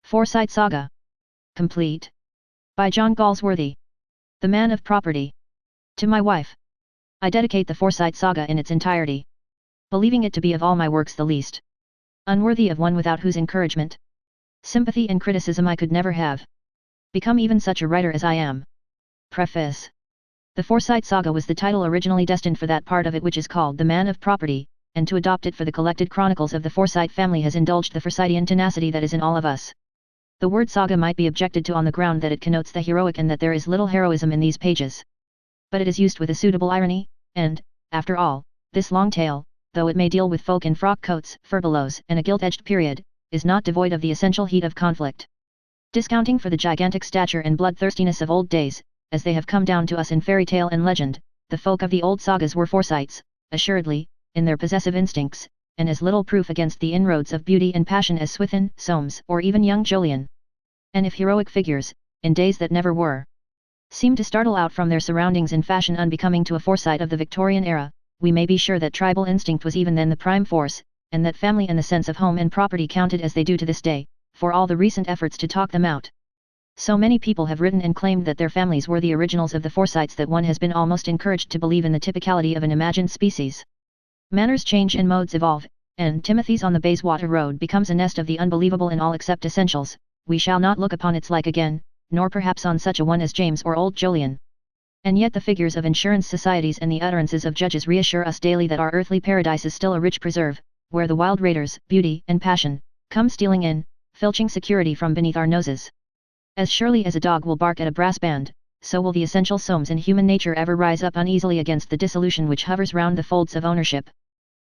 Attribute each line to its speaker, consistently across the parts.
Speaker 1: Forsyte Saga. Complete. By John Galsworthy. The Man of Property. To my wife. I dedicate the Forsyte Saga in its entirety, believing it to be of all my works the least unworthy of one without whose encouragement, sympathy and criticism I could never have become even such a writer as I am. Preface. The Forsyte Saga was the title originally destined for that part of it which is called The Man of Property, and to adopt it for the collected chronicles of the Forsyte family has indulged the Forsytean tenacity that is in all of us. The word saga might be objected to on the ground that it connotes the heroic and that there is little heroism in these pages. But it is used with a suitable irony, and, after all, this long tale, though it may deal with folk in frock coats, furbelows, and a gilt-edged period, is not devoid of the essential heat of conflict. Discounting for the gigantic stature and bloodthirstiness of old days, as they have come down to us in fairy tale and legend, the folk of the old sagas were Forsytes, assuredly, in their possessive instincts, and as little proof against the inroads of beauty and passion as Swithin, Soames, or even young Julian. And if heroic figures, in days that never were, seem to startle out from their surroundings in fashion unbecoming to a Forsyte of the Victorian era, we may be sure that tribal instinct was even then the prime force, and that family and the sense of home and property counted as they do to this day, for all the recent efforts to talk them out. So many people have written and claimed that their families were the originals of the Forsytes that one has been almost encouraged to believe in the typicality of an imagined species. Manners change and modes evolve, and Timothy's on the Bayswater Road becomes a nest of the unbelievable in all except essentials. We shall not look upon its like again, nor perhaps on such a one as James or old Julian. And yet the figures of insurance societies and the utterances of judges reassure us daily that our earthly paradise is still a rich preserve, where the wild raiders, beauty and passion, come stealing in, filching security from beneath our noses. As surely as a dog will bark at a brass band, so will the essential Soames in human nature ever rise up uneasily against the dissolution which hovers round the folds of ownership.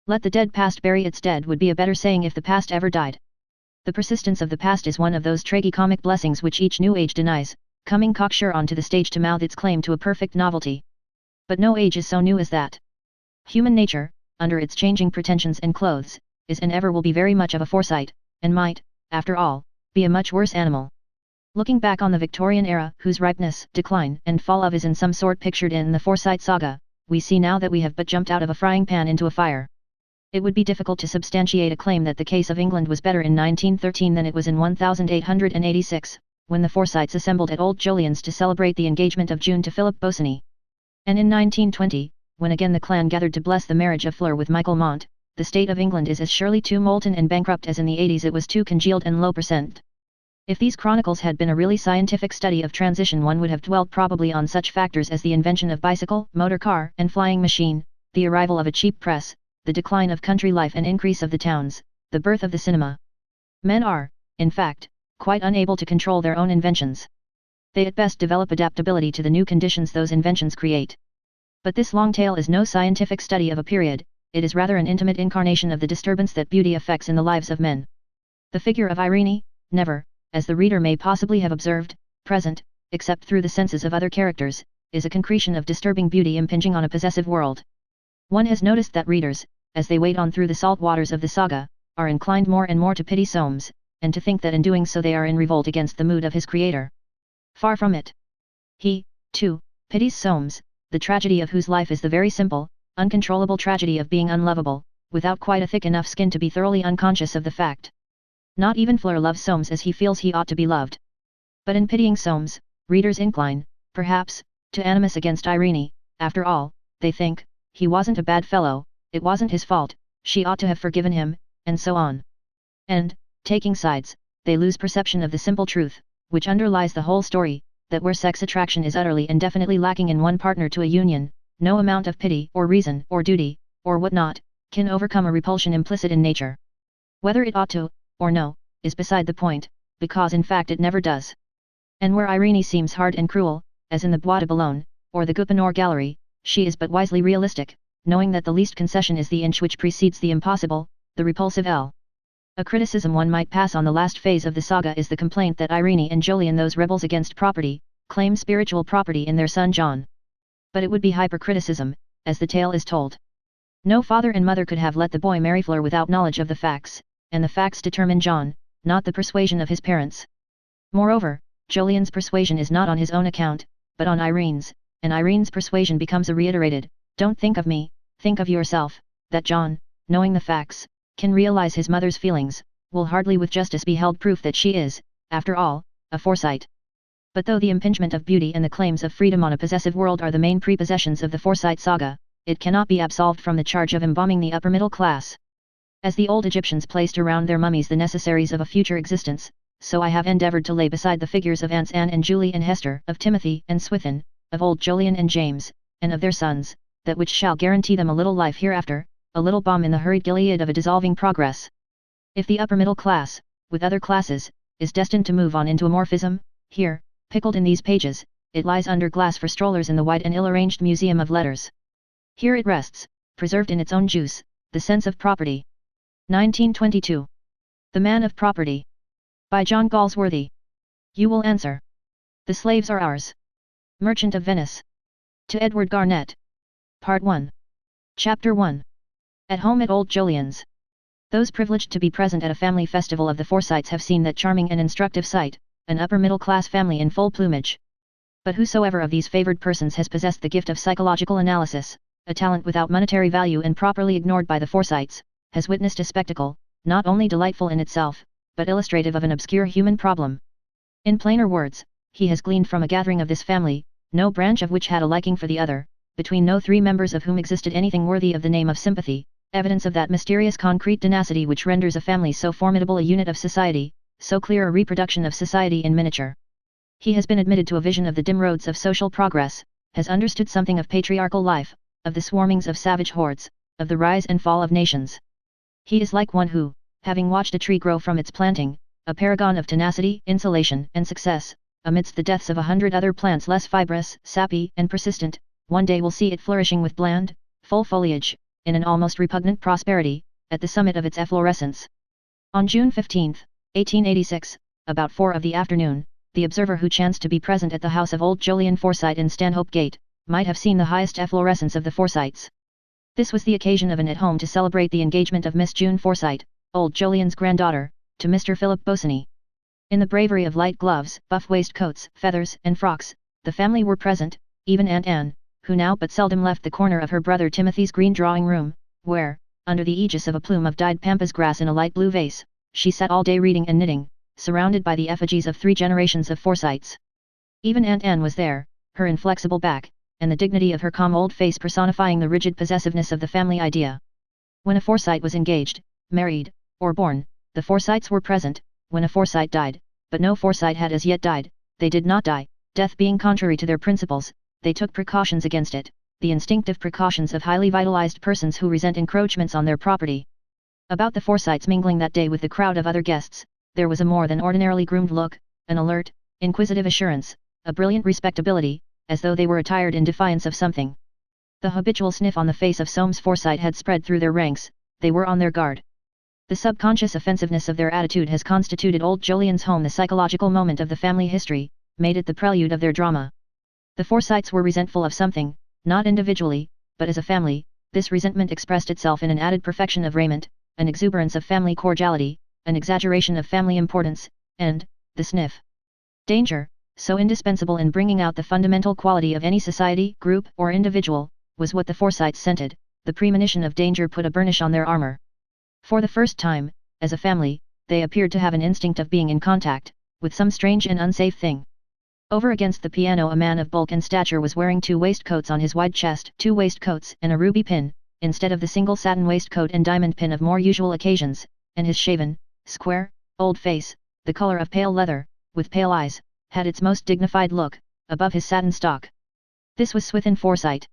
Speaker 1: Let the dead past bury its dead would be a better saying if the past ever died. The persistence of the past is one of those tragicomic blessings which each new age denies, coming cocksure onto the stage to mouth its claim to a perfect novelty. But no age is so new as that. Human nature, under its changing pretensions and clothes, is and ever will be very much of a Forsyte, and might, after all, be a much worse animal. Looking back on the Victorian era, whose ripeness, decline, and fall of is in some sort pictured in the Forsyte Saga, we see now that we have but jumped out of a frying pan into a fire. It would be difficult to substantiate a claim that the case of England was better in 1913 than it was in 1886, when the Forsytes assembled at Old Julian's to celebrate the engagement of June to Philip Bosany. And in 1920, when again the clan gathered to bless the marriage of Fleur with Michael Mont, the state of England is as surely too molten and bankrupt as in the 80s it was too congealed and low percent. If these chronicles had been a really scientific study of transition, one would have dwelt probably on such factors as the invention of bicycle, motor car, and flying machine, the arrival of a cheap press, the decline of country life and increase of the towns, the birth of the cinema. Men are, in fact, quite unable to control their own inventions. They at best develop adaptability to the new conditions those inventions create. But this long tale is no scientific study of a period, it is rather an intimate incarnation of the disturbance that beauty affects in the lives of men. The figure of Irene, never, as the reader may possibly have observed, present, except through the senses of other characters, is a concretion of disturbing beauty impinging on a possessive world. One has noticed that readers, as they wade on through the salt waters of the saga, are inclined more and more to pity Soames, and to think that in doing so they are in revolt against the mood of his creator. Far from it. He, too, pities Soames, the tragedy of whose life is the very simple, uncontrollable tragedy of being unlovable, without quite a thick enough skin to be thoroughly unconscious of the fact. Not even Fleur loves Soames as he feels he ought to be loved. But in pitying Soames, readers incline, perhaps, to animus against Irene. After all, they think, he wasn't a bad fellow, it wasn't his fault, she ought to have forgiven him, and so on. And, taking sides, they lose perception of the simple truth, which underlies the whole story, that where sex attraction is utterly and definitely lacking in one partner to a union, no amount of pity or reason or duty, or what not, can overcome a repulsion implicit in nature. Whether it ought to, or no, is beside the point, because in fact it never does. And where Irene seems hard and cruel, as in the Bois de Boulogne, or the Gouppenor Gallery, she is but wisely realistic, knowing that the least concession is the inch which precedes the impossible, the repulsive L. A criticism one might pass on the last phase of the saga is the complaint that Irene and Julian, those rebels against property, claim spiritual property in their son John. But it would be hypercriticism, as the tale is told. No father and mother could have let the boy marry Fleur without knowledge of the facts, and the facts determine John, not the persuasion of his parents. Moreover, Julian's persuasion is not on his own account, but on Irene's, and Irene's persuasion becomes a reiterated, "Don't think of me, think of yourself," that John, knowing the facts, can realize his mother's feelings, will hardly with justice be held proof that she is, after all, a Forsyte. But though the impingement of beauty and the claims of freedom on a possessive world are the main prepossessions of the Forsyte saga, it cannot be absolved from the charge of embalming the upper middle class. As the old Egyptians placed around their mummies the necessaries of a future existence, so I have endeavoured to lay beside the figures of aunts Anne and Julie and Hester, of Timothy and Swithin, of old Jolyon and James, and of their sons, that which shall guarantee them a little life hereafter, a little balm in the hurried Gilead of a dissolving progress. If the upper middle class, with other classes, is destined to move on into amorphism, here, pickled in these pages, it lies under glass for strollers in the wide and ill-arranged museum of letters. Here it rests, preserved in its own juice, the sense of property. 1922. The Man of Property. By John Galsworthy. You will answer. The slaves are ours. Merchant of Venice. To Edward Garnett. Part 1. Chapter 1. At home at old Jolyon's. Those privileged to be present at a family festival of the Forsytes have seen that charming and instructive sight, an upper-middle-class family in full plumage. But whosoever of these favored persons has possessed the gift of psychological analysis, a talent without monetary value and properly ignored by the Forsytes, has witnessed a spectacle, not only delightful in itself, but illustrative of an obscure human problem. In plainer words, he has gleaned from a gathering of this family, no branch of which had a liking for the other, between no three members of whom existed anything worthy of the name of sympathy, evidence of that mysterious concrete tenacity which renders a family so formidable a unit of society, so clear a reproduction of society in miniature. He has been admitted to a vision of the dim roads of social progress, has understood something of patriarchal life, of the swarmings of savage hordes, of the rise and fall of nations. He is like one who, having watched a tree grow from its planting, a paragon of tenacity, insulation, and success, amidst the deaths of 100 other plants less fibrous, sappy, and persistent, one day will see it flourishing with bland, full foliage, in an almost repugnant prosperity, at the summit of its efflorescence. On June 15, 1886, about 4 of the afternoon, the observer who chanced to be present at the house of old Jolyon Forsyte in Stanhope Gate, might have seen the highest efflorescence of the Forsytes. This was the occasion of an at-home to celebrate the engagement of Miss June Forsyte, old Jolyon's granddaughter, to Mr. Philip Bosinney. In the bravery of light gloves, buff waistcoats, feathers, and frocks, the family were present, even Aunt Anne, who now but seldom left the corner of her brother Timothy's green drawing-room, where, under the aegis of a plume of dyed pampas grass in a light blue vase, she sat all day reading and knitting, surrounded by the effigies of 3 generations of Forsytes. Even Aunt Anne was there, her inflexible back, and the dignity of her calm old face personifying the rigid possessiveness of the family idea. When a Forsyte was engaged, married, or born, the Forsytes were present. When a Forsyte died, but no Forsyte had as yet died, they did not die, death being contrary to their principles, they took precautions against it, the instinctive precautions of highly vitalized persons who resent encroachments on their property. About the Forsytes mingling that day with the crowd of other guests, there was a more than ordinarily groomed look, an alert, inquisitive assurance, a brilliant respectability, as though they were attired in defiance of something. The habitual sniff on the face of Soames Forsyte had spread through their ranks, they were on their guard. The subconscious offensiveness of their attitude has constituted old Jolyon's home the psychological moment of the family history, made it the prelude of their drama. The Forsytes were resentful of something, not individually, but as a family. This resentment expressed itself in an added perfection of raiment, an exuberance of family cordiality, an exaggeration of family importance, and, the sniff. Danger, so indispensable in bringing out the fundamental quality of any society, group, or individual, was what the Forsytes scented. The premonition of danger put a burnish on their armor. For the first time, as a family, they appeared to have an instinct of being in contact with some strange and unsafe thing. Over against the piano a man of bulk and stature was wearing 2 waistcoats on his wide chest, 2 waistcoats and a ruby pin, instead of the single satin waistcoat and diamond pin of more usual occasions, and his shaven, square, old face, the color of pale leather, with pale eyes, had its most dignified look, above his satin stock. This was Swithin Forsyte.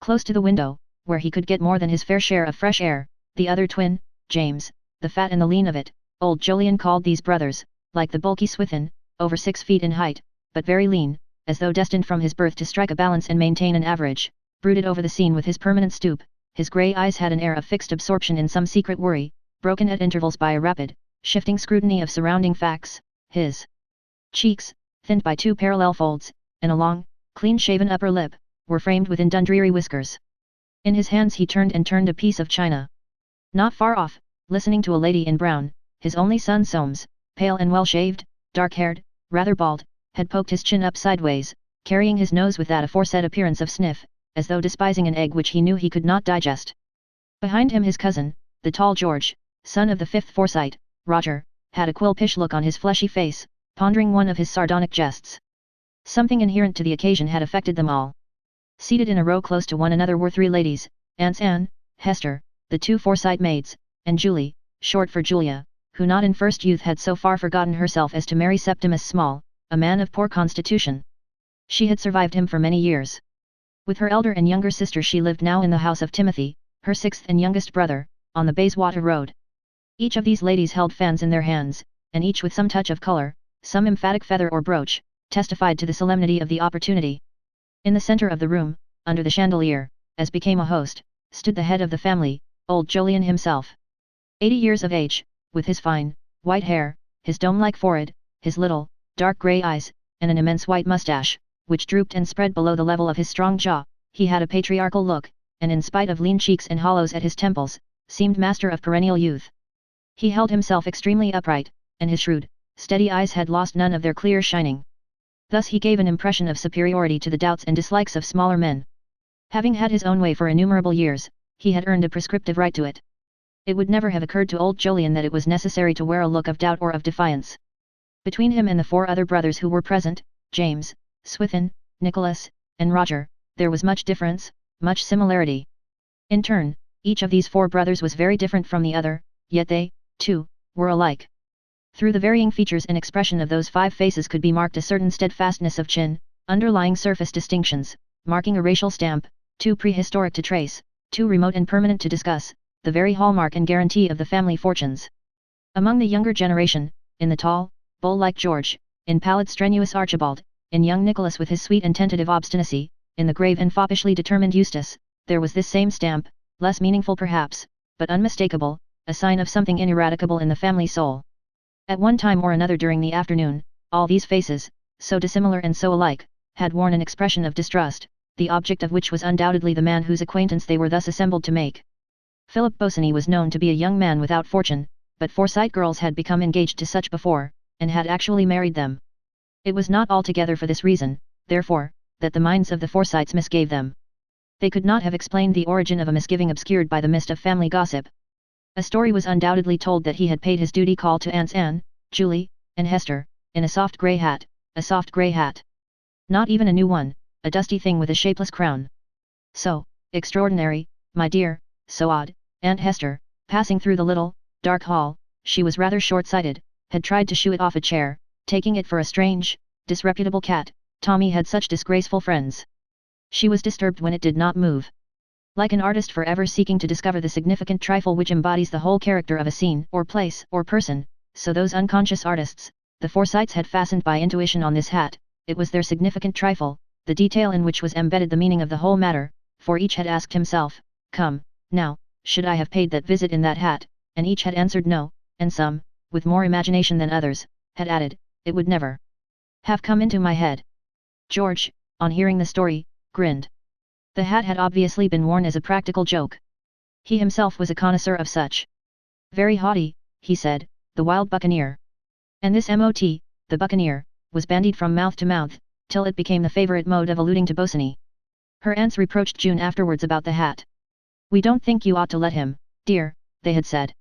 Speaker 1: Close to the window, where he could get more than his fair share of fresh air, the other twin, James, the fat and the lean of it, old Jolyon called these brothers, like the bulky Swithin, over 6 feet in height, but very lean, as though destined from his birth to strike a balance and maintain an average, brooded over the scene with his permanent stoop. His grey eyes had an air of fixed absorption in some secret worry, broken at intervals by a rapid, shifting scrutiny of surrounding facts. His cheeks, thinned by 2 parallel folds, and a long, clean-shaven upper lip, were framed within Dundreary whiskers. In his hands he turned a piece of china. Not far off, listening to a lady in brown, his only son Soames, pale and well-shaved, dark-haired, rather bald, had poked his chin up sideways, carrying his nose with that aforesaid appearance of sniff, as though despising an egg which he knew he could not digest. Behind him his cousin, the tall George, son of the 5th Forsyte, Roger, had a quilpish look on his fleshy face, pondering one of his sardonic jests. Something inherent to the occasion had affected them all. Seated in a row close to one another were three ladies, Aunts Anne, Hester, the two Forsyte maids, and Julie, short for Julia, who not in first youth had so far forgotten herself as to marry Septimus Small, a man of poor constitution. She had survived him for many years. With her elder and younger sister she lived now in the house of Timothy, her sixth and youngest brother, on the Bayswater Road. Each of these ladies held fans in their hands, and each with some touch of colour, some emphatic feather or brooch, testified to the solemnity of the opportunity. In the centre of the room, under the chandelier, as became a host, stood the head of the family, old Jolyon himself. 80 years of age, with his fine, white hair, his dome-like forehead, his little, dark grey eyes, and an immense white moustache, which drooped and spread below the level of his strong jaw, he had a patriarchal look, and in spite of lean cheeks and hollows at his temples, seemed master of perennial youth. He held himself extremely upright, and his shrewd, steady eyes had lost none of their clear shining. Thus he gave an impression of superiority to the doubts and dislikes of smaller men. Having had his own way for innumerable years, he had earned a prescriptive right to it. It would never have occurred to old Jolyon that it was necessary to wear a look of doubt or of defiance. Between him and the four other brothers who were present, James, Swithin, Nicholas, and Roger, there was much difference, much similarity. In turn, each of these four brothers was very different from the other, yet they, too, were alike. Through the varying features and expression of those 5 faces could be marked a certain steadfastness of chin, underlying surface distinctions, marking a racial stamp, too prehistoric to trace, too remote and permanent to discuss, the very hallmark and guarantee of the family fortunes. Among the younger generation, in the tall, bull-like George, in pallid strenuous Archibald, in young Nicholas with his sweet and tentative obstinacy, in the grave and foppishly determined Eustace, there was this same stamp, less meaningful perhaps, but unmistakable, a sign of something ineradicable in the family soul. At one time or another during the afternoon, all these faces, so dissimilar and so alike, had worn an expression of distrust, the object of which was undoubtedly the man whose acquaintance they were thus assembled to make. Philip Bosinney was known to be a young man without fortune, but Forsyte girls had become engaged to such before, and had actually married them. It was not altogether for this reason, therefore, that the minds of the Forsytes misgave them. They could not have explained the origin of a misgiving obscured by the mist of family gossip. A story was undoubtedly told that he had paid his duty call to Aunts Anne, Julie, and Hester, in a soft grey hat, a soft grey hat. Not even a new one, a dusty thing with a shapeless crown. So extraordinary, my dear, so odd. Aunt Hester, passing through the little, dark hall, she was rather short-sighted, had tried to shoo it off a chair, taking it for a strange, disreputable cat. Tommy had such disgraceful friends. She was disturbed when it did not move. Like an artist forever seeking to discover the significant trifle which embodies the whole character of a scene or place or person, so those unconscious artists, the Forsytes had fastened by intuition on this hat. It was their significant trifle, the detail in which was embedded the meaning of the whole matter, for each had asked himself, "Come, now, should I have paid that visit in that hat?" And each had answered no, and some, with more imagination than others, had added, "It would never have come into my head." George, on hearing the story, grinned. The hat had obviously been worn as a practical joke. He himself was a connoisseur of such. "Very haughty," he said, "the wild buccaneer." And this mot, the buccaneer, was bandied from mouth to mouth, till it became the favourite mode of alluding to Bosinney. Her aunts reproached June afterwards about the hat. "We don't think you ought to let him, dear," they had said.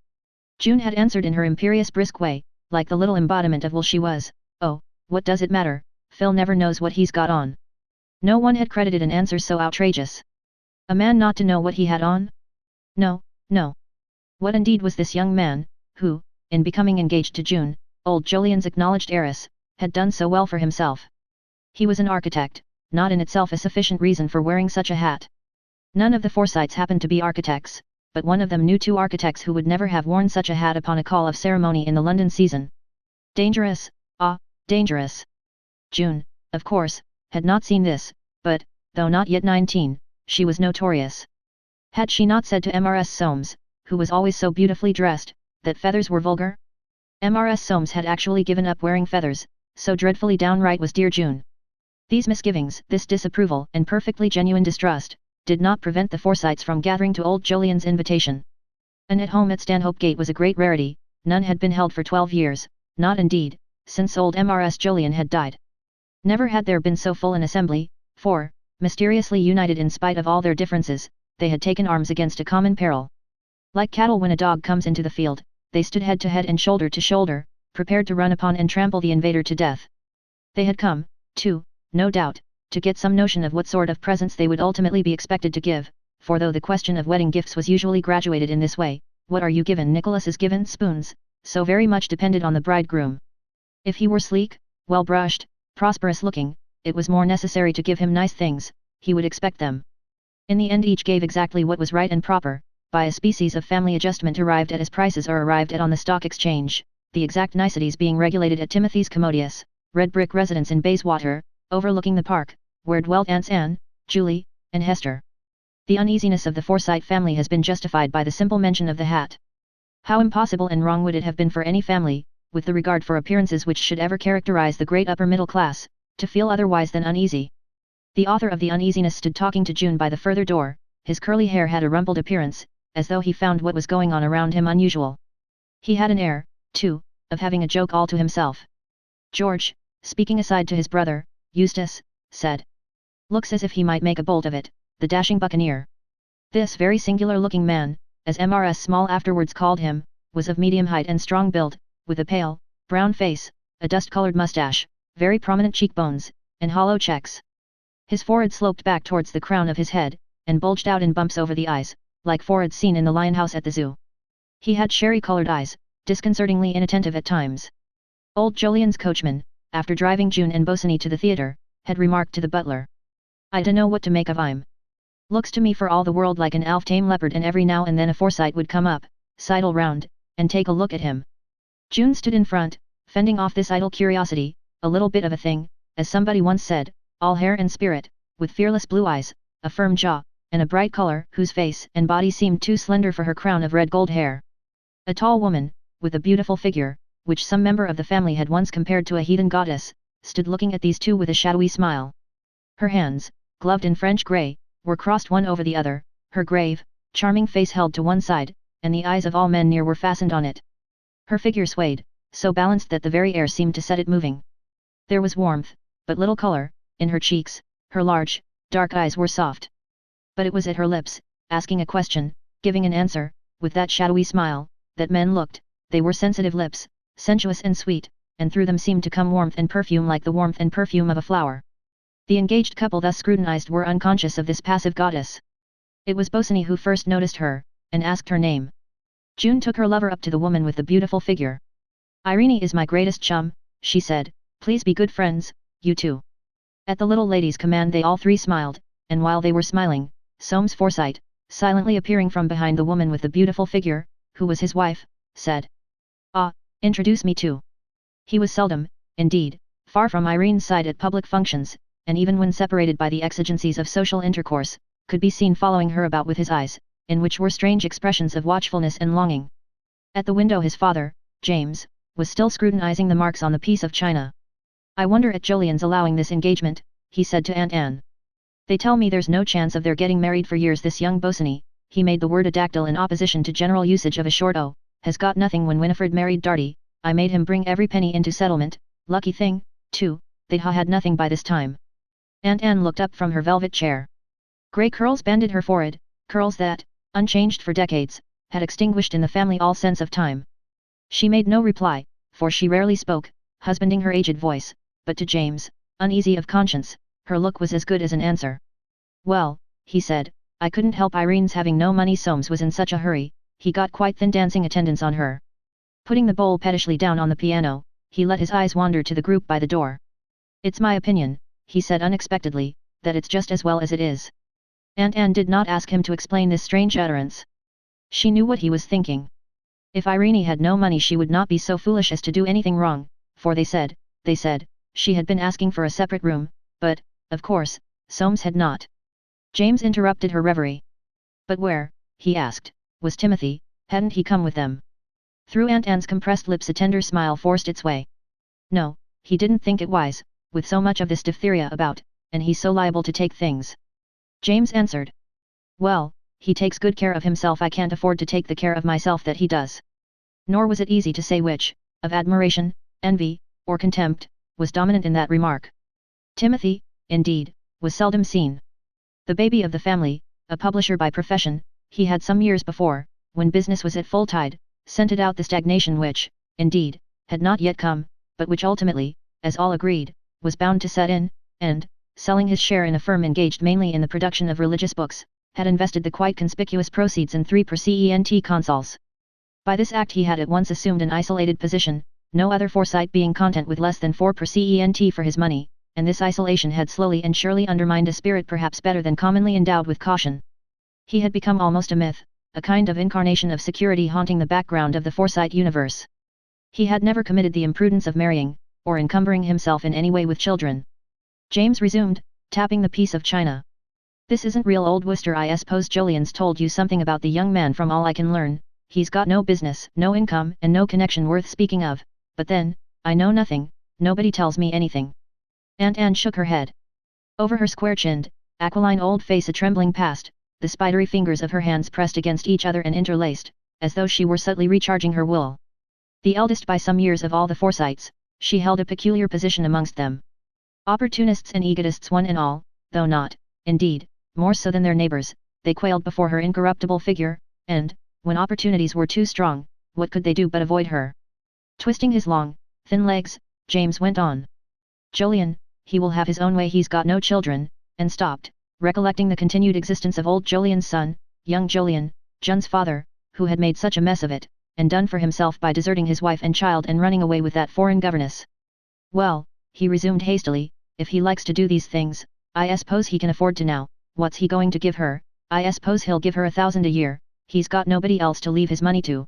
Speaker 1: June had answered in her imperious brisk way, like the little embodiment of will she was, "Oh, what does it matter, Phil never knows what he's got on." No one had credited an answer so outrageous. A man not to know what he had on? No, no. What indeed was this young man, who, in becoming engaged to June, old Jolyon's acknowledged heiress, had done so well for himself? He was an architect, not in itself a sufficient reason for wearing such a hat. None of the Forsytes happened to be architects, but one of them knew 2 architects who would never have worn such a hat upon a call of ceremony in the London season. Dangerous, ah, dangerous. June, of course, had not seen this, but, though not yet 19, she was notorious. Had she not said to Mrs. Soames, who was always so beautifully dressed, that feathers were vulgar? Mrs. Soames had actually given up wearing feathers, so dreadfully downright was dear June. These misgivings, this disapproval and perfectly genuine distrust, did not prevent the Forsytes from gathering to old Jolyon's invitation. An at-home at Stanhope Gate was a great rarity, none had been held for 12 years, not indeed, since old Mrs. Jolyon had died. Never had there been so full an assembly, for, mysteriously united in spite of all their differences, they had taken arms against a common peril. Like cattle when a dog comes into the field, they stood head to head and shoulder to shoulder, prepared to run upon and trample the invader to death. They had come, too, no doubt, to get some notion of what sort of presents they would ultimately be expected to give, for though the question of wedding gifts was usually graduated in this way, what are you given? Nicholas is given spoons, so very much depended on the bridegroom. If he were sleek, well-brushed, prosperous-looking, it was more necessary to give him nice things, he would expect them. In the end each gave exactly what was right and proper, by a species of family adjustment arrived at as prices are arrived at on the stock exchange, the exact niceties being regulated at Timothy's commodious, red brick residence in Bayswater, overlooking the park, where dwelt Aunts Anne, Julie, and Hester. The uneasiness of the Forsyte family has been justified by the simple mention of the hat. How impossible and wrong would it have been for any family, with the regard for appearances which should ever characterize the great upper middle class, to feel otherwise than uneasy. The author of the uneasiness stood talking to June by the further door, his curly hair had a rumpled appearance, as though he found what was going on around him unusual. He had an air, too, of having a joke all to himself. George, speaking aside to his brother, Eustace, said. Looks as if he might make a bolt of it, the dashing buccaneer. This very singular-looking man, as Mrs. Small afterwards called him, was of medium height and strong build, with a pale, brown face, a dust-colored mustache, very prominent cheekbones, and hollow checks. His forehead sloped back towards the crown of his head, and bulged out in bumps over the eyes, like foreheads seen in the lion house at the zoo. He had sherry-colored eyes, disconcertingly inattentive at times. Old Jolyon's coachman, after driving June and Bosinney to the theatre, had remarked to the butler. I dunno what to make of him. Looks to me for all the world like an elf tame leopard, and every now and then a Forsyte would come up, sidle round, and take a look at him. June stood in front, fending off this idle curiosity, a little bit of a thing, as somebody once said, all hair and spirit, with fearless blue eyes, a firm jaw, and a bright color whose face and body seemed too slender for her crown of red gold hair. A tall woman, with a beautiful figure, which some member of the family had once compared to a heathen goddess, stood looking at these two with a shadowy smile. Her hands, gloved in French grey, were crossed one over the other, her grave, charming face held to one side, and the eyes of all men near were fastened on it. Her figure swayed, so balanced that the very air seemed to set it moving. There was warmth, but little color, in her cheeks, her large, dark eyes were soft. But it was at her lips, asking a question, giving an answer, with that shadowy smile, that men looked. They were sensitive lips, sensuous and sweet, and through them seemed to come warmth and perfume like the warmth and perfume of a flower. The engaged couple thus scrutinized were unconscious of this passive goddess. It was Bosinney who first noticed her, and asked her name. June took her lover up to the woman with the beautiful figure. Irene is my greatest chum, she said, please be good friends, you two. At the little lady's command they all three smiled, and while they were smiling, Soames Forsyte, silently appearing from behind the woman with the beautiful figure, who was his wife, said. Ah, introduce me to. He was seldom, indeed, far from Irene's side at public functions, and even when separated by the exigencies of social intercourse, could be seen following her about with his eyes, in which were strange expressions of watchfulness and longing. At the window his father, James, was still scrutinizing the marks on the piece of china. I wonder at Jolyon's allowing this engagement, he said to Aunt Anne. They tell me there's no chance of their getting married for years. This young Bosinney, he made the word a dactyl in opposition to general usage of a short o, has got nothing. When Winifred married Darty, I made him bring every penny into settlement, lucky thing, too, they'd had nothing by this time. Aunt Anne looked up from her velvet chair. Grey curls banded her forehead, curls that, unchanged for decades, had extinguished in the family all sense of time. She made no reply, for she rarely spoke, husbanding her aged voice, but to James, uneasy of conscience, her look was as good as an answer. Well, he said, I couldn't help Irene's having no money. Soames was in such a hurry, he got quite thin dancing attendance on her. Putting the bowl pettishly down on the piano, he let his eyes wander to the group by the door. It's my opinion, he said unexpectedly, that it's just as well as it is. Aunt Anne did not ask him to explain this strange utterance. She knew what he was thinking. If Irene had no money she would not be so foolish as to do anything wrong, for they said, she had been asking for a separate room, but, of course, Soames had not. James interrupted her reverie. But where, he asked, was Timothy? Hadn't he come with them? Through Aunt Anne's compressed lips a tender smile forced its way. No, he didn't think it wise, with so much of this diphtheria about, and he so liable to take things. James answered. Well, he takes good care of himself. I can't afford to take the care of myself that he does. Nor was it easy to say which, of admiration, envy, or contempt, was dominant in that remark. Timothy, indeed, was seldom seen. The baby of the family, a publisher by profession, he had some years before, when business was at full tide, scented out the stagnation which, indeed, had not yet come, but which ultimately, as all agreed, was bound to set in, and, selling his share in a firm engaged mainly in the production of religious books, had invested the quite conspicuous proceeds in 3 percent consols. By this act he had at once assumed an isolated position, no other Forsyte being content with less than 4 percent for his money, and this isolation had slowly and surely undermined a spirit perhaps better than commonly endowed with caution. He had become almost a myth, a kind of incarnation of security haunting the background of the Forsyte universe. He had never committed the imprudence of marrying, or encumbering himself in any way with children. James resumed, tapping the piece of china. This isn't real old Worcester. I suppose Jolion's told you something about the young man. From all I can learn, he's got no business, no income and no connection worth speaking of, but then, I know nothing, nobody tells me anything. Aunt Anne shook her head. Over her square-chinned, aquiline old face a trembling passed, the spidery fingers of her hands pressed against each other and interlaced, as though she were subtly recharging her wool. The eldest by some years of all the Forsytes, she held a peculiar position amongst them. Opportunists and egotists one and all, though not, indeed, more so than their neighbors, they quailed before her incorruptible figure, and, when opportunities were too strong, what could they do but avoid her? Twisting his long, thin legs, James went on. Jolyon, he will have his own way. He's got no children, and stopped, recollecting the continued existence of old Jolyon's son, young Jolyon, Jun's father, who had made such a mess of it, and done for himself by deserting his wife and child and running away with that foreign governess. Well, he resumed hastily, if he likes to do these things, I suppose he can afford to now. What's he going to give her? I suppose he'll give her 1,000 a year, he's got nobody else to leave his money to.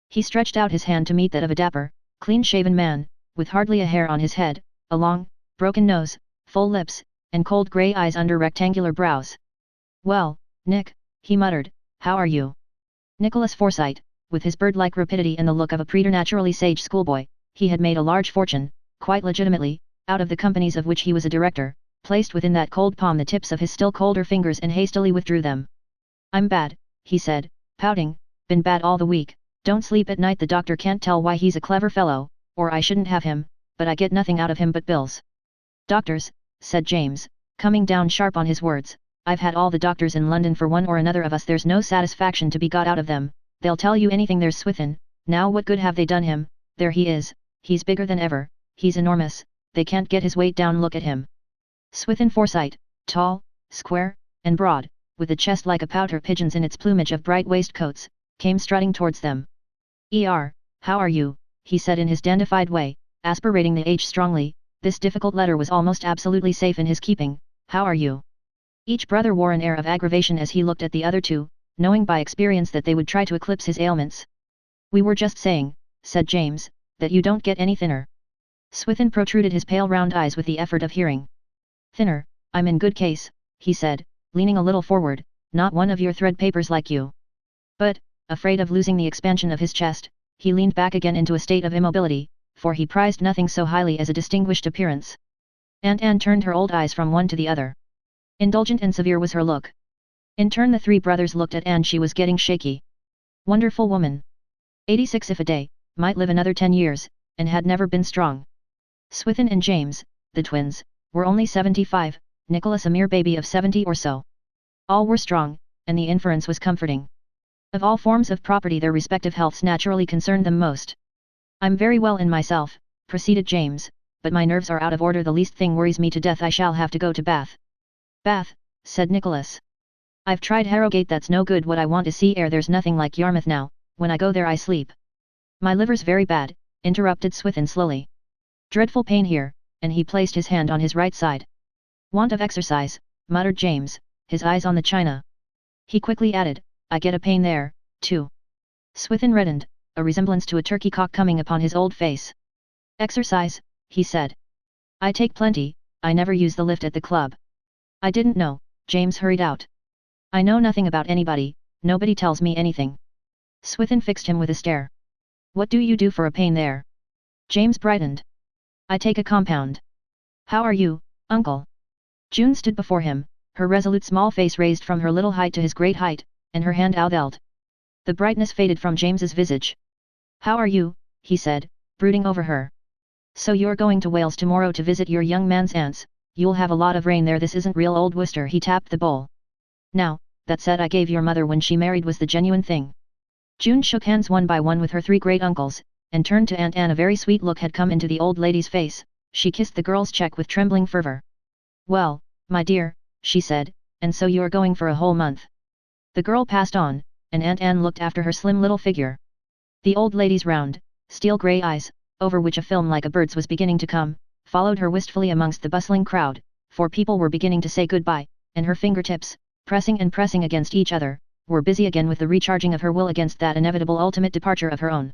Speaker 1: He stretched out his hand to meet that of a dapper, clean-shaven man, with hardly a hair on his head, a long, broken nose, full lips, and cold grey eyes under rectangular brows. Well, Nick, he muttered, how are you? Nicholas Forsyte, with his bird-like rapidity and the look of a preternaturally sage schoolboy, he had made a large fortune, quite legitimately, out of the companies of which he was a director, placed within that cold palm the tips of his still colder fingers and hastily withdrew them. I'm bad, he said, pouting, been bad all the week, don't sleep at night. The doctor can't tell why. He's a clever fellow, or I shouldn't have him, but I get nothing out of him but bills. Doctors, said James, coming down sharp on his words, I've had all the doctors in London for one or another of us. There's no satisfaction to be got out of them, they'll tell you anything. There's Swithin, now what good have they done him? There he is, he's bigger than ever, he's enormous, they can't get his weight down. Look at him. Swithin Forsyte, tall, square, and broad, with a chest like a pouter pigeon's in its plumage of bright waistcoats, came strutting towards them. How are you? He said in his dandified way, aspirating the H strongly. This difficult letter was almost absolutely safe in his keeping. How are you? Each brother wore an air of aggravation as he looked at the other two, knowing by experience that they would try to eclipse his ailments. We were just saying, said James, that you don't get any thinner. Swithin protruded his pale round eyes with the effort of hearing. Thinner, I'm in good case, he said, leaning a little forward, not one of your thread papers like you. But, afraid of losing the expansion of his chest, he leaned back again into a state of immobility, for he prized nothing so highly as a distinguished appearance. Aunt Anne turned her old eyes from one to the other. Indulgent and severe was her look. In turn the three brothers looked at Anne. She was getting shaky. Wonderful woman. 86 if a day, might live another 10 years, and had never been strong. Swithin and James, the twins, were only 75, Nicholas a mere baby of 70 or so. All were strong, and the inference was comforting. Of all forms of property their respective healths naturally concerned them most. I'm very well in myself, proceeded James, but my nerves are out of order. The least thing worries me to death. I shall have to go to Bath. Bath, said Nicholas. I've tried Harrogate. That's no good. What I want is sea air. There's nothing like Yarmouth now, when I go there I sleep. My liver's very bad, interrupted Swithin slowly. Dreadful pain here, and he placed his hand on his right side. Want of exercise, muttered James, his eyes on the china. He quickly added, I get a pain there, too. Swithin reddened, a resemblance to a turkey cock coming upon his old face. Exercise, he said. I take plenty, I never use the lift at the club. I didn't know, James hurried out. I know nothing about anybody, nobody tells me anything. Swithin fixed him with a stare. What do you do for a pain there? James brightened. I take a compound. How are you, uncle? June stood before him, her resolute small face raised from her little height to his great height, and her hand outheld. The brightness faded from James's visage. How are you, he said, brooding over her. So you're going to Wales tomorrow to visit your young man's aunts, you'll have a lot of rain there. This isn't real old Worcester. He tapped the bowl. Now, that set I gave your mother when she married was the genuine thing. June shook hands one by one with her three great uncles, and turned to Aunt Anne. A very sweet look had come into the old lady's face. She kissed the girl's cheek with trembling fervor. "Well, my dear," she said, "and so you are going for a whole month." The girl passed on, and Aunt Anne looked after her slim little figure. The old lady's round, steel-grey eyes, over which a film like a bird's was beginning to come, followed her wistfully amongst the bustling crowd, for people were beginning to say goodbye, and her fingertips, pressing and pressing against each other, were busy again with the recharging of her will against that inevitable ultimate departure of her own.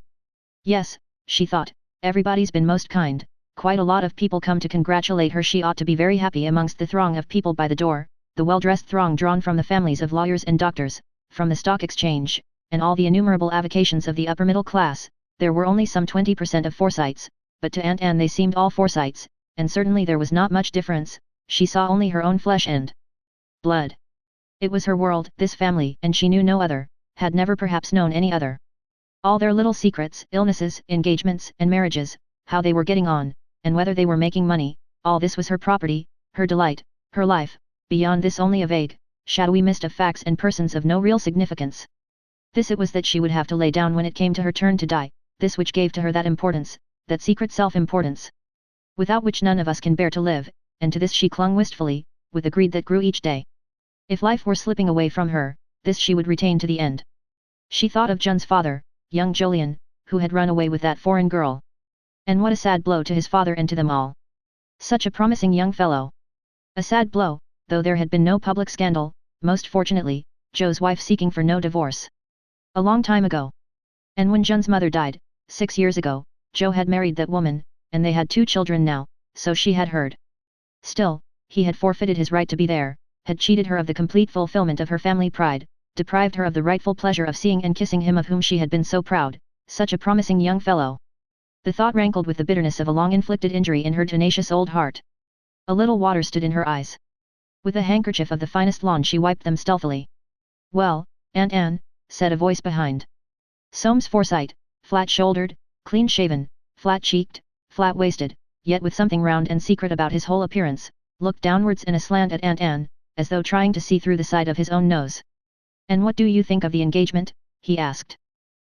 Speaker 1: Yes, she thought, everybody's been most kind, quite a lot of people come to congratulate her. She ought to be very happy. Amongst the throng of people by the door, the well-dressed throng drawn from the families of lawyers and doctors, from the stock exchange, and all the innumerable avocations of the upper middle class, there were only some 20% of Forsytes, but to Aunt Anne they seemed all Forsytes, and certainly there was not much difference. She saw only her own flesh and blood. It was her world, this family, and she knew no other, had never perhaps known any other. All their little secrets, illnesses, engagements, and marriages, how they were getting on, and whether they were making money, all this was her property, her delight, her life. Beyond this only a vague, shadowy mist of facts and persons of no real significance. This it was that she would have to lay down when it came to her turn to die, this which gave to her that importance, that secret self-importance, without which none of us can bear to live, and to this she clung wistfully, with a greed that grew each day. If life were slipping away from her, this she would retain to the end. She thought of Jun's father, young Jolyon, who had run away with that foreign girl. And what a sad blow to his father and to them all. Such a promising young fellow. A sad blow, though there had been no public scandal, most fortunately, Joe's wife seeking for no divorce. A long time ago. And when Jun's mother died, 6 years ago, Joe had married that woman, and they had 2 children now, so she had heard. Still, he had forfeited his right to be there, had cheated her of the complete fulfillment of her family pride, deprived her of the rightful pleasure of seeing and kissing him of whom she had been so proud, such a promising young fellow. The thought rankled with the bitterness of a long-inflicted injury in her tenacious old heart. A little water stood in her eyes. With a handkerchief of the finest lawn she wiped them stealthily. "Well, Aunt Anne," said a voice behind. Soames Forsyte, flat-shouldered, clean-shaven, flat-cheeked, flat-waisted, yet with something round and secret about his whole appearance, looked downwards and aslant at Aunt Anne, as though trying to see through the side of his own nose. "And what do you think of the engagement?" he asked.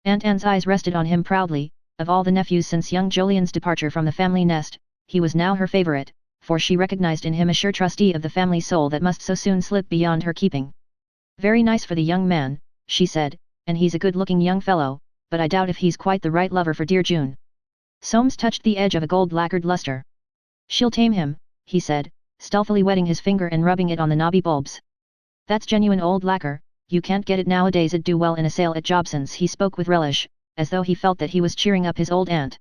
Speaker 1: Aunt Anne's eyes rested on him proudly. Of all the nephews since young Jolyon's departure from the family nest, he was now her favourite, for she recognized in him a sure trustee of the family soul that must so soon slip beyond her keeping. "Very nice for the young man," she said, "and he's a good-looking young fellow, but I doubt if he's quite the right lover for dear June." Soames touched the edge of a gold-lacquered luster. "She'll tame him," he said, stealthily wetting his finger and rubbing it on the knobby bulbs. "That's genuine old lacquer, you can't get it nowadays. It'd do well in a sale at Jobson's." He spoke with relish, as though he felt that he was cheering up his old aunt.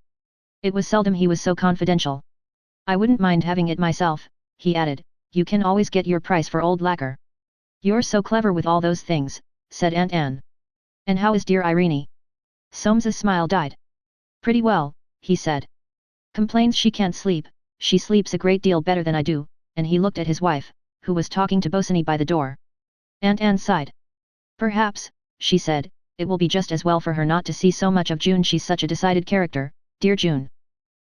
Speaker 1: It was seldom he was so confidential. "I wouldn't mind having it myself," he added, "you can always get your price for old lacquer." "You're so clever with all those things," said Aunt Anne. "And how is dear Irene?" Soames's smile died. "Pretty well," he said. "Complains she can't sleep. She sleeps a great deal better than I do," and he looked at his wife, who was talking to Bosinney by the door. Aunt Anne sighed. "Perhaps," she said, "it will be just as well for her not to see so much of June. She's such a decided character, dear June."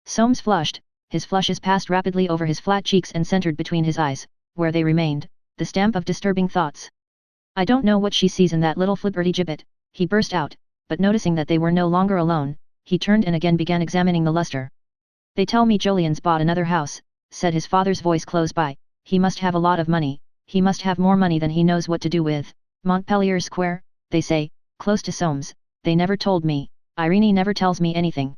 Speaker 1: Soames flushed, his flushes passed rapidly over his flat cheeks and centered between his eyes, where they remained, the stamp of disturbing thoughts. "I don't know what she sees in that little flibberty-gibbet," he burst out, but noticing that they were no longer alone, he turned and again began examining the luster. "They tell me Jolyon's bought another house," said his father's voice close by. "He must have a lot of money, he must have more money than he knows what to do with. Montpellier Square, they say, close to Soames. They never told me, Irene never tells me anything."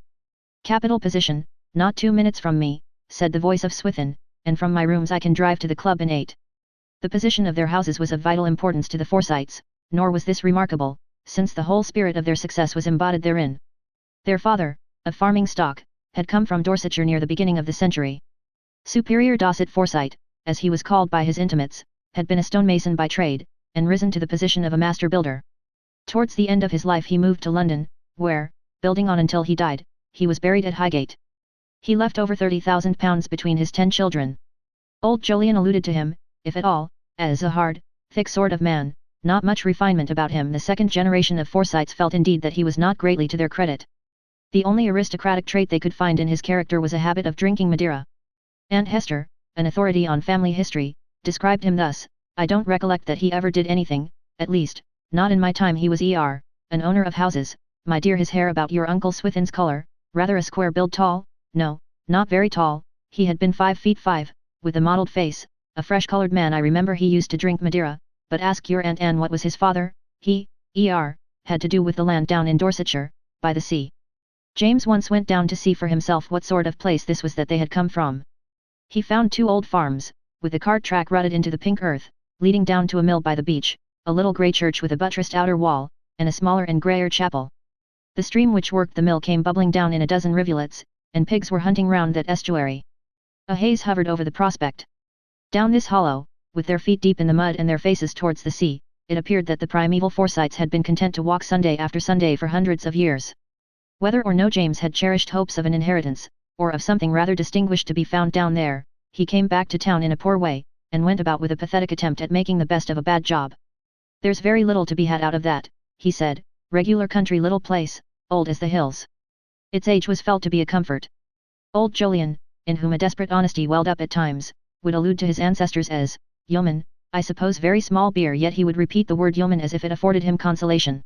Speaker 1: "Capital position, not 2 minutes from me," said the voice of Swithin, "and from my rooms I can drive to the club in 8. The position of their houses was of vital importance to the Forsytes, nor was this remarkable, since the whole spirit of their success was embodied therein. Their father, of farming stock, had come from Dorsetshire near the beginning of the century. Superior Dorset Forsyte, as he was called by his intimates, had been a stonemason by trade, and risen to the position of a master builder. Towards the end of his life he moved to London, where, building on until he died, he was buried at Highgate. He left over £30,000 between his 10 children. Old Jolyon alluded to him, if at all, as a hard, thick sort of man, not much refinement about him. The second generation of Forsytes felt indeed that he was not greatly to their credit. The only aristocratic trait they could find in his character was a habit of drinking Madeira. Aunt Hester, an authority on family history, described him thus: "I don't recollect that he ever did anything, at least, not in my time he was an owner of houses. My dear, his hair about your Uncle Swithin's colour, rather a square-built tall, no, not very tall, he had been 5 feet 5, with a mottled face, a fresh-colored man. I remember he used to drink Madeira, but ask your Aunt Anne what was his father. He, had to do with the land down in Dorsetshire, by the sea. James once went down to see for himself what sort of place this was that they had come from. He found 2 old farms, with the cart track rutted into the pink earth, leading down to a mill by the beach, a little grey church with a buttressed outer wall, and a smaller and greyer chapel. The stream which worked the mill came bubbling down in a dozen rivulets, and pigs were hunting round that estuary. A haze hovered over the prospect. Down this hollow, with their feet deep in the mud and their faces towards the sea, it appeared that the primeval Forsytes had been content to walk Sunday after Sunday for hundreds of years. Whether or no James had cherished hopes of an inheritance, or of something rather distinguished to be found down there, he came back to town in a poor way, and went about with a pathetic attempt at making the best of a bad job. "There's very little to be had out of that," he said, "regular country little place, old as the hills. Its age was felt to be a comfort." Old Jolyon, in whom a desperate honesty welled up at times, would allude to his ancestors as yeomen, I suppose very small beer, yet he would repeat the word yeoman as if it afforded him consolation.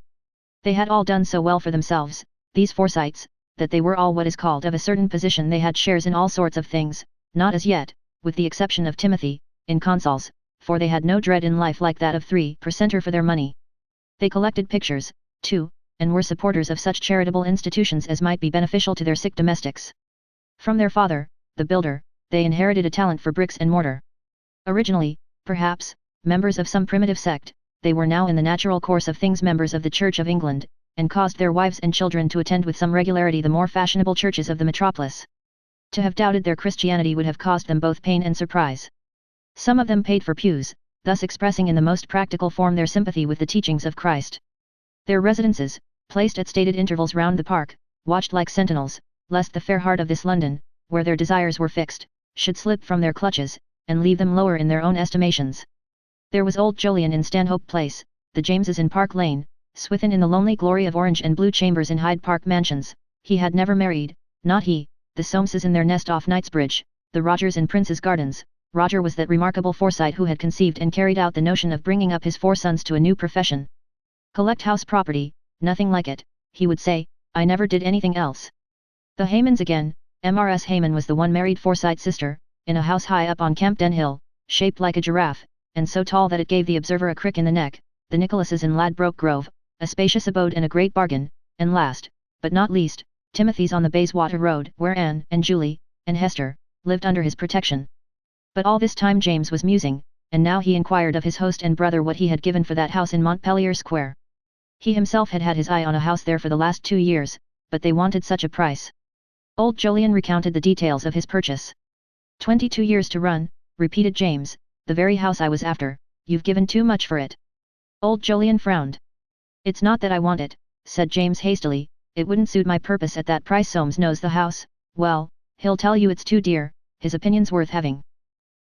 Speaker 1: They had all done so well for themselves, these Forsytes, that they were all what is called of a certain position. They had shares in all sorts of things, not as yet, with the exception of Timothy, in consols, for they had no dread in life like that of 3%er for their money. They collected pictures, too, and were supporters of such charitable institutions as might be beneficial to their sick domestics. From their father, the builder, they inherited a talent for bricks and mortar. Originally, perhaps, members of some primitive sect, they were now in the natural course of things members of the Church of England, and caused their wives and children to attend with some regularity the more fashionable churches of the metropolis. To have doubted their Christianity would have caused them both pain and surprise. Some of them paid for pews, thus expressing in the most practical form their sympathy with the teachings of Christ. Their residences, placed at stated intervals round the park, watched like sentinels, lest the fair heart of this London, where their desires were fixed, should slip from their clutches, and leave them lower in their own estimations. There was old Jolyon in Stanhope Place, the Jameses in Park Lane, Swithin in the lonely glory of orange and blue chambers in Hyde Park Mansions. He had never married, not he, the Soameses in their nest off Knightsbridge, the Rogers in Prince's Gardens. Roger was that remarkable Forsyte who had conceived and carried out the notion of bringing up his 4 sons to a new profession. Collect house property, nothing like it, he would say, I never did anything else. The Haymans again, Mrs. Hayman was the one married Forsyte sister, in a house high up on Campden Hill, shaped like a giraffe, and so tall that it gave the observer a crick in the neck. The Nicholases in Ladbroke Grove, a spacious abode and a great bargain, and last, but not least, Timothy's on the Bayswater Road, where Anne, and Julie, and Hester, lived under his protection. But all this time James was musing, and now he inquired of his host and brother what he had given for that house in Montpellier Square. He himself had had his eye on a house there for the last 2 years, but they wanted such a price. Old Jolyon recounted the details of his purchase. 22 years to run, repeated James, the very house I was after. You've given too much for it. Old Jolyon frowned. It's not that I want it, said James hastily, it wouldn't suit my purpose at that price. Soames knows the house, well, he'll tell you it's too dear, his opinion's worth having.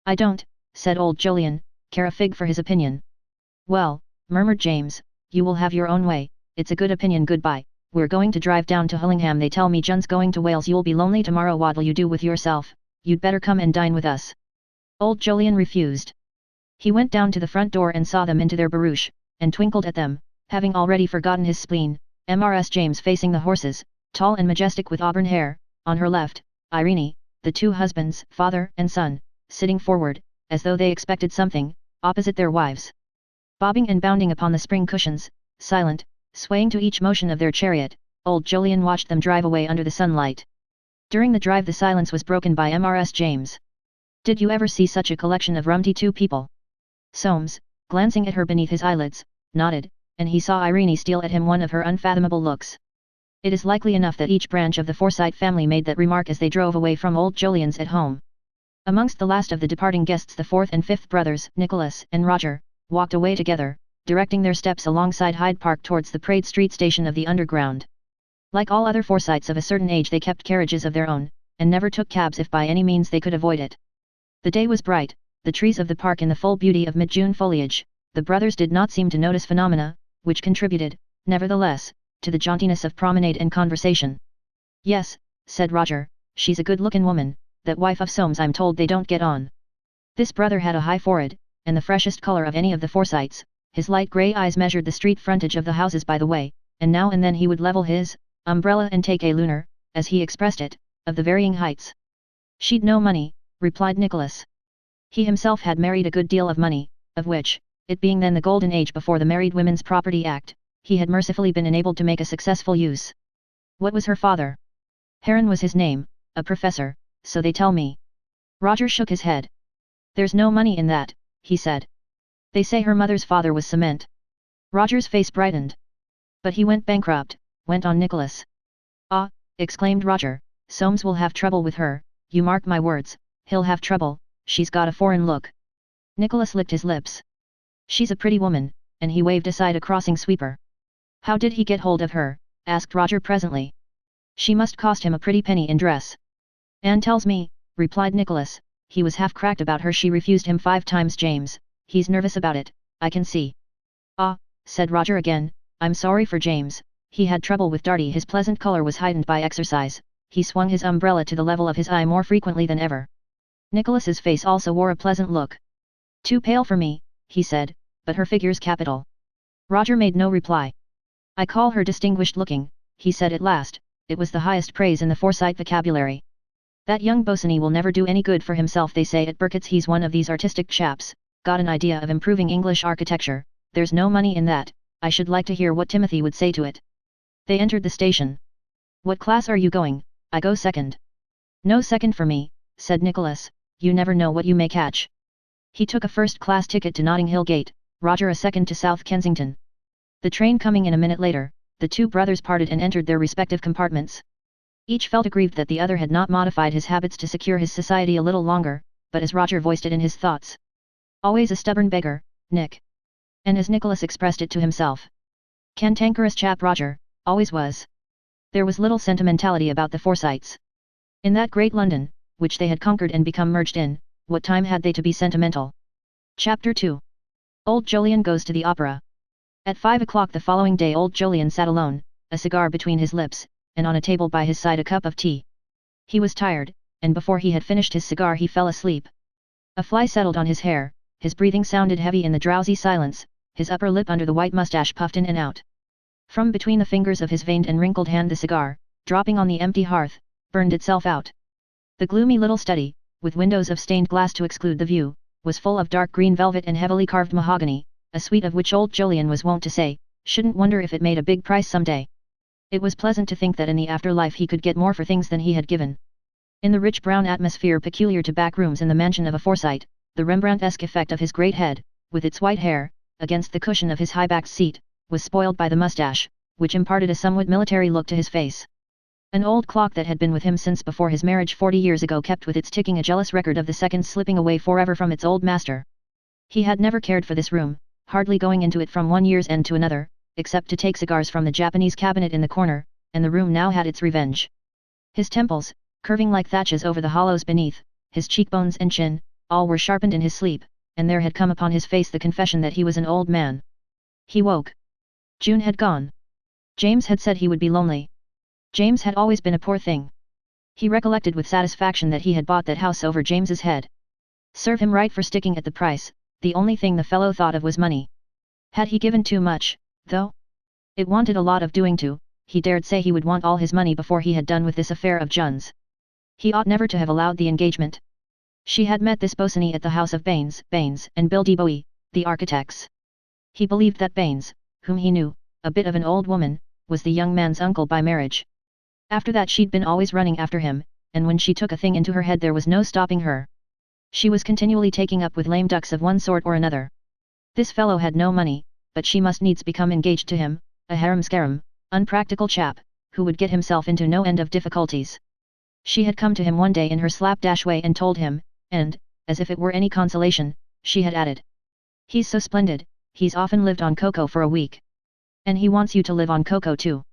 Speaker 1: I don't, said old Jolyon, care a fig for his opinion. Well, murmured James, you will have your own way, it's a good opinion. Goodbye, we're going to drive down to Hullingham. They tell me John's going to Wales. You'll be lonely tomorrow. What'll you do with yourself? You'd better come and dine with us. Old Jolyon refused. He went down to the front door and saw them into their barouche, and twinkled at them, having already forgotten his spleen. Mrs. James facing the horses, tall and majestic with auburn hair, on her left, Irene, the 2 husbands, father and son, sitting forward, as though they expected something, opposite their wives. Bobbing and bounding upon the spring cushions, silent, swaying to each motion of their chariot, old Jolyon watched them drive away under the sunlight. During the drive the silence was broken by Mrs. James. Did you ever see such a collection of rumty 2 people? Soames, glancing at her beneath his eyelids, nodded, and he saw Irene steal at him one of her unfathomable looks. It is likely enough that each branch of the Forsyte family made that remark as they drove away from old Jolyon's at home. Amongst the last of the departing guests the 4th and 5th brothers, Nicholas and Roger, walked away together, directing their steps alongside Hyde Park towards the Praed Street station of the Underground. Like all other Forsytes of a certain age they kept carriages of their own, and never took cabs if by any means they could avoid it. The day was bright, the trees of the park in the full beauty of mid-June foliage. The brothers did not seem to notice phenomena, which contributed, nevertheless, to the jauntiness of promenade and conversation. Yes, said Roger, she's a good-looking woman, that wife of Soames. I'm told they don't get on. This brother had a high forehead, and the freshest colour of any of the Forsytes. His light grey eyes measured the street frontage of the houses by the way, and now and then he would level his umbrella and take a lunar, as he expressed it, of the varying heights. She'd no money, replied Nicholas. He himself had married a good deal of money, of which, it being then the golden age before the Married Women's Property Act, he had mercifully been enabled to make a successful use. What was her father? Heron was his name, a professor, so they tell me. Roger shook his head. There's no money in that, he said. They say her mother's father was cement. Roger's face brightened. But he went bankrupt, went on Nicholas. Ah, exclaimed Roger, Soames will have trouble with her, you mark my words, he'll have trouble, she's got a foreign look. Nicholas licked his lips. She's a pretty woman, and he waved aside a crossing sweeper. How did he get hold of her? Asked Roger presently. She must cost him a pretty penny in dress. Anne tells me, replied Nicholas, he was half cracked about her. She refused him 5 times. James, he's nervous about it, I can see. Ah, said Roger again, I'm sorry for James, he had trouble with Darty. His pleasant colour was heightened by exercise, he swung his umbrella to the level of his eye more frequently than ever. Nicholas's face also wore a pleasant look. Too pale for me, he said, but her figure's capital. Roger made no reply. I call her distinguished looking, he said at last, it was the highest praise in the Forsyte vocabulary. That young Bosinney will never do any good for himself, they say at Burkitt's. He's one of these artistic chaps, got an idea of improving English architecture, there's no money in that, I should like to hear what Timothy would say to it. They entered the station. What class are you going? I go second. No second for me, said Nicholas, you never know what you may catch. He took a first-class ticket to Notting Hill Gate, Roger a second to South Kensington. The train coming in a minute later, the two brothers parted and entered their respective compartments. Each felt aggrieved that the other had not modified his habits to secure his society a little longer, but as Roger voiced it in his thoughts. Always a stubborn beggar, Nick. And as Nicholas expressed it to himself. Cantankerous chap Roger, always was. There was little sentimentality about the Forsytes. In that great London, which they had conquered and become merged in, what time had they to be sentimental? Chapter 2. Old Jolyon goes to the opera. At 5 o'clock the following day old Jolyon sat alone, a cigar between his lips, and on a table by his side a cup of tea. He was tired, and before he had finished his cigar he fell asleep. A fly settled on his hair, his breathing sounded heavy in the drowsy silence, his upper lip under the white moustache puffed in and out. From between the fingers of his veined and wrinkled hand the cigar, dropping on the empty hearth, burned itself out. The gloomy little study, with windows of stained glass to exclude the view, was full of dark green velvet and heavily carved mahogany, a suite of which old Jolyon was wont to say, shouldn't wonder if it made a big price some day. It was pleasant to think that in the afterlife he could get more for things than he had given. In the rich brown atmosphere peculiar to back rooms in the mansion of a Forsyte, the Rembrandt-esque effect of his great head, with its white hair, against the cushion of his high-backed seat, was spoiled by the moustache, which imparted a somewhat military look to his face. An old clock that had been with him since before his marriage 40 years ago kept with its ticking a jealous record of the seconds slipping away forever from its old master. He had never cared for this room, hardly going into it from one year's end to another, except to take cigars from the Japanese cabinet in the corner, and the room now had its revenge. His temples, curving like thatches over the hollows beneath, his cheekbones and chin, all were sharpened in his sleep, and there had come upon his face the confession that he was an old man. He woke. June had gone. James had said he would be lonely. James had always been a poor thing. He recollected with satisfaction that he had bought that house over James's head. Serve him right for sticking at the price, the only thing the fellow thought of was money. Had he given too much, though? It wanted a lot of doing to, he dared say he would want all his money before he had done with this affair of Jun's. He ought never to have allowed the engagement. She had met this Bosinney at the house of Baines and Bill de Bowie, the architects. He believed that Baines, whom he knew, a bit of an old woman, was the young man's uncle by marriage. After that she'd been always running after him, and when she took a thing into her head there was no stopping her. She was continually taking up with lame ducks of one sort or another. This fellow had no money, but she must needs become engaged to him, a harum-scarum, unpractical chap, who would get himself into no end of difficulties. She had come to him one day in her slapdash way and told him, and, as if it were any consolation, she had added. He's so splendid, he's often lived on cocoa for a week. And he wants you to live on cocoa too.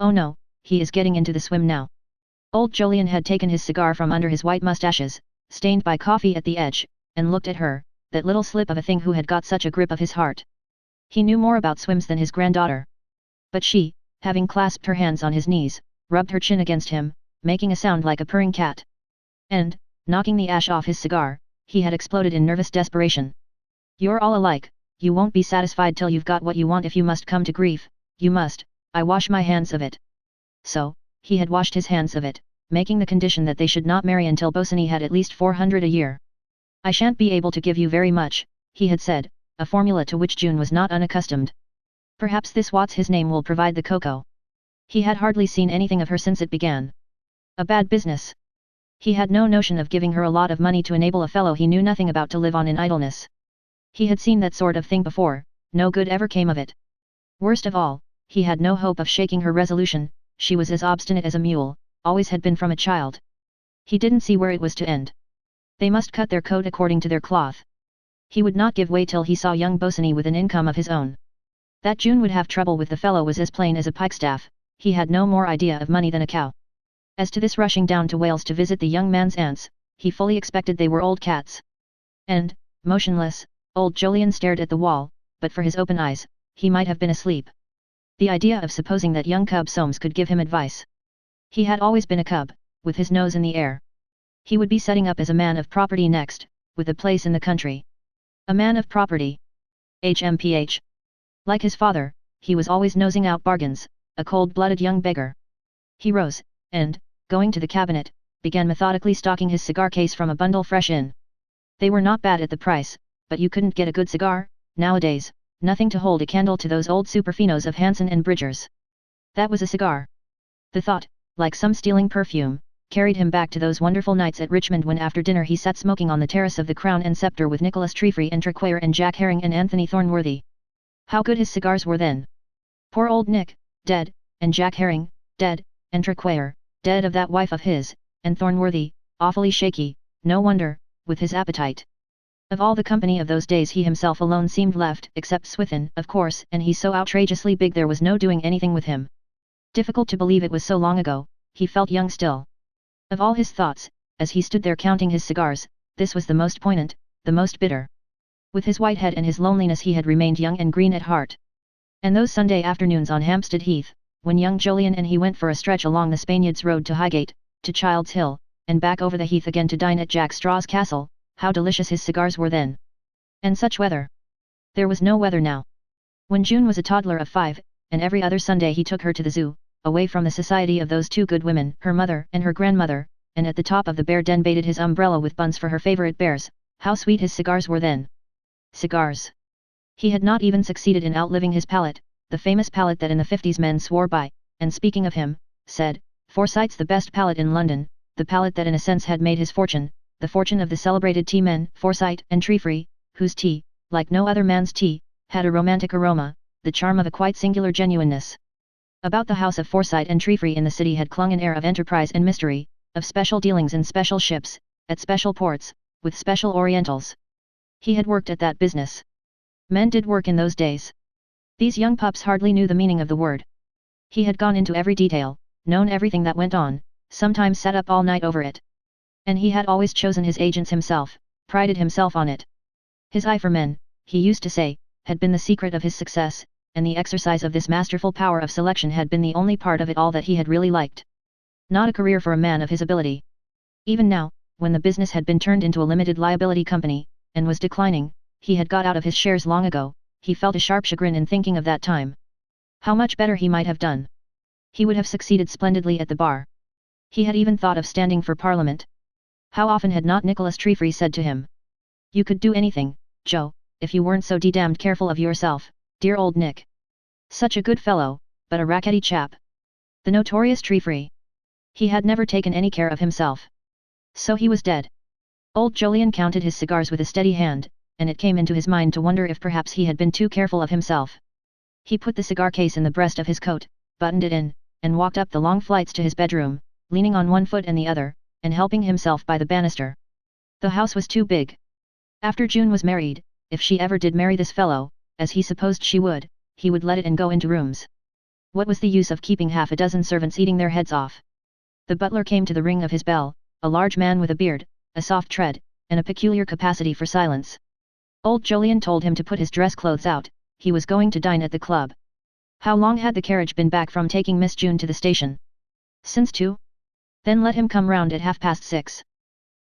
Speaker 1: Oh no, he is getting into the swim now. Old Jolyon had taken his cigar from under his white moustaches, stained by coffee at the edge, and looked at her, that little slip of a thing who had got such a grip of his heart. He knew more about swims than his granddaughter. But she, having clasped her hands on his knees, rubbed her chin against him, making a sound like a purring cat. And, knocking the ash off his cigar, he had exploded in nervous desperation. You're all alike, you won't be satisfied till you've got what you want. If you must come to grief, you must, I wash my hands of it. So, he had washed his hands of it, making the condition that they should not marry until Bosany had at least 400 a year. I shan't be able to give you very much, he had said, a formula to which June was not unaccustomed. Perhaps this what's his name will provide the cocoa. He had hardly seen anything of her since it began. A bad business. He had no notion of giving her a lot of money to enable a fellow he knew nothing about to live on in idleness. He had seen that sort of thing before, no good ever came of it. Worst of all, he had no hope of shaking her resolution, she was as obstinate as a mule, always had been from a child. He didn't see where it was to end. They must cut their coat according to their cloth. He would not give way till he saw young Bosany with an income of his own. That June would have trouble with the fellow was as plain as a pikestaff, he had no more idea of money than a cow. As to this rushing down to Wales to visit the young man's aunts, he fully expected they were old cats. And, motionless, old Jolyon stared at the wall, but for his open eyes, he might have been asleep. The idea of supposing that young cub Soames could give him advice. He had always been a cub, with his nose in the air. He would be setting up as a man of property next, with a place in the country. A man of property. HMPH. Like his father, he was always nosing out bargains, a cold-blooded young beggar. He rose, and, going to the cabinet, began methodically stocking his cigar case from a bundle fresh in. They were not bad at the price, but you couldn't get a good cigar, nowadays, nothing to hold a candle to those old superfinos of Hanson and Bridgers. That was a cigar. The thought, like some stealing perfume, carried him back to those wonderful nights at Richmond when after dinner he sat smoking on the terrace of the Crown and Sceptre with Nicholas Trefree and Traquair and Jack Herring and Anthony Thornworthy. How good his cigars were then! Poor old Nick, dead, and Jack Herring, dead, and Traquair, dead of that wife of his, and Thornworthy, awfully shaky, no wonder, with his appetite. Of all the company of those days he himself alone seemed left, except Swithin, of course, and he so outrageously big there was no doing anything with him. Difficult to believe it was so long ago, he felt young still. Of all his thoughts, as he stood there counting his cigars, this was the most poignant, the most bitter. With his white head and his loneliness he had remained young and green at heart. And those Sunday afternoons on Hampstead Heath, when young Jolyon and he went for a stretch along the Spaniards Road to Highgate, to Child's Hill, and back over the heath again to dine at Jack Straw's castle, how delicious his cigars were then. And such weather! There was no weather now. When June was a toddler of 5, and every other Sunday he took her to the zoo, away from the society of those two good women, her mother and her grandmother, and at the top of the bear den baited his umbrella with buns for her favourite bears, how sweet his cigars were then! Cigars! He had not even succeeded in outliving his palate, the famous palate that in the 50s men swore by, and speaking of him, said, Forsyte's the best palate in London, the palate that in a sense had made his fortune, the fortune of the celebrated tea men, Forsyte and Trefree, whose tea, like no other man's tea, had a romantic aroma, the charm of a quite singular genuineness. About the house of Forsyte and Trefree in the city had clung an air of enterprise and mystery, of special dealings in special ships, at special ports, with special Orientals. He had worked at that business. Men did work in those days. These young pups hardly knew the meaning of the word. He had gone into every detail, known everything that went on, sometimes sat up all night over it. And he had always chosen his agents himself, prided himself on it. His eye for men, he used to say, had been the secret of his success, and the exercise of this masterful power of selection had been the only part of it all that he had really liked. Not a career for a man of his ability. Even now, when the business had been turned into a limited liability company, and was declining, he had got out of his shares long ago, he felt a sharp chagrin in thinking of that time. How much better he might have done. He would have succeeded splendidly at the bar. He had even thought of standing for Parliament. How often had not Nicholas Trefree said to him, "You could do anything, Joe, if you weren't so damned careful of yourself, dear old Nick." Such a good fellow, but a rackety chap. The notorious Trefree. He had never taken any care of himself. So he was dead. Old Jolyon counted his cigars with a steady hand, and it came into his mind to wonder if perhaps he had been too careful of himself. He put the cigar case in the breast of his coat, buttoned it in, and walked up the long flights to his bedroom, leaning on one foot and the other, and helping himself by the banister. The house was too big. After June was married, if she ever did marry this fellow, as he supposed she would, he would let it and go into rooms. What was the use of keeping half a dozen servants eating their heads off? The butler came to the ring of his bell, a large man with a beard, a soft tread, and a peculiar capacity for silence. Old Jolyon told him to put his dress clothes out, he was going to dine at the club. How long had the carriage been back from taking Miss June to the station? Since 2? Then let him come round at 6:30.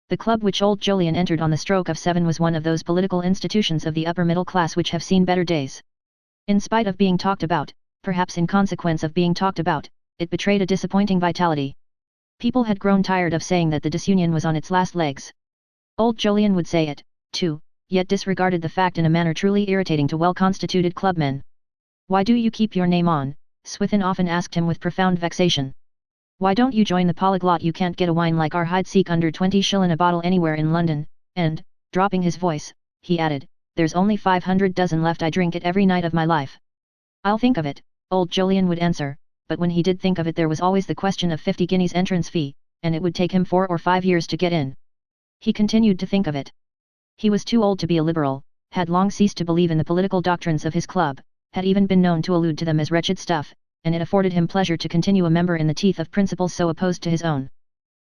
Speaker 1: The club which old Jolyon entered on the stroke of 7 was one of those political institutions of the upper middle class which have seen better days. In spite of being talked about, perhaps in consequence of being talked about, it betrayed a disappointing vitality. People had grown tired of saying that the disunion was on its last legs. Old Jolyon would say it, too, yet disregarded the fact in a manner truly irritating to well-constituted clubmen. "Why do you keep your name on?" Swithin often asked him with profound vexation. "Why don't you join the polyglot? You can't get a wine like our Hide-seek under 20 shillin a bottle anywhere in London, and," dropping his voice, he added, "there's only 500 dozen left. I drink it every night of my life." "I'll think of it," old Jolyon would answer, but when he did think of it there was always the question of 50 guineas entrance fee, and it would take him 4 or 5 years to get in. He continued to think of it. He was too old to be a liberal, had long ceased to believe in the political doctrines of his club, had even been known to allude to them as wretched stuff, and it afforded him pleasure to continue a member in the teeth of principles so opposed to his own.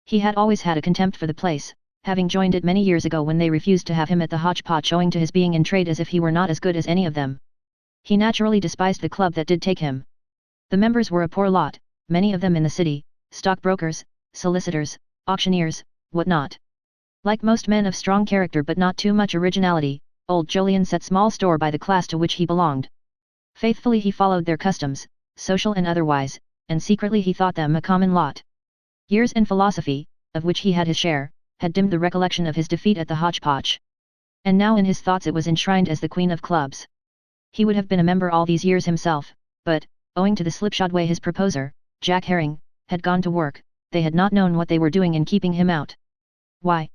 Speaker 1: He had always had a contempt for the place, having joined it many years ago when they refused to have him at the hodgepodge owing to his being in trade as if he were not as good as any of them. He naturally despised the club that did take him. The members were a poor lot, many of them in the city, stockbrokers, solicitors, auctioneers, what not. Like most men of strong character but not too much originality, old Jolyon set small store by the class to which he belonged. Faithfully he followed their customs, social and otherwise, and secretly he thought them a common lot. Years in philosophy, of which he had his share, had dimmed the recollection of his defeat at the hodgepodge. And now in his thoughts it was enshrined as the queen of clubs. He would have been a member all these years himself, but, owing to the slipshod way his proposer, Jack Herring, had gone to work, they had not known what they were doing in keeping him out. Why?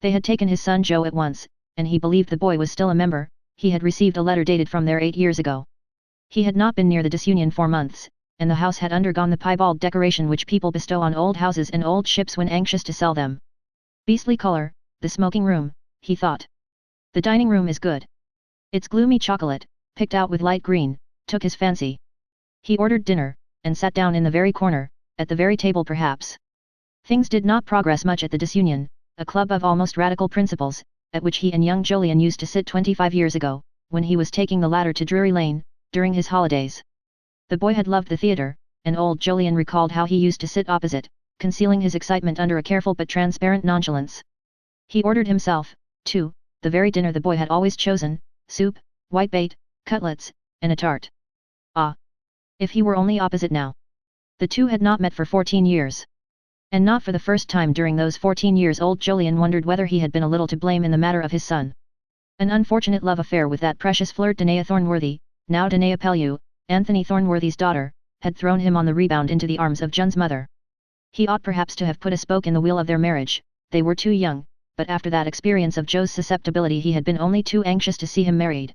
Speaker 1: They had taken his son Joe at once, and he believed the boy was still a member. He had received a letter dated from there 8 years ago. He had not been near the disunion for months, and the house had undergone the piebald decoration which people bestow on old houses and old ships when anxious to sell them. Beastly color, the smoking room, he thought. The dining room is good. Its gloomy chocolate, picked out with light green, took his fancy. He ordered dinner, and sat down in the very corner, at the very table perhaps. Things did not progress much at the disunion, a club of almost radical principles, at which he and young Jolyon used to sit 25 years ago, when he was taking the ladder to Drury Lane, during his holidays. The boy had loved the theatre, and old Jolyon recalled how he used to sit opposite, concealing his excitement under a careful but transparent nonchalance. He ordered himself, too, the very dinner the boy had always chosen, soup, whitebait, cutlets, and a tart. Ah! If he were only opposite now! The two had not met for 14 years. And not for the first time during those 14 years old Jolyon wondered whether he had been a little to blame in the matter of his son. An unfortunate love affair with that precious flirt Danae Thornworthy, now Danae Pellew, Anthony Thornworthy's daughter, had thrown him on the rebound into the arms of Jun's mother. He ought perhaps to have put a spoke in the wheel of their marriage. They were too young, but after that experience of Joe's susceptibility he had been only too anxious to see him married.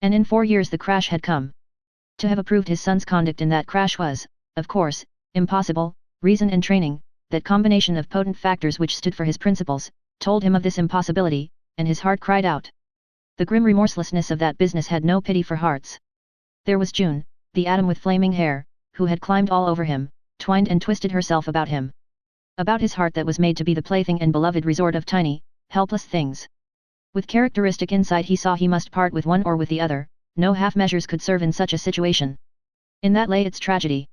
Speaker 1: And in 4 years the crash had come. To have approved his son's conduct in that crash was, of course, impossible. Reason and training, that combination of potent factors which stood for his principles, told him of this impossibility, and his heart cried out. The grim remorselessness of that business had no pity for hearts. There was June, the atom with flaming hair, who had climbed all over him, twined and twisted herself about him. About his heart that was made to be the plaything and beloved resort of tiny, helpless things. With characteristic insight he saw he must part with one or with the other, no half measures could serve in such a situation. In that lay its tragedy.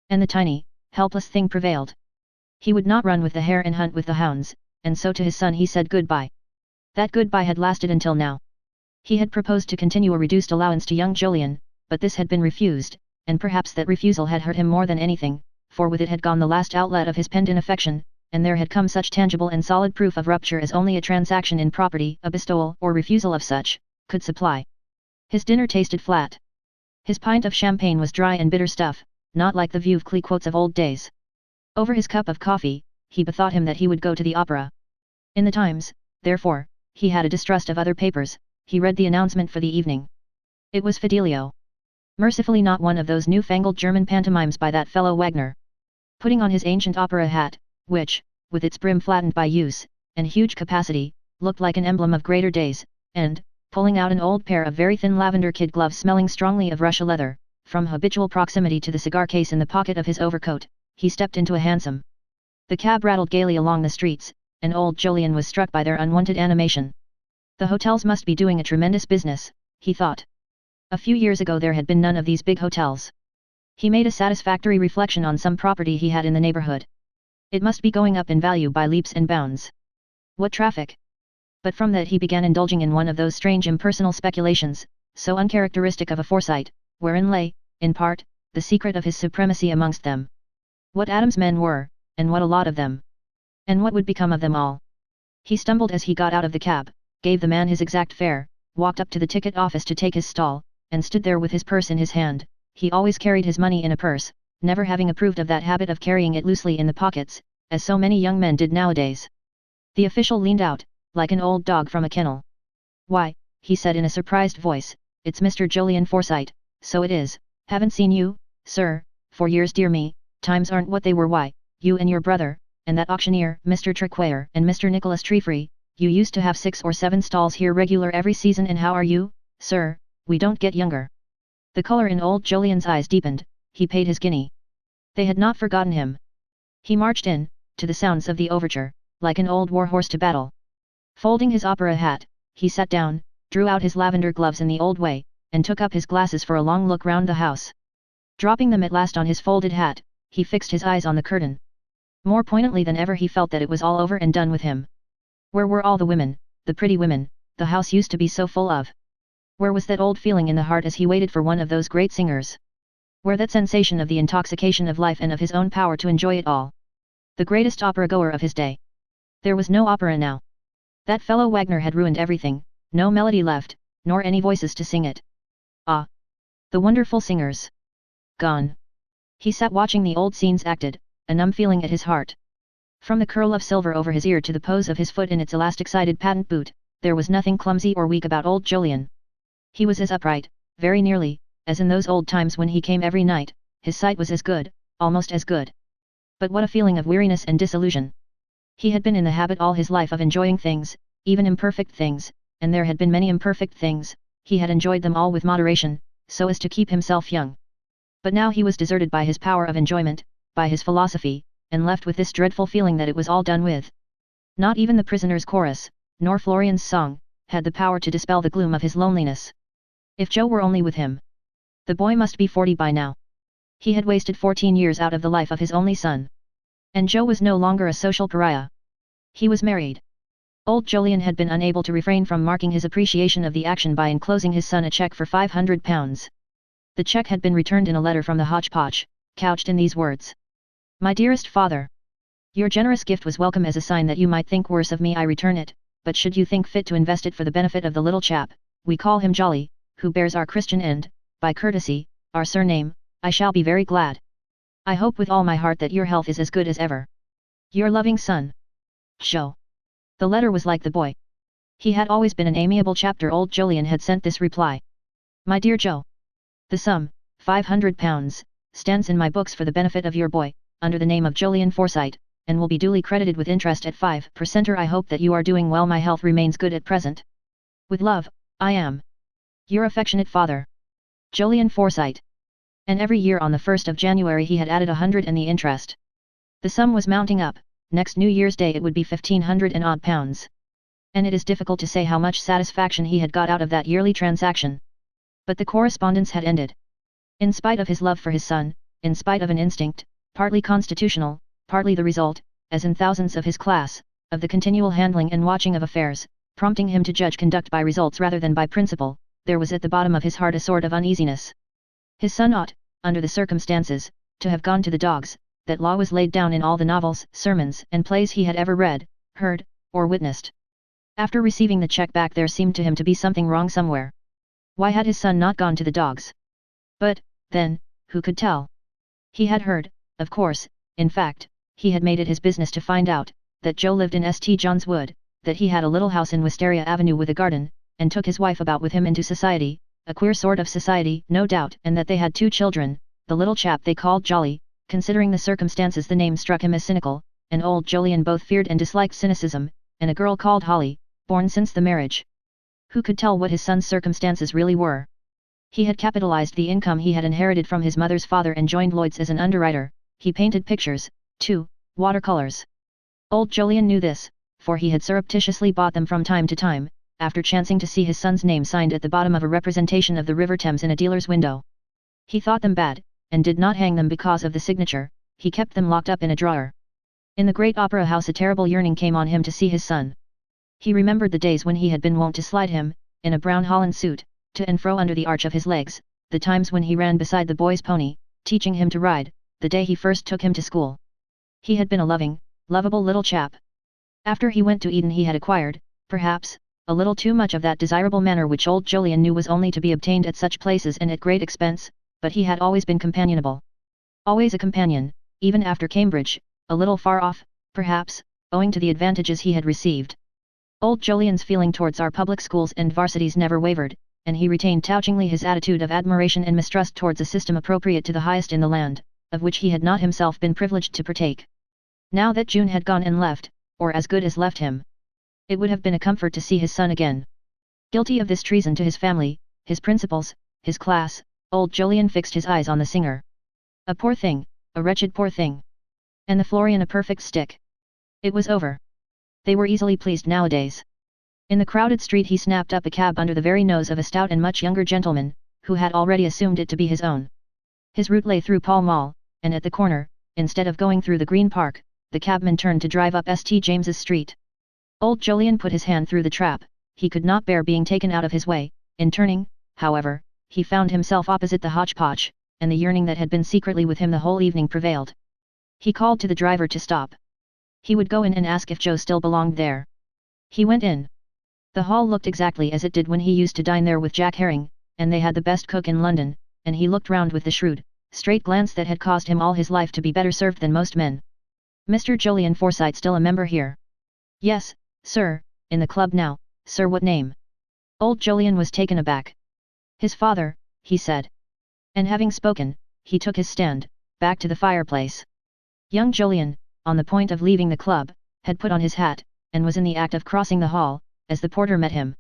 Speaker 1: And the tiny, helpless thing prevailed. He would not run with the hare and hunt with the hounds, and so to his son he said goodbye. That goodbye had lasted until now. He had proposed to continue a reduced allowance to young Jolyon, but this had been refused, and perhaps that refusal had hurt him more than anything, for with it had gone the last outlet of his pent-in affection, and there had come such tangible and solid proof of rupture as only a transaction in property, a bestowal or refusal of such, could supply. His dinner tasted flat. His pint of champagne was dry and bitter stuff, not like the Veuve Clicquots of old days. Over his cup of coffee, he bethought him that he would go to the opera. In the Times, therefore, he had a distrust of other papers. He read the announcement for the evening. It was Fidelio. Mercifully not one of those newfangled German pantomimes by that fellow Wagner. Putting on his ancient opera hat, which, with its brim flattened by use, and huge capacity, looked like an emblem of greater days, and, pulling out an old pair of very thin lavender kid gloves smelling strongly of Russia leather, from habitual proximity to the cigar case in the pocket of his overcoat, he stepped into a hansom. The cab rattled gaily along the streets, and old Jolyon was struck by their unwonted animation. The hotels must be doing a tremendous business, he thought. A few years ago there had been none of these big hotels. He made a satisfactory reflection on some property he had in the neighborhood. It must be going up in value by leaps and bounds. What traffic! But from that he began indulging in one of those strange impersonal speculations, so uncharacteristic of a Forsyte, wherein lay, in part, the secret of his supremacy amongst them. What Adam's men were, and what a lot of them. And what would become of them all? He stumbled as he got out of the cab, gave the man his exact fare, walked up to the ticket office to take his stall, and stood there with his purse in his hand. He always carried his money in a purse, never having approved of that habit of carrying it loosely in the pockets, as so many young men did nowadays. The official leaned out, like an old dog from a kennel. "Why," he said in a surprised voice, "it's Mr. Julian Forsyte, so it is. Haven't seen you, sir, for years. Dear me, times aren't what they were. Why, you and your brother, and that auctioneer, Mr. Trequayer, and Mr. Nicholas Treefree, you used to have 6 or 7 stalls here regular every season. And how are you, sir? We don't get younger." The colour in old Julian's eyes deepened. He paid his guinea. They had not forgotten him. He marched in, to the sounds of the overture, like an old war horse to battle. Folding his opera hat, he sat down, drew out his lavender gloves in the old way, and took up his glasses for a long look round the house. Dropping them at last on his folded hat, he fixed his eyes on the curtain. More poignantly than ever he felt that it was all over and done with him. Where were all the women, the pretty women, the house used to be so full of? Where was that old feeling in the heart as he waited for one of those great singers? Where that sensation of the intoxication of life and of his own power to enjoy it all? The greatest opera-goer of his day. There was no opera now. That fellow Wagner had ruined everything, no melody left, nor any voices to sing it. Ah! The wonderful singers! Gone. He sat watching the old scenes acted, a numb feeling at his heart. From the curl of silver over his ear to the pose of his foot in its elastic-sided patent boot, there was nothing clumsy or weak about old Julian. He was as upright, very nearly, as in those old times when he came every night. His sight was as good, almost as good. But what a feeling of weariness and disillusion! He had been in the habit all his life of enjoying things, even imperfect things, and there had been many imperfect things. He had enjoyed them all with moderation, so as to keep himself young. But now he was deserted by his power of enjoyment, by his philosophy, and left with this dreadful feeling that it was all done with. Not even the prisoner's chorus, nor Florian's song, had the power to dispel the gloom of his loneliness. If Joe were only with him. The boy must be 40 by now. He had wasted 14 years out of the life of his only son. And Joe was no longer a social pariah. He was married. Old Julian had been unable to refrain from marking his appreciation of the action by enclosing his son a cheque for £500. The cheque had been returned in a letter from the hodgepodge, couched in these words. "My dearest father. Your generous gift was welcome. As a sign that you might think worse of me, I return it, but should you think fit to invest it for the benefit of the little chap, we call him Jolly, who bears our Christian and, by courtesy, our surname, I shall be very glad. I hope with all my heart that your health is as good as ever. Your loving son, Joe." The letter was like the boy. He had always been an amiable chap. Old Julian had sent this reply. "My dear Joe. The sum, £500, stands in my books for the benefit of your boy, under the name of Julian Forsyte, and will be duly credited with interest at 5%. I hope that you are doing well. My health remains good at present. With love, I am your affectionate father, Julian Forsyte." And every year on the 1st of January he had added 100 and the interest. The sum was mounting up. Next New Year's Day it would be £1,500 and odd pounds. And it is difficult to say how much satisfaction he had got out of that yearly transaction. But the correspondence had ended. In spite of his love for his son, in spite of an instinct, partly constitutional, partly the result, as in thousands of his class, of the continual handling and watching of affairs, prompting him to judge conduct by results rather than by principle, there was at the bottom of his heart a sort of uneasiness. His son ought, under the circumstances, to have gone to the dogs. That law was laid down in all the novels, sermons, and plays he had ever read, heard, or witnessed. After receiving the cheque back there seemed to him to be something wrong somewhere. Why had his son not gone to the dogs? But, then, who could tell? He had heard, of course, in fact, he had made it his business to find out, that Joe lived in St. John's Wood, that he had a little house in Wisteria Avenue with a garden, and took his wife about with him into society, a queer sort of society, no doubt, and that they had 2 children, the little chap they called Jolly. Considering the circumstances the name struck him as cynical, and old Julian both feared and disliked cynicism, and a girl called Holly, born since the marriage. Who could tell what his son's circumstances really were? He had capitalized the income he had inherited from his mother's father and joined Lloyd's as an underwriter. He painted pictures, too, watercolors. Old Julian knew this, for he had surreptitiously bought them from time to time, after chancing to see his son's name signed at the bottom of a representation of the River Thames in a dealer's window. He thought them bad, and did not hang them because of the signature. He kept them locked up in a drawer. In the great opera house a terrible yearning came on him to see his son. He remembered the days when he had been wont to slide him, in a brown holland suit, to and fro under the arch of his legs, the times when he ran beside the boy's pony, teaching him to ride, the day he first took him to school. He had been a loving, lovable little chap. After he went to Eden he had acquired, perhaps, a little too much of that desirable manner which old Jolyon knew was only to be obtained at such places and at great expense, but he had always been companionable. Always a companion, even after Cambridge, a little far off, perhaps, owing to the advantages he had received. Old Jolyon's feeling towards our public schools and varsities never wavered, and he retained touchingly his attitude of admiration and mistrust towards a system appropriate to the highest in the land, of which he had not himself been privileged to partake. Now that June had gone and left, or as good as left him, it would have been a comfort to see his son again. Guilty of this treason to his family, his principles, his class, old Jolyon fixed his eyes on the singer. A poor thing, a wretched poor thing. And the Florian a perfect stick. It was over. They were easily pleased nowadays. In the crowded street he snapped up a cab under the very nose of a stout and much younger gentleman, who had already assumed it to be his own. His route lay through Pall Mall, and at the corner, instead of going through the Green Park, the cabman turned to drive up St. James's Street. Old Jolyon put his hand through the trap. He could not bear being taken out of his way. In turning, however, he found himself opposite the hodgepodge, and the yearning that had been secretly with him the whole evening prevailed. He called to the driver to stop. He would go in and ask if Joe still belonged there. He went in. The hall looked exactly as it did when he used to dine there with Jack Herring, and they had the best cook in London, and he looked round with the shrewd, straight glance that had caused him all his life to be better served than most men. "Mr. Jolyon Forsyte still a member here?" "Yes, sir, in the club now, sir." "What name?" Old Jolyon was taken aback. "His father," he said. And having spoken, he took his stand, back to the fireplace. Young Jolyon, on the point of leaving the club, had put on his hat, and was in the act of crossing the hall, as the porter met him.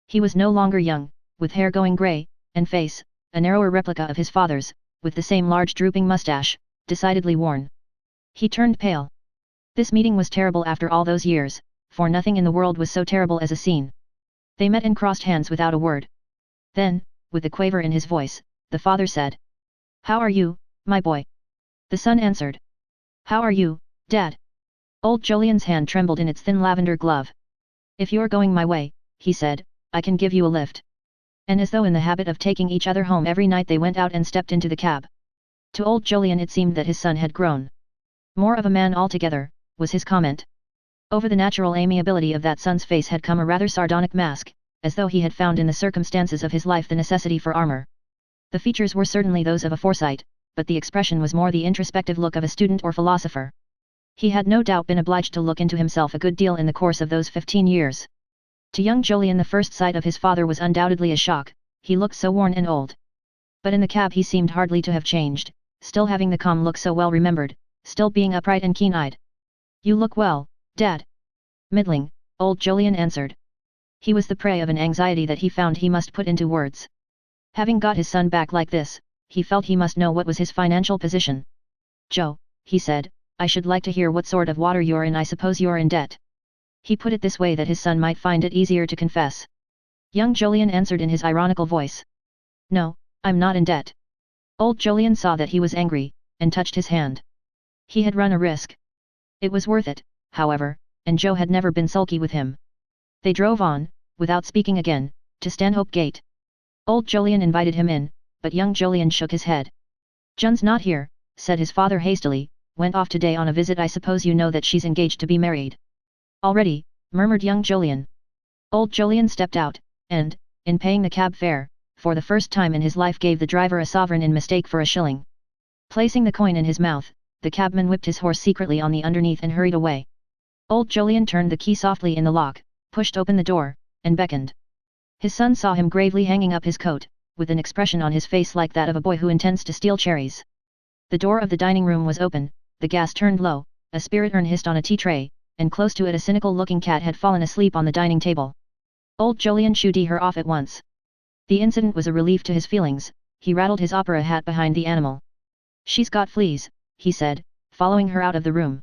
Speaker 1: He was no longer young, with hair going grey, and face, a narrower replica of his father's, with the same large drooping moustache, decidedly worn. He turned pale. This meeting was terrible after all those years, for nothing in the world was so terrible as a scene. They met and crossed hands without a word. Then, with a quaver in his voice, the father said, "How are you, my boy?" The son answered, "How are you, Dad?" Old Jolyon's hand trembled in its thin lavender glove. "If you're going my way," he said, "I can give you a lift." And as though in the habit of taking each other home every night they went out and stepped into the cab. To old Jolyon it seemed that his son had grown. "More of a man altogether," was his comment. Over the natural amiability of that son's face had come a rather sardonic mask, as though he had found in the circumstances of his life the necessity for armour. The features were certainly those of a Forsyte, but the expression was more the introspective look of a student or philosopher. He had no doubt been obliged to look into himself a good deal in the course of those 15 years. To young Jolyon the first sight of his father was undoubtedly a shock, he looked so worn and old. But in the cab he seemed hardly to have changed, still having the calm look so well remembered, still being upright and keen-eyed. "You look well, Dad." "Middling," old Jolyon answered. He was the prey of an anxiety that he found he must put into words. Having got his son back like this, he felt he must know what was his financial position. "Joe," he said, "I should like to hear what sort of water you're in. I suppose you're in debt." He put it this way that his son might find it easier to confess. Young Jolyon answered in his ironical voice, "No, I'm not in debt." Old Jolyon saw that he was angry, and touched his hand. He had run a risk. It was worth it, however, and Joe had never been sulky with him. They drove on, without speaking again, to Stanhope Gate. Old Jolyon invited him in, but young Jolyon shook his head. "Jun's not here," said his father hastily, "went off today on a visit. I suppose you know that she's engaged to be married." "Already," murmured young Jolyon. Old Jolyon stepped out, and, in paying the cab fare, for the first time in his life gave the driver a sovereign in mistake for a shilling. Placing the coin in his mouth, the cabman whipped his horse secretly on the underneath and hurried away. Old Jolyon turned the key softly in the lock, pushed open the door, and beckoned. His son saw him gravely hanging up his coat, with an expression on his face like that of a boy who intends to steal cherries. The door of the dining room was open, the gas turned low, a spirit urn hissed on a tea tray, and close to it a cynical-looking cat had fallen asleep on the dining table. Old Jolyon shooed her off at once. The incident was a relief to his feelings. He rattled his opera hat behind the animal. "She's got fleas," he said, following her out of the room.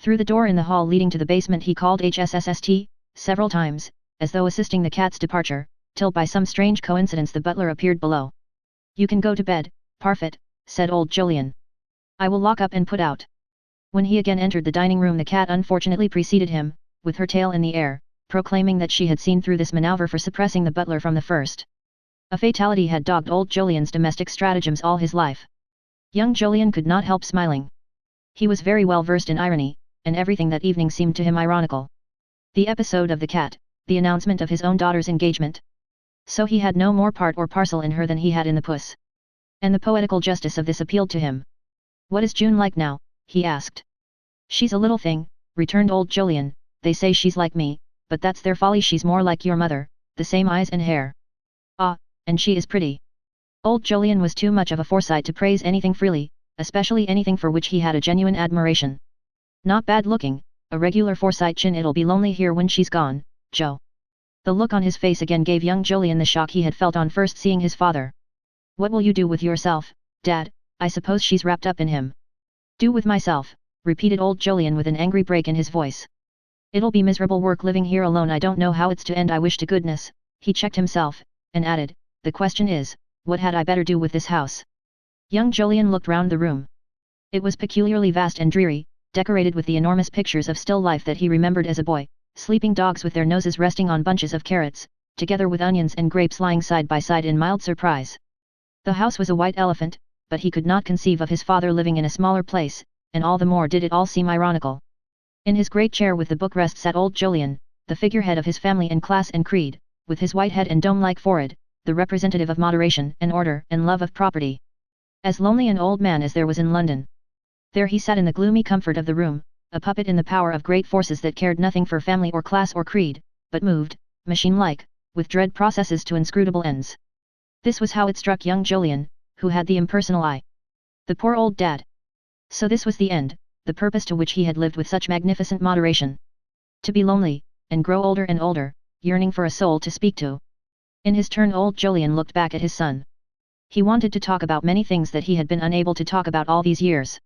Speaker 1: Through the door in the hall leading to the basement he called HSSST, several times, as though assisting the cat's departure, till by some strange coincidence the butler appeared below. "You can go to bed, Parfit," said old Jolyon. "I will lock up and put out." When he again entered the dining room the cat unfortunately preceded him, with her tail in the air, proclaiming that she had seen through this maneuver for suppressing the butler from the first. A fatality had dogged old Jolyon's domestic stratagems all his life. Young Jolyon could not help smiling. He was very well versed in irony, and everything that evening seemed to him ironical. The episode of the cat, the announcement of his own daughter's engagement. So he had no more part or parcel in her than he had in the puss. And the poetical justice of this appealed to him. "What is June like now?" he asked. "She's a little thing," returned old Jolyon, "they say she's like me, but that's their folly, she's more like your mother, the same eyes and hair. Ah, and she is pretty." Old Jolyon was too much of a Forsyte to praise anything freely, especially anything for which he had a genuine admiration. "Not bad looking, a regular Forsyte chin, it'll be lonely here when she's gone, Joe." The look on his face again gave young Jolyon the shock he had felt on first seeing his father. "What will you do with yourself, Dad? I suppose she's wrapped up in him." "Do with myself," repeated old Jolyon with an angry break in his voice. "It'll be miserable work living here alone, I don't know how it's to end, I wish to goodness," he checked himself, and added, "the question is, what had I better do with this house?" Young Jolyon looked round the room. It was peculiarly vast and dreary, decorated with the enormous pictures of still life that he remembered as a boy, sleeping dogs with their noses resting on bunches of carrots, together with onions and grapes lying side by side in mild surprise. The house was a white elephant, but he could not conceive of his father living in a smaller place, and all the more did it all seem ironical. In his great chair with the bookrest sat old Jolyon, the figurehead of his family and class and creed, with his white head and dome-like forehead, the representative of moderation and order and love of property. As lonely an old man as there was in London. There he sat in the gloomy comfort of the room, a puppet in the power of great forces that cared nothing for family or class or creed, but moved, machine-like, with dread processes to inscrutable ends. This was how it struck young Jolyon, who had the impersonal eye. The poor old dad. So this was the end, the purpose to which he had lived with such magnificent moderation. To be lonely, and grow older and older, yearning for a soul to speak to. In his turn old Jolyon looked back at his son. He wanted to talk about many things that he had been unable to talk about all these years.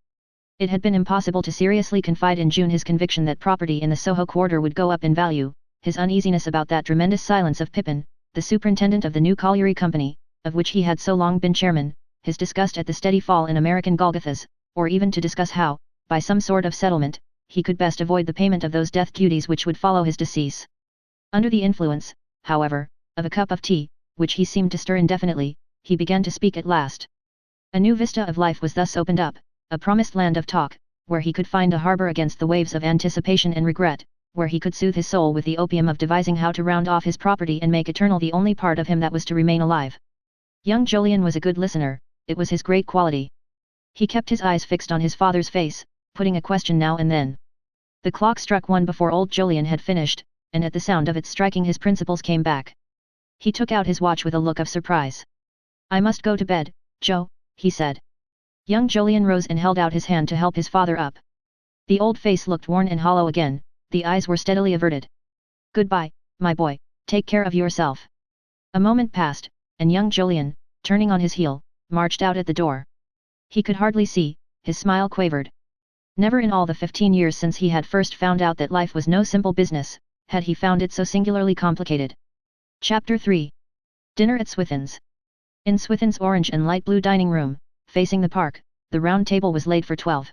Speaker 1: It had been impossible to seriously confide in June his conviction that property in the Soho quarter would go up in value, his uneasiness about that tremendous silence of Pippin, the superintendent of the new colliery company, of which he had so long been chairman, his disgust at the steady fall in American Golgothas, or even to discuss how, by some sort of settlement, he could best avoid the payment of those death duties which would follow his decease. Under the influence, however, of a cup of tea, which he seemed to stir indefinitely, he began to speak at last. A new vista of life was thus opened up, a promised land of talk, where he could find a harbour against the waves of anticipation and regret, where he could soothe his soul with the opium of devising how to round off his property and make eternal the only part of him that was to remain alive. Young Jolyon was a good listener, it was his great quality. He kept his eyes fixed on his father's face, putting a question now and then. The clock struck 1 before old Jolyon had finished, and at the sound of it striking his principles came back. He took out his watch with a look of surprise. "I must go to bed, Joe," he said. Young Jolyon rose and held out his hand to help his father up. The old face looked worn and hollow again, the eyes were steadily averted. "Goodbye, my boy, take care of yourself." A moment passed, and young Jolyon, turning on his heel, marched out at the door. He could hardly see, his smile quavered. Never in all the 15 years since he had first found out that life was no simple business, had he found it so singularly complicated. Chapter 3. Dinner at Swithin's. In Swithin's orange and light blue dining room, facing the park, the round table was laid for 12.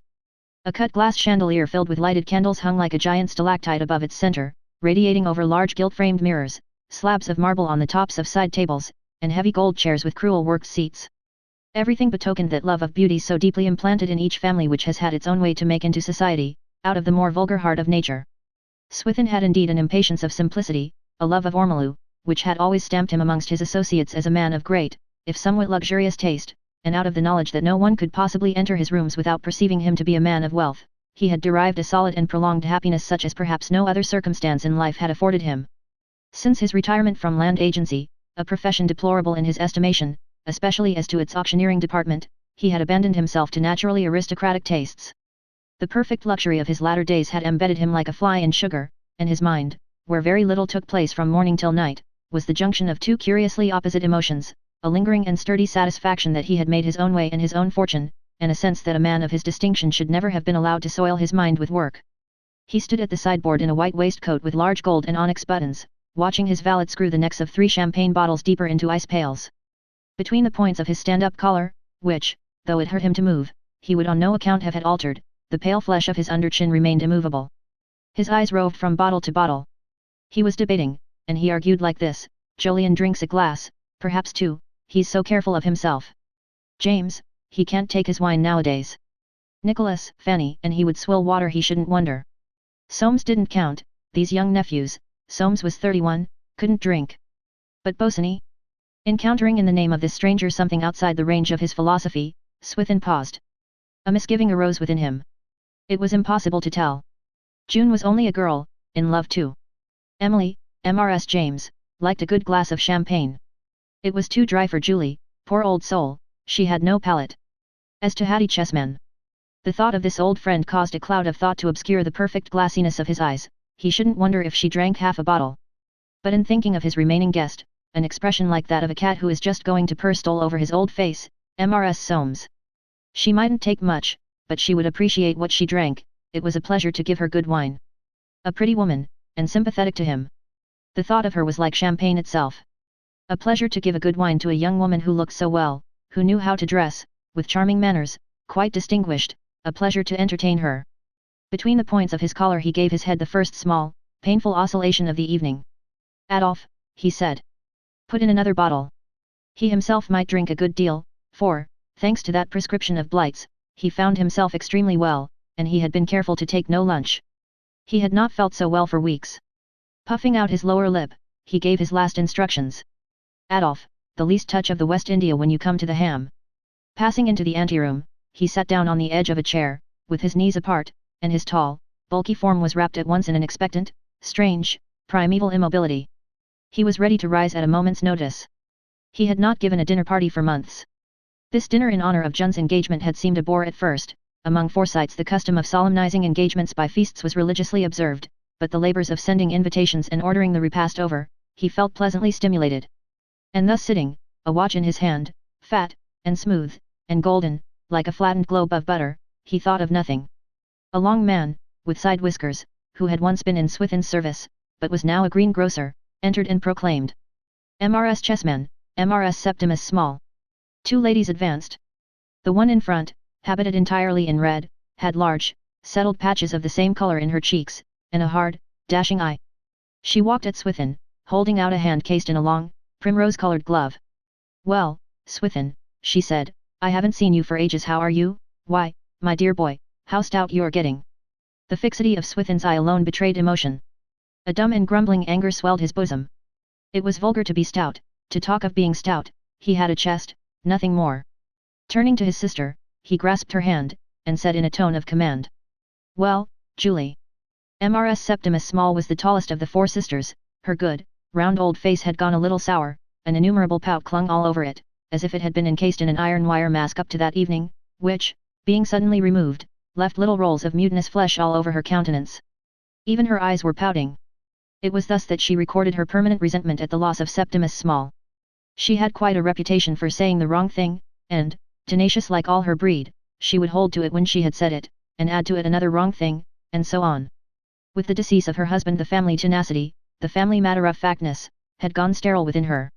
Speaker 1: A cut glass chandelier filled with lighted candles hung like a giant stalactite above its center, radiating over large gilt-framed mirrors, slabs of marble on the tops of side tables, and heavy gold chairs with crewel-worked seats. Everything betokened that love of beauty so deeply implanted in each family which has had its own way to make into society, out of the more vulgar heart of nature. Swithin had indeed an impatience of simplicity, a love of ormolu, which had always stamped him amongst his associates as a man of great, if somewhat luxurious taste, and out of the knowledge that no one could possibly enter his rooms without perceiving him to be a man of wealth, he had derived a solid and prolonged happiness such as perhaps no other circumstance in life had afforded him. Since his retirement from land agency, a profession deplorable in his estimation, especially as to its auctioneering department, he had abandoned himself to naturally aristocratic tastes. The perfect luxury of his latter days had embedded him like a fly in sugar, and his mind, where very little took place from morning till night, was the junction of two curiously opposite emotions, a lingering and sturdy satisfaction that he had made his own way and his own fortune, and a sense that a man of his distinction should never have been allowed to soil his mind with work. He stood at the sideboard in a white waistcoat with large gold and onyx buttons, watching his valet screw the necks of 3 champagne bottles deeper into ice pails. Between the points of his stand-up collar, which, though it hurt him to move, he would on no account have had altered, the pale flesh of his underchin remained immovable. His eyes roved from bottle to bottle. He was debating, and he argued like this: Jolyon drinks a glass, perhaps 2, he's so careful of himself. James, he can't take his wine nowadays. Nicholas, Fanny, and he would swill water he shouldn't wonder. Soames didn't count, these young nephews, Soames was 31, couldn't drink. But Bosinney? Encountering in the name of this stranger something outside the range of his philosophy, Swithin paused. A misgiving arose within him. It was impossible to tell. June was only a girl, in love too. Emily, Mrs. James, liked a good glass of champagne. It was too dry for Julie, poor old soul, she had no palate. As to Hattie Chessman, the thought of this old friend caused a cloud of thought to obscure the perfect glassiness of his eyes. He shouldn't wonder if she drank half a bottle. But in thinking of his remaining guest, an expression like that of a cat who is just going to purr stole over his old face, Mrs. Soames. She mightn't take much, but she would appreciate what she drank. It was a pleasure to give her good wine. A pretty woman, and sympathetic to him. The thought of her was like champagne itself. A pleasure to give a good wine to a young woman who looked so well, who knew how to dress, with charming manners, quite distinguished, a pleasure to entertain her. Between the points of his collar he gave his head the first small, painful oscillation of the evening. Adolphe, he said. Put in another bottle. He himself might drink a good deal, for, thanks to that prescription of Blight's, he found himself extremely well, and he had been careful to take no lunch. He had not felt so well for weeks. Puffing out his lower lip, he gave his last instructions. Adolphe, the least touch of the West India when you come to the ham. Passing into the anteroom, he sat down on the edge of a chair, with his knees apart, and his tall, bulky form was wrapped at once in an expectant, strange, primeval immobility. He was ready to rise at a moment's notice. He had not given a dinner party for months. This dinner in honor of Jun's engagement had seemed a bore at first. Among Forsytes the custom of solemnizing engagements by feasts was religiously observed, but the labors of sending invitations and ordering the repast over, he felt pleasantly stimulated. And thus sitting, a watch in his hand, fat, and smooth, and golden, like a flattened globe of butter, he thought of nothing. A long man, with side whiskers, who had once been in Swithin's service, but was now a greengrocer, entered and proclaimed. Mrs. Chessman, Mrs. Septimus Small. Two ladies advanced. The one in front, habited entirely in red, had large, settled patches of the same color in her cheeks, and a hard, dashing eye. She walked at Swithin, holding out a hand cased in a long, primrose-colored glove. Well, Swithin, she said, I haven't seen you for ages. How are you? Why, my dear boy, how stout you're getting. The fixity of Swithin's eye alone betrayed emotion. A dumb and grumbling anger swelled his bosom. It was vulgar to be stout, to talk of being stout, he had a chest, nothing more. Turning to his sister, he grasped her hand, and said in a tone of command. Well, Julie. Mrs. Septimus Small was the tallest of the four sisters, her good, round old face had gone a little sour, an innumerable pout clung all over it, as if it had been encased in an iron wire mask up to that evening, which, being suddenly removed, left little rolls of mutinous flesh all over her countenance. Even her eyes were pouting. It was thus that she recorded her permanent resentment at the loss of Septimus Small. She had quite a reputation for saying the wrong thing, and, tenacious like all her breed, she would hold to it when she had said it, and add to it another wrong thing, and so on. With the decease of her husband the family tenacity, the family matter-of-factness, had gone sterile within her.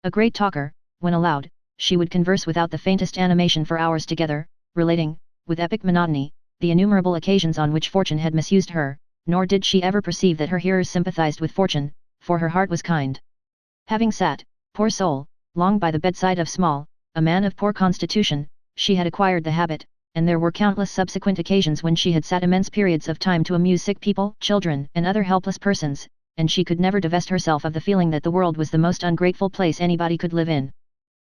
Speaker 1: A great talker, when allowed, she would converse without the faintest animation for hours together, relating, with epic monotony, the innumerable occasions on which fortune had misused her, nor did she ever perceive that her hearers sympathized with fortune, for her heart was kind. Having sat, poor soul, long by the bedside of Small, a man of poor constitution, she had acquired the habit, and there were countless subsequent occasions when she had sat immense periods of time to amuse sick people, children, and other helpless persons, and she could never divest herself of the feeling that the world was the most ungrateful place anybody could live in.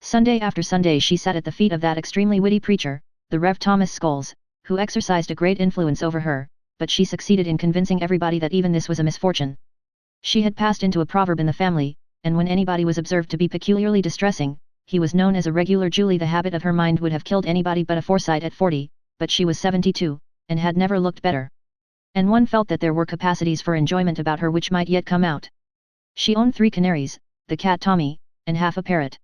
Speaker 1: Sunday after Sunday she sat at the feet of that extremely witty preacher, the Rev. Thomas Scholes, who exercised a great influence over her, but she succeeded in convincing everybody that even this was a misfortune. She had passed into a proverb in the family, and when anybody was observed to be peculiarly distressing, he was known as a regular Julie. The habit of her mind would have killed anybody but a Forsyte at 40, but she was 72, and had never looked better. And one felt that there were capacities for enjoyment about her which might yet come out. She owned 3 canaries, the cat Tommy, and half a parrot.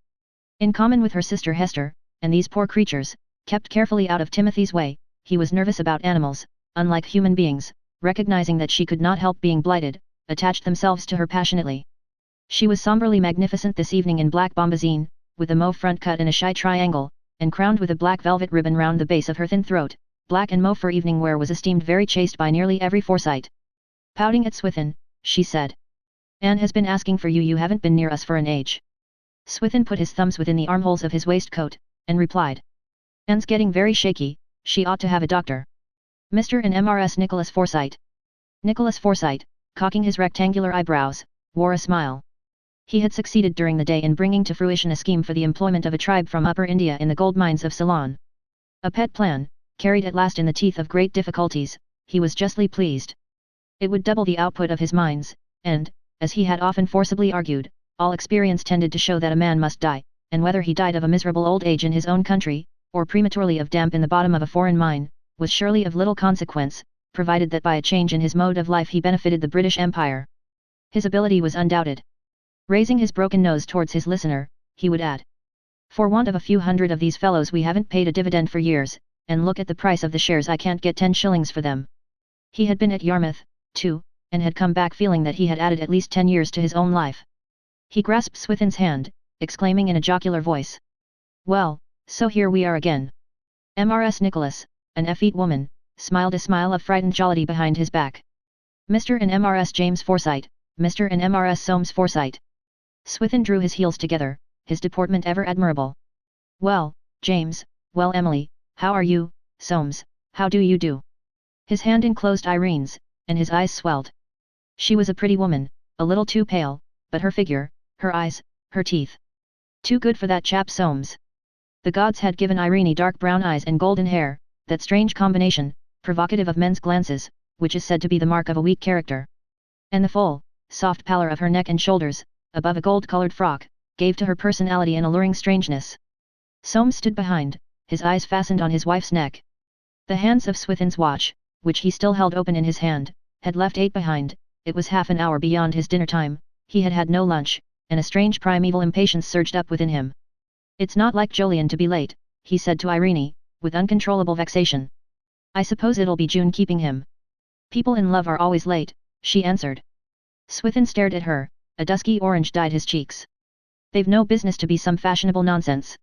Speaker 1: In common with her sister Hester, and these poor creatures, kept carefully out of Timothy's way, he was nervous about animals, unlike human beings, recognizing that she could not help being blighted, attached themselves to her passionately. She was somberly magnificent this evening in black bombazine, with a mauve front cut in a shy triangle, and crowned with a black velvet ribbon round the base of her thin throat. Black and mauve for evening wear was esteemed very chaste by nearly every Forsyte. Pouting at Swithin, she said. Anne has been asking for you. You haven't been near us for an age. Swithin put his thumbs within the armholes of his waistcoat, and replied. Anne's getting very shaky, she ought to have a doctor. Mr. and Mrs. Nicholas Forsyte. Nicholas Forsyte, cocking his rectangular eyebrows, wore a smile. He had succeeded during the day in bringing to fruition a scheme for the employment of a tribe from Upper India in the gold mines of Ceylon. A pet plan, carried at last in the teeth of great difficulties, he was justly pleased. It would double the output of his mines, and, as he had often forcibly argued, all experience tended to show that a man must die, and whether he died of a miserable old age in his own country, or prematurely of damp in the bottom of a foreign mine, was surely of little consequence, provided that by a change in his mode of life he benefited the British Empire. His ability was undoubted. Raising his broken nose towards his listener, he would add, "For want of a few hundred of these fellows we haven't paid a dividend for years, and look at the price of the shares, I can't get 10 shillings for them." He had been at Yarmouth, too, and had come back feeling that he had added at least 10 years to his own life. He grasped Swithin's hand, exclaiming in a jocular voice, "Well, so here we are again." Mrs. Nicholas, an effete woman, smiled a smile of frightened jollity behind his back. "Mr. and Mrs. James Forsyte, Mr. and Mrs. Soames Forsyte." Swithin drew his heels together, his deportment ever admirable. "Well, James, well Emily, how are you, Soames, how do you do?" His hand enclosed Irene's, and his eyes swelled. She was a pretty woman, a little too pale, but her figure, her eyes, her teeth. Too good for that chap Soames. The gods had given Irene dark brown eyes and golden hair, that strange combination, provocative of men's glances, which is said to be the mark of a weak character. And the full, soft pallor of her neck and shoulders, above a gold-colored frock, gave to her personality an alluring strangeness. Soames stood behind, his eyes fastened on his wife's neck. The hands of Swithin's watch, which he still held open in his hand, had left 8 behind. It was half an hour beyond his dinner time, he had had no lunch, and a strange primeval impatience surged up within him. "It's not like Jolyon to be late," he said to Irene, with uncontrollable vexation. "I suppose it'll be June keeping him." "People in love are always late," she answered. Swithin stared at her, a dusky orange dyed his cheeks. "They've no business to be some fashionable nonsense."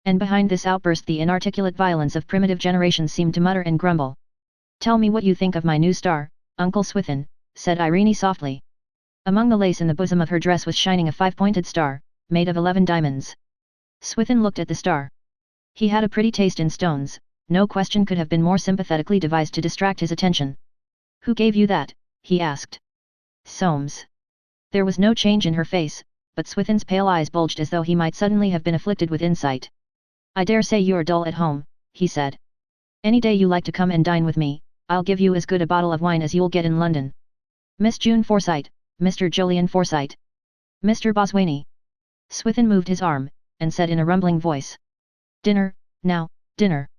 Speaker 1: And behind this outburst the inarticulate violence of primitive generations seemed to mutter and grumble. "Tell me what you think of my new star, Uncle Swithin," said Irene softly. Among the lace in the bosom of her dress was shining a 5-pointed star, made of 11 diamonds. Swithin looked at the star. He had a pretty taste in stones, no question could have been more sympathetically devised to distract his attention. "Who gave you that?" he asked. "Soames." There was no change in her face, but Swithin's pale eyes bulged as though he might suddenly have been afflicted with insight. "I dare say you're dull at home," he said. "Any day you like to come and dine with me, I'll give you as good a bottle of wine as you'll get in London. Miss June Forsyte, Mr. Jolyon Forsyte. Mr. Boswaney." Swithin moved his arm, and said in a rumbling voice, "Dinner, now, dinner."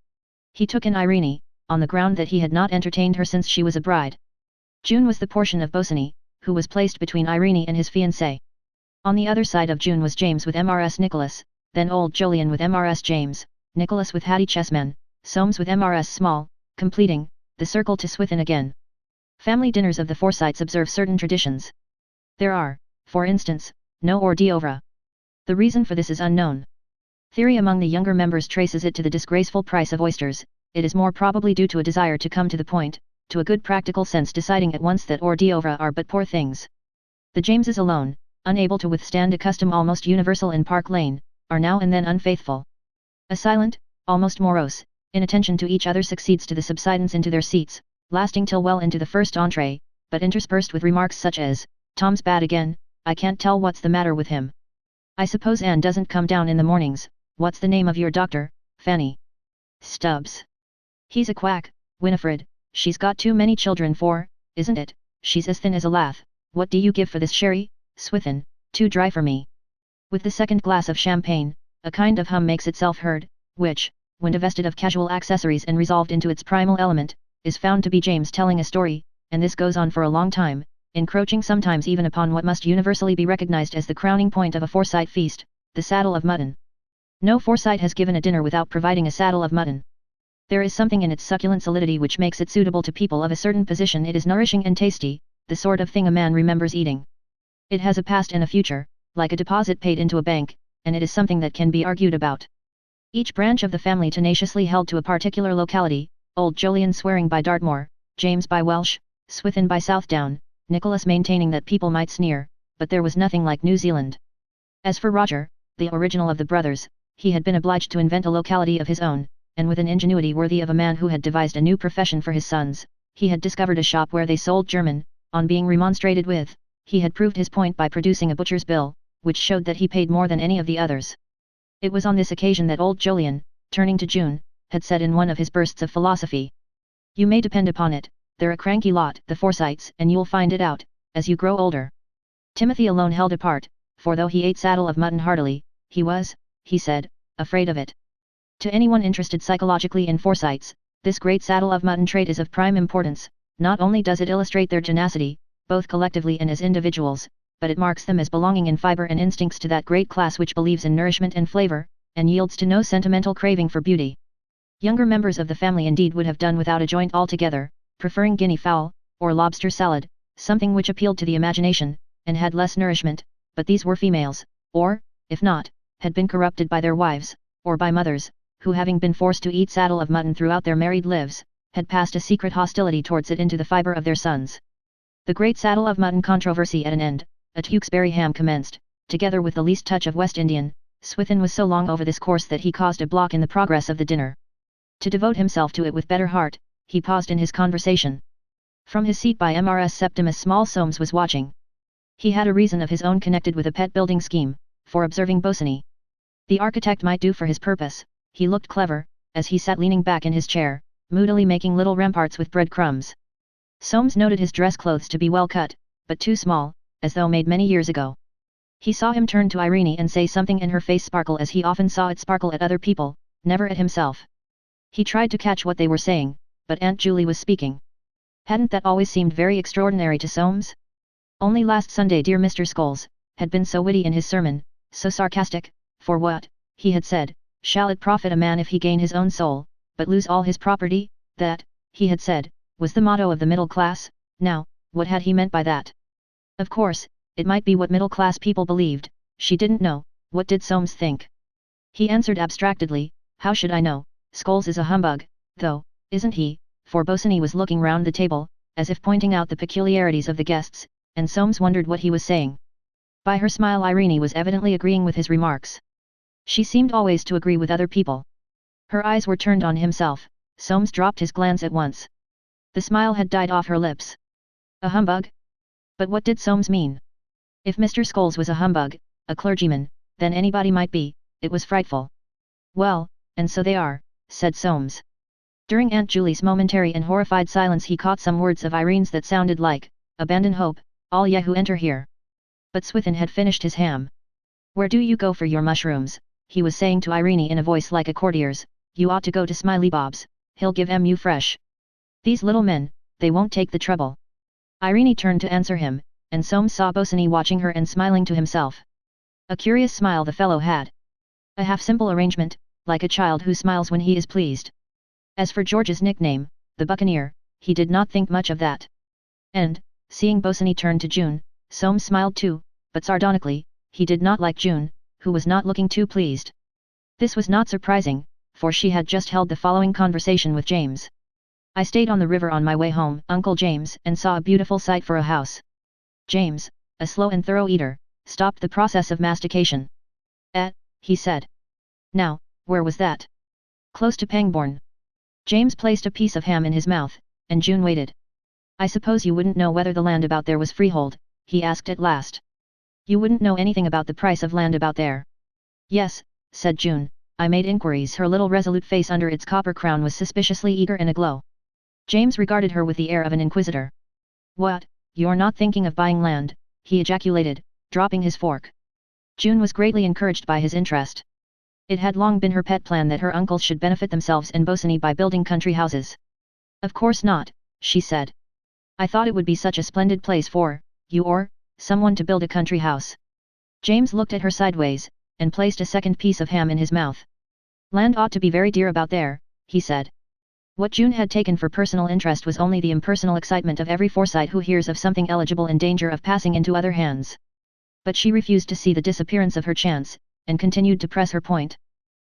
Speaker 1: He took in Irene, on the ground that he had not entertained her since she was a bride. June was the portion of Boswaney, who was placed between Irene and his fiancé. On the other side of June was James with Mrs. Nicholas, then old Jolyon with Mrs. James, Nicholas with Hattie Chessman, Soames with Mrs. Small, completing the circle to Swithin again. Family dinners of the Forsytes observe certain traditions. There are, for instance, no hors d'oeuvre. The reason for this is unknown. Theory among the younger members traces it to the disgraceful price of oysters. It is more probably due to a desire to come to the point, to a good practical sense deciding at once that hors d'oeuvre are but poor things. The Jameses alone, unable to withstand a custom almost universal in Park Lane, are now and then unfaithful. A silent, almost morose, inattention to each other succeeds to the subsidence into their seats, lasting till well into the first entree, but interspersed with remarks such as, "Tom's bad again, I can't tell what's the matter with him. I suppose Anne doesn't come down in the mornings, what's the name of your doctor, Fanny? Stubbs. He's a quack, Winifred, she's got too many children for, isn't it, she's as thin as a lath, what do you give for this sherry, Swithin, too dry for me." With the second glass of champagne, a kind of hum makes itself heard, which, when divested of casual accessories and resolved into its primal element, is found to be James telling a story, and this goes on for a long time, encroaching sometimes even upon what must universally be recognized as the crowning point of a Forsyte feast, the saddle of mutton. No Forsyte has given a dinner without providing a saddle of mutton. There is something in its succulent solidity which makes it suitable to people of a certain position. It is nourishing and tasty, the sort of thing a man remembers eating. It has a past and a future, like a deposit paid into a bank, and it is something that can be argued about. Each branch of the family tenaciously held to a particular locality, old Jolyon swearing by Dartmoor, James by Welsh, Swithin by Southdown, Nicholas maintaining that people might sneer, but there was nothing like New Zealand. As for Roger, the original of the brothers, he had been obliged to invent a locality of his own, and with an ingenuity worthy of a man who had devised a new profession for his sons, he had discovered a shop where they sold German. On being remonstrated with, he had proved his point by producing a butcher's bill, which showed that he paid more than any of the others. It was on this occasion that old Jolyon, turning to June, had said in one of his bursts of philosophy: "You may depend upon it, they're a cranky lot, the Forsytes, and you'll find it out, as you grow older." Timothy alone held apart, for though he ate saddle of mutton heartily, he was, he said, afraid of it. To anyone interested psychologically in Forsytes, this great saddle of mutton trait is of prime importance. Not only does it illustrate their tenacity, both collectively and as individuals, but it marks them as belonging in fiber and instincts to that great class which believes in nourishment and flavor, and yields to no sentimental craving for beauty. Younger members of the family indeed would have done without a joint altogether, preferring guinea fowl, or lobster salad, something which appealed to the imagination, and had less nourishment, but these were females, or, if not, had been corrupted by their wives, or by mothers, who having been forced to eat saddle of mutton throughout their married lives, had passed a secret hostility towards it into the fiber of their sons. The great saddle of mutton controversy at an end, a Tewkesbury ham commenced, together with the least touch of West Indian. Swithin was so long over this course that he caused a block in the progress of the dinner. To devote himself to it with better heart, he paused in his conversation. From his seat by Mrs. Septimus Small Soames was watching. He had a reason of his own connected with a pet building scheme, for observing Bosinney. The architect might do for his purpose. He looked clever, as he sat leaning back in his chair, moodily making little ramparts with bread crumbs. Soames noted his dress clothes to be well cut, but too small, as though made many years ago. He saw him turn to Irene and say something, and her face sparkle as he often saw it sparkle at other people, never at himself. He tried to catch what they were saying, but Aunt Julie was speaking. Hadn't that always seemed very extraordinary to Soames? Only last Sunday dear Mr. Scholes had been so witty in his sermon, so sarcastic, for what, he had said, shall it profit a man if he gain his own soul, but lose all his property? That, he had said, was the motto of the middle class. Now, what had he meant by that? Of course, it might be what middle-class people believed. She didn't know. What did Soames think? He answered abstractedly, "How should I know? Scholes is a humbug, though, isn't he?" For Bosinney was looking round the table, as if pointing out the peculiarities of the guests, and Soames wondered what he was saying. By her smile Irene was evidently agreeing with his remarks. She seemed always to agree with other people. Her eyes were turned on himself. Soames dropped his glance at once. The smile had died off her lips. A humbug? But what did Soames mean? If Mr. Scholes was a humbug, a clergyman, then anybody might be. It was frightful. "Well, and so they are," said Soames. During Aunt Julie's momentary and horrified silence he caught some words of Irene's that sounded like, "Abandon hope, all ye who enter here." But Swithin had finished his ham. "Where do you go for your mushrooms?" he was saying to Irene in a voice like a courtier's. "You ought to go to Smiley Bob's, he'll give you fresh. These little men, they won't take the trouble." Irene turned to answer him, and Soames saw Bosinney watching her and smiling to himself. A curious smile the fellow had. A half-simple arrangement, like a child who smiles when he is pleased. As for George's nickname, the Buccaneer, he did not think much of that. And, seeing Bosinney turn to June, Soames smiled too, but sardonically. He did not like June, who was not looking too pleased. This was not surprising, for she had just held the following conversation with James. "I stayed on the river on my way home, Uncle James, and saw a beautiful sight for a house." James, a slow and thorough eater, stopped the process of mastication. He said. "Now, where was that?" "Close to Pangbourne." James placed a piece of ham in his mouth, and June waited. "I suppose you wouldn't know whether the land about there was freehold?" he asked at last. "You wouldn't know anything about the price of land about there?" "Yes," said June, "I made inquiries." Her little resolute face under its copper crown was suspiciously eager and aglow. James regarded her with the air of an inquisitor. "What, you're not thinking of buying land?" he ejaculated, dropping his fork. June was greatly encouraged by his interest. It had long been her pet plan that her uncles should benefit themselves and Bosinney by building country houses. "Of course not," she said. "I thought it would be such a splendid place for you or someone to build a country house." James looked at her sideways, and placed a second piece of ham in his mouth. "Land ought to be very dear about there," he said. What June had taken for personal interest was only the impersonal excitement of every Forsyte who hears of something eligible in danger of passing into other hands. But she refused to see the disappearance of her chance, and continued to press her point.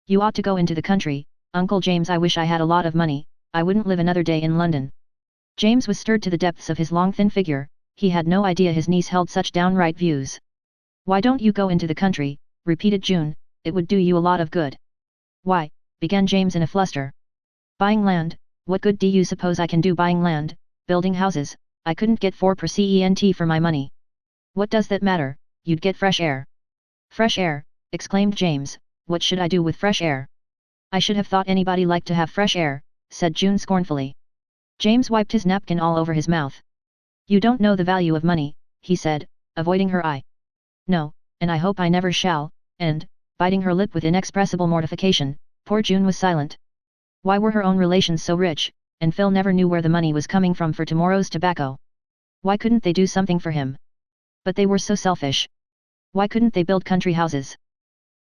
Speaker 1: "You ought to go into the country, Uncle James. I wish I had a lot of money. I wouldn't live another day in London." James was stirred to the depths of his long thin figure. He had no idea his niece held such downright views. "Why don't you go into the country?" repeated June. "It would do you a lot of good." "Why, began James in a fluster. Buying land, what good do you suppose I can do buying land, building houses? I couldn't get 4% for my money. What does that matter, you'd get fresh air. Fresh air, exclaimed James, what should I do with fresh air? I should have thought anybody liked to have fresh air, said June scornfully. James wiped his napkin all over his mouth. You don't know the value of money, he said, avoiding her eye. No, and I hope I never shall, and, biting her lip with inexpressible mortification, poor June was silent. Why were her own relations so rich, and Phil never knew where the money was coming from for tomorrow's tobacco? Why couldn't they do something for him? But they were so selfish. Why couldn't they build country houses?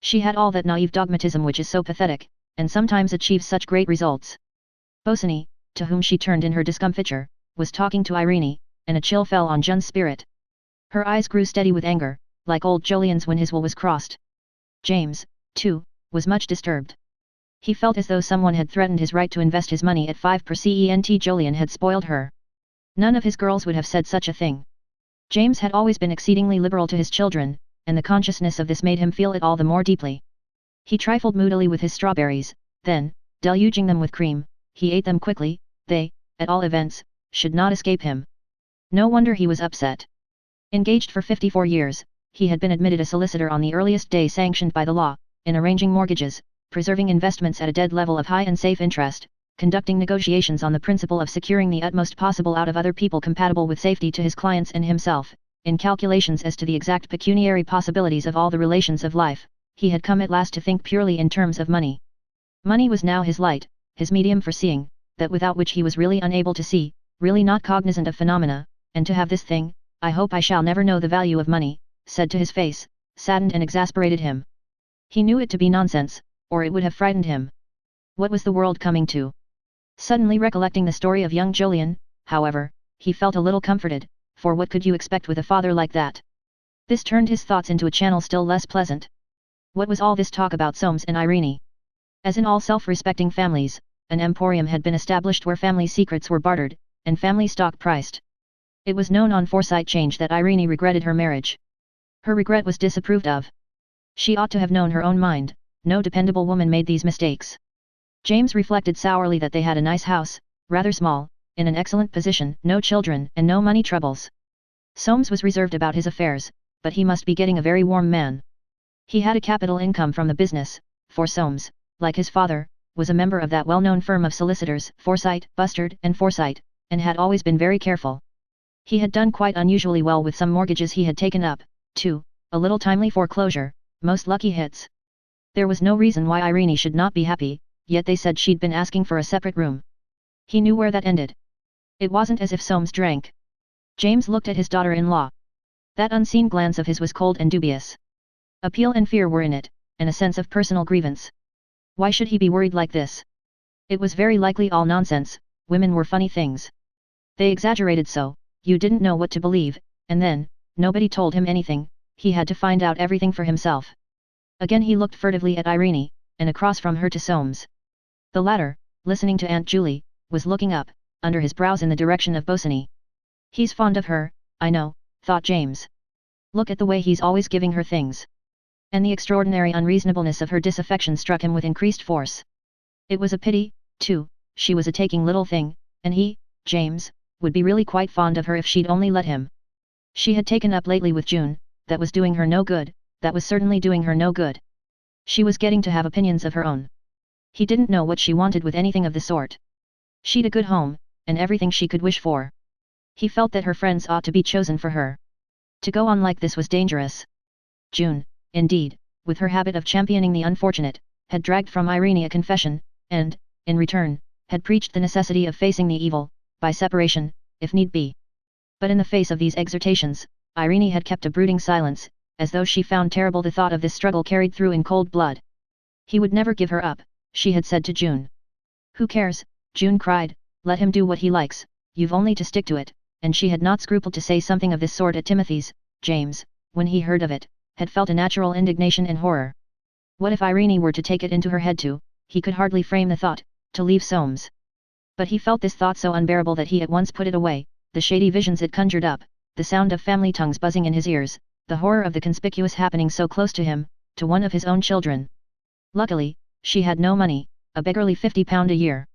Speaker 1: She had all that naive dogmatism which is so pathetic, and sometimes achieves such great results. Bosinney, to whom she turned in her discomfiture, was talking to Irene, and a chill fell on June's spirit. Her eyes grew steady with anger, like old Jolyon's when his will was crossed. James, too, was much disturbed. He felt as though someone had threatened his right to invest his money at 5%. Jolyon had spoiled her. None of his girls would have said such a thing. James had always been exceedingly liberal to his children, and the consciousness of this made him feel it all the more deeply. He trifled moodily with his strawberries, then, deluging them with cream, he ate them quickly. They, at all events, should not escape him. No wonder he was upset. Engaged for 54 years, he had been admitted a solicitor on the earliest day sanctioned by the law, in arranging mortgages, preserving investments at a dead level of high and safe interest, conducting negotiations on the principle of securing the utmost possible out of other people compatible with safety to his clients and himself, in calculations as to the exact pecuniary possibilities of all the relations of life. He had come at last to think purely in terms of money. Money was now his light, his medium for seeing, that without which he was really unable to see, really not cognizant of phenomena, and to have this thing, I hope I shall never know the value of money, said to his face, saddened and exasperated him. He knew it to be nonsense, or it would have frightened him. What was the world coming to? Suddenly recollecting the story of young Jolyon, however, he felt a little comforted, for what could you expect with a father like that? This turned his thoughts into a channel still less pleasant. What was all this talk about Soames and Irene? As in all self-respecting families, an emporium had been established where family secrets were bartered, and family stock priced. It was known on Forsyte Change that Irene regretted her marriage. Her regret was disapproved of. She ought to have known her own mind. No dependable woman made these mistakes. James reflected sourly that they had a nice house, rather small, in an excellent position, no children, and no money troubles. Soames was reserved about his affairs, but he must be getting a very warm man. He had a capital income from the business, for Soames, like his father, was a member of that well-known firm of solicitors, Forsyte, Bustard, and Forsyte, and had always been very careful. He had done quite unusually well with some mortgages he had taken up, too, a little timely foreclosure, most lucky hits. There was no reason why Irene should not be happy, yet they said she'd been asking for a separate room. He knew where that ended. It wasn't as if Soames drank. James looked at his daughter-in-law. That unseen glance of his was cold and dubious. Appeal and fear were in it, and a sense of personal grievance. Why should he be worried like this? It was very likely all nonsense. Women were funny things. They exaggerated so, you didn't know what to believe, and then, nobody told him anything, he had to find out everything for himself. Again he looked furtively at Irene, and across from her to Soames. The latter, listening to Aunt Julie, was looking up, under his brows in the direction of Bosinney. He's fond of her, I know, thought James. Look at the way he's always giving her things. And the extraordinary unreasonableness of her disaffection struck him with increased force. It was a pity, too, she was a taking little thing, and he, James, would be really quite fond of her if she'd only let him. She had taken up lately with June, that was doing her no good, that was certainly doing her no good. She was getting to have opinions of her own. He didn't know what she wanted with anything of the sort. She'd a good home, and everything she could wish for. He felt that her friends ought to be chosen for her. To go on like this was dangerous. June, indeed, with her habit of championing the unfortunate, had dragged from Irene a confession, and, in return, had preached the necessity of facing the evil, by separation, if need be. But in the face of these exhortations, Irene had kept a brooding silence, as though she found terrible the thought of this struggle carried through in cold blood. He would never give her up, she had said to June. Who cares, June cried, let him do what he likes, you've only to stick to it, and she had not scrupled to say something of this sort at Timothy's. James, when he heard of it, had felt a natural indignation and horror. What if Irene were to take it into her head to, he could hardly frame the thought, to leave Soames. But he felt this thought so unbearable that he at once put it away, the shady visions it conjured up, the sound of family tongues buzzing in his ears, the horror of the conspicuous happening so close to him, to one of his own children. Luckily, she had no money, a beggarly £50 a year.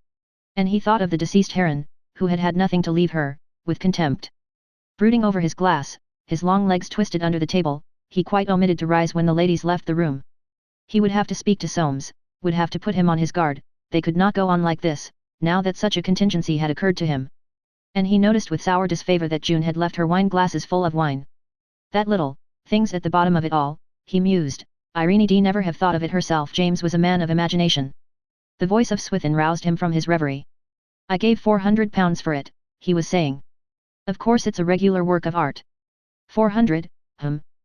Speaker 1: And he thought of the deceased heron, who had had nothing to leave her, with contempt. Brooding over his glass, his long legs twisted under the table, he quite omitted to rise when the ladies left the room. He would have to speak to Soames, would have to put him on his guard. They could not go on like this, now that such a contingency had occurred to him. And he noticed with sour disfavor that June had left her wine glasses full of wine. That little, thing's at the bottom of it all, he mused. Irene D never have thought of it herself. James was a man of imagination. The voice of Swithin roused him from his reverie. I gave £400 for it, he was saying. Of course it's a regular work of art. 400,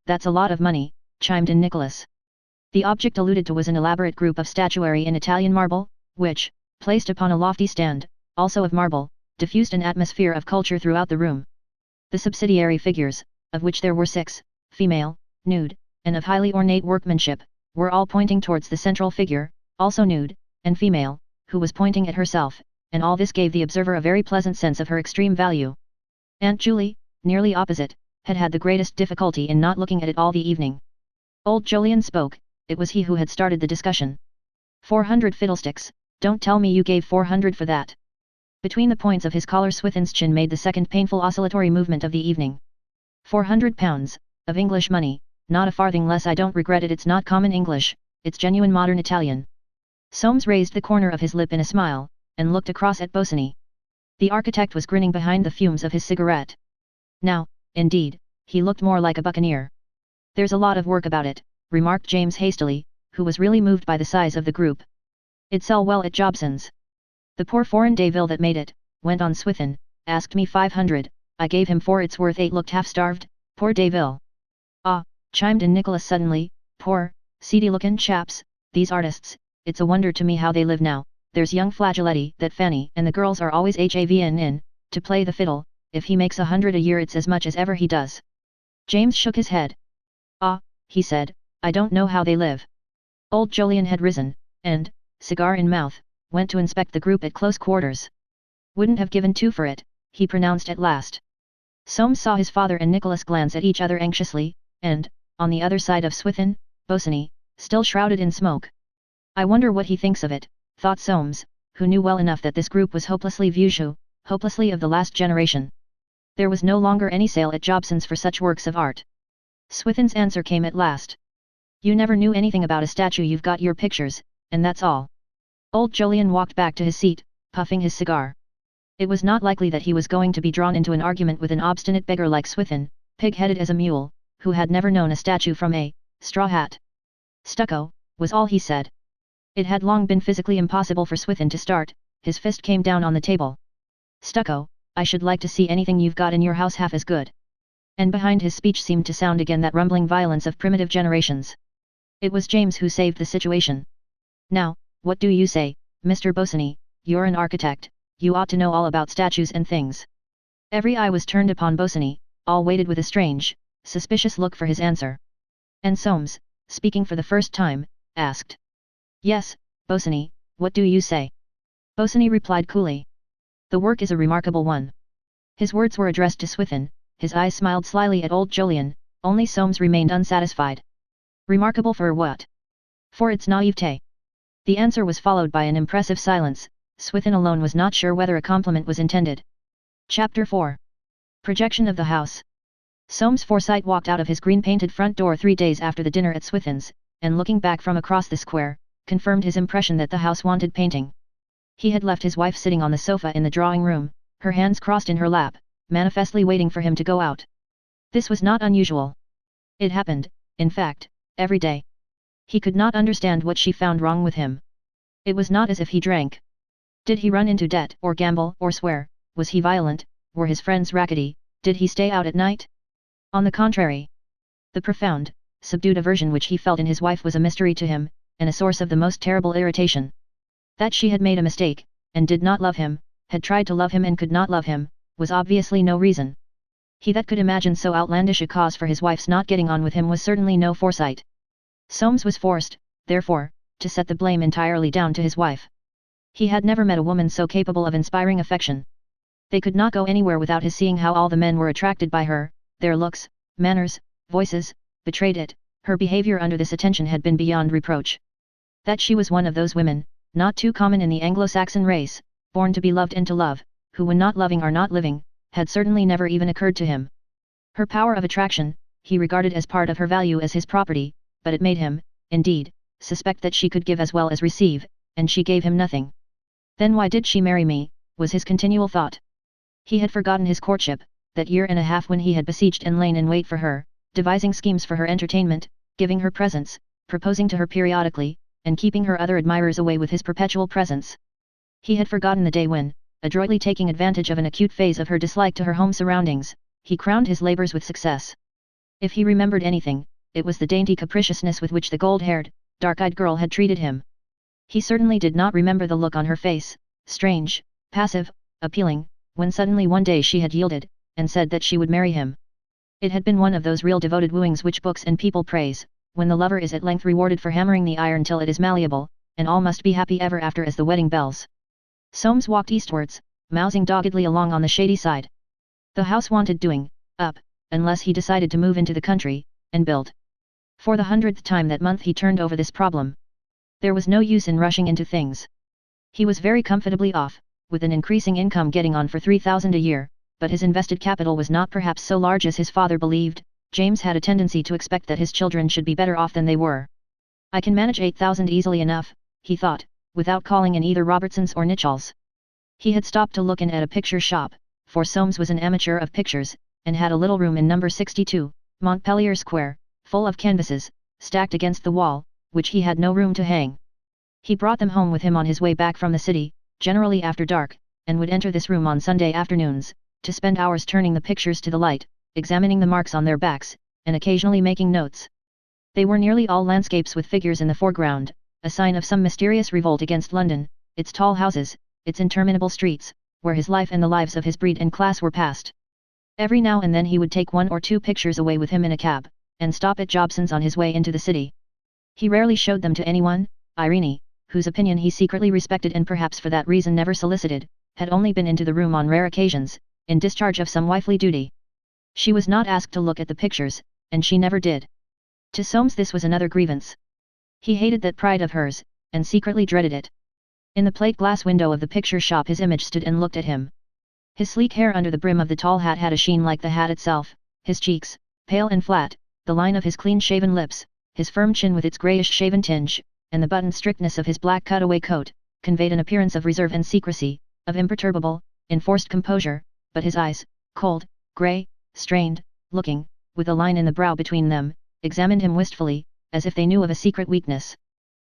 Speaker 1: that's a lot of money, chimed in Nicholas. The object alluded to was an elaborate group of statuary in Italian marble, which, placed upon a lofty stand, also of marble, diffused an atmosphere of culture throughout the room. The subsidiary figures, of which there were 6, female, nude, and of highly ornate workmanship, were all pointing towards the central figure, also nude, and female, who was pointing at herself, and all this gave the observer a very pleasant sense of her extreme value. Aunt Julie, nearly opposite, had had the greatest difficulty in not looking at it all the evening. Old Jolyon spoke, it was he who had started the discussion. 400 fiddlesticks, don't tell me you gave 400 for that. Between the points of his collar Swithin's chin made the second painful oscillatory movement of the evening. £400, of English money, not a farthing less. I don't regret it. It's not common English, it's genuine modern Italian. Soames raised the corner of his lip in a smile, and looked across at Bosinney. The architect was grinning behind the fumes of his cigarette. Now, indeed, he looked more like a buccaneer. There's a lot of work about it, remarked James hastily, who was really moved by the size of the group. It'd sell well at Jobson's. The poor foreign Deville that made it, went on Swithin, asked me 500, I gave him 4. It's worth 8. Looked half-starved, poor Deville. Ah, chimed in Nicholas suddenly, poor, seedy-looking chaps, these artists, it's a wonder to me how they live now. There's young Flageoletti, that Fanny, and the girls are always having in, to play the fiddle. If he makes 100 a year it's as much as ever he does. James shook his head. Ah, he said, I don't know how they live. Old Jolyon had risen, and, cigar in mouth, went to inspect the group at close quarters. Wouldn't have given 2 for it, he pronounced at last. Soames saw his father and Nicholas glance at each other anxiously, and, on the other side of Swithin, Bosinney, still shrouded in smoke. I wonder what he thinks of it, thought Soames, who knew well enough that this group was hopelessly vieux, hopelessly of the last generation. There was no longer any sale at Jobson's for such works of art. Swithin's answer came at last. You never knew anything about a statue. You've got your pictures, and that's all. Old Jolyon walked back to his seat, puffing his cigar. It was not likely that he was going to be drawn into an argument with an obstinate beggar like Swithin, pig-headed as a mule, who had never known a statue from a straw hat. Stucco, was all he said. It had long been physically impossible for Swithin to start. His fist came down on the table. Stucco, I should like to see anything you've got in your house half as good. And behind his speech seemed to sound again that rumbling violence of primitive generations. It was James who saved the situation. Now, what do you say, Mr. Bosinney? You're an architect, you ought to know all about statues and things. Every eye was turned upon Bosinney, all waited with a strange, suspicious look for his answer. And Soames, speaking for the first time, asked. Yes, Bosinney, what do you say? Bosinney replied coolly. The work is a remarkable one. His words were addressed to Swithin, his eyes smiled slyly at old Jolyon, only Soames remained unsatisfied. Remarkable for what? For its naivete. The answer was followed by an impressive silence. Swithin alone was not sure whether a compliment was intended. Chapter 4. Projection of the house. Soames Forsyte walked out of his green-painted front door 3 days after the dinner at Swithin's, and looking back from across the square, confirmed his impression that the house wanted painting. He had left his wife sitting on the sofa in the drawing-room, her hands crossed in her lap, manifestly waiting for him to go out. This was not unusual. It happened, in fact, every day. He could not understand what she found wrong with him. It was not as if he drank. Did he run into debt, or gamble, or swear? Was he violent? Were his friends rackety? Did he stay out at night? On the contrary. The profound, subdued aversion which he felt in his wife was a mystery to him, and a source of the most terrible irritation. That she had made a mistake, and did not love him, had tried to love him and could not love him, was obviously no reason. He that could imagine so outlandish a cause for his wife's not getting on with him was certainly no Forsyte. Soames was forced, therefore, to set the blame entirely down to his wife. He had never met a woman so capable of inspiring affection. They could not go anywhere without his seeing how all the men were attracted by her. Their looks, manners, voices, betrayed it. Her behavior under this attention had been beyond reproach. That she was one of those women, not too common in the Anglo-Saxon race, born to be loved and to love, who when not loving are not living, had certainly never even occurred to him. Her power of attraction, he regarded as part of her value as his property, but it made him, indeed, suspect that she could give as well as receive, and she gave him nothing. Then why did she marry me, was his continual thought. He had forgotten his courtship, that year and a half when he had besieged and lain in wait for her, devising schemes for her entertainment, giving her presents, proposing to her periodically, and keeping her other admirers away with his perpetual presence. He had forgotten the day when, adroitly taking advantage of an acute phase of her dislike to her home surroundings, he crowned his labors with success. If he remembered anything, it was the dainty capriciousness with which the gold-haired, dark-eyed girl had treated him. He certainly did not remember the look on her face, strange, passive, appealing, when suddenly one day she had yielded, and said that she would marry him. It had been one of those real devoted wooings which books and people praise, when the lover is at length rewarded for hammering the iron till it is malleable, and all must be happy ever after as the wedding bells. Soames walked eastwards, mousing doggedly along on the shady side. The house wanted doing up, unless he decided to move into the country, and build. For the 100th time that month he turned over this problem. There was no use in rushing into things. He was very comfortably off, with an increasing income getting on for $3,000 a year, but his invested capital was not perhaps so large as his father believed. James had a tendency to expect that his children should be better off than they were. I can manage 8,000 easily enough, he thought, without calling in either Robertson's or Nicholls. He had stopped to look in at a picture shop, for Soames was an amateur of pictures, and had a little room in number 62, Montpellier Square, full of canvases, stacked against the wall, which he had no room to hang. He brought them home with him on his way back from the city, generally after dark, and would enter this room on Sunday afternoons, to spend hours turning the pictures to the light, examining the marks on their backs, and occasionally making notes. They were nearly all landscapes with figures in the foreground, a sign of some mysterious revolt against London, its tall houses, its interminable streets, where his life and the lives of his breed and class were passed. Every now and then he would take 1 or 2 pictures away with him in a cab, and stop at Jobson's on his way into the city. He rarely showed them to anyone. Irene, whose opinion he secretly respected and perhaps for that reason never solicited, had only been into the room on rare occasions, in discharge of some wifely duty. She was not asked to look at the pictures, and she never did. To Soames this was another grievance. He hated that pride of hers, and secretly dreaded it. In the plate glass window of the picture shop his image stood and looked at him. His sleek hair under the brim of the tall hat had a sheen like the hat itself, his cheeks, pale and flat, the line of his clean-shaven lips, his firm chin with its greyish-shaven tinge, and the buttoned strictness of his black cutaway coat, conveyed an appearance of reserve and secrecy, of imperturbable, enforced composure, but his eyes, cold, grey, strained, looking, with a line in the brow between them, examined him wistfully, as if they knew of a secret weakness.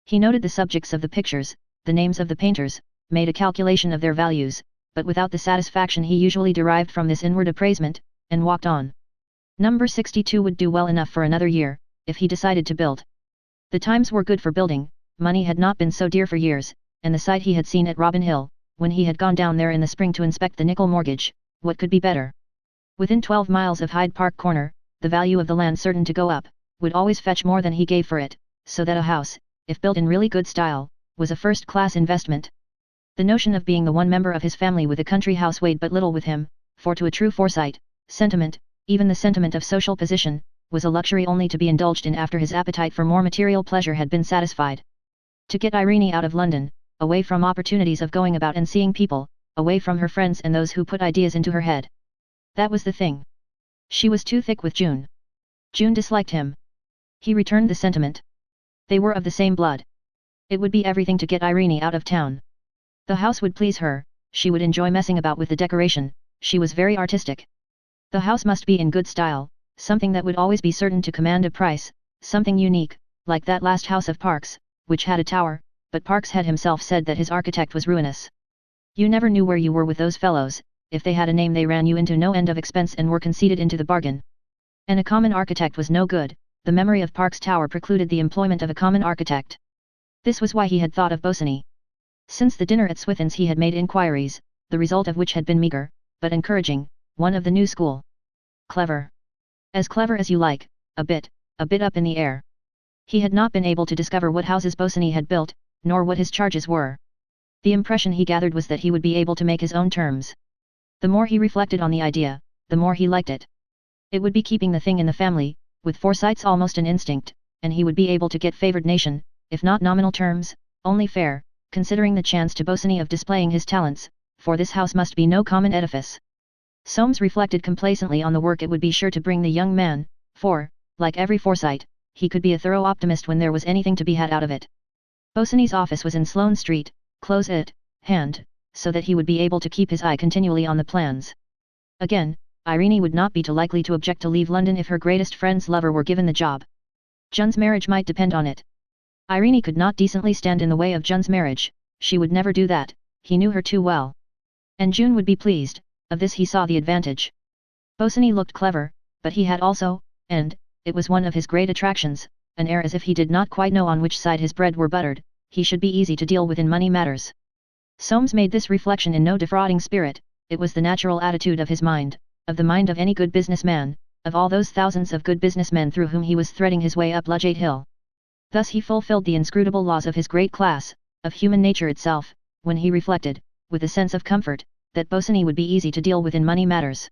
Speaker 1: He noted the subjects of the pictures, the names of the painters, made a calculation of their values, but without the satisfaction he usually derived from this inward appraisement, and walked on. Number 62 would do well enough for another year, if he decided to build. The times were good for building, money had not been so dear for years, and the site he had seen at Robin Hill, when he had gone down there in the spring to inspect the nickel mortgage, what could be better? Within 12 miles of Hyde Park Corner, the value of the land certain to go up, would always fetch more than he gave for it, so that a house, if built in really good style, was a first-class investment. The notion of being the one member of his family with a country house weighed but little with him, for to a true Forsyte, sentiment, even the sentiment of social position, was a luxury only to be indulged in after his appetite for more material pleasure had been satisfied. To get Irene out of London, away from opportunities of going about and seeing people, away from her friends and those who put ideas into her head. That was the thing. She was too thick with June. June disliked him. He returned the sentiment. They were of the same blood. It would be everything to get Irene out of town. The house would please her, she would enjoy messing about with the decoration, she was very artistic. The house must be in good style, something that would always be certain to command a price, something unique, like that last house of Parks, which had a tower, but Parks had himself said that his architect was ruinous. You never knew where you were with those fellows, if they had a name they ran you into no end of expense and were conceited into the bargain. And a common architect was no good, the memory of Parks Tower precluded the employment of a common architect. This was why he had thought of Bosany. Since the dinner at Swithin's he had made inquiries, the result of which had been meagre, but encouraging, one of the new school. Clever. As clever as you like, a bit up in the air. He had not been able to discover what houses Bosany had built, nor what his charges were. The impression he gathered was that he would be able to make his own terms. The more he reflected on the idea, the more he liked it. It would be keeping the thing in the family, with Forsyte's almost an instinct, and he would be able to get favoured nation, if not nominal terms, only fair, considering the chance to Bosany of displaying his talents, for this house must be no common edifice. Soames reflected complacently on the work it would be sure to bring the young man, for, like every Forsyte, he could be a thorough optimist when there was anything to be had out of it. Bosany's office was in Sloane Street, close at hand, so that he would be able to keep his eye continually on the plans. Again, Irene would not be too likely to object to leave London if her greatest friend's lover were given the job. Jun's marriage might depend on it. Irene could not decently stand in the way of Jun's marriage, she would never do that, he knew her too well. And June would be pleased, of this he saw the advantage. Bosany looked clever, but he had also, and, it was one of his great attractions, an air as if he did not quite know on which side his bread were buttered, he should be easy to deal with in money matters. Soames made this reflection in no defrauding spirit, it was the natural attitude of his mind, of the mind of any good businessman, of all those thousands of good businessmen through whom he was threading his way up Ludgate Hill. Thus he fulfilled the inscrutable laws of his great class, of human nature itself, when he reflected, with a sense of comfort, that Bosany would be easy to deal with in money matters.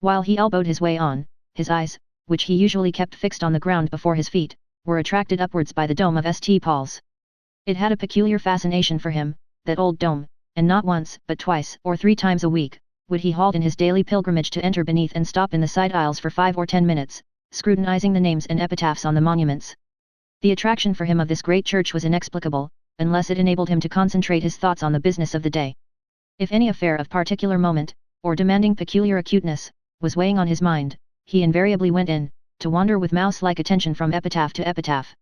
Speaker 1: While he elbowed his way on, his eyes, which he usually kept fixed on the ground before his feet, were attracted upwards by the dome of St. Paul's. It had a peculiar fascination for him, that old dome, and not once, but twice or 3 times a week, would he halt in his daily pilgrimage to enter beneath and stop in the side aisles for 5 or 10 minutes, scrutinizing the names and epitaphs on the monuments. The attraction for him of this great church was inexplicable, unless it enabled him to concentrate his thoughts on the business of the day. If any affair of particular moment, or demanding peculiar acuteness, was weighing on his mind, he invariably went in, to wander with mouse-like attention from epitaph to epitaph.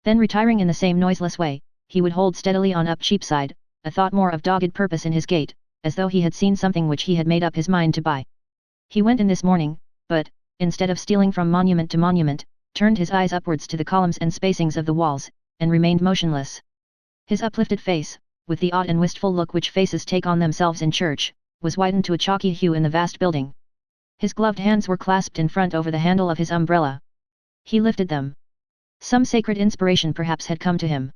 Speaker 1: Then retiring in the same noiseless way, he would hold steadily on up Cheapside, a thought more of dogged purpose in his gait, as though he had seen something which he had made up his mind to buy. He went in this morning, but, instead of stealing from monument to monument, turned his eyes upwards to the columns and spacings of the walls, and remained motionless. His uplifted face, with the odd and wistful look which faces take on themselves in church, was whitened to a chalky hue in the vast building. His gloved hands were clasped in front over the handle of his umbrella. He lifted them. Some sacred inspiration perhaps had come to him.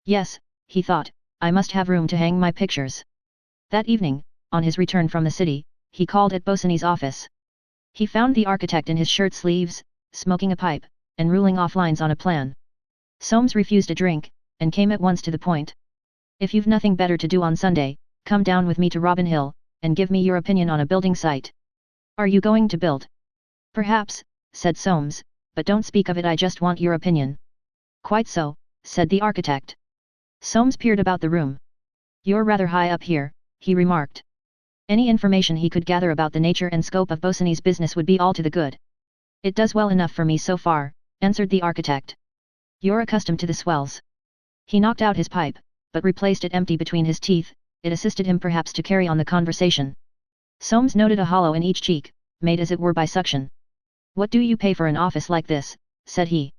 Speaker 1: Yes, he thought, I must have room to hang my pictures. That evening, on his return from the city, he called at Bosany's office. He found the architect in his shirt sleeves, smoking a pipe, and ruling off lines on a plan. Soames refused a drink, and came at once to the point. If you've nothing better to do on Sunday, come down with me to Robin Hill, and give me your opinion on a building site. Are you going to build? Perhaps, said Soames, but don't speak of it, I just want your opinion. Quite so, said the architect. Soames peered about the room. You're rather high up here, he remarked. Any information he could gather about the nature and scope of Bosany's business would be all to the good. It does well enough for me so far, answered the architect. You're accustomed to the swells. He knocked out his pipe, but replaced it empty between his teeth, it assisted him perhaps to carry on the conversation. Soames noted a hollow in each cheek, made as it were by suction. What do you pay for an office like this, said he.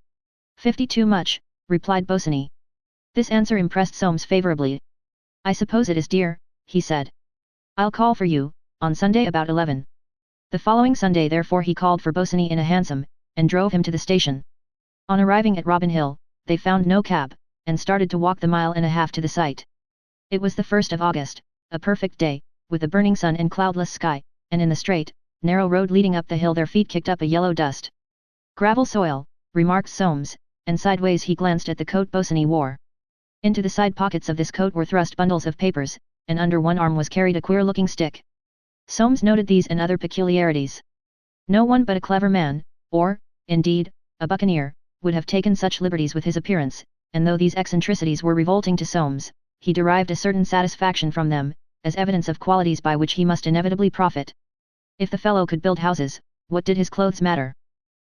Speaker 1: 50 too much, replied Bosany. This answer impressed Soames favourably. I suppose it is dear, he said. I'll call for you, on Sunday about 11. The following Sunday therefore he called for Bosany in a hansom, and drove him to the station. On arriving at Robin Hill, they found no cab, and started to walk the 1.5 miles to the site. It was the 1st of August, a perfect day, with a burning sun and cloudless sky, and in the straight, narrow road leading up the hill their feet kicked up a yellow dust. Gravel soil, remarked Soames, and sideways he glanced at the coat Bosany wore. Into the side pockets of this coat were thrust bundles of papers, and under one arm was carried a queer-looking stick. Soames noted these and other peculiarities. No one but a clever man, or, indeed, a buccaneer, would have taken such liberties with his appearance, and though these eccentricities were revolting to Soames, he derived a certain satisfaction from them, as evidence of qualities by which he must inevitably profit. If the fellow could build houses, what did his clothes matter?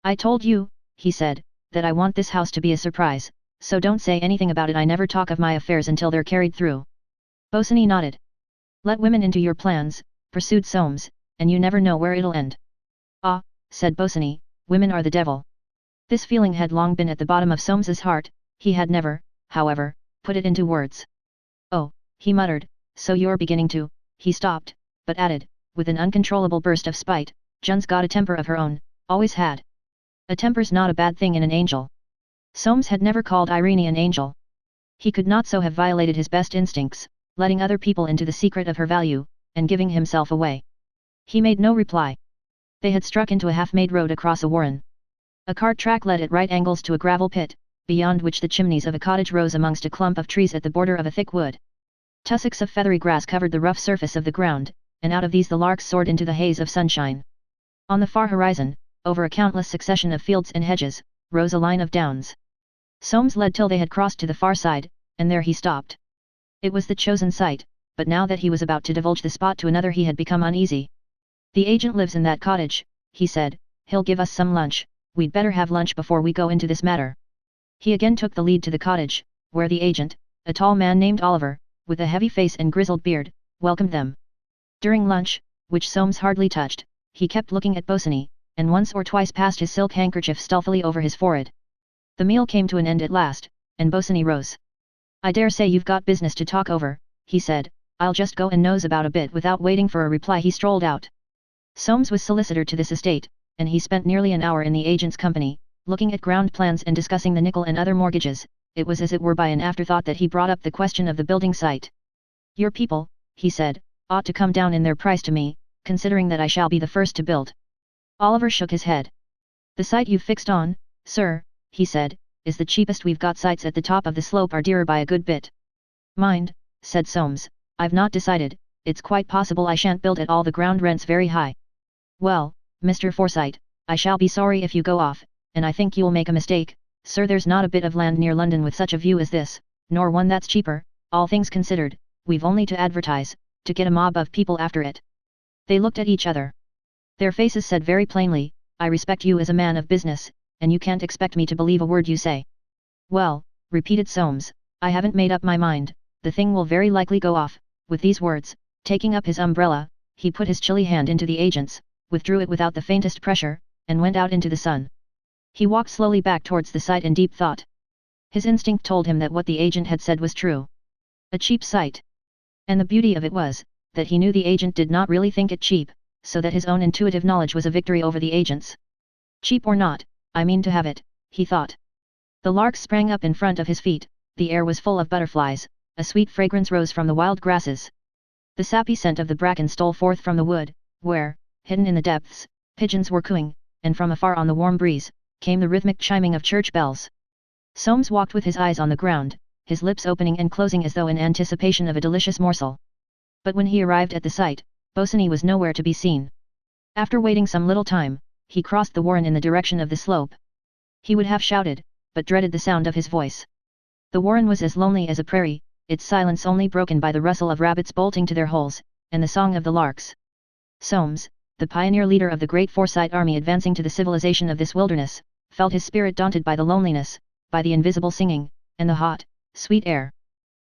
Speaker 1: I told you, he said, that I want this house to be a surprise, so don't say anything about it. I never talk of my affairs until they're carried through. Bosany nodded. Let women into your plans, pursued Soames, and you never know where it'll end. Ah, said Bosany, women are the devil. This feeling had long been at the bottom of Soames's heart, he had never, however, put it into words. Oh, he muttered, so you're beginning to, he stopped, but added, with an uncontrollable burst of spite, Jun's got a temper of her own, always had. A temper's not a bad thing in an angel. Soames had never called Irene an angel. He could not so have violated his best instincts, letting other people into the secret of her value, and giving himself away. He made no reply. They had struck into a half-made road across a warren. A cart track led at right angles to a gravel pit, beyond which the chimneys of a cottage rose amongst a clump of trees at the border of a thick wood. Tussocks of feathery grass covered the rough surface of the ground, and out of these the larks soared into the haze of sunshine. On the far horizon, over a countless succession of fields and hedges, rose a line of downs. Soames led till they had crossed to the far side, and there he stopped. It was the chosen site, but now that he was about to divulge the spot to another he had become uneasy. "The agent lives in that cottage," he said, "he'll give us some lunch, we'd better have lunch before we go into this matter." He again took the lead to the cottage, where the agent, a tall man named Oliver, with a heavy face and grizzled beard, welcomed them. During lunch, which Soames hardly touched, he kept looking at Bosinney, and once or twice passed his silk handkerchief stealthily over his forehead. The meal came to an end at last, and Bosinney rose. "I dare say you've got business to talk over," he said, "I'll just go and nose about a bit." Without waiting for a reply he strolled out. Soames was solicitor to this estate, and he spent nearly an hour in the agent's company, looking at ground plans and discussing the nickel and other mortgages. It was as it were by an afterthought that he brought up the question of the building site. "Your people," he said, "ought to come down in their price to me, considering that I shall be the first to build." Oliver shook his head. "The site you've fixed on, sir," he said, "is the cheapest we've got. Sites at the top of the slope are dearer by a good bit." "Mind," said Soames, "I've not decided, it's quite possible I shan't build at all. The ground rent's very high." "Well, Mr. Forsyte, I shall be sorry if you go off, and I think you'll make a mistake, sir. There's not a bit of land near London with such a view as this, nor one that's cheaper, all things considered. We've only to advertise, to get a mob of people after it." They looked at each other. Their faces said very plainly, "I respect you as a man of business, and you can't expect me to believe a word you say." "Well," repeated Soames, "I haven't made up my mind, the thing will very likely go off." With these words, taking up his umbrella, he put his chilly hand into the agent's, withdrew it without the faintest pressure, and went out into the sun. He walked slowly back towards the site in deep thought. His instinct told him that what the agent had said was true. A cheap site. And the beauty of it was, that he knew the agent did not really think it cheap, so that his own intuitive knowledge was a victory over the agent's. "Cheap or not, I mean to have it," he thought. The larks sprang up in front of his feet, the air was full of butterflies, a sweet fragrance rose from the wild grasses. The sappy scent of the bracken stole forth from the wood, where, hidden in the depths, pigeons were cooing, and from afar on the warm breeze, came the rhythmic chiming of church bells. Soames walked with his eyes on the ground, his lips opening and closing as though in anticipation of a delicious morsel. But when he arrived at the site, Bosinney was nowhere to be seen. After waiting some little time, he crossed the warren in the direction of the slope. He would have shouted, but dreaded the sound of his voice. The warren was as lonely as a prairie, its silence only broken by the rustle of rabbits bolting to their holes, and the song of the larks. Soames, the pioneer leader of the great Forsyte army advancing to the civilization of this wilderness, felt his spirit daunted by the loneliness, by the invisible singing, and the hot, sweet air.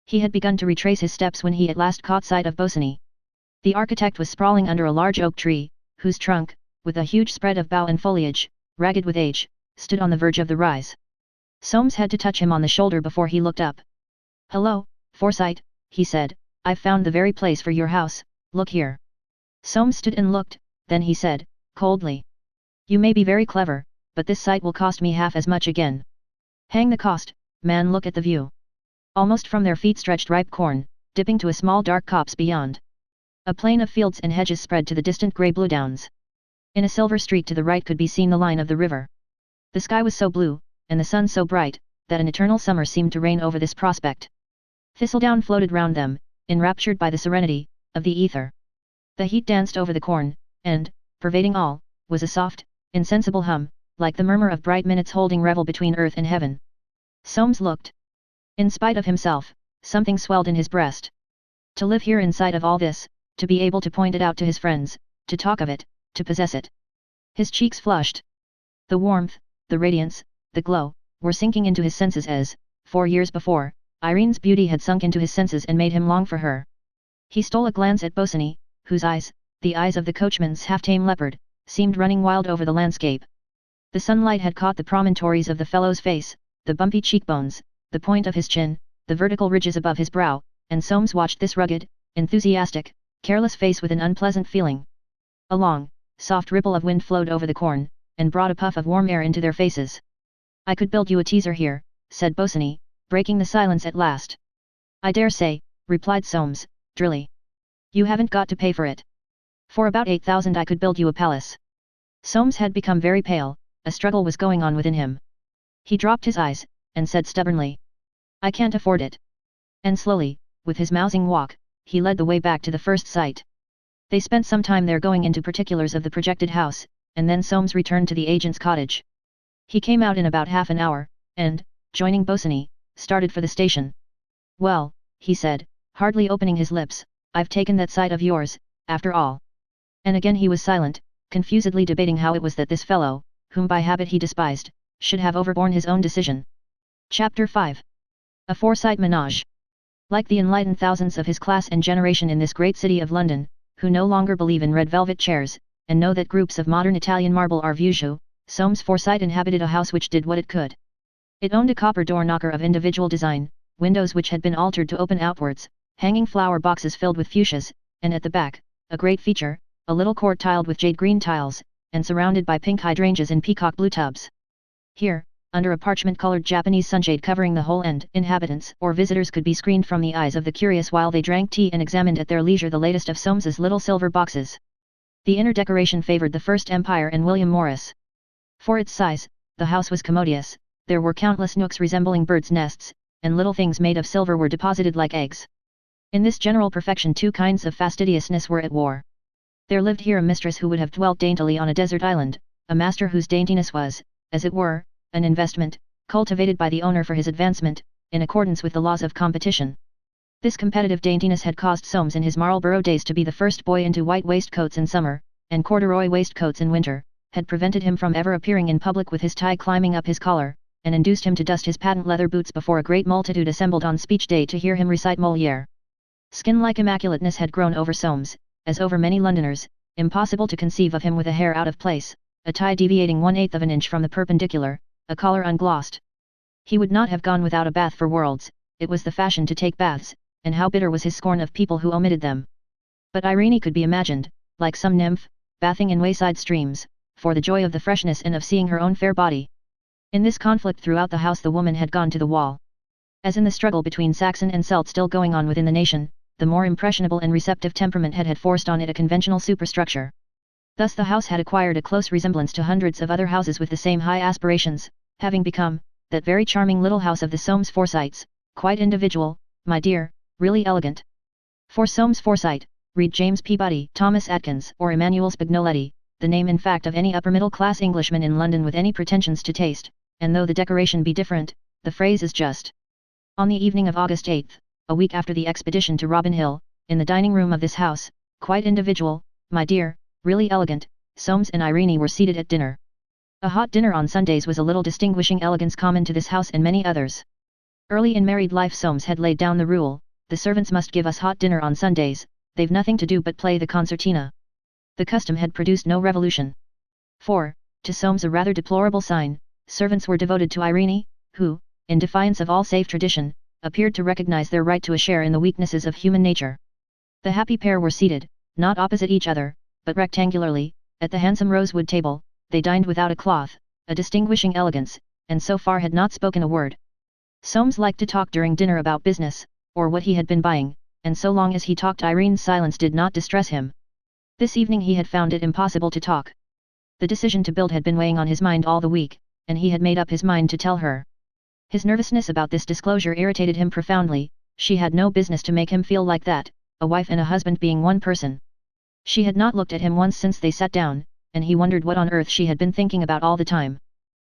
Speaker 1: He had begun to retrace his steps when he at last caught sight of Bosinney. The architect was sprawling under a large oak tree, whose trunk, with a huge spread of bough and foliage, ragged with age, stood on the verge of the rise. Soames had to touch him on the shoulder before he looked up. "Hello, Forsyte," he said, "I've found the very place for your house, look here." Soames stood and looked, then he said, coldly, "You may be very clever, but this site will cost me half as much again." "Hang the cost, man, look at the view." Almost from their feet stretched ripe corn, dipping to a small dark copse beyond. A plain of fields and hedges spread to the distant grey-blue downs. In a silver streak to the right could be seen the line of the river. The sky was so blue, and the sun so bright, that an eternal summer seemed to reign over this prospect. Thistledown floated round them, enraptured by the serenity of the ether. The heat danced over the corn, and, pervading all, was a soft, insensible hum, like the murmur of bright minutes holding revel between earth and heaven. Soames looked. In spite of himself, something swelled in his breast. To live here in sight of all this, to be able to point it out to his friends, to talk of it, to possess it. His cheeks flushed. The warmth, the radiance, the glow, were sinking into his senses as, 4 years before, Irene's beauty had sunk into his senses and made him long for her. He stole a glance at Bosinney, whose eyes, the eyes of the coachman's half-tame leopard, seemed running wild over the landscape. The sunlight had caught the promontories of the fellow's face, the bumpy cheekbones, the point of his chin, the vertical ridges above his brow, and Soames watched this rugged, enthusiastic, careless face with an unpleasant feeling. A long, soft ripple of wind flowed over the corn, and brought a puff of warm air into their faces. "I could build you a teaser here," said Bosinney, breaking the silence at last. "I dare say," replied Soames, drily. "You haven't got to pay for it. For about 8,000 I could build you a palace." Soames had become very pale, a struggle was going on within him. He dropped his eyes, and said stubbornly, "I can't afford it." And slowly, with his mousing walk, he led the way back to the first site. They spent some time there going into particulars of the projected house, and then Soames returned to the agent's cottage. He came out in about half an hour, and, joining Bosinney, started for the station. "Well," he said, hardly opening his lips, "I've taken that site of yours, after all." And again he was silent, confusedly debating how it was that this fellow, whom by habit he despised, should have overborne his own decision. Chapter 5. A Forsyte Menage. Like the enlightened thousands of his class and generation in this great city of London, who no longer believe in red velvet chairs, and know that groups of modern Italian marble are vieux jeu, Soames Forsyte inhabited a house which did what it could. It owned a copper door knocker of individual design, windows which had been altered to open outwards, hanging flower boxes filled with fuchsias, and at the back, a great feature, a little court tiled with jade green tiles, and surrounded by pink hydrangeas in peacock blue tubs. Here, under a parchment-colored Japanese sunshade covering the whole end, inhabitants or visitors could be screened from the eyes of the curious while they drank tea and examined at their leisure the latest of Soames's little silver boxes. The inner decoration favoured the First Empire and William Morris. For its size, the house was commodious, there were countless nooks resembling birds' nests, and little things made of silver were deposited like eggs. In this general perfection two kinds of fastidiousness were at war. There lived here a mistress who would have dwelt daintily on a desert island, a master whose daintiness was, as it were, an investment, cultivated by the owner for his advancement, in accordance with the laws of competition. This competitive daintiness had caused Soames in his Marlborough days to be the first boy into white waistcoats in summer, and corduroy waistcoats in winter, had prevented him from ever appearing in public with his tie climbing up his collar, and induced him to dust his patent leather boots before a great multitude assembled on speech day to hear him recite Molière. Skin-like immaculateness had grown over Soames, as over many Londoners, impossible to conceive of him with a hair out of place, a tie deviating 1/8 of an inch from the perpendicular, a collar unglossed. He would not have gone without a bath for worlds, it was the fashion to take baths, and how bitter was his scorn of people who omitted them. But Irene could be imagined, like some nymph, bathing in wayside streams, for the joy of the freshness and of seeing her own fair body. In this conflict throughout the house the woman had gone to the wall. As in the struggle between Saxon and Celt still going on within the nation, the more impressionable and receptive temperament had forced on it a conventional superstructure. Thus the house had acquired a close resemblance to hundreds of other houses with the same high aspirations, having become, that very charming little house of the Soames Forsytes, quite individual, my dear, really elegant. For Soames Forsyte, read James Peabody, Thomas Atkins, or Emmanuel Spignoletti, the name in fact of any upper-middle-class Englishman in London with any pretensions to taste, and though the decoration be different, the phrase is just. On the evening of August 8, a week after the expedition to Robin Hill, in the dining-room of this house, quite individual, my dear, really elegant, Soames and Irene were seated at dinner. A hot dinner on Sundays was a little distinguishing elegance common to this house and many others. Early in married life Soames had laid down the rule, the servants must give us hot dinner on Sundays, they've nothing to do but play the concertina. The custom had produced no revolution. For, to Soames a rather deplorable sign, servants were devoted to Irene, who, in defiance of all save tradition, appeared to recognize their right to a share in the weaknesses of human nature. The happy pair were seated, not opposite each other, but rectangularly, at the handsome rosewood table. They dined without a cloth, a distinguishing elegance, and so far had not spoken a word. Soames liked to talk during dinner about business, or what he had been buying, and so long as he talked Irene's silence did not distress him. This evening he had found it impossible to talk. The decision to build had been weighing on his mind all the week, and he had made up his mind to tell her. His nervousness about this disclosure irritated him profoundly. She had no business to make him feel like that, a wife and a husband being one person. She had not looked at him once since they sat down, and he wondered what on earth she had been thinking about all the time.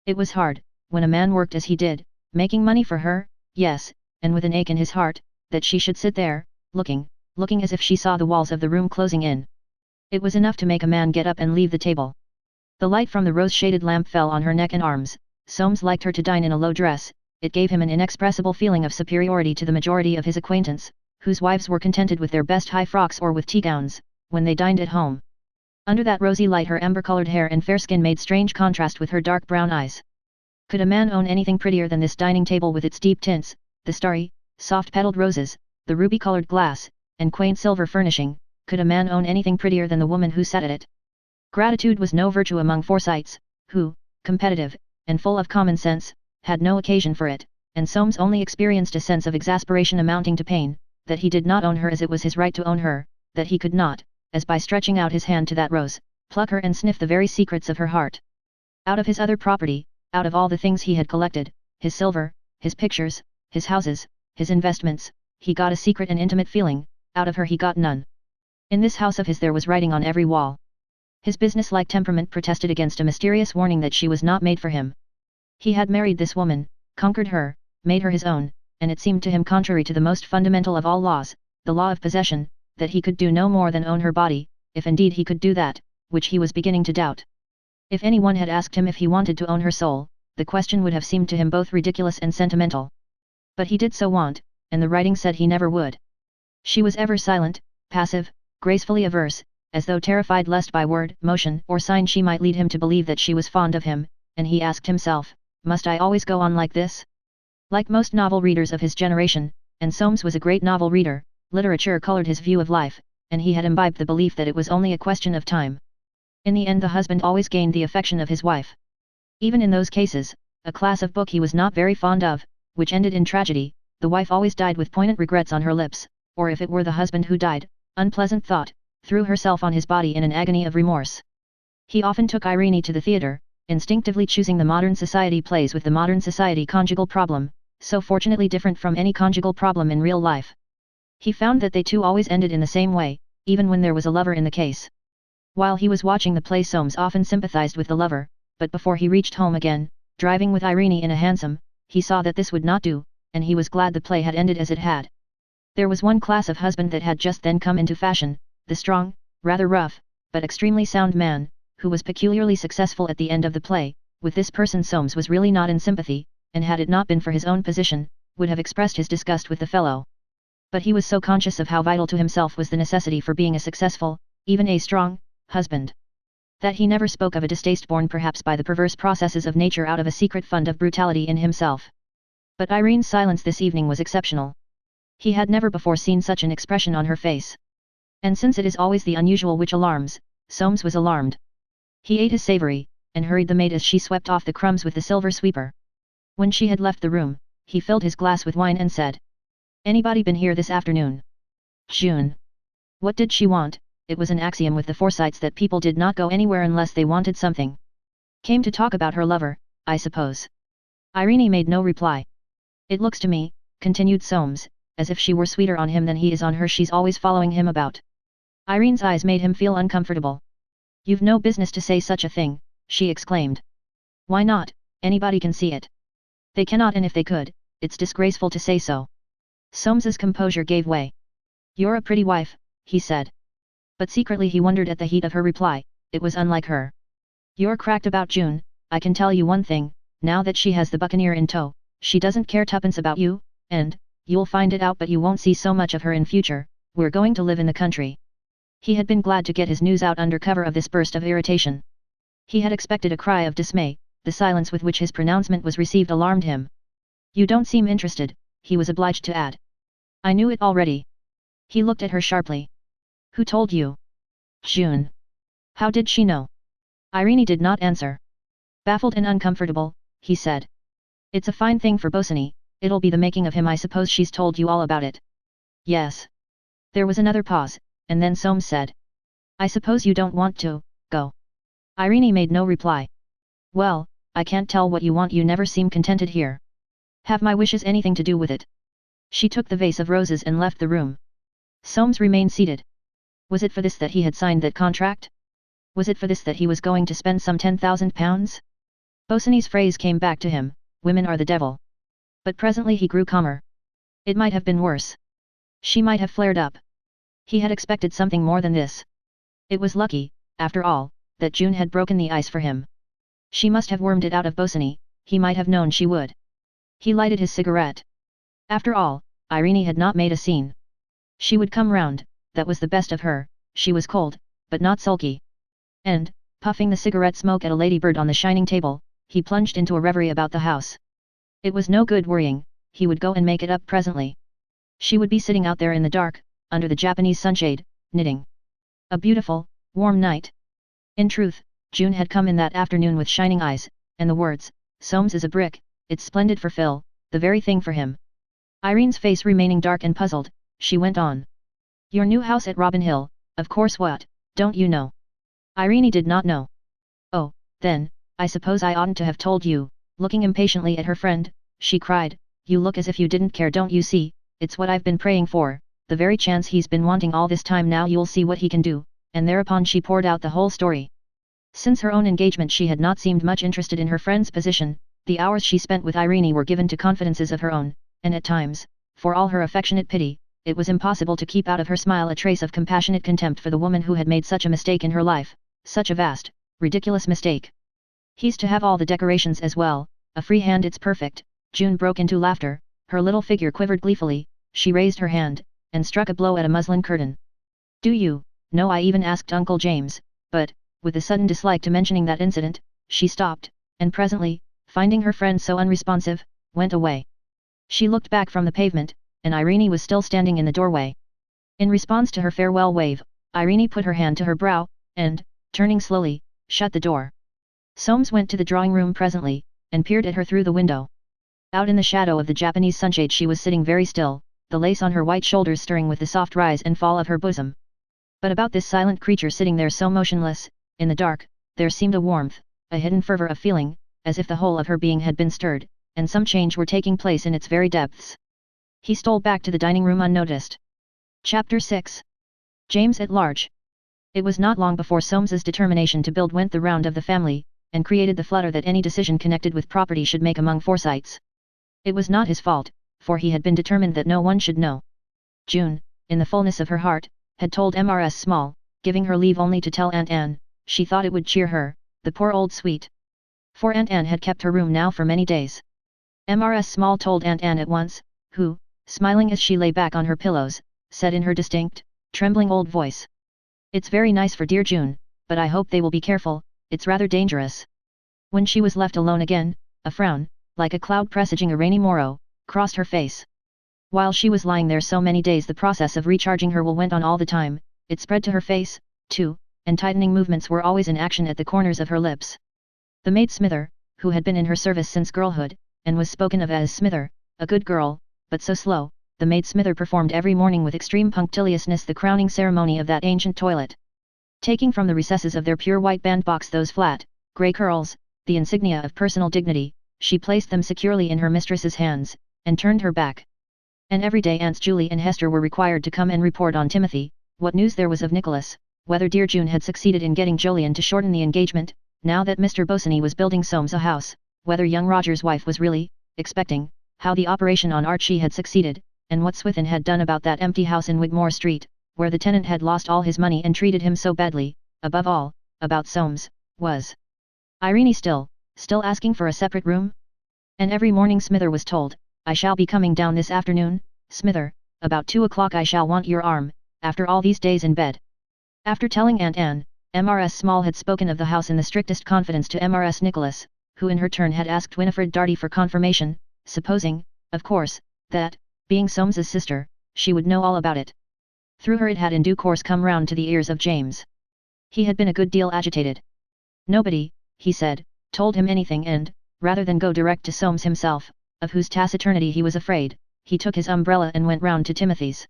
Speaker 1: It was hard, when a man worked as he did, making money for her, yes, and with an ache in his heart, that she should sit there, looking as if she saw the walls of the room closing in. It was enough to make a man get up and leave the table. The light from the rose-shaded lamp fell on her neck and arms. Soames liked her to dine in a low dress, it gave him an inexpressible feeling of superiority to the majority of his acquaintance, whose wives were contented with their best high frocks or with tea-gowns, when they dined at home. Under that rosy light her amber-colored hair and fair skin made strange contrast with her dark brown eyes. Could a man own anything prettier than this dining table with its deep tints, the starry, soft-petaled roses, the ruby-colored glass, and quaint silver furnishing? Could a man own anything prettier than the woman who sat at it? Gratitude was no virtue among Forsytes, who, competitive, and full of common sense, had no occasion for it, and Soames only experienced a sense of exasperation amounting to pain, that he did not own her as it was his right to own her, that he could not, as by stretching out his hand to that rose, pluck her and sniff the very secrets of her heart. Out of his other property, out of all the things he had collected, his silver, his pictures, his houses, his investments, he got a secret and intimate feeling, out of her he got none. In this house of his there was writing on every wall. His business-like temperament protested against a mysterious warning that she was not made for him. He had married this woman, conquered her, made her his own, and it seemed to him contrary to the most fundamental of all laws, the law of possession, that he could do no more than own her body, if indeed he could do that, which he was beginning to doubt. If anyone had asked him if he wanted to own her soul, the question would have seemed to him both ridiculous and sentimental. But he did so want, and the writing said he never would. She was ever silent, passive, gracefully averse, as though terrified lest by word, motion, or sign she might lead him to believe that she was fond of him, and he asked himself, must I always go on like this? Like most novel readers of his generation, and Soames was a great novel reader, literature colored his view of life, and he had imbibed the belief that it was only a question of time. In the end the husband always gained the affection of his wife. Even in those cases, a class of book he was not very fond of, which ended in tragedy, the wife always died with poignant regrets on her lips, or if it were the husband who died, unpleasant thought, threw herself on his body in an agony of remorse. He often took Irene to the theatre, instinctively choosing the modern society plays with the modern society conjugal problem, so fortunately different from any conjugal problem in real life. He found that they too always ended in the same way, even when there was a lover in the case. While he was watching the play Soames often sympathized with the lover, but before he reached home again, driving with Irene in a hansom, he saw that this would not do, and he was glad the play had ended as it had. There was one class of husband that had just then come into fashion, the strong, rather rough, but extremely sound man, who was peculiarly successful at the end of the play. With this person Soames was really not in sympathy, and had it not been for his own position, would have expressed his disgust with the fellow. But he was so conscious of how vital to himself was the necessity for being a successful, even a strong, husband, that he never spoke of a distaste born perhaps by the perverse processes of nature out of a secret fund of brutality in himself. But Irene's silence this evening was exceptional. He had never before seen such an expression on her face. And since it is always the unusual which alarms, Soames was alarmed. He ate his savoury, and hurried the maid as she swept off the crumbs with the silver sweeper. When she had left the room, he filled his glass with wine and said, "Anybody been here this afternoon?" June. What did she want? It was an axiom with the Forsytes that people did not go anywhere unless they wanted something. Came to talk about her lover, I suppose. Irene made no reply. It looks to me, continued Soames, as if she were sweeter on him than he is on her. She's always following him about. Irene's eyes made him feel uncomfortable. You've no business to say such a thing, she exclaimed. Why not? Anybody can see it. They cannot, and if they could, it's disgraceful to say so. Soames's composure gave way. You're a pretty wife, he said. But secretly he wondered at the heat of her reply. It was unlike her. You're cracked about June. I can tell you one thing, now that she has the Buccaneer in tow, she doesn't care tuppence about you, and, you'll find it out, but you won't see so much of her in future. We're going to live in the country. He had been glad to get his news out under cover of this burst of irritation. He had expected a cry of dismay. The silence with which his pronouncement was received alarmed him. You don't seem interested, he was obliged to add. I knew it already. He looked at her sharply. Who told you? June. How did she know? Irene did not answer. Baffled and uncomfortable, he said. It's a fine thing for Bosinney, it'll be the making of him. I suppose she's told you all about it. Yes. There was another pause, and then Soames said. I suppose you don't want to go. Irene made no reply. Well, I can't tell what you want. You never seem contented here. Have my wishes anything to do with it? She took the vase of roses and left the room. Soames remained seated. Was it for this that he had signed that contract? Was it for this that he was going to spend some £10,000? Bosinney's phrase came back to him, women are the devil. But presently he grew calmer. It might have been worse. She might have flared up. He had expected something more than this. It was lucky, after all, that June had broken the ice for him. She must have wormed it out of Bosinney, he might have known she would. He lighted his cigarette. After all, Irene had not made a scene. She would come round, that was the best of her. She was cold, but not sulky. And, puffing the cigarette smoke at a ladybird on the shining table, he plunged into a reverie about the house. It was no good worrying, he would go and make it up presently. She would be sitting out there in the dark, under the Japanese sunshade, knitting. A beautiful, warm night. In truth, June had come in that afternoon with shining eyes, and the words, Soames is a brick, it's splendid for Phil, the very thing for him. Irene's face remaining dark and puzzled, she went on. Your new house at Robin Hill, of course. What, don't you know? Irene did not know. Oh, then, I suppose I oughtn't to have told you. Looking impatiently at her friend, she cried, you look as if you didn't care, don't you see? It's what I've been praying for, the very chance he's been wanting all this time. Now you'll see what he can do." And thereupon she poured out the whole story. Since her own engagement she had not seemed much interested in her friend's position. The hours she spent with Irene were given to confidences of her own, and at times, for all her affectionate pity, it was impossible to keep out of her smile a trace of compassionate contempt for the woman who had made such a mistake in her life, such a vast, ridiculous mistake. "He's to have all the decorations as well, a free hand, it's perfect." June broke into laughter, her little figure quivered gleefully, she raised her hand, and struck a blow at a muslin curtain. "Do you know, I even asked Uncle James," but, with a sudden dislike to mentioning that incident, she stopped, and presently, finding her friend so unresponsive, went away. She looked back from the pavement, and Irene was still standing in the doorway. In response to her farewell wave, Irene put her hand to her brow, and, turning slowly, shut the door. Soames went to the drawing room presently, and peered at her through the window. Out in the shadow of the Japanese sunshade she was sitting very still, the lace on her white shoulders stirring with the soft rise and fall of her bosom. But about this silent creature sitting there so motionless, in the dark, there seemed a warmth, a hidden fervor of feeling, as if the whole of her being had been stirred, and some change were taking place in its very depths. He stole back to the dining room unnoticed. Chapter 6. James at Large. It was not long before Soames's determination to build went the round of the family, and created the flutter that any decision connected with property should make among Forsytes. It was not his fault, for he had been determined that no one should know. June, in the fullness of her heart, had told Mrs. Small, giving her leave only to tell Aunt Anne. She thought it would cheer her, the poor old sweet. For Aunt Anne had kept her room now for many days. Mrs. Small told Aunt Anne at once, who, smiling as she lay back on her pillows, said in her distinct, trembling old voice. "It's very nice for dear June, but I hope they will be careful, it's rather dangerous." When she was left alone again, a frown, like a cloud presaging a rainy morrow, crossed her face. While she was lying there so many days the process of recharging her will went on all the time, it spread to her face, too, and tightening movements were always in action at the corners of her lips. The maid Smither, who had been in her service since girlhood, and was spoken of as Smither, a good girl, but so slow, the maid Smither performed every morning with extreme punctiliousness the crowning ceremony of that ancient toilet. Taking from the recesses of their pure white bandbox those flat, grey curls, the insignia of personal dignity, she placed them securely in her mistress's hands, and turned her back. And every day Aunts Julie and Hester were required to come and report on Timothy, what news there was of Nicholas, whether dear June had succeeded in getting Jolyon to shorten the engagement, now that Mr. Bosinney was building Soames a house, whether young Roger's wife was really expecting, how the operation on Archie had succeeded, and what Swithin had done about that empty house in Wigmore Street, where the tenant had lost all his money and treated him so badly. Above all, about Soames, was Irene still asking for a separate room? And every morning Smither was told, "I shall be coming down this afternoon, Smither, about 2 o'clock. I shall want your arm, after all these days in bed." After telling Aunt Anne, Mrs. Small had spoken of the house in the strictest confidence to Mrs. Nicholas, who in her turn had asked Winifred Darty for confirmation, supposing, of course, that, being Soames's sister, she would know all about it. Through her it had in due course come round to the ears of James. He had been a good deal agitated. Nobody, he said, told him anything, and, rather than go direct to Soames himself, of whose taciturnity he was afraid, he took his umbrella and went round to Timothy's.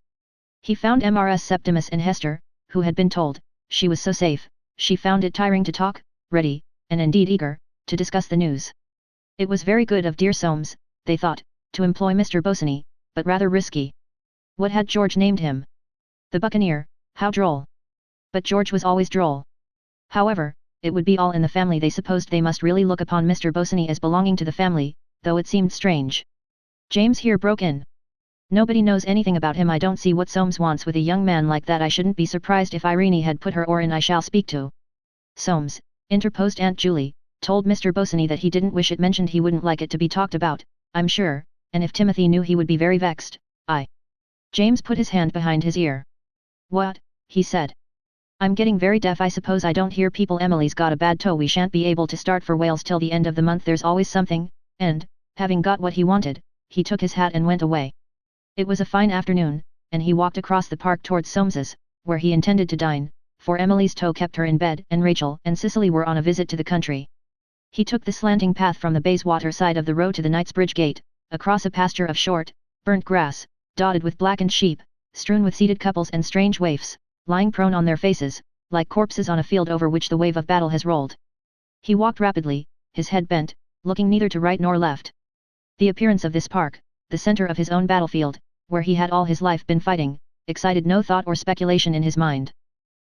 Speaker 1: He found Mrs. Septimus and Hester, who had been told she was so safe. She found it tiring to talk, ready, and indeed eager, to discuss the news. It was very good of dear Soames, they thought, to employ Mr. Bosinney, but rather risky. What had George named him? The Buccaneer, how droll. But George was always droll. However, it would be all in the family. They supposed they must really look upon Mr. Bosinney as belonging to the family, though it seemed strange. James here broke in. "Nobody knows anything about him. I don't see what Soames wants with a young man like that. I shouldn't be surprised if Irene had put her oar in. I shall speak to Soames," interposed Aunt Julie, "told Mr. Bosinney that he didn't wish it mentioned. He wouldn't like it to be talked about, I'm sure, and if Timothy knew he would be very vexed. James put his hand behind his ear. "What?" he said. "I'm getting very deaf. I suppose I don't hear people. Emily's got a bad toe. We shan't be able to start for Wales till the end of the month. There's always something," and, having got what he wanted, he took his hat and went away. It was a fine afternoon, and he walked across the park towards Soames's, where he intended to dine, for Emily's toe kept her in bed and Rachel and Cicely were on a visit to the country. He took the slanting path from the Bayswater side of the road to the Knightsbridge gate, across a pasture of short, burnt grass, dotted with blackened sheep, strewn with seated couples and strange waifs, lying prone on their faces, like corpses on a field over which the wave of battle has rolled. He walked rapidly, his head bent, looking neither to right nor left. The appearance of this park, the center of his own battlefield, where he had all his life been fighting, excited no thought or speculation in his mind.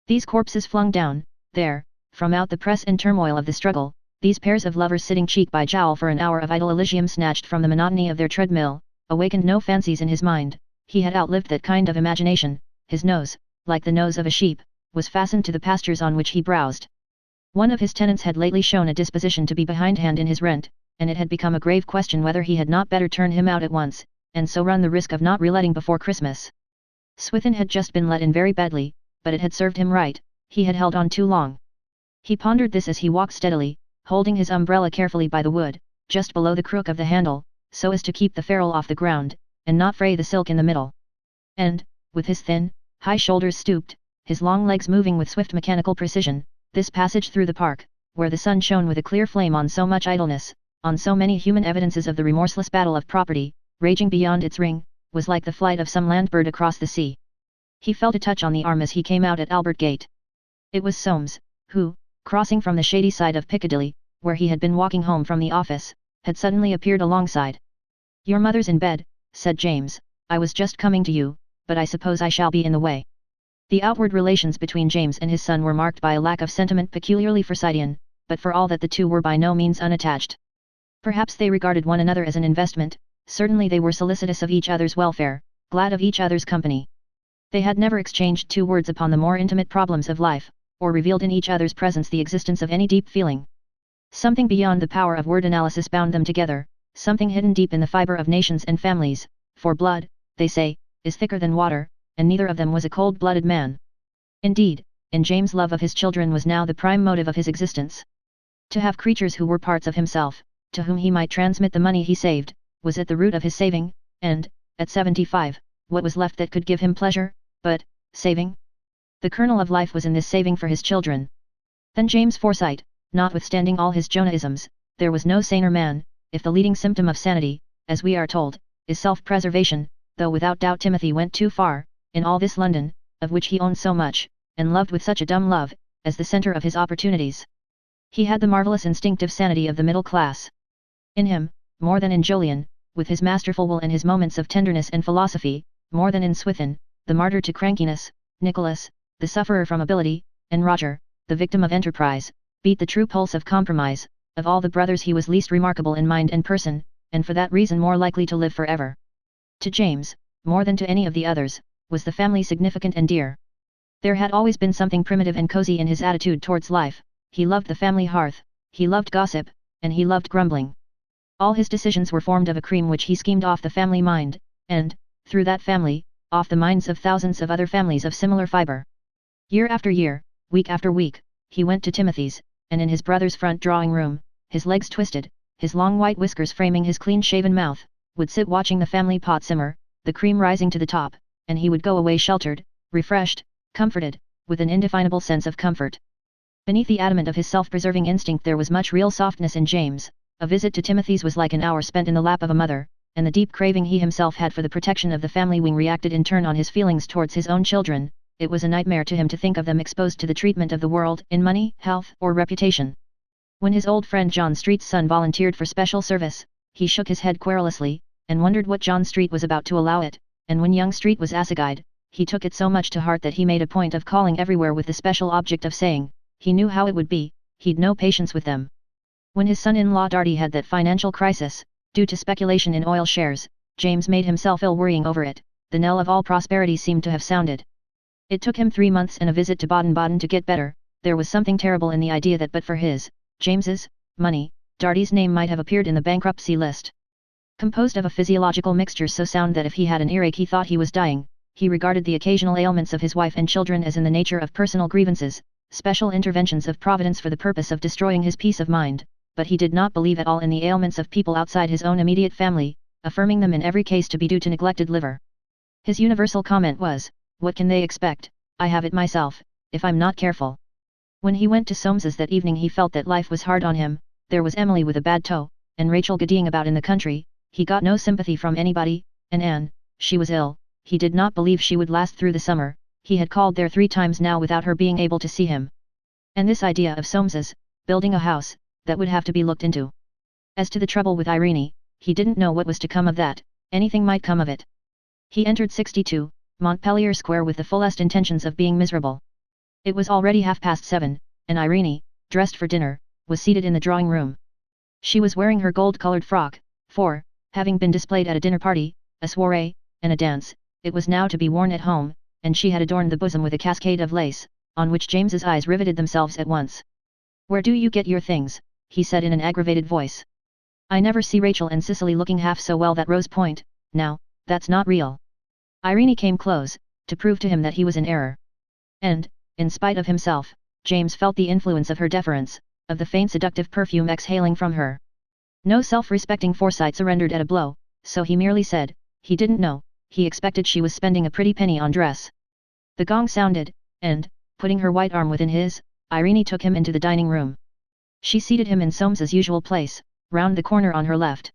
Speaker 1: These corpses flung down, there, from out the press and turmoil of the struggle, these pairs of lovers sitting cheek by jowl for an hour of idle elysium snatched from the monotony of their treadmill, awakened no fancies in his mind. He had outlived that kind of imagination. His nose, like the nose of a sheep, was fastened to the pastures on which he browsed. One of his tenants had lately shown a disposition to be behindhand in his rent, and it had become a grave question whether he had not better turn him out at once, and so run the risk of not reletting before Christmas. Swithin had just been let in very badly, but it had served him right. He had held on too long. He pondered this as he walked steadily, holding his umbrella carefully by the wood, just below the crook of the handle, so as to keep the ferrule off the ground, and not fray the silk in the middle. And, with his thin, high shoulders stooped, his long legs moving with swift mechanical precision, this passage through the park, where the sun shone with a clear flame on so much idleness, on so many human evidences of the remorseless battle of property, raging beyond its ring, was like the flight of some land bird across the sea. He felt a touch on the arm as he came out at Albert Gate. It was Soames, who, crossing from the shady side of Piccadilly, where he had been walking home from the office, had suddenly appeared alongside. "Your mother's in bed," said James. "I was just coming to you, but I suppose I shall be in the way." The outward relations between James and his son were marked by a lack of sentiment peculiarly Forsytean, but for all that the two were by no means unattached. Perhaps they regarded one another as an investment, certainly they were solicitous of each other's welfare, glad of each other's company. They had never exchanged two words upon the more intimate problems of life, or revealed in each other's presence the existence of any deep feeling. Something beyond the power of word analysis bound them together, something hidden deep in the fibre of nations and families, for blood, they say, is thicker than water, and neither of them was a cold-blooded man. Indeed, in James' love of his children was now the prime motive of his existence. To have creatures who were parts of himself, to whom he might transmit the money he saved, was at the root of his saving, and, at 75, what was left that could give him pleasure, but, saving? The kernel of life was in this saving for his children. Then James Forsyte, notwithstanding all his Jonah-isms, there was no saner man, if the leading symptom of sanity, as we are told, is self-preservation, though without doubt Timothy went too far, in all this London, of which he owned so much, and loved with such a dumb love, as the centre of his opportunities. He had the marvellous instinctive sanity of the middle class. In him, more than in Jolyon, with his masterful will and his moments of tenderness and philosophy, more than in Swithin, the martyr to crankiness, Nicholas, the sufferer from ability, and Roger, the victim of enterprise, beat the true pulse of compromise. Of all the brothers he was least remarkable in mind and person, and for that reason more likely to live forever. To James, more than to any of the others, was the family significant and dear. There had always been something primitive and cozy in his attitude towards life. He loved the family hearth, he loved gossip, and he loved grumbling. All his decisions were formed of a cream which he schemed off the family mind, and, through that family, off the minds of thousands of other families of similar fibre. Year after year, week after week, he went to Timothy's, and in his brother's front drawing-room, his legs twisted, his long white whiskers framing his clean-shaven mouth, would sit watching the family pot simmer, the cream rising to the top, and he would go away sheltered, refreshed, comforted, with an indefinable sense of comfort. Beneath the adamant of his self-preserving instinct there was much real softness in James. A visit to Timothy's was like an hour spent in the lap of a mother, and the deep craving he himself had for the protection of the family wing reacted in turn on his feelings towards his own children. It was a nightmare to him to think of them exposed to the treatment of the world in money, health, or reputation. When his old friend John Street's son volunteered for special service, he shook his head querulously, and wondered what John Street was about to allow it, and when young Street was assegaid, he took it so much to heart that he made a point of calling everywhere with the special object of saying, he knew how it would be, he'd no patience with them. When his son-in-law Darty had that financial crisis, due to speculation in oil shares, James made himself ill worrying over it. The knell of all prosperity seemed to have sounded. It took him 3 months and a visit to Baden-Baden to get better. There was something terrible in the idea that but for his, James's, money, Darty's name might have appeared in the bankruptcy list. Composed of a physiological mixture so sound that if he had an earache he thought he was dying, he regarded the occasional ailments of his wife and children as in the nature of personal grievances, special interventions of Providence for the purpose of destroying his peace of mind, but he did not believe at all in the ailments of people outside his own immediate family, affirming them in every case to be due to neglected liver. His universal comment was, "What can they expect? I have it myself, if I'm not careful." When he went to Soames's that evening he felt that life was hard on him. There was Emily with a bad toe, and Rachel giddying about in the country. He got no sympathy from anybody, and Anne, she was ill. He did not believe she would last through the summer. He had called there 3 times now without her being able to see him. And this idea of Soames's, building a house, that would have to be looked into. As to the trouble with Irene, he didn't know what was to come of that. Anything might come of it. He entered 62, Montpellier Square with the fullest intentions of being miserable. It was already 7:30, and Irene, dressed for dinner, was seated in the drawing room. She was wearing her gold-colored frock, for, having been displayed at a dinner party, a soiree, and a dance, it was now to be worn at home, and she had adorned the bosom with a cascade of lace, on which James's eyes riveted themselves at once. "Where do you get your things?" he said in an aggravated voice. "I never see Rachel and Cicely looking half so well that Rose Point, now, that's not real." Irene came close, to prove to him that he was in error. And, in spite of himself, James felt the influence of her deference, of the faint seductive perfume exhaling from her. No self-respecting Forsyte surrendered at a blow, so he merely said, he didn't know, he expected she was spending a pretty penny on dress. The gong sounded, and, putting her white arm within his, Irene took him into the dining room. She seated him in Soames's usual place, round the corner on her left.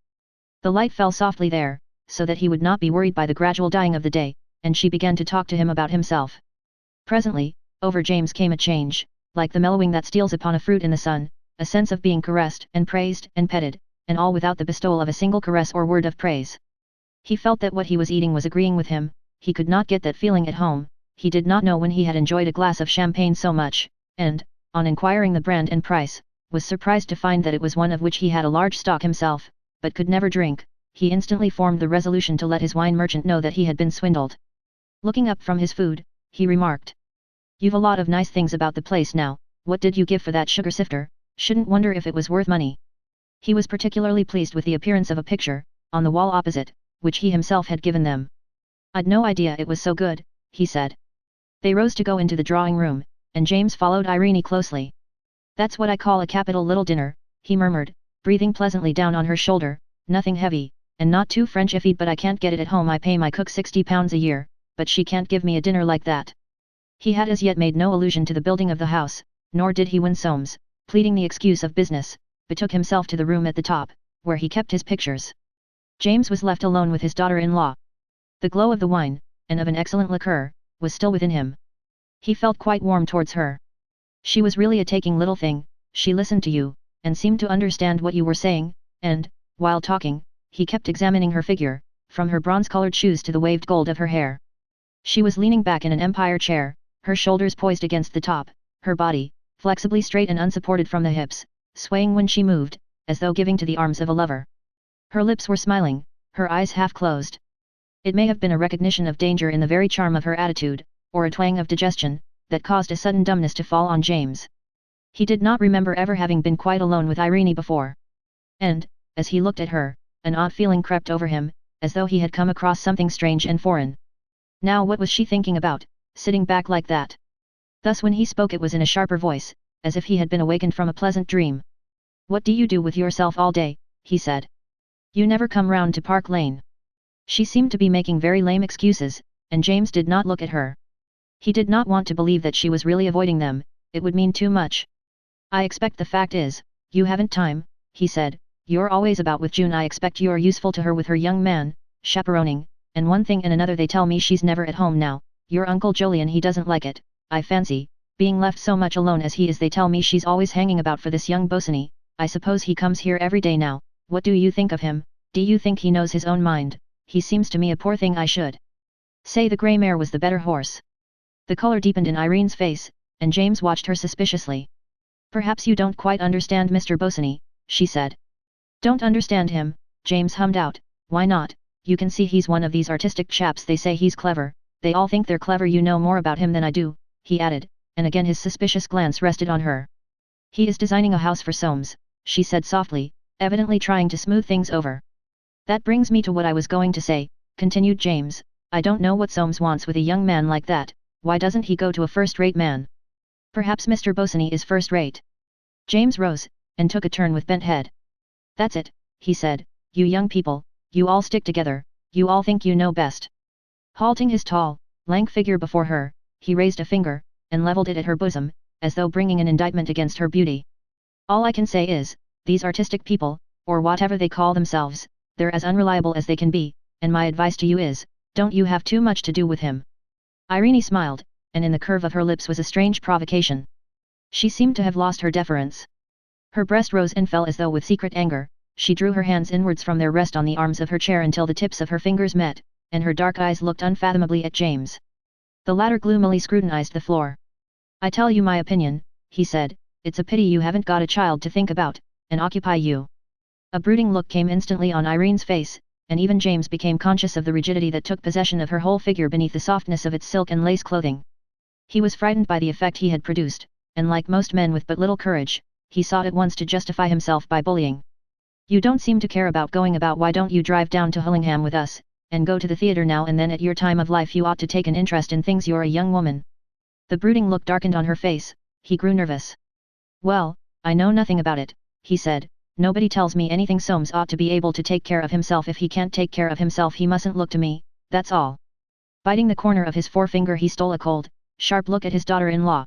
Speaker 1: The light fell softly there, so that he would not be worried by the gradual dying of the day, and she began to talk to him about himself. Presently, over James came a change, like the mellowing that steals upon a fruit in the sun, a sense of being caressed and praised and petted, and all without the bestowal of a single caress or word of praise. He felt that what he was eating was agreeing with him, he could not get that feeling at home, he did not know when he had enjoyed a glass of champagne so much, and, on inquiring the brand and price, was surprised to find that it was one of which he had a large stock himself, but could never drink. He instantly formed the resolution to let his wine merchant know that he had been swindled. Looking up from his food, he remarked, "You've a lot of nice things about the place now, what did you give for that sugar sifter? Shouldn't wonder if it was worth money." He was particularly pleased with the appearance of a picture, on the wall opposite, which he himself had given them. "I'd no idea it was so good," he said. They rose to go into the drawing room, and James followed Irene closely. "That's what I call a capital little dinner," he murmured, breathing pleasantly down on her shoulder, "nothing heavy, and not too Frenchified, but I can't get it at home. I pay my cook £60 a year, but she can't give me a dinner like that." He had as yet made no allusion to the building of the house, nor did he when Soames, pleading the excuse of business, betook himself to the room at the top, where he kept his pictures. James was left alone with his daughter-in-law. The glow of the wine, and of an excellent liqueur, was still within him. He felt quite warm towards her. She was really a taking little thing, she listened to you, and seemed to understand what you were saying, and, while talking, he kept examining her figure, from her bronze-colored shoes to the waved gold of her hair. She was leaning back in an empire chair, her shoulders poised against the top, her body, flexibly straight and unsupported from the hips, swaying when she moved, as though giving to the arms of a lover. Her lips were smiling, her eyes half closed. It may have been a recognition of danger in the very charm of her attitude, or a twang of digestion, that caused a sudden dumbness to fall on James. He did not remember ever having been quite alone with Irene before. And, as he looked at her, an odd feeling crept over him, as though he had come across something strange and foreign. Now what was she thinking about, sitting back like that? Thus when he spoke it was in a sharper voice, as if he had been awakened from a pleasant dream. "What do you do with yourself all day?" he said. "You never come round to Park Lane." She seemed to be making very lame excuses, and James did not look at her. He did not want to believe that she was really avoiding them, it would mean too much. "I expect the fact is, you haven't time," he said. "You're always about with June. I expect you're useful to her with her young man, chaperoning, and one thing and another. They tell me she's never at home now. Your Uncle Jolyon, he doesn't like it, I fancy, being left so much alone as he is. They tell me she's always hanging about for this young Bosinney. I suppose he comes here every day now. What do you think of him? Do you think he knows his own mind? He seems to me a poor thing. I should say the grey mare was the better horse." The colour deepened in Irene's face, and James watched her suspiciously. "Perhaps you don't quite understand Mr. Bosinney," she said. "Don't understand him," James hummed out. "Why not? You can see he's one of these artistic chaps. They say he's clever, they all think they're clever. You know more about him than I do," he added, and again his suspicious glance rested on her. "He is designing a house for Soames," she said softly, evidently trying to smooth things over. "That brings me to what I was going to say," continued James. "I don't know what Soames wants with a young man like that. Why doesn't he go to a first-rate man? Perhaps Mr. Bosinney is first-rate." James rose, and took a turn with bent head. "That's it," he said, "you young people, you all stick together, you all think you know best." Halting his tall, lank figure before her, he raised a finger, and levelled it at her bosom, as though bringing an indictment against her beauty. "All I can say is, these artistic people, or whatever they call themselves, they're as unreliable as they can be, and my advice to you is, don't you have too much to do with him." Irene smiled, and in the curve of her lips was a strange provocation. She seemed to have lost her deference. Her breast rose and fell as though with secret anger, She drew her hands inwards from their rest on the arms of her chair until the tips of her fingers met, and her dark eyes looked unfathomably at James. The latter gloomily scrutinized the floor. "I tell you my opinion," he said, "it's a pity you haven't got a child to think about, and occupy you." A brooding look came instantly on Irene's face, and even James became conscious of the rigidity that took possession of her whole figure beneath the softness of its silk and lace clothing. He was frightened by the effect he had produced, and like most men with but little courage, he sought at once to justify himself by bullying. "You don't seem to care about going about. Why don't you drive down to Hullingham with us, and go to the theatre now and then? At your time of life you ought to take an interest in things. You're a young woman." The brooding look darkened on her face. He grew nervous. "Well, I know nothing about it," he said. "Nobody tells me anything. Soames ought to be able to take care of himself. If he can't take care of himself he mustn't look to me, that's all." Biting the corner of his forefinger he stole a cold, sharp look at his daughter-in-law.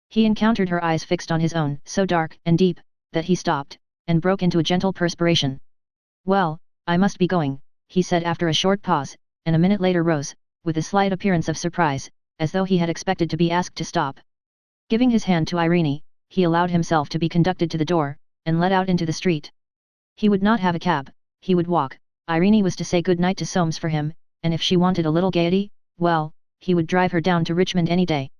Speaker 1: He encountered her eyes fixed on his own, so dark and deep, that he stopped, and broke into a gentle perspiration. "Well, I must be going," he said after a short pause, and a minute later rose, with a slight appearance of surprise, as though he had expected to be asked to stop. Giving his hand to Irene, he allowed himself to be conducted to the door, and led out into the street. He would not have a cab, he would walk. Irene was to say good night to Soames for him, and if she wanted a little gaiety, well, he would drive her down to Richmond any day.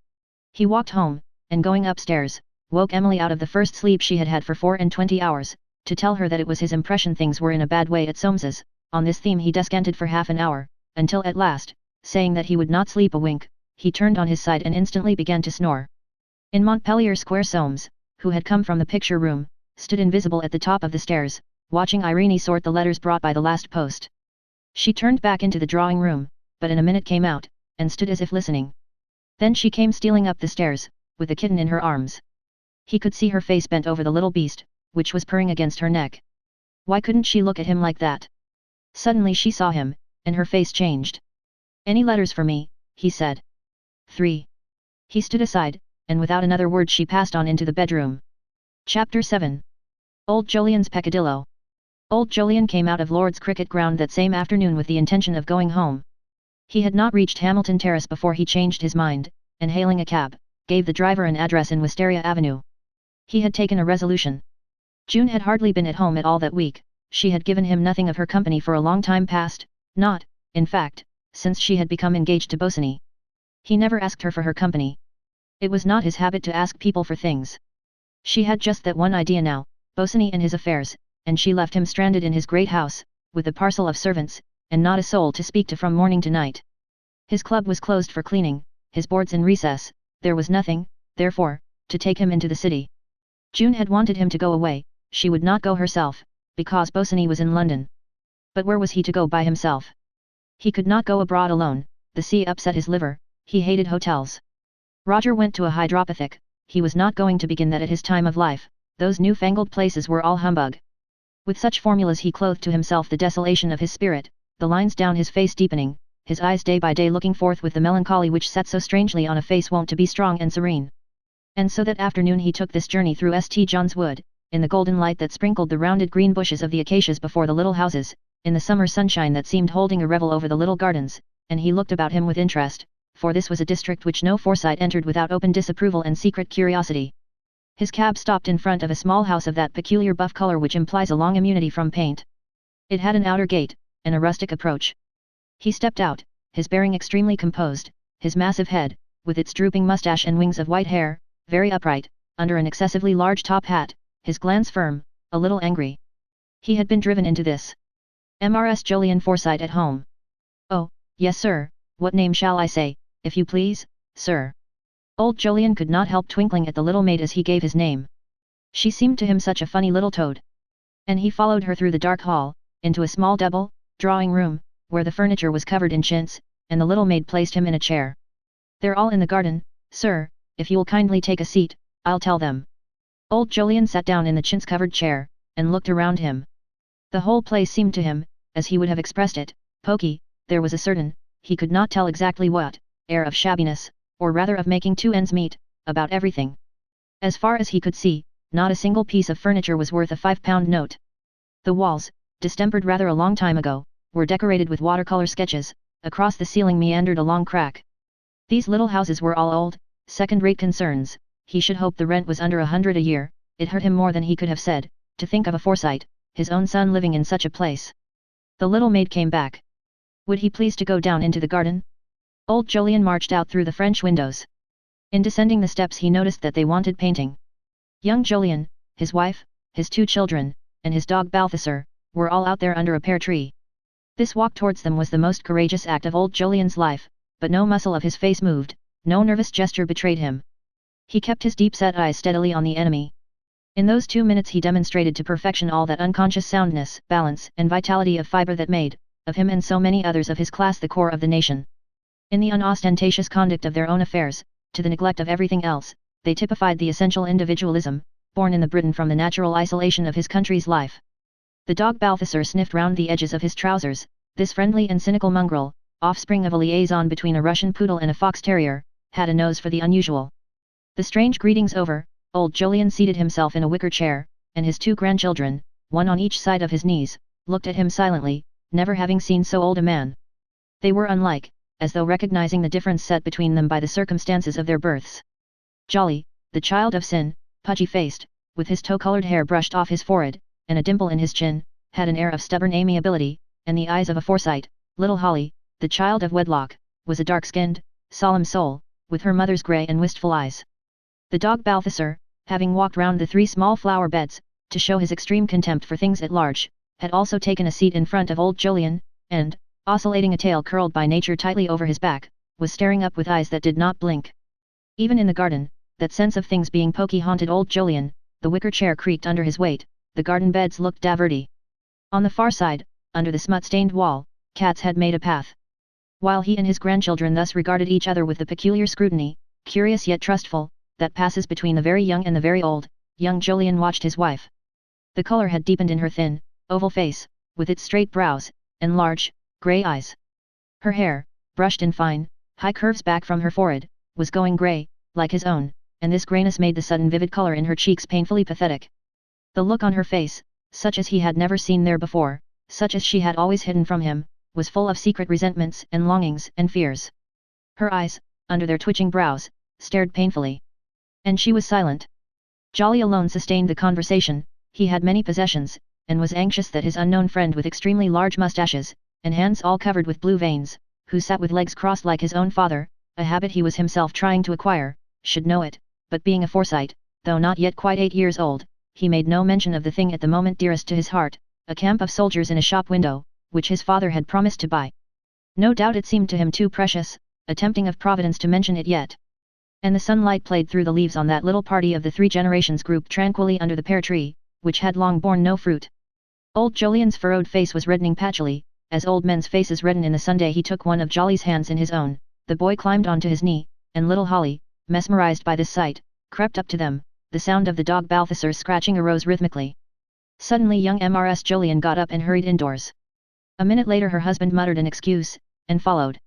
Speaker 1: He walked home, and going upstairs, woke Emily out of the first sleep she had had for 24 hours, to tell her that it was his impression things were in a bad way at Soames's. On this theme he descanted for half an hour, until at last, saying that he would not sleep a wink, he turned on his side and instantly began to snore. In Montpellier Square Soames, who had come from the picture room, stood invisible at the top of the stairs, watching Irene sort the letters brought by the last post. She turned back into the drawing room, but in a minute came out, and stood as if listening. Then she came stealing up the stairs, with the kitten in her arms. He could see her face bent over the little beast, which was purring against her neck. Why couldn't she look at him like that? Suddenly she saw him, and her face changed. "Any letters for me?" he said. "3. He stood aside, and without another word she passed on into the bedroom. Chapter 7. Old Jolyon's Peccadillo. Old Jolyon came out of Lord's cricket ground that same afternoon with the intention of going home. He had not reached Hamilton Terrace before he changed his mind, and hailing a cab, gave the driver an address in Wisteria Avenue. He had taken a resolution. June had hardly been at home at all that week. She had given him nothing of her company for a long time past, not, in fact, since she had become engaged to Bosinney. He never asked her for her company. It was not his habit to ask people for things. She had just that one idea now, Bosinney and his affairs, and she left him stranded in his great house, with a parcel of servants, and not a soul to speak to from morning to night. His club was closed for cleaning, his boards in recess, there was nothing, therefore, to take him into the city. June had wanted him to go away, she would not go herself, because Bosinney was in London. But where was he to go by himself? He could not go abroad alone, the sea upset his liver, he hated hotels. Roger went to a hydropathic, he was not going to begin that at his time of life, those new-fangled places were all humbug. With such formulas he clothed to himself the desolation of his spirit, the lines down his face deepening, his eyes day by day looking forth with the melancholy which sat so strangely on a face wont to be strong and serene. And so that afternoon he took this journey through St. John's Wood, in the golden light that sprinkled the rounded green bushes of the acacias before the little houses, in the summer sunshine that seemed holding a revel over the little gardens, and he looked about him with interest, for this was a district which no Forsyte entered without open disapproval and secret curiosity. His cab stopped in front of a small house of that peculiar buff color which implies a long immunity from paint. It had an outer gate, and a rustic approach. He stepped out, his bearing extremely composed, his massive head, with its drooping moustache and wings of white hair, very upright, under an excessively large top hat, his glance firm, a little angry. He had been driven into this. Mrs. Jolyon Forsyte at home. "Oh, yes sir, what name shall I say, if you please, sir?" Old Jolyon could not help twinkling at the little maid as he gave his name. She seemed to him such a funny little toad. And he followed her through the dark hall, into a small double, drawing room, where the furniture was covered in chintz, and the little maid placed him in a chair. "They're all in the garden, sir, if you'll kindly take a seat, I'll tell them." Old Jolyon sat down in the chintz-covered chair, and looked around him. The whole place seemed to him, as he would have expressed it, poky. There was a certain, he could not tell exactly what, air of shabbiness, or rather of making two ends meet, about everything. As far as he could see, not a single piece of furniture was worth a £5 note. The walls, distempered rather a long time ago, were decorated with watercolor sketches, across the ceiling meandered a long crack. These little houses were all old, second-rate concerns. He should hope the rent was under 100 a year. It hurt him more than he could have said, to think of a Forsyte, his own son living in such a place. The little maid came back. Would he please to go down into the garden? Old Jolyon marched out through the French windows. In descending the steps he noticed that they wanted painting. Young Jolyon, his wife, his 2 children, and his dog Balthasar, were all out there under a pear tree. This walk towards them was the most courageous act of old Jolyon's life, but no muscle of his face moved, no nervous gesture betrayed him. He kept his deep-set eyes steadily on the enemy. In those 2 minutes he demonstrated to perfection all that unconscious soundness, balance, and vitality of fibre that made, of him and so many others of his class the core of the nation. In the unostentatious conduct of their own affairs, to the neglect of everything else, they typified the essential individualism, born in the Briton from the natural isolation of his country's life. The dog Balthasar sniffed round the edges of his trousers. This friendly and cynical mongrel, offspring of a liaison between a Russian poodle and a fox terrier, had a nose for the unusual. The strange greetings over, old Jolyon seated himself in a wicker chair, and his 2 grandchildren, one on each side of his knees, looked at him silently, never having seen so old a man. They were unlike, as though recognizing the difference set between them by the circumstances of their births. Jolly, the child of sin, pudgy-faced, with his tow-colored hair brushed off his forehead, and a dimple in his chin, had an air of stubborn amiability, and the eyes of a Forsyte. Little Holly, the child of wedlock, was a dark-skinned, solemn soul, with her mother's grey and wistful eyes. The dog Balthasar, having walked round the 3 small flower beds, to show his extreme contempt for things at large, had also taken a seat in front of old Jolyon, and, oscillating a tail curled by nature tightly over his back, was staring up with eyes that did not blink. Even in the garden, that sense of things being poky haunted old Jolyon. The wicker chair creaked under his weight, the garden beds looked dirty. On the far side, under the smut-stained wall, cats had made a path. While he and his grandchildren thus regarded each other with the peculiar scrutiny, curious yet trustful, that passes between the very young and the very old, young Jolyon watched his wife. The color had deepened in her thin, oval face, with its straight brows, and large, grey eyes. Her hair, brushed in fine, high curves back from her forehead, was going grey, like his own, and this greyness made the sudden vivid color in her cheeks painfully pathetic. The look on her face, such as he had never seen there before, such as she had always hidden from him, was full of secret resentments and longings and fears. Her eyes, under their twitching brows, stared painfully. And she was silent. Jolly alone sustained the conversation. He had many possessions, and was anxious that his unknown friend with extremely large moustaches, and hands all covered with blue veins, who sat with legs crossed like his own father, a habit he was himself trying to acquire, should know it, but being a Forsyte, though not yet quite 8 years old, he made no mention of the thing at the moment dearest to his heart, a camp of soldiers in a shop window, which his father had promised to buy. No doubt it seemed to him too precious, a tempting of Providence to mention it yet. And the sunlight played through the leaves on that little party of the 3 generations grouped tranquilly under the pear tree, which had long borne no fruit. Old Jolyon's furrowed face was reddening patchily, as old men's faces redden in the Sunday. He took one of Jolly's hands in his own, the boy climbed onto his knee, and little Holly, mesmerized by this sight, crept up to them. The sound of the dog Balthasar's scratching arose rhythmically. Suddenly young Mrs. Jolyon got up and hurried indoors. A minute later her husband muttered an excuse, and followed.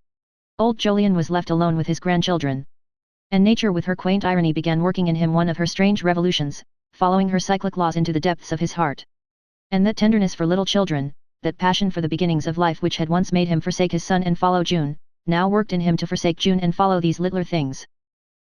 Speaker 1: Old Jolyon was left alone with his grandchildren. And nature with her quaint irony began working in him one of her strange revolutions, following her cyclic laws into the depths of his heart. And that tenderness for little children, that passion for the beginnings of life which had once made him forsake his son and follow June, now worked in him to forsake June and follow these littler things.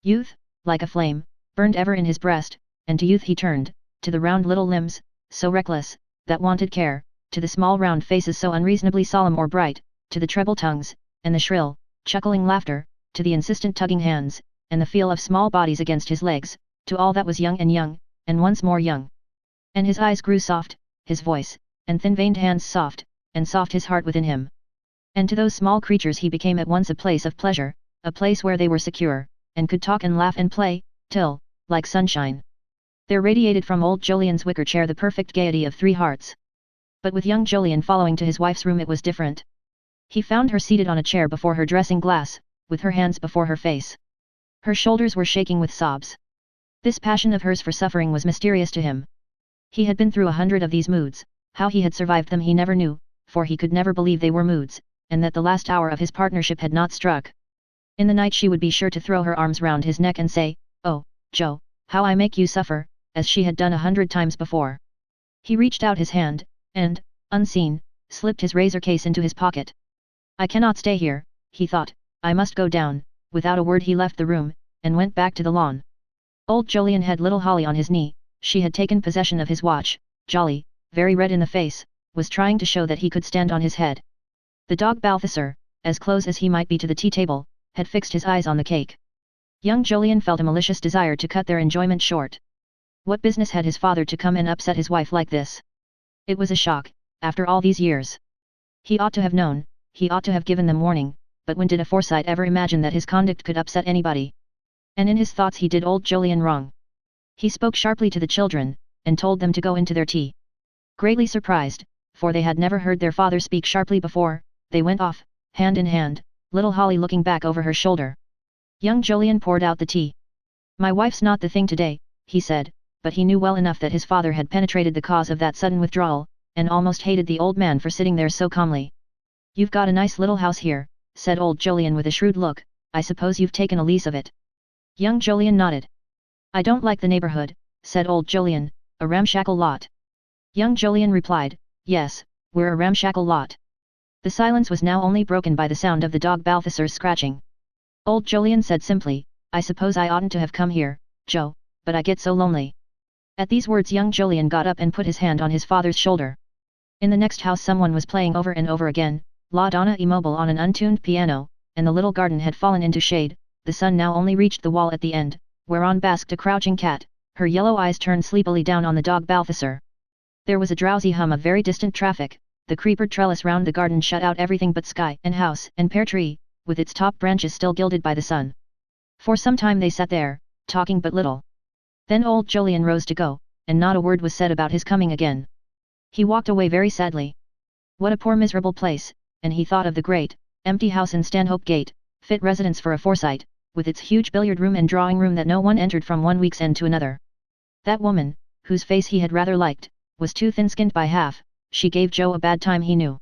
Speaker 1: Youth, like a flame, burned ever in his breast, and to youth he turned, to the round little limbs, so reckless, that wanted care, to the small round faces so unreasonably solemn or bright, to the treble tongues, and the shrill, chuckling laughter, to the insistent tugging hands, and the feel of small bodies against his legs, to all that was young, and once more young. And his eyes grew soft, his voice, and thin-veined hands soft, and soft his heart within him. And to those small creatures he became at once a place of pleasure, a place where they were secure, and could talk and laugh and play, till, like sunshine, there radiated from old Jolyon's wicker chair the perfect gaiety of 3 hearts. But with young Jolyon following to his wife's room it was different. He found her seated on a chair before her dressing glass, with her hands before her face. Her shoulders were shaking with sobs. This passion of hers for suffering was mysterious to him. He had been through 100 of these moods. How he had survived them he never knew, for he could never believe they were moods, and that the last hour of his partnership had not struck. In the night she would be sure to throw her arms round his neck and say, "Oh, Joe, how I make you suffer," as she had done 100 times before. He reached out his hand, and, unseen, slipped his razor case into his pocket. "I cannot stay here," he thought, "I must go down." Without a word he left the room, and went back to the lawn. Old Jolyon had little Holly on his knee. She had taken possession of his watch. "Jolly, very red in the face, was trying to show that he could stand on his head. The dog Balthasar, as close as he might be to the tea table, had fixed his eyes on the cake. Young Jolyon felt a malicious desire to cut their enjoyment short. What business had his father to come and upset his wife like this? It was a shock, after all these years. He ought to have known, he ought to have given them warning, but when did a Forsyte ever imagine that his conduct could upset anybody? And in his thoughts he did old Jolyon wrong. He spoke sharply to the children, and told them to go into their tea. Greatly surprised, for they had never heard their father speak sharply before, they went off, hand in hand, little Holly looking back over her shoulder. Young Jolyon poured out the tea. "My wife's not the thing today," he said, but he knew well enough that his father had penetrated the cause of that sudden withdrawal, and almost hated the old man for sitting there so calmly. "You've got a nice little house here," said old Jolyon with a shrewd look, "I suppose you've taken a lease of it?" Young Jolyon nodded. "I don't like the neighborhood," said old Jolyon, "a ramshackle lot." Young Jolyon replied, "Yes, we're a ramshackle lot." The silence was now only broken by the sound of the dog Balthasar's scratching. Old Jolyon said simply, "I suppose I oughtn't to have come here, Joe, but I get so lonely." At these words young Jolyon got up and put his hand on his father's shoulder. In the next house someone was playing over and over again, La Donna immobile on an untuned piano, and the little garden had fallen into shade, the sun now only reached the wall at the end, whereon basked a crouching cat, her yellow eyes turned sleepily down on the dog Balthasar. There was a drowsy hum of very distant traffic, the creepered trellis round the garden shut out everything but sky and house and pear tree, with its top branches still gilded by the sun. For some time they sat there, talking but little. Then old Jolyon rose to go, and not a word was said about his coming again. He walked away very sadly. What a poor miserable place, and he thought of the great, empty house in Stanhope Gate, fit residence for a Forsyte, with its huge billiard room and drawing room that no one entered from one week's end to another. That woman, whose face he had rather liked, was too thin-skinned by half, she gave Joe a bad time he knew.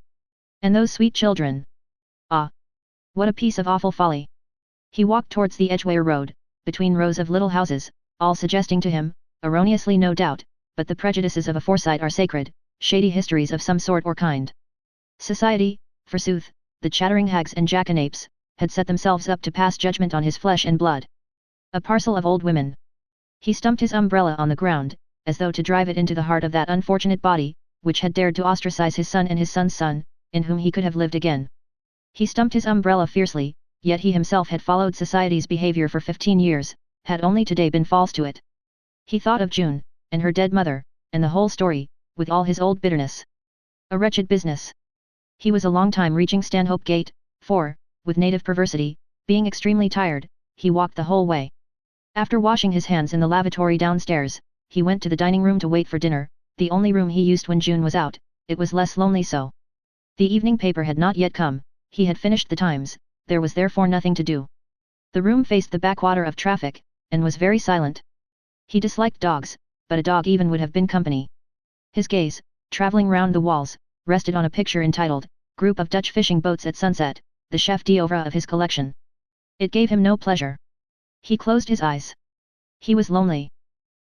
Speaker 1: And those sweet children! Ah! What a piece of awful folly! He walked towards the Edgware Road, between rows of little houses, all suggesting to him, erroneously no doubt, but the prejudices of a Forsyte are sacred, shady histories of some sort or kind. Society, forsooth, the chattering hags and jackanapes, had set themselves up to pass judgment on his flesh and blood. A parcel of old women. He stumped his umbrella on the ground, as though to drive it into the heart of that unfortunate body, which had dared to ostracize his son and his son's son, in whom he could have lived again. He stumped his umbrella fiercely, yet he himself had followed society's behavior for 15 years, had only today been false to it. He thought of June, and her dead mother, and the whole story, with all his old bitterness. A wretched business. He was a long time reaching Stanhope Gate, for, with native perversity, being extremely tired, he walked the whole way. After washing his hands in the lavatory downstairs, he went to the dining room to wait for dinner, the only room he used when June was out, it was less lonely so. The evening paper had not yet come, he had finished the Times, there was therefore nothing to do. The room faced the backwater of traffic, and was very silent. He disliked dogs, but a dog even would have been company. His gaze, travelling round the walls, rested on a picture entitled, Group of Dutch Fishing Boats at Sunset, the chef d'oeuvre of his collection. It gave him no pleasure. He closed his eyes. He was lonely.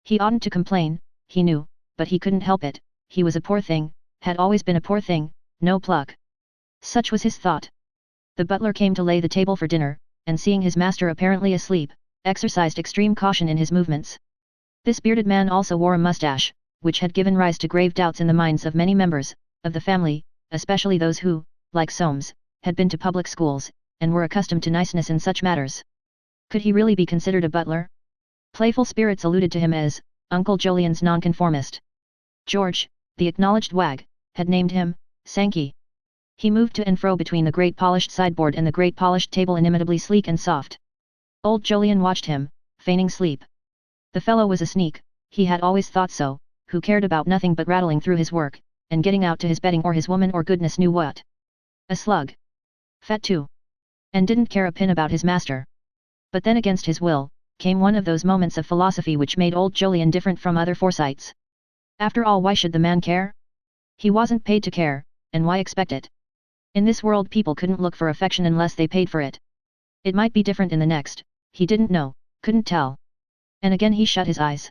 Speaker 1: He oughtn't to complain, he knew, but he couldn't help it, he was a poor thing, had always been a poor thing, no pluck. Such was his thought. The butler came to lay the table for dinner, and seeing his master apparently asleep, exercised extreme caution in his movements. This bearded man also wore a moustache, which had given rise to grave doubts in the minds of many members of the family, especially those who, like Soames, had been to public schools, and were accustomed to niceness in such matters. Could he really be considered a butler? Playful spirits alluded to him as Uncle Jolyon's nonconformist. George, the acknowledged wag, had named him Sankey. He moved to and fro between the great polished sideboard and the great polished table, inimitably sleek and soft. Old Jolyon watched him, feigning sleep. The fellow was a sneak, he had always thought so, who cared about nothing but rattling through his work, and getting out to his betting or his woman or goodness knew what. A slug. Fat too. And didn't care a pin about his master. But then against his will, came one of those moments of philosophy which made old Jolyon different from other Forsytes. After all, why should the man care? He wasn't paid to care, and why expect it? In this world people couldn't look for affection unless they paid for it. It might be different in the next, he didn't know, couldn't tell. And again he shut his eyes.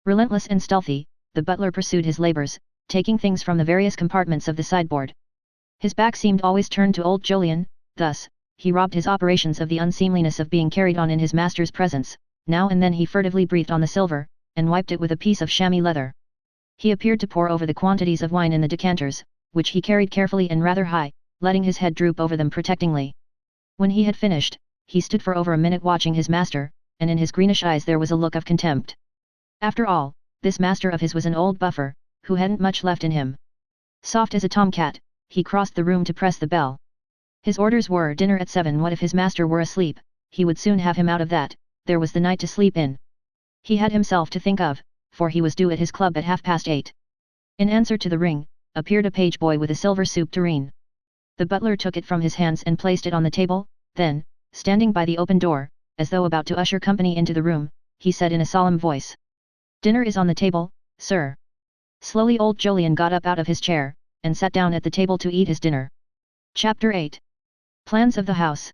Speaker 1: Relentless and stealthy, the butler pursued his labours, taking things from the various compartments of the sideboard. His back seemed always turned to old Jolyon, thus, he robbed his operations of the unseemliness of being carried on in his master's presence. Now and then he furtively breathed on the silver, and wiped it with a piece of chamois leather. He appeared to pour over the quantities of wine in the decanters, which he carried carefully and rather high, letting his head droop over them protectingly. When he had finished, he stood for over a minute watching his master, and in his greenish eyes there was a look of contempt. After all, this master of his was an old buffer, who hadn't much left in him. Soft as a tomcat, he crossed the room to press the bell. His orders were dinner at 7. What if his master were asleep? He would soon have him out of that. There was the night to sleep in. He had himself to think of, for he was due at his club at 8:30. In answer to the ring, appeared a page boy with a silver soup tureen. The butler took it from his hands and placed it on the table, then, standing by the open door, as though about to usher company into the room, he said in a solemn voice. "Dinner is on the table, sir." Slowly old Jolyon got up out of his chair, and sat down at the table to eat his dinner. Chapter 8. Plans of the house.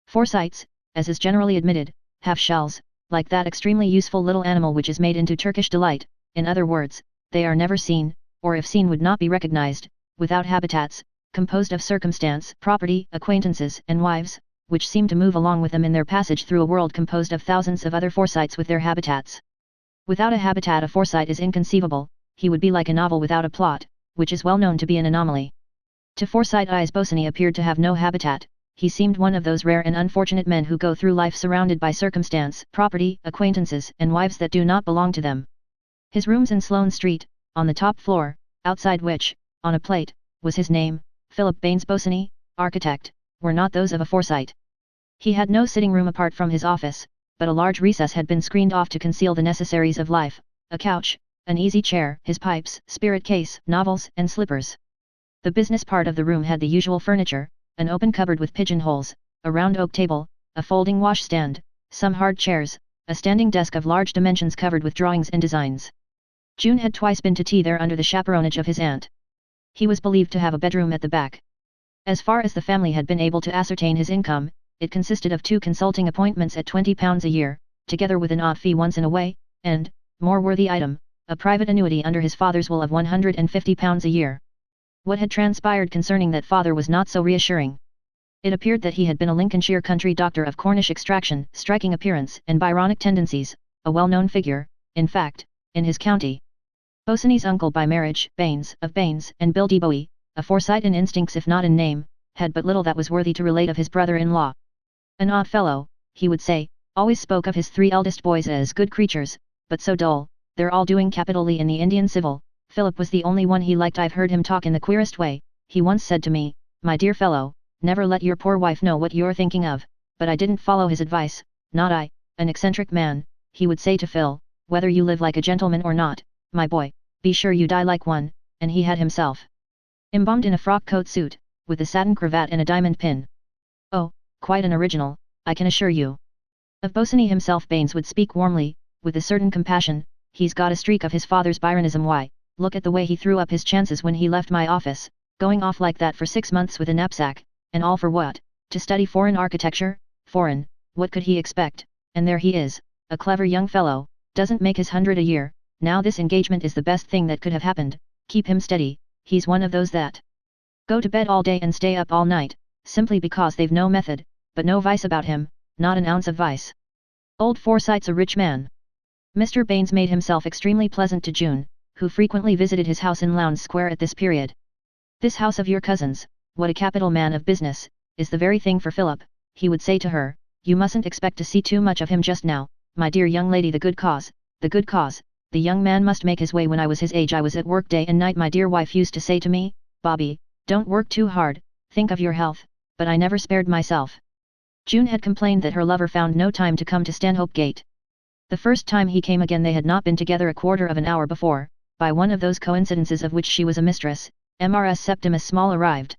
Speaker 1: Forsytes, as is generally admitted, have shells, like that extremely useful little animal which is made into Turkish delight. In other words, they are never seen, or if seen would not be recognized, without habitats, composed of circumstance, property, acquaintances, and wives, which seem to move along with them in their passage through a world composed of thousands of other Forsytes with their habitats. Without a habitat a Forsyte is inconceivable. He would be like a novel without a plot, which is well known to be an anomaly. To Forsyte eyes Bosinney appeared to have no habitat. He seemed one of those rare and unfortunate men who go through life surrounded by circumstance, property, acquaintances, and wives that do not belong to them. His rooms in Sloane Street, on the top floor, outside which, on a plate, was his name, Philip Baines Bosinney, architect, were not those of a Forsyte. He had no sitting room apart from his office, but a large recess had been screened off to conceal the necessaries of life, a couch, an easy chair, his pipes, spirit case, novels, and slippers. The business part of the room had the usual furniture, an open cupboard with pigeonholes, a round oak table, a folding washstand, some hard chairs, a standing desk of large dimensions covered with drawings and designs. June had twice been to tea there under the chaperonage of his aunt. He was believed to have a bedroom at the back. As far as the family had been able to ascertain his income, it consisted of 2 consulting appointments at £20 a year, together with an odd fee once in a way, and, more worthy item, a private annuity under his father's will of £150 a year. What had transpired concerning that father was not so reassuring. It appeared that he had been a Lincolnshire country doctor of Cornish extraction, striking appearance and Byronic tendencies, a well-known figure, in fact, in his county. Bosinney's uncle by marriage, Baines, of Baines and Bildy Bowie, a Forsyte in instincts if not in name, had but little that was worthy to relate of his brother-in-law. An odd fellow, he would say, always spoke of his 3 eldest boys as good creatures, but so dull, they're all doing capitally in the Indian Civil. Philip was the only one he liked. I've heard him talk in the queerest way. He once said to me, "My dear fellow, never let your poor wife know what you're thinking of," but I didn't follow his advice, not I, an eccentric man. He would say to Phil, "Whether you live like a gentleman or not, my boy, be sure you die like one," and he had himself embalmed in a frock coat suit, with a satin cravat and a diamond pin. Oh, quite an original, I can assure you. Of Bosinney himself Baines would speak warmly, with a certain compassion. "He's got a streak of his father's Byronism. Why, look at the way he threw up his chances when he left my office, going off like that for 6 months with a knapsack, and all for what? To study foreign architecture. Foreign, what could he expect? And there he is, a clever young fellow, doesn't make his 100 a year. Now this engagement is the best thing that could have happened. Keep him steady. He's one of those that go to bed all day and stay up all night, simply because they've no method, but no vice about him, not an ounce of vice. Old Forsyte's a rich man." Mr. Baines made himself extremely pleasant to June, who frequently visited his house in Lowndes Square at this period. "This house of your cousin's, what a capital man of business, is the very thing for Philip," he would say to her. "You mustn't expect to see too much of him just now, my dear young lady. The good cause, the good cause, the young man must make his way. When I was his age I was at work day and night. My dear wife used to say to me, 'Bobby, don't work too hard, think of your health,' but I never spared myself." June had complained that her lover found no time to come to Stanhope Gate. The first time he came again they had not been together a quarter of an hour before. By one of those coincidences of which she was a mistress, Mrs. Septimus Small arrived.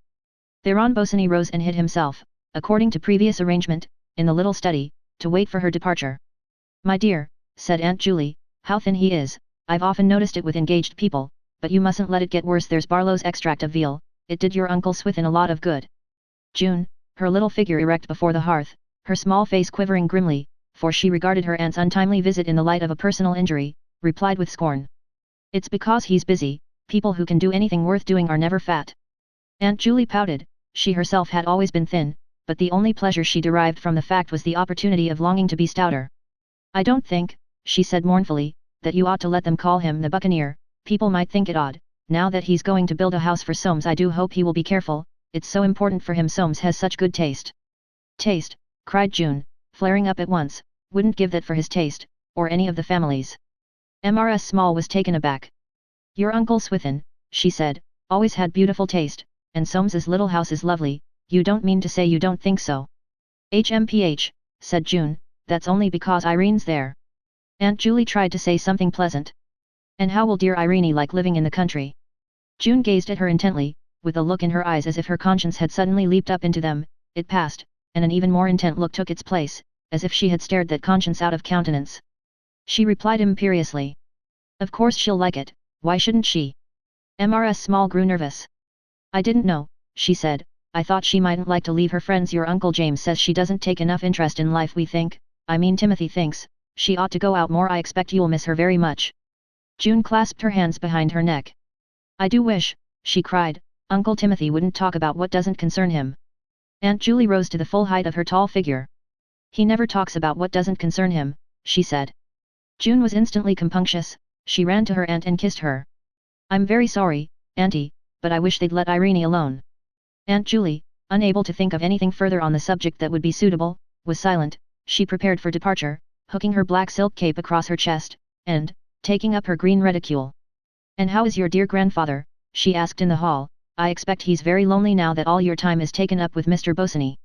Speaker 1: Thereon Bosinney rose and hid himself, according to previous arrangement, in the little study, to wait for her departure. "My dear," said Aunt Julie, "how thin he is. I've often noticed it with engaged people, but you mustn't let it get worse. There's Barlow's extract of veal, it did your Uncle Swithin a lot of good." June, her little figure erect before the hearth, her small face quivering grimly, for she regarded her aunt's untimely visit in the light of a personal injury, replied with scorn, "It's because he's busy. People who can do anything worth doing are never fat." Aunt Julie pouted. She herself had always been thin, but the only pleasure she derived from the fact was the opportunity of longing to be stouter. "I don't think," she said mournfully, "that you ought to let them call him the Buccaneer. People might think it odd, now that he's going to build a house for Soames. I do hope he will be careful, it's so important for him. Soames has such good taste. Taste, cried June, flaring up at once, wouldn't give that for his taste, or any of the family's. Mrs. Small was taken aback. Your Uncle Swithin, she said, always had beautiful taste, and Soames's little house is lovely. You don't mean to say you don't think so? HMPH, said June, that's only because Irene's there. Aunt Julie tried to say something pleasant. And how will dear Irene like living in the country? June gazed at her intently, with a look in her eyes as if her conscience had suddenly leaped up into them. It passed, and an even more intent look took its place, as if she had stared that conscience out of countenance. She replied imperiously. Of course she'll like it, why shouldn't she? Mrs. Small grew nervous. I didn't know, she said, I thought she mightn't like to leave her friends. Your Uncle James says she doesn't take enough interest in life. Timothy thinks, she ought to go out more. I expect you'll miss her very much. June clasped her hands behind her neck. I do wish, she cried, Uncle Timothy wouldn't talk about what doesn't concern him. Aunt Julie rose to the full height of her tall figure. He never talks about what doesn't concern him, she said. June was instantly compunctious, she ran to her aunt and kissed her. I'm very sorry, Auntie, but I wish they'd let Irene alone. Aunt Julie, unable to think of anything further on the subject that would be suitable, was silent. She prepared for departure, hooking her black silk cape across her chest, and, taking up her green reticule. And how is your dear grandfather? She asked in the hall. I expect he's very lonely now that all your time is taken up with Mr. Bosinney.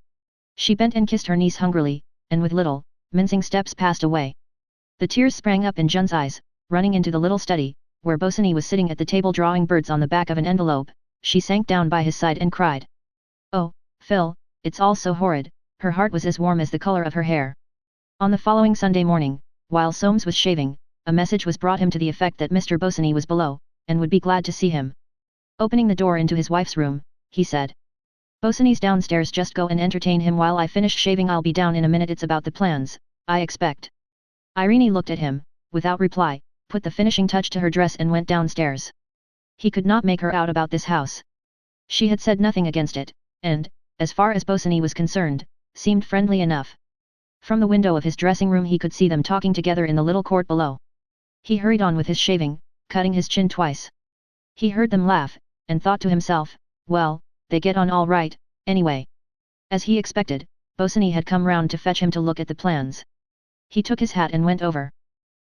Speaker 1: She bent and kissed her niece hungrily, and with little, mincing steps passed away. The tears sprang up in June's eyes, running into the little study, where Bosinney was sitting at the table drawing birds on the back of an envelope. She sank down by his side and cried. Oh, Phil, it's all so horrid. Her heart was as warm as the color of her hair. On the following Sunday morning, while Soames was shaving, a message was brought him to the effect that Mr. Bosinney was below, and would be glad to see him. Opening the door into his wife's room, he said. Bosinney's downstairs, just go and entertain him while I finish shaving. I'll be down in a minute. It's about the plans, I expect. Irene looked at him, without reply, put the finishing touch to her dress and went downstairs. He could not make her out about this house. She had said nothing against it, and, as far as Bosinney was concerned, seemed friendly enough. From the window of his dressing room he could see them talking together in the little court below. He hurried on with his shaving, cutting his chin twice. He heard them laugh, and thought to himself, well, they get on all right, anyway. As he expected, Bosinney had come round to fetch him to look at the plans. He took his hat and went over.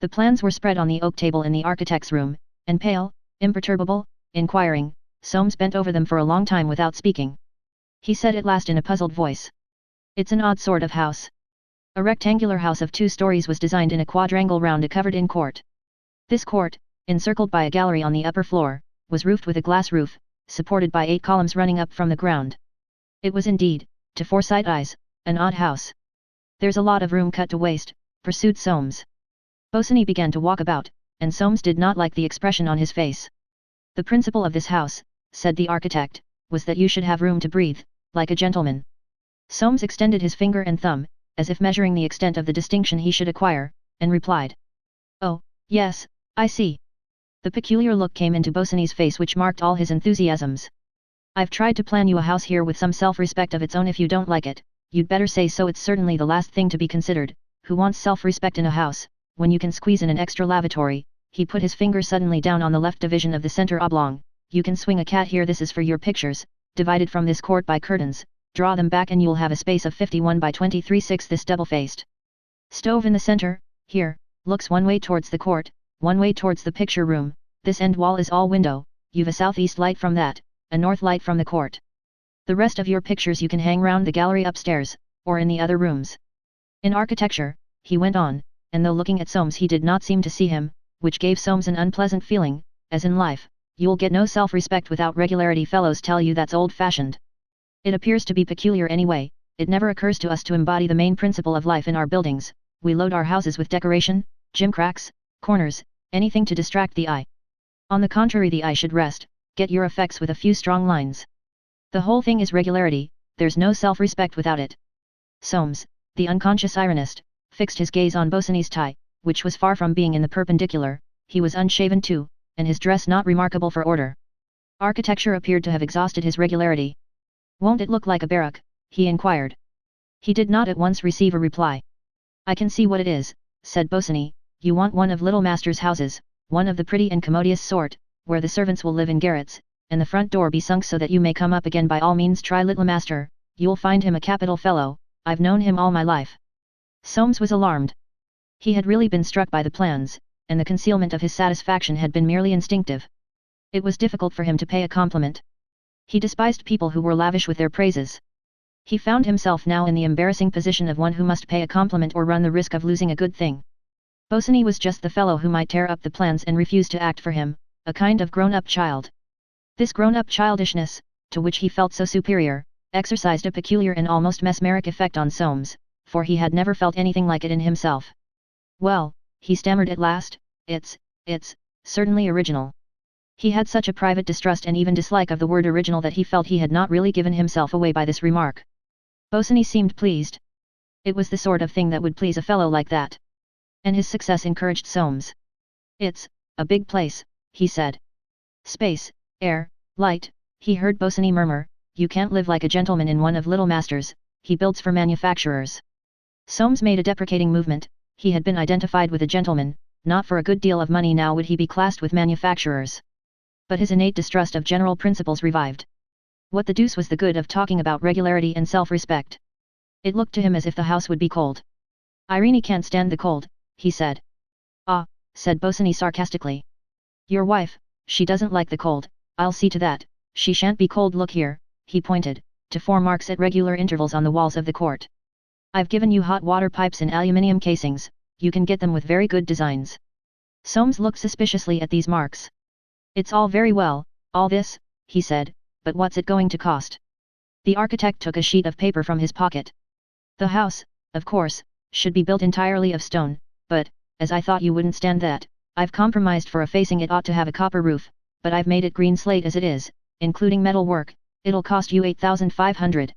Speaker 1: The plans were spread on the oak table in the architect's room, and pale, imperturbable, inquiring, Soames bent over them for a long time without speaking. He said at last in a puzzled voice. It's an odd sort of house. A rectangular house of 2 stories was designed in a quadrangle round a covered-in court. This court, encircled by a gallery on the upper floor, was roofed with a glass roof, supported by 8 columns running up from the ground. It was indeed, to Forsyte eyes, an odd house. There's a lot of room cut to waste, pursued Soames. Bosinney began to walk about, and Soames did not like the expression on his face. The principle of this house, said the architect, was that you should have room to breathe, like a gentleman. Soames extended his finger and thumb, as if measuring the extent of the distinction he should acquire, and replied. Oh, yes, I see. The peculiar look came into Bosinney's face which marked all his enthusiasms. I've tried to plan you a house here with some self-respect of its own. If you don't like it, you'd better say so. It's certainly the last thing to be considered. Who wants self-respect in a house, when you can squeeze in an extra lavatory? He put his finger suddenly down on the left division of the center oblong. You can swing a cat here. This is for your pictures, divided from this court by curtains. Draw them back and you'll have a space of 51 by 23/6. This double-faced stove in the center, here, looks one way towards the court, one way towards the picture room. This end wall is all window. You've a southeast light from that, a north light from the court. The rest of your pictures you can hang round the gallery upstairs, or in the other rooms. In architecture, he went on, and though looking at Soames he did not seem to see him, which gave Soames an unpleasant feeling, as in life, you'll get no self-respect without regularity. Fellows tell you that's old-fashioned. It appears to be peculiar anyway. It never occurs to us to embody the main principle of life in our buildings. We load our houses with decoration, gimcracks, corners, anything to distract the eye. On the contrary, the eye should rest, get your effects with a few strong lines. The whole thing is regularity, there's no self-respect without it. Soames, the unconscious ironist, fixed his gaze on Bosinney's tie, which was far from being in the perpendicular. He was unshaven too, and his dress not remarkable for order. Architecture appeared to have exhausted his regularity. Won't it look like a barrack? He inquired. He did not at once receive a reply. I can see what it is, said Bosinney. You want one of little master's houses, one of the pretty and commodious sort, where the servants will live in garrets, and the front door be sunk so that you may come up again. By all means try little master, you'll find him a capital fellow, I've known him all my life. Soames was alarmed. He had really been struck by the plans, and the concealment of his satisfaction had been merely instinctive. It was difficult for him to pay a compliment. He despised people who were lavish with their praises. He found himself now in the embarrassing position of one who must pay a compliment or run the risk of losing a good thing. Bosinney was just the fellow who might tear up the plans and refuse to act for him, a kind of grown-up child. This grown-up childishness, to which he felt so superior, exercised a peculiar and almost mesmeric effect on Soames, for he had never felt anything like it in himself. Well, he stammered at last, it's certainly original. He had such a private distrust and even dislike of the word original that he felt he had not really given himself away by this remark. Bosinney seemed pleased. It was the sort of thing that would please a fellow like that. And his success encouraged Soames. It's a big place, he said. Space, air, light, he heard Bosinney murmur, you can't live like a gentleman in one of Little Master's, he builds for manufacturers. Soames made a deprecating movement. He had been identified with a gentleman, not for a good deal of money now would he be classed with manufacturers. But his innate distrust of general principles revived. What the deuce was the good of talking about regularity and self-respect? It looked to him as if the house would be cold. Irene can't stand the cold, he said. Ah, said Bosinney sarcastically. Your wife, she doesn't like the cold, I'll see to that, she shan't be cold. Look here, he pointed, to 4 marks at regular intervals on the walls of the court. I've given you hot water pipes in aluminium casings, you can get them with very good designs. Soames looked suspiciously at these marks. It's all very well, all this, he said, but what's it going to cost? The architect took a sheet of paper from his pocket. The house, of course, should be built entirely of stone, but, as I thought you wouldn't stand that, I've compromised for a facing. It ought to have a copper roof, but I've made it green slate as it is, including metal work. It'll cost you 8,500.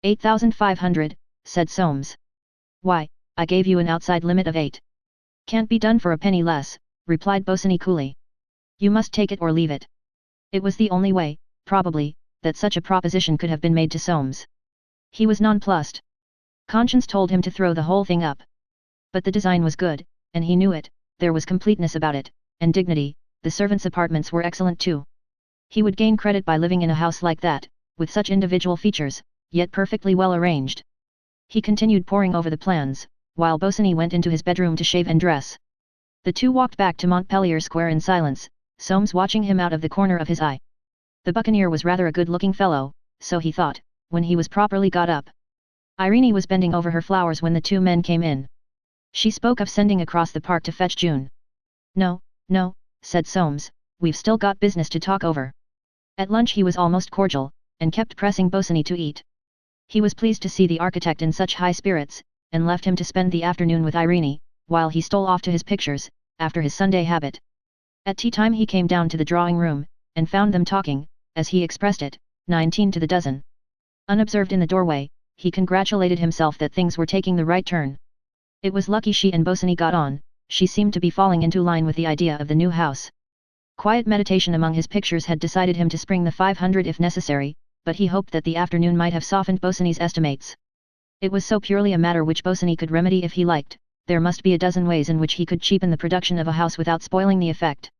Speaker 1: 8,500, said Soames. Why, I gave you an outside limit of 8. Can't be done for a penny less, replied Bosinney coolly. You must take it or leave it. It was the only way, probably, that such a proposition could have been made to Soames. He was nonplussed. Conscience told him to throw the whole thing up. But the design was good, and he knew it, there was completeness about it, and dignity. The servants' apartments were excellent too. He would gain credit by living in a house like that, with such individual features, yet perfectly well arranged. He continued poring over the plans, while Bosinney went into his bedroom to shave and dress. The two walked back to Montpellier Square in silence, Soames watching him out of the corner of his eye. The buccaneer was rather a good-looking fellow, so he thought, when he was properly got up. Irene was bending over her flowers when the 2 men came in. She spoke of sending across the park to fetch June. No, said Soames, we've still got business to talk over. At lunch he was almost cordial, and kept pressing Bosinney to eat. He was pleased to see the architect in such high spirits, and left him to spend the afternoon with Irene, while he stole off to his pictures, after his Sunday habit. At tea time he came down to the drawing room, and found them talking, as he expressed it, 19 to the dozen. Unobserved in the doorway, he congratulated himself that things were taking the right turn. It was lucky she and Bosinney got on, she seemed to be falling into line with the idea of the new house. Quiet meditation among his pictures had decided him to spring the 500 if necessary, but he hoped that the afternoon might have softened Bosinney's estimates. It was so purely a matter which Bosinney could remedy if he liked, there must be a dozen ways in which he could cheapen the production of a house without spoiling the effect.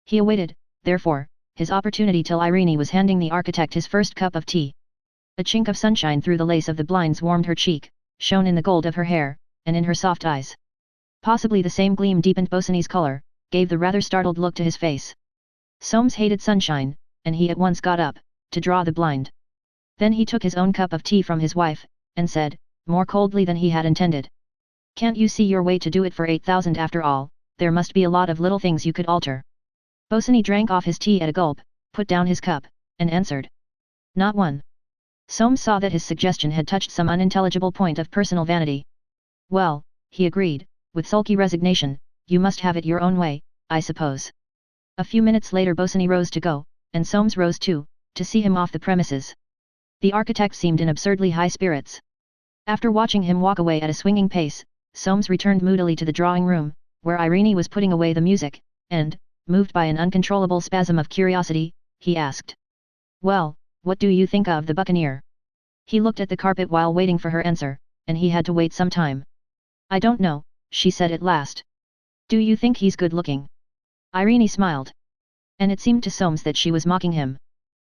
Speaker 1: He awaited, therefore, his opportunity till Irene was handing the architect his first cup of tea. A chink of sunshine through the lace of the blinds warmed her cheek, shone in the gold of her hair, and in her soft eyes. Possibly the same gleam deepened Bosinney's color, gave the rather startled look to his face. Soames hated sunshine, and he at once got up, to draw the blind. Then he took his own cup of tea from his wife, and said, more coldly than he had intended. Can't you see your way to do it for 8,000 after all? There must be a lot of little things you could alter. Bosinney drank off his tea at a gulp, put down his cup, and answered. Not one. Soames saw that his suggestion had touched some unintelligible point of personal vanity. Well, he agreed, with sulky resignation, you must have it your own way, I suppose. A few minutes later Bosinney rose to go, and Soames rose too, to see him off the premises. The architect seemed in absurdly high spirits. After watching him walk away at a swinging pace, Soames returned moodily to the drawing room, where Irene was putting away the music, and, moved by an uncontrollable spasm of curiosity, he asked. Well, what do you think of the buccaneer? He looked at the carpet while waiting for her answer, and he had to wait some time. I don't know, she said at last. Do you think he's good looking? Irene smiled. And it seemed to Soames that she was mocking him.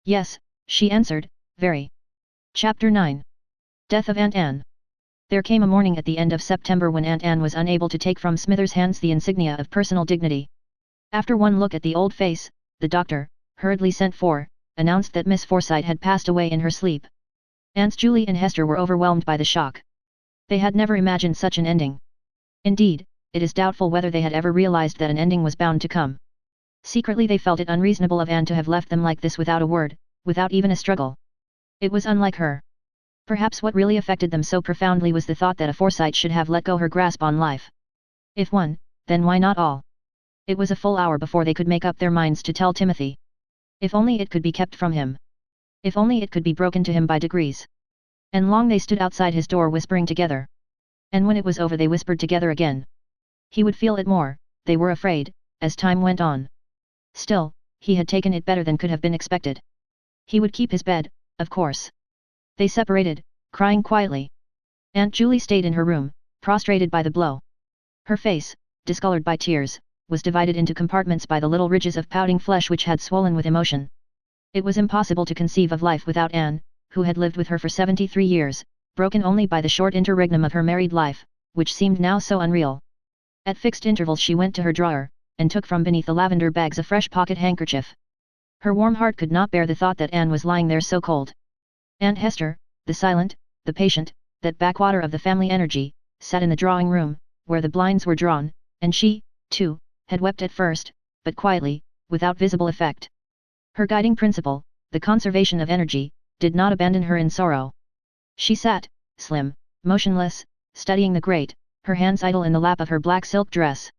Speaker 1: Yes, she answered, very. Chapter 9. Death of Aunt Anne. There came a morning at the end of September when Aunt Anne was unable to take from Smithers' hands the insignia of personal dignity. After one look at the old face, the doctor, hurriedly sent for, announced that Miss Forsyte had passed away in her sleep. Aunts Julie and Hester were overwhelmed by the shock. They had never imagined such an ending. Indeed, it is doubtful whether they had ever realized that an ending was bound to come. Secretly they felt it unreasonable of Anne to have left them like this without a word, without even a struggle. It was unlike her. Perhaps what really affected them so profoundly was the thought that a Forsyte should have let go her grasp on life. If one, then why not all? It was a full hour before they could make up their minds to tell Timothy. If only it could be kept from him. If only it could be broken to him by degrees. And long they stood outside his door whispering together. And when it was over they whispered together again. He would feel it more, they were afraid, as time went on. Still, he had taken it better than could have been expected. He would keep his bed, of course. They separated, crying quietly. Aunt Julie stayed in her room, prostrated by the blow. Her face, discolored by tears, was divided into compartments by the little ridges of pouting flesh which had swollen with emotion. It was impossible to conceive of life without Anne, who had lived with her for 73 years, broken only by the short interregnum of her married life, which seemed now so unreal. At fixed intervals she went to her drawer, and took from beneath the lavender bags a fresh pocket handkerchief. Her warm heart could not bear the thought that Anne was lying there so cold. Aunt Hester, the silent, the patient, that backwater of the family energy, sat in the drawing room, where the blinds were drawn, and she, too, had wept at first, but quietly, without visible effect. Her guiding principle, the conservation of energy, did not abandon her in sorrow. She sat, slim, motionless, studying the grate, her hands idle in the lap of her black silk dress.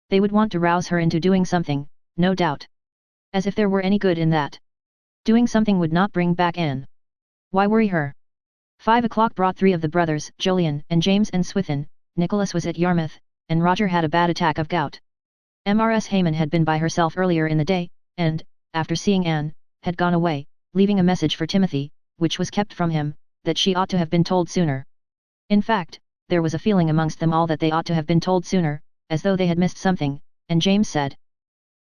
Speaker 1: They would want to rouse her into doing something, no doubt. As if there were any good in that. Doing something would not bring back Anne. Why worry her? 5 o'clock brought 3 of the brothers, Jolyon and James and Swithin. Nicholas was at Yarmouth, and Roger had a bad attack of gout. Mrs. Hayman had been by herself earlier in the day, and, after seeing Anne, had gone away, leaving a message for Timothy, which was kept from him, that she ought to have been told sooner. In fact, there was a feeling amongst them all that they ought to have been told sooner, as though they had missed something, and James said,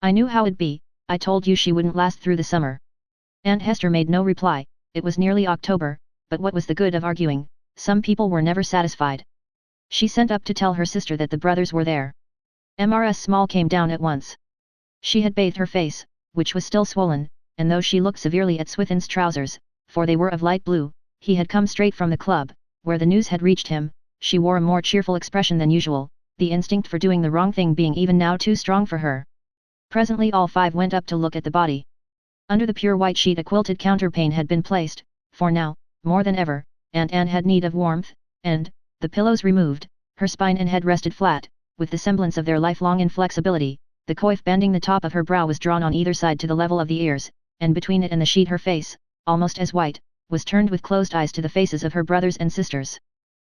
Speaker 1: "I knew how it'd be, I told you she wouldn't last through the summer." Aunt Hester made no reply. It was nearly October, but what was the good of arguing? Some people were never satisfied. She sent up to tell her sister that the brothers were there. Mrs. Small came down at once. She had bathed her face, which was still swollen, and though she looked severely at Swithin's trousers, for they were of light blue, he had come straight from the club, where the news had reached him, she wore a more cheerful expression than usual, the instinct for doing the wrong thing being even now too strong for her. Presently all 5 went up to look at the body. Under the pure white sheet a quilted counterpane had been placed, for now, more than ever, Aunt Anne had need of warmth, and, the pillows removed, her spine and head rested flat, with the semblance of their lifelong inflexibility. The coif banding the top of her brow was drawn on either side to the level of the ears, and between it and the sheet her face, almost as white, was turned with closed eyes to the faces of her brothers and sisters.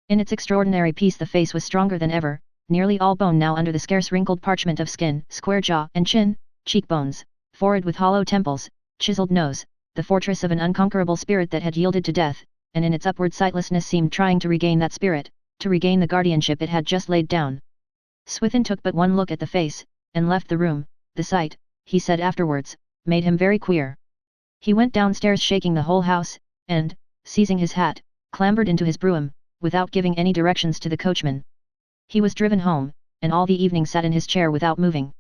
Speaker 1: In its extraordinary peace the face was stronger than ever, nearly all bone now under the scarce wrinkled parchment of skin, square jaw and chin, cheekbones, forehead with hollow temples, chiseled nose, the fortress of an unconquerable spirit that had yielded to death, and in its upward sightlessness seemed trying to regain that spirit, to regain the guardianship it had just laid down. Swithin took but one look at the face, and left the room. The sight, he said afterwards, made him very queer. He went downstairs shaking the whole house, and, seizing his hat, clambered into his brougham, without giving any directions to the coachman. He was driven home, and all the evening sat in his chair without moving.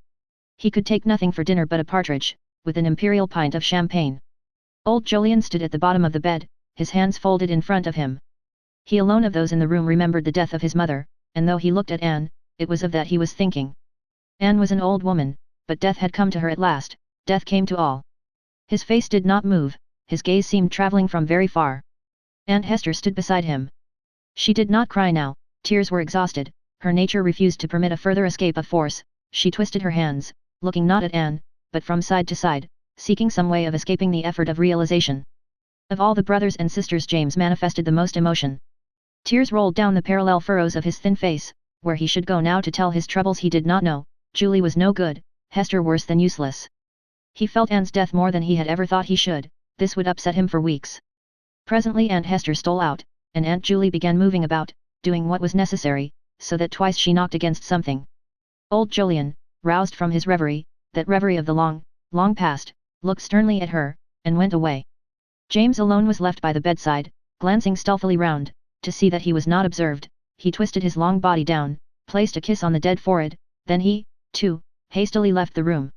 Speaker 1: He could take nothing for dinner but a partridge, with an imperial pint of champagne. Old Jolyon stood at the bottom of the bed, his hands folded in front of him. He alone of those in the room remembered the death of his mother, and though he looked at Anne, it was of that he was thinking. Anne was an old woman, but death had come to her at last, death came to all. His face did not move, his gaze seemed travelling from very far. Aunt Hester stood beside him. She did not cry now, tears were exhausted, her nature refused to permit a further escape of force. She twisted her hands, looking not at Anne, but from side to side, seeking some way of escaping the effort of realization. Of all the brothers and sisters James manifested the most emotion. Tears rolled down the parallel furrows of his thin face. Where he should go now to tell his troubles he did not know. Julie was no good, Hester worse than useless. He felt Anne's death more than he had ever thought he should. This would upset him for weeks. Presently Aunt Hester stole out, and Aunt Julie began moving about, doing what was necessary, so that twice she knocked against something. Old Jolyon, roused from his reverie, that reverie of the long past, looked sternly at her, and went away. James alone was left by the bedside, glancing stealthily round, to see that he was not observed. He twisted his long body down, placed a kiss on the dead forehead, then he, too, hastily left the room.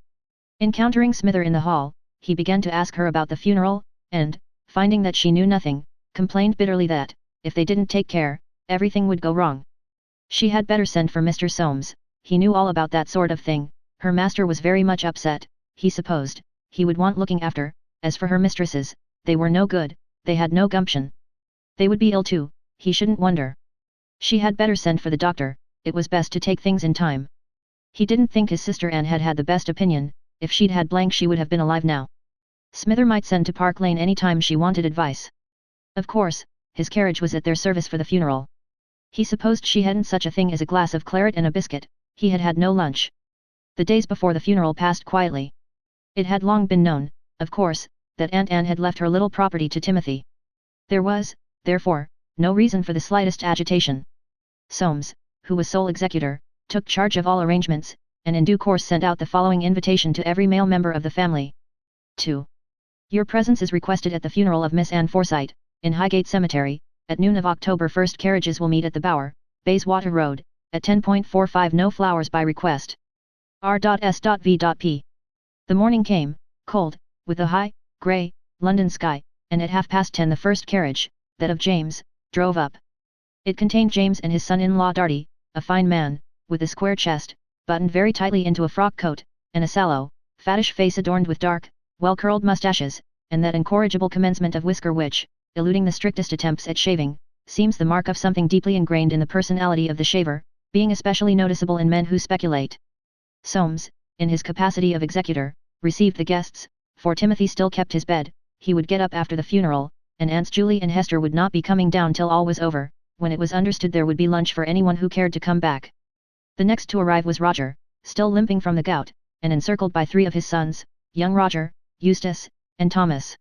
Speaker 1: Encountering Smither in the hall, he began to ask her about the funeral, and, finding that she knew nothing, complained bitterly that, if they didn't take care, everything would go wrong. She had better send for Mr. Soames, he knew all about that sort of thing. Her master was very much upset, he supposed, he would want looking after. As for her mistresses, they were no good, they had no gumption. They would be ill too, he shouldn't wonder. She had better send for the doctor, it was best to take things in time. He didn't think his sister Anne had the best opinion, if she'd had blank she would have been alive now. Smither might send to Park Lane any time she wanted advice. Of course, his carriage was at their service for the funeral. He supposed she hadn't such a thing as a glass of claret and a biscuit, he had had no lunch. The days before the funeral passed quietly. It had long been known, of course, that Aunt Anne had left her little property to Timothy. There was, therefore, no reason for the slightest agitation. Soames, who was sole executor, took charge of all arrangements, and in due course sent out the following invitation to every male member of the family. 2. Your presence is requested at the funeral of Miss Anne Forsyte, in Highgate Cemetery, at noon of October 1st. Carriages will meet at the Bower, Bayswater Road, at 10:45. No flowers by request. R.S.V.P. The morning came, cold, with a high, grey, London sky, and at 10:30 the first carriage, that of James, drove up. It contained James and his son-in-law Darty, a fine man, with a square chest, buttoned very tightly into a frock coat, and a sallow, fattish face adorned with dark, well-curled moustaches, and that incorrigible commencement of whisker which, eluding the strictest attempts at shaving, seems the mark of something deeply ingrained in the personality of the shaver, being especially noticeable in men who speculate. Soames, in his capacity of executor, received the guests, for Timothy still kept his bed. He would get up after the funeral, and Aunts Julie and Hester would not be coming down till all was over, when it was understood there would be lunch for anyone who cared to come back. The next to arrive was Roger, still limping from the gout, and encircled by 3 of his sons, young Roger, Eustace, and Thomas.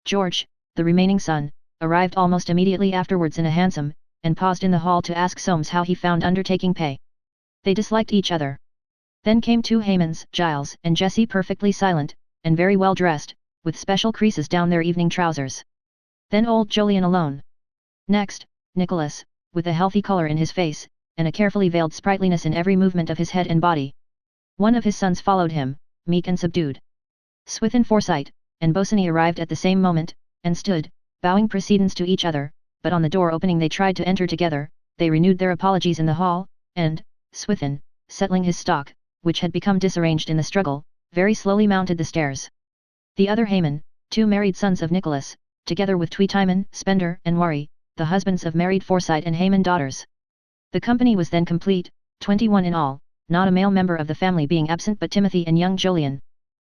Speaker 1: George, the remaining son, arrived almost immediately afterwards in a hansom, and paused in the hall to ask Soames how he found undertaking pay. They disliked each other. Then came 2 Haymans, Giles and Jessie, perfectly silent, and very well dressed, with special creases down their evening trousers. Then old Jolyon alone. Next, Nicholas, with a healthy colour in his face, and a carefully veiled sprightliness in every movement of his head and body. One of his sons followed him, meek and subdued. Swithin, Forsyte, and Bosinney arrived at the same moment, and stood, bowing precedence to each other, but on the door opening they tried to enter together. They renewed their apologies in the hall, and, Swithin, settling his stock, which had become disarranged in the struggle, very slowly mounted the stairs. The other Hayman, 2 married sons of Nicholas, together with Tweetimon, Spender and Worry, the husbands of married Forsyte and Hayman daughters. The company was then complete, 21 in all, not a male member of the family being absent but Timothy and young Jolyon.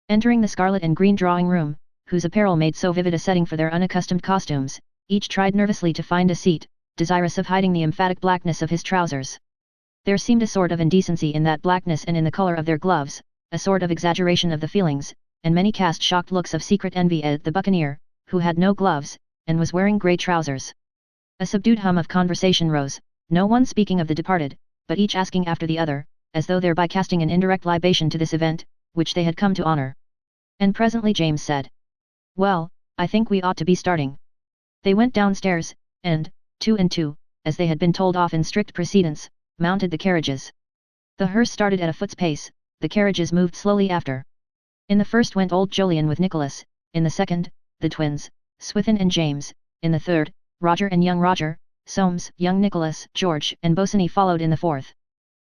Speaker 1: Entering the scarlet and green drawing room, whose apparel made so vivid a setting for their unaccustomed costumes, each tried nervously to find a seat, desirous of hiding the emphatic blackness of his trousers. There seemed a sort of indecency in that blackness and in the colour of their gloves, a sort of exaggeration of the feelings, and many cast shocked looks of secret envy at the buccaneer, who had no gloves, and was wearing grey trousers. A subdued hum of conversation rose, no one speaking of the departed, but each asking after the other, as though thereby casting an indirect libation to this event, which they had come to honour. And presently James said, "Well, I think we ought to be starting." They went downstairs, and, 2 and 2, as they had been told off in strict precedence, mounted the carriages. The hearse started at a foot's pace, the carriages moved slowly after. In the first went old Jolyon with Nicholas, in the second, the twins, Swithin and James, in the third, Roger and young Roger, Soames, young Nicholas, George and Bosinney followed in the fourth.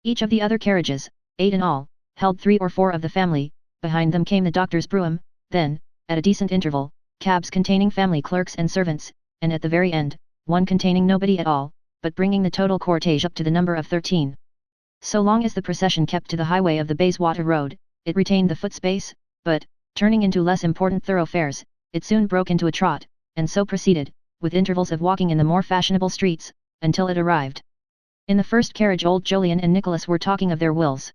Speaker 1: Each of the other carriages, 8 in all, held 3 or 4 of the family. Behind them came the doctor's brougham, then, at a decent interval, cabs containing family clerks and servants, and at the very end, one containing nobody at all, but bringing the total cortege up to the number of 13. So long as the procession kept to the highway of the Bayswater Road, it retained the foot space, but, turning into less important thoroughfares, it soon broke into a trot, and so proceeded, with intervals of walking in the more fashionable streets, until it arrived. In the first carriage old Jolyon and Nicholas were talking of their wills.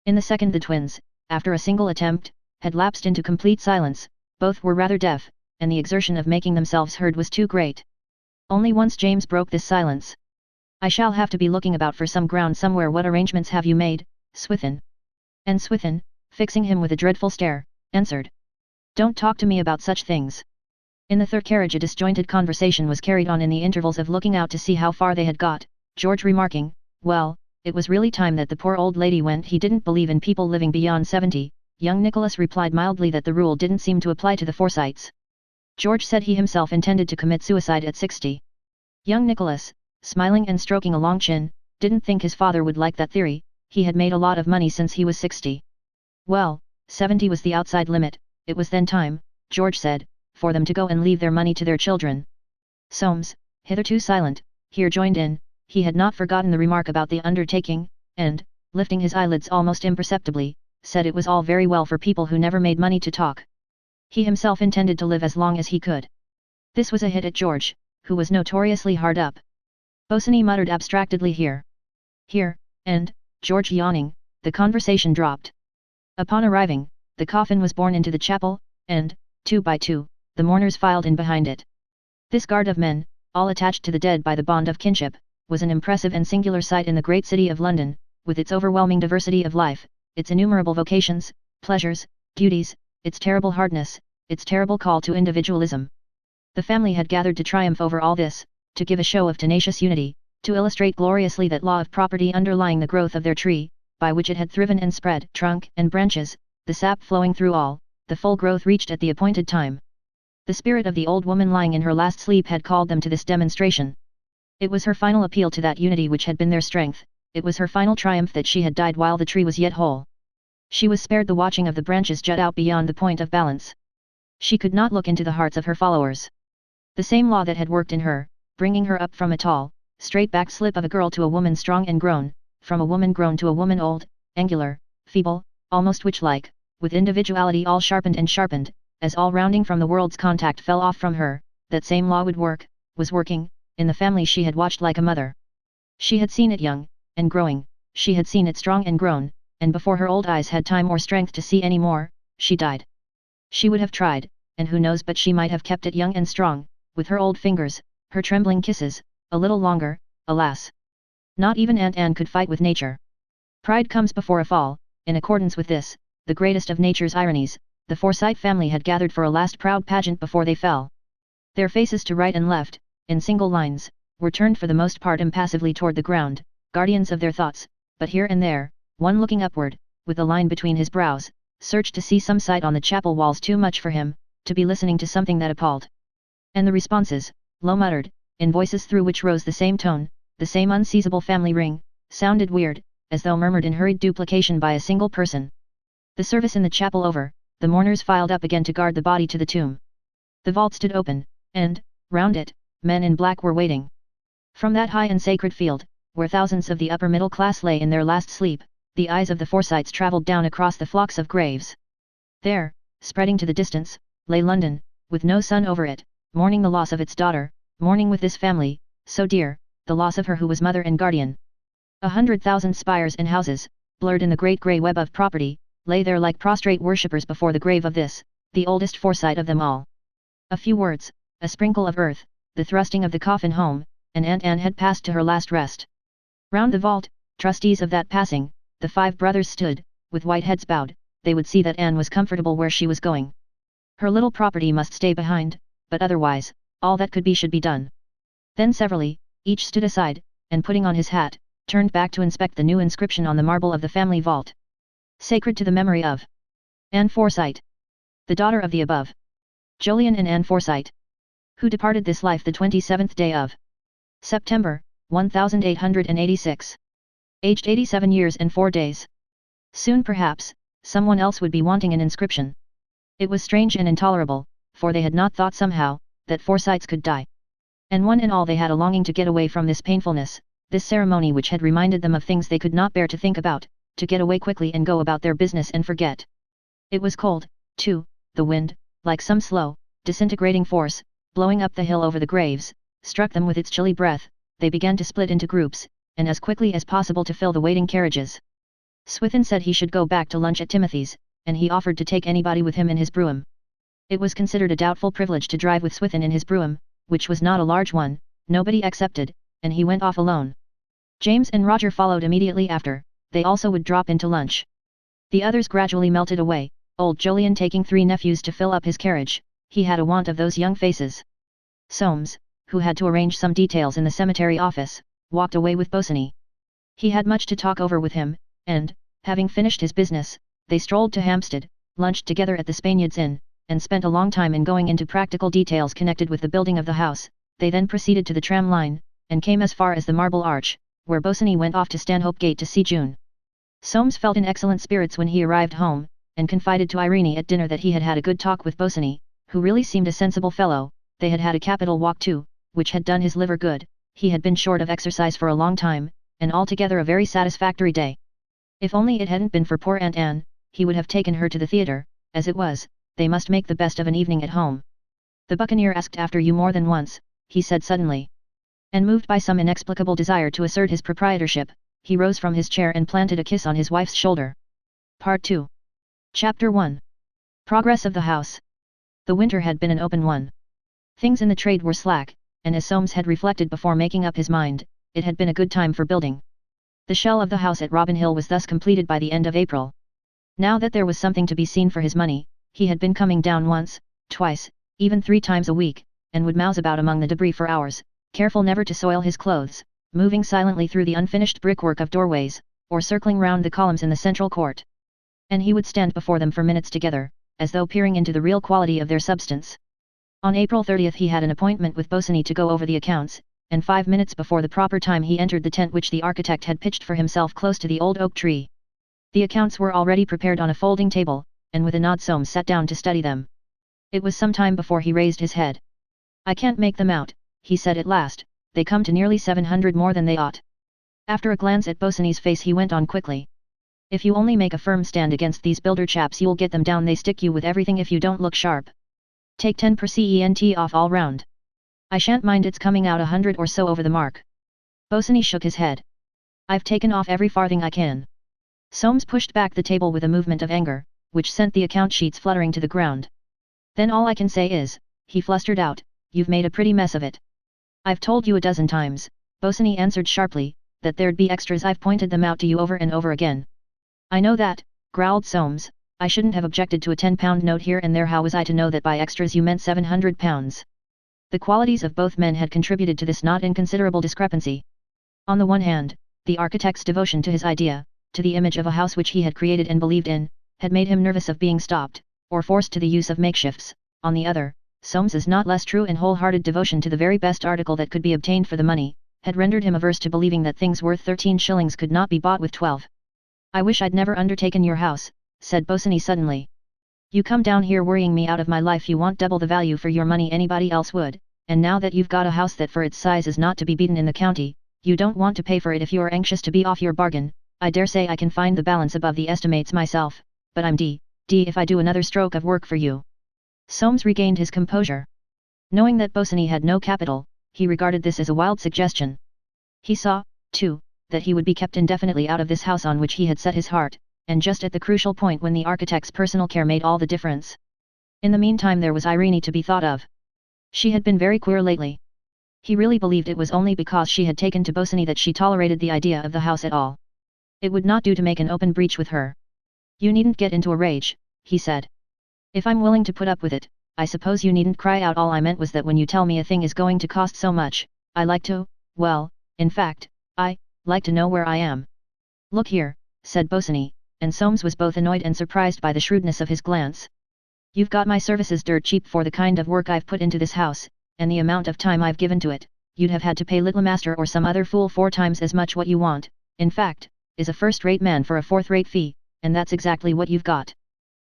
Speaker 1: In the second the twins, after a single attempt, had lapsed into complete silence. Both were rather deaf, and the exertion of making themselves heard was too great. Only once James broke this silence. "I shall have to be looking about for some ground somewhere. What arrangements have you made, Swithin?" And Swithin, fixing him with a dreadful stare, answered. Don't talk to me about such things. In the third carriage a disjointed conversation was carried on in the intervals of looking out to see how far they had got, George remarking, well, it was really time that the poor old lady went. He didn't believe in people living beyond 70, young Nicholas replied mildly that the rule didn't seem to apply to the Forsytes. George said he himself intended to commit suicide at 60. Young Nicholas, smiling and stroking a long chin, didn't think his father would like that theory. He had made a lot of money since he was 60. Well, 70 was the outside limit. It was then time, George said, for them to go and leave their money to their children. Soames, hitherto silent, here joined in. He had not forgotten the remark about the undertaking, and, lifting his eyelids almost imperceptibly, said it was all very well for people who never made money to talk. He himself intended to live as long as he could. This was a hit at George, who was notoriously hard up. Bosinney muttered abstractedly here. Here, and, George yawning, the conversation dropped. Upon arriving, the coffin was borne into the chapel, and, 2 by 2, the mourners filed in behind it. This guard of men, all attached to the dead by the bond of kinship, was an impressive and singular sight in the great city of London, with its overwhelming diversity of life, its innumerable vocations, pleasures, duties, its terrible hardness, its terrible call to individualism. The family had gathered to triumph over all this, to give a show of tenacious unity, to illustrate gloriously that law of property underlying the growth of their tree, by which it had thriven and spread, trunk and branches, the sap flowing through all, the full growth reached at the appointed time. The spirit of the old woman lying in her last sleep had called them to this demonstration. It was her final appeal to that unity which had been their strength, it was her final triumph that she had died while the tree was yet whole. She was spared the watching of the branches jut out beyond the point of balance. She could not look into the hearts of her followers. The same law that had worked in her, bringing her up from a tall, straight-backed slip of a girl to a woman strong and grown, from a woman grown to a woman old, angular, feeble, almost witch-like, with individuality all sharpened and sharpened, as all rounding from the world's contact fell off from her, that same law would work, was working, in the family she had watched like a mother. She had seen it young, and growing, she had seen it strong and grown, and before her old eyes had time or strength to see any more, she died. She would have tried, and who knows but she might have kept it young and strong, with her old fingers, her trembling kisses, a little longer, alas. Not even Aunt Anne could fight with nature. Pride comes before a fall. In accordance with this, the greatest of nature's ironies, the Forsyte family had gathered for a last proud pageant before they fell. Their faces to right and left, in single lines, were turned for the most part impassively toward the ground, guardians of their thoughts, but here and there, one looking upward, with a line between his brows, searched to see some sight on the chapel walls too much for him, to be listening to something that appalled. And the responses, low muttered, in voices through which rose the same tone, the same unseizable family ring, sounded weird, as though murmured in hurried duplication by a single person. The service in the chapel over, the mourners filed up again to guard the body to the tomb. The vault stood open, and, round it, men in black were waiting. From that high and sacred field, where thousands of the upper middle class lay in their last sleep, the eyes of the Forsytes travelled down across the flocks of graves. There, spreading to the distance, lay London, with no sun over it, mourning the loss of its daughter, mourning with this family, so dear, the loss of her who was mother and guardian. 100,000 spires and houses, blurred in the great grey web of property, lay there like prostrate worshippers before the grave of this, the oldest Forsyte of them all. A few words, a sprinkle of earth, the thrusting of the coffin home, and Aunt Anne had passed to her last rest. Round the vault, trustees of that passing, the 5 brothers stood, with white heads bowed. They would see that Anne was comfortable where she was going. Her little property must stay behind, but otherwise, all that could be should be done. Then severally, each stood aside, and putting on his hat, turned back to inspect the new inscription on the marble of the family vault. Sacred to the memory of Anne Forsyte, the daughter of the above Jolyon and Anne Forsyte, who departed this life the 27th day of September, 1886. Aged 87 years and 4 days. Soon perhaps, someone else would be wanting an inscription. It was strange and intolerable, for they had not thought somehow, that Forsytes could die. And one and all they had a longing to get away from this painfulness, this ceremony which had reminded them of things they could not bear to think about, to get away quickly and go about their business and forget. It was cold, too, the wind, like some slow, disintegrating force, blowing up the hill over the graves, struck them with its chilly breath. They began to split into groups, and as quickly as possible to fill the waiting carriages. Swithin said he should go back to lunch at Timothy's, and he offered to take anybody with him in his brougham. It was considered a doubtful privilege to drive with Swithin in his brougham, which was not a large one. Nobody accepted, and he went off alone. James and Roger followed immediately after. They also would drop in to lunch. The others gradually melted away, old Jolyon taking 3 nephews to fill up his carriage. He had a want of those young faces. Soames, who had to arrange some details in the cemetery office, walked away with Bosinney. He had much to talk over with him, and, having finished his business, they strolled to Hampstead, lunched together at the Spaniards Inn, and spent a long time in going into practical details connected with the building of the house. They then proceeded to the tram line, and came as far as the Marble Arch, where Bosinney went off to Stanhope Gate to see June. Soames felt in excellent spirits when he arrived home, and confided to Irene at dinner that he had had a good talk with Bosinney, who really seemed a sensible fellow. They had had a capital walk too, which had done his liver good. He had been short of exercise for a long time, and altogether a very satisfactory day. If only it hadn't been for poor Aunt Anne, he would have taken her to the theatre. As it was, they must make the best of an evening at home. "The Buccaneer asked after you more than once," he said suddenly. And moved by some inexplicable desire to assert his proprietorship, he rose from his chair and planted a kiss on his wife's shoulder. Part 2. Chapter 1. Progress of the house. The winter had been an open one. Things in the trade were slack, and as Soames had reflected before making up his mind, it had been a good time for building. The shell of the house at Robin Hill was thus completed by the end of April. Now that there was something to be seen for his money, he had been coming down once, twice, even 3 times a week, and would mouse about among the debris for hours, careful never to soil his clothes, moving silently through the unfinished brickwork of doorways, or circling round the columns in the central court. And he would stand before them for minutes together, as though peering into the real quality of their substance. On April 30th he had an appointment with Bosinney to go over the accounts, and 5 minutes before the proper time he entered the tent which the architect had pitched for himself close to the old oak tree. The accounts were already prepared on a folding table, and with a nod Soames sat down to study them. It was some time before he raised his head. "I can't make them out," he said at last. "They come to nearly 700 more than they ought." After a glance at Bosinney's face he went on quickly. "If you only make a firm stand against these builder chaps you'll get them down. They stick you with everything if you don't look sharp. Take 10% off all round. I shan't mind it's coming out 100 or so over the mark." Bosinney shook his head. "I've taken off every farthing I can." Soames pushed back the table with a movement of anger, which sent the account sheets fluttering to the ground. "Then all I can say is," he flustered out, "you've made a pretty mess of it." "I've told you a dozen times," Bosinney answered sharply, "that there'd be extras. I've pointed them out to you over and over again." "I know that," growled Soames. "I shouldn't have objected to a £10 note here and there. How was I to know that by extras you meant £700? The qualities of both men had contributed to this not inconsiderable discrepancy. On the one hand, the architect's devotion to his idea, to the image of a house which he had created and believed in, had made him nervous of being stopped, or forced to the use of makeshifts. On the other, Soames's not less true and wholehearted devotion to the very best article that could be obtained for the money, had rendered him averse to believing that things worth 13 shillings could not be bought with 12. "I wish I'd never undertaken your house," said Bosinney suddenly. "You come down here worrying me out of my life. You want double the value for your money anybody else would, and now that you've got a house that for its size is not to be beaten in the county, you don't want to pay for it if you're anxious to be off your bargain. I dare say I can find the balance above the estimates myself, but I'm d if I do another stroke of work for you." Soames regained his composure. Knowing that Bosinney had no capital, he regarded this as a wild suggestion. He saw, too, that he would be kept indefinitely out of this house on which he had set his heart, and just at the crucial point when the architect's personal care made all the difference. In the meantime there was Irene to be thought of. She had been very queer lately. He really believed it was only because she had taken to Bosinney that she tolerated the idea of the house at all. It would not do to make an open breach with her. "You needn't get into a rage," he said. "If I'm willing to put up with it, I suppose you needn't cry out. All I meant was that when you tell me a thing is going to cost so much, I like to, well, in fact, I like to know where I am." "Look here," said Bosinney, and Soames was both annoyed and surprised by the shrewdness of his glance. "You've got my services dirt cheap for the kind of work I've put into this house, and the amount of time I've given to it. You'd have had to pay Little Master or some other fool 4 times as much. What you want, in fact, is a first-rate man for a fourth-rate fee, and that's exactly what you've got."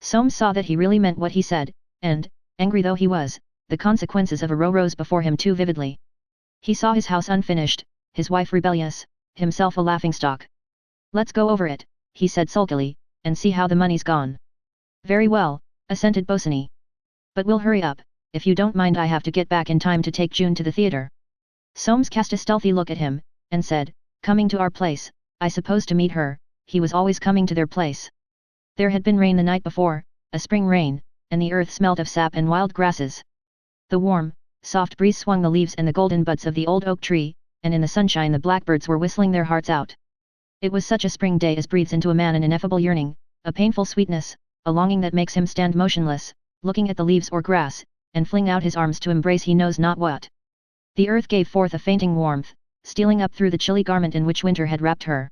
Speaker 1: Soames saw that he really meant what he said, and, angry though he was, the consequences of a row rose before him too vividly. He saw his house unfinished, his wife rebellious, himself a laughingstock. "Let's go over it," he said sulkily, "and see how the money's gone." "Very well," assented Bosinney. "But we'll hurry up, if you don't mind. I have to get back in time to take June to the theatre." Soames cast a stealthy look at him, and said, "Coming to our place, I suppose to meet her?" He was always coming to their place. There had been rain the night before, a spring rain, and the earth smelt of sap and wild grasses. The warm, soft breeze swung the leaves and the golden buds of the old oak tree, and in the sunshine the blackbirds were whistling their hearts out. It was such a spring day as breathes into a man an ineffable yearning, a painful sweetness, a longing that makes him stand motionless, looking at the leaves or grass, and fling out his arms to embrace he knows not what. The earth gave forth a fainting warmth, stealing up through the chilly garment in which winter had wrapped her.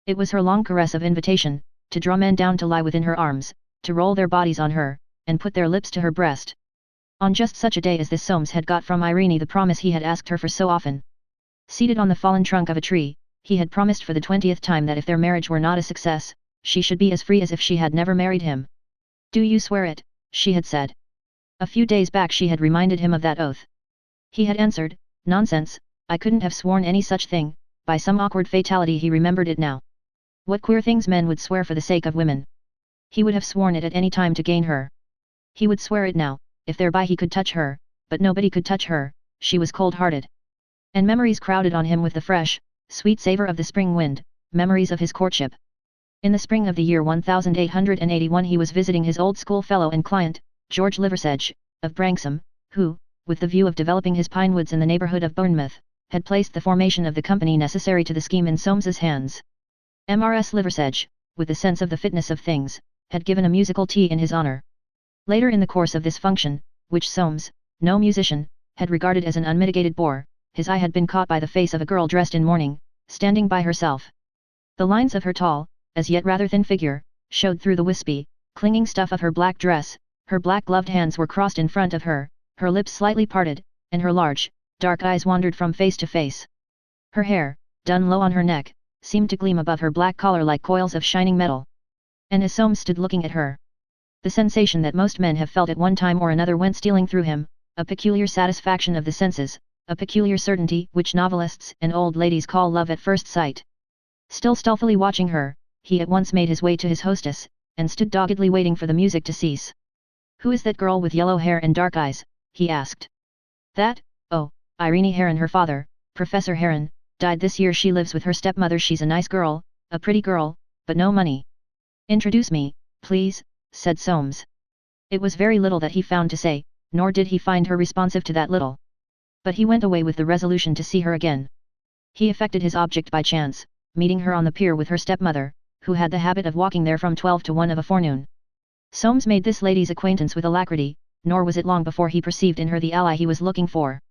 Speaker 1: It was her long caress of invitation, to draw men down to lie within her arms, to roll their bodies on her, and put their lips to her breast. On just such a day as this Soames had got from Irene the promise he had asked her for so often. Seated on the fallen trunk of a tree, he had promised for the 20th time that if their marriage were not a success, she should be as free as if she had never married him. "Do you swear it?" she had said. A few days back she had reminded him of that oath. He had answered, "Nonsense, I couldn't have sworn any such thing." By some awkward fatality he remembered it now. What queer things men would swear for the sake of women. He would have sworn it at any time to gain her. He would swear it now, if thereby he could touch her, but nobody could touch her, she was cold-hearted. And memories crowded on him with the fresh, sweet savour of the spring wind, memories of his courtship. In the spring of the year 1881 he was visiting his old schoolfellow and client, George Liversedge, of Branksome, who, with the view of developing his pine woods in the neighbourhood of Bournemouth, had placed the formation of the company necessary to the scheme in Soames's hands. Mrs. Liversedge, with a sense of the fitness of things, had given a musical tea in his honour. Later in the course of this function, which Soames, no musician, had regarded as an unmitigated bore, his eye had been caught by the face of a girl dressed in mourning, standing by herself. The lines of her tall, as yet rather thin figure, showed through the wispy, clinging stuff of her black dress, her black gloved hands were crossed in front of her, her lips slightly parted, and her large, dark eyes wandered from face to face. Her hair, done low on her neck, seemed to gleam above her black collar like coils of shining metal. And as Soames stood looking at her, the sensation that most men have felt at one time or another went stealing through him, a peculiar satisfaction of the senses, a peculiar certainty which novelists and old ladies call love at first sight. Still stealthily watching her, he at once made his way to his hostess, and stood doggedly waiting for the music to cease. "Who is that girl with yellow hair and dark eyes?" he asked. "That? Oh, Irene Heron. Her father, Professor Heron, died this year. She lives with her stepmother. She's a nice girl, a pretty girl, but no money." "Introduce me, please," said Soames. It was very little that he found to say, nor did he find her responsive to that little. But he went away with the resolution to see her again. He effected his object by chance, meeting her on the pier with her stepmother, who had the habit of walking there from 12 to 1 of a forenoon. Soames made this lady's acquaintance with alacrity, nor was it long before he perceived in her the ally he was looking for.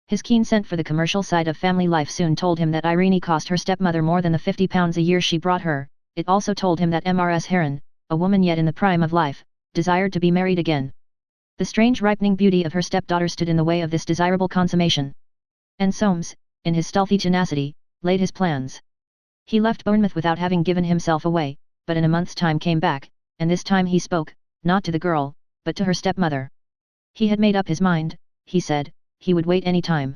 Speaker 1: His keen scent for the commercial side of family life soon told him that Irene cost her stepmother more than the £50 a year she brought her. It also told him that Mrs. Heron, a woman yet in the prime of life, desired to be married again. The strange ripening beauty of her stepdaughter stood in the way of this desirable consummation. And Soames, in his stealthy tenacity, laid his plans. He left Bournemouth without having given himself away, but in a month's time came back, and this time he spoke, not to the girl, but to her stepmother. He had made up his mind, he said, he would wait any time.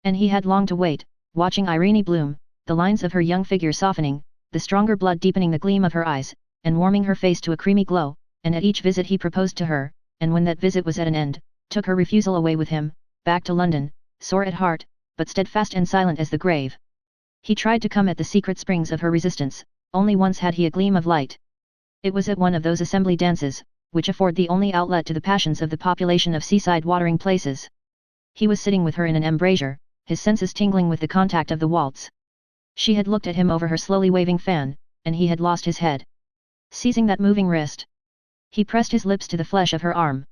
Speaker 1: And he had long to wait, watching Irene bloom, the lines of her young figure softening, the stronger blood deepening the gleam of her eyes, and warming her face to a creamy glow, and at each visit he proposed to her, and when that visit was at an end, took her refusal away with him, back to London, sore at heart, but steadfast and silent as the grave. He tried to come at the secret springs of her resistance, only once had he a gleam of light. It was at one of those assembly dances, which afford the only outlet to the passions of the population of seaside watering places. He was sitting with her in an embrasure, his senses tingling with the contact of the waltz. She had looked at him over her slowly waving fan, and he had lost his head. Seizing that moving wrist, he pressed his lips to the flesh of her arm.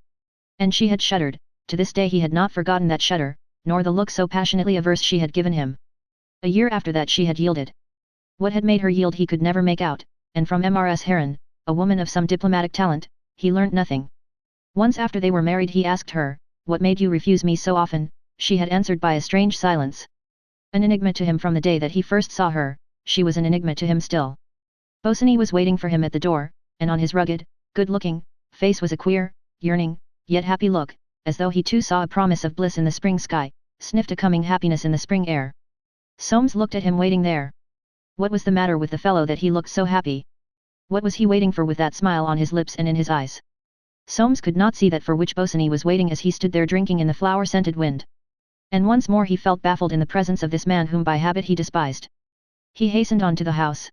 Speaker 1: And she had shuddered. To this day he had not forgotten that shudder, nor the look so passionately averse she had given him. A year after that she had yielded. What had made her yield he could never make out, and from Mrs. Heron, a woman of some diplomatic talent, he learnt nothing. Once after they were married he asked her, "What made you refuse me so often?" She had answered by a strange silence. An enigma to him from the day that he first saw her, she was an enigma to him still. Bosinney was waiting for him at the door, and on his rugged, good-looking face was a queer, yearning, yet happy look, as though he too saw a promise of bliss in the spring sky, sniffed a coming happiness in the spring air. Soames looked at him waiting there. What was the matter with the fellow that he looked so happy? What was he waiting for with that smile on his lips and in his eyes? Soames could not see that for which Bosinney was waiting as he stood there drinking in the flower-scented wind. And once more he felt baffled in the presence of this man whom by habit he despised. He hastened on to the house.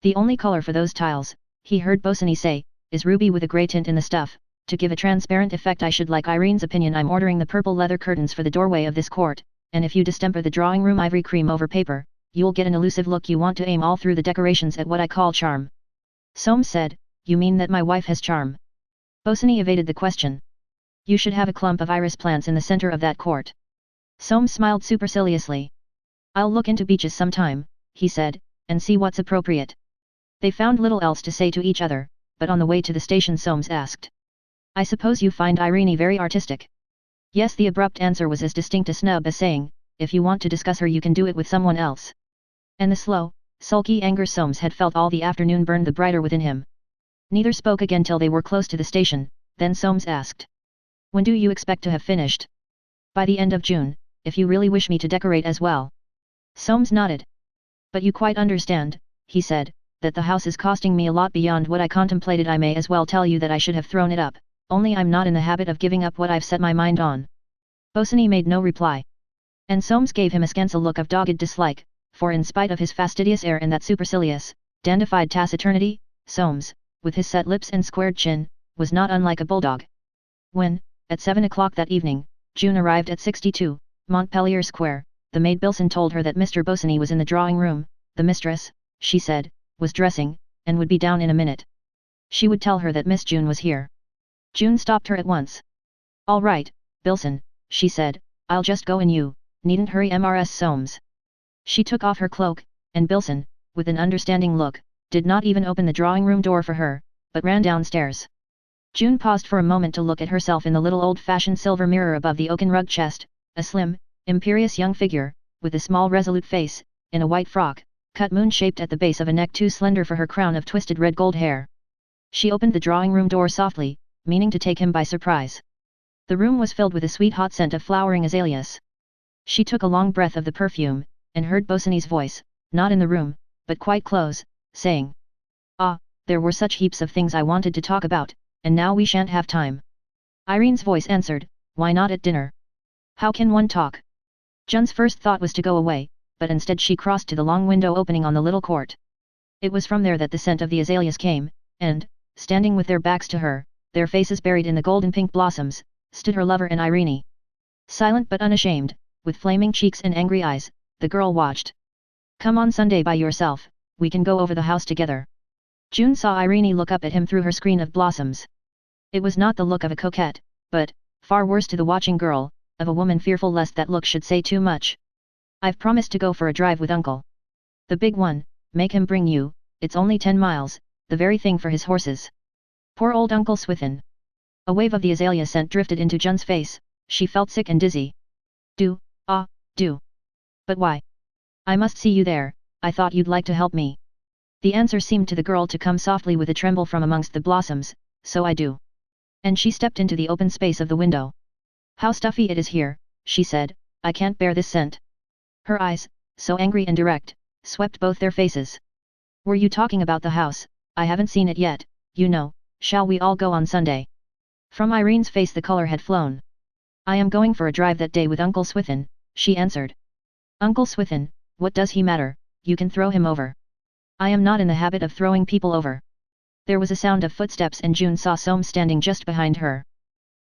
Speaker 1: "The only colour for those tiles," he heard Bosinney say, "is ruby with a grey tint in the stuff. To give a transparent effect I should like Irene's opinion. I'm ordering the purple leather curtains for the doorway of this court, and if you distemper the drawing room ivory cream over paper, you'll get an elusive look you want to aim all through the decorations at what I call charm." Soames said, you mean that my wife has charm? Bosany evaded the question. You should have a clump of iris plants in the center of that court. Soames smiled superciliously. I'll look into beaches sometime, he said, and see what's appropriate. They found little else to say to each other, but on the way to the station Soames asked. I suppose you find Irene very artistic? Yes, the abrupt answer was as distinct a snub as saying, if you want to discuss her you can do it with someone else. And the slow, sulky anger Soames had felt all the afternoon burned the brighter within him. Neither spoke again till they were close to the station, then Soames asked. When do you expect to have finished? By the end of June, if you really wish me to decorate as well. Soames nodded. But you quite understand, he said, that the house is costing me a lot beyond what I contemplated. I may as well tell you that I should have thrown it up, only I'm not in the habit of giving up what I've set my mind on. Bosany made no reply. And Soames gave him askance a look of dogged dislike, for in spite of his fastidious air and that supercilious, dandified taciturnity, Soames, with his set lips and squared chin, was not unlike a bulldog. When, at 7 o'clock that evening, June arrived at 62, Montpellier Square, the maid Bilson told her that Mr. Bosany was in the drawing room. The mistress, she said, was dressing, and would be down in a minute. She would tell her that Miss June was here. June stopped her at once. All right, Bilson, she said, I'll just go in, you needn't hurry. Mrs. Soames. She took off her cloak, and Bilson, with an understanding look, did not even open the drawing room door for her, but ran downstairs. June paused for a moment to look at herself in the little old-fashioned silver mirror above the oaken rug chest, a slim, imperious young figure, with a small resolute face, in a white frock, cut moon-shaped at the base of a neck too slender for her crown of twisted red gold hair. She opened the drawing room door softly, meaning to take him by surprise. The room was filled with a sweet hot scent of flowering azaleas. She took a long breath of the perfume, and heard Bosany's voice, not in the room, but quite close, saying, Ah, there were such heaps of things I wanted to talk about, and now we shan't have time. Irene's voice answered, Why not at dinner? How can one talk? June's first thought was to go away, but instead she crossed to the long window opening on the little court. It was from there that the scent of the azaleas came, and, standing with their backs to her, their faces buried in the golden pink blossoms, stood her lover and Irene. Silent but unashamed, with flaming cheeks and angry eyes, the girl watched. Come on Sunday by yourself, we can go over the house together. June saw Irene look up at him through her screen of blossoms. It was not the look of a coquette, but, far worse to the watching girl, of a woman fearful lest that look should say too much. I've promised to go for a drive with Uncle. The big one, make him bring you, it's only 10 miles, the very thing for his horses. Poor old Uncle Swithin. A wave of the azalea scent drifted into June's face, she felt sick and dizzy. Do. But why? I must see you there, I thought you'd like to help me. The answer seemed to the girl to come softly with a tremble from amongst the blossoms, so I do. And she stepped into the open space of the window. How stuffy it is here, she said, I can't bear this scent. Her eyes, so angry and direct, swept both their faces. Were you talking about the house? I haven't seen it yet, you know, shall we all go on Sunday? From Irene's face the color had flown. I am going for a drive that day with Uncle Swithin, she answered. Uncle Swithin, what does he matter, you can throw him over. I am not in the habit of throwing people over. There was a sound of footsteps and June saw Soames standing just behind her.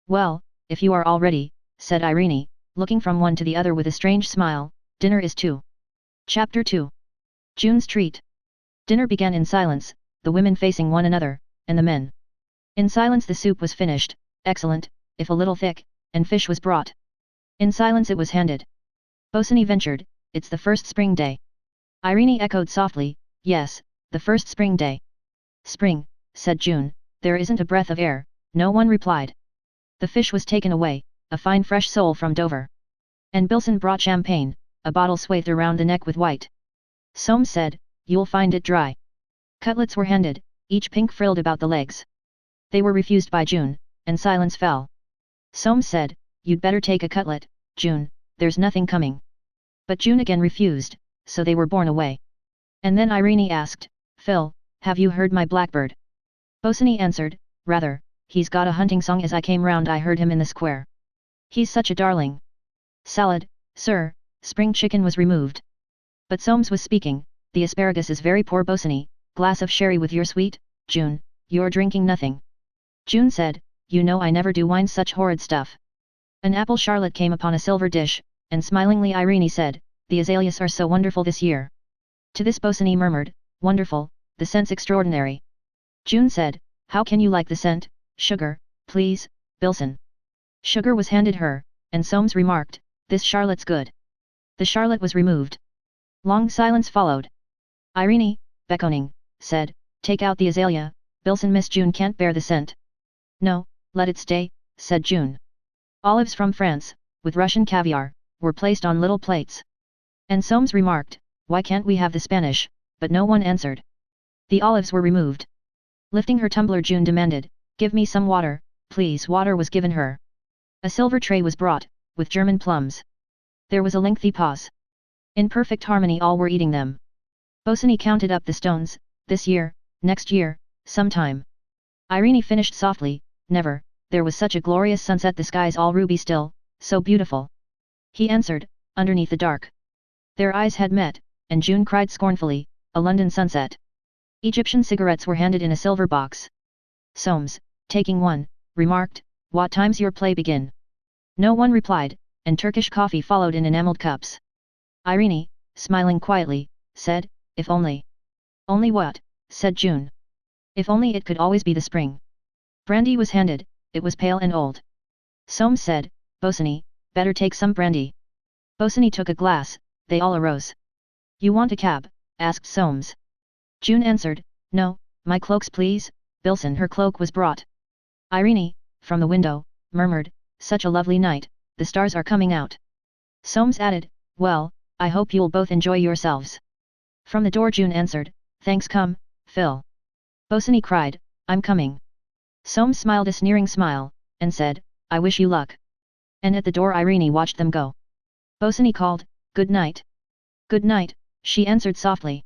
Speaker 1: Well, if you are all ready, said Irene, looking from one to the other with a strange smile, dinner is 2. Chapter 2. June's Treat. Dinner began in silence, the women facing one another, and the men. In silence the soup was finished, excellent, if a little thick, and fish was brought. In silence it was handed. Bosany ventured, it's the first spring day. Irene echoed softly, yes, the first spring day. Spring, said June, there isn't a breath of air, no one replied. The fish was taken away, a fine fresh sole from Dover. And Bilson brought champagne, a bottle swathed around the neck with white. Soames said, you'll find it dry. Cutlets were handed, each pink frilled about the legs. They were refused by June, and silence fell. Soames said, you'd better take a cutlet, June, there's nothing coming. But June again refused, so they were borne away. And then Irene asked, Phil, have you heard my blackbird? Bosany answered, rather, he's got a hunting song as I came round I heard him in the square. He's such a darling. Salad, sir, spring chicken was removed. But Soames was speaking, the asparagus is very poor Bosany, glass of sherry with your sweet, June, you're drinking nothing. June said, you know I never do wine such horrid stuff. An apple charlotte came upon a silver dish, and smilingly Irene said, the azaleas are so wonderful this year. To this Bosany murmured, wonderful, the scent's extraordinary. June said, How can you like the scent? Sugar, please, Bilson. Sugar was handed her, and Soames remarked, this Charlotte's good. The Charlotte was removed. Long silence followed. Irene, beckoning, said, take out the azalea, Bilson. Miss June can't bear the scent. No, let it stay, said June. Olives from France, with Russian caviar, were placed on little plates. And Soames remarked, why can't we have the Spanish, but no one answered. The olives were removed. Lifting her tumbler, June demanded, give me some water, please. Water was given her. A silver tray was brought, with German plums. There was a lengthy pause. In perfect harmony all were eating them. Bosinney counted up the stones, this year, next year, sometime. Irene finished softly, never, there was such a glorious sunset, the skies all ruby still, so beautiful. He answered, underneath the dark. Their eyes had met, and June cried scornfully, a London sunset. Egyptian cigarettes were handed in a silver box. Soames, taking one, remarked, what time's your play begin? No one replied, and Turkish coffee followed in enameled cups. Irene, smiling quietly, said, if only. Only what? Said June. If only it could always be the spring. Brandy was handed, it was pale and old. Soames said, Bosinney, better take some brandy. Bosinney took a glass, they all arose. You want a cab? Asked Soames. June answered, no, my cloaks please. Bilson. Her cloak was brought. Irene, from the window, murmured, such a lovely night, the stars are coming out. Soames added, well, I hope you'll both enjoy yourselves. From the door June answered, thanks, come, Phil. Bosinney cried, I'm coming. Soames smiled a sneering smile, and said, I wish you luck. And at the door Irene watched them go. Bosinney called, good night. Good night, she answered softly.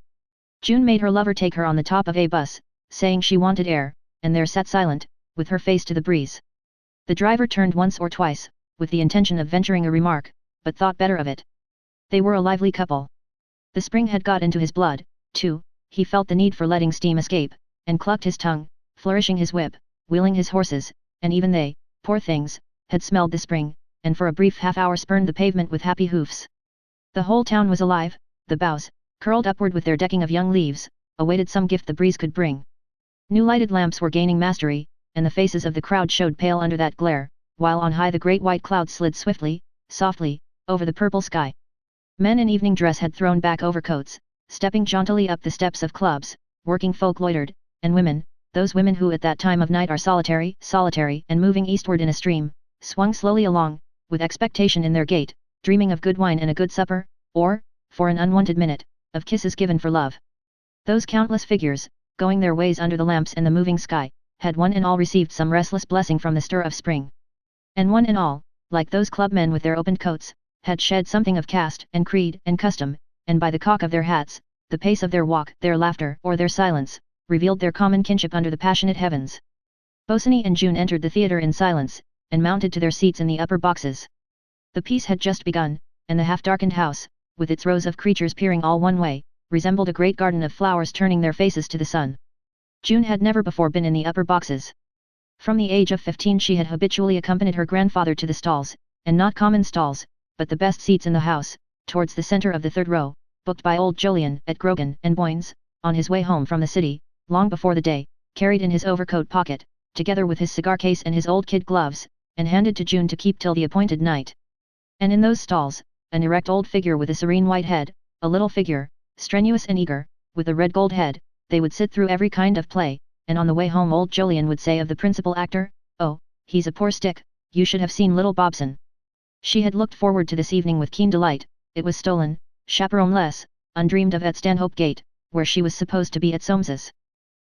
Speaker 1: June made her lover take her on the top of a bus, saying she wanted air, and there sat silent, with her face to the breeze. The driver turned once or twice, with the intention of venturing a remark, but thought better of it. They were a lively couple. The spring had got into his blood, too, he felt the need for letting steam escape, and clucked his tongue, flourishing his whip, wheeling his horses, and even they, poor things, had smelled the spring, and for a brief half-hour spurned the pavement with happy hoofs. The whole town was alive, the boughs, curled upward with their decking of young leaves, awaited some gift the breeze could bring. New lighted lamps were gaining mastery, and the faces of the crowd showed pale under that glare, while on high the great white clouds slid swiftly, softly, over the purple sky. Men in evening dress had thrown back overcoats, stepping jauntily up the steps of clubs, working folk loitered, and women, those women who at that time of night are solitary, and moving eastward in a stream, swung slowly along, with expectation in their gait, dreaming of good wine and a good supper, or, for an unwanted minute, of kisses given for love. Those countless figures, going their ways under the lamps and the moving sky, had one and all received some restless blessing from the stir of spring. And one and all, like those clubmen with their opened coats, had shed something of caste and creed and custom, and by the cock of their hats, the pace of their walk, their laughter or their silence, revealed their common kinship under the passionate heavens. Bosinney and June entered the theatre in silence, and mounted to their seats in the upper boxes. The piece had just begun, and the half-darkened house, with its rows of creatures peering all one way, resembled a great garden of flowers turning their faces to the sun. June had never before been in the upper boxes. From the age of 15 she had habitually accompanied her grandfather to the stalls, and not common stalls, but the best seats in the house, towards the centre of the third row, booked by old Jolyon at Grogan and Boyne's, on his way home from the city, long before the day, carried in his overcoat pocket, together with his cigar case and his old kid gloves, and handed to June to keep till the appointed night. And in those stalls, an erect old figure with a serene white head, a little figure, strenuous and eager, with a red gold head, they would sit through every kind of play, and on the way home old Jolyon would say of the principal actor, oh, he's a poor stick, you should have seen little Bobson. She had looked forward to this evening with keen delight, it was stolen, chaperon-less, undreamed of at Stanhope Gate, where she was supposed to be at Soames's.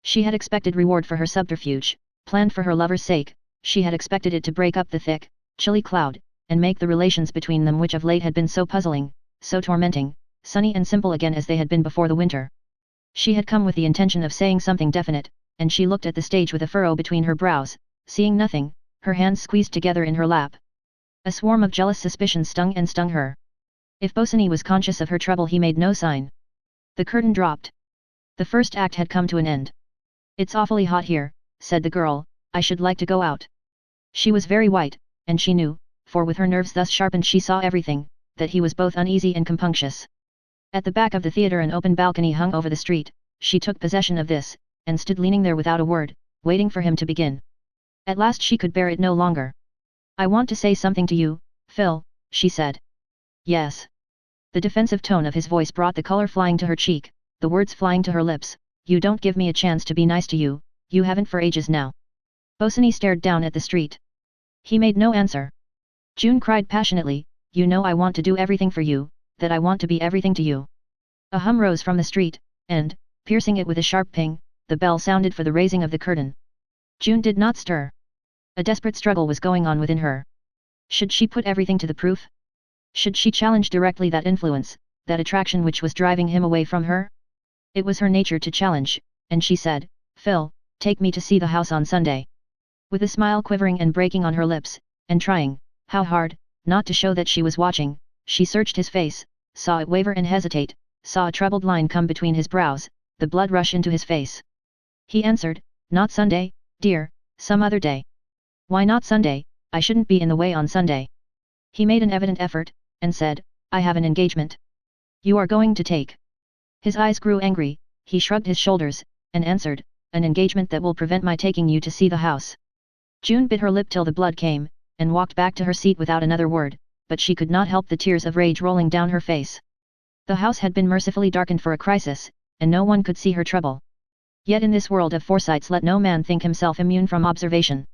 Speaker 1: She had expected reward for her subterfuge, planned for her lover's sake, she had expected it to break up the thick, chilly cloud, and make the relations between them which of late had been so puzzling, so tormenting, sunny and simple again as they had been before the winter. She had come with the intention of saying something definite, and she looked at the stage with a furrow between her brows, seeing nothing, her hands squeezed together in her lap. A swarm of jealous suspicion stung and stung her. If Bosinney was conscious of her trouble he made no sign. The curtain dropped. The first act had come to an end. It's awfully hot here, said the girl, I should like to go out. She was very white, and she knew, for with her nerves thus sharpened she saw everything, that he was both uneasy and compunctious. At the back of the theatre an open balcony hung over the street, she took possession of this, and stood leaning there without a word, waiting for him to begin. At last she could bear it no longer. "I want to say something to you, Phil," she said. "Yes." The defensive tone of his voice brought the color flying to her cheek, the words flying to her lips. "You don't give me a chance to be nice to you, you haven't for ages now." Bosany stared down at the street. He made no answer. June cried passionately, "You know I want to do everything for you, that I want to be everything to you." A hum rose from the street, and, piercing it with a sharp ping, the bell sounded for the raising of the curtain. June did not stir. A desperate struggle was going on within her. Should she put everything to the proof? Should she challenge directly that influence, that attraction which was driving him away from her? It was her nature to challenge, and she said, "Phil, take me to see the house on Sunday." With a smile quivering and breaking on her lips, and trying, how hard, not to show that she was watching, she searched his face, saw it waver and hesitate, saw a troubled line come between his brows, the blood rush into his face. He answered, "Not Sunday, dear, some other day." "Why not Sunday? I shouldn't be in the way on Sunday." He made an evident effort, and said, "I have an engagement." "You are going to take?" His eyes grew angry, he shrugged his shoulders, and answered, "An engagement that will prevent my taking you to see the house." June bit her lip till the blood came, and walked back to her seat without another word, but she could not help the tears of rage rolling down her face. The house had been mercifully darkened for a crisis, and no one could see her trouble. Yet in this world of Forsytes let no man think himself immune from observation.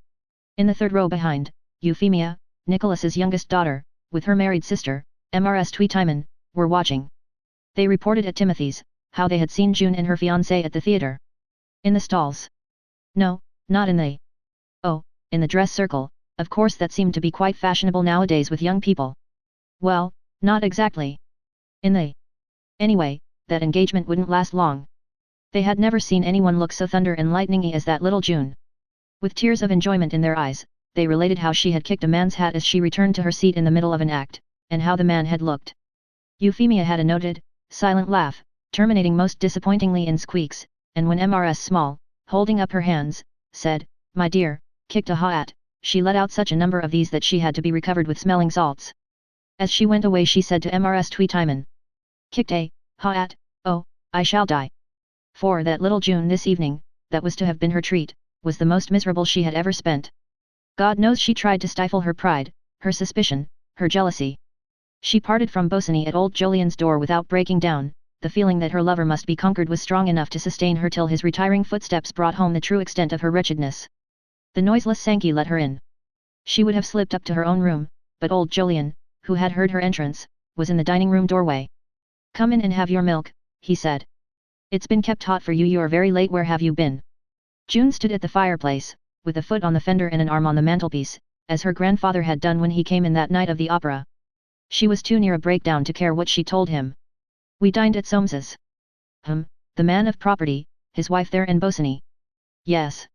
Speaker 1: In the third row behind, Euphemia, Nicholas's youngest daughter, with her married sister, Mrs. Tweetimon, were watching. They reported at Timothy's, how they had seen June and her fiancé at the theatre. In the stalls. No, not in the... Oh, in the dress circle, of course that seemed to be quite fashionable nowadays with young people. Well, not exactly. In the... Anyway, that engagement wouldn't last long. They had never seen anyone look so thunder and lightningy as that little June. With tears of enjoyment in their eyes, they related how she had kicked a man's hat as she returned to her seat in the middle of an act, and how the man had looked. Euphemia had a noted, silent laugh, terminating most disappointingly in squeaks, and when Mrs. Small, holding up her hands, said, "My dear, kicked a hat," she let out such a number of these that she had to be recovered with smelling salts. As she went away she said to Mrs. Tweetimon, "Kicked a hat, oh, I shall die." For that little June this evening, that was to have been her treat, was the most miserable she had ever spent. God knows she tried to stifle her pride, her suspicion, her jealousy. She parted from Bosany at old Jolyon's door without breaking down, the feeling that her lover must be conquered was strong enough to sustain her till his retiring footsteps brought home the true extent of her wretchedness. The noiseless Sankey let her in. She would have slipped up to her own room, but old Jolyon, who had heard her entrance, was in the dining room doorway. "Come in and have your milk," he said. "It's been kept hot for you. You are very late. Where have you been?" June stood at the fireplace, with a foot on the fender and an arm on the mantelpiece, as her grandfather had done when he came in that night of the opera. She was too near a breakdown to care what she told him. "We dined at Soames's." The man of property, his wife there and Bosany. "Yes."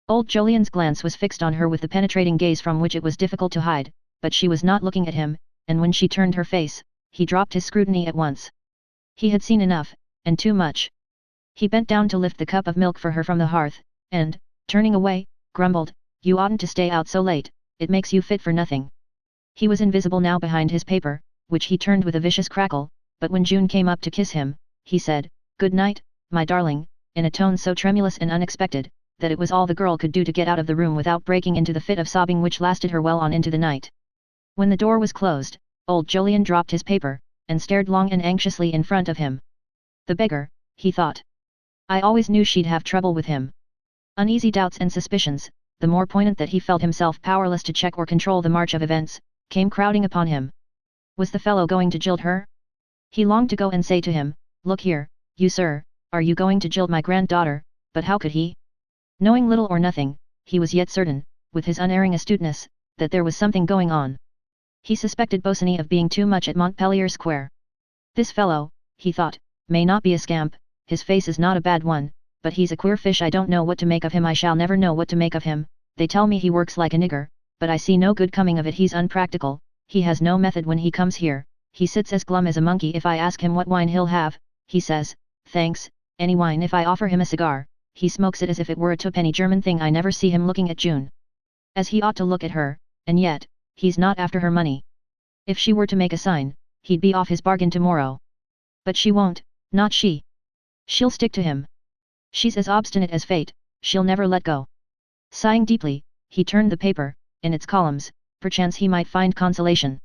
Speaker 1: Old Jolyon's glance was fixed on her with the penetrating gaze from which it was difficult to hide, but she was not looking at him, and when she turned her face, he dropped his scrutiny at once. He had seen enough, and too much. He bent down to lift the cup of milk for her from the hearth, and, turning away, grumbled, "You oughtn't to stay out so late, it makes you fit for nothing." He was invisible now behind his paper, which he turned with a vicious crackle, but when June came up to kiss him, he said, "Good night, my darling," in a tone so tremulous and unexpected, that it was all the girl could do to get out of the room without breaking into the fit of sobbing which lasted her well on into the night. When the door was closed, old Jolyon dropped his paper, and stared long and anxiously in front of him. "The beggar," he thought. "I always knew she'd have trouble with him." Uneasy doubts and suspicions, the more poignant that he felt himself powerless to check or control the march of events, came crowding upon him. Was the fellow going to jilt her? He longed to go and say to him, "Look here, you sir, are you going to jilt my granddaughter?" but how could he? Knowing little or nothing, he was yet certain, with his unerring astuteness, that there was something going on. He suspected Bosany of being too much at Montpellier Square. "This fellow," he thought, "may not be a scamp, his face is not a bad one, but he's a queer fish. I don't know what to make of him. I shall never know what to make of him. They tell me he works like a nigger, but I see no good coming of it. He's unpractical, he has no method when he comes here, he sits as glum as a monkey. If I ask him what wine he'll have, he says, 'Thanks, any wine.' If I offer him a cigar, he smokes it as if it were a twopenny German thing. I never see him looking at June as he ought to look at her, and yet, he's not after her money. If she were to make a sign, he'd be off his bargain tomorrow. But she won't, not she. She'll stick to him. She's as obstinate as fate, she'll never let go." Sighing deeply, he turned the paper, in its columns, perchance he might find consolation.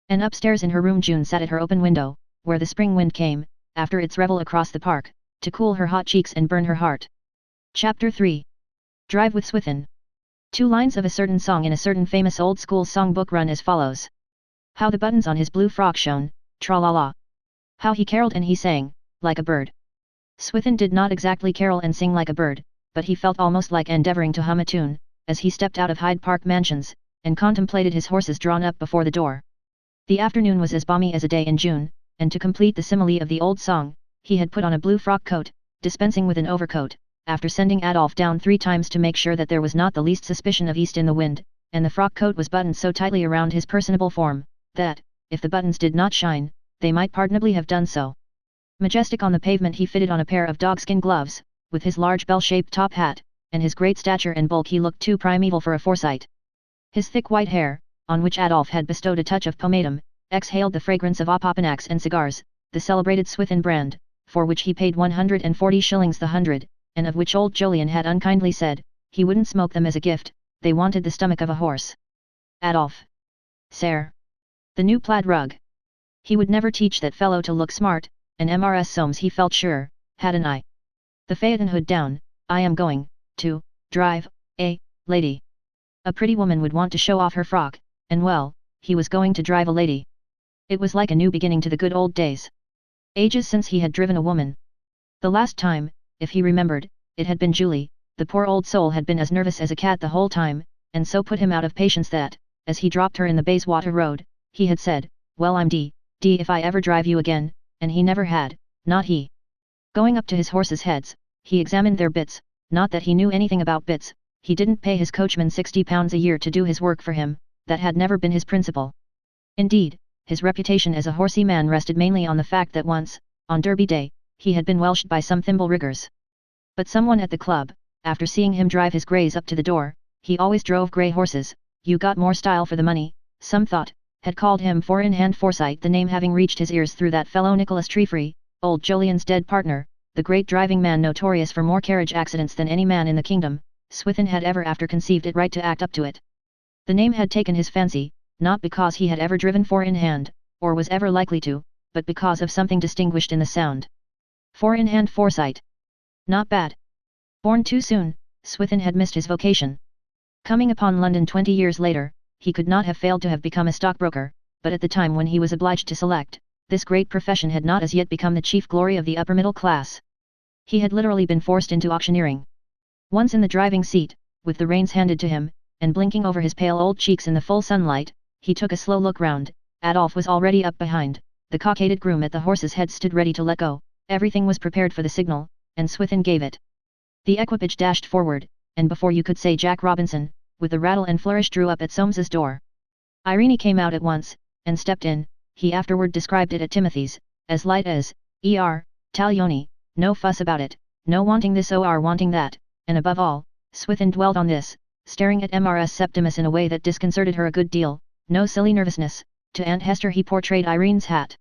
Speaker 1: And upstairs in her room June sat at her open window, where the spring wind came, after its revel across the park, to cool her hot cheeks and burn her heart. Chapter 3. Drive with Swithin. 2 lines of a certain song in a certain famous old school songbook run as follows. How the buttons on his blue frock shone, tra-la-la. How he caroled and he sang, like a bird. Swithin did not exactly carol and sing like a bird, but he felt almost like endeavouring to hum a tune, as he stepped out of Hyde Park Mansions, and contemplated his horses drawn up before the door. The afternoon was as balmy as a day in June, and to complete the simile of the old song, he had put on a blue frock coat, dispensing with an overcoat, after sending Adolphe down 3 times to make sure that there was not the least suspicion of east in the wind, and the frock coat was buttoned so tightly around his personable form, that, if the buttons did not shine, they might pardonably have done so. Majestic on the pavement he fitted on a pair of dogskin gloves, with his large bell-shaped top hat, and his great stature and bulk he looked too primeval for a Forsyte. His thick white hair, on which Adolphe had bestowed a touch of pomatum, exhaled the fragrance of opopanax and cigars, the celebrated Swithin brand, for which he paid 140 shillings the hundred, and of which old Jolyon had unkindly said, he wouldn't smoke them as a gift, they wanted the stomach of a horse. Adolphe. Sir. The new plaid rug. He would never teach that fellow to look smart, and Mrs. Soames he felt sure, had an eye. The phaeton hood down, I am going, to, drive, a, lady. A pretty woman would want to show off her frock, and well, he was going to drive a lady. It was like a new beginning to the good old days. Ages since he had driven a woman. The last time, if he remembered, it had been Julie. The poor old soul had been as nervous as a cat the whole time, and so put him out of patience that, as he dropped her in the Bayswater Road, he had said, well I'm d if I ever drive you again, and he never had, not he. Going up to his horses' heads, he examined their bits, not that he knew anything about bits, he didn't pay his coachman £60 a year to do his work for him, that had never been his principle. Indeed, his reputation as a horsey man rested mainly on the fact that once, on Derby Day, he had been welshed by some thimble riggers. But someone at the club, after seeing him drive his greys up to the door, he always drove grey horses, you got more style for the money, some thought, had called him four-in-hand Forsyte, the name having reached his ears through that fellow Nicholas Treefree, old Jolyon's dead partner, the great driving man notorious for more carriage accidents than any man in the kingdom. Swithin had ever after conceived it right to act up to it. The name had taken his fancy, not because he had ever driven four-in-hand, or was ever likely to, but because of something distinguished in the sound. Four-in-hand Forsyte. Not bad. Born too soon, Swithin had missed his vocation. Coming upon London 20 years later, he could not have failed to have become a stockbroker, but at the time when he was obliged to select, this great profession had not as yet become the chief glory of the upper middle class. He had literally been forced into auctioneering. Once in the driving seat, with the reins handed to him, and blinking over his pale old cheeks in the full sunlight, he took a slow look round. Adolphe was already up behind, the cockaded groom at the horse's head stood ready to let go, everything was prepared for the signal, and Swithin gave it. The equipage dashed forward, and before you could say Jack Robinson, with a rattle and flourish drew up at Soames's door. Irene came out at once, and stepped in. He afterward described it at Timothy's, as light as, taglioni, no fuss about it, no wanting this or wanting that, and above all, Swithin dwelt on this, staring at Mrs. Septimus in a way that disconcerted her a good deal, no silly nervousness. To Aunt Hester he portrayed Irene's hat.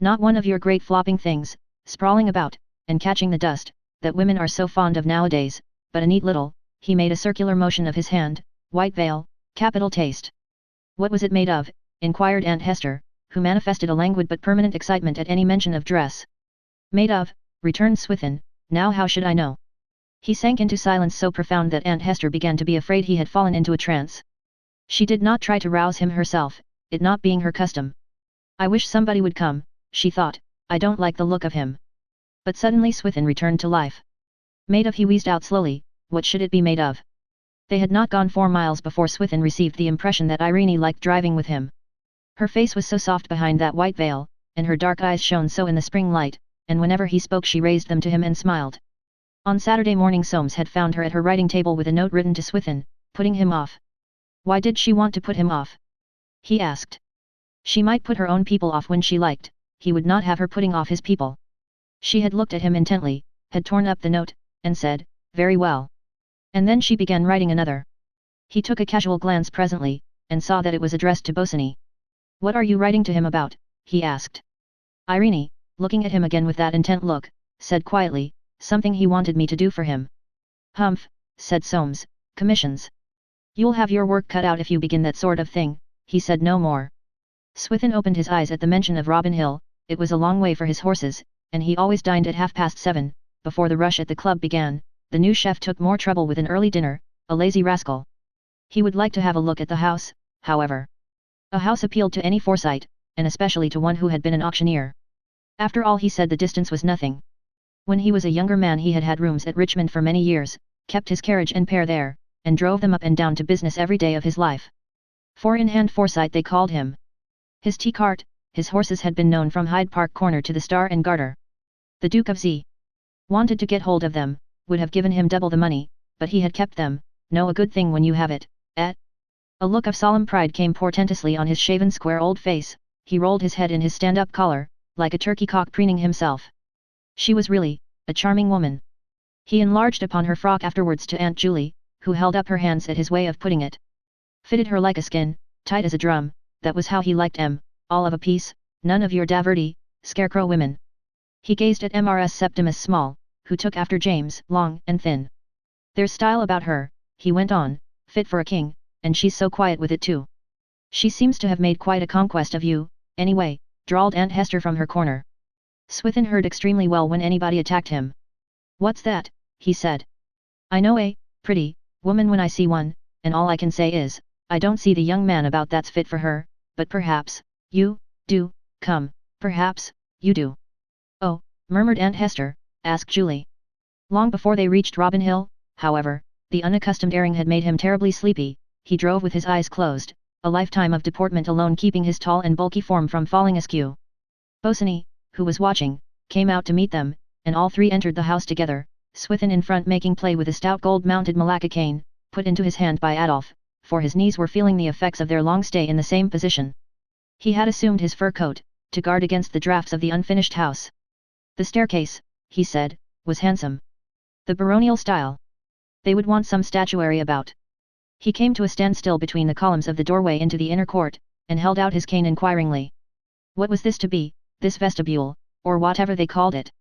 Speaker 1: Not one of your great flopping things, sprawling about, and catching the dust, that women are so fond of nowadays, but a neat little, he made a circular motion of his hand, white veil, capital taste. What was it made of? Inquired Aunt Hester, who manifested a languid but permanent excitement at any mention of dress. Made of, returned Swithin, now how should I know? He sank into silence so profound that Aunt Hester began to be afraid he had fallen into a trance. She did not try to rouse him herself, it not being her custom. I wish somebody would come, she thought, I don't like the look of him. But suddenly Swithin returned to life. Made of, he wheezed out slowly, what should it be made of? They had not gone 4 miles before Swithin received the impression that Irene liked driving with him. Her face was so soft behind that white veil, and her dark eyes shone so in the spring light, and whenever he spoke she raised them to him and smiled. On Saturday morning Soames had found her at her writing table with a note written to Swithin, putting him off. Why did she want to put him off? He asked. She might put her own people off when she liked, he would not have her putting off his people. She had looked at him intently, had torn up the note, and said, very well. And then she began writing another. He took a casual glance presently, and saw that it was addressed to Bosinney. What are you writing to him about? He asked. Irene, looking at him again with that intent look, said quietly, something he wanted me to do for him. Humph, said Soames, Commissions. You'll have your work cut out if you begin that sort of thing, he said no more. Swithin opened his eyes at the mention of Robin Hill. It was a long way for his horses, and he always dined at 7:30, before the rush at the club began. The new chef took more trouble with an early dinner, a lazy rascal. He would like to have a look at the house, however. A house appealed to any Forsyte, and especially to one who had been an auctioneer. After all, he said, the distance was nothing. When he was a younger man he had had rooms at Richmond for many years, kept his carriage and pair there, and drove them up and down to business every day of his life. Four-in-hand Forsyte they called him. His tea cart, his horses had been known from Hyde Park Corner to the Star and Garter. The Duke of Z. wanted to get hold of them, would have given him double the money, but he had kept them. Know a good thing when you have it, eh? A look of solemn pride came portentously on his shaven square old face. He rolled his head in his stand-up collar, like a turkey cock preening himself. She was really a charming woman. He enlarged upon her frock afterwards to Aunt Julie, who held up her hands at his way of putting it. Fitted her like a skin, tight as a drum. That was how he liked 'em, all of a piece, none of your daverty, scarecrow women. He gazed at Mrs. Septimus Small, who took after James, long and thin. There's style about her, he went on, fit for a king, and she's so quiet with it too. She seems to have made quite a conquest of you, anyway, drawled Aunt Hester from her corner. Swithin heard extremely well when anybody attacked him. What's that, he said. I know a pretty woman when I see one, and all I can say is, I don't see the young man about that's fit for her, but perhaps you do, come, perhaps you do. Oh, murmured Aunt Hester, ask Julie. Long before they reached Robin Hill, however, the unaccustomed airing had made him terribly sleepy. He drove with his eyes closed, a lifetime of deportment alone keeping his tall and bulky form from falling askew. Bosinney, who was watching, came out to meet them, and all three entered the house together, Swithin in front making play with a stout gold-mounted malacca cane, put into his hand by Adolf, for his knees were feeling the effects of their long stay in the same position. He had assumed his fur coat, to guard against the drafts of the unfinished house. The staircase, he said, was handsome. The baronial style. They would want some statuary about. He came to a standstill between the columns of the doorway into the inner court, and held out his cane inquiringly. What was this to be, this vestibule, or whatever they called it?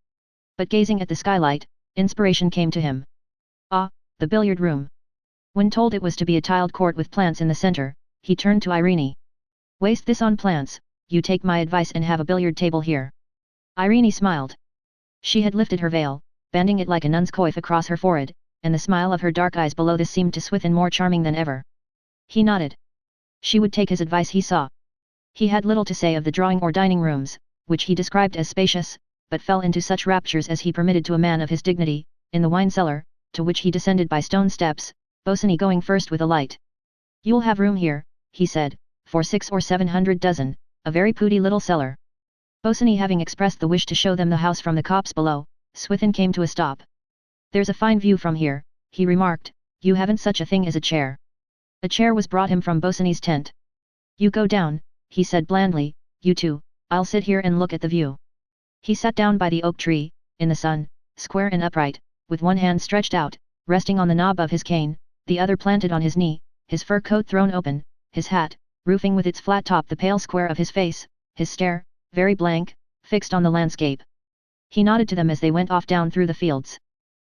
Speaker 1: But gazing at the skylight, inspiration came to him. Ah, the billiard room. When told it was to be a tiled court with plants in the center, he turned to Irene. Waste this on plants, you take my advice and have a billiard table here. Irene smiled. She had lifted her veil, banding it like a nun's coif across her forehead, and the smile of her dark eyes below this seemed to Swithin more charming than ever. He nodded. She would take his advice, he saw. He had little to say of the drawing or dining rooms, which he described as spacious, but fell into such raptures as he permitted to a man of his dignity, in the wine cellar, to which he descended by stone steps, Bosinney going first with a light. You'll have room here, he said, for 600 or 700 dozen, a very pooty little cellar. Bosinney having expressed the wish to show them the house from the copse below, Swithin came to a stop. There's a fine view from here, he remarked. You haven't such a thing as a chair. A chair was brought him from Bosinney's tent. You go down, he said blandly, you two, I'll sit here and look at the view. He sat down by the oak tree, in the sun, square and upright, with one hand stretched out, resting on the knob of his cane, the other planted on his knee, his fur coat thrown open, his hat, roofing with its flat top the pale square of his face, his stare, very blank, fixed on the landscape. He nodded to them as they went off down through the fields.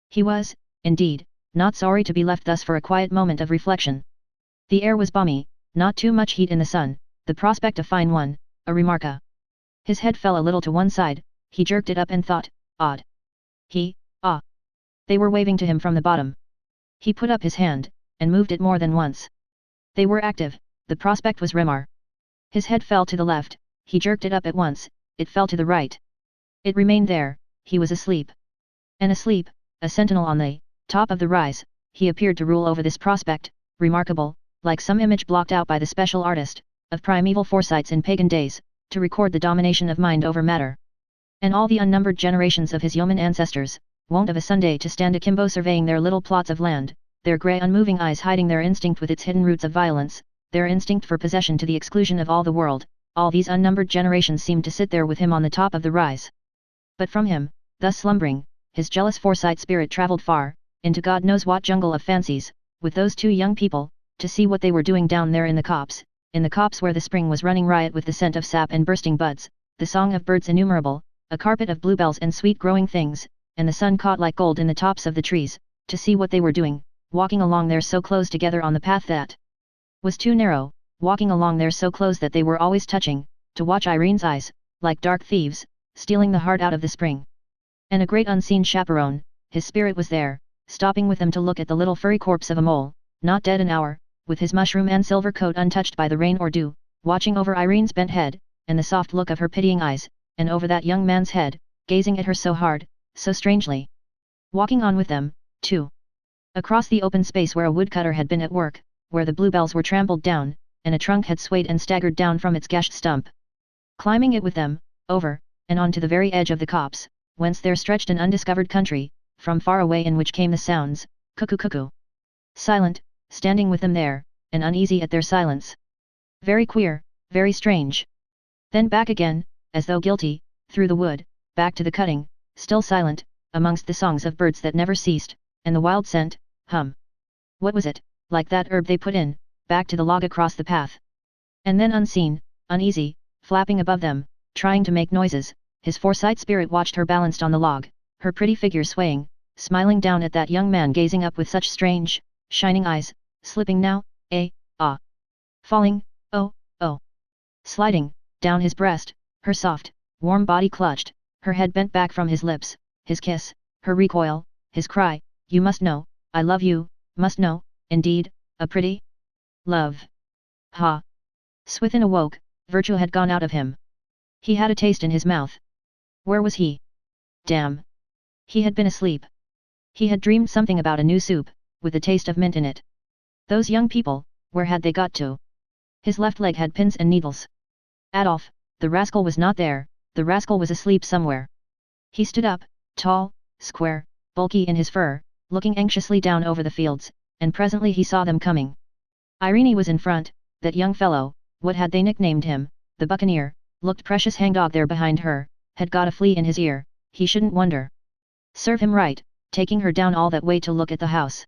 Speaker 1: He was, indeed, not sorry to be left thus for a quiet moment of reflection. The air was balmy, not too much heat in the sun, the prospect a fine one, a remarka. His head fell a little to one side, he jerked it up and thought, odd. They were waving to him from the bottom. He put up his hand, and moved it more than once. They were active, the prospect was remar. His head fell to the left, he jerked it up at once, it fell to the right. It remained there, he was asleep. And asleep, a sentinel on the top of the rise, he appeared to rule over this prospect, remarkable, like some image blocked out by the special artist, of primeval Forsytes in pagan days, to record the domination of mind over matter. And all the unnumbered generations of his yeoman ancestors, wont of a Sunday to stand akimbo surveying their little plots of land, their grey unmoving eyes hiding their instinct with its hidden roots of violence, their instinct for possession to the exclusion of all the world, all these unnumbered generations seemed to sit there with him on the top of the rise. But from him, thus slumbering, his jealous Forsyte spirit travelled far, into God knows what jungle of fancies, with those two young people, to see what they were doing down there in the copse where the spring was running riot with the scent of sap and bursting buds, the song of birds innumerable, a carpet of bluebells and sweet growing things, and the sun caught like gold in the tops of the trees, to see what they were doing, walking along there so close together on the path that was too narrow, walking along there so close that they were always touching, to watch Irene's eyes, like dark thieves, stealing the heart out of the spring. And a great unseen chaperone, his spirit was there, stopping with them to look at the little furry corpse of a mole, not dead an hour, with his mushroom and silver coat untouched by the rain or dew, watching over Irene's bent head, and the soft look of her pitying eyes, and over that young man's head, gazing at her so hard, so strangely. Walking on with them, too. Across the open space where a woodcutter had been at work, where the bluebells were trampled down, and a trunk had swayed and staggered down from its gashed stump. Climbing it with them, over, and on to the very edge of the copse, whence there stretched an undiscovered country, from far away in which came the sounds, cuckoo cuckoo. Silent, standing with them there, and uneasy at their silence. Very queer, very strange. Then back again, as though guilty, through the wood, back to the cutting, still silent, amongst the songs of birds that never ceased, and the wild scent, What was it, like that herb they put in, back to the log across the path. And then unseen, uneasy, flapping above them, trying to make noises, his Forsyte spirit watched her balanced on the log, her pretty figure swaying, smiling down at that young man gazing up with such strange, shining eyes, slipping now, falling, oh, sliding, down his breast, her soft, warm body clutched, her head bent back from his lips, his kiss, her recoil, his cry, you must know, I love you, must know, indeed, a pretty love. Ha! Swithin awoke, virtue had gone out of him. He had a taste in his mouth. Where was he? Damn! He had been asleep. He had dreamed something about a new soup, with the taste of mint in it. Those young people, where had they got to? His left leg had pins and needles. Adolf, the rascal was not there, the rascal was asleep somewhere. He stood up, tall, square, bulky in his fur, looking anxiously down over the fields, and presently he saw them coming. Irene was in front, that young fellow, what had they nicknamed him, the buccaneer, looked precious hangdog there behind her, had got a flea in his ear, he shouldn't wonder. Serve him right, taking her down all that way to look at the house.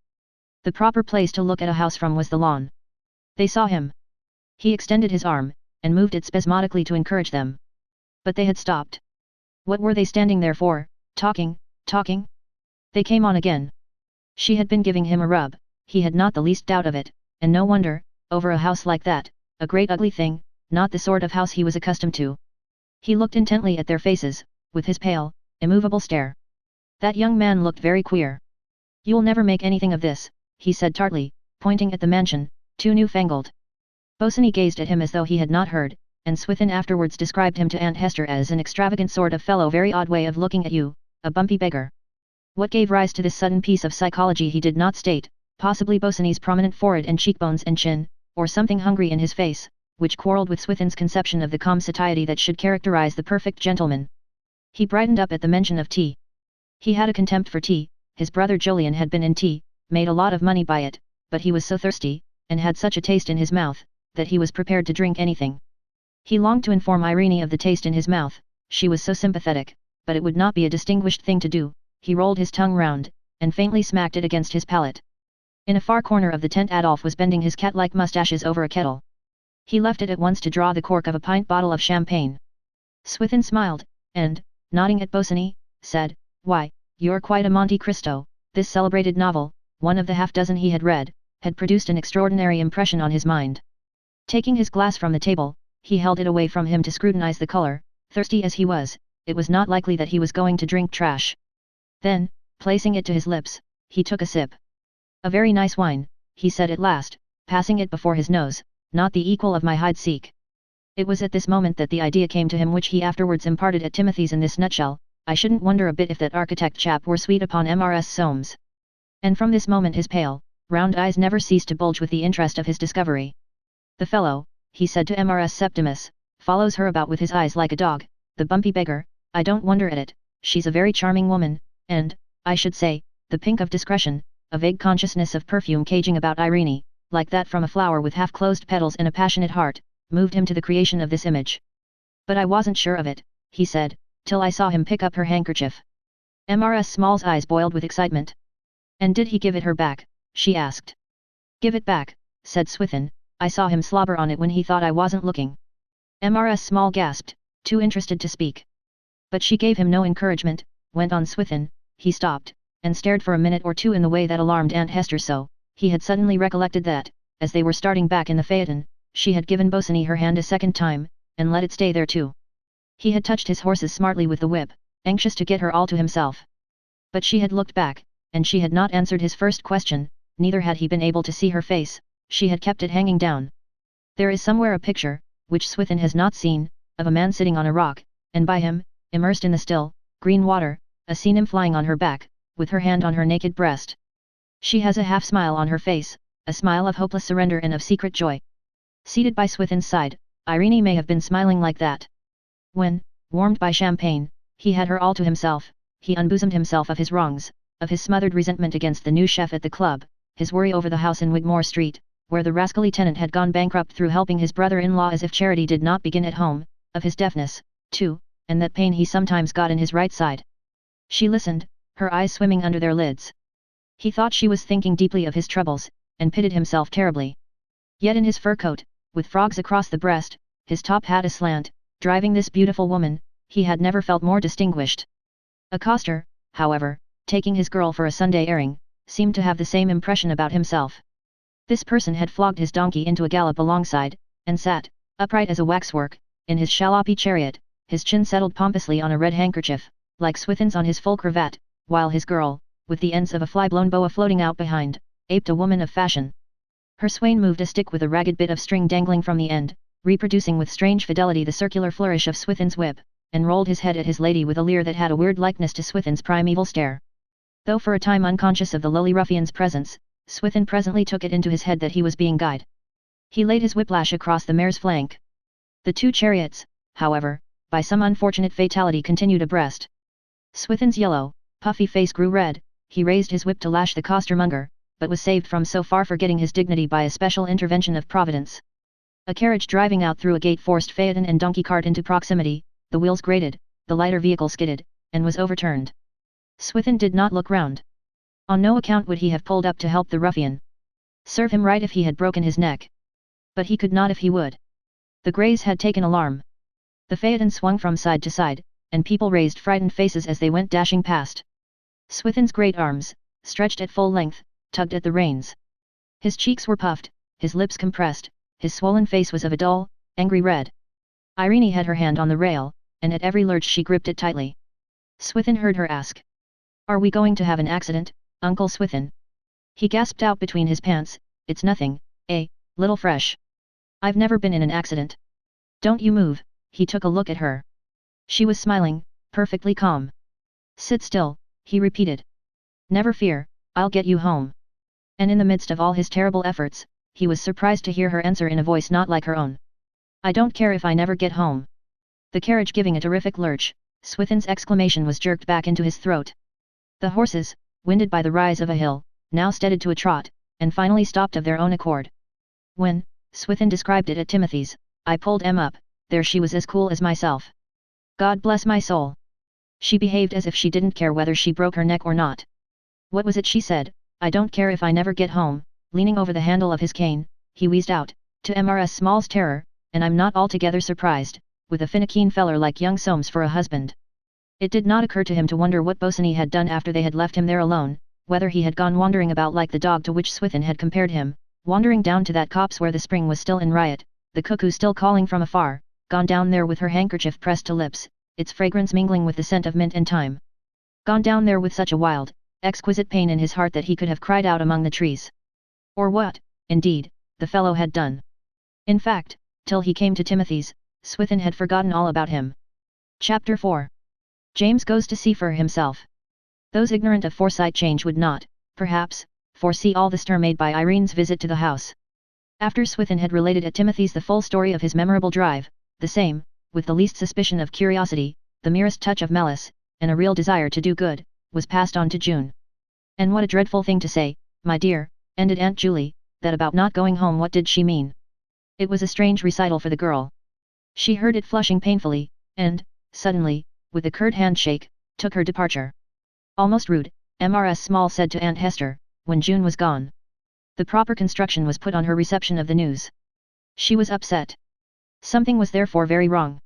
Speaker 1: The proper place to look at a house from was the lawn. They saw him. He extended his arm, and moved it spasmodically to encourage them. But they had stopped. What were they standing there for, talking? They came on again. She had been giving him a rub, he had not the least doubt of it, and no wonder, over a house like that, a great ugly thing, not the sort of house he was accustomed to. He looked intently at their faces, with his pale, immovable stare. That young man looked very queer. You'll never make anything of this, he said tartly, pointing at the mansion, too newfangled. Bosinney gazed at him as though he had not heard, and Swithin afterwards described him to Aunt Hester as an extravagant sort of fellow, very odd way of looking at you, a bumpy beggar. What gave rise to this sudden piece of psychology he did not state, possibly Bosinney's prominent forehead and cheekbones and chin, or something hungry in his face, which quarrelled with Swithin's conception of the calm satiety that should characterize the perfect gentleman. He brightened up at the mention of tea. He had a contempt for tea, his brother Jolyon had been in tea, made a lot of money by it, but he was so thirsty, and had such a taste in his mouth, that he was prepared to drink anything. He longed to inform Irene of the taste in his mouth, she was so sympathetic, but it would not be a distinguished thing to do. He rolled his tongue round, and faintly smacked it against his palate. In a far corner of the tent Adolf was bending his cat-like moustaches over a kettle. He left it at once to draw the cork of a pint bottle of champagne. Swithin smiled, and, nodding at Bosinney, said, "Why, you're quite a Monte Cristo." This celebrated novel, one of the half-dozen he had read, had produced an extraordinary impression on his mind. Taking his glass from the table, he held it away from him to scrutinize the color. Thirsty as he was, it was not likely that he was going to drink trash. Then, placing it to his lips, he took a sip. "A very nice wine," he said at last, passing it before his nose, "not the equal of my hide seek." It was at this moment that the idea came to him which he afterwards imparted at Timothy's in this nutshell: "I shouldn't wonder a bit if that architect chap were sweet upon Mrs. Soames." And from this moment his pale, round eyes never ceased to bulge with the interest of his discovery. "The fellow," he said to Mrs. Septimus, "follows her about with his eyes like a dog, the bumpy beggar. I don't wonder at it, she's a very charming woman, and, I should say, the pink of discretion, a vague consciousness of perfume caging about Irene, like that from a flower with half-closed petals and a passionate heart, moved him to the creation of this image. But I wasn't sure of it," he said, "till I saw him pick up her handkerchief." Mrs. Small's eyes boiled with excitement. "And did he give it her back?" she asked. "Give it back," said Swithin, "I saw him slobber on it when he thought I wasn't looking." Mrs. Small gasped, too interested to speak. But she gave him no encouragement, went on Swithin. He stopped, and stared for a minute or two in the way that alarmed Aunt Hester so, he had suddenly recollected that, as they were starting back in the phaeton, she had given Bosinney her hand a second time, and let it stay there too. He had touched his horses smartly with the whip, anxious to get her all to himself. But she had looked back, and she had not answered his first question, neither had he been able to see her face, she had kept it hanging down. There is somewhere a picture, which Swithin has not seen, of a man sitting on a rock, and by him, immersed in the still, green water, a sea nymph lying on her back, with her hand on her naked breast. She has a half-smile on her face, a smile of hopeless surrender and of secret joy. Seated by Swithin's side, Irene may have been smiling like that. When, warmed by champagne, he had her all to himself, he unbosomed himself of his wrongs, of his smothered resentment against the new chef at the club, his worry over the house in Wigmore Street, where the rascally tenant had gone bankrupt through helping his brother-in-law as if charity did not begin at home, of his deafness, too, and that pain he sometimes got in his right side. She listened, her eyes swimming under their lids. He thought she was thinking deeply of his troubles, and pitied himself terribly. Yet in his fur coat, with frogs across the breast, his top hat aslant, driving this beautiful woman, he had never felt more distinguished. A coster, however, taking his girl for a Sunday airing, seemed to have the same impression about himself. This person had flogged his donkey into a gallop alongside, and sat, upright as a waxwork, in his jalopy chariot, his chin settled pompously on a red handkerchief, like Swithin's on his full cravat, while his girl, with the ends of a fly-blown boa floating out behind, aped a woman of fashion. Her swain moved a stick with a ragged bit of string dangling from the end, reproducing with strange fidelity the circular flourish of Swithin's whip, and rolled his head at his lady with a leer that had a weird likeness to Swithin's primeval stare. Though for a time unconscious of the lowly ruffian's presence, Swithin presently took it into his head that he was being guyed. He laid his whiplash across the mare's flank. The two chariots, however, by some unfortunate fatality continued abreast. Swithin's yellow, puffy face grew red, he raised his whip to lash the costermonger, but was saved from so far forgetting his dignity by a special intervention of Providence. A carriage driving out through a gate forced phaeton and donkey cart into proximity, the wheels grated, the lighter vehicle skidded, and was overturned. Swithin did not look round. On no account would he have pulled up to help the ruffian. Serve him right if he had broken his neck. But he could not if he would. The greys had taken alarm. The phaeton swung from side to side, and people raised frightened faces as they went dashing past. Swithin's great arms, stretched at full length, tugged at the reins. His cheeks were puffed, his lips compressed, his swollen face was of a dull, angry red. Irene had her hand on the rail, and at every lurch she gripped it tightly. Swithin heard her ask. "Are we going to have an accident, Uncle Swithin?" He gasped out between his pants, "It's nothing, little fresh. I've never been in an accident." "Don't you move," he took a look at her. She was smiling, perfectly calm. "Sit still," he repeated. "Never fear, I'll get you home." And in the midst of all his terrible efforts, he was surprised to hear her answer in a voice not like her own. "I don't care if I never get home." The carriage giving a terrific lurch, Swithin's exclamation was jerked back into his throat. The horses, winded by the rise of a hill, now steadied to a trot, and finally stopped of their own accord. When, Swithin described it at Timothy's, I pulled Em up, there she was as cool as myself. God bless my soul. She behaved as if she didn't care whether she broke her neck or not. What was it she said? "I don't care if I never get home." Leaning over the handle of his cane, he wheezed out, to Mrs. Small's terror, "and I'm not altogether surprised, with a finikin feller like young Soames for a husband." It did not occur to him to wonder what Bosinney had done after they had left him there alone, whether he had gone wandering about like the dog to which Swithin had compared him, wandering down to that copse where the spring was still in riot, the cuckoo still calling from afar, gone down there with her handkerchief pressed to lips, its fragrance mingling with the scent of mint and thyme. Gone down there with such a wild, exquisite pain in his heart that he could have cried out among the trees. Or what, indeed, the fellow had done. In fact, till he came to Timothy's, Swithin had forgotten all about him. Chapter 4. James goes to see for himself. Those ignorant of Forsyte change would not, perhaps, foresee all the stir made by Irene's visit to the house. After Swithin had related at Timothy's the full story of his memorable drive, the same, with the least suspicion of curiosity, the merest touch of malice, and a real desire to do good, was passed on to June. "And what a dreadful thing to say, my dear," ended Aunt Julie, "that about not going home. What did she mean?" It was a strange recital for the girl. She heard it flushing painfully, and, suddenly, with a curt handshake, took her departure. "Almost rude," Mrs. Small said to Aunt Hester, when June was gone. The proper construction was put on her reception of the news. She was upset. Something was therefore very wrong.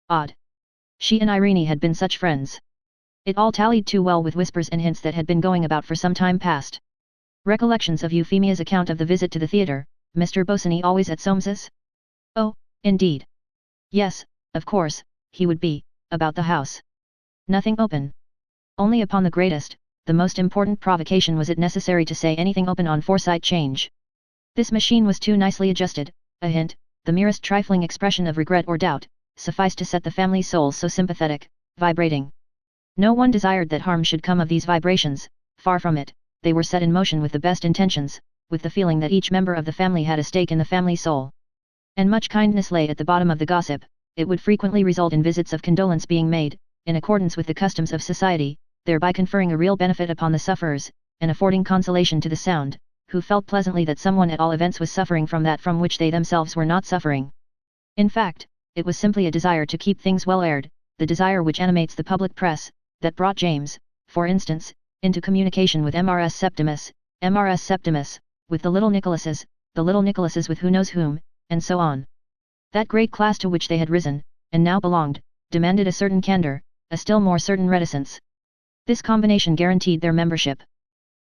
Speaker 1: Odd. She and Irene had been such friends. It all tallied too well with whispers and hints that had been going about for some time past. Recollections of Euphemia's account of the visit to the theatre, Mr. Bosinney always at Soames's? Oh, indeed. Yes, of course, he would be, about the house. Nothing open. Only upon the greatest, the most important provocation was it necessary to say anything open on Forsyte change. This machine was too nicely adjusted, a hint, the merest trifling expression of regret or doubt, sufficed to set the family souls so sympathetic, vibrating. No one desired that harm should come of these vibrations, far from it, they were set in motion with the best intentions, with the feeling that each member of the family had a stake in the family soul. And much kindness lay at the bottom of the gossip. It would frequently result in visits of condolence being made, in accordance with the customs of society, thereby conferring a real benefit upon the sufferers, and affording consolation to the sound, who felt pleasantly that someone at all events was suffering from that from which they themselves were not suffering. In fact, it was simply a desire to keep things well aired, the desire which animates the public press, that brought James, for instance, into communication with Mrs. Septimus, with the little Nicholases with who knows whom, and so on. That great class to which they had risen, and now belonged, demanded a certain candor, a still more certain reticence. This combination guaranteed their membership.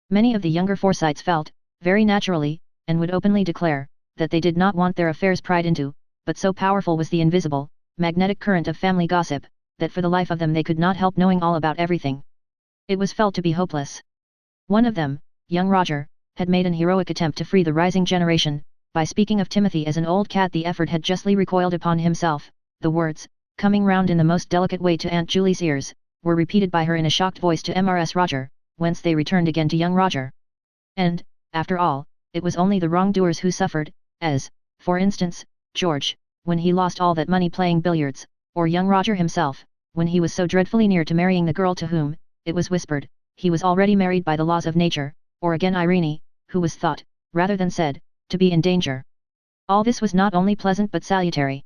Speaker 1: Many of the younger Forsytes felt, very naturally, and would openly declare, that they did not want their affairs pried into, but so powerful was the invisible, magnetic current of family gossip, that for the life of them they could not help knowing all about everything. It was felt to be hopeless. One of them, young Roger, had made an heroic attempt to free the rising generation. By speaking of Timothy as an old cat, the effort had justly recoiled upon himself. The words, coming round in the most delicate way to Aunt Julie's ears, were repeated by her in a shocked voice to Mrs. Roger, whence they returned again to young Roger. And, after all, it was only the wrongdoers who suffered, as, for instance, George, when he lost all that money playing billiards, or young Roger himself, when he was so dreadfully near to marrying the girl to whom, it was whispered, he was already married by the laws of nature, or again Irene, who was thought, rather than said, to be in danger. All this was not only pleasant but salutary.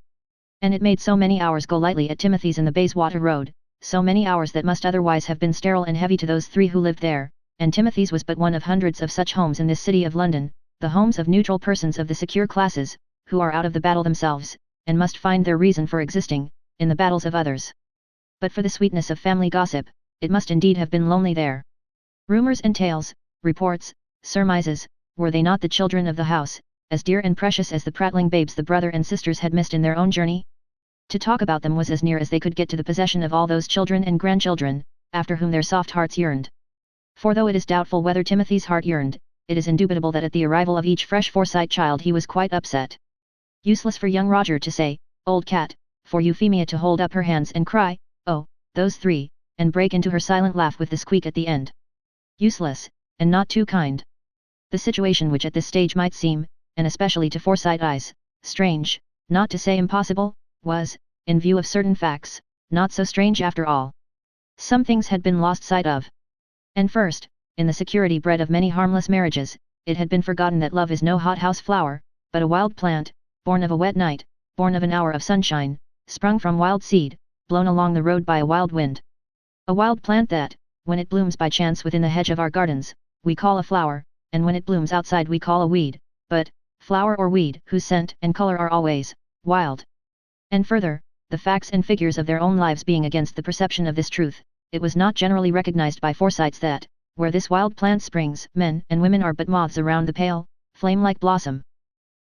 Speaker 1: And it made so many hours go lightly at Timothy's in the Bayswater Road, so many hours that must otherwise have been sterile and heavy to those three who lived there, and Timothy's was but one of hundreds of such homes in this city of London, the homes of neutral persons of the secure classes, who are out of the battle themselves, and must find their reason for existing, in the battles of others. But for the sweetness of family gossip, it must indeed have been lonely there. Rumors and tales, reports, surmises, were they not the children of the house, as dear and precious as the prattling babes the brother and sisters had missed in their own journey? To talk about them was as near as they could get to the possession of all those children and grandchildren, after whom their soft hearts yearned. For though it is doubtful whether Timothy's heart yearned, it is indubitable that at the arrival of each fresh Forsyte child he was quite upset. Useless for young Roger to say, "Old cat," for Euphemia to hold up her hands and cry, "Oh, those three," and break into her silent laugh with the squeak at the end. Useless, and not too kind. The situation, which at this stage might seem, and especially to Forsyte eyes, strange, not to say impossible, was, in view of certain facts, not so strange after all. Some things had been lost sight of. And first, in the security bred of many harmless marriages, it had been forgotten that love is no hothouse flower, but a wild plant, born of a wet night, born of an hour of sunshine, sprung from wild seed, blown along the road by a wild wind. A wild plant that, when it blooms by chance within the hedge of our gardens, we call a flower, and when it blooms outside we call a weed, but, flower or weed whose scent and color are always wild. And further, the facts and figures of their own lives being against the perception of this truth, it was not generally recognized by Forsytes that, where this wild plant springs, men and women are but moths around the pale, flame-like blossom.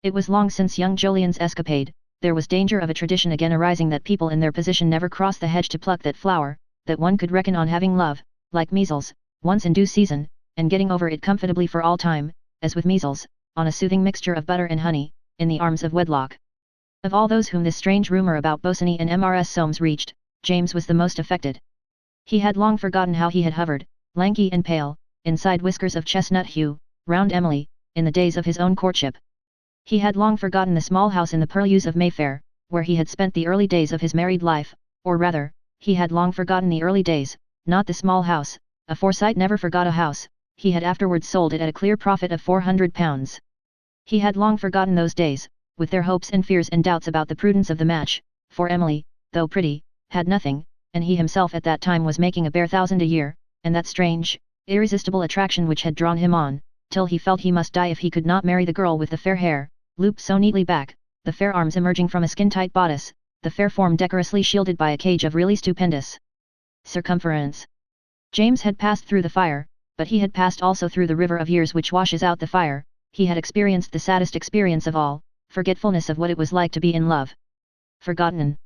Speaker 1: It was long since young Jolien's escapade, there was danger of a tradition again arising that people in their position never cross the hedge to pluck that flower, that one could reckon on having love, like measles, once in due season, and getting over it comfortably for all time, as with measles, on a soothing mixture of butter and honey, in the arms of wedlock. Of all those whom this strange rumor about Bosinney and Mrs. Soames reached, James was the most affected. He had long forgotten how he had hovered, lanky and pale, inside whiskers of chestnut hue, round Emily, in the days of his own courtship. He had long forgotten the small house in the purlieus of Mayfair, where he had spent the early days of his married life, or rather, he had long forgotten the early days, not the small house. A Forsyte never forgot a house, he had afterwards sold it at a clear profit of £400. He had long forgotten those days, with their hopes and fears and doubts about the prudence of the match, for Emily, though pretty, had nothing, and he himself at that time was making a bare £1,000 a year, and that strange, irresistible attraction which had drawn him on, till he felt he must die if he could not marry the girl with the fair hair, looped so neatly back, the fair arms emerging from a skin-tight bodice, the fair form decorously shielded by a cage of really stupendous circumference. James had passed through the fire, but he had passed also through the river of years which washes out the fire. He had experienced the saddest experience of all, forgetfulness of what it was like to be in love. Forgotten.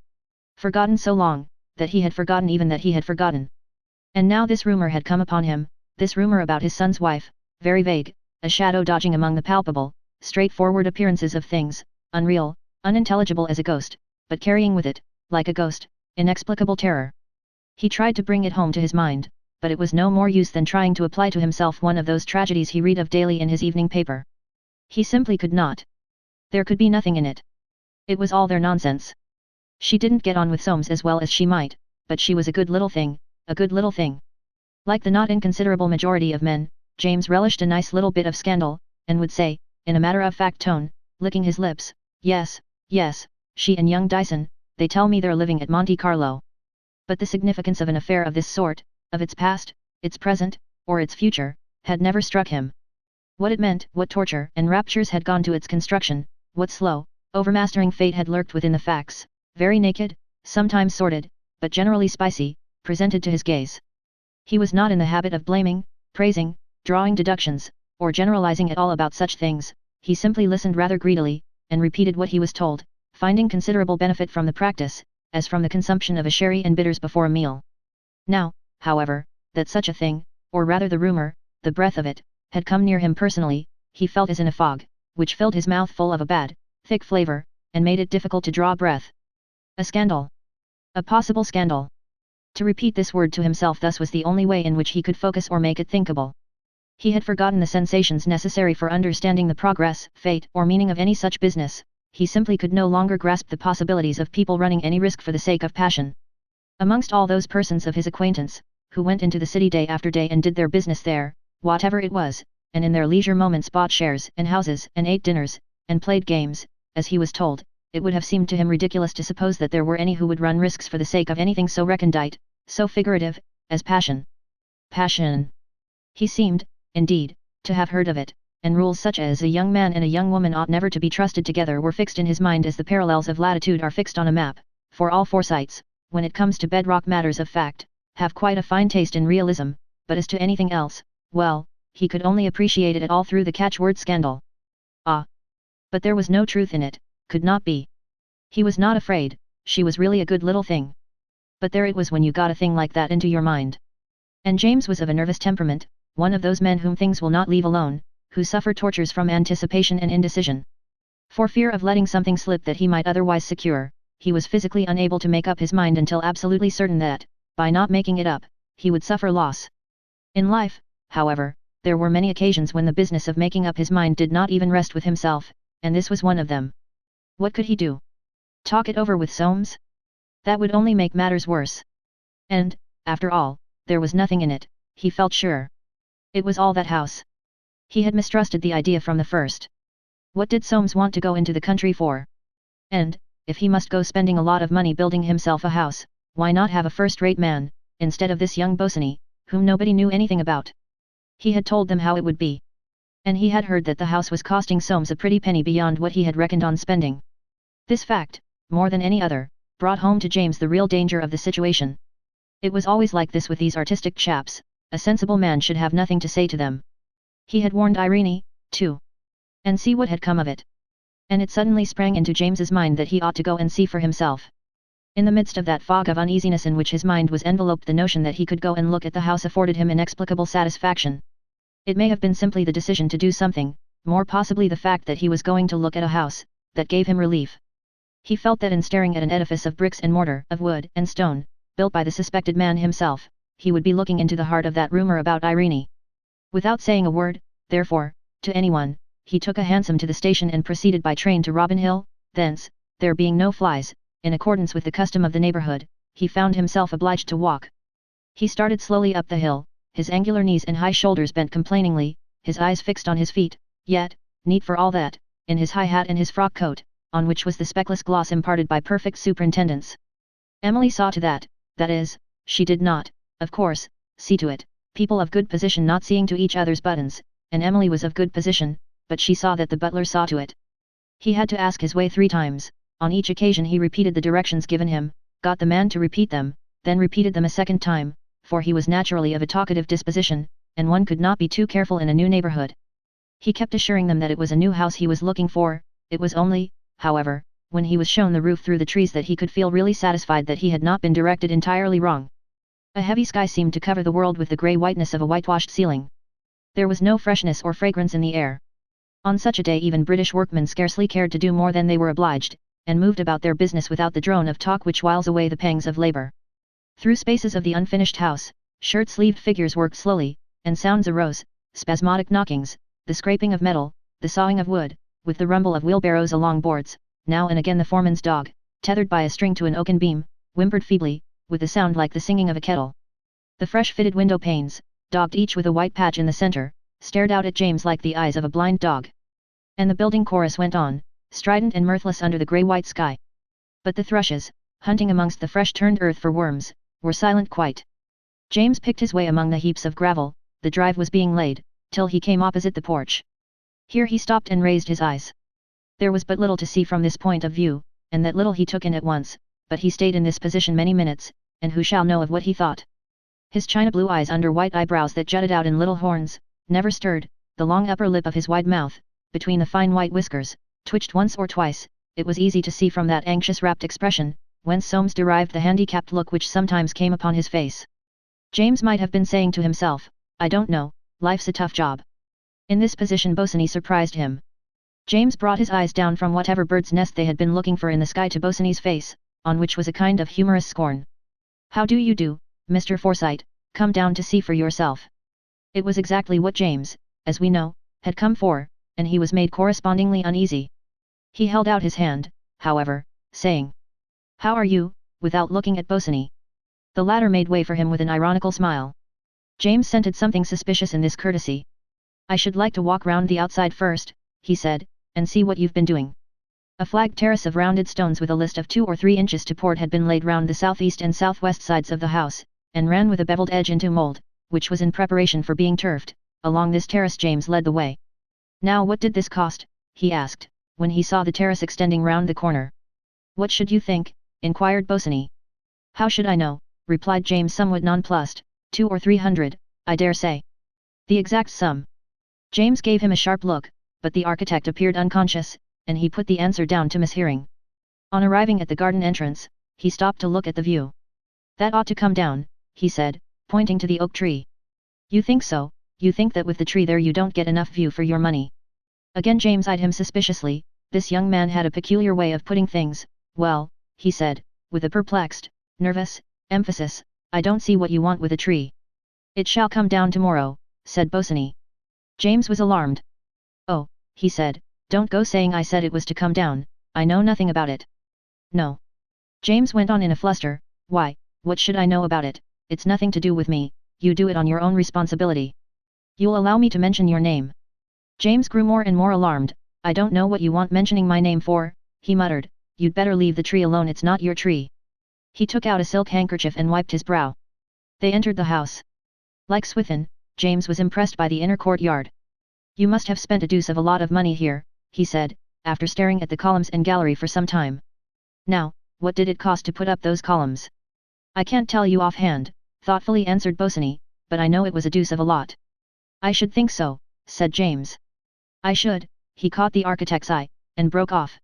Speaker 1: Forgotten so long, that he had forgotten even that he had forgotten. And now this rumor had come upon him, this rumor about his son's wife, very vague, a shadow dodging among the palpable, straightforward appearances of things, unreal, unintelligible as a ghost, but carrying with it, like a ghost, inexplicable terror. He tried to bring it home to his mind, but it was no more use than trying to apply to himself one of those tragedies he read of daily in his evening paper. He simply could not. There could be nothing in it. It was all their nonsense. She didn't get on with Soames as well as she might, but she was a good little thing, a good little thing. Like the not inconsiderable majority of men, James relished a nice little bit of scandal, and would say, in a matter-of-fact tone, licking his lips, yes, yes, she and young Dyson, they tell me they're living at Monte Carlo. But the significance of an affair of this sort, of its past, its present, or its future, had never struck him. What it meant, what torture and raptures had gone to its construction, what slow, overmastering fate had lurked within the facts, very naked, sometimes sordid, but generally spicy, presented to his gaze. He was not in the habit of blaming, praising, drawing deductions, or generalizing at all about such things. He simply listened rather greedily, and repeated what he was told, finding considerable benefit from the practice, as from the consumption of a sherry and bitters before a meal. Now, however, that such a thing, or rather the rumor, the breath of it, had come near him personally, he felt as in a fog, which filled his mouth full of a bad, thick flavor, and made it difficult to draw breath. A scandal. A possible scandal. To repeat this word to himself thus was the only way in which he could focus or make it thinkable. He had forgotten the sensations necessary for understanding the progress, fate, or meaning of any such business. He simply could no longer grasp the possibilities of people running any risk for the sake of passion. Amongst all those persons of his acquaintance, who went into the city day after day and did their business there, whatever it was, and in their leisure moments bought shares and houses and ate dinners, and played games, as he was told, it would have seemed to him ridiculous to suppose that there were any who would run risks for the sake of anything so recondite, so figurative, as passion. Passion. He seemed, indeed, to have heard of it, and rules such as a young man and a young woman ought never to be trusted together were fixed in his mind as the parallels of latitude are fixed on a map, for all Forsytes, when it comes to bedrock matters of fact, have quite a fine taste in realism, but as to anything else, well, he could only appreciate it at all through the catchword scandal. Ah! But there was no truth in it, could not be. He was not afraid, she was really a good little thing. But there it was when you got a thing like that into your mind. And James was of a nervous temperament, one of those men whom things will not leave alone, who suffer tortures from anticipation and indecision. For fear of letting something slip that he might otherwise secure, he was physically unable to make up his mind until absolutely certain that, by not making it up, he would suffer loss. In life, however, there were many occasions when the business of making up his mind did not even rest with himself, and this was one of them. What could he do? Talk it over with Soames? That would only make matters worse. And, after all, there was nothing in it, he felt sure. It was all that house. He had mistrusted the idea from the first. What did Soames want to go into the country for? And, if he must go spending a lot of money building himself a house, why not have a first-rate man, instead of this young Bosinney, whom nobody knew anything about? He had told them how it would be. And he had heard that the house was costing Soames a pretty penny beyond what he had reckoned on spending. This fact, more than any other, brought home to James the real danger of the situation. It was always like this with these artistic chaps, a sensible man should have nothing to say to them. He had warned Irene, too. And see what had come of it. And it suddenly sprang into James's mind that he ought to go and see for himself. In the midst of that fog of uneasiness in which his mind was enveloped, the notion that he could go and look at the house afforded him inexplicable satisfaction. It may have been simply the decision to do something, more possibly the fact that he was going to look at a house, that gave him relief. He felt that in staring at an edifice of bricks and mortar, of wood and stone, built by the suspected man himself, he would be looking into the heart of that rumor about Irene. Without saying a word, therefore, to anyone, he took a hansom to the station and proceeded by train to Robin Hill. Thence, there being no flies, in accordance with the custom of the neighborhood, he found himself obliged to walk. He started slowly up the hill, his angular knees and high shoulders bent complainingly, his eyes fixed on his feet, yet, neat for all that, in his high hat and his frock coat, on which was the speckless gloss imparted by perfect superintendence. Emily saw to that, that is, she did not, of course, see to it, people of good position not seeing to each other's buttons, and Emily was of good position, but she saw that the butler saw to it. He had to ask his way 3 times, on each occasion he repeated the directions given him, got the man to repeat them, then repeated them a second time, for he was naturally of a talkative disposition, and one could not be too careful in a new neighborhood. He kept assuring them that it was a new house he was looking for. It was only, however, when he was shown the roof through the trees that he could feel really satisfied that he had not been directed entirely wrong. A heavy sky seemed to cover the world with the grey whiteness of a whitewashed ceiling. There was no freshness or fragrance in the air. On such a day even British workmen scarcely cared to do more than they were obliged, and moved about their business without the drone of talk which whiles away the pangs of labour. Through spaces of the unfinished house, shirt-sleeved figures worked slowly, and sounds arose, spasmodic knockings, the scraping of metal, the sawing of wood, with the rumble of wheelbarrows along boards. Now and again the foreman's dog, tethered by a string to an oaken beam, whimpered feebly, with a sound like the singing of a kettle. The fresh-fitted window panes, daubed each with a white patch in the center, stared out at James like the eyes of a blind dog. And the building chorus went on, strident and mirthless under the grey-white sky. But the thrushes, hunting amongst the fresh-turned earth for worms, were silent quite. James picked his way among the heaps of gravel. The drive was being laid, till he came opposite the porch. Here he stopped and raised his eyes. There was but little to see from this point of view, and that little he took in at once, but he stayed in this position many minutes, and who shall know of what he thought? His china blue eyes under white eyebrows that jutted out in little horns, never stirred. The long upper lip of his wide mouth, between the fine white whiskers, twitched once or twice. It was easy to see from that anxious rapt expression, whence Soames derived the handicapped look which sometimes came upon his face. James might have been saying to himself, "I don't know, life's a tough job." In this position Bosinney surprised him. James brought his eyes down from whatever bird's nest they had been looking for in the sky to Bosinney's face, on which was a kind of humorous scorn. "How do you do, Mr. Forsyte? Come down to see for yourself." It was exactly what James, as we know, had come for, and he was made correspondingly uneasy. He held out his hand, however, saying, "How are you?" without looking at Bosinney. The latter made way for him with an ironical smile. James scented something suspicious in this courtesy. "I should like to walk round the outside first," he said, "and see what you've been doing." A flagged terrace of rounded stones with a list of 2 or 3 inches to port had been laid round the southeast and southwest sides of the house, and ran with a beveled edge into mould, which was in preparation for being turfed. Along this terrace James led the way. "Now what did this cost?" he asked, when he saw the terrace extending round the corner. "What should you think?" inquired Bosinney. "How should I know?" replied James somewhat nonplussed. 200 or 300, I dare say." "The exact sum?" James gave him a sharp look, but the architect appeared unconscious, and he put the answer down to mishearing. On arriving at the garden entrance, he stopped to look at the view. "That ought to come down," he said, pointing to the oak tree. "You think so? You think that with the tree there you don't get enough view for your money?" Again James eyed him suspiciously. This young man had a peculiar way of putting things. "Well," he said, with a perplexed, nervous emphasis, "I don't see what you want with a tree." "It shall come down tomorrow," said Bosinney. James was alarmed. "Oh," he said, "don't go saying I said it was to come down. I know nothing about it." "No." James went on in a fluster. "Why, what should I know about it? It's nothing to do with me. You do it on your own responsibility. You'll allow me to mention your name?" James grew more and more alarmed. "I don't know what you want mentioning my name for," he muttered. "You'd better leave the tree alone, it's not your tree." He took out a silk handkerchief and wiped his brow. They entered the house. Like Swithin, James was impressed by the inner courtyard. "You must have spent a deuce of a lot of money here," he said, after staring at the columns and gallery for some time. "Now, what did it cost to put up those columns?" "I can't tell you offhand," thoughtfully answered Bosinney, "but I know it was a deuce of a lot." "I should think so," said James. "I should," he caught the architect's eye, and broke off.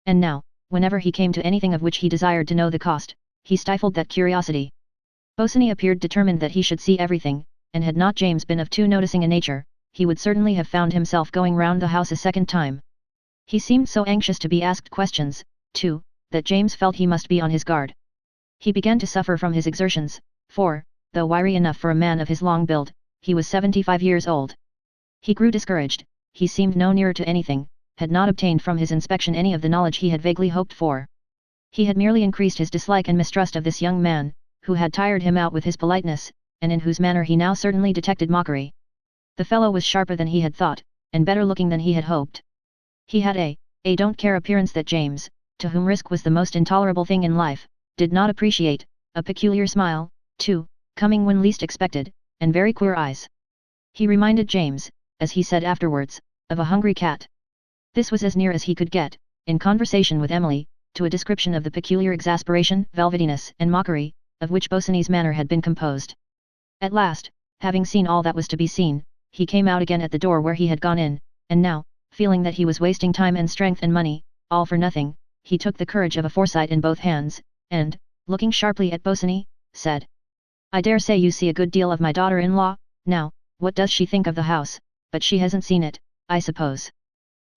Speaker 1: And now, whenever he came to anything of which he desired to know the cost, he stifled that curiosity. Bosinney appeared determined that he should see everything, and had not James been of too noticing a nature, he would certainly have found himself going round the house a second time. He seemed so anxious to be asked questions, too, that James felt he must be on his guard. He began to suffer from his exertions, for, though wiry enough for a man of his long build, he was 75 years old. He grew discouraged. He seemed no nearer to anything, had not obtained from his inspection any of the knowledge he had vaguely hoped for. He had merely increased his dislike and mistrust of this young man, who had tired him out with his politeness, and in whose manner he now certainly detected mockery. The fellow was sharper than he had thought, and better looking than he had hoped. He had a don't care appearance that James, to whom risk was the most intolerable thing in life, did not appreciate, a peculiar smile, too, coming when least expected, and very queer eyes. He reminded James, as he said afterwards, of a hungry cat. This was as near as he could get, in conversation with Emily, to a description of the peculiar exasperation, velvetiness and mockery, of which Bosinney's manner had been composed. At last, Having seen all that was to be seen, he came out again at the door where he had gone in, and now, feeling that he was wasting time and strength and money, all for nothing, he took the courage of a Forsyte in both hands, and, looking sharply at Bosinney, said, "I dare say you see a good deal of my daughter-in-law, now, what does she think of the house, but she hasn't seen it, I suppose."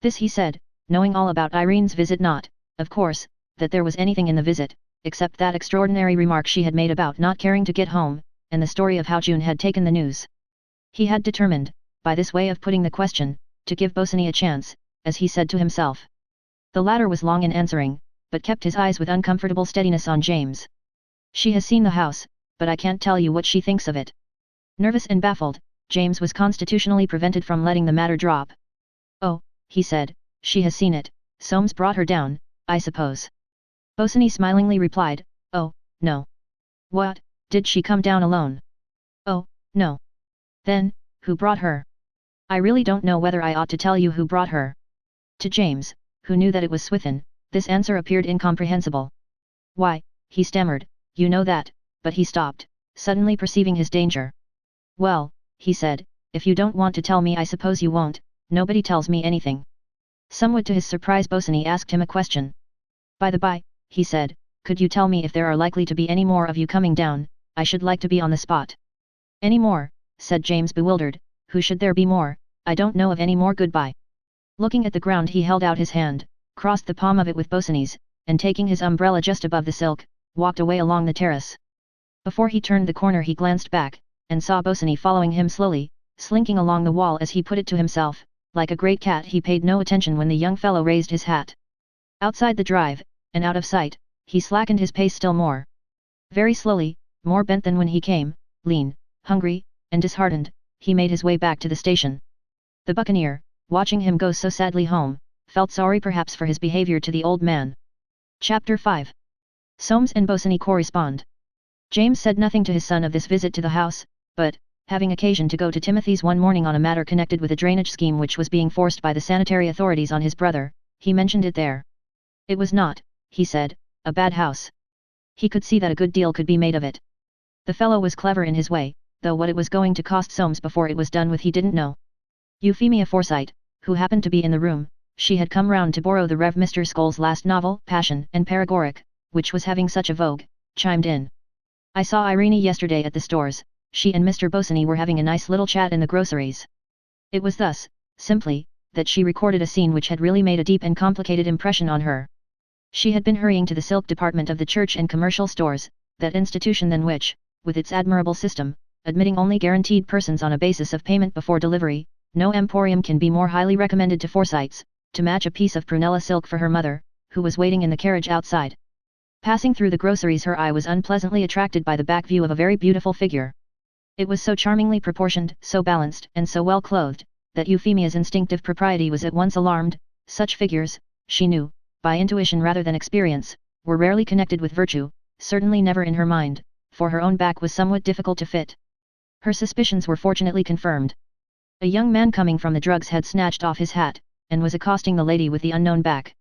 Speaker 1: This he said, knowing all about Irene's visit, not, of course, that there was anything in the visit, except that extraordinary remark she had made about not caring to get home, and the story of how June had taken the news. He had determined, by this way of putting the question, to give Bosinney a chance, as he said to himself. The latter was long in answering, but kept his eyes with uncomfortable steadiness on James. "She has seen the house, but I can't tell you what she thinks of it." Nervous and baffled, James was constitutionally prevented from letting the matter drop. "Oh," he said, "she has seen it. Soames brought her down, I suppose." Bosinney smilingly replied, "Oh, no." "What, did she come down alone?" "Oh, no." "Then, who brought her?" "I really don't know whether I ought to tell you who brought her." To James, who knew that it was Swithin, this answer appeared incomprehensible. "Why," he stammered, "you know that," but he stopped, suddenly perceiving his danger. "Well," he said, "if you don't want to tell me, I suppose you won't. Nobody tells me anything." Somewhat to his surprise, Bosinney asked him a question. "By the by," he said, "could you tell me if there are likely to be any more of you coming down? I should like to be on the spot." "Any more?" said James, bewildered. "Who should there be more? I don't know of any more. Goodbye." Looking at the ground, he held out his hand, crossed the palm of it with Bosinney's, and taking his umbrella just above the silk, walked away along the terrace. Before he turned the corner he glanced back, and saw Bosinney following him slowly, slinking along the wall as he put it to himself. Like a great cat, he paid no attention when the young fellow raised his hat. Outside the drive, and out of sight, he slackened his pace still more. Very slowly, more bent than when he came, lean, hungry, and disheartened, he made his way back to the station. The buccaneer, watching him go so sadly home, felt sorry perhaps for his behavior to the old man. Chapter 5. Soames and Bosinney correspond. James said nothing to his son of this visit to the house, but, having occasion to go to Timothy's one morning on a matter connected with a drainage scheme which was being forced by the sanitary authorities on his brother, he mentioned it there. It was not, he said, a bad house. He could see that a good deal could be made of it. The fellow was clever in his way, though what it was going to cost Soames before it was done with he didn't know. Euphemia Forsyte, who happened to be in the room, she had come round to borrow the Rev. Mr. Scholl's last novel, Passion and Paregoric, which was having such a vogue, chimed in. "I saw Irene yesterday at the stores. She and Mr. Bosinney were having a nice little chat in the groceries." It was thus, simply, that she recorded a scene which had really made a deep and complicated impression on her. She had been hurrying to the silk department of the church and commercial stores, that institution than which, with its admirable system, admitting only guaranteed persons on a basis of payment before delivery, no emporium can be more highly recommended to Forsytes, to match a piece of prunella silk for her mother, who was waiting in the carriage outside. Passing through the groceries, her eye was unpleasantly attracted by the back view of a very beautiful figure. It was so charmingly proportioned, so balanced, and so well clothed, that Euphemia's instinctive propriety was at once alarmed. Such figures, she knew, by intuition rather than experience, were rarely connected with virtue, certainly never in her mind, for her own back was somewhat difficult to fit. Her suspicions were fortunately confirmed. A young man coming from the drugs had snatched off his hat, and was accosting the lady with the unknown back.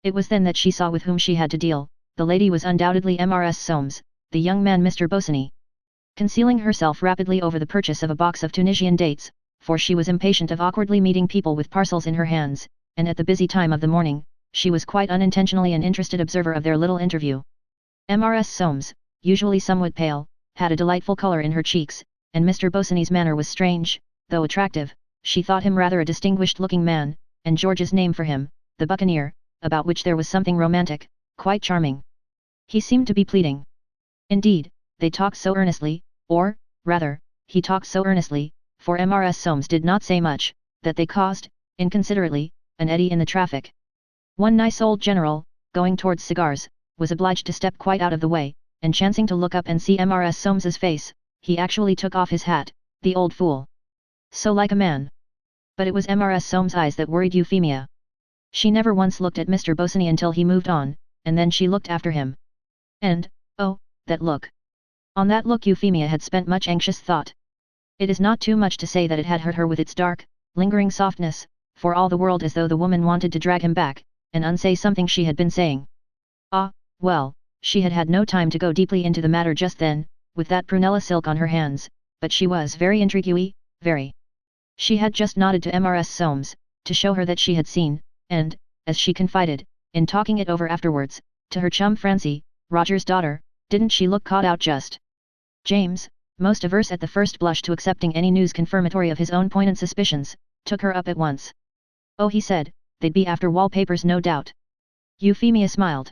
Speaker 1: It was then that she saw with whom she had to deal. The lady was undoubtedly Mrs. Soames, the young man Mr. Bosinney. Concealing herself rapidly over the purchase of a box of Tunisian dates, for she was impatient of awkwardly meeting people with parcels in her hands, and at the busy time of the morning, she was quite unintentionally an interested observer of their little interview. Mrs. Soames, usually somewhat pale, had a delightful colour in her cheeks, and Mr. Bosinney's manner was strange, though attractive. She thought him rather a distinguished-looking man, and George's name for him, the buccaneer, about which there was something romantic, quite charming. He seemed to be pleading. Indeed, they talked so earnestly, or, rather, he talked so earnestly, for Mrs. Soames did not say much, that they caused, inconsiderately, an eddy in the traffic. One nice old general, going towards cigars, was obliged to step quite out of the way, and chancing to look up and see Mrs. Soames's face, he actually took off his hat, the old fool. So like a man. But it was Mrs. Soames' eyes that worried Euphemia. She never once looked at Mr. Bosinney until he moved on, and then she looked after him. And, oh, that look! On that look Euphemia had spent much anxious thought. It is not too much to say that it had hurt her with its dark, lingering softness, for all the world as though the woman wanted to drag him back, and unsay something she had been saying. Ah, well, she had had no time to go deeply into the matter just then. With that prunella silk on her hands, but she was very intriguey, very. She had just nodded to Mrs. Soames, to show her that she had seen, and, as she confided, in talking it over afterwards, to her chum Francie, Roger's daughter, didn't she look caught out just? James, most averse at the first blush to accepting any news confirmatory of his own poignant suspicions, took her up at once. Oh, he said, they'd be after wallpapers no doubt. Euphemia smiled.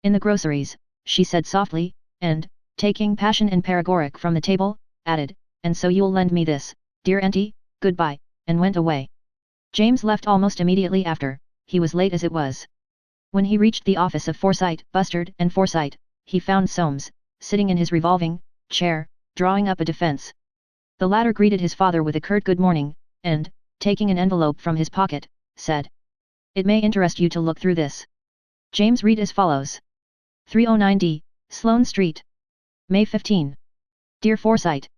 Speaker 1: In the groceries, she said softly, and, taking Passion and Paregoric from the table, added, and so you'll lend me this, dear auntie, goodbye, and went away. James left almost immediately after, he was late as it was. When he reached the office of Forsyte, Bustard and Forsyte, he found Soames, sitting in his revolving chair, drawing up a defense. The latter greeted his father with a curt good morning, and, taking an envelope from his pocket, said, "It may interest you to look through this." James read as follows. 309D, Sloane Street. May 15. Dear Forsyte.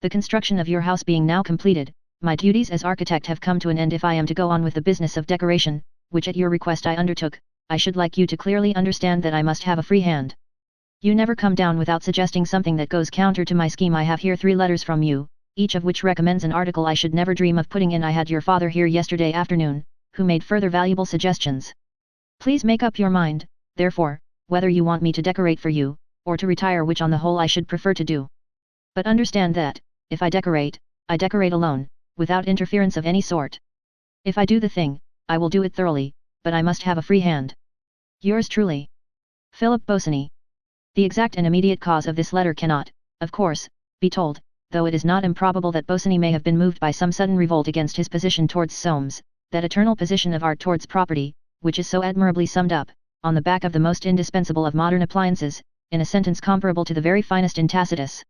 Speaker 1: The construction of your house being now completed, my duties as architect have come to an end. If I am to go on with the business of decoration, which at your request I undertook, I should like you to clearly understand that I must have a free hand. You never come down without suggesting something that goes counter to my scheme. I have here 3 letters from you, each of which recommends an article I should never dream of putting in. I had your father here yesterday afternoon, who made further valuable suggestions. Please make up your mind, therefore, whether you want me to decorate for you, or to retire, which on the whole I should prefer to do. But understand that, if I decorate alone, without interference of any sort. If I do the thing, I will do it thoroughly, but I must have a free hand. Yours truly, Philip Bosinney. The exact and immediate cause of this letter cannot, of course, be told, though it is not improbable that Bosinney may have been moved by some sudden revolt against his position towards Soames, that eternal position of art towards property, which is so admirably summed up, on the back of the most indispensable of modern appliances, in a sentence comparable to the very finest in Tacitus.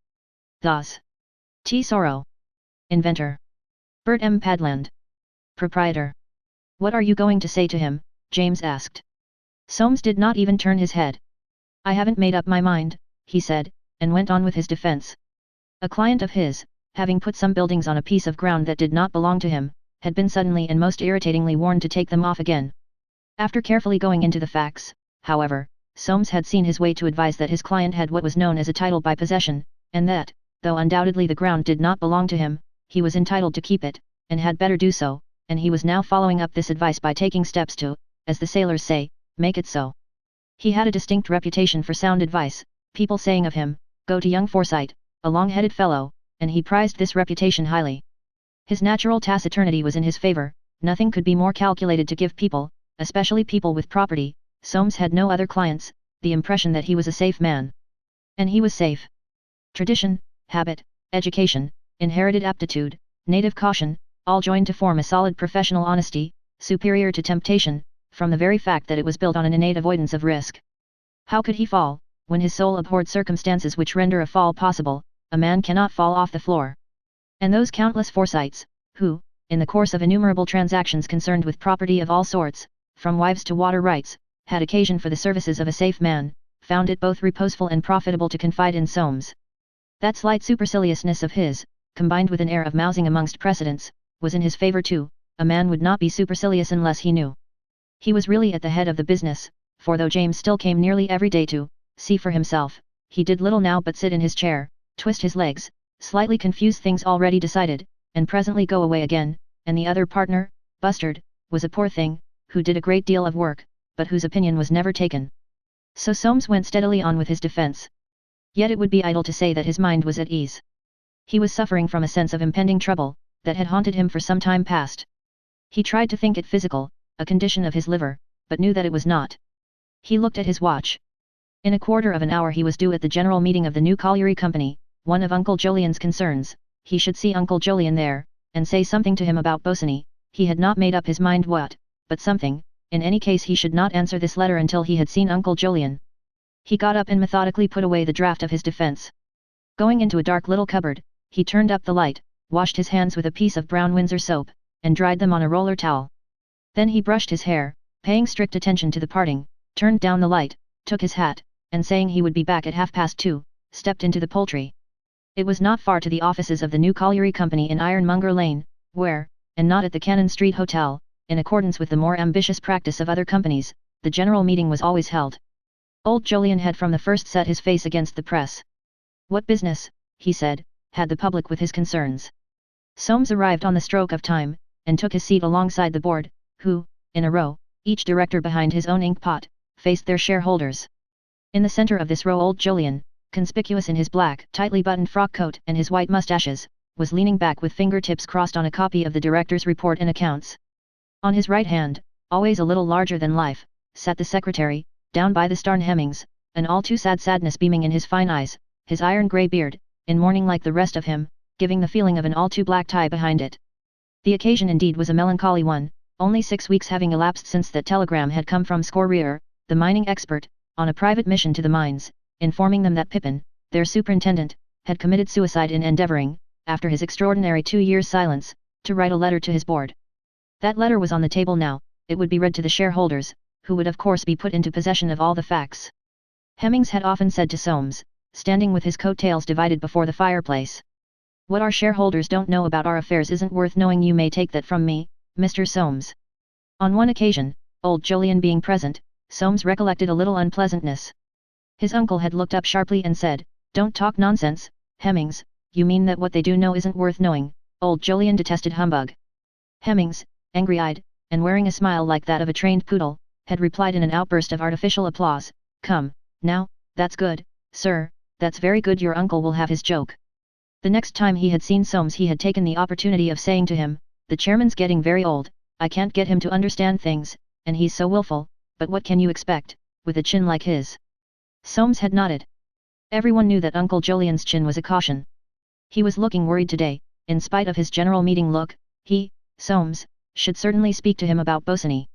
Speaker 1: Thus. T. Sorrow. Inventor. Bert M. Padland. Proprietor. What are you going to say to him? James asked. Soames did not even turn his head. I haven't made up my mind, he said, and went on with his defense. A client of his, having put some buildings on a piece of ground that did not belong to him, had been suddenly and most irritatingly warned to take them off again. After carefully going into the facts, however, Soames had seen his way to advise that his client had what was known as a title by possession, and that, though undoubtedly the ground did not belong to him, he was entitled to keep it, and had better do so, and he was now following up this advice by taking steps to, as the sailors say, make it so. He had a distinct reputation for sound advice, people saying of him, go to young Forsyte, a long-headed fellow, and he prized this reputation highly. His natural taciturnity was in his favor, nothing could be more calculated to give people, especially people with property, Soames had no other clients, the impression that he was a safe man. And he was safe. Tradition, habit, education, inherited aptitude, native caution, all joined to form a solid professional honesty, superior to temptation, from the very fact that it was built on an innate avoidance of risk. How could he fall, when his soul abhorred circumstances which render a fall possible? A man cannot fall off the floor. And those countless Forsytes, who, in the course of innumerable transactions concerned with property of all sorts, from wives to water rights, had occasion for the services of a safe man, found it both reposeful and profitable to confide in Soames. That slight superciliousness of his, combined with an air of mousing amongst precedents, was in his favor too. A man would not be supercilious unless he knew he was really at the head of the business, for though James still came nearly every day to see for himself, he did little now but sit in his chair, twist his legs, slightly confuse things already decided, and presently go away again, and the other partner, Bustard, was a poor thing, who did a great deal of work, but whose opinion was never taken. So Soames went steadily on with his defense. Yet it would be idle to say that his mind was at ease. He was suffering from a sense of impending trouble, that had haunted him for some time past. He tried to think it physical, a condition of his liver, but knew that it was not. He looked at his watch. In a quarter of an hour he was due at the general meeting of the new colliery company, one of Uncle Jolyon's concerns. He should see Uncle Jolyon there, and say something to him about Bosinney. He had not made up his mind what, but something. In any case he should not answer this letter until he had seen Uncle Jolyon. He got up and methodically put away the draft of his defense. Going into a dark little cupboard, he turned up the light, washed his hands with a piece of brown Windsor soap, and dried them on a roller towel. Then he brushed his hair, paying strict attention to the parting, turned down the light, took his hat, and saying he would be back at 2:30, stepped into the Poultry. It was not far to the offices of the new colliery company in Ironmonger Lane, where, and not at the Cannon Street Hotel, in accordance with the more ambitious practice of other companies, the general meeting was always held. Old Jolyon had from the first set his face against the press. What business, he said, had the public with his concerns. Soames arrived on the stroke of time, and took his seat alongside the board, who, in a row, each director behind his own ink pot, faced their shareholders. In the center of this row old Jolyon, conspicuous in his black, tightly buttoned frock coat and his white mustaches, was leaning back with fingertips crossed on a copy of the director's report and accounts. On his right hand, always a little larger than life, sat the secretary, down by the starn Hemmings, an all too sad sadness beaming in his fine eyes, his iron grey beard, in mourning like the rest of him, giving the feeling of an all too black tie behind it. The occasion indeed was a melancholy one, only 6 weeks having elapsed since that telegram had come from Scorreer, the mining expert, on a private mission to the mines, informing them that Pippin, their superintendent, had committed suicide in endeavouring, after his extraordinary 2 years' silence, to write a letter to his board. That letter was on the table now, it would be read to the shareholders, who would of course be put into possession of all the facts. Hemmings had often said to Soames, standing with his coat-tails divided before the fireplace. "What our shareholders don't know about our affairs isn't worth knowing. You may take that from me, Mr. Soames." On one occasion, old Jolyon being present, Soames recollected a little unpleasantness. His uncle had looked up sharply and said, "Don't talk nonsense, Hemmings, you mean that what they do know isn't worth knowing." Old Jolyon detested humbug. Hemmings, angry-eyed, and wearing a smile like that of a trained poodle, had replied in an outburst of artificial applause, "Come, now, that's good, sir, that's very good. Your uncle will have his joke." The next time he had seen Soames he had taken the opportunity of saying to him, "The chairman's getting very old, I can't get him to understand things, and he's so willful, but what can you expect, with a chin like his?" Soames had nodded. Everyone knew that Uncle Jolyon's chin was a caution. He was looking worried today, in spite of his general meeting look. He, Soames, should certainly speak to him about Bosinney.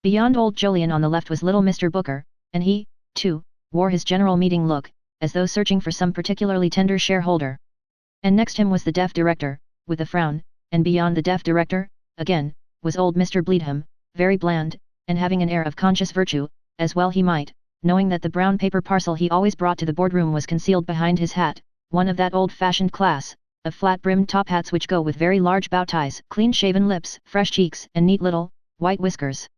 Speaker 1: Beyond old Jolyon on the left was little Mr. Booker, and he, too, wore his general meeting look, as though searching for some particularly tender shareholder. And next him was the deaf director, with a frown, and beyond the deaf director, again, was old Mr. Bleedham, very bland, and having an air of conscious virtue, as well he might, knowing that the brown paper parcel he always brought to the boardroom was concealed behind his hat, one of that old-fashioned class, of flat-brimmed top hats which go with very large bow ties, clean-shaven lips, fresh cheeks, and neat little, white whiskers.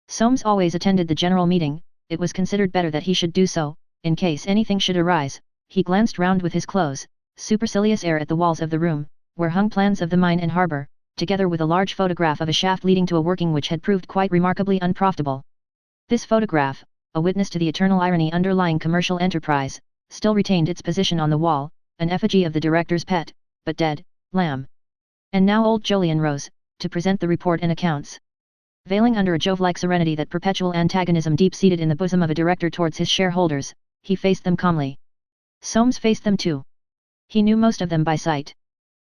Speaker 1: Soames always attended the general meeting. It was considered better that he should do so, in case anything should arise. He glanced round with his close, supercilious air at the walls of the room, where hung plans of the mine and harbour, together with a large photograph of a shaft leading to a working which had proved quite remarkably unprofitable. This photograph, a witness to the eternal irony underlying commercial enterprise, still retained its position on the wall, an effigy of the director's pet, but dead, lamb. And now old Jolyon rose, to present the report and accounts. Veiling under a Jove-like serenity that perpetual antagonism deep-seated in the bosom of a director towards his shareholders, he faced them calmly. Soames faced them too. He knew most of them by sight.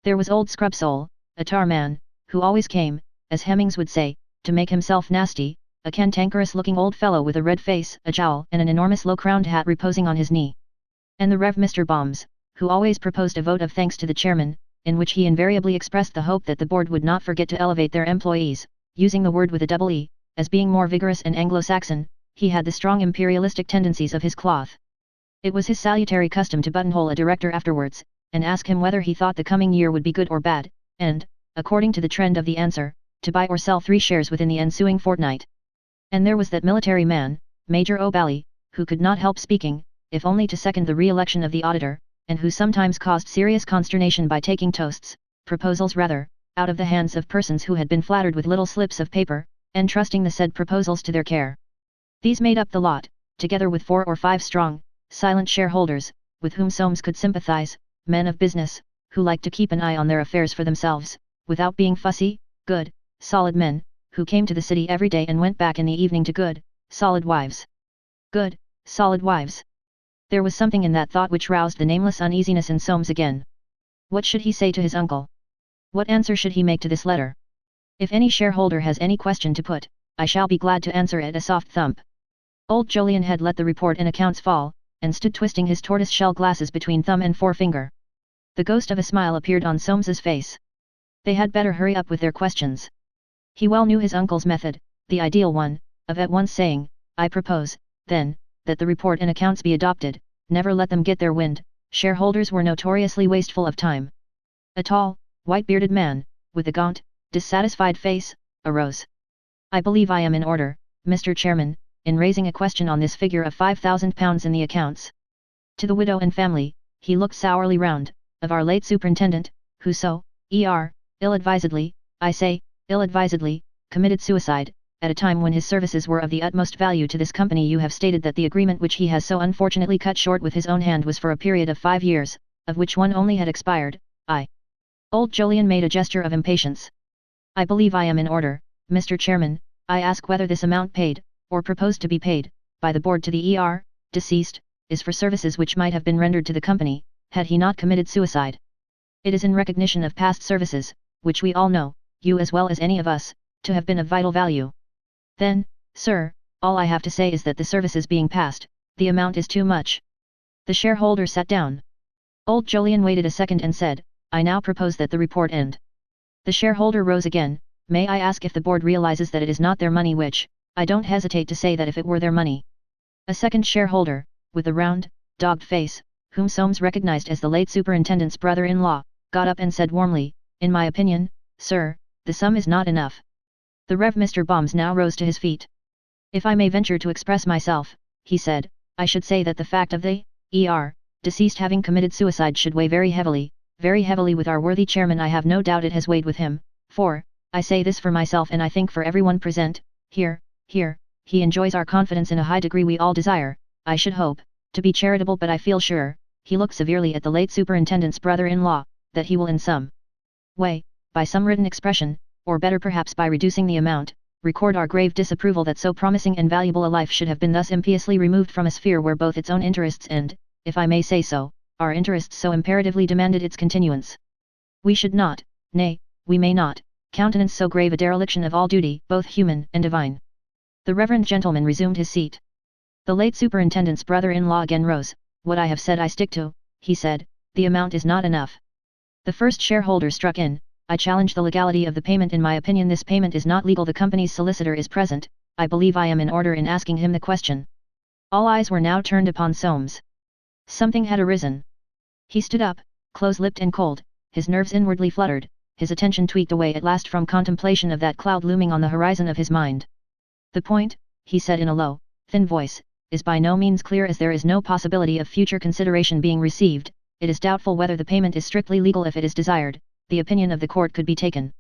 Speaker 1: There was old Scrubsole, a tar man, who always came, as Hemmings would say, to make himself nasty, a cantankerous-looking old fellow with a red face, a jowl and an enormous low-crowned hat reposing on his knee. And the Rev. Mr. Bombs, who always proposed a vote of thanks to the chairman, in which he invariably expressed the hope that the board would not forget to elevate their employees, using the word with a double E, as being more vigorous and Anglo-Saxon. He had the strong imperialistic tendencies of his cloth. It was his salutary custom to buttonhole a director afterwards, and ask him whether he thought the coming year would be good or bad, and, according to the trend of the answer, to buy or sell 3 shares within the ensuing fortnight. And there was that military man, Major O'Bally, who could not help speaking, if only to second the re-election of the auditor, and who sometimes caused serious consternation by taking toasts, proposals rather, out of the hands of persons who had been flattered with little slips of paper, and trusting the said proposals to their care. These made up the lot, together with 4 or 5 strong, silent shareholders, with whom Soames could sympathize, men of business, who liked to keep an eye on their affairs for themselves, without being fussy, good, solid men, who came to the city every day and went back in the evening to good, solid wives. Good, solid wives. There was something in that thought which roused the nameless uneasiness in Soames again. What should he say to his uncle? What answer should he make to this letter? "If any shareholder has any question to put, I shall be glad to answer it." A soft thump. Old Jolyon had let the report and accounts fall, and stood twisting his tortoise-shell glasses between thumb and forefinger. The ghost of a smile appeared on Soames's face. They had better hurry up with their questions. He well knew his uncle's method, the ideal one, of at once saying, "I propose, then, that the report and accounts be adopted." Never let them get their wind. Shareholders were notoriously wasteful of time. A tall, white-bearded man, with a gaunt, dissatisfied face, arose. "I believe I am in order, Mr. Chairman, in raising a question on this figure of £5,000 in the accounts." To the widow and family, he looked sourly round, of our late superintendent, who so, ill-advisedly, I say, ill-advisedly, committed suicide, at a time when his services were of the utmost value to this company. You have stated that the agreement which he has so unfortunately cut short with his own hand was for a period of 5 years, of which one only had expired. Old Jolyon made a gesture of impatience. I believe I am in order, Mr. Chairman. I ask whether this amount paid, or proposed to be paid, by the board to the deceased, is for services which might have been rendered to the company, had he not committed suicide. It is in recognition of past services, which we all know, you as well as any of us, to have been of vital value. Then, sir, all I have to say is that the services being past, the amount is too much. The shareholder sat down. Old Jolyon waited a second and said, I now propose that the report end. The shareholder rose again. May I ask if the board realizes that it is not their money, which, I don't hesitate to say that if it were their money. A second shareholder, with a round, dogged face, whom Soames recognized as the late superintendent's brother-in-law, got up and said warmly, in my opinion, sir, the sum is not enough. The Rev. Mr. Bombs now rose to his feet. If I may venture to express myself, he said, I should say that the fact of the deceased having committed suicide should weigh very heavily with our worthy chairman. I have no doubt it has weighed with him, for, I say this for myself and I think for everyone present, here, he enjoys our confidence in a high degree. We all desire, I should hope, to be charitable, but I feel sure, he looked severely at the late superintendent's brother-in-law, that he will in some way, by some written expression, or better perhaps by reducing the amount, record our grave disapproval that so promising and valuable a life should have been thus impiously removed from a sphere where both its own interests and, if I may say so, our interests so imperatively demanded its continuance. We should not, nay, we may not, countenance so grave a dereliction of all duty, both human and divine. The reverend gentleman resumed his seat. The late superintendent's brother-in-law again rose. What I have said I stick to, he said, the amount is not enough. The first shareholder struck in, I challenge the legality of the payment. In my opinion this payment is not legal. The company's solicitor is present, I believe I am in order in asking him the question. All eyes were now turned upon Soames. Something had arisen. He stood up, close-lipped and cold, his nerves inwardly fluttered, his attention tweaked away at last from contemplation of that cloud looming on the horizon of his mind. The point, he said in a low, thin voice, is by no means clear. As there is no possibility of future consideration being received, it is doubtful whether the payment is strictly legal. If it is desired, the opinion of the court could be taken.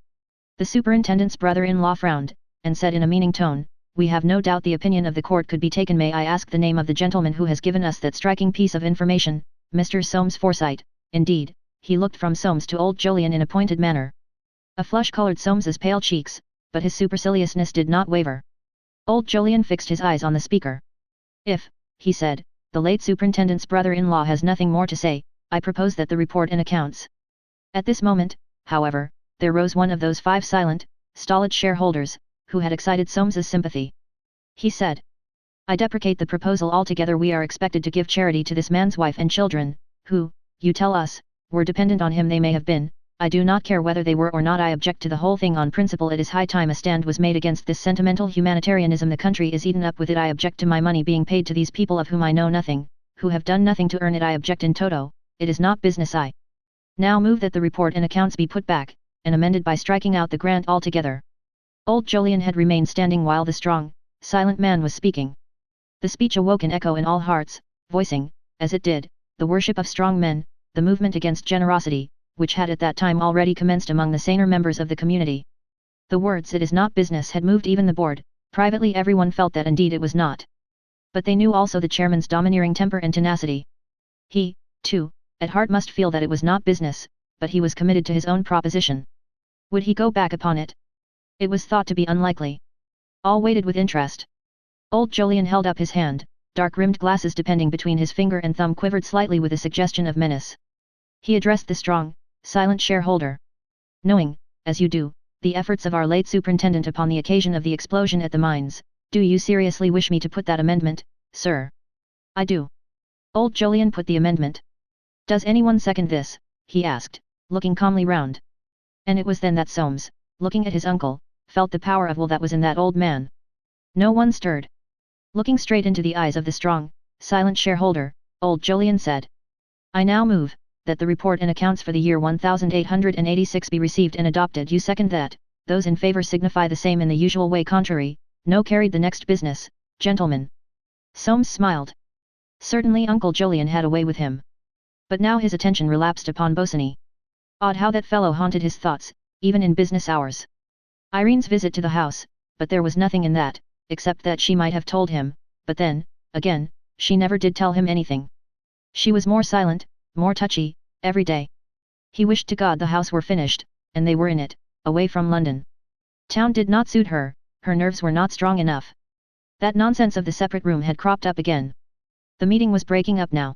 Speaker 1: The superintendent's brother-in-law frowned, and said in a meaning tone, we have no doubt the opinion of the court could be taken. May I ask the name of the gentleman who has given us that striking piece of information? Mr. Soames Forsyte. Indeed. He looked from Soames to old Jolyon in a pointed manner. A flush colored Soames's pale cheeks, but his superciliousness did not waver. Old Jolyon fixed his eyes on the speaker. If, he said, the late superintendent's brother-in-law has nothing more to say, I propose that the report and accounts. At this moment, however, there rose one of those 5 silent, stolid shareholders, who had excited Soames's sympathy. He said, I deprecate the proposal altogether. We are expected to give charity to this man's wife and children, who, you tell us, were dependent on him. They may have been, I do not care whether they were or not. I object to the whole thing on principle. It is high time a stand was made against this sentimental humanitarianism. The country is eaten up with it. I object to my money being paid to these people of whom I know nothing, who have done nothing to earn it. I object in toto. It is not business. I now move that the report and accounts be put back, and amended by striking out the grant altogether. Old Jolyon had remained standing while the strong, silent man was speaking. The speech awoke an echo in all hearts, voicing, as it did, the worship of strong men, the movement against generosity, which had at that time already commenced among the saner members of the community. The words "it is not business" had moved even the board. Privately everyone felt that indeed it was not. But they knew also the chairman's domineering temper and tenacity. He, too, at heart must feel that it was not business, but he was committed to his own proposition. Would he go back upon it? It was thought to be unlikely. All waited with interest. Old Jolyon held up his hand, dark-rimmed glasses depending between his finger and thumb quivered slightly with a suggestion of menace. He addressed the strong, silent shareholder. Knowing, as you do, the efforts of our late superintendent upon the occasion of the explosion at the mines, do you seriously wish me to put that amendment, sir? I do. Old Jolyon put the amendment. Does anyone second this? He asked, looking calmly round. And it was then that Soames, looking at his uncle, felt the power of will that was in that old man. No one stirred. Looking straight into the eyes of the strong, silent shareholder, old Jolyon said, I now move, that the report and accounts for the year 1886 be received and adopted. You second that. Those in favor signify the same in the usual way. Contrary, no. Carried. The next business, gentlemen. Soames smiled. Certainly Uncle Jolyon had a way with him. But now his attention relapsed upon Bosinney. Odd how that fellow haunted his thoughts, even in business hours. Irene's visit to the house, but there was nothing in that, except that she might have told him, but then, again, she never did tell him anything. She was more silent, more touchy, every day. He wished to God the house were finished, and they were in it, away from London. Town did not suit her, her nerves were not strong enough. That nonsense of the separate room had cropped up again. The meeting was breaking up now.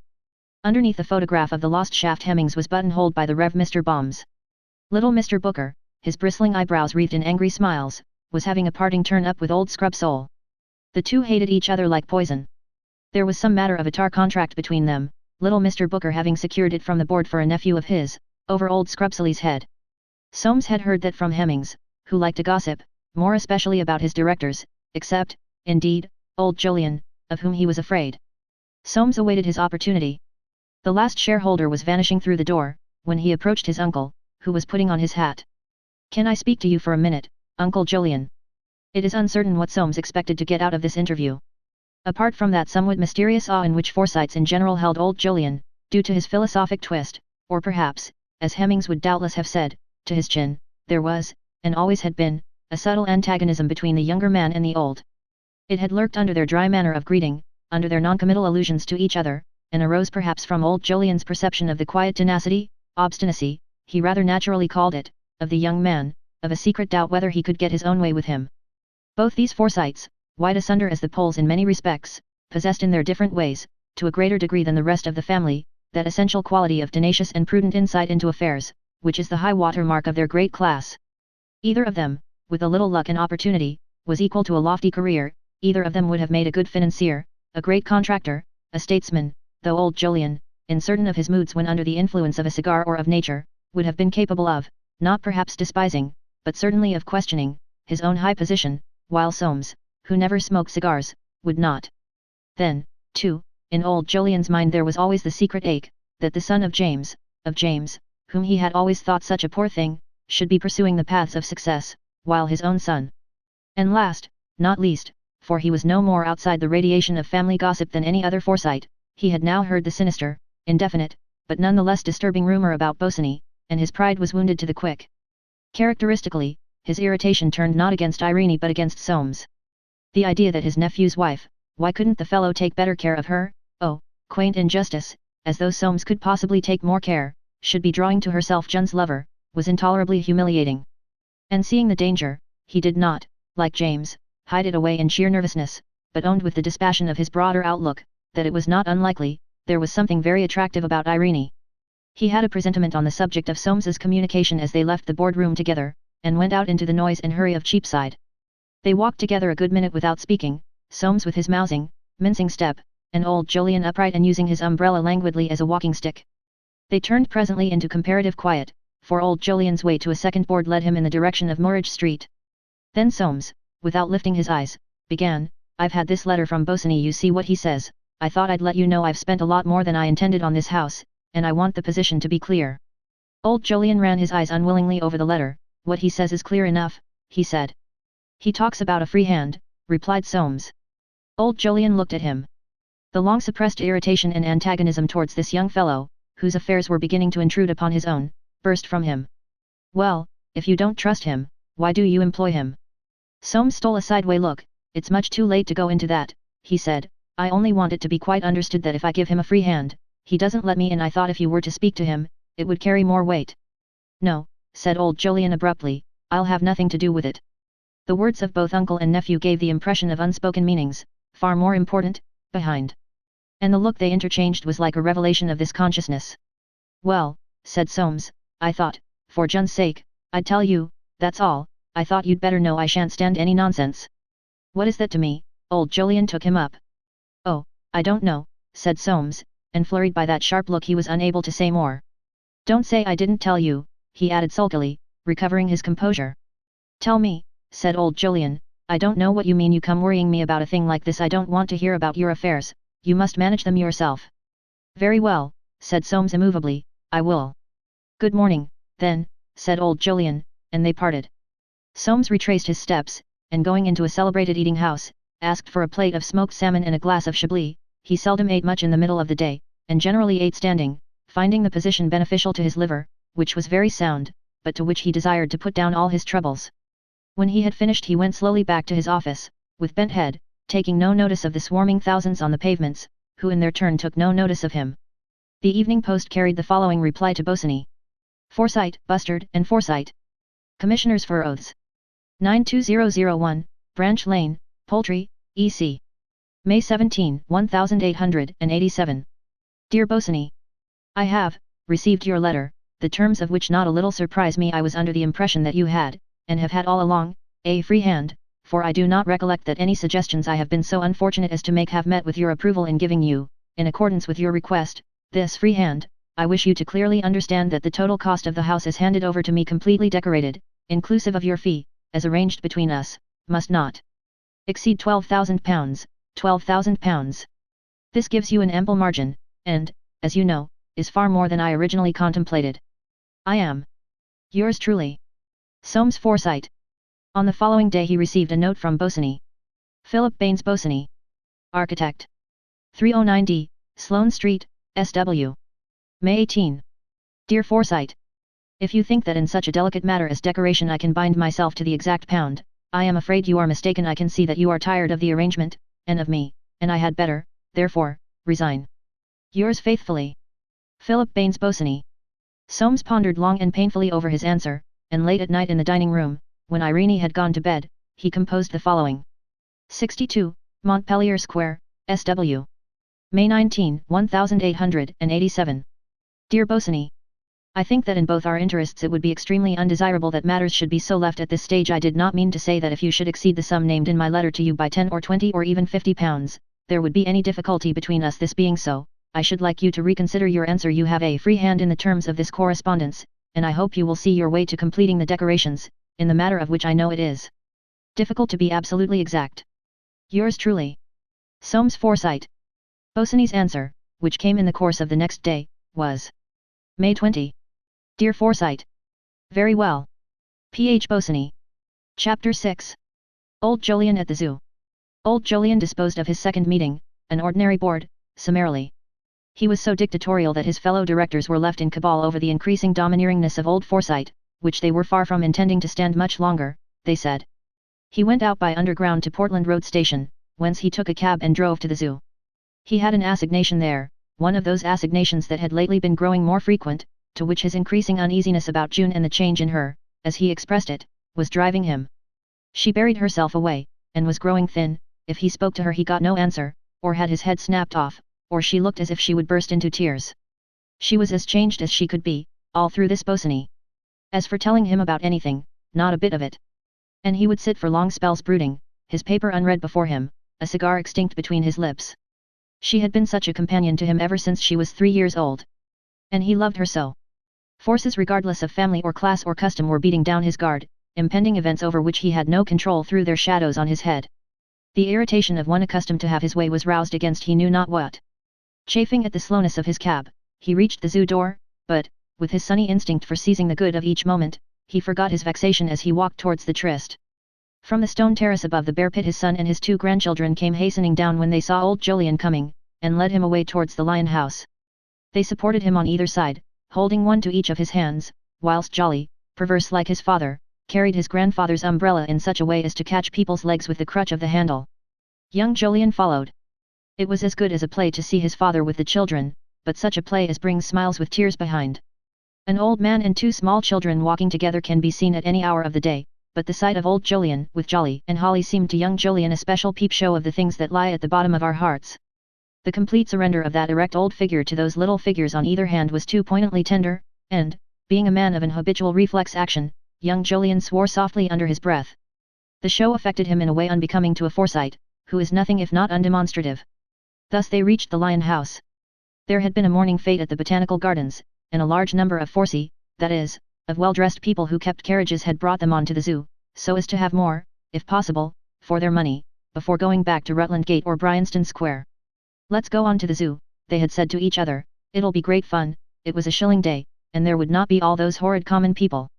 Speaker 1: Underneath the photograph of the lost Shaft Hemmings was buttonholed by the Rev. Mr. Bombs. Little Mr. Booker, his bristling eyebrows wreathed in angry smiles, was having a parting turn-up with old Scrub Sole. The two hated each other like poison. There was some matter of a tar contract between them, little Mr. Booker having secured it from the board for a nephew of his, over old Scrubsole's head. Soames had heard that from Hemmings, who liked to gossip, more especially about his directors, except, indeed, old Jolyon, of whom he was afraid. Soames awaited his opportunity. The last shareholder was vanishing through the door, when he approached his uncle, who was putting on his hat. "Can I speak to you for a minute, Uncle Jolyon?" It is uncertain what Soames expected to get out of this interview. Apart from that somewhat mysterious awe in which Forsytes in general held old Jolyon, due to his philosophic twist, or perhaps, as Hemmings would doubtless have said, to his chin, there was, and always had been, a subtle antagonism between the younger man and the old. It had lurked under their dry manner of greeting, under their noncommittal allusions to each other, and arose perhaps from old Jolyon's perception of the quiet tenacity, obstinacy, he rather naturally called it, of the young man, of a secret doubt whether he could get his own way with him. Both these Forsytes, wide asunder as the poles in many respects, possessed in their different ways, to a greater degree than the rest of the family, that essential quality of tenacious and prudent insight into affairs, which is the high water mark of their great class. Either of them, with a little luck and opportunity, was equal to a lofty career, either of them would have made a good financier, a great contractor, a statesman, though old Jolyon, in certain of his moods when under the influence of a cigar or of nature, would have been capable of, not perhaps despising, but certainly of questioning, his own high position, while Soames, who never smoked cigars, would not. Then, too, in old Jolyon's mind there was always the secret ache, that the son of James, whom he had always thought such a poor thing, should be pursuing the paths of success, while his own son. And last, not least, for he was no more outside the radiation of family gossip than any other Forsyte, he had now heard the sinister, indefinite, but none the less disturbing rumor about Bosinney, and his pride was wounded to the quick. Characteristically, his irritation turned not against Irene but against Soames. The idea that his nephew's wife, why couldn't the fellow take better care of her, oh, quaint injustice, as though Soames could possibly take more care, should be drawing to herself John's lover, was intolerably humiliating. And seeing the danger, he did not, like James, hide it away in sheer nervousness, but owned with the dispassion of his broader outlook, that it was not unlikely, there was something very attractive about Irene. He had a presentiment on the subject of Soames's communication as they left the boardroom together, and went out into the noise and hurry of Cheapside. They walked together a good minute without speaking, Soames with his mousing, mincing step, and old Jolyon upright and using his umbrella languidly as a walking stick. They turned presently into comparative quiet, for old Jolyon's way to a second board led him in the direction of Murridge Street. Then Soames, without lifting his eyes, began, "I've had this letter from Bosinney, you see what he says. I thought I'd let you know I've spent a lot more than I intended on this house, and I want the position to be clear." Old Jolyon ran his eyes unwillingly over the letter. "What he says is clear enough," he said. "He talks about a free hand," replied Soames. Old Jolyon looked at him. The long-suppressed irritation and antagonism towards this young fellow, whose affairs were beginning to intrude upon his own, burst from him. "Well, if you don't trust him, why do you employ him?" Soames stole a sideway look. "It's much too late to go into that," he said. "I only want it to be quite understood that if I give him a free hand, he doesn't let me in. I thought if you were to speak to him, it would carry more weight." "No," said old Jolyon abruptly, "I'll have nothing to do with it." The words of both uncle and nephew gave the impression of unspoken meanings, far more important, behind. And the look they interchanged was like a revelation of this consciousness. "Well," said Soames, "I thought, for John's sake, I'd tell you, that's all. I thought you'd better know I shan't stand any nonsense." "What is that to me?" Old Jolyon took him up. "Oh, I don't know," said Soames, and flurried by that sharp look he was unable to say more. "Don't say I didn't tell you," he added sulkily, recovering his composure. "Tell me," said old Jolyon. "I don't know what you mean. You come worrying me about a thing like this. I don't want to hear about your affairs, you must manage them yourself." "Very well," said Soames immovably, "I will." "Good morning, then," said old Jolyon, and they parted. Soames retraced his steps, and going into a celebrated eating house, asked for a plate of smoked salmon and a glass of chablis. He seldom ate much in the middle of the day, and generally ate standing, finding the position beneficial to his liver, which was very sound, but to which he desired to put down all his troubles. When he had finished he went slowly back to his office, with bent head, taking no notice of the swarming thousands on the pavements, who in their turn took no notice of him. The Evening Post carried the following reply to Bosinney. Forsyte, Bustard, and Forsyte. Commissioners for Oaths. 92001, Branch Lane, Poultry, E.C. May 17, 1887. Dear Bosinney. I have received your letter, the terms of which not a little surprise me. I was under the impression that you had, and have had all along, a free hand, for I do not recollect that any suggestions I have been so unfortunate as to make have met with your approval in giving you, in accordance with your request, this free hand. I wish you to clearly understand that the total cost of the house is handed over to me completely decorated, inclusive of your fee, as arranged between us, must not exceed £12,000, £12,000. This gives you an ample margin, and, as you know, is far more than I originally contemplated. I am yours truly, Soames Forsyte. On the following day he received a note from Bosinney. Philip Baines Bosinney, Architect. 309D, Sloane Street, S.W. May 18. Dear Forsyte. If you think that in such a delicate matter as decoration I can bind myself to the exact pound, I am afraid you are mistaken. I can see that you are tired of the arrangement, and of me, and I had better, therefore, resign. Yours faithfully, Philip Baines Bosinney. Soames pondered long and painfully over his answer, and late at night in the dining room, when Irene had gone to bed, he composed the following. 62, Montpellier Square, S.W. May 19, 1887. Dear Bosinney. I think that in both our interests it would be extremely undesirable that matters should be so left at this stage. I did not mean to say that if you should exceed the sum named in my letter to you by 10 or 20 or even £50, there would be any difficulty between us. This being so, I should like you to reconsider your answer. You have a free hand in the terms of this correspondence, and I hope you will see your way to completing the decorations, in the matter of which I know it is difficult to be absolutely exact. Yours truly, Soames Forsyte. Bosinney's answer, which came in the course of the next day, was May 20. Dear Forsyte. Very well. P.H. Bosinney. Chapter 6. Old Jolyon at the Zoo. Old Jolyon disposed of his second meeting, an ordinary board, summarily. He was so dictatorial that his fellow directors were left in cabal over the increasing domineeringness of old Forsyte, which they were far from intending to stand much longer, they said. He went out by underground to Portland Road Station, whence he took a cab and drove to the zoo. He had an assignation there, one of those assignations that had lately been growing more frequent, to which his increasing uneasiness about June and the change in her, as he expressed it, was driving him. She buried herself away, and was growing thin. If he spoke to her he got no answer, or had his head snapped off, or she looked as if she would burst into tears. She was as changed as she could be, all through this Bosinney. As for telling him about anything, not a bit of it. And he would sit for long spells brooding, his paper unread before him, a cigar extinct between his lips. She had been such a companion to him ever since she was 3 years old. And he loved her so. Forces regardless of family or class or custom were beating down his guard, impending events over which he had no control threw their shadows on his head. The irritation of one accustomed to have his way was roused against he knew not what. Chafing at the slowness of his cab, he reached the zoo door, but, with his sunny instinct for seizing the good of each moment, he forgot his vexation as he walked towards the tryst. From the stone terrace above the bear pit his son and his 2 grandchildren came hastening down when they saw old Jolyon coming, and led him away towards the lion house. They supported him on either side, holding one to each of his hands, whilst Jolly, perverse like his father, carried his grandfather's umbrella in such a way as to catch people's legs with the crutch of the handle. Young Jolyon followed. It was as good as a play to see his father with the children, but such a play as brings smiles with tears behind. An old man and 2 small children walking together can be seen at any hour of the day, but the sight of old Jolyon with Jolly and Holly seemed to young Jolyon a special peep show of the things that lie at the bottom of our hearts. The complete surrender of that erect old figure to those little figures on either hand was too poignantly tender, and, being a man of an habitual reflex action, young Jolyon swore softly under his breath. The show affected him in a way unbecoming to a Forsyte, who is nothing if not undemonstrative. Thus they reached the lion house. There had been a morning fete at the Botanical Gardens, and a large number of Forsy, that is, of well-dressed people who kept carriages had brought them on to the zoo, so as to have more, if possible, for their money, before going back to Rutland Gate or Bryanston Square. Let's go on to the zoo, they had said to each other, it'll be great fun. It was a shilling day, and there would not be all those horrid common people.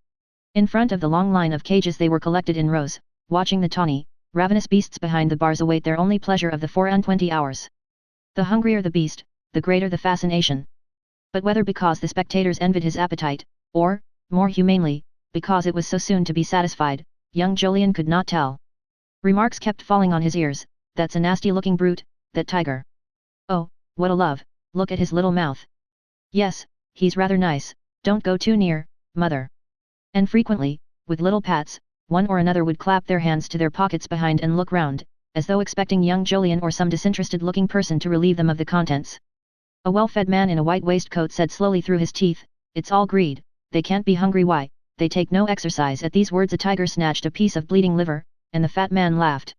Speaker 1: In front of the long line of cages they were collected in rows, watching the tawny, ravenous beasts behind the bars await their only pleasure of the 24 hours. The hungrier the beast, the greater the fascination. But whether because the spectators envied his appetite, or, more humanely, because it was so soon to be satisfied, young Jolyon could not tell. Remarks kept falling on his ears, "That's a nasty-looking brute, that tiger. Oh, what a love, look at his little mouth. Yes, he's rather nice, don't go too near, mother." And frequently, with little pats, one or another would clap their hands to their pockets behind and look round, as though expecting young Jolyon or some disinterested-looking person to relieve them of the contents. A well-fed man in a white waistcoat said slowly through his teeth, "It's all greed, they can't be hungry, why, they take no exercise." At these words a tiger snatched a piece of bleeding liver, and the fat man laughed.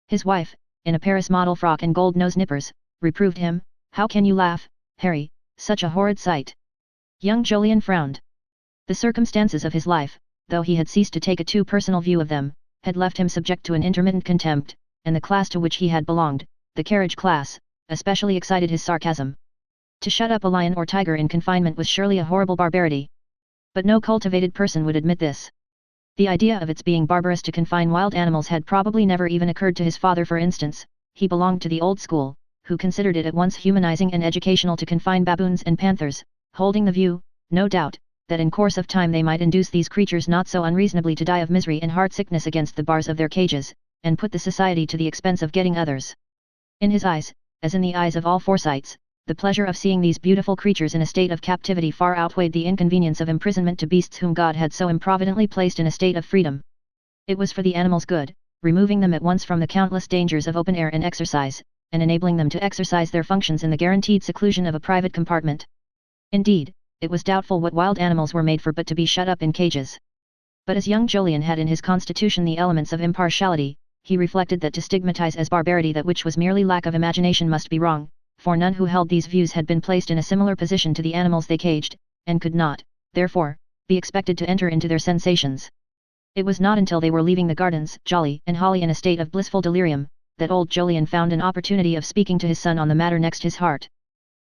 Speaker 1: His wife, in a Paris model frock and gold nose nippers, reproved him, "How can you laugh, Harry, such a horrid sight." Young Jolyon frowned. The circumstances of his life, though he had ceased to take a too personal view of them, had left him subject to an intermittent contempt, and the class to which he had belonged, the carriage class, especially excited his sarcasm. To shut up a lion or tiger in confinement was surely a horrible barbarity. But no cultivated person would admit this. The idea of its being barbarous to confine wild animals had probably never even occurred to his father. For instance, he belonged to the old school, who considered it at once humanizing and educational to confine baboons and panthers, holding the view, no doubt, that in course of time they might induce these creatures not so unreasonably to die of misery and heart sickness against the bars of their cages, and put the society to the expense of getting others. In his eyes, as in the eyes of all Forsytes, the pleasure of seeing these beautiful creatures in a state of captivity far outweighed the inconvenience of imprisonment to beasts whom God had so improvidently placed in a state of freedom. It was for the animals' good, removing them at once from the countless dangers of open air and exercise, and enabling them to exercise their functions in the guaranteed seclusion of a private compartment. Indeed, it was doubtful what wild animals were made for but to be shut up in cages. But as young Jolyon had in his constitution the elements of impartiality, he reflected that to stigmatize as barbarity that which was merely lack of imagination must be wrong, for none who held these views had been placed in a similar position to the animals they caged, and could not, therefore, be expected to enter into their sensations. It was not until they were leaving the gardens, jolly and Holly in a state of blissful delirium, that old Jolyon found an opportunity of speaking to his son on the matter next his heart.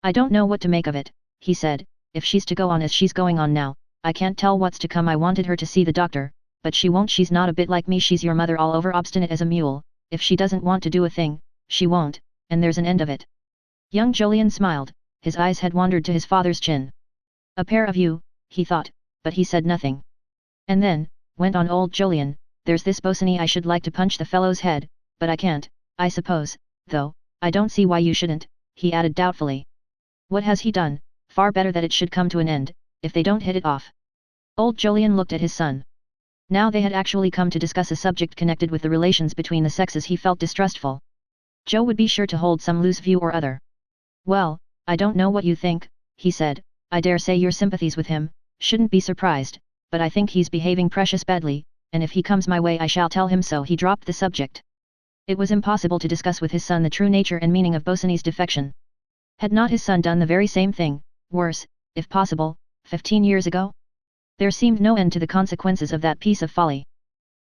Speaker 1: "I don't know what to make of it," he said, "if she's to go on as she's going on now, I can't tell what's to come. I wanted her to see the doctor, but she won't. She's not a bit like me. She's your mother, all over obstinate as a mule. If she doesn't want to do a thing, she won't, and there's an end of it." Young Jolyon smiled, his eyes had wandered to his father's chin. "A pair of you," he thought, but he said nothing. "And then," went on old Jolyon, "there's this Bosinney. I should like to punch the fellow's head, but I can't, I suppose, though, I don't see why you shouldn't," he added doubtfully. "What has he done? Far better that it should come to an end, if they don't hit it off." Old Jolyon looked at his son. Now they had actually come to discuss a subject connected with the relations between the sexes. He felt distrustful. Joe would be sure to hold some loose view or other. "Well, I don't know what you think," he said, "I dare say your sympathies with him, shouldn't be surprised, but I think he's behaving precious badly, and if he comes my way I shall tell him so." He dropped the subject. It was impossible to discuss with his son the true nature and meaning of Bosinney's defection. Had not his son done the very same thing, worse, if possible, 15 years ago? There seemed no end to the consequences of that piece of folly.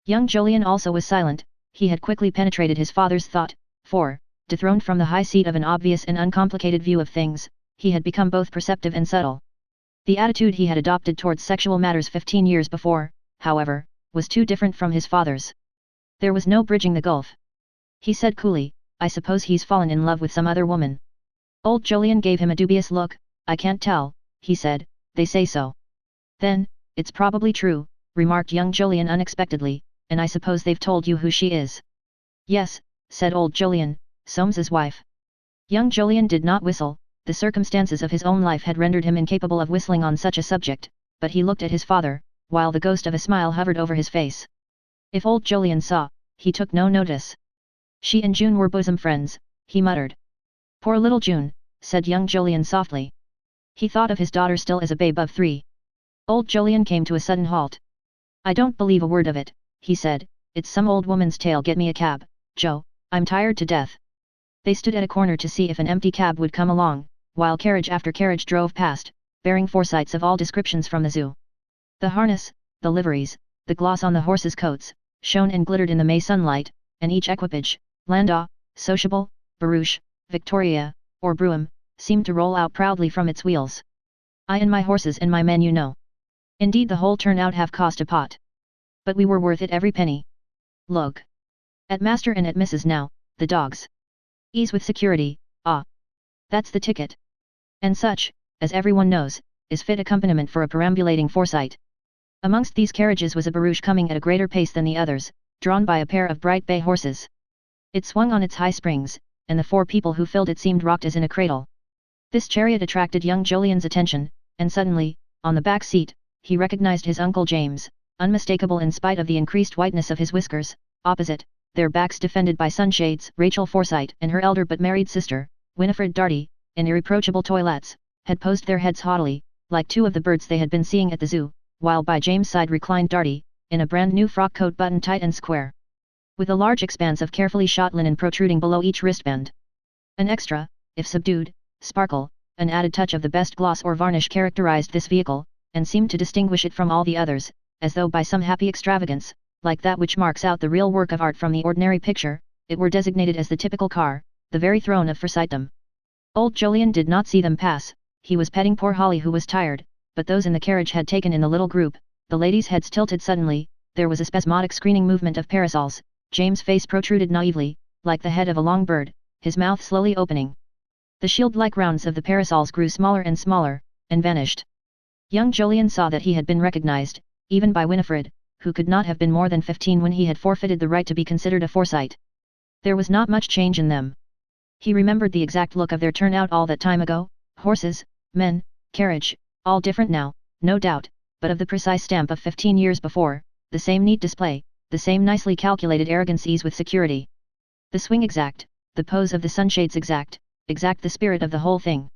Speaker 1: Young Jolyon also was silent. He had quickly penetrated his father's thought, for, dethroned from the high seat of an obvious and uncomplicated view of things, he had become both perceptive and subtle. The attitude he had adopted towards sexual matters 15 years before, however, was too different from his father's. There was no bridging the gulf. He said coolly, "I suppose he's fallen in love with some other woman." Old Jolyon gave him a dubious look. "I can't tell," he said, "they say so." "Then, it's probably true," remarked young Jolyon unexpectedly, "and I suppose they've told you who she is?" "Yes," said old Jolyon, "Soames's wife." Young Jolyon did not whistle. The circumstances of his own life had rendered him incapable of whistling on such a subject, but he looked at his father, while the ghost of a smile hovered over his face. If old Jolyon saw, he took no notice. "She and June were bosom friends," he muttered. "Poor little June," said young Jolyon softly. He thought of his daughter still as a babe of 3. Old Jolyon came to a sudden halt. "I don't believe a word of it," he said, "it's some old woman's tale. Get me a cab, Joe, I'm tired to death." They stood at a corner to see if an empty cab would come along, while carriage after carriage drove past, bearing Forsytes of all descriptions from the zoo. The harness, the liveries, the gloss on the horses' coats, shone and glittered in the May sunlight, and each equipage, landau, sociable, barouche, victoria, or brougham, seemed to roll out proudly from its wheels. "I and my horses and my men, you know. Indeed, the whole turnout have cost a pot. But we were worth it every penny. Look at Master and at Mrs. now, the dogs. Ease with security, ah! That's the ticket." And such, as everyone knows, is fit accompaniment for a perambulating Forsyte. Amongst these carriages was a barouche coming at a greater pace than the others, drawn by a pair of bright bay horses. It swung on its high springs, and the 4 people who filled it seemed rocked as in a cradle. This chariot attracted young Julian's attention, and suddenly, on the back seat, he recognized his Uncle James, unmistakable in spite of the increased whiteness of his whiskers. Opposite, their backs defended by sunshades, Rachel Forsyte and her elder but married sister, Winifred Darty, in irreproachable toilettes, had posed their heads haughtily, like 2 of the birds they had been seeing at the zoo, while by James' side reclined Darty, in a brand new frock coat buttoned tight and square, with a large expanse of carefully shot linen protruding below each wristband. An extra, if subdued, sparkle, an added touch of the best gloss or varnish characterized this vehicle, and seemed to distinguish it from all the others, as though by some happy extravagance, like that which marks out the real work of art from the ordinary picture, it were designated as the typical car, the very throne of Forsytedom. Old Jolyon did not see them pass. He was petting poor Holly who was tired, but those in the carriage had taken in the little group. The ladies' heads tilted suddenly, there was a spasmodic screening movement of parasols, James' face protruded naively, like the head of a long bird, his mouth slowly opening. The shield-like rounds of the parasols grew smaller and smaller, and vanished. Young Jolyon saw that he had been recognized, even by Winifred, who could not have been more than 15 when he had forfeited the right to be considered a Forsyte. There was not much change in them. He remembered the exact look of their turnout all that time ago, horses, men, carriage, all different now, no doubt, but of the precise stamp of 15 years before, the same neat display, the same nicely calculated arrogance ease with security. The swing exact, the pose of the sunshades exact the spirit of the whole thing.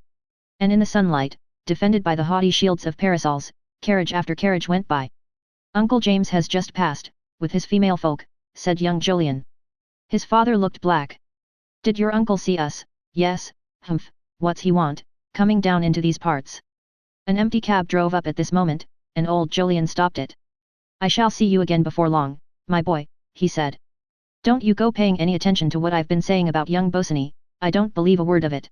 Speaker 1: And in the sunlight, defended by the haughty shields of parasols, carriage after carriage went by. "Uncle James has just passed, with his female folk," said young Jolyon. His father looked black. "Did your uncle see us?" "Yes." "Humph, what's he want, coming down into these parts?" An empty cab drove up at this moment, and old Jolyon stopped it. "I shall see you again before long, my boy," he said. "Don't you go paying any attention to what I've been saying about young Bosinney, I don't believe a word of it."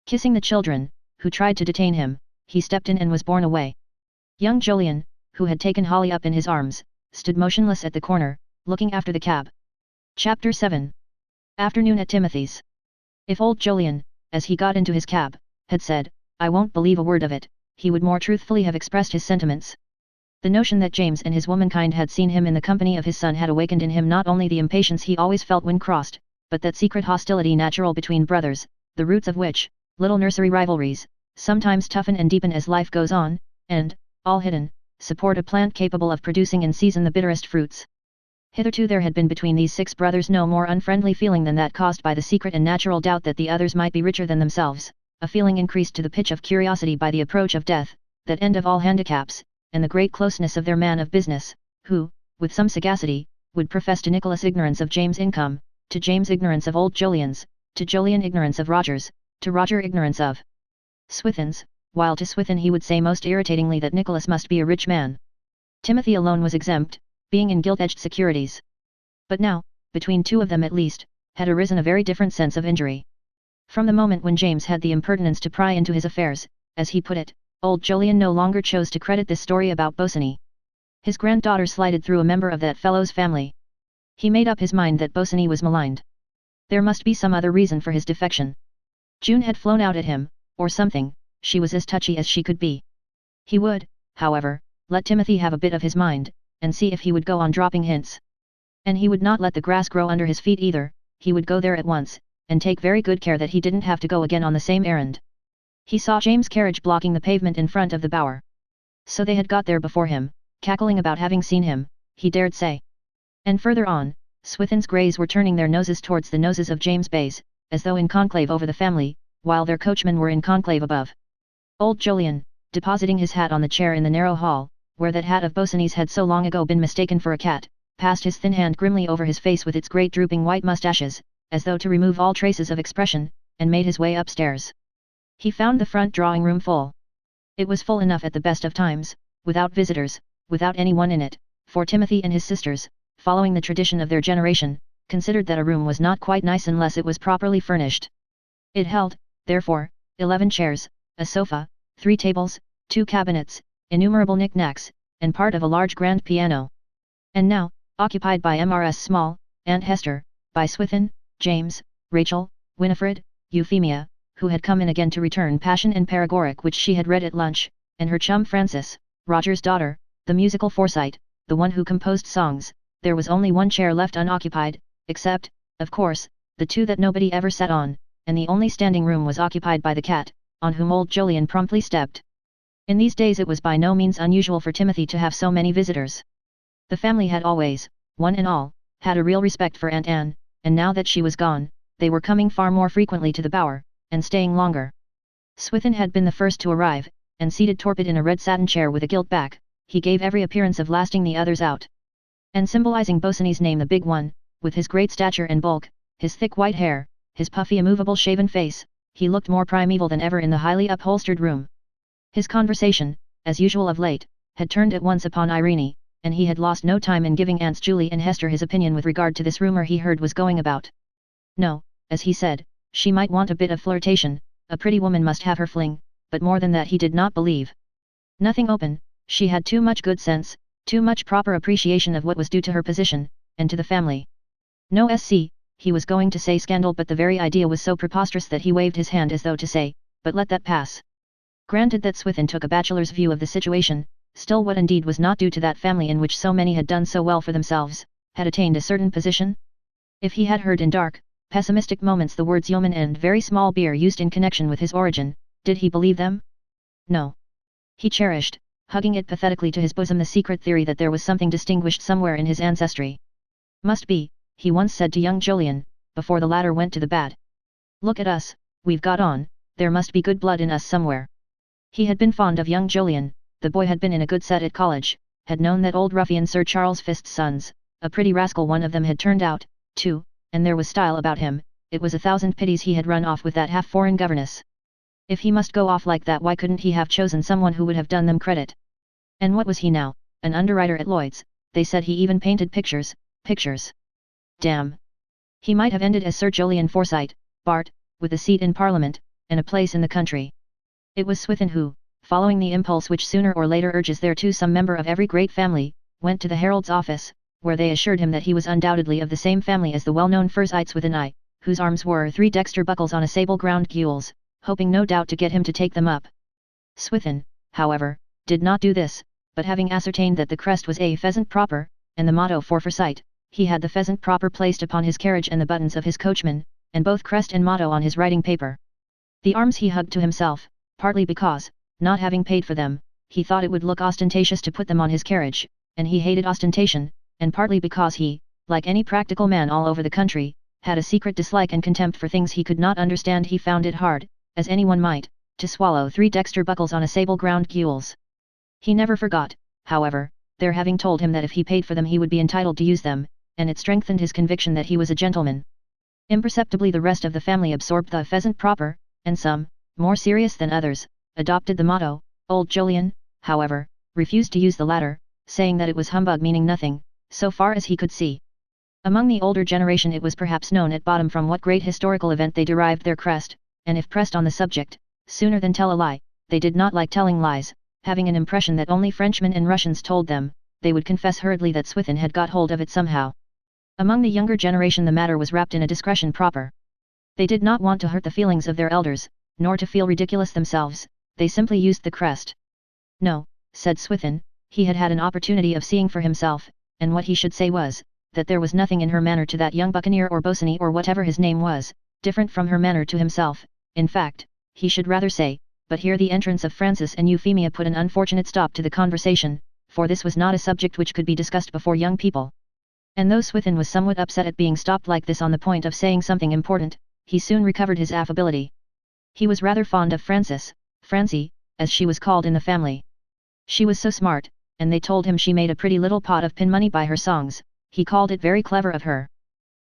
Speaker 1: Kissing the children, who tried to detain him, he stepped in and was borne away. Young Jolyon, who had taken Holly up in his arms, stood motionless at the corner, looking after the cab. Chapter 7. Afternoon at Timothy's. If old Jolyon, as he got into his cab, had said, "I won't believe a word of it," he would more truthfully have expressed his sentiments. The notion that James and his womankind had seen him in the company of his son had awakened in him not only the impatience he always felt when crossed, but that secret hostility natural between brothers, the roots of which, little nursery rivalries, sometimes toughen and deepen as life goes on, and, all hidden, support a plant capable of producing in season the bitterest fruits. Hitherto there had been between these 6 brothers no more unfriendly feeling than that caused by the secret and natural doubt that the others might be richer than themselves, a feeling increased to the pitch of curiosity by the approach of death, that end of all handicaps, and the great closeness of their man of business, who, with some sagacity, would profess to Nicholas ignorance of James' income, to James ignorance of old Jolyon's, to Jolyon ignorance of Roger's, to Roger ignorance of Swithin's, while to Swithin he would say most irritatingly that Nicholas must be a rich man. Timothy alone was exempt, being in gilt-edged securities. But now, between 2 of them at least, had arisen a very different sense of injury. From the moment when James had the impertinence to pry into his affairs, as he put it, old Jolyon no longer chose to credit this story about Bosinney. His granddaughter slided through a member of that fellow's family. He made up his mind that Bosinney was maligned. There must be some other reason for his defection. June had flown out at him, or something. She was as touchy as she could be. He would, however, let Timothy have a bit of his mind, and see if he would go on dropping hints. And he would not let the grass grow under his feet either, he would go there at once, and take very good care that he didn't have to go again on the same errand. He saw James' carriage blocking the pavement in front of the bower. So they had got there before him, cackling about having seen him, he dared say. And further on, Swithin's greys were turning their noses towards the noses of James' bays, as though in conclave over the family, while their coachmen were in conclave above. Old Jolyon, depositing his hat on the chair in the narrow hall, where that hat of Bosinney's had so long ago been mistaken for a cat, passed his thin hand grimly over his face with its great drooping white moustaches, as though to remove all traces of expression, and made his way upstairs. He found the front drawing-room full. It was full enough at the best of times, without visitors, without anyone in it, for Timothy and his sisters, following the tradition of their generation, considered that a room was not quite nice unless it was properly furnished. It held, therefore, 11 chairs, a sofa, 3 tables, 2 cabinets, innumerable knick-knacks, and part of a large grand piano. And now, occupied by Mrs. Small, Aunt Hester, by Swithin, James, Rachel, Winifred, Euphemia, who had come in again to return Passion and Paregoric which she had read at lunch, and her chum Frances, Roger's daughter, the musical Forsyte, the one who composed songs. There was only one chair left unoccupied, except, of course, the two that nobody ever sat on, and the only standing room was occupied by the cat, on whom old Jolyon promptly stepped. In these days it was by no means unusual for Timothy to have so many visitors. The family had always, one and all, had a real respect for Aunt Anne, and now that she was gone, they were coming far more frequently to the bower, and staying longer. Swithin had been the first to arrive, and seated torpid in a red satin chair with a gilt back, he gave every appearance of lasting the others out. And symbolizing Bosinney's name the big one, with his great stature and bulk, his thick white hair, his puffy immovable shaven face, he looked more primeval than ever in the highly upholstered room. His conversation, as usual of late, had turned at once upon Irene, and he had lost no time in giving Aunts Julie and Hester his opinion with regard to this rumour he heard was going about. No, as he said, she might want a bit of flirtation, a pretty woman must have her fling, but more than that he did not believe. Nothing open, she had too much good sense, too much proper appreciation of what was due to her position, and to the family. No sc, he was going to say scandal, but the very idea was so preposterous that he waved his hand as though to say, but let that pass. Granted that Swithin took a bachelor's view of the situation, still what indeed was not due to that family in which so many had done so well for themselves, had attained a certain position? If he had heard in dark, pessimistic moments the words yeoman and very small beer used in connection with his origin, did he believe them? No. He cherished, hugging it pathetically to his bosom, the secret theory that there was something distinguished somewhere in his ancestry. Must be, he once said to young Jolyon, before the latter went to the bad. Look at us, we've got on, there must be good blood in us somewhere. He had been fond of young Jolyon, the boy had been in a good set at college, had known that old ruffian Sir Charles Fist's sons, a pretty rascal one of them had turned out, too, and there was style about him, it was a thousand pities he had run off with that half-foreign governess. If he must go off like that, why couldn't he have chosen someone who would have done them credit? And what was he now? An underwriter at Lloyd's, they said he even painted pictures. Damn! He might have ended as Sir Jolyon Forsyte, Bart, with a seat in Parliament, and a place in the country. It was Swithin who, following the impulse which sooner or later urges thereto some member of every great family, went to the Herald's office, where they assured him that he was undoubtedly of the same family as the well-known Forsytes with an eye, whose arms wore 3 dexter buckles on a sable-ground gules, hoping no doubt to get him to take them up. Swithin, however, did not do this, but having ascertained that the crest was a pheasant proper, and the motto for Forsyte, he had the pheasant proper placed upon his carriage and the buttons of his coachman, and both crest and motto on his writing paper. The arms he hugged to himself, partly because, not having paid for them, he thought it would look ostentatious to put them on his carriage, and he hated ostentation, and partly because he, like any practical man all over the country, had a secret dislike and contempt for things he could not understand. He found it hard, as anyone might, to swallow 3 dexter buckles on a sable-ground gules. He never forgot, however, their having told him that if he paid for them he would be entitled to use them, and it strengthened his conviction that he was a gentleman. Imperceptibly the rest of the family absorbed the pheasant proper, and some, more serious than others, adopted the motto. Old Jolyon, however, refused to use the latter, saying that it was humbug, meaning nothing, so far as he could see. Among the older generation it was perhaps known at bottom from what great historical event they derived their crest, and if pressed on the subject, sooner than tell a lie, they did not like telling lies, having an impression that only Frenchmen and Russians told them, they would confess hurriedly that Swithin had got hold of it somehow. Among the younger generation the matter was wrapped in a discretion proper. They did not want to hurt the feelings of their elders, nor to feel ridiculous themselves, they simply used the crest. No, said Swithin, he had had an opportunity of seeing for himself, and what he should say was, that there was nothing in her manner to that young buccaneer or Bosinney or whatever his name was, different from her manner to himself. In fact, he should rather say, but here the entrance of Frances and Euphemia put an unfortunate stop to the conversation, for this was not a subject which could be discussed before young people. And though Swithin was somewhat upset at being stopped like this on the point of saying something important, he soon recovered his affability. He was rather fond of Frances, Francie, as she was called in the family. She was so smart, and they told him she made a pretty little pot of pin money by her songs. He called it very clever of her.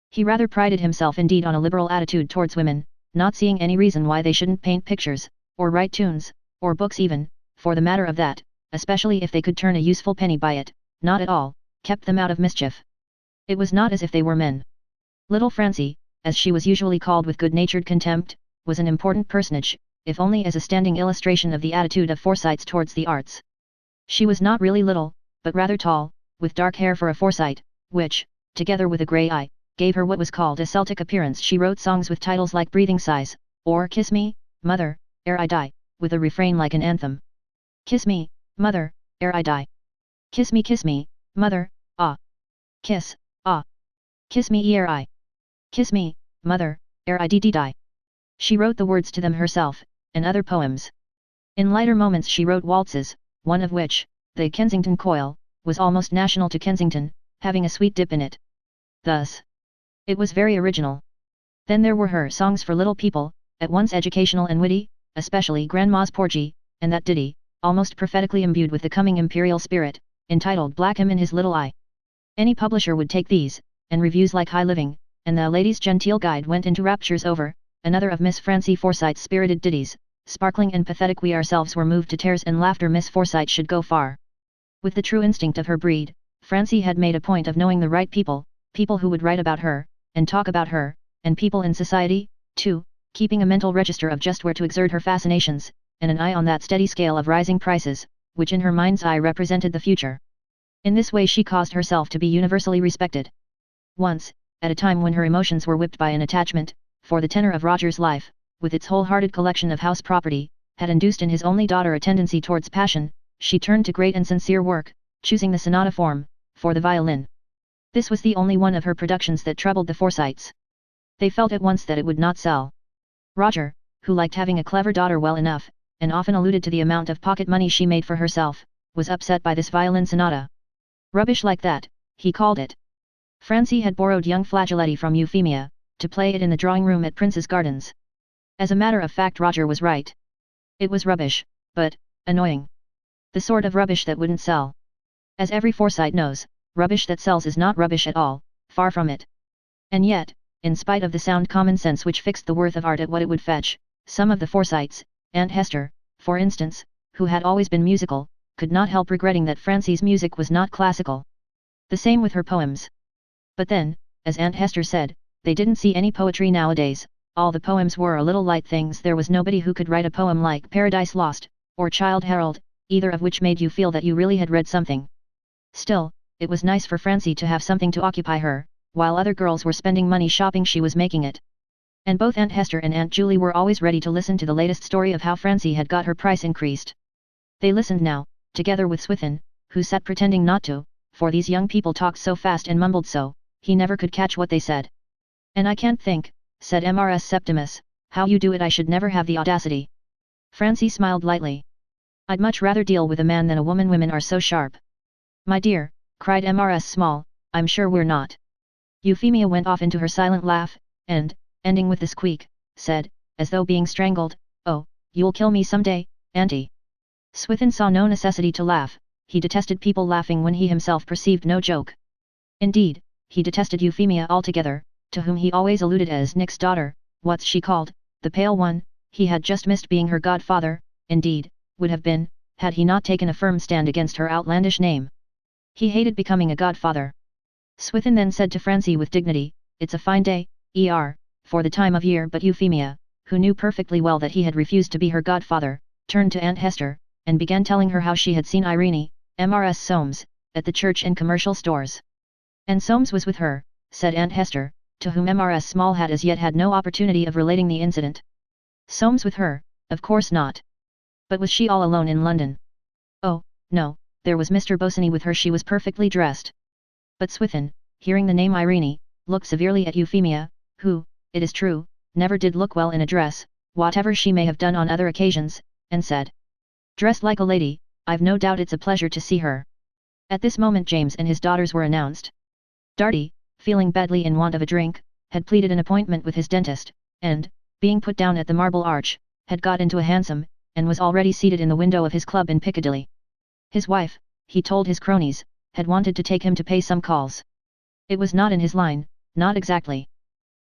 Speaker 1: He rather prided himself indeed on a liberal attitude towards women, not seeing any reason why they shouldn't paint pictures, or write tunes, or books even, for the matter of that, especially if they could turn a useful penny by it, not at all, kept them out of mischief. It was not as if they were men. Little Francie, as she was usually called with good-natured contempt, was an important personage, if only as a standing illustration of the attitude of Forsytes towards the arts. She was not really little, but rather tall, with dark hair for a Forsyte, which, together with a grey eye, gave her what was called a Celtic appearance. She wrote songs with titles like Breathing Sighs, or Kiss Me, mother, ere I die, with a refrain like an anthem. Kiss me, mother, ere I die. Kiss me, mother, ah. Kiss, ah. Kiss me ere I. Kiss me, mother, ere I die. She wrote the words to them herself, and other poems. In lighter moments she wrote waltzes, one of which, the Kensington Coil, was almost national to Kensington, having a sweet dip in it. Thus, it was very original. Then there were her songs for little people, at once educational and witty, especially Grandma's Porgy, and that ditty, almost prophetically imbued with the coming imperial spirit, entitled Black Him in His Little Eye. Any publisher would take these, and reviews like High Living, and the Lady's Genteel Guide went into raptures over, another of Miss Francie Forsyte's spirited ditties, sparkling and pathetic. We ourselves were moved to tears and laughter. Miss Forsyte should go far. With the true instinct of her breed, Francie had made a point of knowing the right people, people who would write about her, and talk about her, and people in society, too, keeping a mental register of just where to exert her fascinations, and an eye on that steady scale of rising prices, which in her mind's eye represented the future. In this way she caused herself to be universally respected. Once, at a time when her emotions were whipped by an attachment, for the tenor of Roger's life, with its wholehearted collection of house property, had induced in his only daughter a tendency towards passion, she turned to great and sincere work, choosing the sonata form, for the violin. This was the only one of her productions that troubled the Forsytes. They felt at once that it would not sell. Roger, who liked having a clever daughter well enough, and often alluded to the amount of pocket money she made for herself, was upset by this violin sonata. Rubbish like that, he called it. Francie had borrowed young Flageoletti from Euphemia, to play it in the drawing room at Prince's Gardens. As a matter of fact, Roger was right. It was rubbish, but annoying. The sort of rubbish that wouldn't sell. As every Forsyte knows, rubbish that sells is not rubbish at all, far from it. And yet, in spite of the sound common sense which fixed the worth of art at what it would fetch, some of the Forsytes, Aunt Hester, for instance, who had always been musical, could not help regretting that Francie's music was not classical. The same with her poems. But then, as Aunt Hester said, they didn't see any poetry nowadays, all the poems were a little light things. There was nobody who could write a poem like Paradise Lost, or Childe Harold, either of which made you feel that you really had read something. Still, it was nice for Francie to have something to occupy her, while other girls were spending money shopping she was making it. And both Aunt Hester and Aunt Julie were always ready to listen to the latest story of how Francie had got her price increased. They listened now, together with Swithin, who sat pretending not to, for these young people talked so fast and mumbled so, he never could catch what they said. And I can't think, said Mrs. Septimus, how you do it. I should never have the audacity. Francie smiled lightly. I'd much rather deal with a man than a woman. Women are so sharp. My dear, cried Mrs. Small, I'm sure we're not. Euphemia went off into her silent laugh, and, ending with the squeak, said, as though being strangled, oh, you'll kill me some day, Auntie. Swithin saw no necessity to laugh, he detested people laughing when he himself perceived no joke. Indeed, he detested Euphemia altogether, to whom he always alluded as Nick's daughter, what's she called, the pale one. He had just missed being her godfather, indeed, would have been, had he not taken a firm stand against her outlandish name. He hated becoming a godfather. Swithin then said to Francie with dignity, it's a fine day, for the time of year. But Euphemia, who knew perfectly well that he had refused to be her godfather, turned to Aunt Hester, and began telling her how she had seen Irene, Mrs. Soames, at the church and commercial stores. And Soames was with her, said Aunt Hester, to whom Mrs. Small had as yet had no opportunity of relating the incident. Soames with her, of course not. But was she all alone in London? Oh, no, there was Mr. Bosinney with her. She was perfectly dressed. But Swithin, hearing the name Irene, looked severely at Euphemia, who, it is true, never did look well in a dress, whatever she may have done on other occasions, and said, dressed like a lady, I've no doubt it's a pleasure to see her. At this moment James and his daughters were announced. Darty, feeling badly in want of a drink, had pleaded an appointment with his dentist, and, being put down at the Marble Arch, had got into a hansom, and was already seated in the window of his club in Piccadilly. His wife, he told his cronies, had wanted to take him to pay some calls. It was not in his line, not exactly.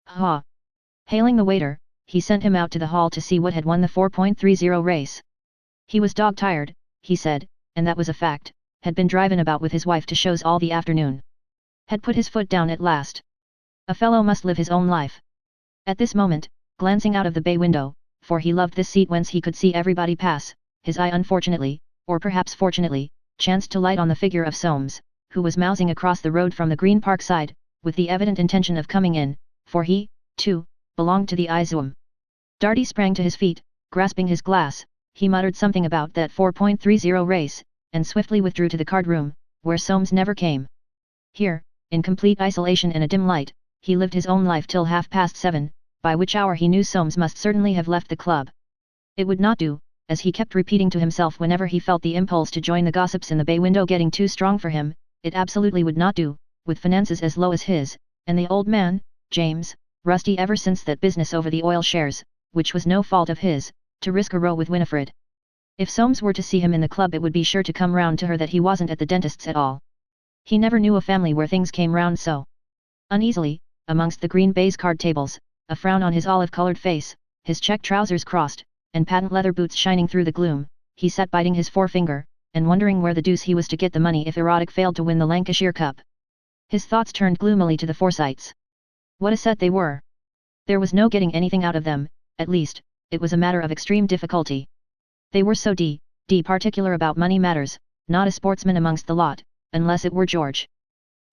Speaker 1: Ha! Hailing the waiter, he sent him out to the hall to see what had won the 4.30 race. He was dog-tired, he said, and that was a fact, had been driving about with his wife to shows all the afternoon. Had put his foot down at last. A fellow must live his own life. At this moment, glancing out of the bay window, for he loved this seat whence he could see everybody pass, his eye unfortunately, or perhaps fortunately, chanced to light on the figure of Soames, who was mousing across the road from the Green Park side, with the evident intention of coming in, for he, too, belonged to the Izoom. Darty sprang to his feet, Grasping his glass, he muttered something about that 4.30 race, and swiftly withdrew to the card room, where Soames never came. Here, in complete isolation and a dim light, he lived his own life till 7:30, by which hour he knew Soames must certainly have left the club. It would not do, as he kept repeating to himself whenever he felt the impulse to join the gossips in the bay window getting too strong for him, it absolutely would not do, with finances as low as his, and the old man, James, rusty ever since that business over the oil shares, which was no fault of his, to risk a row with Winifred. If Soames were to see him in the club it would be sure to come round to her that he wasn't at the dentist's at all. He never knew a family where things came round so uneasily. Amongst the green baize card tables, a frown on his olive-coloured face, his check trousers crossed, and patent leather boots shining through the gloom, he sat biting his forefinger, and wondering where the deuce he was to get the money if Erotic failed to win the Lancashire Cup. His thoughts turned gloomily to the Forsytes. What a set they were! There was no getting anything out of them, at least, it was a matter of extreme difficulty. They were so particular about money matters, not a sportsman amongst the lot, unless it were George.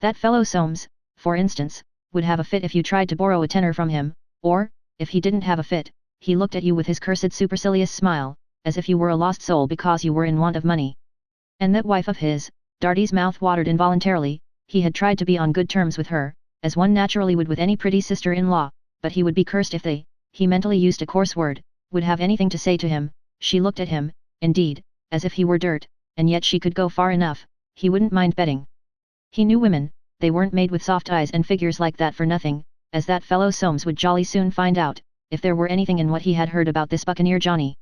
Speaker 1: That fellow Soames, for instance, would have a fit if you tried to borrow a tenner from him, or, if he didn't have a fit, he looked at you with his cursed supercilious smile, as if you were a lost soul because you were in want of money. And that wife of his, Dartie's mouth watered involuntarily. He had tried to be on good terms with her, as one naturally would with any pretty sister-in-law, but he would be cursed if they, he mentally used a coarse word, would have anything to say to him. She looked at him, indeed, as if he were dirt, and yet she could go far enough, he wouldn't mind betting. He knew women, they weren't made with soft eyes and figures like that for nothing, as that fellow Soames would jolly soon find out, if there were anything in what he had heard about this Buccaneer Johnny.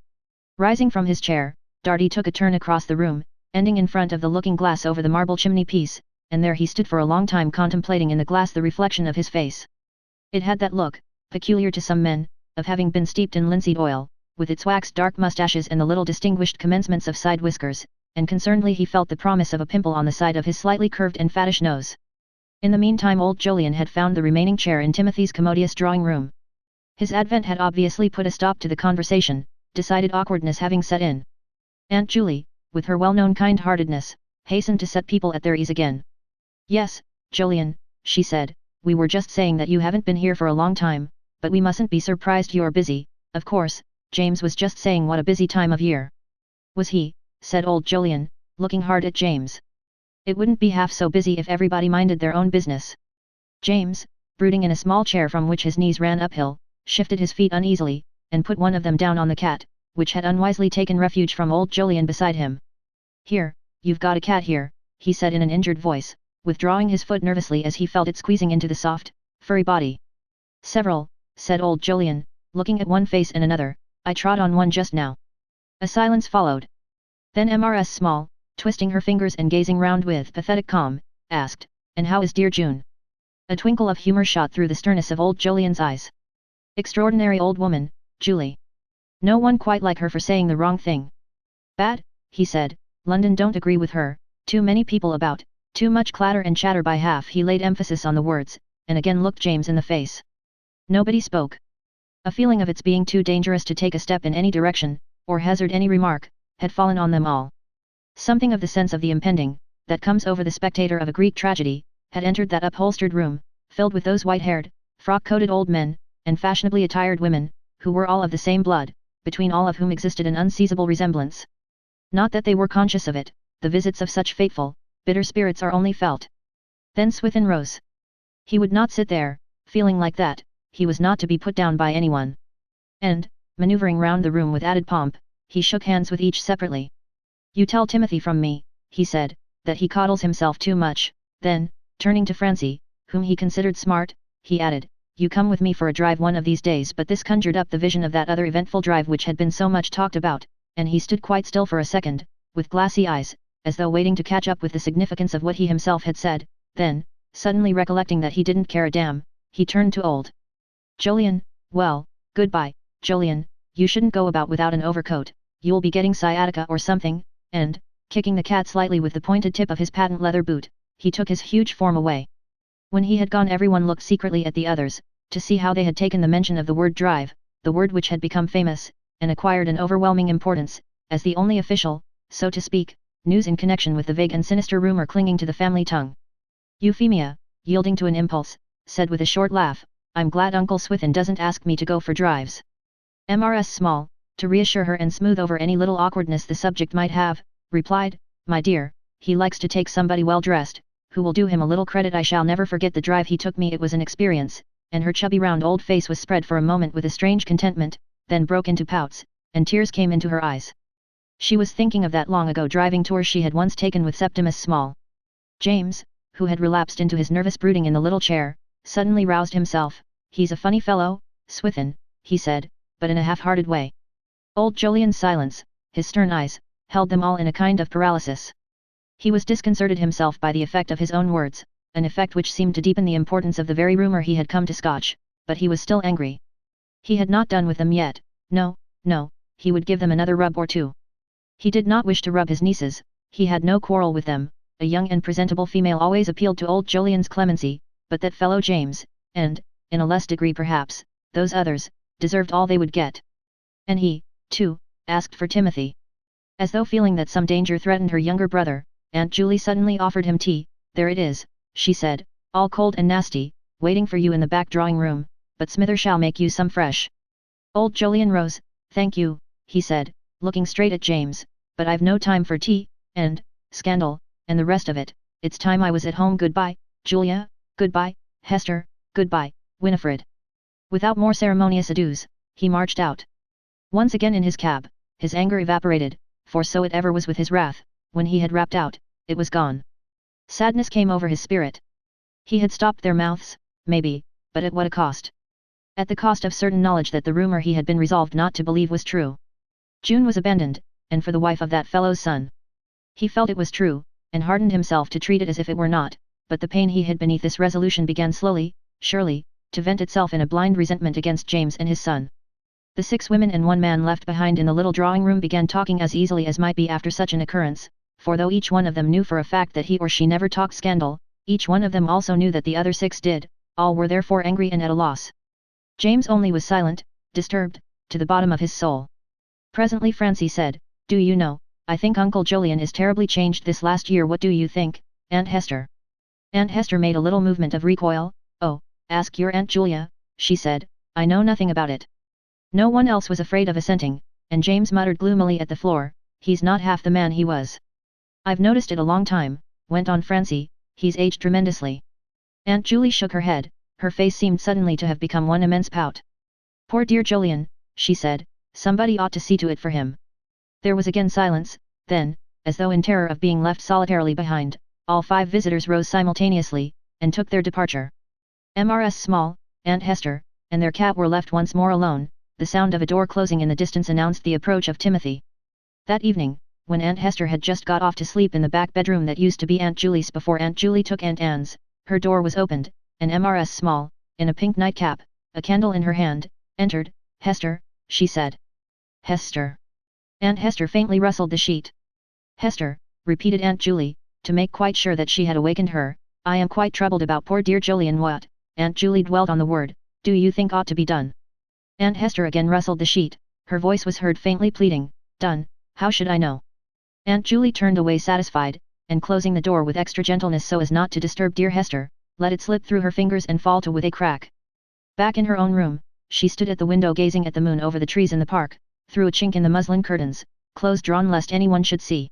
Speaker 1: Rising from his chair, Dartie took a turn across the room, ending in front of the looking-glass over the marble chimney-piece, and there he stood for a long time contemplating in the glass the reflection of his face. It had that look, peculiar to some men, of having been steeped in linseed oil, with its waxed dark moustaches and the little distinguished commencements of side whiskers, and concernedly he felt the promise of a pimple on the side of his slightly curved and fattish nose. In the meantime old Jolyon had found the remaining chair in Timothy's commodious drawing-room. His advent had obviously put a stop to the conversation, decided awkwardness having set in. Aunt Julie, with her well-known kind-heartedness, hastened to set people at their ease again. "Yes, Jolyon," she said, "we were just saying that you haven't been here for a long time, but we mustn't be surprised you're busy, of course. James was just saying what a busy time of year." "Was he?" said old Jolyon, looking hard at James. "It wouldn't be half so busy if everybody minded their own business." James, brooding in a small chair from which his knees ran uphill, shifted his feet uneasily, and put one of them down on the cat, which had unwisely taken refuge from old Jolyon beside him. "Here, you've got a cat here," he said in an injured voice, withdrawing his foot nervously as he felt it squeezing into the soft, furry body. "Several," said old Jolyon, looking at one face and another. "I trod on one just now." A silence followed. Then Mrs. Small, twisting her fingers and gazing round with pathetic calm, asked, "And how is dear June?" A twinkle of humour shot through the sternness of old Jolyon's eyes. "Extraordinary old woman, Julie. No one quite like her for saying the wrong thing." "Bad," he said, "London don't agree with her, too many people about, too much clatter and chatter by half." He laid emphasis on the words, and again looked James in the face. Nobody spoke. A feeling of its being too dangerous to take a step in any direction, or hazard any remark, had fallen on them all. Something of the sense of the impending, that comes over the spectator of a Greek tragedy, had entered that upholstered room, filled with those white-haired, frock-coated old men, and fashionably attired women, who were all of the same blood, between all of whom existed an unseizable resemblance. Not that they were conscious of it, the visits of such fateful, bitter spirits are only felt. Then Swithin rose. He would not sit there, feeling like that. He was not to be put down by anyone. And, manoeuvring round the room with added pomp, he shook hands with each separately. "You tell Timothy from me," he said, "that he coddles himself too much." Then, turning to Francie, whom he considered smart, he added, "You come with me for a drive one of these days." But this conjured up the vision of that other eventful drive which had been so much talked about, and he stood quite still for a second, with glassy eyes, as though waiting to catch up with the significance of what he himself had said. Then, suddenly recollecting that he didn't care a damn, he turned to old Jolyon. "Well, goodbye, Jolyon, you shouldn't go about without an overcoat, you'll be getting sciatica or something," and, kicking the cat slightly with the pointed tip of his patent leather boot, he took his huge form away. When he had gone everyone looked secretly at the others, to see how they had taken the mention of the word drive, the word which had become famous, and acquired an overwhelming importance, as the only official, so to speak, news in connection with the vague and sinister rumour clinging to the family tongue. Euphemia, yielding to an impulse, said with a short laugh, "I'm glad Uncle Swithin doesn't ask me to go for drives." Mrs. Small, to reassure her and smooth over any little awkwardness the subject might have, replied, "My dear, he likes to take somebody well dressed, who will do him a little credit. I shall never forget the drive he took me. It was an experience," and her chubby round old face was spread for a moment with a strange contentment, then broke into pouts, and tears came into her eyes. She was thinking of that long ago driving tour she had once taken with Septimus Small. James, who had relapsed into his nervous brooding in the little chair, suddenly roused himself. "He's a funny fellow, Swithin," he said, but in a half-hearted way. Old Jolyon's silence, his stern eyes, held them all in a kind of paralysis. He was disconcerted himself by the effect of his own words, an effect which seemed to deepen the importance of the very rumour he had come to scotch, but he was still angry. He had not done with them yet. No, no, he would give them another rub or two. He did not wish to rub his nieces, he had no quarrel with them. A young and presentable female always appealed to old Jolyon's clemency, but that fellow James, and, in a less degree perhaps, those others, deserved all they would get. And he, too, asked for Timothy. As though feeling that some danger threatened her younger brother, Aunt Julie suddenly offered him tea. "There it is," she said, "all cold and nasty, waiting for you in the back drawing-room, but Smither shall make you some fresh." Old Jolyon rose. "Thank you," he said, looking straight at James, "but I've no time for tea, and, scandal, and the rest of it. It's time I was at home. Goodbye, Julia, goodbye, Hester, goodbye, Winifred." Without more ceremonious adieus, he marched out. Once again in his cab, his anger evaporated, for so it ever was with his wrath, when he had rapped out, it was gone. Sadness came over his spirit. He had stopped their mouths, maybe, but at what a cost? At the cost of certain knowledge that the rumour he had been resolved not to believe was true. June was abandoned, and for the wife of that fellow's son. He felt it was true, and hardened himself to treat it as if it were not, but the pain he hid beneath this resolution began slowly, surely, to vent itself in a blind resentment against James and his son. The 6 women and 1 man left behind in the little drawing-room began talking as easily as might be after such an occurrence, for though each one of them knew for a fact that he or she never talked scandal, each one of them also knew that the other 6 did. All were therefore angry and at a loss. James only was silent, disturbed, to the bottom of his soul. Presently Francie said, "Do you know, I think Uncle Jolyon is terribly changed this last year. What do you think, Aunt Hester?" Aunt Hester made a little movement of recoil. "Oh, ask your Aunt Julia," she said, "I know nothing about it." No one else was afraid of assenting, and James muttered gloomily at the floor, "He's not half the man he was." "I've noticed it a long time," went on Francie, "he's aged tremendously." Aunt Julie shook her head, her face seemed suddenly to have become one immense pout. "Poor dear Jolyon," she said, "somebody ought to see to it for him." There was again silence, then, as though in terror of being left solitarily behind, all 5 visitors rose simultaneously, and took their departure. Mrs. Small, Aunt Hester, and their cat were left once more alone. The sound of a door closing in the distance announced the approach of Timothy. That evening, when Aunt Hester had just got off to sleep in the back bedroom that used to be Aunt Julie's before Aunt Julie took Aunt Anne's, her door was opened, and Mrs. Small, in a pink nightcap, a candle in her hand, entered. "Hester," she said. "Hester." Aunt Hester faintly rustled the sheet. "Hester," repeated Aunt Julie, to make quite sure that she had awakened her, "I am quite troubled about poor dear Jolyon." "What?" Aunt Julie dwelt on the word. "Do you think ought to be done?" Aunt Hester again rustled the sheet, her voice was heard faintly pleading, "Done, how should I know?" Aunt Julie turned away satisfied, and closing the door with extra gentleness so as not to disturb dear Hester, let it slip through her fingers and fall to with a crack. Back in her own room, she stood at the window gazing at the moon over the trees in the park, through a chink in the muslin curtains, close drawn lest anyone should see.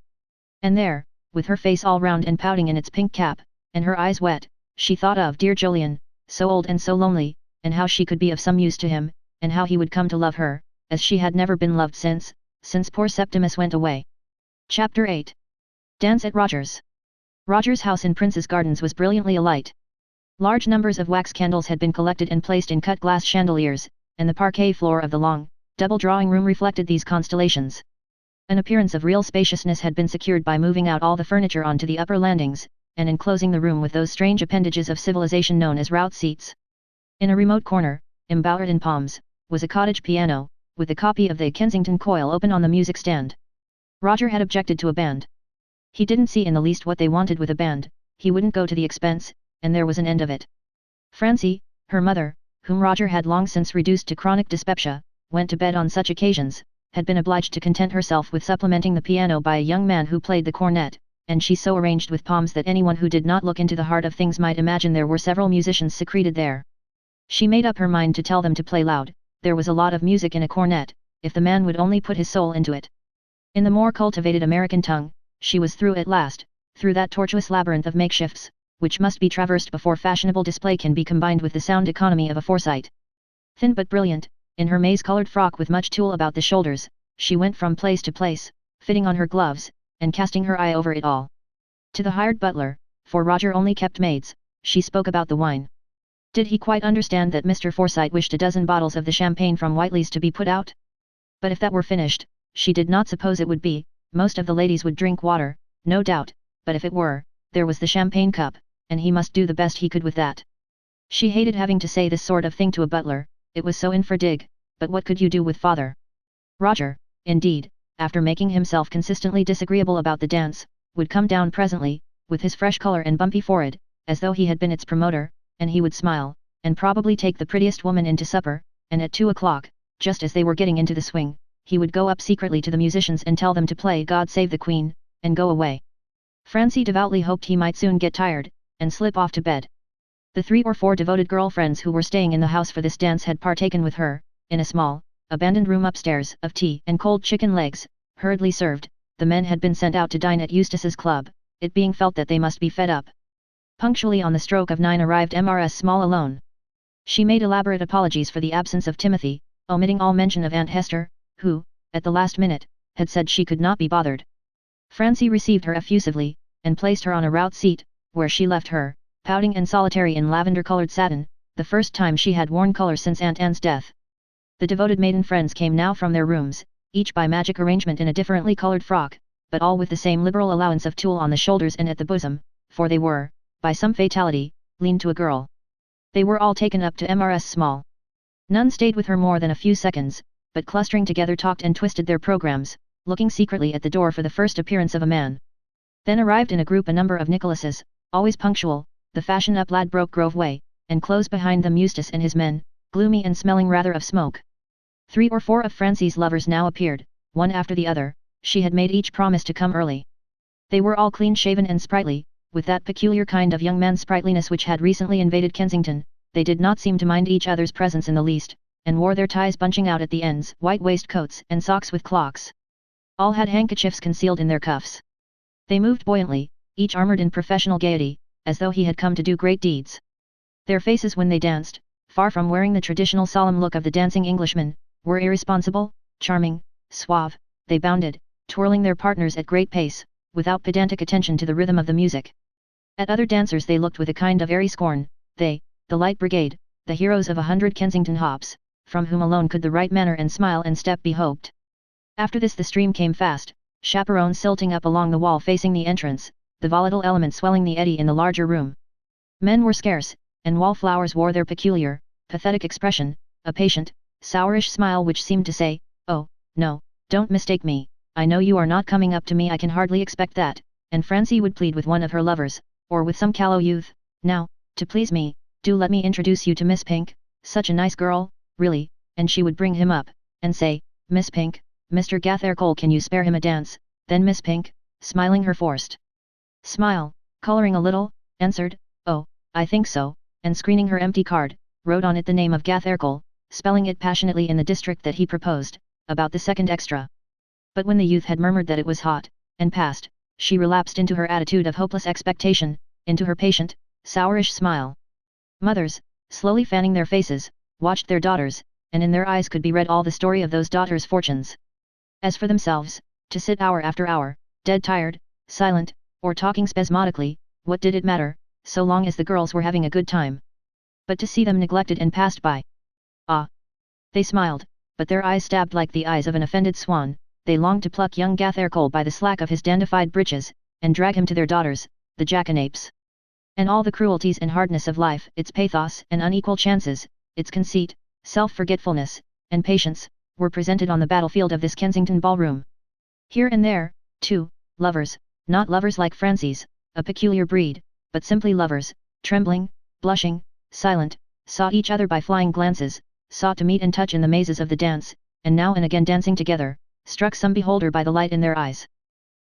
Speaker 1: And there, with her face all round and pouting in its pink cap, and her eyes wet, she thought of dear Jolyon, so old and so lonely, and how she could be of some use to him, and how he would come to love her, as she had never been loved since poor Septimus went away. Chapter 8. Dance at Roger's. Roger's house in Prince's Gardens was brilliantly alight. Large numbers of wax candles had been collected and placed in cut glass chandeliers, and the parquet floor of the long, double drawing-room reflected these constellations. An appearance of real spaciousness had been secured by moving out all the furniture onto the upper landings, and enclosing the room with those strange appendages of civilization known as rout seats. In a remote corner, embowered in palms, was a cottage piano, with a copy of the Kensington Coil open on the music stand. Roger had objected to a band. He didn't see in the least what they wanted with a band, he wouldn't go to the expense, and there was an end of it. Francie, her mother, whom Roger had long since reduced to chronic dyspepsia, went to bed on such occasions, had been obliged to content herself with supplementing the piano by a young man who played the cornet, and she so arranged with palms that anyone who did not look into the heart of things might imagine there were several musicians secreted there. She made up her mind to tell them to play loud. There was a lot of music in a cornet, if the man would only put his soul into it. In the more cultivated American tongue, she was through at last, through that tortuous labyrinth of makeshifts, which must be traversed before fashionable display can be combined with the sound economy of a Forsyte. Thin but brilliant, in her maize-colored frock with much tulle about the shoulders, she went from place to place, fitting on her gloves, and casting her eye over it all. To the hired butler, for Roger only kept maids, she spoke about the wine. Did he quite understand that Mr. Forsyte wished a dozen bottles of the champagne from Whiteley's to be put out? But if that were finished, she did not suppose it would be, most of the ladies would drink water, no doubt, but if it were, there was the champagne cup, and he must do the best he could with that. She hated having to say this sort of thing to a butler, it was so infra-dig, but what could you do with father? Roger, indeed, after making himself consistently disagreeable about the dance, would come down presently, with his fresh color and bumpy forehead, as though he had been its promoter, and he would smile, and probably take the prettiest woman in to supper, and at 2 o'clock, just as they were getting into the swing, he would go up secretly to the musicians and tell them to play God Save the Queen, and go away. Francie devoutly hoped he might soon get tired, and slip off to bed. The 3 or 4 devoted girlfriends who were staying in the house for this dance had partaken with her, in a small, abandoned room upstairs, of tea and cold chicken legs, hurriedly served. The men had been sent out to dine at Eustace's club, it being felt that they must be fed up. Punctually on the stroke of 9 arrived Mrs. Small alone. She made elaborate apologies for the absence of Timothy, omitting all mention of Aunt Hester, who, at the last minute, had said she could not be bothered. Francie received her effusively, and placed her on a rout seat, where she left her, pouting and solitary in lavender-colored satin, the first time she had worn colour since Aunt Anne's death. The devoted maiden friends came now from their rooms, each by magic arrangement in a differently coloured frock, but all with the same liberal allowance of tulle on the shoulders and at the bosom, for they were, by some fatality, lean to a girl. They were all taken up to Mrs. Small. None stayed with her more than a few seconds, but clustering together talked and twisted their programs, looking secretly at the door for the first appearance of a man. Then arrived in a group a number of Nicholases, always punctual, the fashion up Ladbroke Grove way, and close behind them Eustace and his men, gloomy and smelling rather of smoke. 3 or 4 of Francie's lovers now appeared, one after the other. She had made each promise to come early. They were all clean-shaven and sprightly, with that peculiar kind of young man's sprightliness which had recently invaded Kensington. They did not seem to mind each other's presence in the least, and wore their ties bunching out at the ends, white waistcoats and socks with clocks. All had handkerchiefs concealed in their cuffs. They moved buoyantly, each armoured in professional gaiety, as though he had come to do great deeds. Their faces when they danced, far from wearing the traditional solemn look of the dancing Englishman, were irresponsible, charming, suave. They bounded, twirling their partners at great pace, without pedantic attention to the rhythm of the music. At other dancers they looked with a kind of airy scorn, they, the Light Brigade, the heroes of 100 Kensington hops, from whom alone could the right manner and smile and step be hoped. After this the stream came fast, chaperones silting up along the wall facing the entrance, the volatile element swelling the eddy in the larger room. Men were scarce, and wallflowers wore their peculiar, pathetic expression, a patient, sourish smile which seemed to say, "Oh, no, don't mistake me, I know you are not coming up to me, I can hardly expect that," and Francie would plead with one of her lovers, or with some callow youth, "Now, to please me, do let me introduce you to Miss Pink, such a nice girl, really," and she would bring him up, and say, "Miss Pink, Mr. Gathercole, can you spare him a dance?" Then Miss Pink, smiling her forced smile, colouring a little, answered, "Oh, I think so," and screening her empty card, wrote on it the name of Gathercole, spelling it passionately in the district that he proposed, about the second extra. But when the youth had murmured that it was hot, and passed, she relapsed into her attitude of hopeless expectation, into her patient, sourish smile. Mothers, slowly fanning their faces, watched their daughters, and in their eyes could be read all the story of those daughters' fortunes. As for themselves, to sit hour after hour, dead tired, silent, or talking spasmodically, what did it matter, so long as the girls were having a good time? But to see them neglected and passed by. Ah! They smiled, but their eyes stabbed like the eyes of an offended swan. They longed to pluck young Gathercole by the slack of his dandified breeches, and drag him to their daughters, the jackanapes. And all the cruelties and hardness of life, its pathos and unequal chances, its conceit, self-forgetfulness, and patience, were presented on the battlefield of this Kensington ballroom. Here and there, too, lovers, not lovers like Francie's, a peculiar breed, but simply lovers, trembling, blushing, silent, saw each other by flying glances, sought to meet and touch in the mazes of the dance, and now and again dancing together, struck some beholder by the light in their eyes.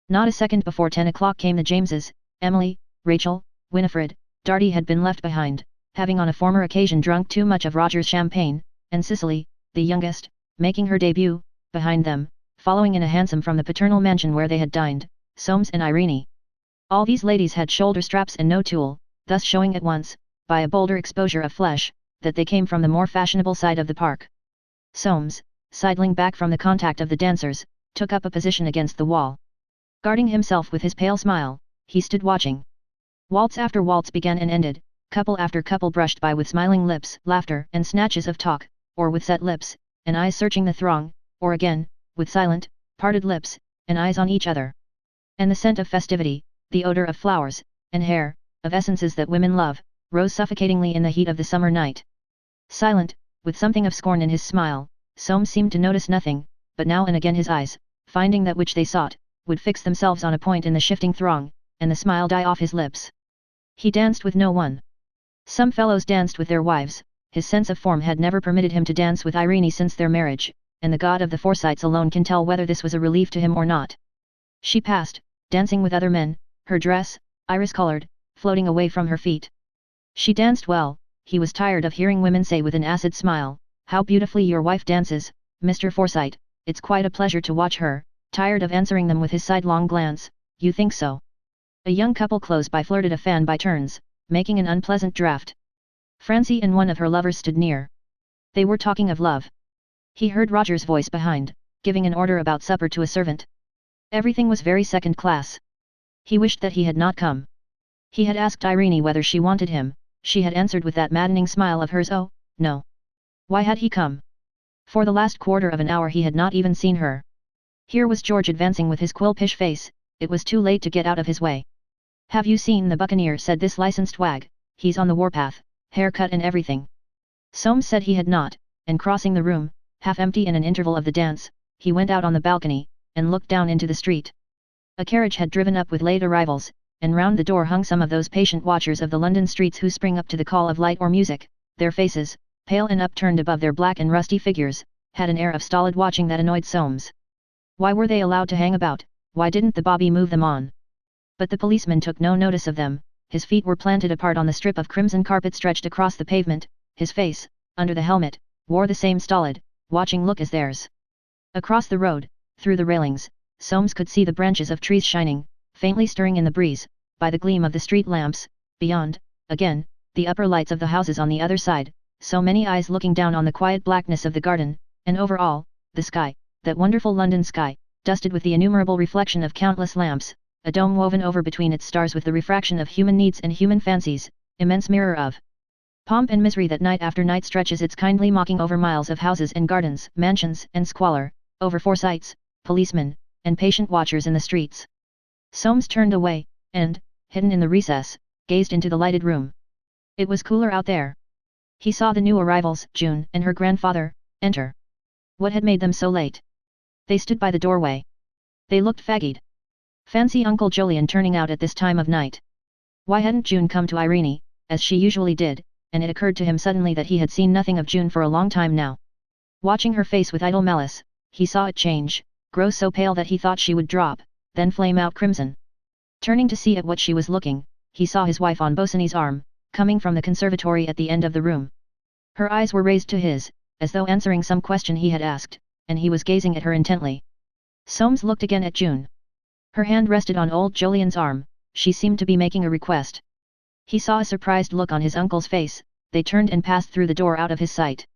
Speaker 1: Not a second before 10 o'clock came the Jameses. Emily, Rachel, Winifred, Darty had been left behind, having on a former occasion drunk too much of Roger's champagne, and Cicely, the youngest, making her debut, Behind them, following in a hansom from the paternal mansion where they had dined, Soames and Irene. All these ladies had shoulder straps and no tulle, thus showing at once, by a bolder exposure of flesh, that they came from the more fashionable side of the park. Soames, sidling back from the contact of the dancers, took up a position against the wall. Guarding himself with his pale smile, he stood watching. Waltz after waltz began and ended, couple after couple brushed by with smiling lips, laughter and snatches of talk, or with set lips, and eyes searching the throng, or again, with silent, parted lips, and eyes on each other. And the scent of festivity, the odor of flowers, and hair, of essences that women love, rose suffocatingly in the heat of the summer night. Silent, with something of scorn in his smile, Soames seemed to notice nothing, but now and again his eyes, finding that which they sought, would fix themselves on a point in the shifting throng, and the smile die off his lips. He danced with no one. Some fellows danced with their wives, his sense of form had never permitted him to dance with Irene since their marriage, and the god of the Forsytes alone can tell whether this was a relief to him or not. She passed, dancing with other men, her dress, iris-colored, floating away from her feet. She danced well, he was tired of hearing women say with an acid smile, "How beautifully your wife dances, Mr. Forsyte, it's quite a pleasure to watch her," tired of answering them with his sidelong glance, "You think so?" A young couple close by flirted a fan by turns, making an unpleasant draught. Francie and one of her lovers stood near. They were talking of love. He heard Roger's voice behind, giving an order about supper to a servant. Everything was very second class. He wished that he had not come. He had asked Irene whether she wanted him, she had answered with that maddening smile of hers, "Oh, no." Why had he come? For the last quarter of an hour he had not even seen her. Here was George advancing with his quilpish face, it was too late to get out of his way. "Have you seen the Buccaneer?" said this licensed wag, "he's on the warpath, haircut and everything." Soames said he had not, and crossing the room, half empty in an interval of the dance, he went out on the balcony, and looked down into the street. A carriage had driven up with late arrivals, and round the door hung some of those patient watchers of the London streets who spring up to the call of light or music. Their faces, pale and upturned above their black and rusty figures, had an air of stolid watching that annoyed Soames. Why were they allowed to hang about? Why didn't the bobby move them on? But the policeman took no notice of them, his feet were planted apart on the strip of crimson carpet stretched across the pavement, his face, under the helmet, wore the same stolid, watching look as theirs. Across the road, through the railings, Soames could see the branches of trees shining, faintly stirring in the breeze, by the gleam of the street lamps, beyond, again, the upper lights of the houses on the other side, so many eyes looking down on the quiet blackness of the garden, and over all, the sky, that wonderful London sky, dusted with the innumerable reflection of countless lamps, a dome woven over between its stars with the refraction of human needs and human fancies, immense mirror of pomp and misery that night after night stretches its kindly mocking over miles of houses and gardens, mansions and squalor, over Forsytes, policemen, and patient watchers in the streets. Soames turned away, and, hidden in the recess, gazed into the lighted room. It was cooler out there. He saw the new arrivals, June and her grandfather, enter. What had made them so late? They stood by the doorway. They looked fagged. Fancy Uncle Jolyon turning out at this time of night. Why hadn't June come to Irene, as she usually did, and it occurred to him suddenly that he had seen nothing of June for a long time now. Watching her face with idle malice, he saw it change, grow so pale that he thought she would drop, then flame out crimson. Turning to see at what she was looking, he saw his wife on Bosinney's arm, coming from the conservatory at the end of the room. Her eyes were raised to his, as though answering some question he had asked, and he was gazing at her intently. Soames looked again at June. Her hand rested on old Jolyon's arm, she seemed to be making a request. He saw a surprised look on his uncle's face, they turned and passed through the door out of his sight.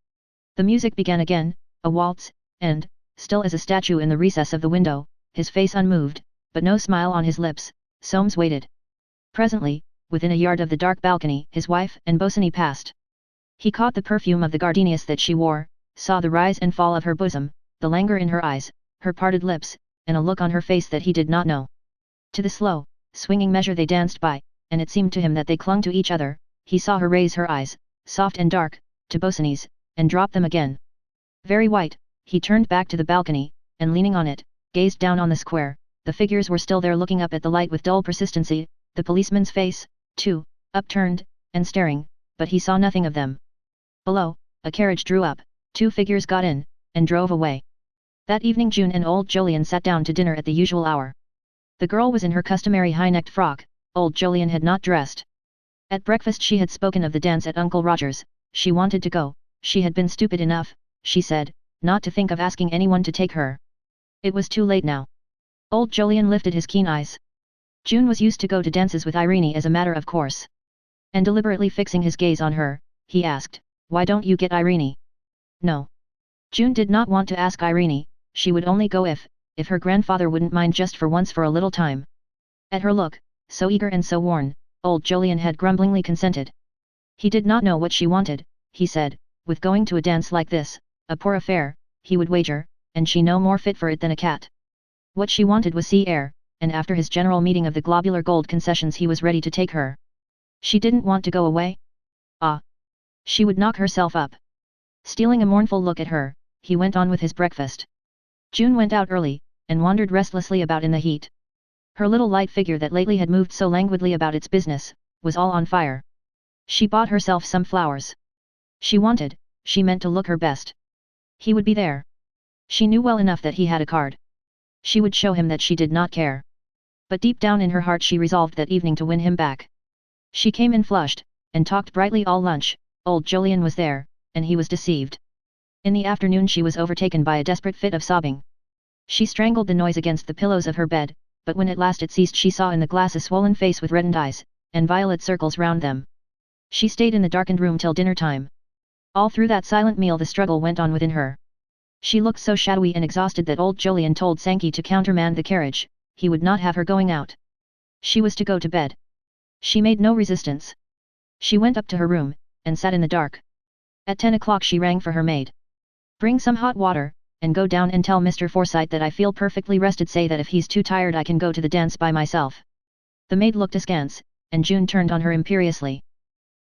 Speaker 1: The music began again, a waltz, and, still as a statue in the recess of the window, his face unmoved, but no smile on his lips, Soames waited. Presently, within a yard of the dark balcony, his wife and Bosinney passed. He caught the perfume of the gardenias that she wore, saw the rise and fall of her bosom, the languor in her eyes, her parted lips, and a look on her face that he did not know. To the slow, swinging measure they danced by, and it seemed to him that they clung to each other. He saw her raise her eyes, soft and dark, to Bosinney's, and drop them again. Very white, he turned back to the balcony, and leaning on it, gazed down on the square. The figures were still there looking up at the light with dull persistency, the policeman's face, too, upturned, and staring, but he saw nothing of them. Below, a carriage drew up, 2 figures got in, and drove away. That evening June and old Jolyon sat down to dinner at the usual hour. The girl was in her customary high-necked frock, old Jolyon had not dressed. At breakfast she had spoken of the dance at Uncle Roger's, she wanted to go, she had been stupid enough, she said, not to think of asking anyone to take her. It was too late now. Old Jolyon lifted his keen eyes. June was used to go to dances with Irene as a matter of course. And deliberately fixing his gaze on her, he asked, "Why don't you get Irene?" No. June did not want to ask Irene, she would only go if her grandfather wouldn't mind just for once for a little time. At her look, so eager and so worn, old Jolyon had grumblingly consented. He did not know what she wanted, he said, with going to a dance like this, a poor affair, he would wager, and she no more fit for it than a cat. What she wanted was sea air, and after his general meeting of the globular gold concessions he was ready to take her. She didn't want to go away? Ah! She would knock herself up. Stealing a mournful look at her, he went on with his breakfast. June went out early, and wandered restlessly about in the heat. Her little light figure that lately had moved so languidly about its business, was all on fire. She bought herself some flowers. She meant to look her best. He would be there. She knew well enough that he had a card. She would show him that she did not care. But deep down in her heart she resolved that evening to win him back. She came in flushed, and talked brightly all lunch. Old Jolyon was there, and he was deceived. In the afternoon she was overtaken by a desperate fit of sobbing. She strangled the noise against the pillows of her bed, but when at last it ceased she saw in the glass a swollen face with reddened eyes, and violet circles round them. She stayed in the darkened room till dinner time. All through that silent meal the struggle went on within her. She looked so shadowy and exhausted that old Jolyon told Sankey to countermand the carriage, he would not have her going out. She was to go to bed. She made no resistance. She went up to her room, and sat in the dark. At 10 o'clock she rang for her maid. "Bring some hot water, and go down and tell Mr. Forsyte that I feel perfectly rested. Say that if he's too tired I can go to the dance by myself." The maid looked askance, and June turned on her imperiously.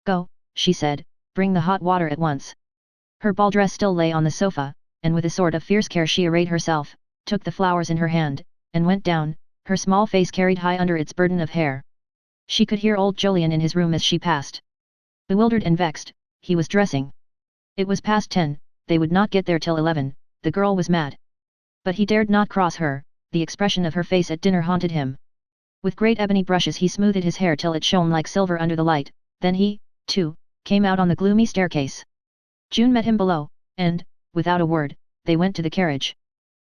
Speaker 1: "Go," she said, "bring the hot water at once." Her ball dress still lay on the sofa, and with a sort of fierce care she arrayed herself, took the flowers in her hand, and went down, her small face carried high under its burden of hair. She could hear old Jolyon in his room as she passed. Bewildered and vexed, he was dressing. It was past 10, they would not get there till 11, the girl was mad. But he dared not cross her, the expression of her face at dinner haunted him. With great ebony brushes he smoothed his hair till it shone like silver under the light, then he, too, came out on the gloomy staircase. June met him below, and, without a word, they went to the carriage.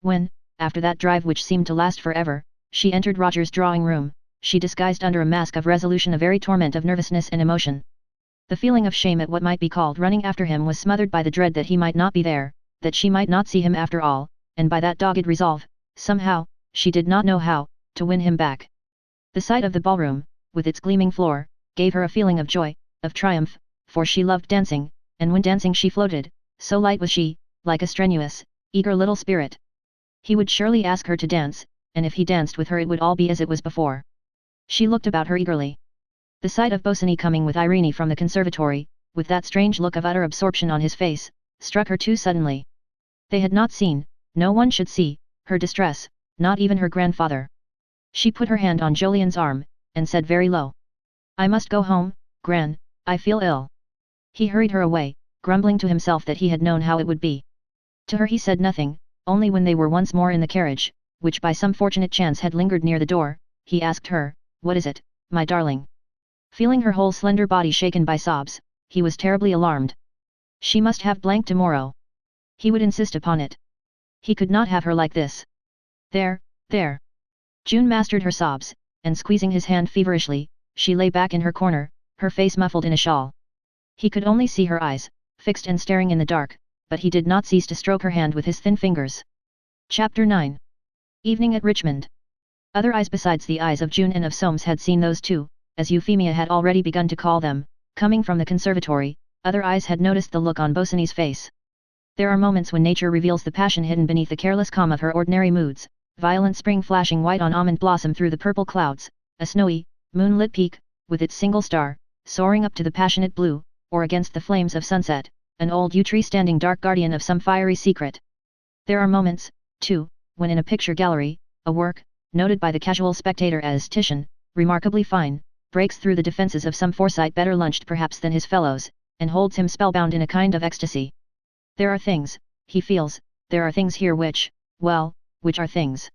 Speaker 1: When, after that drive which seemed to last forever, she entered Roger's drawing room, she disguised under a mask of resolution a very torment of nervousness and emotion. The feeling of shame at what might be called running after him was smothered by the dread that he might not be there, that she might not see him after all, and by that dogged resolve, somehow, she did not know how, to win him back. The sight of the ballroom, with its gleaming floor, gave her a feeling of joy, of triumph, for she loved dancing, and when dancing she floated, so light was she, like a strenuous, eager little spirit. He would surely ask her to dance, and if he danced with her it would all be as it was before. She looked about her eagerly. The sight of Bosinney coming with Irene from the conservatory, with that strange look of utter absorption on his face, struck her too suddenly. They had not seen, no one should see, her distress, not even her grandfather. She put her hand on Jolyon's arm, and said very low, "I must go home, Gran, I feel ill." He hurried her away, grumbling to himself that he had known how it would be. To her he said nothing, only when they were once more in the carriage, which by some fortunate chance had lingered near the door, he asked her, "What is it, my darling?" Feeling her whole slender body shaken by sobs, he was terribly alarmed. She must have blank tomorrow. He would insist upon it. He could not have her like this. There, there. June mastered her sobs, and squeezing his hand feverishly, she lay back in her corner, her face muffled in a shawl. He could only see her eyes, fixed and staring in the dark, but he did not cease to stroke her hand with his thin fingers. Chapter 9. Evening at Richmond. Other eyes besides the eyes of June and of Soames had seen those two, as Euphemia had already begun to call them, coming from the conservatory. Other eyes had noticed the look on Bosinney's face. There are moments when nature reveals the passion hidden beneath the careless calm of her ordinary moods, violent spring flashing white on almond blossom through the purple clouds, a snowy, moonlit peak, with its single star, soaring up to the passionate blue, or against the flames of sunset, an old yew tree standing dark guardian of some fiery secret. There are moments, too, when in a picture gallery, a work, noted by the casual spectator as Titian, remarkably fine, breaks through the defences of some Forsyte better lunched perhaps than his fellows, and holds him spellbound in a kind of ecstasy. There are things, he feels, there are things here which, well, which are things.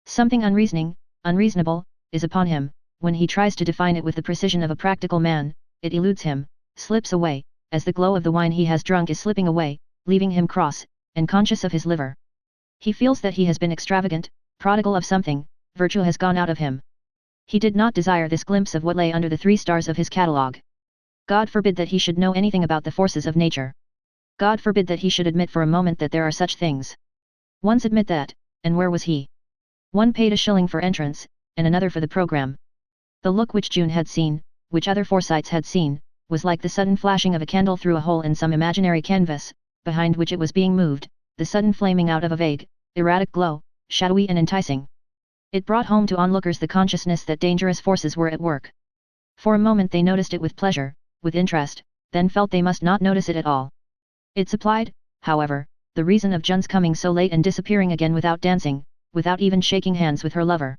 Speaker 1: Something unreasoning, unreasonable, is upon him. When he tries to define it with the precision of a practical man, it eludes him, slips away, as the glow of the wine he has drunk is slipping away, leaving him cross, and conscious of his liver. He feels that he has been extravagant, prodigal of something, virtue has gone out of him. He did not desire this glimpse of what lay under the 3 stars of his catalogue. God forbid that he should know anything about the forces of nature. God forbid that he should admit for a moment that there are such things. Once admit that, and where was he? One paid a shilling for entrance, and another for the program. The look which June had seen, which other Forsytes had seen, was like the sudden flashing of a candle through a hole in some imaginary canvas, behind which it was being moved, the sudden flaming out of a vague, erratic glow, shadowy and enticing. It brought home to onlookers the consciousness that dangerous forces were at work. For a moment they noticed it with pleasure, with interest, then felt they must not notice it at all. It supplied, however, the reason of Jun's coming so late and disappearing again without dancing, without even shaking hands with her lover.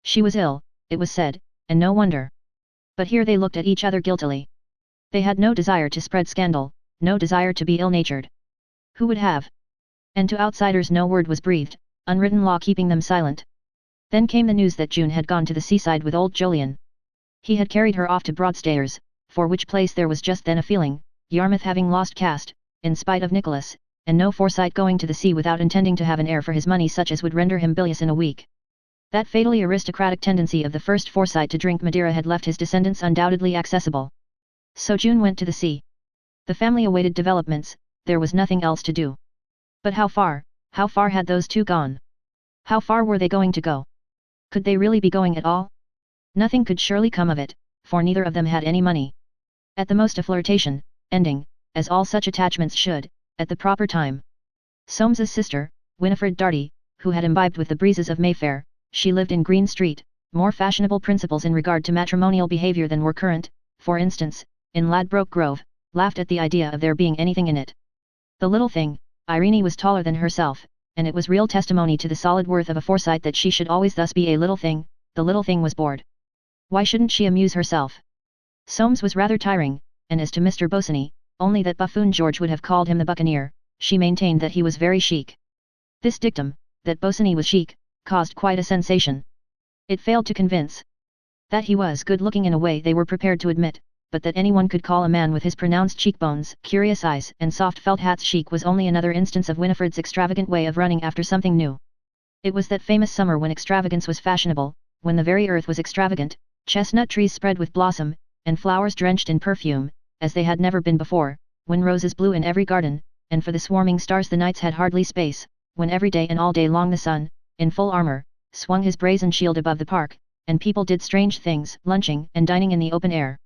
Speaker 1: She was ill, it was said, and no wonder. But here they looked at each other guiltily. They had no desire to spread scandal, no desire to be ill-natured. Who would have? And to outsiders no word was breathed, unwritten law keeping them silent. Then came the news that June had gone to the seaside with old Jolyon. He had carried her off to Broadstairs, for which place there was just then a feeling, Yarmouth having lost caste, in spite of Nicholas, and no Forsyte going to the sea without intending to have an heir for his money such as would render him bilious in a week. That fatally aristocratic tendency of the first Forsyte to drink Madeira had left his descendants undoubtedly accessible. So June went to the sea. The family awaited developments, there was nothing else to do. But how far had those two gone? How far were they going to go? Could they really be going at all? Nothing could surely come of it, for neither of them had any money. At the most a flirtation, ending, as all such attachments should, at the proper time. Soames's sister, Winifred Dartie, who had imbibed with the breezes of Mayfair, she lived in Green Street, more fashionable principles in regard to matrimonial behaviour than were current, for instance, in Ladbroke Grove, laughed at the idea of there being anything in it. The little thing, Irene was taller than herself, and it was real testimony to the solid worth of a Forsyte that she should always thus be a little thing, the little thing was bored. Why shouldn't she amuse herself? Soames was rather tiring, and as to Mr. Bosinney, only that buffoon George would have called him the Buccaneer, she maintained that he was very chic. This dictum, that Bosinney was chic, caused quite a sensation. It failed to convince. That he was good-looking in a way they were prepared to admit, but that anyone could call a man with his pronounced cheekbones, curious eyes and soft felt hats chic was only another instance of Winifred's extravagant way of running after something new. It was that famous summer when extravagance was fashionable, when the very earth was extravagant, chestnut trees spread with blossom, and flowers drenched in perfume, as they had never been before, when roses blew in every garden, and for the swarming stars the nights had hardly space, when every day and all day long the sun, in full armour, swung his brazen shield above the park, and people did strange things, lunching and dining in the open air.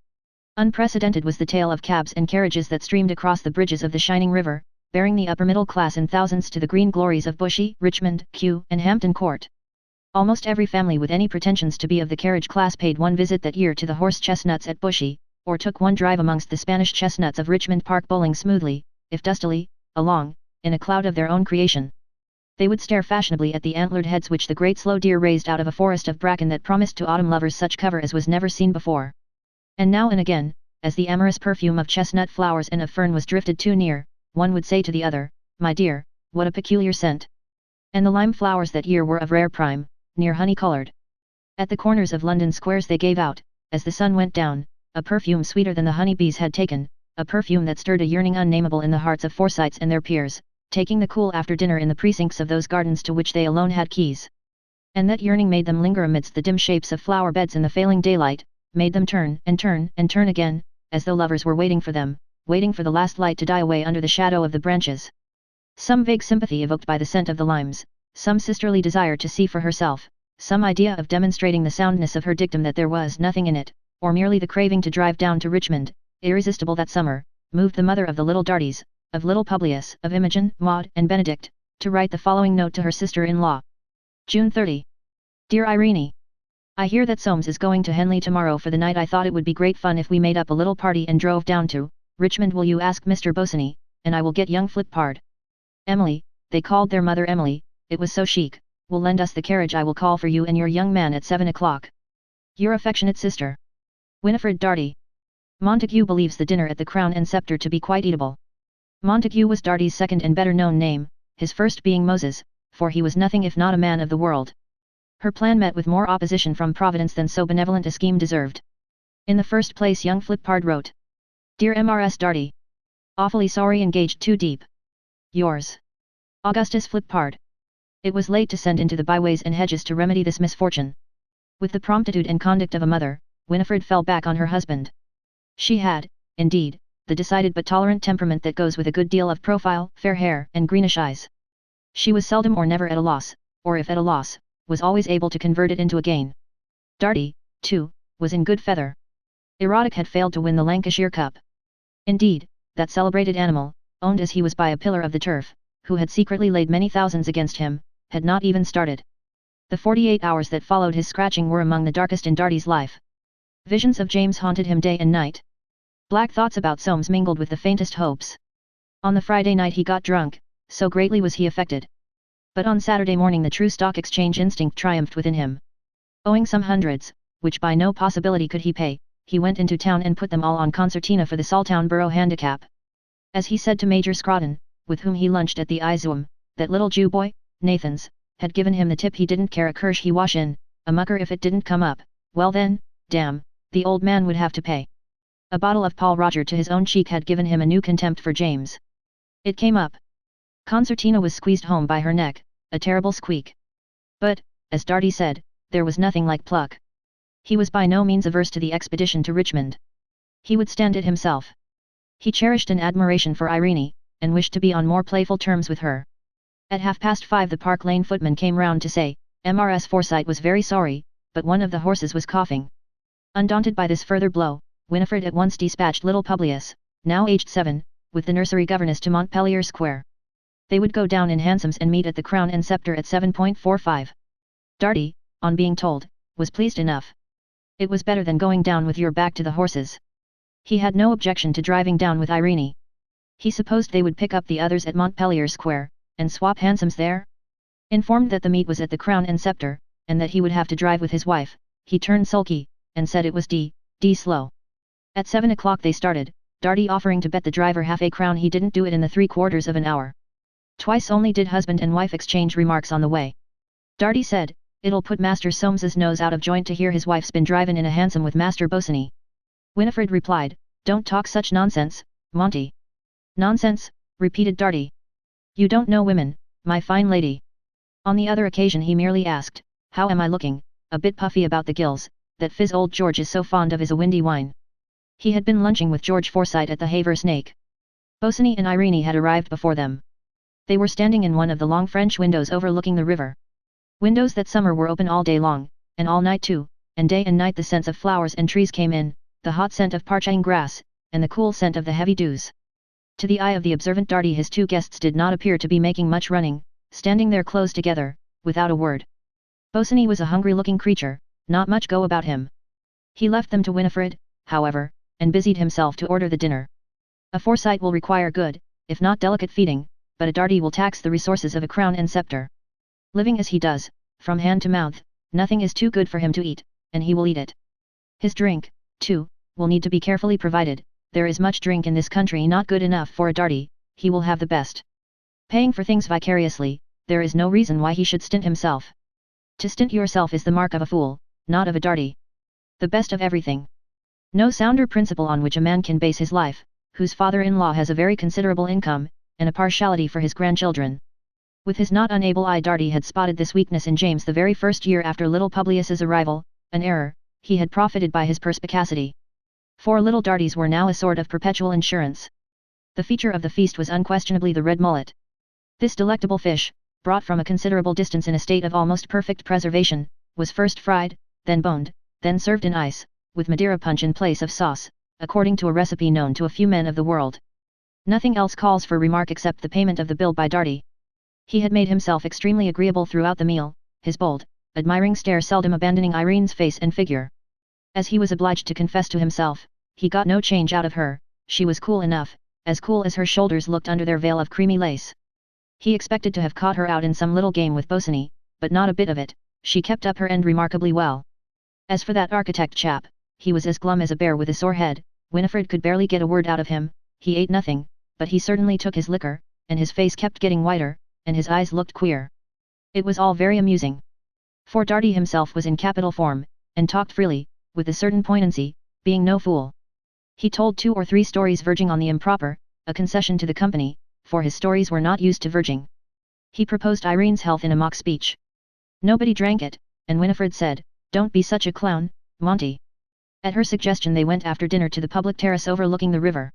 Speaker 1: Unprecedented was the tale of cabs and carriages that streamed across the bridges of the shining river, bearing the upper middle class in thousands to the green glories of Bushey, Richmond, Kew, and Hampton Court. Almost every family with any pretensions to be of the carriage class paid one visit that year to the horse chestnuts at Bushey, or took one drive amongst the Spanish chestnuts of Richmond Park bowling smoothly, if dustily, along, in a cloud of their own creation. They would stare fashionably at the antlered heads which the great slow deer raised out of a forest of bracken that promised to autumn lovers such cover as was never seen before. And now and again, as the amorous perfume of chestnut flowers and of fern was drifted too near, one would say to the other, "My dear, what a peculiar scent!" And the lime flowers that year were of rare prime, near honey-coloured. At the corners of London squares they gave out, as the sun went down, a perfume sweeter than the honey bees had taken, a perfume that stirred a yearning unnameable in the hearts of Forsytes and their peers, taking the cool after dinner in the precincts of those gardens to which they alone had keys. And that yearning made them linger amidst the dim shapes of flower beds in the failing daylight, made them turn and turn and turn again, as though lovers were waiting for them, waiting for the last light to die away under the shadow of the branches. Some vague sympathy evoked by the scent of the limes, some sisterly desire to see for herself, some idea of demonstrating the soundness of her dictum that there was nothing in it, or merely the craving to drive down to Richmond, irresistible that summer, moved the mother of the little Darties, of little Publius, of Imogen, Maud, and Benedict, to write the following note to her sister-in-law. June 30. Dear Irene, I hear that Soames is going to Henley tomorrow for the night. I thought it would be great fun if we made up a little party and drove down to Richmond. Will you ask Mr. Bosinney, and I will get young Flitpard. Emily, they called their mother Emily, it was so chic, will lend us the carriage. I will call for you and your young man at 7 o'clock. Your affectionate sister, Winifred Dartie. Montague believes the dinner at the Crown and Sceptre to be quite eatable. Montague was Dartie's second and better known name, his first being Moses, for he was nothing if not a man of the world. Her plan met with more opposition from Providence than so benevolent a scheme deserved. In the first place young Flitpard wrote. Dear Mrs. Dartie. Awfully sorry engaged too deep. Yours. Augustus Flippard. It was late to send into the byways and hedges to remedy this misfortune. With the promptitude and conduct of a mother, Winifred fell back on her husband. She had, indeed, the decided but tolerant temperament that goes with a good deal of profile, fair hair, and greenish eyes. She was seldom or never at a loss, or if at a loss, was always able to convert it into a gain. Darty, too, was in good feather. Erotic had failed to win the Lancashire Cup. Indeed, that celebrated animal, owned as he was by a pillar of the turf, who had secretly laid many thousands against him, had not even started. The 48 hours that followed his scratching were among the darkest in Darty's life. Visions of James haunted him day and night. Black thoughts about Soames mingled with the faintest hopes. On the Friday night he got drunk, so greatly was he affected. But on Saturday morning the true stock exchange instinct triumphed within him. Owing some hundreds, which by no possibility could he pay, he went into town and put them all on concertina for the Saltown Borough Handicap. As he said to Major Scrotton, with whom he lunched at the Izoom, that little Jew boy, Nathan's, had given him the tip he didn't care a kirsch he wash in, a mucker if it didn't come up, well then, damn, the old man would have to pay. A bottle of Paul Roger to his own cheek had given him a new contempt for James. It came up. Concertina was squeezed home by her neck, a terrible squeak. But, as Darty said, there was nothing like pluck. He was by no means averse to the expedition to Richmond. He would stand it himself. He cherished an admiration for Irene, and wished to be on more playful terms with her. At 5:30 the Park Lane footman came round to say, Mrs. Forsyte was very sorry, but one of the horses was coughing. Undaunted by this further blow, Winifred at once dispatched little Publius, now aged 7, with the nursery governess to Montpellier Square. They would go down in hansoms and meet at the Crown and Sceptre at 7:45. Darty, on being told, was pleased enough. It was better than going down with your back to the horses. He had no objection to driving down with Irene. He supposed they would pick up the others at Montpellier Square, and swap hansoms there? Informed that the meet was at the Crown and Sceptre, and that he would have to drive with his wife, he turned sulky, and said it was d slow. At 7 o'clock they started, Darty offering to bet the driver half a crown he didn't do it in the 3/4 of an hour. Twice only did husband and wife exchange remarks on the way. Darty said, it'll put Master Soames's nose out of joint to hear his wife's been drivin' in a hansom with Master Bosinney. Winifred replied, don't talk such nonsense, Monty. Nonsense, repeated Darty. You don't know women, my fine lady. On the other occasion he merely asked, how am I looking, a bit puffy about the gills, that fizz old George is so fond of is a windy wine. He had been lunching with George Forsyte at the Havre Snake. Bosinney and Irene had arrived before them. They were standing in one of the long French windows overlooking the river. Windows that summer were open all day long, and all night too, and day and night the scents of flowers and trees came in, the hot scent of parching grass, and the cool scent of the heavy dews. To the eye of the observant Darty his two guests did not appear to be making much running, standing there close together, without a word. Bosinney was a hungry-looking creature, not much go about him. He left them to Winifred, however, and busied himself to order the dinner. A Forsyte will require good, if not delicate feeding, but a Darty will tax the resources of a Crown and Sceptre. Living as he does, from hand to mouth, nothing is too good for him to eat, and he will eat it. His drink, too, will need to be carefully provided. There is much drink in this country not good enough for a Darty, he will have the best. Paying for things vicariously, there is no reason why he should stint himself. To stint yourself is the mark of a fool, not of a Darty. The best of everything. No sounder principle on which a man can base his life, whose father-in-law has a very considerable income, and a partiality for his grandchildren. With his not unable eye Darty had spotted this weakness in James the very first year after little Publius's arrival, an error, he had profited by his perspicacity. 4 little Dartys were now a sort of perpetual insurance. The feature of the feast was unquestionably the red mullet. This delectable fish, brought from a considerable distance in a state of almost perfect preservation, was first fried, then boned, then served in ice, with Madeira punch in place of sauce, according to a recipe known to a few men of the world. Nothing else calls for remark except the payment of the bill by Darty. He had made himself extremely agreeable throughout the meal, his bold, admiring stare seldom abandoning Irene's face and figure. As he was obliged to confess to himself, he got no change out of her, she was cool enough, as cool as her shoulders looked under their veil of creamy lace. He expected to have caught her out in some little game with Bosinney, but not a bit of it, she kept up her end remarkably well. As for that architect chap, he was as glum as a bear with a sore head, Winifred could barely get a word out of him, he ate nothing, but he certainly took his liquor, and his face kept getting whiter, and his eyes looked queer. It was all very amusing. For Darty himself was in capital form, and talked freely, with a certain poignancy, being no fool. He told 2 or 3 stories verging on the improper, a concession to the company, for his stories were not used to verging. He proposed Irene's health in a mock speech. Nobody drank it, and Winifred said, "Don't be such a clown, Monty." At her suggestion they went after dinner to the public terrace overlooking the river.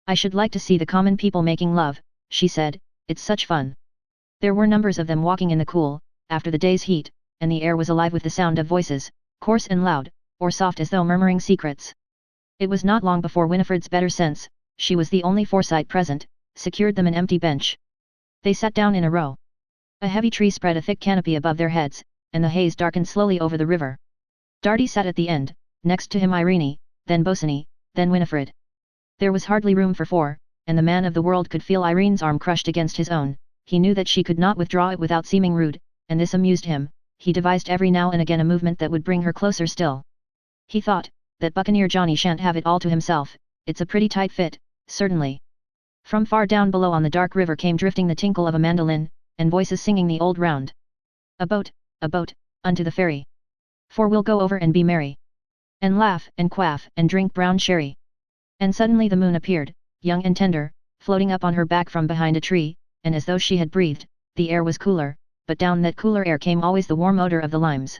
Speaker 1: "I should like to see the common people making love," she said, "it's such fun." There were numbers of them walking in the cool, after the day's heat, and the air was alive with the sound of voices, coarse and loud, or soft as though murmuring secrets. It was not long before Winifred's better sense, she was the only Forsyte present, secured them an empty bench. They sat down in a row. A heavy tree spread a thick canopy above their heads, and the haze darkened slowly over the river. Darty sat at the end, next to him Irene, then Bosinney, then Winifred. There was hardly room for four, and the man of the world could feel Irene's arm crushed against his own. He knew that she could not withdraw it without seeming rude, and this amused him. He devised every now and again a movement that would bring her closer still. He thought, "That Buccaneer Johnny shan't have it all to himself, it's a pretty tight fit, certainly." From far down below on the dark river came drifting the tinkle of a mandolin, and voices singing the old round. A boat, unto the ferry. For we'll go over and be merry. And laugh, and quaff, and drink brown sherry." And suddenly the moon appeared, young and tender, floating up on her back from behind a tree, and as though she had breathed, the air was cooler, but down that cooler air came always the warm odor of the limes.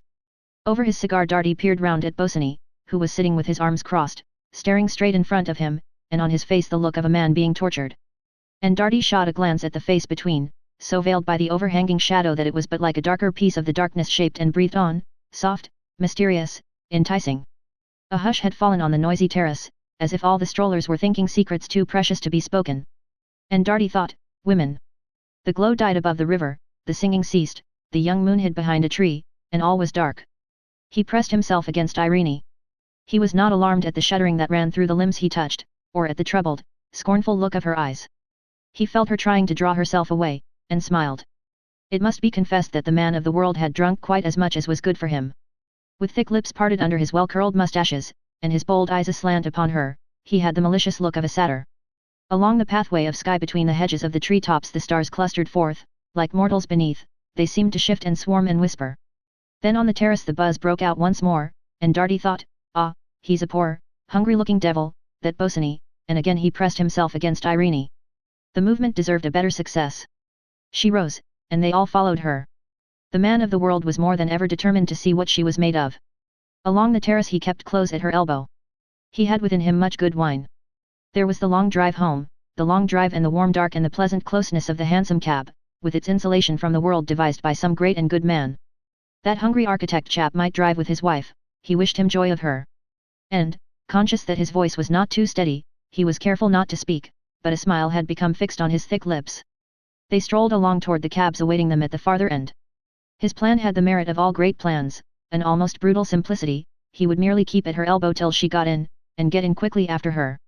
Speaker 1: Over his cigar Darty peered round at Bosinney, who was sitting with his arms crossed, staring straight in front of him, and on his face the look of a man being tortured. And Darty shot a glance at the face between, so veiled by the overhanging shadow that it was but like a darker piece of the darkness shaped and breathed on, soft, mysterious, enticing. A hush had fallen on the noisy terrace, as if all the strollers were thinking secrets too precious to be spoken. And Darty thought, women. The glow died above the river, the singing ceased, the young moon hid behind a tree, and all was dark. He pressed himself against Irene. He was not alarmed at the shuddering that ran through the limbs he touched, or at the troubled, scornful look of her eyes. He felt her trying to draw herself away, and smiled. It must be confessed that the man of the world had drunk quite as much as was good for him. With thick lips parted under his well-curled moustaches, and his bold eyes aslant upon her, he had the malicious look of a satyr. Along the pathway of sky between the hedges of the tree-tops the stars clustered forth, like mortals beneath, they seemed to shift and swarm and whisper. Then on the terrace the buzz broke out once more, and Darty thought, "Ah, he's a poor, hungry-looking devil, that Bosinney," and again he pressed himself against Irene. The movement deserved a better success. She rose, and they all followed her. The man of the world was more than ever determined to see what she was made of. Along the terrace he kept close at her elbow. He had within him much good wine. There was the long drive home, the long drive and the warm dark and the pleasant closeness of the hansom cab, with its insulation from the world devised by some great and good man. That hungry architect chap might drive with his wife, he wished him joy of her. And, conscious that his voice was not too steady, he was careful not to speak, but a smile had become fixed on his thick lips. They strolled along toward the cabs awaiting them at the farther end. His plan had the merit of all great plans, an almost brutal simplicity. He would merely keep at her elbow till she got in, and get in quickly after her.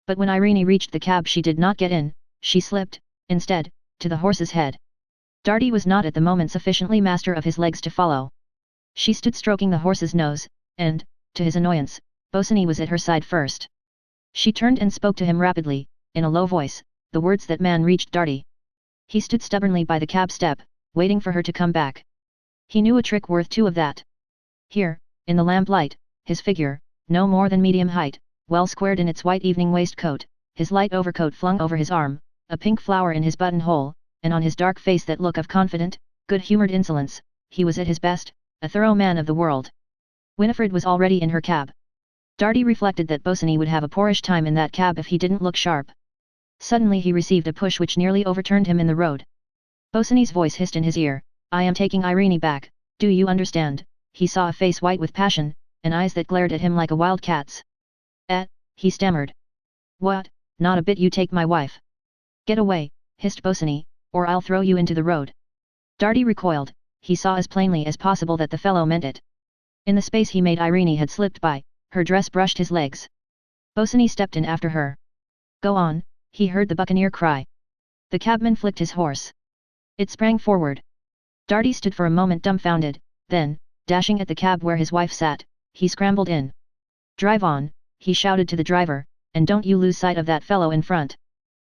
Speaker 1: But when Irene reached the cab she did not get in, she slipped, instead, to the horse's head. Darty was not at the moment sufficiently master of his legs to follow. She stood stroking the horse's nose, and, to his annoyance, Bosinney was at her side first. She turned and spoke to him rapidly, in a low voice, the words that man reached Darty. He stood stubbornly by the cab step, waiting for her to come back. He knew a trick worth two of that. Here, in the lamplight, his figure, no more than medium height, well squared in its white evening waistcoat, his light overcoat flung over his arm, a pink flower in his buttonhole, and on his dark face that look of confident, good-humoured insolence, he was at his best, a thorough man of the world. Winifred was already in her cab. Darty reflected that Bosinney would have a poorish time in that cab if he didn't look sharp. Suddenly he received a push which nearly overturned him in the road. Bosinney's voice hissed in his ear, "I am taking Irene back, do you understand?" He saw a face white with passion, and eyes that glared at him like a wild cat's. He stammered. "What, not a bit you take my wife." "Get away," hissed Bosinney, "or I'll throw you into the road." Darty recoiled, he saw as plainly as possible that the fellow meant it. In the space he made Irene had slipped by, her dress brushed his legs. Bosinney stepped in after her. "Go on," he heard the buccaneer cry. The cabman flicked his horse. It sprang forward. Darty stood for a moment dumbfounded, then, dashing at the cab where his wife sat, he scrambled in. "Drive on," he shouted to the driver, "and don't you lose sight of that fellow in front."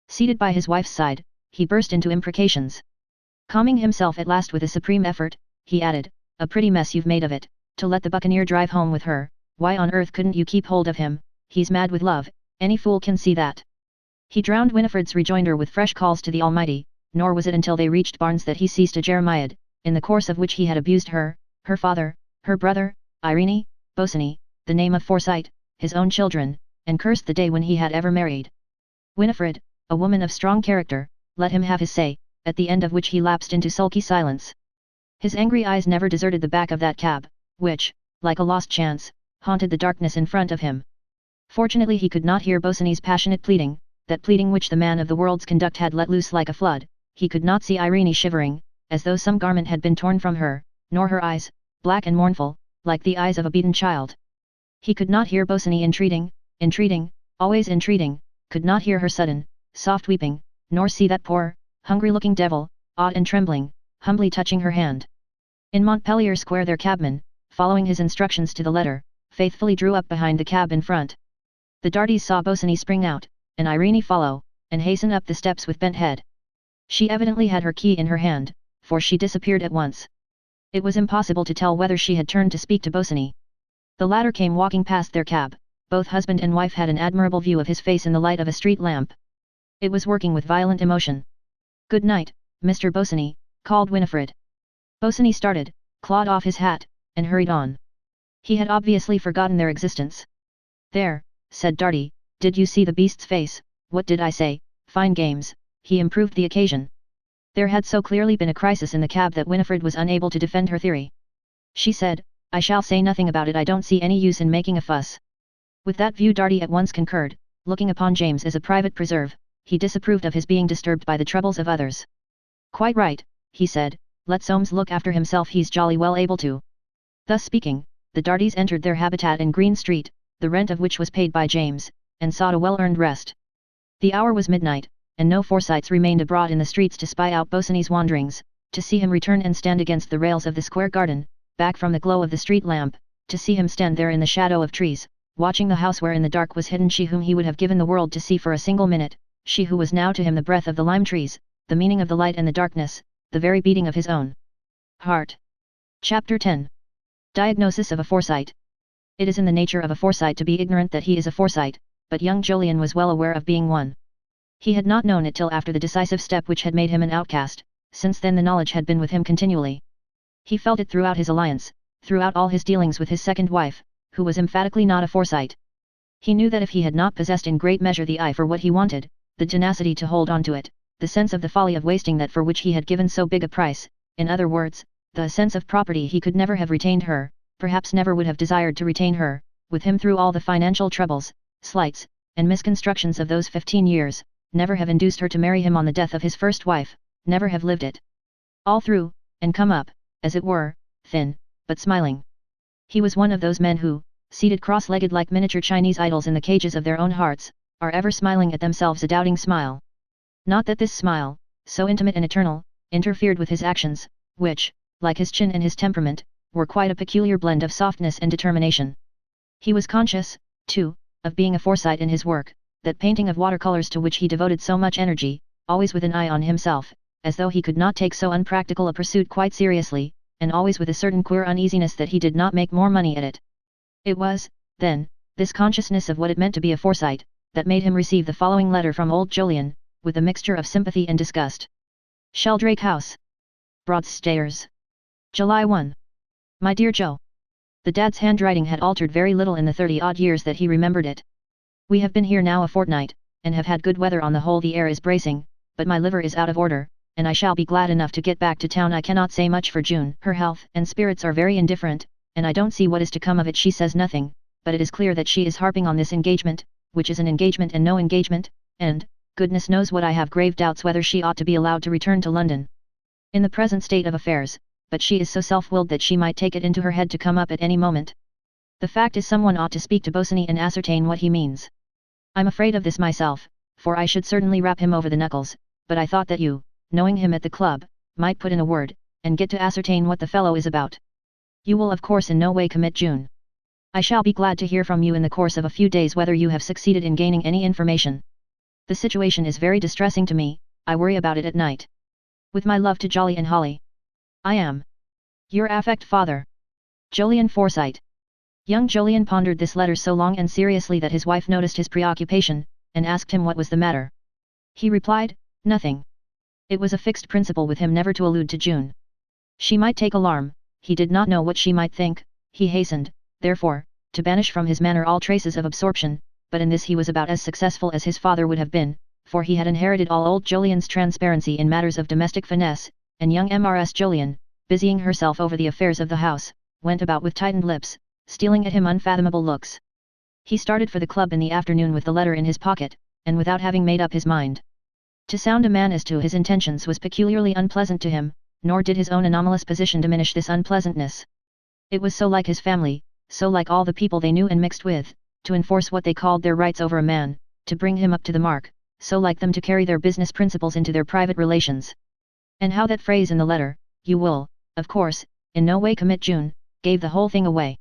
Speaker 1: Seated by his wife's side, he burst into imprecations. Calming himself at last with a supreme effort, he added, "A pretty mess you've made of it, to let the buccaneer drive home with her. Why on earth couldn't you keep hold of him? He's mad with love, any fool can see that." He drowned Winifred's rejoinder with fresh calls to the Almighty, nor was it until they reached Barnes that he ceased a Jeremiad, in the course of which he had abused her, her father, her brother, Irene, Bosinney, the name of Forsyte, his own children, and cursed the day when he had ever married Winifred, a woman of strong character, let him have his say, at the end of which he lapsed into sulky silence. His angry eyes never deserted the back of that cab, which, like a lost chance, haunted the darkness in front of him. Fortunately he could not hear Bosinney's passionate pleading, that pleading which the man of the world's conduct had let loose like a flood. He could not see Irene shivering, as though some garment had been torn from her, nor her eyes, black and mournful, like the eyes of a beaten child. He could not hear Bosinney entreating, always entreating, could not hear her sudden, soft weeping, nor see that poor, hungry-looking devil, awed and trembling, humbly touching her hand. In Montpellier Square their cabman, following his instructions to the letter, faithfully drew up behind the cab in front. The Dartys saw Bosinney spring out, and Irene follow, and hasten up the steps with bent head. She evidently had her key in her hand, for she disappeared at once. It was impossible to tell whether she had turned to speak to Bosinney. The latter came walking past their cab. Both husband and wife had an admirable view of his face in the light of a street lamp. It was working with violent emotion. "Good night, Mr. Bosinney," called Winifred. Bosinney started, clawed off his hat, and hurried on. He had obviously forgotten their existence. "There," said Darty, "did you see the beast's face? What did I say? Fine games." He improved the occasion. There had so clearly been a crisis in the cab that Winifred was unable to defend her theory. She said, "I shall say nothing about it. I don't see any use in making a fuss." With that view Darty at once concurred. Looking upon James as a private preserve, he disapproved of his being disturbed by the troubles of others. "Quite right," he said, "let Soames look after himself, he's jolly well able to." Thus speaking, the Dartys entered their habitat in Green Street, the rent of which was paid by James, and sought a well-earned rest. The hour was midnight, and no Forsytes remained abroad in the streets to spy out Bosinney's wanderings, to see him return and stand against the rails of the square garden, back from the glow of the street lamp, to see him stand there in the shadow of trees, watching the house where in the dark was hidden she whom he would have given the world to see for a single minute, she who was now to him the breath of the lime trees, the meaning of the light and the darkness, the very beating of his own heart. Chapter 10. Diagnosis of a Forsyte. It is in the nature of a Forsyte to be ignorant that he is a Forsyte, but young Jolyon was well aware of being one. He had not known it till after the decisive step which had made him an outcast. Since then the knowledge had been with him continually. He felt it throughout his alliance, throughout all his dealings with his second wife, who was emphatically not a Forsyte. He knew that if he had not possessed in great measure the eye for what he wanted, the tenacity to hold on to it, the sense of the folly of wasting that for which he had given so big a price, in other words, the sense of property, he could never have retained her, perhaps never would have desired to retain her, with him through all the financial troubles, slights, and misconstructions of those 15 years, never have induced her to marry him on the death of his first wife, never have lived it all through, and come up, as it were, thin, but smiling. He was one of those men who, seated cross-legged like miniature Chinese idols in the cages of their own hearts, are ever smiling at themselves a doubting smile. Not that this smile, so intimate and eternal, interfered with his actions, which, like his chin and his temperament, were quite a peculiar blend of softness and determination. He was conscious, too, of being a Forsyte in his work, that painting of watercolors to which he devoted so much energy, always with an eye on himself, as though he could not take so unpractical a pursuit quite seriously, and always with a certain queer uneasiness that he did not make more money at it. It was, then, this consciousness of what it meant to be a Forsyte, that made him receive the following letter from old Jolyon, with a mixture of sympathy and disgust. Sheldrake House, Broadstairs, July 1. My dear Joe. The dad's handwriting had altered very little in the 30-odd years that he remembered it. We have been here now a fortnight, and have had good weather on the whole. The air is bracing, but my liver is out of order, and I shall be glad enough to get back to town. I cannot say much for June. Her health and spirits are very indifferent, and I don't see what is to come of it. She says nothing, but it is clear that she is harping on this engagement, which is an engagement and no engagement, and, goodness knows what, I have grave doubts whether she ought to be allowed to return to London. In the present state of affairs, but she is so self-willed that she might take it into her head to come up at any moment. The fact is, someone ought to speak to Bosinney and ascertain what he means. I'm afraid of this myself, for I should certainly rap him over the knuckles, but I thought that you, knowing him at the club, might put in a word, and get to ascertain what the fellow is about. You will of course in no way commit June. I shall be glad to hear from you in the course of a few days whether you have succeeded in gaining any information. The situation is very distressing to me, I worry about it at night. With my love to Jolly and Holly. I am your affect father, Jolyon Forsyte. Young Jolyon pondered this letter so long and seriously that his wife noticed his preoccupation, and asked him what was the matter. He replied, nothing. It was a fixed principle with him never to allude to June. She might take alarm, he did not know what she might think, he hastened, therefore, to banish from his manner all traces of absorption, but in this he was about as successful as his father would have been, for he had inherited all old Jolion's transparency in matters of domestic finesse, and young Mrs. Jolyon, busying herself over the affairs of the house, went about with tightened lips, stealing at him unfathomable looks. He started for the club in the afternoon with the letter in his pocket, and without having made up his mind. To sound a man as to his intentions was peculiarly unpleasant to him, nor did his own anomalous position diminish this unpleasantness. It was so like his family, so like all the people they knew and mixed with, to enforce what they called their rights over a man, to bring him up to the mark, so like them to carry their business principles into their private relations. And how that phrase in the letter, "You will, of course, in no way commit June," gave the whole thing away.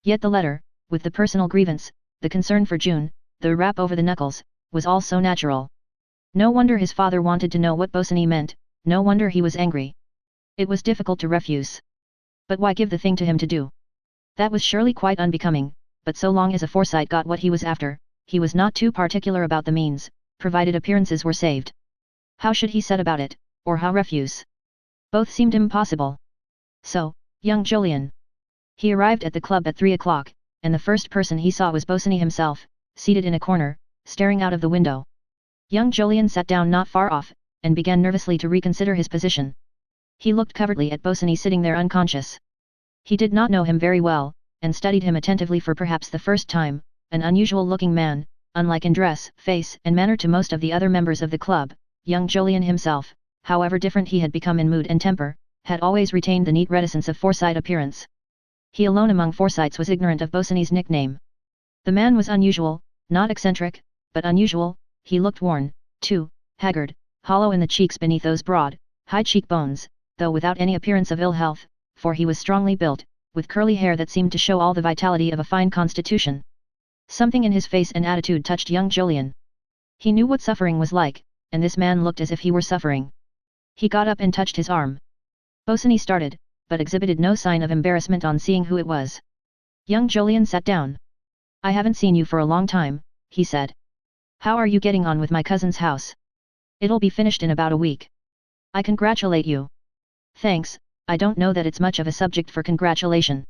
Speaker 1: Yet the letter, with the personal grievance, the concern for June, the rap over the knuckles, was all so natural. No wonder his father wanted to know what Bosinney meant, no wonder he was angry. It was difficult to refuse. But why give the thing to him to do? That was surely quite unbecoming, but so long as a Forsyte got what he was after, he was not too particular about the means, provided appearances were saved. How should he set about it, or how refuse? Both seemed impossible. So, young Jolyon. He arrived at the club at 3 o'clock, and the first person he saw was Bosinney himself, seated in a corner, staring out of the window. Young Jolyon sat down not far off, and began nervously to reconsider his position. He looked covertly at Bosinney sitting there unconscious. He did not know him very well, and studied him attentively for perhaps the first time, an unusual-looking man, unlike in dress, face and manner to most of the other members of the club. Young Jolyon himself, however different he had become in mood and temper, had always retained the neat reticence of Forsyte appearance. He alone among Forsytes was ignorant of Bosinney's nickname. The man was unusual, not eccentric, but unusual. He looked worn, too, haggard, hollow in the cheeks beneath those broad, high cheekbones, though without any appearance of ill health, for he was strongly built, with curly hair that seemed to show all the vitality of a fine constitution. Something in his face and attitude touched young Jolyon. He knew what suffering was like, and this man looked as if he were suffering. He got up and touched his arm. Bosinney started, but exhibited no sign of embarrassment on seeing who it was. Young Jolyon sat down. "I haven't seen you for a long time," he said. "How are you getting on with my cousin's house? It'll be finished in about a week." "I congratulate you." "Thanks, I don't know that it's much of a subject for congratulation."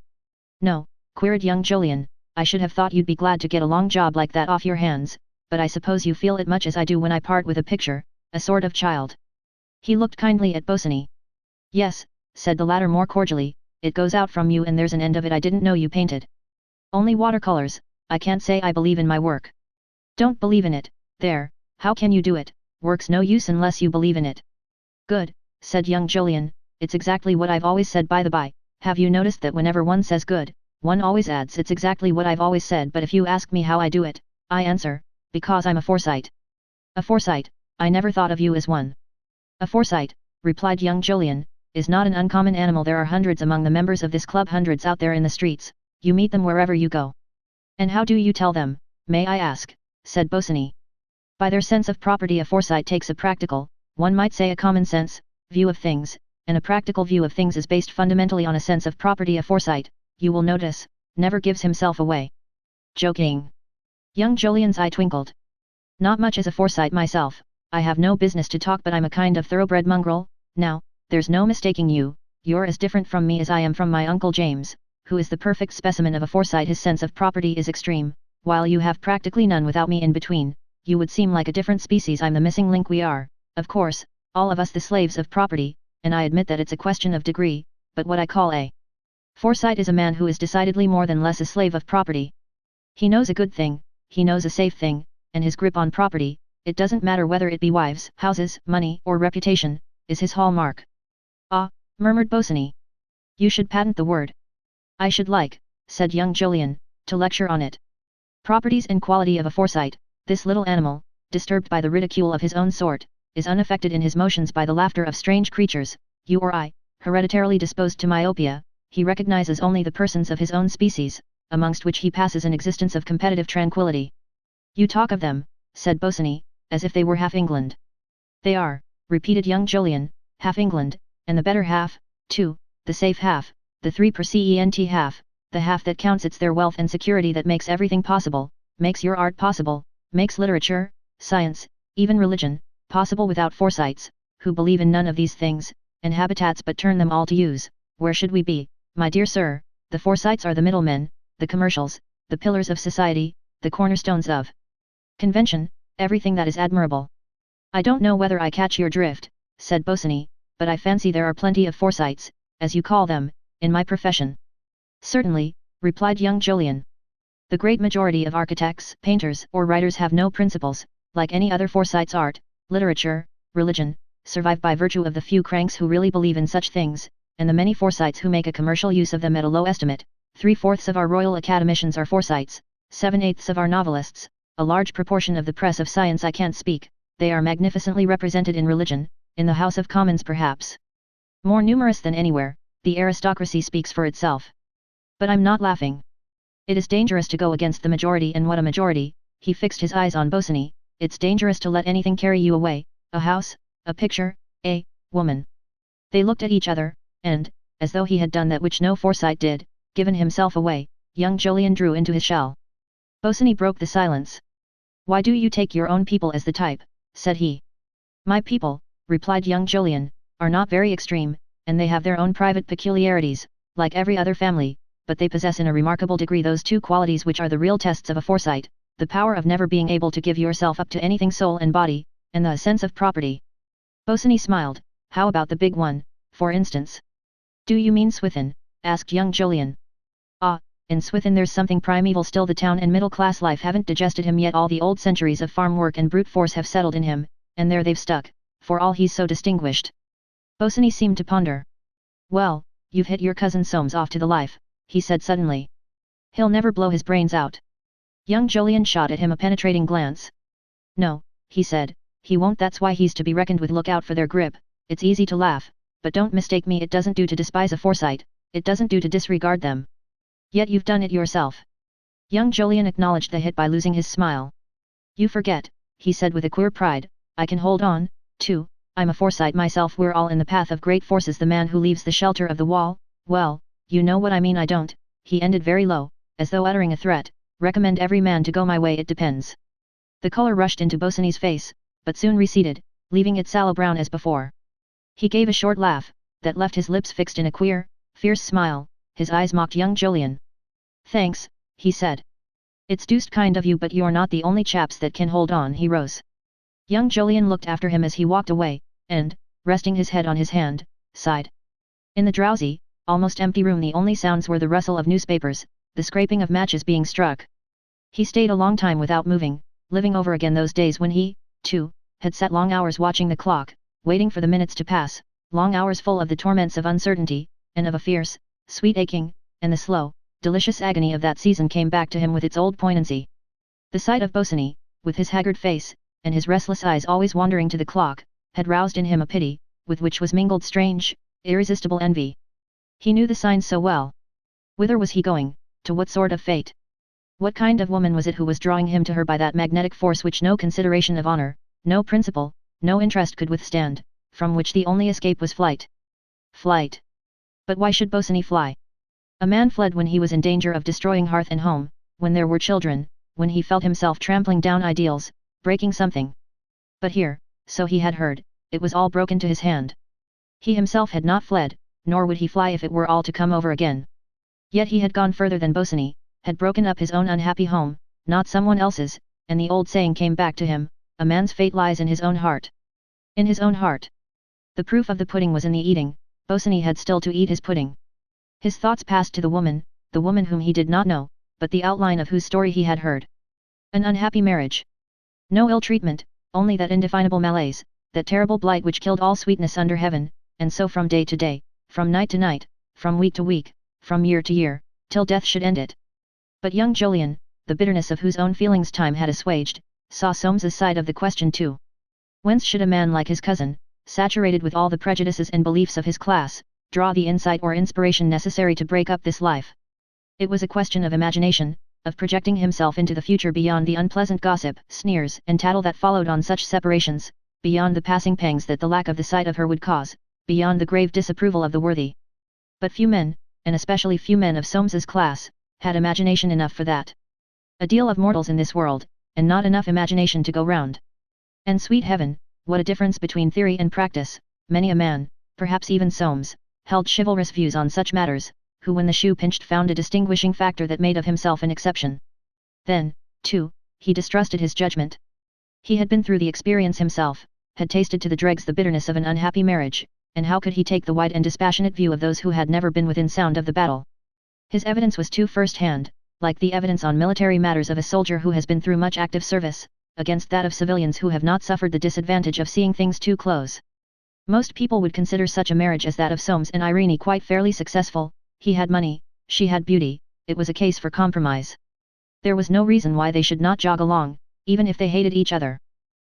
Speaker 1: "No," queried young Jolyon, "I should have thought you'd be glad to get a long job like that off your hands, but I suppose you feel it much as I do when I part with a picture, a sort of child." He looked kindly at Bosinney. "Yes," said the latter more cordially, "it goes out from you and there's an end of it. I didn't know you painted." "Only watercolors. I can't say I believe in my work." "Don't believe in it, there, how can you do it? Work's no use unless you believe in it." "Good," said young Jolyon, "it's exactly what I've always said. By the by, have you noticed that whenever one says good, one always adds it's exactly what I've always said, but if you ask me how I do it, I answer, because I'm a Forsyte." "A Forsyte? I never thought of you as one." "A Forsyte," replied young Jolyon, "is not an uncommon animal. There are hundreds among the members of this club, hundreds out there in the streets, you meet them wherever you go." "And how do you tell them, may I ask?" said Bosinney. "By their sense of property. A Forsyte takes a practical, one might say a common sense, view of things, and a practical view of things is based fundamentally on a sense of property. A Forsyte, you will notice, never gives himself away." "Joking?" Young Jolyon's eye twinkled. "Not much as a Forsyte myself. I have no business to talk, but I'm a kind of thoroughbred mongrel. Now, there's no mistaking you, you're as different from me as I am from my Uncle James, who is the perfect specimen of a Forsyte. His sense of property is extreme, while you have practically none without me in between. You would seem like a different species. I'm the missing link. We are, of course, all of us the slaves of property, and I admit that it's a question of degree, but what I call a Forsyte is a man who is decidedly more than less a slave of property. He knows a good thing, he knows a safe thing, and his grip on property, it doesn't matter whether it be wives, houses, money, or reputation, is his hallmark." "Ah," murmured Bosinney. "You should patent the word." "I should like," said young Jolyon, "to lecture on it. Properties and quality of a Forsyte. This little animal, disturbed by the ridicule of his own sort, is unaffected in his motions by the laughter of strange creatures. You or I, hereditarily disposed to myopia, he recognizes only the persons of his own species, amongst which he passes an existence of competitive tranquility." "You talk of them," said Bosinney, "as if they were half England." "They are," repeated young Jolyon, "half England, and the better half, too, the safe half, the 3% half, the half that counts. It's their wealth and security that makes everything possible, makes your art possible, makes literature, science, even religion, possible. Without Forsytes, who believe in none of these things, and habitats but turn them all to use. Where should we be, my dear sir? The Forsytes are the middlemen, the commercials, the pillars of society, the cornerstones of convention, everything that is admirable. I don't know whether I catch your drift, said Bosinney, but I fancy there are plenty of Forsytes, as you call them, in my profession. Certainly, replied young Jolyon. The great majority of architects, painters, or writers have no principles, like any other Forsytes. Art, literature, religion, survive by virtue of the few cranks who really believe in such things, and the many Forsytes who make a commercial use of them at a low estimate. 3/4 of our Royal Academicians are Forsytes, 7/8 of our novelists, a large proportion of the press of science. I can't speak, they are magnificently represented in religion, in the House of Commons perhaps. More numerous than anywhere, the aristocracy speaks for itself. But I'm not laughing. It is dangerous to go against the majority, and what a majority, he fixed his eyes on Bosinney, it's dangerous to let anything carry you away, a house, a picture, a woman. They looked at each other, and, as though he had done that which no Forsyte did, given himself away, young Jolyon drew into his shell. Bosinney broke the silence. Why do you take your own people as the type, said he. My people, replied young Jolyon, are not very extreme, and they have their own private peculiarities, like every other family, but they possess in a remarkable degree those two qualities which are the real tests of a Forsyte, the power of never being able to give yourself up to anything soul and body, and the sense of property. Bosinney smiled. How about the big one, for instance? Do you mean Swithin? Asked young Jolyon. Ah, in Swithin there's something primeval still. The town and middle-class life haven't digested him yet. All the old centuries of farm work and brute force have settled in him, and there they've stuck, for all he's so distinguished. Bosinney seemed to ponder. Well, you've hit your cousin Soames off to the life, he said suddenly. He'll never blow his brains out. Young Jolyon shot at him a penetrating glance. No, he said, he won't. That's why he's to be reckoned with. Look out for their grip. It's easy to laugh, but don't mistake me. It doesn't do to despise a Forsyte, it doesn't do to disregard them. Yet you've done it yourself. Young Jolyon acknowledged the hit by losing his smile. You forget, he said with a queer pride, I can hold on, too. I'm a Forsyte myself. We're all in the path of great forces. The man who leaves the shelter of the wall, well, you know what I mean. I don't, he ended very low, as though uttering a threat, recommend every man to go my way. It depends. The colour rushed into Bosinney's face, but soon receded, leaving it sallow brown as before. He gave a short laugh, that left his lips fixed in a queer, fierce smile. His eyes mocked young Jolyon. Thanks, he said. It's deuced kind of you, but you're not the only chaps that can hold on. He rose. Young Jolyon looked after him as he walked away, and, resting his head on his hand, sighed. In the drowsy, almost empty room the only sounds were the rustle of newspapers, the scraping of matches being struck. He stayed a long time without moving, living over again those days when he, too, had sat long hours watching the clock, waiting for the minutes to pass, long hours full of the torments of uncertainty, and of a fierce, sweet aching, and the slow, delicious agony of that season came back to him with its old poignancy. The sight of Bosinney, with his haggard face, and his restless eyes always wandering to the clock, had roused in him a pity, with which was mingled strange, irresistible envy. He knew the signs so well. Whither was he going, to what sort of fate? What kind of woman was it who was drawing him to her by that magnetic force which no consideration of honor, no principle, no interest could withstand, from which the only escape was flight? Flight. But why should Bosinney fly? A man fled when he was in danger of destroying hearth and home, when there were children, when he felt himself trampling down ideals, breaking something. But here, so he had heard, it was all broken to his hand. He himself had not fled, nor would he fly if it were all to come over again. Yet he had gone further than Bosinney, had broken up his own unhappy home, not someone else's, and the old saying came back to him, a man's fate lies in his own heart. In his own heart. The proof of the pudding was in the eating. Bosinney had still to eat his pudding. His thoughts passed to the woman whom he did not know, but the outline of whose story he had heard. An unhappy marriage. No ill treatment, only that indefinable malaise, that terrible blight which killed all sweetness under heaven, and so from day to day, from night to night, from week to week, from year to year, till death should end it. But young Jolyon, the bitterness of whose own feelings time had assuaged, saw Soames's side of the question too. Whence should a man like his cousin, saturated with all the prejudices and beliefs of his class, draw the insight or inspiration necessary to break up this life? It was a question of imagination, of projecting himself into the future beyond the unpleasant gossip, sneers and tattle that followed on such separations, beyond the passing pangs that the lack of the sight of her would cause, beyond the grave disapproval of the worthy. But few men, and especially few men of Soames's class, had imagination enough for that. A deal of mortals in this world, and not enough imagination to go round. And sweet heaven, What a difference between theory and practice. Many a man, perhaps even Soames, held chivalrous views on such matters, who when the shoe pinched found a distinguishing factor that made of himself an exception. Then, too, he distrusted his judgment. He had been through the experience himself, had tasted to the dregs the bitterness of an unhappy marriage, and how could he take the wide and dispassionate view of those who had never been within sound of the battle? His evidence was too first-hand, like the evidence on military matters of a soldier who has been through much active service, against that of civilians who have not suffered the disadvantage of seeing things too close. Most people would consider such a marriage as that of Soames and Irene quite fairly successful. He had money, she had beauty, it was a case for compromise. There was no reason why they should not jog along, even if they hated each other.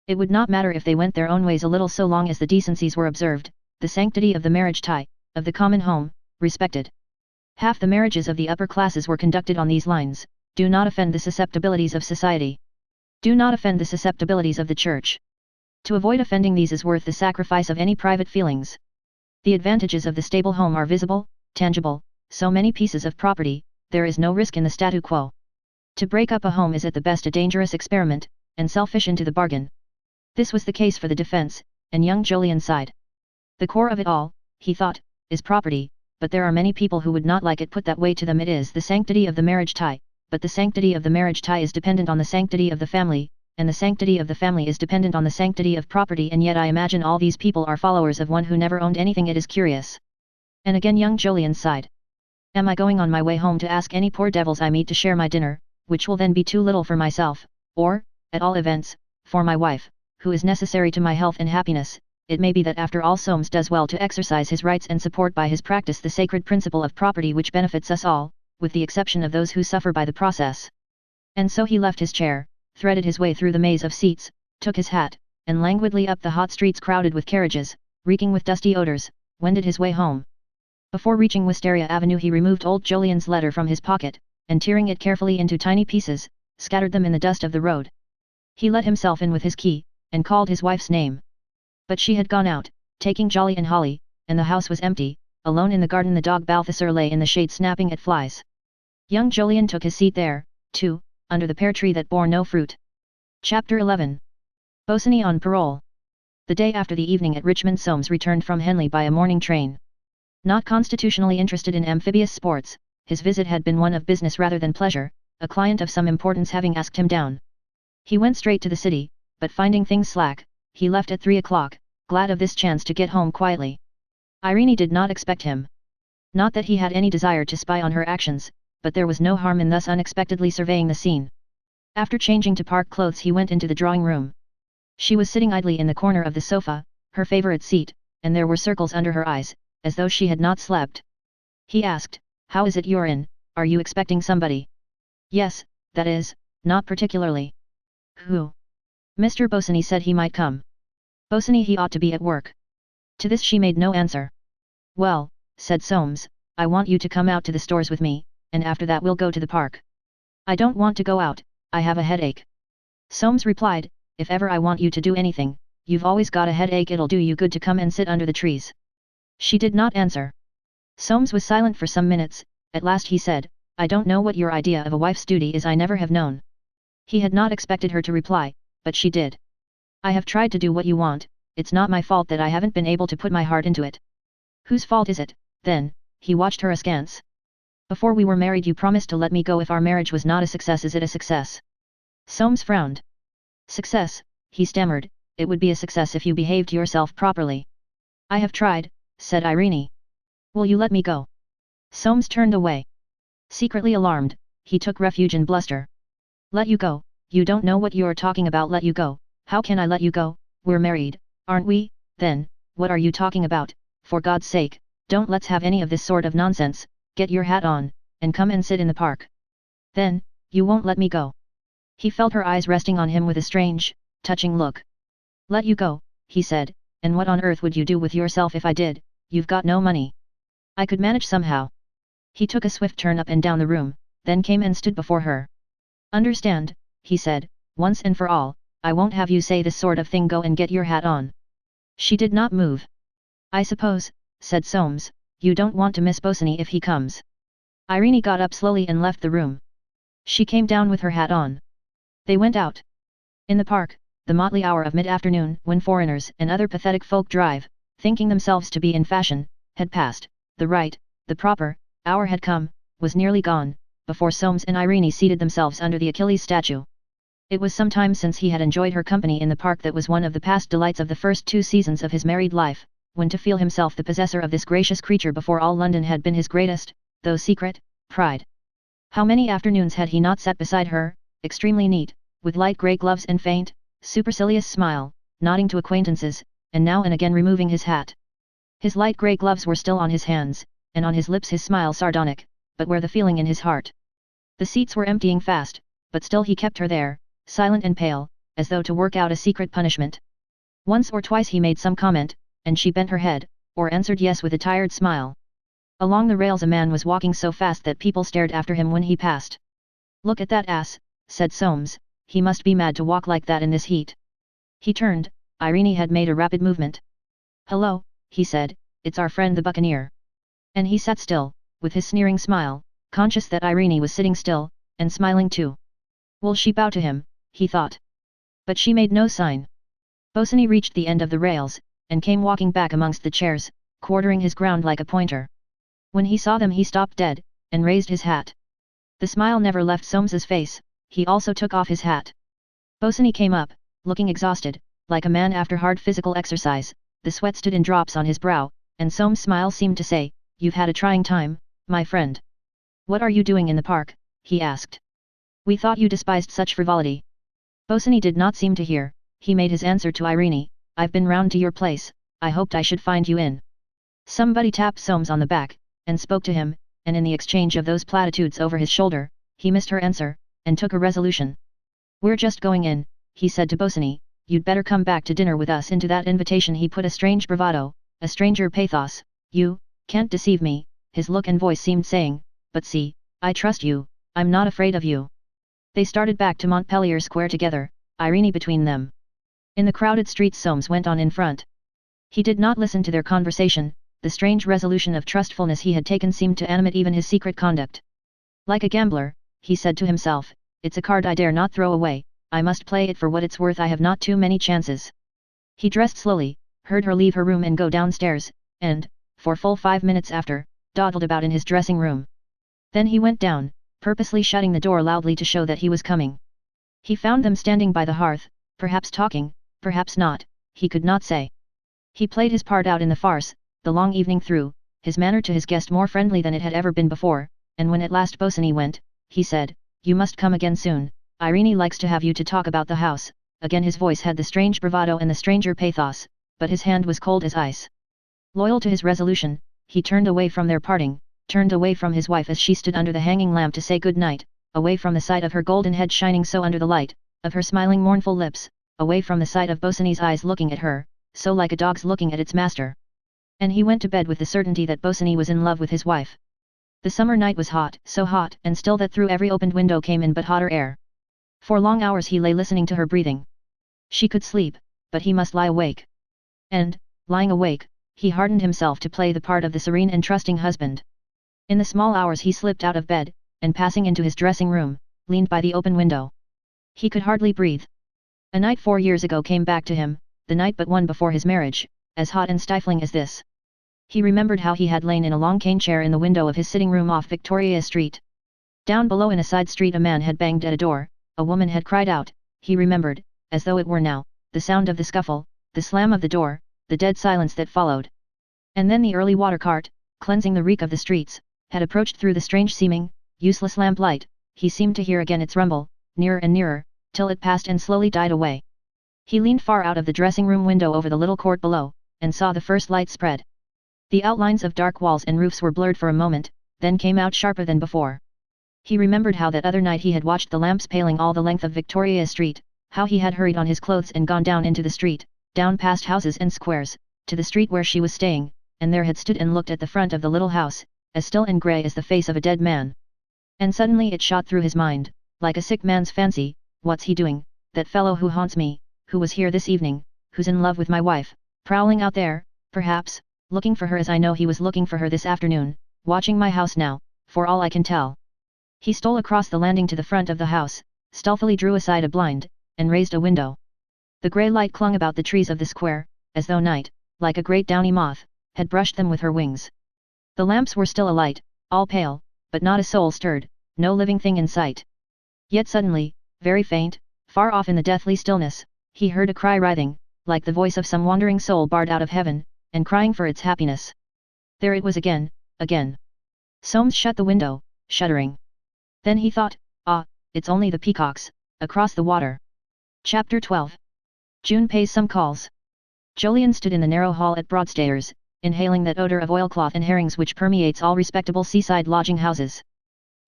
Speaker 1: It would not matter if they went their own ways a little so long as the decencies were observed, the sanctity of the marriage tie, of the common home, respected. Half the marriages of the upper classes were conducted on these lines: do not offend the susceptibilities of society. Do not offend the susceptibilities of the church. To avoid offending these is worth the sacrifice of any private feelings. The advantages of the stable home are visible, tangible, so many pieces of property, there is no risk in the statu quo. To break up a home is at the best a dangerous experiment, and selfish into the bargain. This was the case for the defense, and young Jolyon sighed. The core of it all, he thought, is property, but there are many people who would not like it put that way to them. It is the sanctity of the marriage tie, but the sanctity of the marriage tie is dependent on the sanctity of the family, and the sanctity of the family is dependent on the sanctity of property, and yet I imagine all these people are followers of one who never owned anything. It is curious. And again young Jolyon sighed. Am I going on my way home to ask any poor devils I meet to share my dinner, which will then be too little for myself, or, at all events, for my wife, who is necessary to my health and happiness? It may be that after all Soames does well to exercise his rights and support by his practice the sacred principle of property which benefits us all, with the exception of those who suffer by the process. And so he left his chair, threaded his way through the maze of seats, took his hat, and languidly up the hot streets crowded with carriages, reeking with dusty odors, wended his way home. Before reaching Wisteria Avenue he removed old Jolyon's letter from his pocket, and tearing it carefully into tiny pieces, scattered them in the dust of the road. He let himself in with his key, and called his wife's name. But she had gone out, taking Jolly and Holly, and the house was empty. Alone in the garden the dog Balthasar lay in the shade snapping at flies. Young Jolyon took his seat there, too, under the pear tree that bore no fruit. Chapter 11. Bosinney on parole. The day after the evening at Richmond Soames returned from Henley by a morning train. Not constitutionally interested in amphibious sports, his visit had been one of business rather than pleasure, a client of some importance having asked him down. He went straight to the city, but finding things slack, he left at 3 o'clock, glad of this chance to get home quietly. Irene did not expect him. Not that he had any desire to spy on her actions, but there was no harm in thus unexpectedly surveying the scene. After changing to park clothes he went into the drawing room. She was sitting idly in the corner of the sofa, her favorite seat, and there were circles under her eyes, as though she had not slept. He asked, "How is it you're in? Are you expecting somebody?" "Yes, that is, not particularly." "Who?" "Mr. Bosinney said he might come." "Bosinney, he ought to be at work." To this she made no answer. "Well," said Soames, "I want you to come out to the stores with me, and after that we'll go to the park." "I don't want to go out, I have a headache." Soames replied, "If ever I want you to do anything, you've always got a headache. It'll do you good to come and sit under the trees." She did not answer. Soames was silent for some minutes. At last he said, "I don't know what your idea of a wife's duty is. I never have known." He had not expected her to reply, but she did. "I have tried to do what you want, it's not my fault that I haven't been able to put my heart into it." "Whose fault is it, then?" He watched her askance. "Before we were married you promised to let me go if our marriage was not a success. Is it a success?" Soames frowned. "Success," he stammered, "it would be a success if you behaved yourself properly." "I have tried," said Irene. "Will you let me go?" Soames turned away. Secretly alarmed, he took refuge in bluster. "Let you go? You don't know what you're talking about. Let you go? How can I let you go? We're married, aren't we? Then, what are you talking about? For God's sake, don't let's have any of this sort of nonsense. Get your hat on, and come and sit in the park." "Then, you won't let me go?" He felt her eyes resting on him with a strange, touching look. "Let you go," he said, "and what on earth would you do with yourself if I did? You've got no money." "I could manage somehow." He took a swift turn up and down the room, then came and stood before her. "Understand," he said, "once and for all, I won't have you say this sort of thing. Go and get your hat on." She did not move. "I suppose," said Soames, "you don't want to miss Bosinney if he comes." Irene got up slowly and left the room. She came down with her hat on. They went out. In the park, the motley hour of mid-afternoon, when foreigners and other pathetic folk drive, thinking themselves to be in fashion, had passed, the proper, hour had come, was nearly gone, before Soames and Irene seated themselves under the Achilles statue. It was some time since he had enjoyed her company in the park that was one of the past delights of the first 2 seasons of his married life, when to feel himself the possessor of this gracious creature before all London had been his greatest, though secret, pride. How many afternoons had he not sat beside her, extremely neat, with light grey gloves and faint, supercilious smile, nodding to acquaintances, and now and again removing his hat. His light grey gloves were still on his hands, and on his lips his smile sardonic, but where the feeling in his heart? The seats were emptying fast, but still he kept her there, silent and pale, as though to work out a secret punishment. Once or twice he made some comment, and she bent her head, or answered yes with a tired smile. Along the rails a man was walking so fast that people stared after him when he passed. "Look at that ass," said Soames, "he must be mad to walk like that in this heat." He turned, Irene had made a rapid movement. "Hello," he said, "it's our friend the Buccaneer." And he sat still, with his sneering smile, conscious that Irene was sitting still, and smiling too. Will she bow to him, he thought. But she made no sign. Bosinney reached the end of the rails, and came walking back amongst the chairs, quartering his ground like a pointer. When he saw them he stopped dead, and raised his hat. The smile never left Soames's face, he also took off his hat. Bosinney came up, looking exhausted, like a man after hard physical exercise, the sweat stood in drops on his brow, and Soames' smile seemed to say, "You've had a trying time, my friend." "What are you doing in the park?" he asked. "We thought you despised such frivolity." Bosinney did not seem to hear, he made his answer to Irene, "I've been round to your place, I hoped I should find you in." Somebody tapped Soames on the back, and spoke to him, and in the exchange of those platitudes over his shoulder, he missed her answer, and took a resolution. "We're just going in," he said to Bosinney, "you'd better come back to dinner with us." Into that invitation he put a strange bravado, a stranger pathos. "You can't deceive me," his look and voice seemed saying, "but see, I trust you, I'm not afraid of you." They started back to Montpellier Square together, Irene between them. In the crowded streets Soames went on in front. He did not listen to their conversation, the strange resolution of trustfulness he had taken seemed to animate even his secret conduct. "Like a gambler," he said to himself, "it's a card I dare not throw away, I must play it for what it's worth, I have not too many chances." He dressed slowly, heard her leave her room and go downstairs, and, for full 5 minutes after, dawdled about in his dressing room. Then he went down, purposely shutting the door loudly to show that he was coming. He found them standing by the hearth, perhaps talking, perhaps not, he could not say. He played his part out in the farce, the long evening through, his manner to his guest more friendly than it had ever been before, and when at last Bosinney went, he said, "You must come again soon, Irene likes to have you to talk about the house." Again his voice had the strange bravado and the stranger pathos, but his hand was cold as ice. Loyal to his resolution, he turned away from their parting, turned away from his wife as she stood under the hanging lamp to say good night, away from the sight of her golden head shining so under the light, of her smiling mournful lips, away from the sight of Bosinney's eyes looking at her, so like a dog's looking at its master. And he went to bed with the certainty that Bosinney was in love with his wife. The summer night was hot, so hot and still that through every opened window came in but hotter air. For long hours he lay listening to her breathing. She could sleep, but he must lie awake. And, lying awake, he hardened himself to play the part of the serene and trusting husband. In the small hours he slipped out of bed, and passing into his dressing room, leaned by the open window. He could hardly breathe. A night 4 years ago came back to him, the night but one before his marriage, as hot and stifling as this. He remembered how he had lain in a long cane chair in the window of his sitting room off Victoria Street. Down below in a side street a man had banged at a door, a woman had cried out, he remembered, as though it were now, the sound of the scuffle, the slam of the door, the dead silence that followed. And then the early water cart, cleansing the reek of the streets, had approached through the strange seeming, useless lamplight, he seemed to hear again its rumble, nearer and nearer, till it passed and slowly died away. He leaned far out of the dressing room window over the little court below, and saw the first light spread. The outlines of dark walls and roofs were blurred for a moment, then came out sharper than before. He remembered how that other night he had watched the lamps paling all the length of Victoria Street, how he had hurried on his clothes and gone down into the street, down past houses and squares, to the street where she was staying, and there had stood and looked at the front of the little house, as still and grey as the face of a dead man. And suddenly it shot through his mind, like a sick man's fancy, what's he doing, that fellow who haunts me, who was here this evening, who's in love with my wife, prowling out there, perhaps, looking for her as I know he was looking for her this afternoon, watching my house now, for all I can tell. He stole across the landing to the front of the house, stealthily drew aside a blind, and raised a window. The grey light clung about the trees of the square, as though night, like a great downy moth, had brushed them with her wings. The lamps were still alight, all pale, but not a soul stirred, no living thing in sight. Yet suddenly, very faint, far off in the deathly stillness, he heard a cry writhing, like the voice of some wandering soul barred out of heaven, and crying for its happiness. There it was again, again. Soames shut the window, shuddering. Then he thought, ah, it's only the peacocks, across the water. Chapter 12. June pays some calls. Jolyon stood in the narrow hall at Broadstairs, inhaling that odour of oilcloth and herrings which permeates all respectable seaside lodging houses.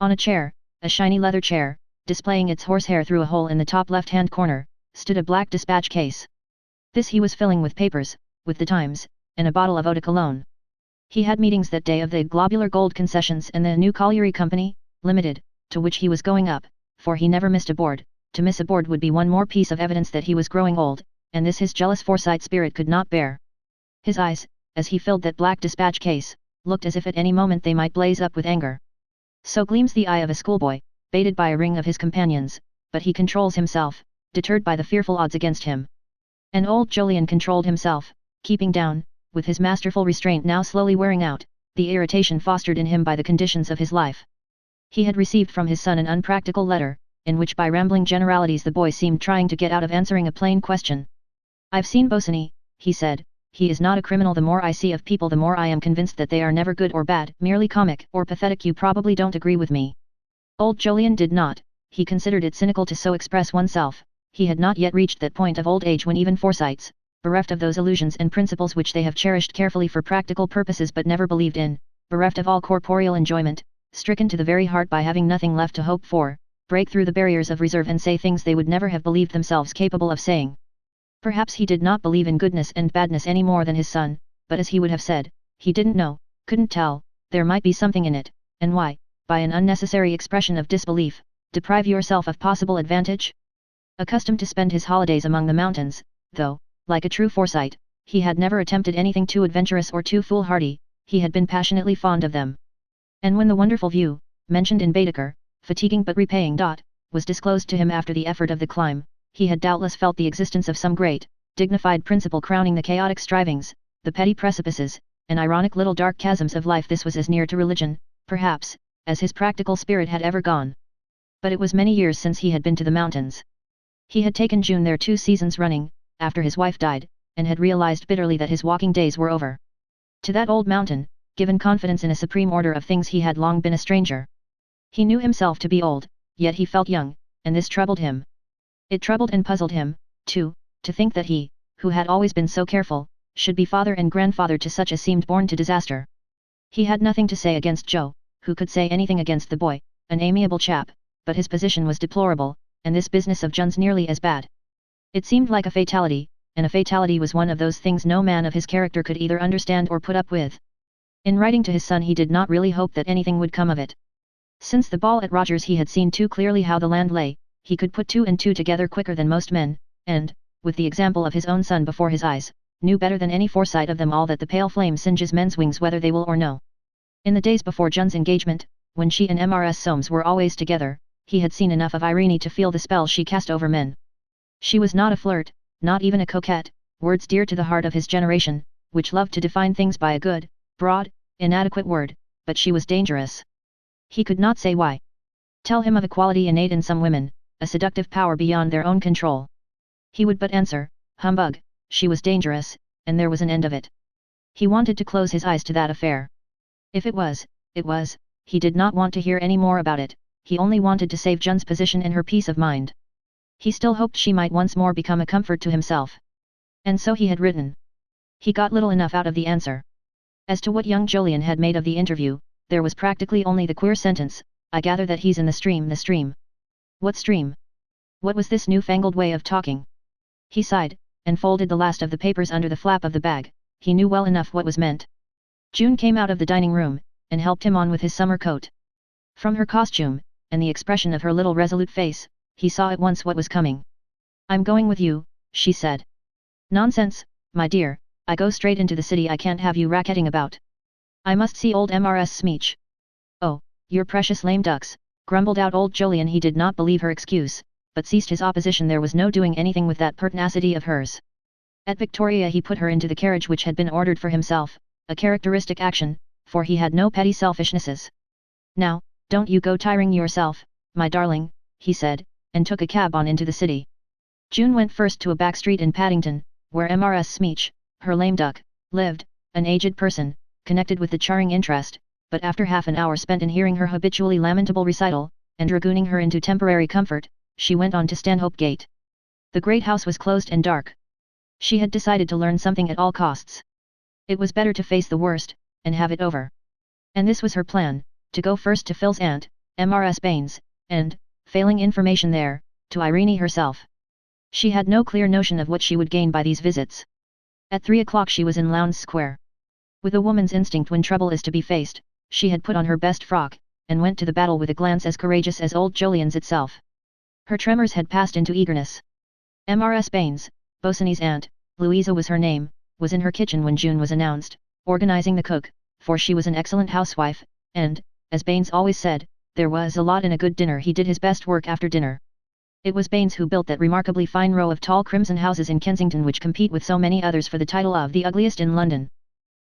Speaker 1: On a chair, a shiny leather chair, displaying its horsehair through a hole in the top left-hand corner, stood a black dispatch case. This he was filling with papers, with the Times, and a bottle of eau de cologne. He had meetings that day of the Globular Gold Concessions and the New Colliery Company, Limited, to which he was going up, for he never missed a board. To miss a board would be one more piece of evidence that he was growing old, and this his jealous Forsyte spirit could not bear. His eyes, as he filled that black dispatch case, looked as if at any moment they might blaze up with anger. So gleams the eye of a schoolboy, baited by a ring of his companions, but he controls himself, deterred by the fearful odds against him. And old Jolyon controlled himself, keeping down, with his masterful restraint now slowly wearing out, the irritation fostered in him by the conditions of his life. He had received from his son an unpractical letter, in which by rambling generalities the boy seemed trying to get out of answering a plain question. "I've seen Bosinney," he said. "He is not a criminal. The more I see of people the more I am convinced that they are never good or bad, merely comic or pathetic. You probably don't agree with me." Old Jolyon did not. He considered it cynical to so express oneself. He had not yet reached that point of old age when even Forsytes, bereft of those illusions and principles which they have cherished carefully for practical purposes but never believed in, bereft of all corporeal enjoyment, stricken to the very heart by having nothing left to hope for, break through the barriers of reserve and say things they would never have believed themselves capable of saying. Perhaps he did not believe in goodness and badness any more than his son, but as he would have said, he didn't know, couldn't tell, there might be something in it, and why, by an unnecessary expression of disbelief, deprive yourself of possible advantage? Accustomed to spend his holidays among the mountains, though, like a true Forsyte, he had never attempted anything too adventurous or too foolhardy, he had been passionately fond of them. And when the wonderful view, mentioned in Baedeker, fatiguing but repaying, was disclosed to him after the effort of the climb, he had doubtless felt the existence of some great, dignified principle crowning the chaotic strivings, the petty precipices, and ironic little dark chasms of life. This was as near to religion, perhaps, as his practical spirit had ever gone. But it was many years since he had been to the mountains. He had taken June there 2 seasons running, after his wife died, and had realized bitterly that his walking days were over. To that old mountain, given confidence in a supreme order of things, he had long been a stranger. He knew himself to be old, yet he felt young, and this troubled him. It troubled and puzzled him, too, to think that he, who had always been so careful, should be father and grandfather to such as seemed born to disaster. He had nothing to say against Joe, who could say anything against the boy, an amiable chap, but his position was deplorable, and this business of Jun's nearly as bad. It seemed like a fatality, and a fatality was one of those things no man of his character could either understand or put up with. In writing to his son he did not really hope that anything would come of it. Since the ball at Rogers he had seen too clearly how the land lay. He could put 2 and 2 together quicker than most men, and, with the example of his own son before his eyes, knew better than any Forsyte of them all that the pale flame singes men's wings whether they will or no. In the days before Jun's engagement, when she and Mrs. Soames were always together, he had seen enough of Irene to feel the spell she cast over men. She was not a flirt, not even a coquette, words dear to the heart of his generation, which loved to define things by a good, broad, inadequate word, but she was dangerous. He could not say why. Tell him of a quality innate in some women, a seductive power beyond their own control. He would but answer, humbug, she was dangerous, and there was an end of it. He wanted to close his eyes to that affair. If it was, he did not want to hear any more about it, he only wanted to save Jun's position and her peace of mind. He still hoped she might once more become a comfort to himself. And so he had written. He got little enough out of the answer. As to what young Jolyon had made of the interview, there was practically only the queer sentence, "I gather that he's in the stream." The stream? What stream? What was this newfangled way of talking? He sighed, and folded the last of the papers under the flap of the bag. He knew well enough what was meant. June came out of the dining room, and helped him on with his summer coat. From her costume, and the expression of her little resolute face, he saw at once what was coming. "I'm going with you," she said. "Nonsense, my dear, I go straight into the city. I can't have you racketing about. I must see old Mrs. Smeech." "Oh, your precious lame ducks," grumbled out old Jolyon. He did not believe her excuse. but ceased his opposition. There was no doing anything with that pertinacity of hers. At Victoria he put her into the carriage which had been ordered for himself, a characteristic action, for he had no petty selfishnesses. "Now, don't you go tiring yourself, my darling," he said, and took a cab on into the city. June went first to a back street in Paddington, where Mrs. Smeech, her lame duck, lived, an aged person, connected with the charring interest, but after half an hour spent in hearing her habitually lamentable recital, and dragooning her into temporary comfort, she went on to Stanhope Gate. The great house was closed and dark. She had decided to learn something at all costs. It was better to face the worst, and have it over. And this was her plan, to go first to Phil's aunt, Mrs. Baines, and, failing information there, to Irene herself. She had no clear notion of what she would gain by these visits. At 3 o'clock she was in Lowndes Square. With a woman's instinct when trouble is to be faced, she had put on her best frock, and went to the battle with a glance as courageous as old Jolyon's itself. Her tremors had passed into eagerness. Mrs. Baines, Bosinney's aunt, Louisa was her name, was in her kitchen when June was announced, organizing the cook, for she was an excellent housewife, and, as Baines always said, there was a lot in a good dinner. He did his best work after dinner. It was Baines who built that remarkably fine row of tall crimson houses in Kensington which compete with so many others for the title of the ugliest in London.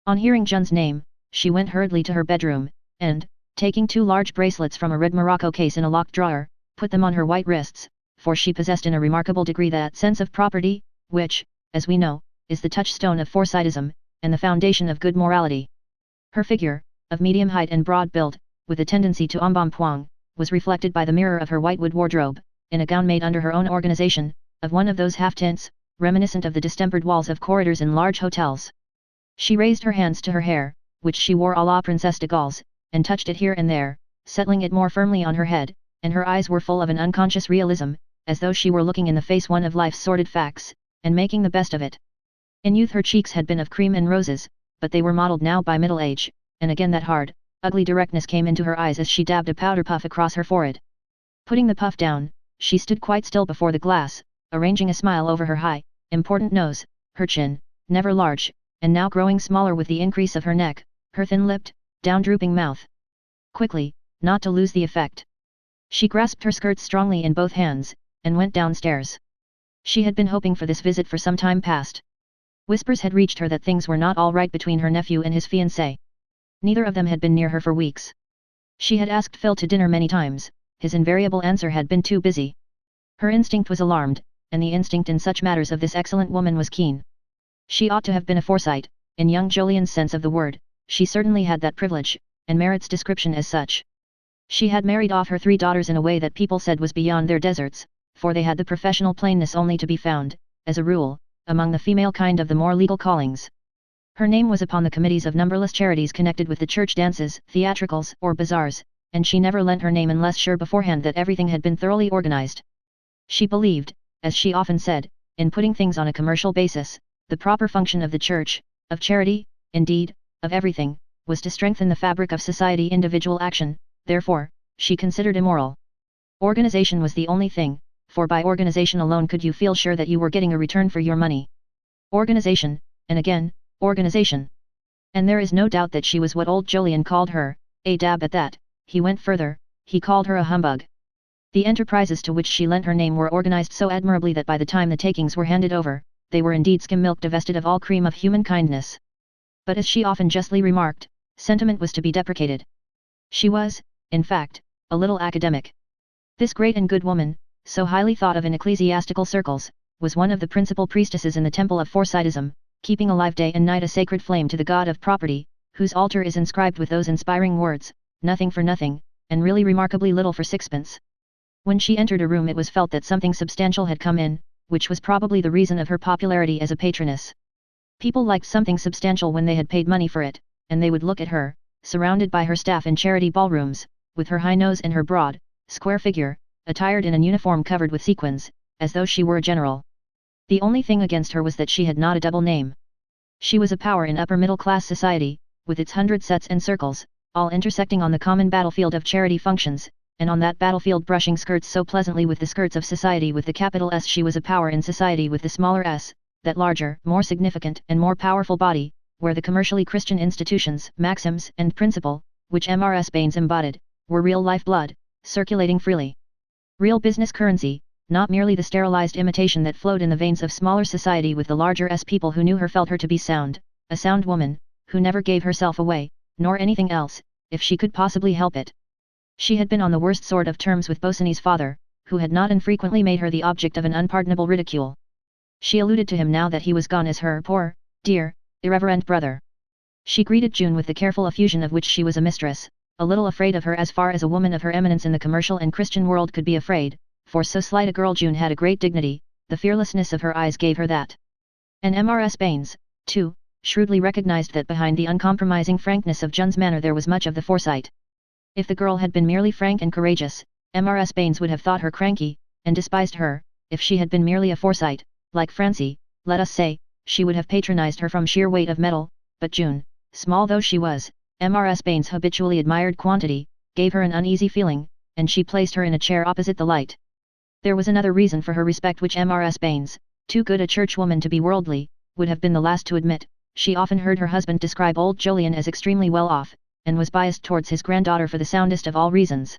Speaker 1: On hearing June's name, she went hurriedly to her bedroom, and, taking 2 large bracelets from a red morocco case in a locked drawer, put them on her white wrists, for she possessed in a remarkable degree that sense of property, which, as we know, is the touchstone of Forsytism, and the foundation of good morality. Her figure, of medium height and broad build, with a tendency to embonpoint, was reflected by the mirror of her whitewood wardrobe, in a gown made under her own organization, of one of those half-tints, reminiscent of the distempered walls of corridors in large hotels. She raised her hands to her hair, which she wore à la Princesse de Galles, and touched it here and there, settling it more firmly on her head, and her eyes were full of an unconscious realism, as though she were looking in the face one of life's sordid facts, and making the best of it. In youth her cheeks had been of cream and roses, but they were mottled now by middle age, and again that hard, ugly directness came into her eyes as she dabbed a powder puff across her forehead. Putting the puff down, she stood quite still before the glass, arranging a smile over her high, important nose, her chin, never large, and now growing smaller with the increase of her neck, her thin-lipped, down-drooping mouth. Quickly, not to lose the effect, she grasped her skirts strongly in both hands, and went downstairs. She had been hoping for this visit for some time past. Whispers had reached her that things were not all right between her nephew and his fiancée. Neither of them had been near her for weeks. She had asked Phil to dinner many times, his invariable answer had been too busy. Her instinct was alarmed, and the instinct in such matters of this excellent woman was keen. She ought to have been a Forsyte, in young Jolyon's sense of the word. She certainly had that privilege, and merits description as such. She had married off her 3 daughters in a way that people said was beyond their deserts, for they had the professional plainness only to be found, as a rule, among the female kind of the more legal callings. Her name was upon the committees of numberless charities connected with the church dances, theatricals, or bazaars, and she never lent her name unless sure beforehand that everything had been thoroughly organized. She believed, as she often said, in putting things on a commercial basis. The proper function of the church, of charity, indeed, of everything, was to strengthen the fabric of society. Individual action, therefore, she considered immoral. Organization was the only thing, for by organization alone could you feel sure that you were getting a return for your money. Organization, and again, organization. And there is no doubt that she was what old Jolyon called her, a dab at that. He went further, he called her a humbug. The enterprises to which she lent her name were organized so admirably that by the time the takings were handed over, they were indeed skim milk divested of all cream of human kindness. But as she often justly remarked, sentiment was to be deprecated. She was, in fact, a little academic. This great and good woman, so highly thought of in ecclesiastical circles, was one of the principal priestesses in the temple of Forsytism, keeping alive day and night a sacred flame to the god of property, whose altar is inscribed with those inspiring words, nothing for nothing, and really remarkably little for sixpence. When she entered a room it was felt that something substantial had come in, which was probably the reason of her popularity as a patroness. People liked something substantial when they had paid money for it, and they would look at her, surrounded by her staff in charity ballrooms, with her high nose and her broad, square figure, attired in an uniform covered with sequins, as though she were a general. The only thing against her was that she had not a double name. She was a power in upper middle-class society, with its 100 sets and circles, all intersecting on the common battlefield of charity functions, and on that battlefield brushing skirts so pleasantly with the skirts of society with the capital S. She was a power in society with the smaller s, that larger, more significant and more powerful body, where the commercially Christian institutions, maxims and principle, which Mrs. Baines embodied, were real life blood, circulating freely. Real business currency, not merely the sterilized imitation that flowed in the veins of smaller society with the larger people who knew her felt her to be sound, a sound woman, who never gave herself away, nor anything else, if she could possibly help it. She had been on the worst sort of terms with Bosinney's father, who had not infrequently made her the object of an unpardonable ridicule. She alluded to him now that he was gone as her poor, dear, irreverent brother. She greeted June with the careful effusion of which she was a mistress, a little afraid of her as far as a woman of her eminence in the commercial and Christian world could be afraid, for so slight a girl June had a great dignity, the fearlessness of her eyes gave her that. And Mrs. Baines, too, shrewdly recognized that behind the uncompromising frankness of June's manner there was much of the foresight. If the girl had been merely frank and courageous, Mrs. Baines would have thought her cranky, and despised her. If she had been merely a Forsyte, like Francie, let us say, she would have patronized her from sheer weight of metal, but June, small though she was, Mrs. Baines' habitually admired quantity, gave her an uneasy feeling, and she placed her in a chair opposite the light. There was another reason for her respect which Mrs. Baines, too good a churchwoman to be worldly, would have been the last to admit. She often heard her husband describe old Jolyon as extremely well off, and was biased towards his granddaughter for the soundest of all reasons.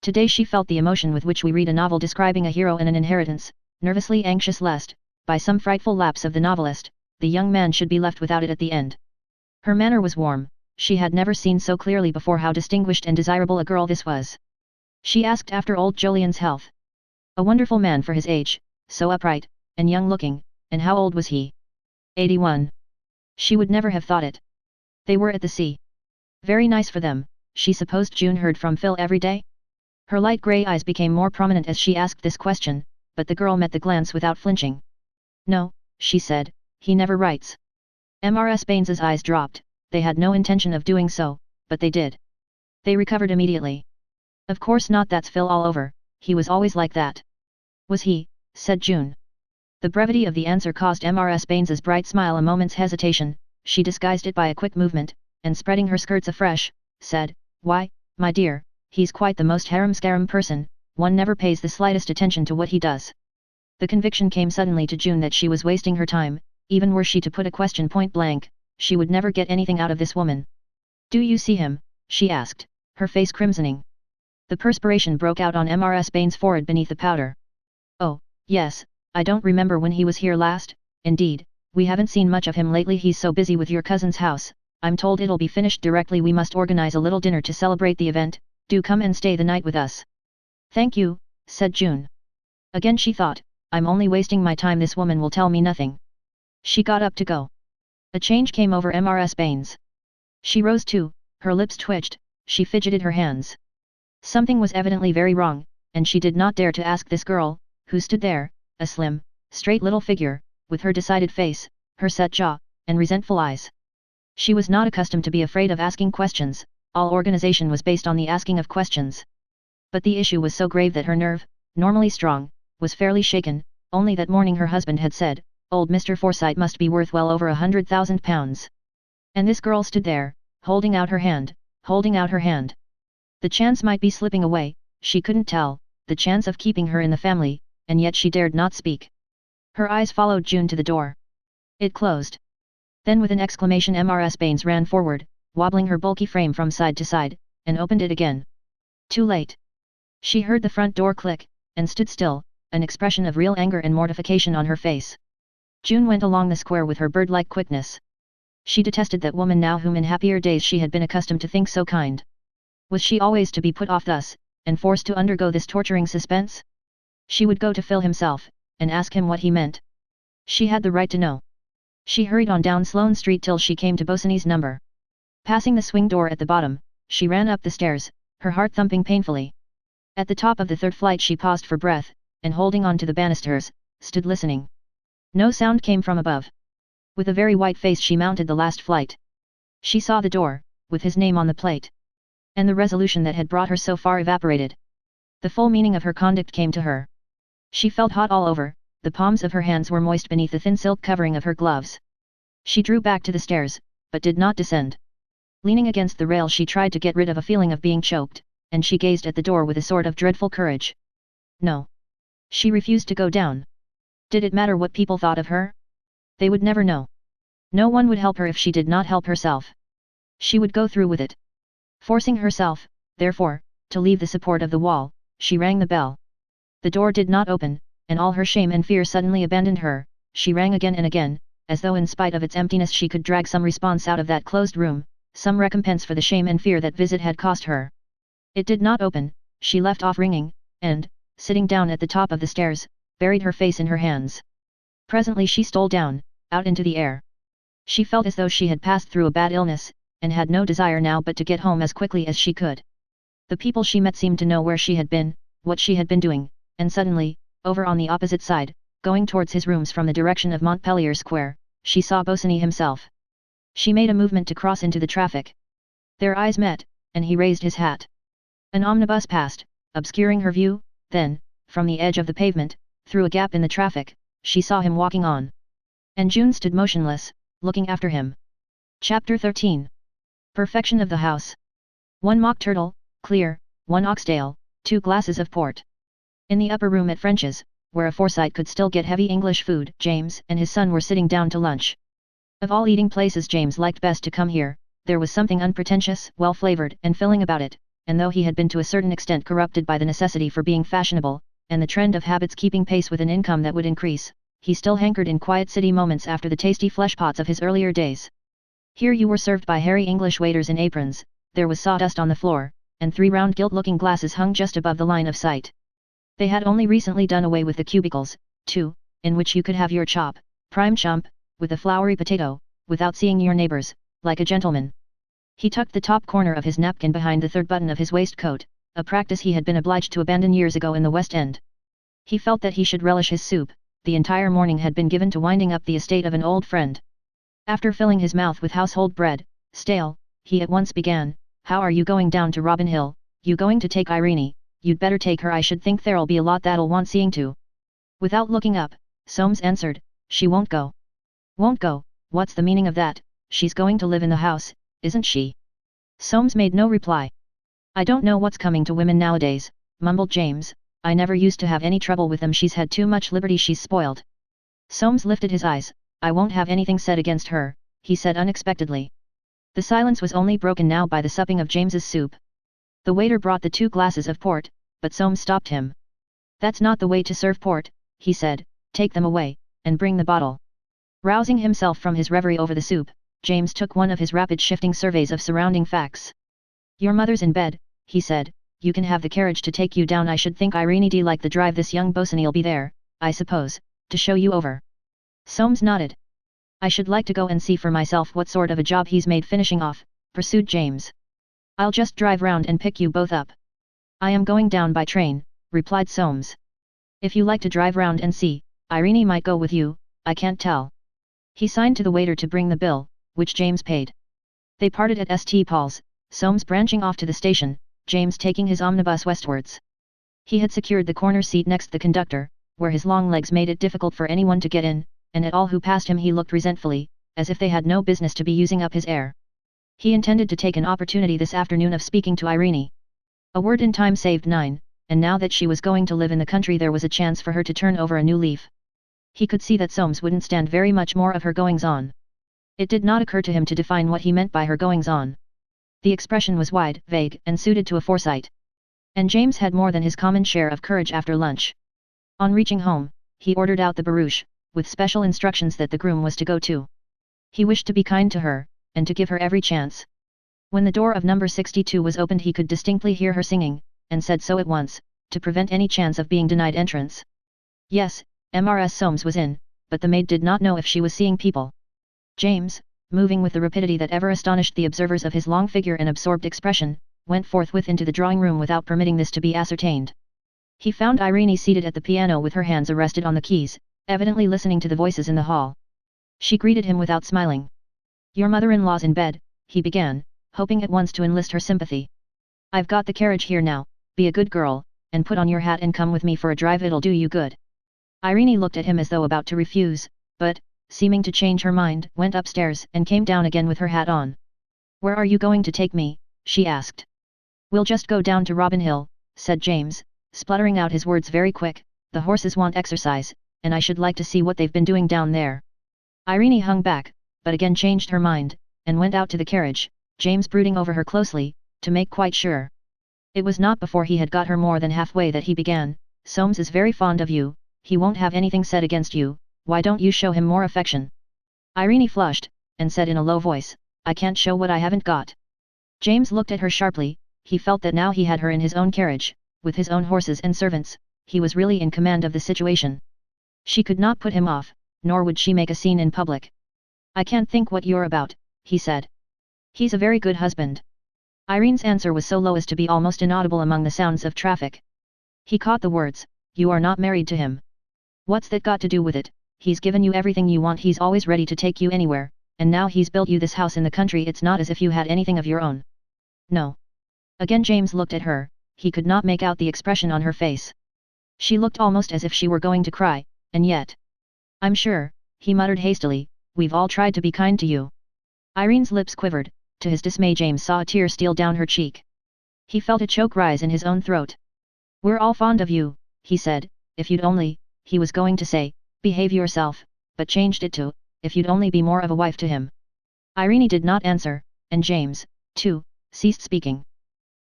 Speaker 1: Today she felt the emotion with which we read a novel describing a hero and an inheritance, nervously anxious lest, by some frightful lapse of the novelist, the young man should be left without it at the end. Her manner was warm, she had never seen so clearly before how distinguished and desirable a girl this was. She asked after old Jolyon's health. A wonderful man for his age, so upright, and young-looking, and how old was he? 81. She would never have thought it. They were at the sea. Very nice for them, she supposed June heard from Phil every day? Her light grey eyes became more prominent as she asked this question, but the girl met the glance without flinching. No, she said, he never writes. Mrs. Baines's eyes dropped, they had no intention of doing so, but they did. They recovered immediately. Of course not, that's Phil all over, he was always like that. Was he? Said June. The brevity of the answer caused Mrs. Baines's bright smile a moment's hesitation. She disguised it by a quick movement, and spreading her skirts afresh, said, why, my dear, he's quite the most harum-scarum person, one never pays the slightest attention to what he does. The conviction came suddenly to June that she was wasting her time, even were she to put a question point blank, she would never get anything out of this woman. Do you see him? She asked, her face crimsoning. The perspiration broke out on Mrs. Baines's forehead beneath the powder. Oh, yes, I don't remember when he was here last, indeed, we haven't seen much of him lately, he's so busy with your cousin's house. I'm told it'll be finished directly, we must organize a little dinner to celebrate the event, do come and stay the night with us. Thank you, said June. Again she thought, I'm only wasting my time, this woman will tell me nothing. She got up to go. A change came over Mrs. Baines. She rose too, her lips twitched, she fidgeted her hands. Something was evidently very wrong, and she did not dare to ask this girl, who stood there, a slim, straight little figure, with her decided face, her set jaw, and resentful eyes. She was not accustomed to be afraid of asking questions, all organization was based on the asking of questions. But the issue was so grave that her nerve, normally strong, was fairly shaken. Only that morning her husband had said, old Mr. Forsyte must be worth well over £100,000. And this girl stood there, holding out her hand, holding out her hand. The chance might be slipping away, she couldn't tell, the chance of keeping her in the family, and yet she dared not speak. Her eyes followed June to the door. It closed. Then with an exclamation Mrs. Baines ran forward, wobbling her bulky frame from side to side, and opened it again. Too late. She heard the front door click, and stood still, an expression of real anger and mortification on her face. June went along the square with her bird-like quickness. She detested that woman now whom in happier days she had been accustomed to think so kind. Was she always to be put off thus, and forced to undergo this torturing suspense? She would go to Phil himself, and ask him what he meant. She had the right to know. She hurried on down Sloane Street till she came to Bosinney's number. Passing the swing door at the bottom, she ran up the stairs, her heart thumping painfully. At the top of the third flight she paused for breath, and holding on to the banisters, stood listening. No sound came from above. With a very white face she mounted the last flight. She saw the door, with his name on the plate. And the resolution that had brought her so far evaporated. The full meaning of her conduct came to her. She felt hot all over, the palms of her hands were moist beneath the thin silk covering of her gloves. She drew back to the stairs, but did not descend. Leaning against the rail she tried to get rid of a feeling of being choked, and she gazed at the door with a sort of dreadful courage. No. She refused to go down. Did it matter what people thought of her? They would never know. No one would help her if she did not help herself. She would go through with it. Forcing herself, therefore, to leave the support of the wall, she rang the bell. The door did not open, and all her shame and fear suddenly abandoned her. She rang again and again, as though in spite of its emptiness she could drag some response out of that closed room, some recompense for the shame and fear that visit had cost her. It did not open. She left off ringing, and, sitting down at the top of the stairs, buried her face in her hands. Presently she stole down, out into the air. She felt as though she had passed through a bad illness, and had no desire now but to get home as quickly as she could. The people she met seemed to know where she had been, what she had been doing, and suddenly, over on the opposite side, going towards his rooms from the direction of Montpellier Square, she saw Bosinney himself. She made a movement to cross into the traffic. Their eyes met, and he raised his hat. An omnibus passed, obscuring her view, then, from the edge of the pavement, through a gap in the traffic, she saw him walking on. And June stood motionless, looking after him. Chapter 13. Perfection of the house. 1 mock turtle, clear, 1 oxtail, 2 glasses of port. In the upper room at French's, where a Forsyte could still get heavy English food, James and his son were sitting down to lunch. Of all eating places James liked best to come here, there was something unpretentious, well-flavored and filling about it, and though he had been to a certain extent corrupted by the necessity for being fashionable, and the trend of habits keeping pace with an income that would increase, he still hankered in quiet city moments after the tasty fleshpots of his earlier days. Here you were served by hairy English waiters in aprons, there was sawdust on the floor, and 3 round gilt-looking glasses hung just above the line of sight. They had only recently done away with the cubicles, too, in which you could have your chop, prime chump, with a floury potato, without seeing your neighbors, like a gentleman. He tucked the top corner of his napkin behind the 3rd button of his waistcoat, a practice he had been obliged to abandon years ago in the West End. He felt that he should relish his soup. The entire morning had been given to winding up the estate of an old friend. After filling his mouth with household bread, stale, he at once began, "How are you going down to Robin Hill? You going to take Irene? You'd better take her. I should think there'll be a lot that'll want seeing to." Without looking up, Soames answered, "She won't go." "Won't go? What's the meaning of that? She's going to live in the house, isn't she?" Soames made no reply. "I don't know what's coming to women nowadays," mumbled James. "I never used to have any trouble with them. She's had too much liberty. She's spoiled." Soames lifted his eyes. "I won't have anything said against her," he said unexpectedly. The silence was only broken now by the supping of James's soup. The waiter brought the 2 glasses of port, but Soames stopped him. "That's not the way to serve port," he said. "Take them away, and bring the bottle." Rousing himself from his reverie over the soup, James took one of his rapid shifting surveys of surrounding facts. "Your mother's in bed," he said. "You can have the carriage to take you down. I should think Irene'd like the drive. This young Bosinney'll be there, I suppose, to show you over." Soames nodded. "I should like to go and see for myself what sort of a job he's made finishing off," pursued James. "I'll just drive round and pick you both up." "I am going down by train," replied Soames. "If you like to drive round and see, Irene might go with you, I can't tell." He signed to the waiter to bring the bill, which James paid. They parted at St. Paul's, Soames branching off to the station, James taking his omnibus westwards. He had secured the corner seat next the conductor, where his long legs made it difficult for anyone to get in, and at all who passed him he looked resentfully, as if they had no business to be using up his air. He intended to take an opportunity this afternoon of speaking to Irene. A word in time saved 9, and now that she was going to live in the country there was a chance for her to turn over a new leaf. He could see that Soames wouldn't stand very much more of her goings-on. It did not occur to him to define what he meant by her goings-on. The expression was wide, vague, and suited to a Forsyte. And James had more than his common share of courage after lunch. On reaching home, he ordered out the barouche, with special instructions that the groom was to go too. He wished to be kind to her, and to give her every chance. When the door of number 62 was opened he could distinctly hear her singing, and said so at once, to prevent any chance of being denied entrance. Yes, Mrs. Soames was in, but the maid did not know if she was seeing people. James, moving with the rapidity that ever astonished the observers of his long figure and absorbed expression, went forthwith into the drawing room without permitting this to be ascertained. He found Irene seated at the piano with her hands arrested on the keys, evidently listening to the voices in the hall. She greeted him without smiling. "Your mother-in-law's in bed," he began, hoping at once to enlist her sympathy. "I've got the carriage here now, be a good girl, and put on your hat and come with me for a drive, it'll do you good." Irene looked at him as though about to refuse, but, seeming to change her mind, went upstairs and came down again with her hat on. "Where are you going to take me?" she asked. "We'll just go down to Robin Hill," said James, spluttering out his words very quick. "The horses want exercise, and I should like to see what they've been doing down there." Irene hung back, but again changed her mind, and went out to the carriage, James brooding over her closely, to make quite sure. It was not before he had got her more than halfway that he began, Soames is very fond of you, he won't have anything said against you, why don't you show him more affection? Irene flushed, and said in a low voice, I can't show what I haven't got. James looked at her sharply, he felt that now he had her in his own carriage, with his own horses and servants, he was really in command of the situation. She could not put him off, nor would she make a scene in public. I can't think what you're about, he said. He's a very good husband. Irene's answer was so low as to be almost inaudible among the sounds of traffic. He caught the words, you are not married to him. What's that got to do with it? He's given you everything you want, he's always ready to take you anywhere, and now he's built you this house in the country, it's not as if you had anything of your own. No. Again James looked at her, he could not make out the expression on her face. She looked almost as if she were going to cry, and yet. I'm sure, he muttered hastily, we've all tried to be kind to you. Irene's lips quivered, to his dismay James saw a tear steal down her cheek. He felt a choke rise in his own throat. We're all fond of you, he said, if you'd only, he was going to say, behave yourself, but changed it to, if you'd only be more of a wife to him. Irene did not answer, and James, too, ceased speaking.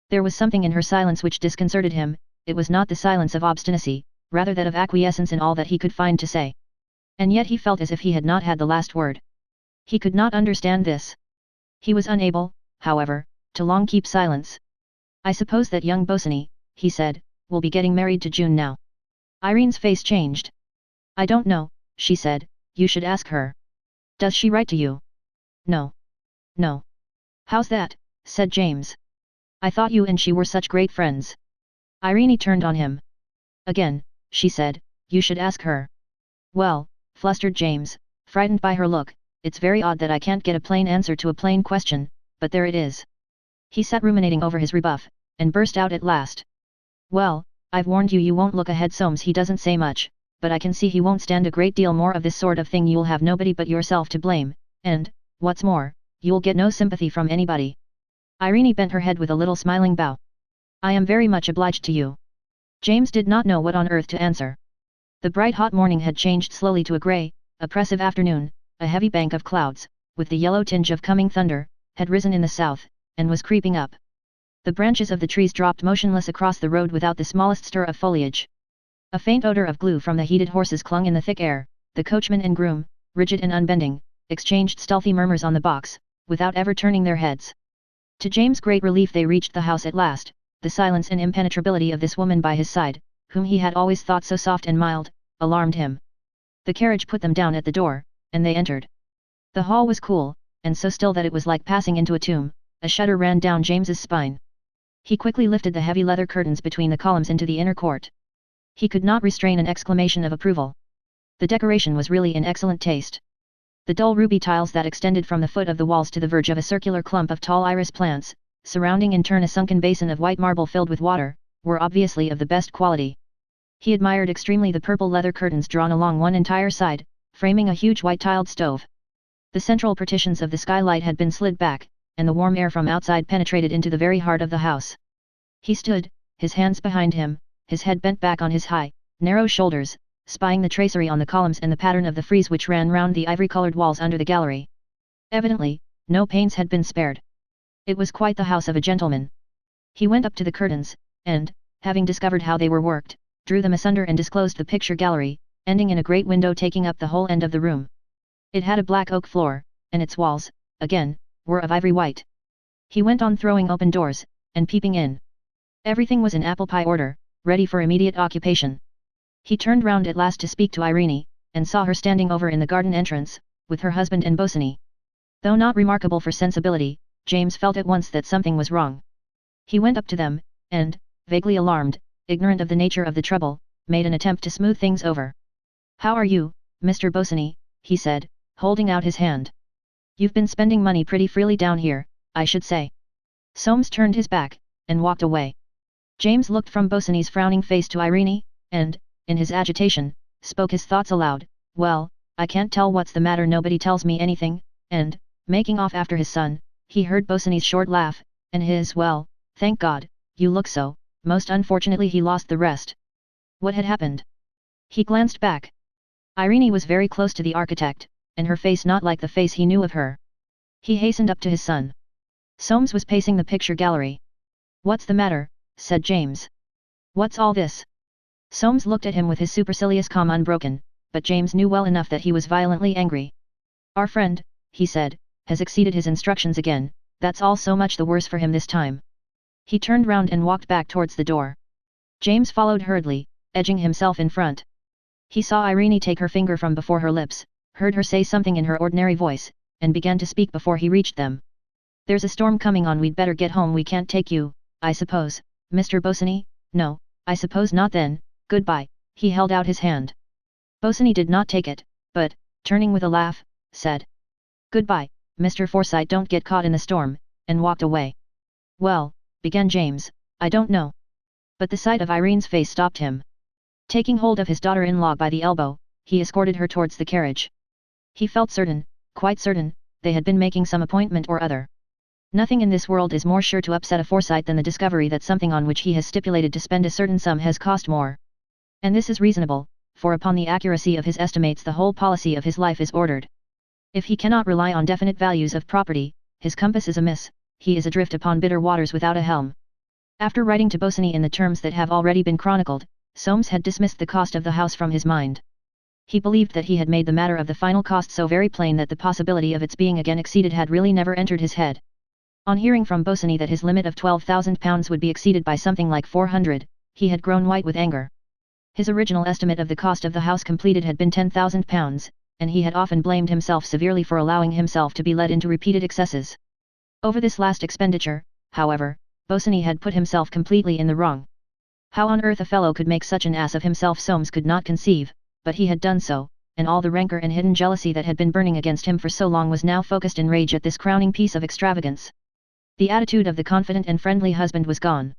Speaker 1: There was something in her silence which disconcerted him, it was not the silence of obstinacy, rather that of acquiescence in all that he could find to say. And yet he felt as if he had not had the last word. He could not understand this. He was unable, however, to long keep silence. I suppose that young Bosinney, he said, will be getting married to June now. Irene's face changed. I don't know, she said, you should ask her. Does she write to you? No. No. How's that? Said James. I thought you and she were such great friends. Irene turned on him. Again, she said, you should ask her. Well, flustered James, frightened by her look, it's very odd that I can't get a plain answer to a plain question, but there it is. He sat ruminating over his rebuff, and burst out at last. Well, I've warned you you won't look ahead Soames he doesn't say much, but I can see he won't stand a great deal more of this sort of thing you'll have nobody but yourself to blame, and, what's more, you'll get no sympathy from anybody. Irene bent her head with a little smiling bow. I am very much obliged to you. James did not know what on earth to answer. The bright hot morning had changed slowly to a grey, oppressive afternoon, a heavy bank of clouds, with the yellow tinge of coming thunder, had risen in the south, and was creeping up. The branches of the trees dropped motionless across the road without the smallest stir of foliage. A faint odor of glue from the heated horses clung in the thick air, the coachman and groom, rigid and unbending, exchanged stealthy murmurs on the box, without ever turning their heads. To James' great relief they reached the house at last, the silence and impenetrability of this woman by his side, whom he had always thought so soft and mild, alarmed him. The carriage put them down at the door, and they entered. The hall was cool, and so still that it was like passing into a tomb, a shudder ran down James's spine. He quickly lifted the heavy leather curtains between the columns into the inner court. He could not restrain an exclamation of approval. The decoration was really in excellent taste. The dull ruby tiles that extended from the foot of the walls to the verge of a circular clump of tall iris plants, surrounding in turn a sunken basin of white marble filled with water, were obviously of the best quality. He admired extremely the purple leather curtains drawn along one entire side, framing a huge white tiled stove. The central partitions of the skylight had been slid back, and the warm air from outside penetrated into the very heart of the house. He stood, his hands behind him, his head bent back on his high, narrow shoulders, spying the tracery on the columns and the pattern of the frieze which ran round the ivory-coloured walls under the gallery. Evidently, no pains had been spared. It was quite the house of a gentleman. He went up to the curtains, and, having discovered how they were worked, drew them asunder and disclosed the picture gallery, ending in a great window taking up the whole end of the room. It had a black oak floor, and its walls, again, were of ivory white. He went on throwing open doors, and peeping in. Everything was in apple-pie order, ready for immediate occupation. He turned round at last to speak to Irene, and saw her standing over in the garden entrance, with her husband and Bosinney. Though not remarkable for sensibility, James felt at once that something was wrong. He went up to them, and, vaguely alarmed, ignorant of the nature of the trouble, made an attempt to smooth things over. How are you, Mr. Bosinney? He said, holding out his hand. You've been spending money pretty freely down here, I should say. Soames turned his back, and walked away. James looked from Bosinney's frowning face to Irene, and, in his agitation, spoke his thoughts aloud. Well, I can't tell what's the matter, nobody tells me anything, and, making off after his son, he heard Bosinney's short laugh, and his well, thank God, you look so, most unfortunately he lost the rest. What had happened? He glanced back. Irene was very close to the architect, and her face not like the face he knew of her. He hastened up to his son. Soames was pacing the picture gallery. What's the matter? Said James. What's all this? Soames looked at him with his supercilious calm unbroken, but James knew well enough that he was violently angry. "Our friend," he said, "has exceeded his instructions again, that's all so much the worse for him this time." He turned round and walked back towards the door. James followed hurriedly, edging himself in front. He saw Irene take her finger from before her lips, heard her say something in her ordinary voice, and began to speak before he reached them. "There's a storm coming on, we'd better get home. We can't take you, I suppose, Mr. Bosinney?" "No, I suppose not then, goodbye." He held out his hand. Bosinney did not take it, but, turning with a laugh, said, "Goodbye, Mr. Forsyte, don't get caught in the storm," and walked away. "Well," began James, "I don't know." But the sight of Irene's face stopped him. Taking hold of his daughter-in-law by the elbow, he escorted her towards the carriage. He felt certain, quite certain, they had been making some appointment or other. Nothing in this world is more sure to upset a Forsyte than the discovery that something on which he has stipulated to spend a certain sum has cost more. And this is reasonable, for upon the accuracy of his estimates the whole policy of his life is ordered. If he cannot rely on definite values of property, his compass is amiss, he is adrift upon bitter waters without a helm. After writing to Bosinney in the terms that have already been chronicled, Soames had dismissed the cost of the house from his mind. He believed that he had made the matter of the final cost so very plain that the possibility of its being again exceeded had really never entered his head. On hearing from Bosinney that his limit of £12,000 would be exceeded by something like 400, he had grown white with anger. His original estimate of the cost of the house completed had been £10,000, and he had often blamed himself severely for allowing himself to be led into repeated excesses. Over this last expenditure, however, Bosinney had put himself completely in the wrong. How on earth a fellow could make such an ass of himself Soames could not conceive, but he had done so, and all the rancor and hidden jealousy that had been burning against him for so long was now focused in rage at this crowning piece of extravagance. The attitude of the confident and friendly husband was gone.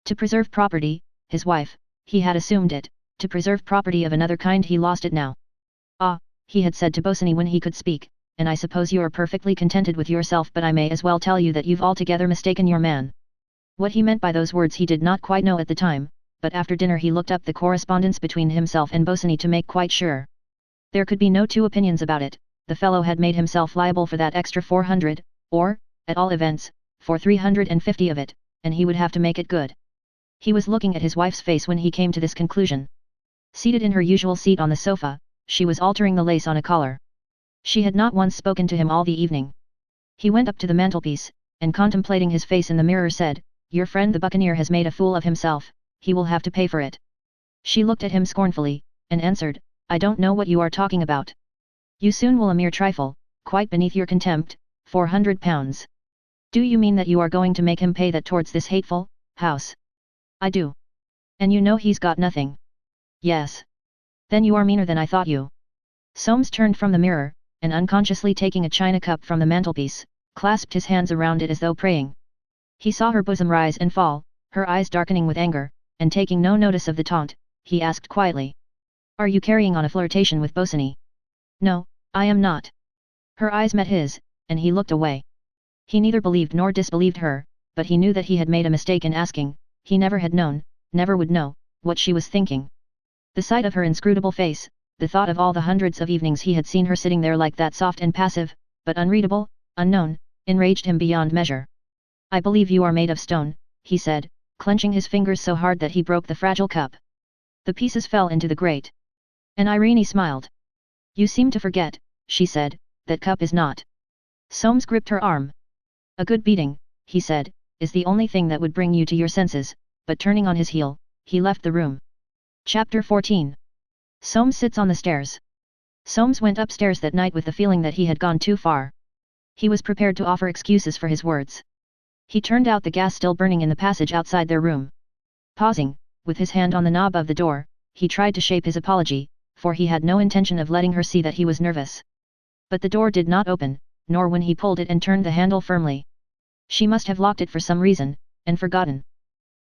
Speaker 1: To preserve property, his wife, he had assumed it; to preserve property of another kind he lost it now. "Ah," he had said to Bosinney when he could speak, "and I suppose you are perfectly contented with yourself, but I may as well tell you that you've altogether mistaken your man." What he meant by those words he did not quite know at the time, but after dinner he looked up the correspondence between himself and Bosinney to make quite sure. There could be no two opinions about it, the fellow had made himself liable for that extra 400, or, at all events, for 350 of it, and he would have to make it good. He was looking at his wife's face when he came to this conclusion. Seated in her usual seat on the sofa, she was altering the lace on a collar. She had not once spoken to him all the evening. He went up to the mantelpiece, and contemplating his face in the mirror said, "Your friend the buccaneer has made a fool of himself, he will have to pay for it." She looked at him scornfully, and answered, "I don't know what you are talking about. You soon will, a mere trifle, quite beneath your contempt, £400. Do you mean that you are going to make him pay that towards this hateful house?" "I do." "And you know he's got nothing?" "Yes." "Then you are meaner than I thought you." Soames turned from the mirror, and unconsciously taking a china cup from the mantelpiece, clasped his hands around it as though praying. He saw her bosom rise and fall, her eyes darkening with anger, and taking no notice of the taunt, he asked quietly, "Are you carrying on a flirtation with Bosinney?" "No, I am not." Her eyes met his, and he looked away. He neither believed nor disbelieved her, but he knew that he had made a mistake in asking. He never had known, never would know, what she was thinking. The sight of her inscrutable face, the thought of all the hundreds of evenings he had seen her sitting there like that, soft and passive, but unreadable, unknown, enraged him beyond measure. "I believe you are made of stone," he said, clenching his fingers so hard that he broke the fragile cup. The pieces fell into the grate. And Irene smiled. "You seem to forget," she said, "that cup is not." Soames gripped her arm. "A good beating," he said, "is the only thing that would bring you to your senses," but turning on his heel, he left the room. Chapter 14. Soames sits on the stairs. Soames went upstairs that night with the feeling that he had gone too far. He was prepared to offer excuses for his words. He turned out the gas still burning in the passage outside their room. Pausing, with his hand on the knob of the door, he tried to shape his apology, for he had no intention of letting her see that he was nervous. But the door did not open, nor when he pulled it and turned the handle firmly. She must have locked it for some reason, and forgotten.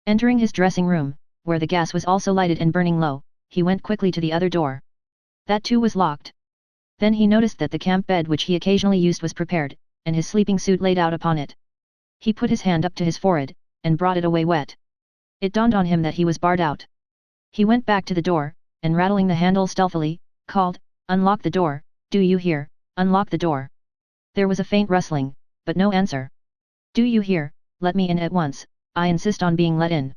Speaker 1: Entering his dressing room, where the gas was also lighted and burning low, he went quickly to the other door. That too was locked. Then he noticed that the camp bed which he occasionally used was prepared, and his sleeping suit laid out upon it. He put his hand up to his forehead, and brought it away wet. It dawned on him that he was barred out. He went back to the door, and rattling the handle stealthily, called, "Unlock the door, do you hear, unlock the door." There was a faint rustling, but no answer. "Do you hear, let me in at once, I insist on being let in."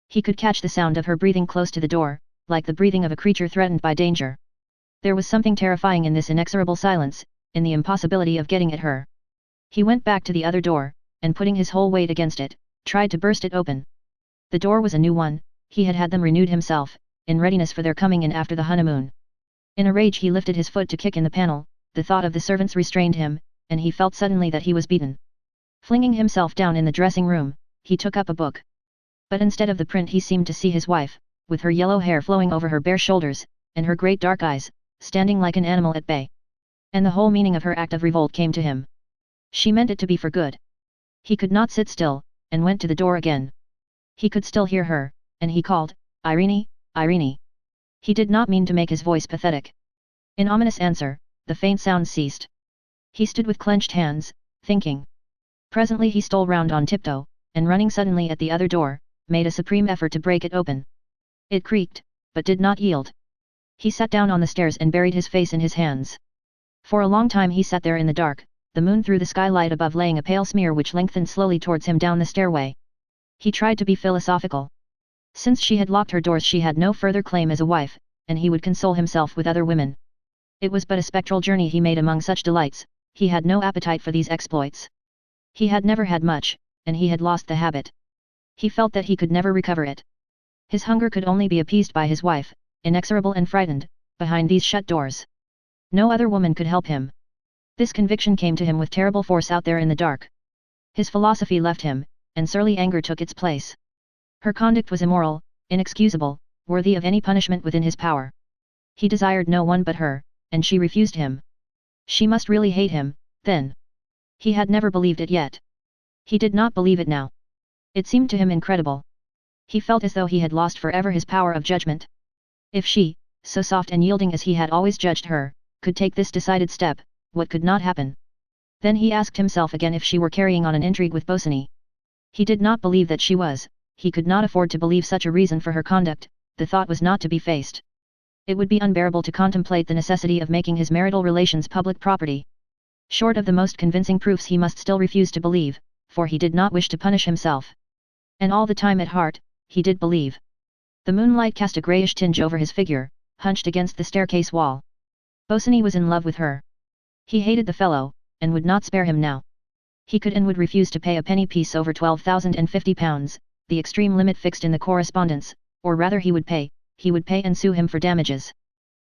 Speaker 1: He could catch the sound of her breathing close to the door, like the breathing of a creature threatened by danger. There was something terrifying in this inexorable silence, in the impossibility of getting at her. He went back to the other door, and putting his whole weight against it, tried to burst it open. The door was a new one, he had had them renewed himself, in readiness for their coming in after the honeymoon. In a rage he lifted his foot to kick in the panel, the thought of the servants restrained him, and he felt suddenly that he was beaten. Flinging himself down in the dressing room, he took up a book. But instead of the print he seemed to see his wife, with her yellow hair flowing over her bare shoulders, and her great dark eyes, standing like an animal at bay. And the whole meaning of her act of revolt came to him. She meant it to be for good. He could not sit still, and went to the door again. He could still hear her, and he called, "Irene, Irene." He did not mean to make his voice pathetic. In ominous answer, the faint sound ceased. He stood with clenched hands, thinking. Presently he stole round on tiptoe, and running suddenly at the other door, made a supreme effort to break it open. It creaked, but did not yield. He sat down on the stairs and buried his face in his hands. For a long time he sat there in the dark, the moon through the skylight above laying a pale smear which lengthened slowly towards him down the stairway. He tried to be philosophical. Since she had locked her doors she had no further claim as a wife, and he would console himself with other women. It was but a spectral journey he made among such delights, he had no appetite for these exploits. He had never had much, and he had lost the habit. He felt that he could never recover it. His hunger could only be appeased by his wife, inexorable and frightened, behind these shut doors. No other woman could help him. This conviction came to him with terrible force out there in the dark. His philosophy left him, and surly anger took its place. Her conduct was immoral, inexcusable, worthy of any punishment within his power. He desired no one but her, and she refused him. She must really hate him, then. He had never believed it yet. He did not believe it now. It seemed to him incredible. He felt as though he had lost forever his power of judgment. If she, so soft and yielding as he had always judged her, could take this decided step, what could not happen? Then he asked himself again if she were carrying on an intrigue with Bosinney. He did not believe that she was, he could not afford to believe such a reason for her conduct, the thought was not to be faced. It would be unbearable to contemplate the necessity of making his marital relations public property. Short of the most convincing proofs he must still refuse to believe, for he did not wish to punish himself. And all the time at heart, he did believe. The moonlight cast a greyish tinge over his figure, hunched against the staircase wall. Bosinney was in love with her. He hated the fellow, and would not spare him now. He could and would refuse to pay a penny piece over £12,050, the extreme limit fixed in the correspondence, or rather he would pay and sue him for damages.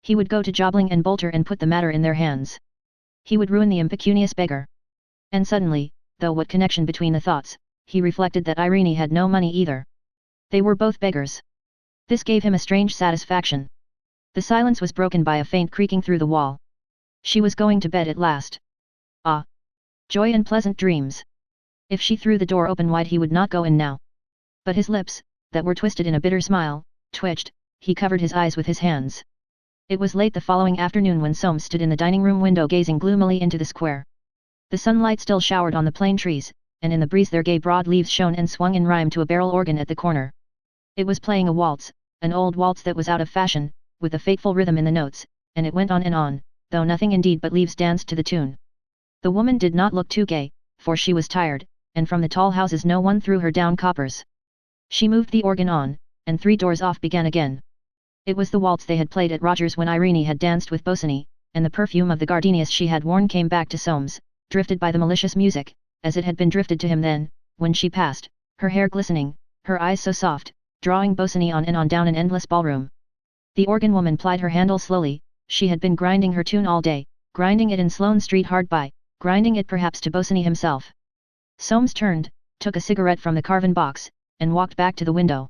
Speaker 1: He would go to Jobling and Bolter and put the matter in their hands. He would ruin the impecunious beggar. And suddenly, though what connection between the thoughts, he reflected that Irene had no money either. They were both beggars. This gave him a strange satisfaction. The silence was broken by a faint creaking through the wall. She was going to bed at last. Ah! Joy and pleasant dreams! If she threw the door open wide he would not go in now. But his lips, that were twisted in a bitter smile, twitched, he covered his eyes with his hands. It was late the following afternoon when Soames stood in the dining room window gazing gloomily into the square. The sunlight still showered on the plane trees, and in the breeze their gay broad leaves shone and swung in rhyme to a barrel organ at the corner. It was playing a waltz, an old waltz that was out of fashion, with a fateful rhythm in the notes, and it went on, though nothing indeed but leaves danced to the tune. The woman did not look too gay, for she was tired, and from the tall houses no one threw her down coppers. She moved the organ on, and 3 doors off began again. It was the waltz they had played at Roger's when Irene had danced with Bosinney, and the perfume of the gardenias she had worn came back to Soames, drifted by the malicious music, as it had been drifted to him then, when she passed, her hair glistening, her eyes so soft, drawing Bosinney on and on down an endless ballroom. The organ woman plied her handle slowly, she had been grinding her tune all day, grinding it in Sloane Street hard by, grinding it perhaps to Bosinney himself. Soames turned, took a cigarette from the carven box, and walked back to the window.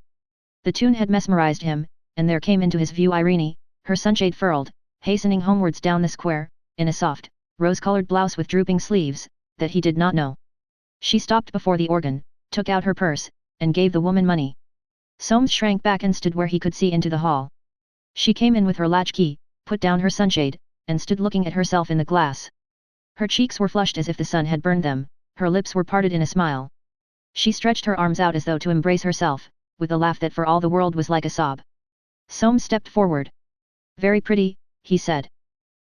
Speaker 1: The tune had mesmerized him, and there came into his view Irene, her sunshade furled, hastening homewards down the square, in a soft, rose-colored blouse with drooping sleeves, that he did not know. She stopped before the organ, took out her purse, and gave the woman money. Soames shrank back and stood where he could see into the hall. She came in with her latchkey, put down her sunshade, and stood looking at herself in the glass. Her cheeks were flushed as if the sun had burned them, her lips were parted in a smile. She stretched her arms out as though to embrace herself, with a laugh that for all the world was like a sob. Soames stepped forward. "Very pretty," he said.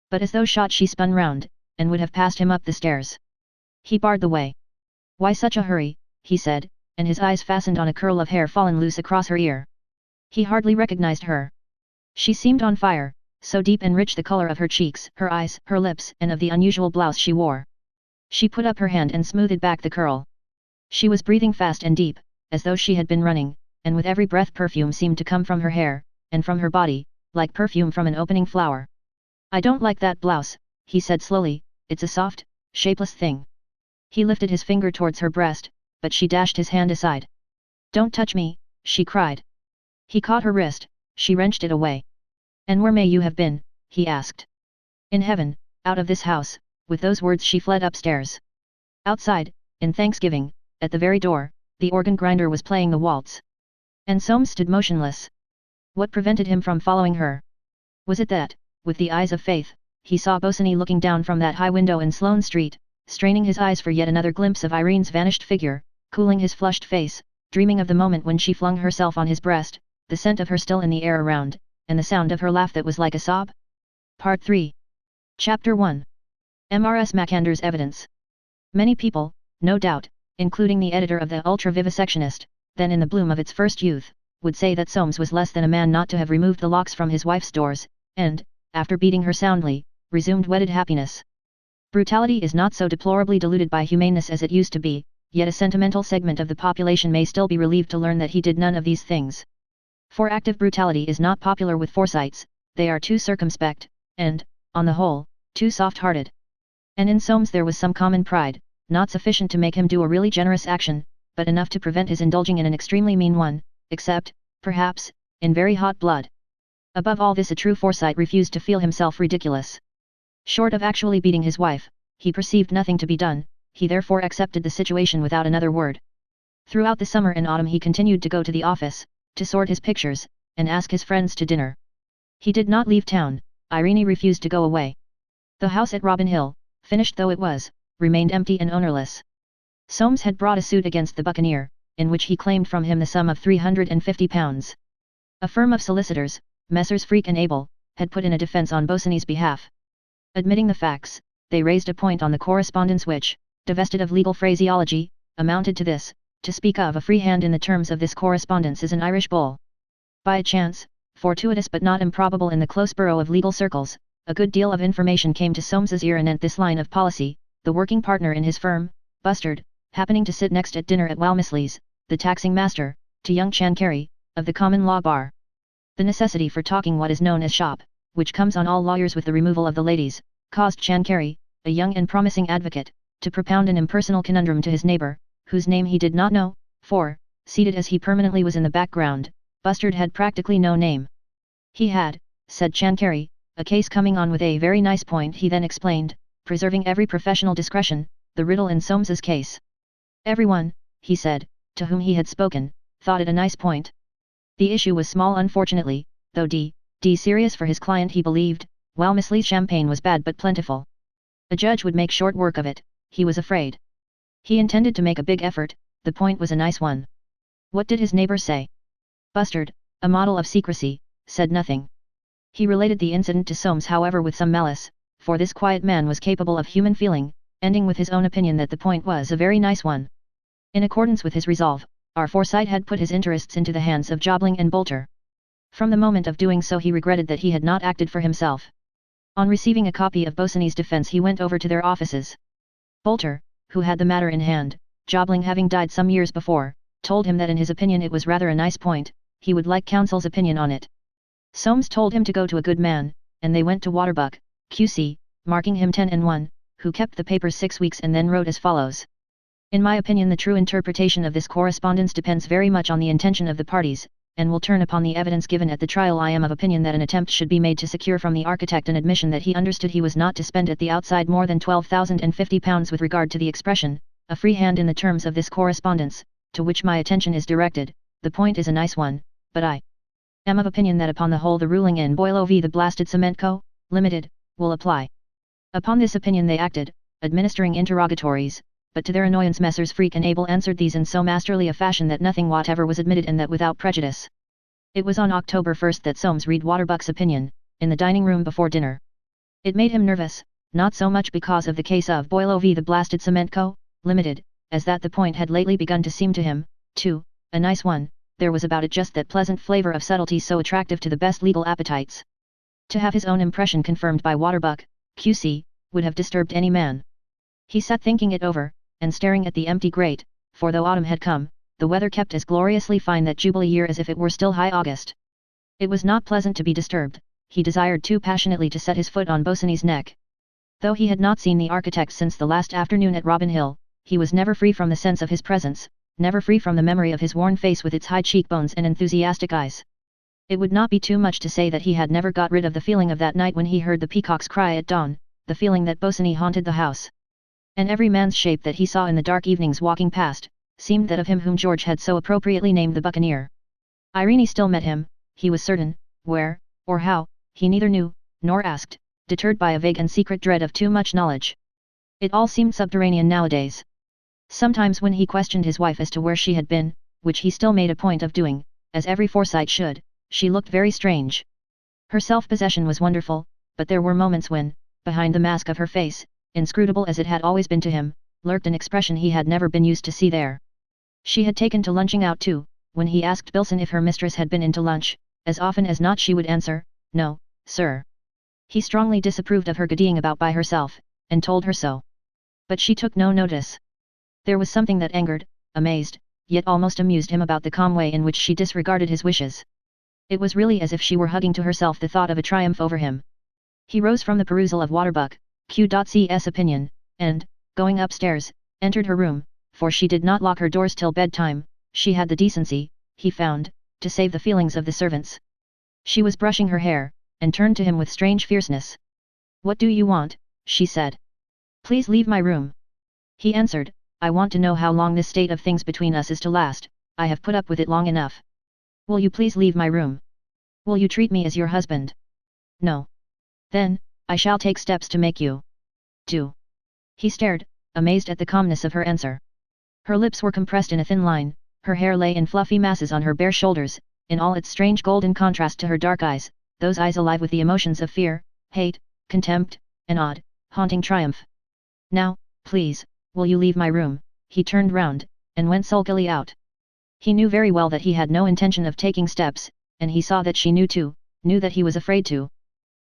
Speaker 1: But as though shot she spun round, and would have passed him up the stairs. He barred the way. "Why such a hurry?" he said, and his eyes fastened on a curl of hair fallen loose across her ear. He hardly recognized her. She seemed on fire, so deep and rich the color of her cheeks, her eyes, her lips, and of the unusual blouse she wore. She put up her hand and smoothed back the curl. She was breathing fast and deep, as though she had been running, and with every breath perfume seemed to come from her hair, and from her body, like perfume from an opening flower. "I don't like that blouse," he said slowly, "it's a soft, shapeless thing." He lifted his finger towards her breast, but she dashed his hand aside. "Don't touch me," she cried. He caught her wrist, she wrenched it away. "And where may you have been?" he asked. "In heaven, out of this house." With those words she fled upstairs. Outside, in Thanksgiving, at the very door, the organ grinder was playing the waltz. And Soames stood motionless. What prevented him from following her? Was it that, with the eyes of faith, he saw Bosinney looking down from that high window in Sloane Street, straining his eyes for yet another glimpse of Irene's vanished figure, cooling his flushed face, dreaming of the moment when she flung herself on his breast, the scent of her still in the air around, and the sound of her laugh that was like a sob? Part 3. Chapter 1. M.R.S. Mackander's evidence. Many people, no doubt, including the editor of the Ultra-Vivisectionist, then in the bloom of its first youth, would say that Soames was less than a man not to have removed the locks from his wife's doors, and, after beating her soundly, resumed wedded happiness. Brutality is not so deplorably diluted by humaneness as it used to be, yet a sentimental segment of the population may still be relieved to learn that he did none of these things. For active brutality is not popular with Forsytes, they are too circumspect, and, on the whole, too soft-hearted. And in Soames there was some common pride, not sufficient to make him do a really generous action, but enough to prevent his indulging in an extremely mean one, except, perhaps, in very hot blood. Above all this a true Forsyte refused to feel himself ridiculous. Short of actually beating his wife, he perceived nothing to be done, he therefore accepted the situation without another word. Throughout the summer and autumn he continued to go to the office, to sort his pictures, and ask his friends to dinner. He did not leave town. Irene refused to go away. The house at Robin Hill, finished though it was, remained empty and ownerless. Soames had brought a suit against the Buccaneer, in which he claimed from him the sum of £350. A firm of solicitors, Messrs. Freak and Abel, had put in a defence on Bosinney's behalf. Admitting the facts, they raised a point on the correspondence which, divested of legal phraseology, amounted to this: to speak of a free hand in the terms of this correspondence is an Irish bull. By a chance, fortuitous but not improbable in the close borough of legal circles, a good deal of information came to Soames's ear anent this line of policy. The working partner in his firm, Bustard, happening to sit next at dinner at Walmisley's, the taxing master, to young Chancery, of the common law bar. The necessity for talking what is known as shop, which comes on all lawyers with the removal of the ladies, caused Chancery, a young and promising advocate, to propound an impersonal conundrum to his neighbour, whose name he did not know, for, seated as he permanently was in the background, Bustard had practically no name. He had, said Chancery, a case coming on with a very nice point. He then explained, preserving every professional discretion, the riddle in Soames's case. Everyone, he said, to whom he had spoken, thought it a nice point. The issue was small unfortunately, though serious for his client he believed, Walmisley's champagne was bad but plentiful. A judge would make short work of it, he was afraid. He intended to make a big effort, the point was a nice one. What did his neighbour say? Bustard, a model of secrecy, said nothing. He related the incident to Soames however with some malice, for this quiet man was capable of human feeling, ending with his own opinion that the point was a very nice one. In accordance with his resolve, our Forsyte had put his interests into the hands of Jobling and Bolter. From the moment of doing so he regretted that he had not acted for himself. On receiving a copy of Bosinney's defence he went over to their offices. Bolter, who had the matter in hand, Jobling having died some years before, told him that in his opinion it was rather a nice point, he would like counsel's opinion on it. Soames told him to go to a good man, and they went to Waterbuck, Q.C., marking him 10-1, who kept the papers 6 weeks and then wrote as follows. In my opinion the true interpretation of this correspondence depends very much on the intention of the parties, and will turn upon the evidence given at the trial. I am of opinion that an attempt should be made to secure from the architect an admission that he understood he was not to spend at the outside more than £12,050 with regard to the expression, a free hand in the terms of this correspondence, to which my attention is directed. The point is a nice one, but I am of opinion that upon the whole the ruling in Boileau v. the Blasted Cement Co., Limited, will apply. Upon this opinion they acted, administering interrogatories, but to their annoyance Messrs. Freak and Abel answered these in so masterly a fashion that nothing whatever was admitted and that without prejudice. It was on October 1 that Soames read Waterbuck's opinion, in the dining room before dinner. It made him nervous, not so much because of the case of Boileau v. the Blasted Cement Co., Limited, as that the point had lately begun to seem to him, too, a nice one, there was about it just that pleasant flavor of subtlety so attractive to the best legal appetites. To have his own impression confirmed by Waterbuck, Q.C., would have disturbed any man. He sat thinking it over, and staring at the empty grate, for though autumn had come, the weather kept as gloriously fine that Jubilee year as if it were still high August. It was not pleasant to be disturbed, he desired too passionately to set his foot on Bosinney's neck. Though he had not seen the architect since the last afternoon at Robin Hill, he was never free from the sense of his presence, never free from the memory of his worn face with its high cheekbones and enthusiastic eyes. It would not be too much to say that he had never got rid of the feeling of that night when he heard the peacock's cry at dawn, the feeling that Bosinney haunted the house. And every man's shape that he saw in the dark evenings walking past, seemed that of him whom George had so appropriately named the Buccaneer. Irene still met him, he was certain, where, or how, he neither knew, nor asked, deterred by a vague and secret dread of too much knowledge. It all seemed subterranean nowadays. Sometimes when he questioned his wife as to where she had been, which he still made a point of doing, as every Forsyte should, she looked very strange. Her self-possession was wonderful, but there were moments when, behind the mask of her face, inscrutable as it had always been to him, lurked an expression he had never been used to see there. She had taken to lunching out too, when he asked Bilson if her mistress had been in to lunch, as often as not she would answer, "No, sir." He strongly disapproved of her goodying about by herself, and told her so. But she took no notice. There was something that angered, amazed, yet almost amused him about the calm way in which she disregarded his wishes. It was really as if she were hugging to herself the thought of a triumph over him. He rose from the perusal of Waterbuck, Q.C.'s opinion, and, going upstairs, entered her room, for she did not lock her doors till bedtime. She had the decency, he found, to save the feelings of the servants. She was brushing her hair, and turned to him with strange fierceness. "What do you want?" she said. "Please leave my room." He answered, "I want to know how long this state of things between us is to last. I have put up with it long enough. Will you please leave my room? Will you treat me as your husband?" "No." "Then, I shall take steps to make you do." He stared, amazed at the calmness of her answer. Her lips were compressed in a thin line, her hair lay in fluffy masses on her bare shoulders, in all its strange golden contrast to her dark eyes, those eyes alive with the emotions of fear, hate, contempt, and odd, haunting triumph. "Now, please, will you leave my room?" He turned round, and went sulkily out. He knew very well that he had no intention of taking steps, and he saw that she knew too, knew that he was afraid to.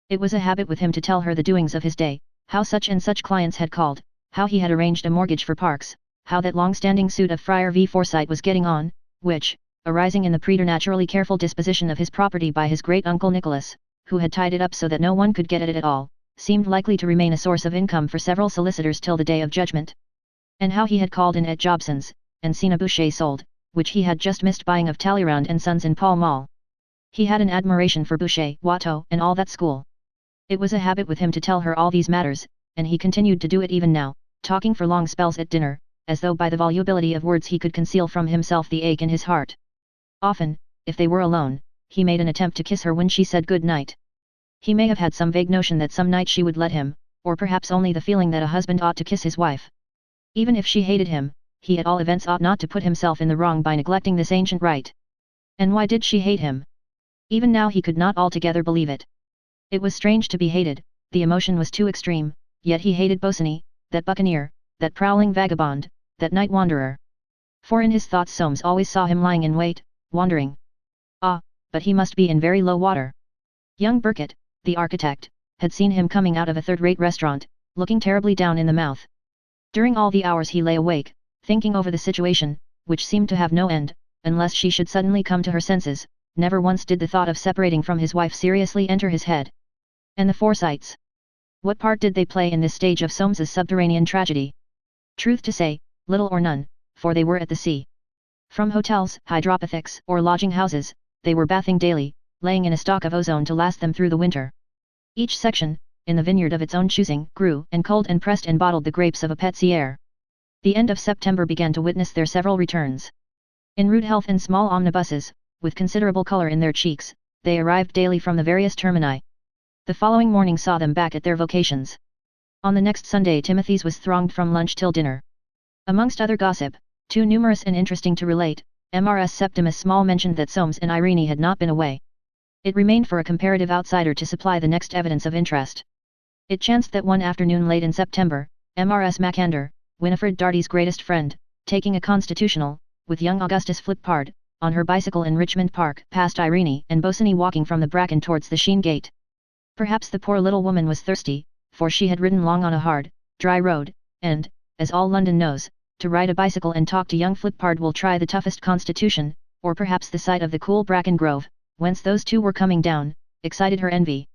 Speaker 1: It was a habit with him to tell her the doings of his day, how such and such clients had called, how he had arranged a mortgage for Parks, how that long-standing suit of Friar v. Forsyte was getting on, which, arising in the preternaturally careful disposition of his property by his great-uncle Nicholas, who had tied it up so that no one could get at it at all, seemed likely to remain a source of income for several solicitors till the day of judgment. And how he had called in at Jobson's, and seen a Boucher sold, which he had just missed buying of Talleyrand and Sons in Pall Mall. He had an admiration for Boucher, Watteau, and all that school. It was a habit with him to tell her all these matters, and he continued to do it even now, talking for long spells at dinner, as though by the volubility of words he could conceal from himself the ache in his heart. Often, if they were alone, he made an attempt to kiss her when she said good night. He may have had some vague notion that some night she would let him, or perhaps only the feeling that a husband ought to kiss his wife. Even if she hated him, he at all events ought not to put himself in the wrong by neglecting this ancient right. And why did she hate him? Even now he could not altogether believe it. It was strange to be hated, the emotion was too extreme, yet he hated Bosinney, that buccaneer, that prowling vagabond, that night wanderer. For in his thoughts Soames always saw him lying in wait, wandering. Ah, but he must be in very low water. Young Burkett, the architect, had seen him coming out of a third-rate restaurant, looking terribly down in the mouth. During all the hours he lay awake, thinking over the situation, which seemed to have no end, unless she should suddenly come to her senses. Never once did the thought of separating from his wife seriously enter his head. And the Forsytes? What part did they play in this stage of Soames's subterranean tragedy? Truth to say, little or none, for they were at the sea. From hotels, hydropathics, or lodging houses, they were bathing daily, laying in a stock of ozone to last them through the winter. Each section, in the vineyard of its own choosing, grew and culled and pressed and bottled the grapes of a Petier. The end of September began to witness their several returns. In rude health and small omnibuses, with considerable colour in their cheeks, they arrived daily from the various termini. The following morning saw them back at their vocations. On the next Sunday Timothy's was thronged from lunch till dinner. Amongst other gossip, too numerous and interesting to relate, Mrs. Septimus Small mentioned that Soames and Irene had not been away. It remained for a comparative outsider to supply the next evidence of interest. It chanced that one afternoon late in September, Mrs. Macander, Winifred Darty's greatest friend, taking a constitutional, with young Augustus Flippard, on her bicycle in Richmond Park, past Irene and Bosinney walking from the Bracken towards the Sheen Gate. Perhaps the poor little woman was thirsty, for she had ridden long on a hard, dry road, and, as all London knows, to ride a bicycle and talk to young Flippard will try the toughest constitution, or perhaps the sight of the cool bracken grove, whence those two were coming down, excited her envy.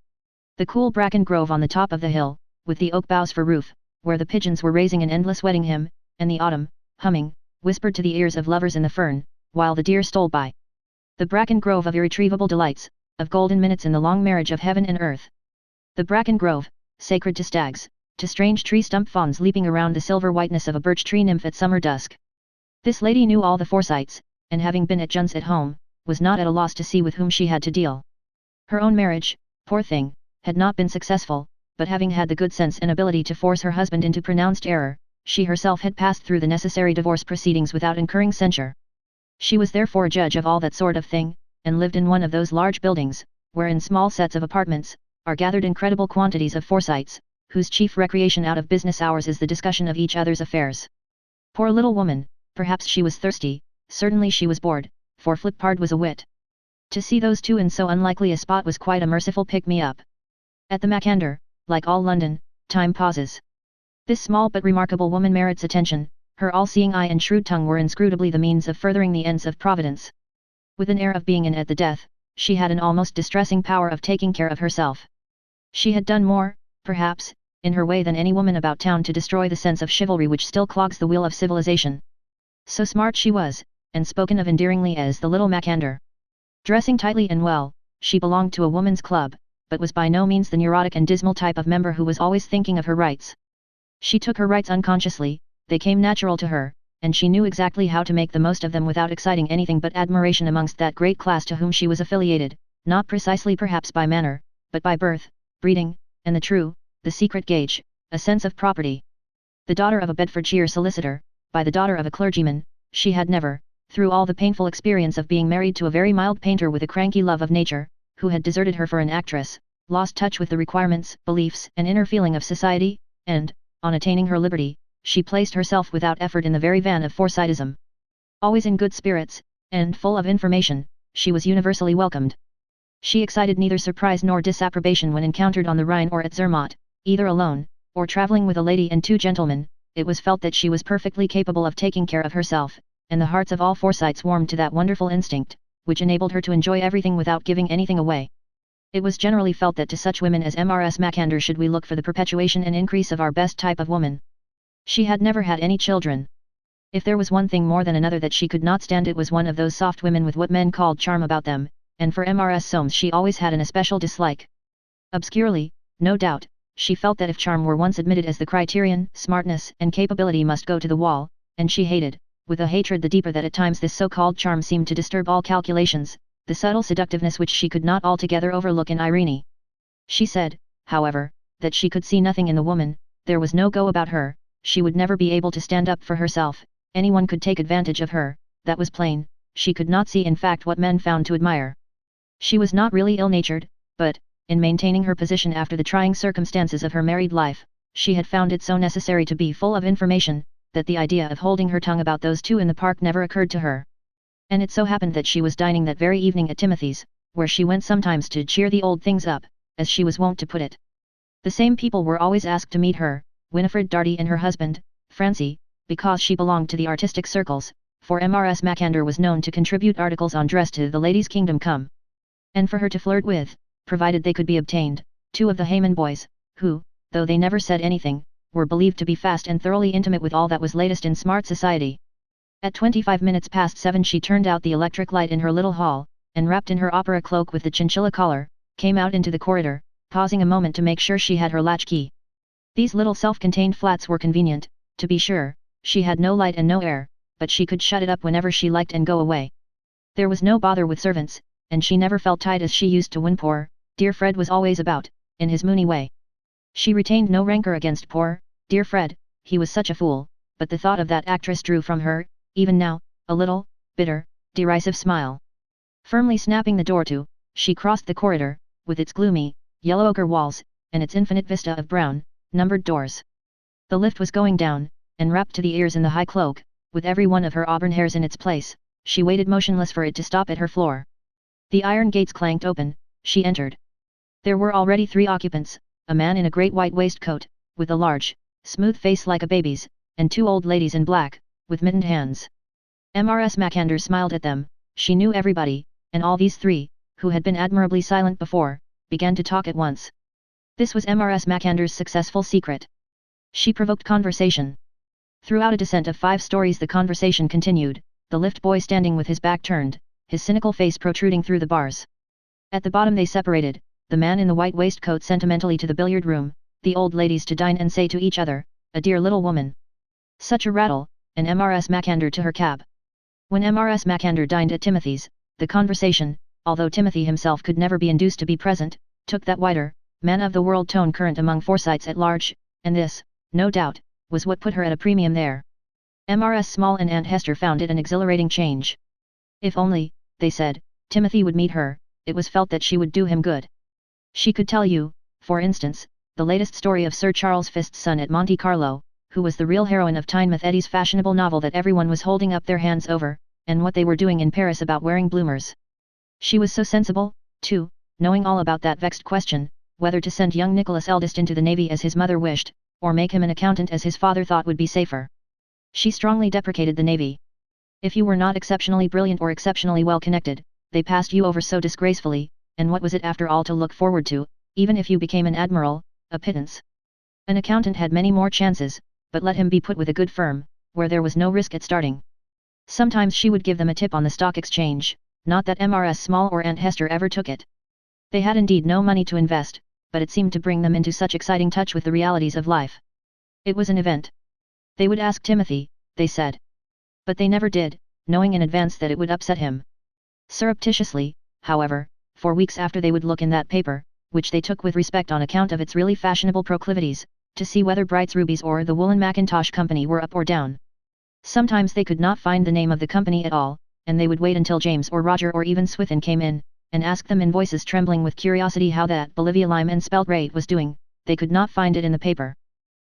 Speaker 1: The cool bracken grove on the top of the hill, with the oak boughs for roof, where the pigeons were raising an endless wedding hymn, and the autumn, humming, whispered to the ears of lovers in the fern, while the deer stole by. The bracken grove of irretrievable delights, of golden minutes in the long marriage of heaven and earth. The bracken grove, sacred to stags, to strange tree stump fawns leaping around the silver whiteness of a birch tree nymph at summer dusk. This lady knew all the Forsytes, and having been at Junn's at home, was not at a loss to see with whom she had to deal. Her own marriage, poor thing, had not been successful, but having had the good sense and ability to force her husband into pronounced error, she herself had passed through the necessary divorce proceedings without incurring censure. She was therefore a judge of all that sort of thing, and lived in one of those large buildings, where in small sets of apartments, are gathered incredible quantities of Forsytes, whose chief recreation out of business hours is the discussion of each other's affairs. Poor little woman, perhaps she was thirsty, certainly she was bored, for Flippard was a wit. To see those two in so unlikely a spot was quite a merciful pick-me-up. At the Macandar, like all London, time pauses. This small but remarkable woman merits attention, her all-seeing eye and shrewd tongue were inscrutably the means of furthering the ends of Providence. With an air of being in at the death, she had an almost distressing power of taking care of herself. She had done more, perhaps, in her way than any woman about town to destroy the sense of chivalry which still clogs the wheel of civilization. So smart she was, and spoken of endearingly as the little Macandar. Dressing tightly and well, she belonged to a woman's club, but was by no means the neurotic and dismal type of member who was always thinking of her rights. She took her rights unconsciously, they came natural to her, and she knew exactly how to make the most of them without exciting anything but admiration amongst that great class to whom she was affiliated, not precisely perhaps by manner, but by birth, breeding, and the secret gauge, a sense of property. The daughter of a Bedfordshire solicitor, by the daughter of a clergyman, she had never, through all the painful experience of being married to a very mild painter with a cranky love of nature, who had deserted her for an actress, lost touch with the requirements, beliefs, and inner feeling of society, and, on attaining her liberty, she placed herself without effort in the very van of Forsytism. Always in good spirits, and full of information, she was universally welcomed. She excited neither surprise nor disapprobation when encountered on the Rhine or at Zermatt, either alone, or travelling with a lady and two gentlemen. It was felt that she was perfectly capable of taking care of herself, and the hearts of all Forsytes warmed to that wonderful instinct, which enabled her to enjoy everything without giving anything away. It was generally felt that to such women as Mrs. Macandar should we look for the perpetuation and increase of our best type of woman. She had never had any children. If there was one thing more than another that she could not stand, it was one of those soft women with what men called charm about them, and for Mrs. Soames she always had an especial dislike. Obscurely, no doubt, she felt that if charm were once admitted as the criterion, smartness and capability must go to the wall, and she hated, with a hatred the deeper that at times this so-called charm seemed to disturb all calculations, the subtle seductiveness which she could not altogether overlook in Irene. She said, however, that she could see nothing in the woman, there was no go about her, she would never be able to stand up for herself, anyone could take advantage of her, that was plain, she could not see in fact what men found to admire. She was not really ill-natured, but, in maintaining her position after the trying circumstances of her married life, she had found it so necessary to be full of information, that the idea of holding her tongue about those two in the park never occurred to her. And it so happened that she was dining that very evening at Timothy's, where she went sometimes to cheer the old things up, as she was wont to put it. The same people were always asked to meet her, Winifred Darty and her husband, Francie, because she belonged to the artistic circles, for Mrs. Macandar was known to contribute articles on dress to the Ladies' Kingdom Come. And for her to flirt with, provided they could be obtained, two of the Hayman boys, who, though they never said anything, were believed to be fast and thoroughly intimate with all that was latest in smart society. At 7:25 she turned out the electric light in her little hall, and wrapped in her opera cloak with the chinchilla collar, came out into the corridor, pausing a moment to make sure she had her latchkey. These little self-contained flats were convenient, to be sure, she had no light and no air, but she could shut it up whenever she liked and go away. There was no bother with servants, and she never felt tight as she used to when poor, dear Fred was always about, in his moony way. She retained no rancor against poor, dear Fred, he was such a fool, but the thought of that actress drew from her, even now, a little, bitter, derisive smile. Firmly snapping the door to, she crossed the corridor, with its gloomy, yellow ochre walls, and its infinite vista of brown, numbered doors. The lift was going down, and wrapped to the ears in the high cloak, with every one of her auburn hairs in its place, she waited motionless for it to stop at her floor. The iron gates clanked open, she entered. There were already 3 occupants, a man in a great white waistcoat, with a large, smooth face like a baby's, and 2 old ladies in black, with mittened hands. Mrs. Macander smiled at them. She knew everybody, and all these 3, who had been admirably silent before, began to talk at once. This was Mrs. Macander's successful secret. She provoked conversation. Throughout a descent of 5 stories the conversation continued, the lift boy standing with his back turned, his cynical face protruding through the bars. At the bottom they separated, the man in the white waistcoat sentimentally to the billiard room, the old ladies to dine and say to each other, "A dear little woman." Such a rattle, and Mrs. Macander to her cab. When Mrs. Macander dined at Timothy's, the conversation, although Timothy himself could never be induced to be present, took that wider, man-of-the-world tone current among Forsytes at large, and this, no doubt, was what put her at a premium there. Mrs. Small and Aunt Hester found it an exhilarating change. If only, they said, Timothy would meet her, it was felt that she would do him good. She could tell you, for instance, the latest story of Sir Charles Fist's son at Monte Carlo, who was the real heroine of Tynemouth Eddy's fashionable novel that everyone was holding up their hands over, and what they were doing in Paris about wearing bloomers. She was so sensible, too, knowing all about that vexed question, whether to send young Nicholas eldest into the navy as his mother wished, or make him an accountant as his father thought would be safer. She strongly deprecated the navy. If you were not exceptionally brilliant or exceptionally well connected, they passed you over so disgracefully, and what was it after all to look forward to, even if you became an admiral, a pittance? An accountant had many more chances, but let him be put with a good firm, where there was no risk at starting. Sometimes she would give them a tip on the stock exchange, not that Mrs. Small or Aunt Hester ever took it. They had indeed no money to invest, but it seemed to bring them into such exciting touch with the realities of life. It was an event. They would ask Timothy, they said. But they never did, knowing in advance that it would upset him. Surreptitiously, however, for weeks after they would look in that paper, which they took with respect on account of its really fashionable proclivities, to see whether Bright's Rubies or the Woolen Mackintosh Company were up or down. Sometimes they could not find the name of the company at all, and they would wait until James or Roger or even Swithin came in, and ask them in voices trembling with curiosity how that Bolivia lime and spelt rate was doing. They could not find it in the paper.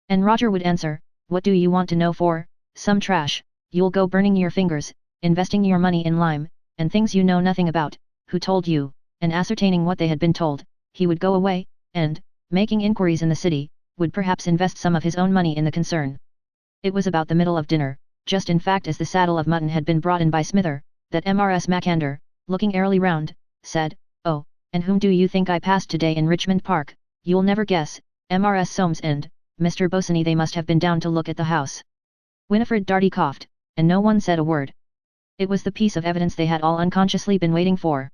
Speaker 1: And Roger would answer, "What do you want to know for? Some trash, you'll go burning your fingers, investing your money in lime, and things you know nothing about. Who told you?" And ascertaining what they had been told, he would go away, and, making inquiries in the city, would perhaps invest some of his own money in the concern. It was about the middle of dinner, just in fact as the saddle of mutton had been brought in by Smither, that Mrs. Macander, looking airily round, said, "Oh, and whom do you think I passed today in Richmond Park? You'll never guess, Mrs. Soames and Mr. Bosinney. They must have been down to look at the house." Winifred Darty coughed, and no one said a word. It was the piece of evidence they had all unconsciously been waiting for.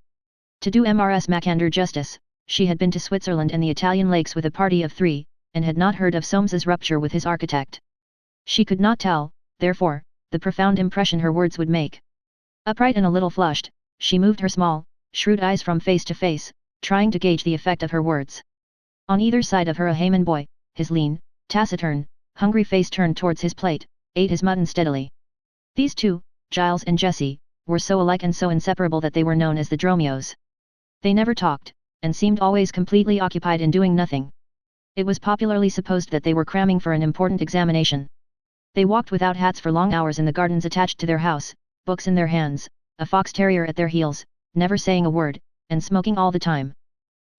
Speaker 1: To do Mrs. Macander justice, she had been to Switzerland and the Italian lakes with a party of 3, and had not heard of Soames's rupture with his architect. She could not tell, therefore, the profound impression her words would make. Upright and a little flushed, she moved her small, shrewd eyes from face to face, trying to gauge the effect of her words. On either side of her a Hayman boy, his lean, taciturn, hungry face turned towards his plate, ate his mutton steadily. These 2, Giles and Jessie, were so alike and so inseparable that they were known as the Dromios. They never talked, and seemed always completely occupied in doing nothing. It was popularly supposed that they were cramming for an important examination. They walked without hats for long hours in the gardens attached to their house, books in their hands, a fox terrier at their heels, never saying a word, and smoking all the time.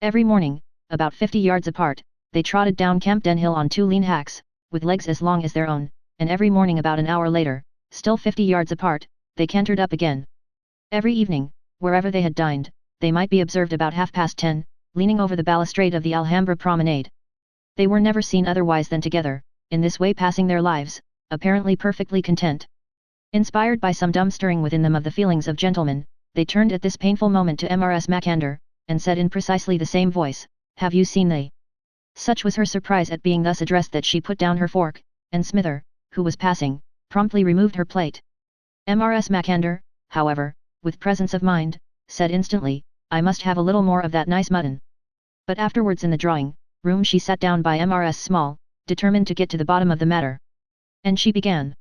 Speaker 1: Every morning, about 50 yards apart, they trotted down Campden Hill on 2 lean hacks, with legs as long as their own, and every morning about an hour later, still 50 yards apart, they cantered up again. Every evening, wherever they had dined, they might be observed about 10:30, leaning over the balustrade of the Alhambra promenade. They were never seen otherwise than together, in this way passing their lives, apparently perfectly content. Inspired by some dumb stirring within them of the feelings of gentlemen, they turned at this painful moment to Mrs. Macander, and said in precisely the same voice, "Have you seen they?" Such was her surprise at being thus addressed that she put down her fork, and Smither, who was passing, promptly removed her plate. Mrs. Macander, however, with presence of mind, said instantly, "I must have a little more of that nice mutton." But afterwards in the drawing room she sat down by Mrs. Small, determined to get to the bottom of the matter. And she began.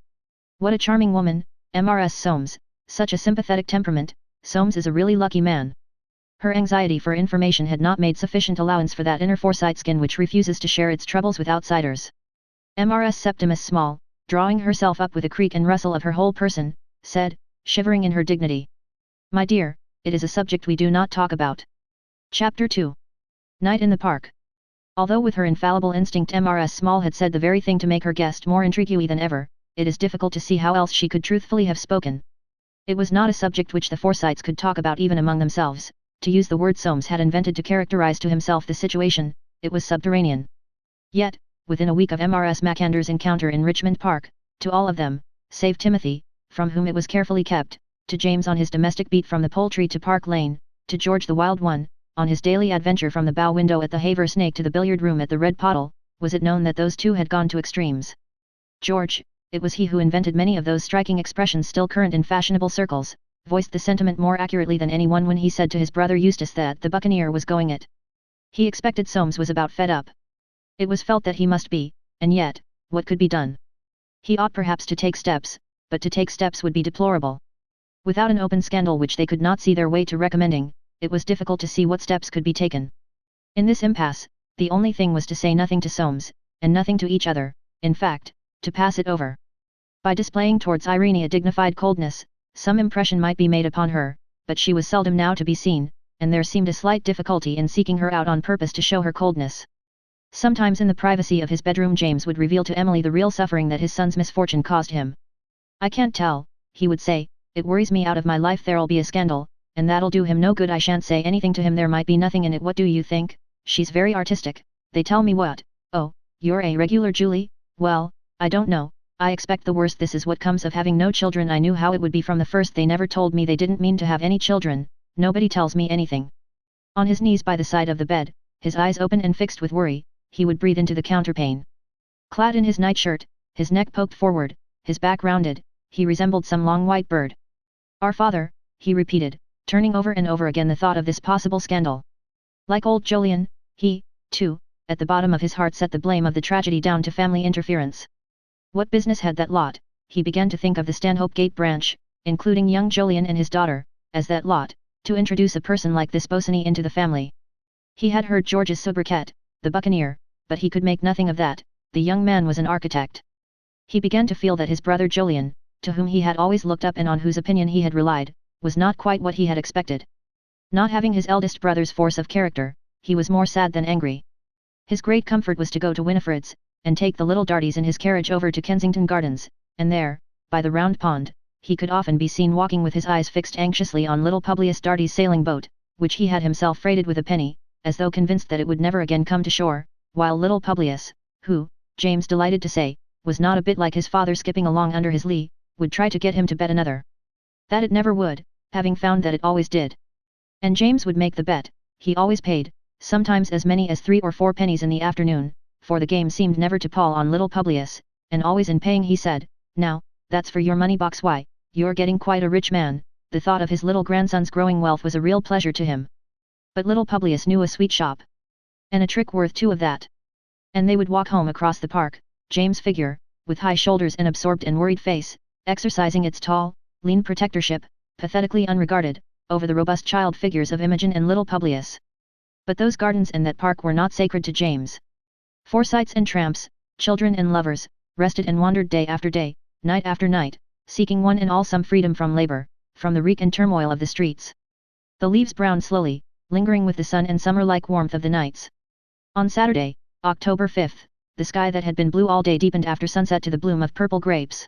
Speaker 1: "What a charming woman, Mrs. Soames, such a sympathetic temperament. Soames is a really lucky man." Her anxiety for information had not made sufficient allowance for that inner Forsyte skin which refuses to share its troubles with outsiders. Mrs. Septimus Small, drawing herself up with a creak and rustle of her whole person, said, shivering in her dignity. My dear, it is a subject we do not talk about. Chapter 2. Night in the Park. Although with her infallible instinct Mrs. Small had said the very thing to make her guest more intriguey than ever, it is difficult to see how else she could truthfully have spoken. It was not a subject which the Forsytes could talk about even among themselves, to use the word Soames had invented to characterize to himself the situation, it was subterranean. Yet, within a week of Mrs. Mackander's encounter in Richmond Park, to all of them, save Timothy, from whom it was carefully kept, to James on his domestic beat from the Poultry to Park Lane, to George the Wild One, on his daily adventure from the bow window at the Haver Snake to the billiard room at the Red Pottle, was it known that those two had gone to extremes. George, it was he who invented many of those striking expressions still current in fashionable circles, voiced the sentiment more accurately than anyone when he said to his brother Eustace that the Buccaneer was going it. He expected Soames was about fed up. It was felt that he must be, and yet, what could be done? He ought perhaps to take steps, but to take steps would be deplorable. Without an open scandal which they could not see their way to recommending, it was difficult to see what steps could be taken. In this impasse, the only thing was to say nothing to Soames, and nothing to each other, in fact, to pass it over. By displaying towards Irene a dignified coldness, some impression might be made upon her, but she was seldom now to be seen, and there seemed a slight difficulty in seeking her out on purpose to show her coldness. Sometimes in the privacy of his bedroom James would reveal to Emily the real suffering that his son's misfortune caused him. I can't tell, he would say, it worries me out of my life there'll be a scandal, and that'll do him no good. I shan't say anything to him, there might be nothing in it. What do you think? She's very artistic, they tell me. What? Oh, you're a regular Julie? Well, I don't know, I expect the worst. This is what comes of having no children. I knew how it would be from the first. They never told me they didn't mean to have any children, nobody tells me anything. On his knees by the side of the bed, his eyes open and fixed with worry, he would breathe into the counterpane. Clad in his nightshirt, his neck poked forward, his back rounded, he resembled some long white bird. Our father, he repeated, turning over and over again the thought of this possible scandal. Like old Jolyon, he, too, at the bottom of his heart set the blame of the tragedy down to family interference. What business had that lot, he began to think of the Stanhope Gate branch, including young Jolyon and his daughter, as that lot, to introduce a person like this Bosinney into the family. He had heard George's sobriquet, the Buccaneer, but he could make nothing of that. The young man was an architect. He began to feel that his brother Jolyon, to whom he had always looked up and on whose opinion he had relied, was not quite what he had expected. Not having his eldest brother's force of character, he was more sad than angry. His great comfort was to go to Winifred's, and take the little Darties in his carriage over to Kensington Gardens, and there, by the Round Pond, he could often be seen walking with his eyes fixed anxiously on little Publius Darty's sailing boat, which he had himself freighted with a penny, as though convinced that it would never again come to shore, while little Publius, who, James delighted to say, was not a bit like his father skipping along under his lee, would try to get him to bet another. That it never would, having found that it always did. And James would make the bet, he always paid, sometimes as many as 3 or 4 pennies in the afternoon, for the game seemed never to pall on little Publius, and always in paying he said, now, that's for your money box. Why, you're getting quite a rich man. The thought of his little grandson's growing wealth was a real pleasure to him. But little Publius knew a sweet shop. And a trick worth 2 of that. And they would walk home across the park, James' figure, with high shoulders and absorbed and worried face, exercising its tall, lean protectorship, pathetically unregarded, over the robust child figures of Imogen and little Publius. But those gardens and that park were not sacred to James. Forsytes and tramps, children and lovers, rested and wandered day after day, night after night, seeking one and all some freedom from labor, from the reek and turmoil of the streets. The leaves browned slowly, lingering with the sun and summer-like warmth of the nights. On Saturday, October 5th, the sky that had been blue all day deepened after sunset to the bloom of purple grapes.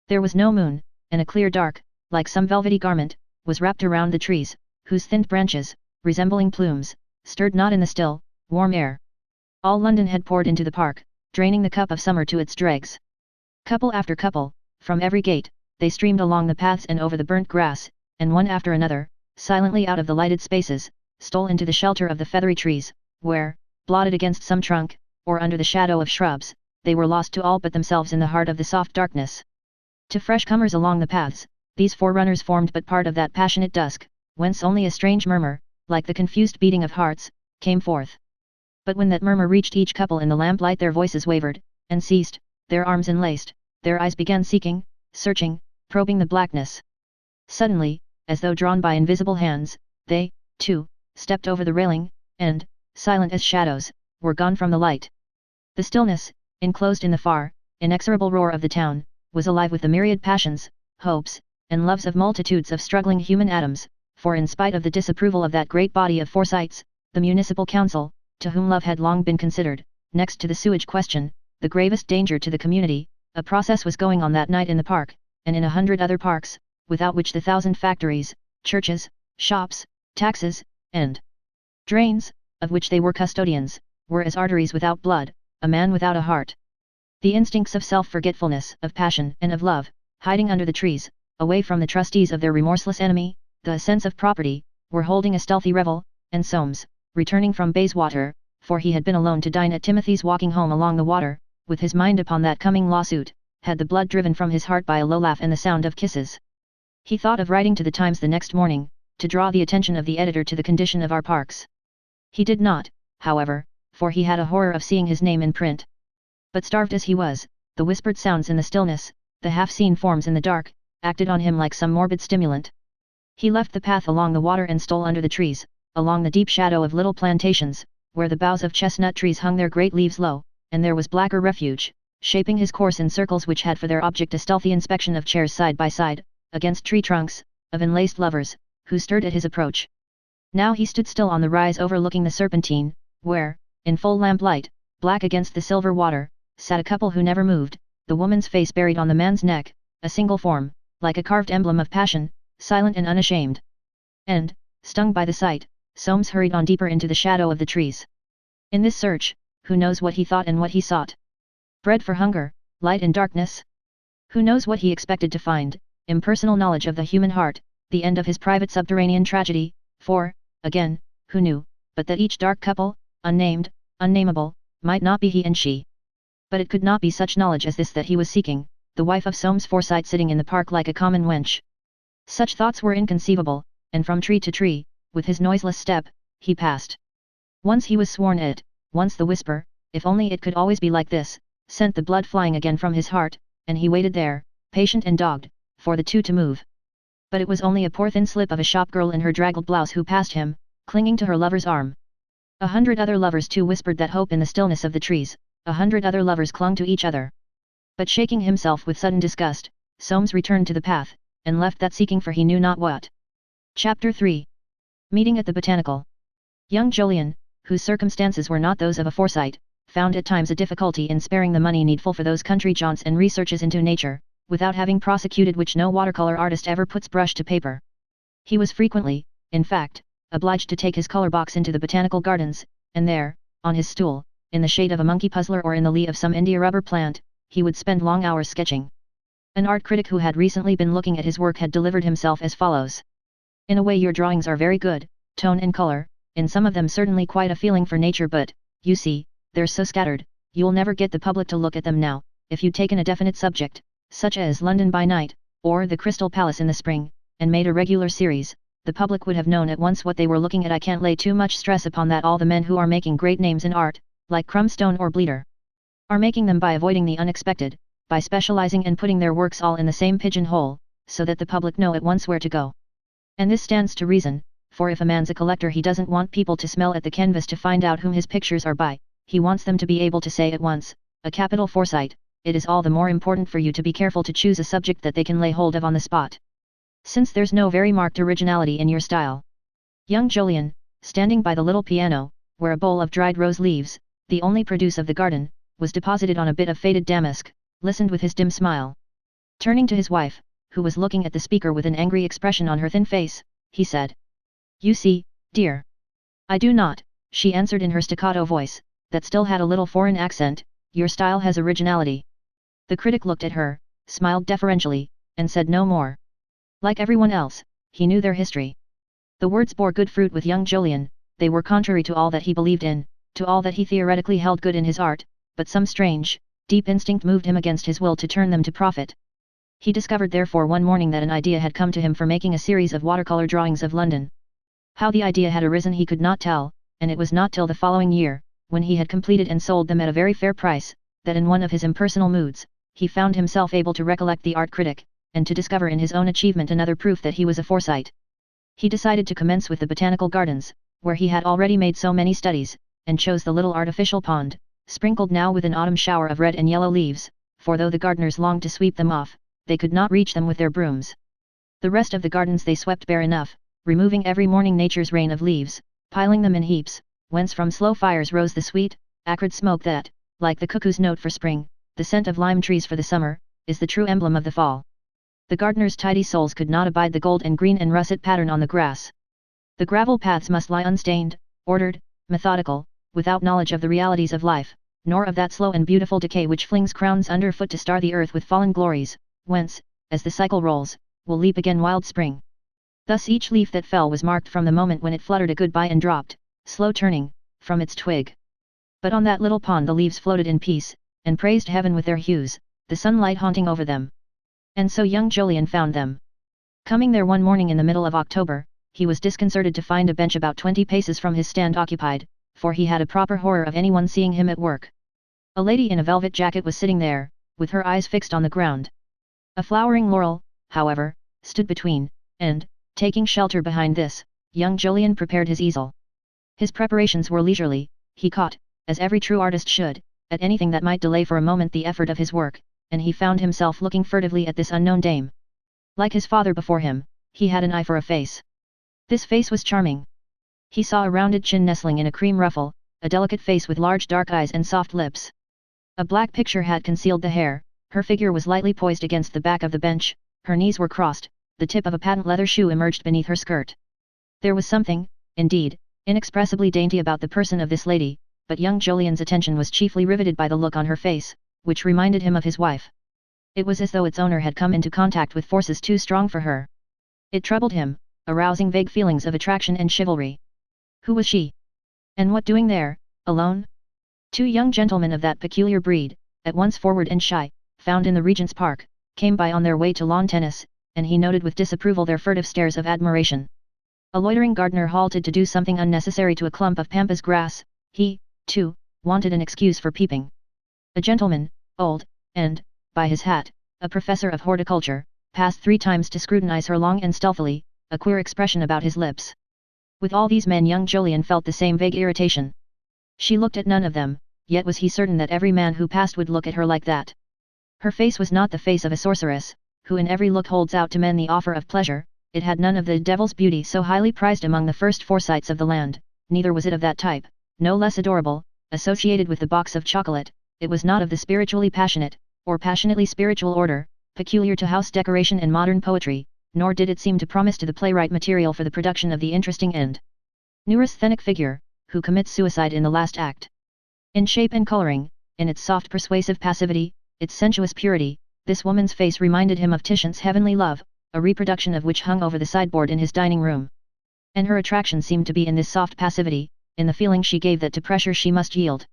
Speaker 1: There was no moon, and a clear dark, like some velvety garment, was wrapped around the trees, whose thinned branches, resembling plumes, stirred not in the still, warm air. All London had poured into the park, draining the cup of summer to its dregs. Couple after couple, from every gate, they streamed along the paths and over the burnt grass, and one after another, silently out of the lighted spaces, stole into the shelter of the feathery trees, where, blotted against some trunk, or under the shadow of shrubs, they were lost to all but themselves in the heart of the soft darkness. To fresh comers along the paths, these forerunners formed but part of that passionate dusk, whence only a strange murmur, like the confused beating of hearts, came forth. But when that murmur reached each couple in the lamplight, their voices wavered, and ceased, their arms enlaced, their eyes began seeking, searching, probing the blackness. Suddenly, as though drawn by invisible hands, they, too, stepped over the railing, and, silent as shadows, were gone from the light. The stillness, enclosed in the far, inexorable roar of the town, was alive with the myriad passions, hopes, and loves of multitudes of struggling human atoms, for in spite of the disapproval of that great body of Forsytes, the municipal council, to whom love had long been considered, next to the sewage question, the gravest danger to the community, a process was going on that night in the park, and in 100 other parks, without which the 1,000 factories, churches, shops, taxes, and drains, of which they were custodians, were as arteries without blood, a man without a heart. The instincts of self-forgetfulness, of passion, and of love, hiding under the trees, away from the trustees of their remorseless enemy, the sense of property, were holding a stealthy revel, and Soames, returning from Bayswater, for he had been alone to dine at Timothy's, walking home along the water, with his mind upon that coming lawsuit, had the blood driven from his heart by a low laugh and the sound of kisses. He thought of writing to the Times the next morning, to draw the attention of the editor to the condition of our parks. He did not, however, for he had a horror of seeing his name in print. But starved as he was, the whispered sounds in the stillness, the half-seen forms in the dark, acted on him like some morbid stimulant. He left the path along the water and stole under the trees, along the deep shadow of little plantations, where the boughs of chestnut trees hung their great leaves low, and there was blacker refuge, shaping his course in circles which had for their object a stealthy inspection of chairs side by side, against tree trunks, of enlaced lovers, who stirred at his approach. Now he stood still on the rise overlooking the Serpentine, where, in full lamplight, black against the silver water, sat a couple who never moved, the woman's face buried on the man's neck, a single form, like a carved emblem of passion, silent and unashamed. And, stung by the sight, Soames hurried on deeper into the shadow of the trees. In this search, who knows what he thought and what he sought? Bread for hunger, light in darkness? Who knows what he expected to find? Impersonal knowledge of the human heart, the end of his private subterranean tragedy, for, again, who knew, but that each dark couple, unnamed, unnameable, might not be he and she. But it could not be such knowledge as this that he was seeking, the wife of Soames Forsyte sitting in the park like a common wench. Such thoughts were inconceivable, and from tree to tree, with his noiseless step, he passed. Once he was sworn it, once the whisper, if only it could always be like this, sent the blood flying again from his heart, and he waited there, patient and dogged, for the two to move. But it was only a poor thin slip of a shop girl in her draggled blouse who passed him, clinging to her lover's arm. 100 other lovers too whispered that hope in the stillness of the trees, 100 other lovers clung to each other. But shaking himself with sudden disgust, Soames returned to the path, and left that seeking for he knew not what. Chapter 3. Meeting at the Botanical. Young Jolyon, whose circumstances were not those of a Forsyte, found at times a difficulty in sparing the money needful for those country jaunts and researches into nature, without having prosecuted which no watercolor artist ever puts brush to paper. He was frequently, in fact, obliged to take his color box into the botanical gardens, and there, on his stool, in the shade of a monkey puzzler or in the lee of some India rubber plant, he would spend long hours sketching. An art critic who had recently been looking at his work had delivered himself as follows. In a way your drawings are very good, tone and color, in some of them certainly quite a feeling for nature, but, you see, they're so scattered, you'll never get the public to look at them now. If you'd taken a definite subject, such as London by Night, or the Crystal Palace in the spring, and made a regular series, the public would have known at once what they were looking at. I can't lay too much stress upon that. All the men who are making great names in art, like Crumstone or Bleeder, are making them by avoiding the unexpected, by specializing and putting their works all in the same pigeonhole, so that the public know at once where to go. And this stands to reason, for if a man's a collector he doesn't want people to smell at the canvas to find out whom his pictures are by, he wants them to be able to say at once, a capital Forsyte. It is all the more important for you to be careful to choose a subject that they can lay hold of on the spot, since there's no very marked originality in your style. Young Jolyon, standing by the little piano, where a bowl of dried rose leaves, the only produce of the garden, was deposited on a bit of faded damask, listened with his dim smile. Turning to his wife, who was looking at the speaker with an angry expression on her thin face, he said, "You see, dear." "I do not," she answered in her staccato voice, that still had a little foreign accent, "your style has originality." The critic looked at her, smiled deferentially, and said no more. Like everyone else, he knew their history. The words bore good fruit with young Jolyon. They were contrary to all that he believed in, to all that he theoretically held good in his art, but some strange, deep instinct moved him against his will to turn them to profit. He discovered therefore one morning that an idea had come to him for making a series of watercolor drawings of London. How the idea had arisen he could not tell, and it was not till the following year, when he had completed and sold them at a very fair price, that in one of his impersonal moods, he found himself able to recollect the art critic, and to discover in his own achievement another proof that he was a Forsyte. He decided to commence with the botanical gardens, where he had already made so many studies, and chose the little artificial pond, sprinkled now with an autumn shower of red and yellow leaves, for though the gardeners longed to sweep them off, they could not reach them with their brooms. The rest of the gardens they swept bare enough, removing every morning nature's rain of leaves, piling them in heaps, whence from slow fires rose the sweet, acrid smoke that, like the cuckoo's note for spring, the scent of lime trees for the summer, is the true emblem of the fall. The gardener's tidy souls could not abide the gold and green and russet pattern on the grass. The gravel paths must lie unstained, ordered, methodical, without knowledge of the realities of life, nor of that slow and beautiful decay which flings crowns underfoot to star the earth with fallen glories, whence, as the cycle rolls, will leap again wild spring. Thus each leaf that fell was marked from the moment when it fluttered a goodbye and dropped, slow turning, from its twig. But on that little pond the leaves floated in peace, and praised heaven with their hues, the sunlight haunting over them. And so young Jolyon found them. Coming there one morning in the middle of October, he was disconcerted to find a bench about 20 paces from his stand occupied, for he had a proper horror of anyone seeing him at work. A lady in a velvet jacket was sitting there, with her eyes fixed on the ground. A flowering laurel, however, stood between, and, taking shelter behind this, young Jolyon prepared his easel. His preparations were leisurely, he caught, as every true artist should, at anything that might delay for a moment the effort of his work, and he found himself looking furtively at this unknown dame. Like his father before him, he had an eye for a face. This face was charming. He saw a rounded chin nestling in a cream ruffle, a delicate face with large dark eyes and soft lips. A black picture hat concealed the hair, her figure was lightly poised against the back of the bench, her knees were crossed, the tip of a patent leather shoe emerged beneath her skirt. There was something, indeed, inexpressibly dainty about the person of this lady, but young Jolyon's attention was chiefly riveted by the look on her face, which reminded him of his wife. It was as though its owner had come into contact with forces too strong for her. It troubled him, arousing vague feelings of attraction and chivalry. Who was she? And what doing there, alone? Two young gentlemen of that peculiar breed, at once forward and shy, found in the Regent's Park, came by on their way to lawn tennis, and he noted with disapproval their furtive stares of admiration. A loitering gardener halted to do something unnecessary to a clump of pampas grass. He, too, wanted an excuse for peeping. A gentleman, old, and, by his hat, a professor of horticulture, passed 3 times to scrutinize her long and stealthily, a queer expression about his lips. With all these men young Jolyon felt the same vague irritation. She looked at none of them, yet was he certain that every man who passed would look at her like that. Her face was not the face of a sorceress, who in every look holds out to men the offer of pleasure, it had none of the devil's beauty so highly prized among the first Forsytes of the land, neither was it of that type, no less adorable, associated with the box of chocolate. It was not of the spiritually passionate, or passionately spiritual order, peculiar to house decoration and modern poetry, nor did it seem to promise to the playwright material for the production of the interesting and neurasthenic figure, who commits suicide in the last act. In shape and coloring, in its soft persuasive passivity, its sensuous purity, this woman's face reminded him of Titian's Heavenly Love, a reproduction of which hung over the sideboard in his dining room. And her attraction seemed to be in this soft passivity, in the feeling she gave that to pressure she must yield.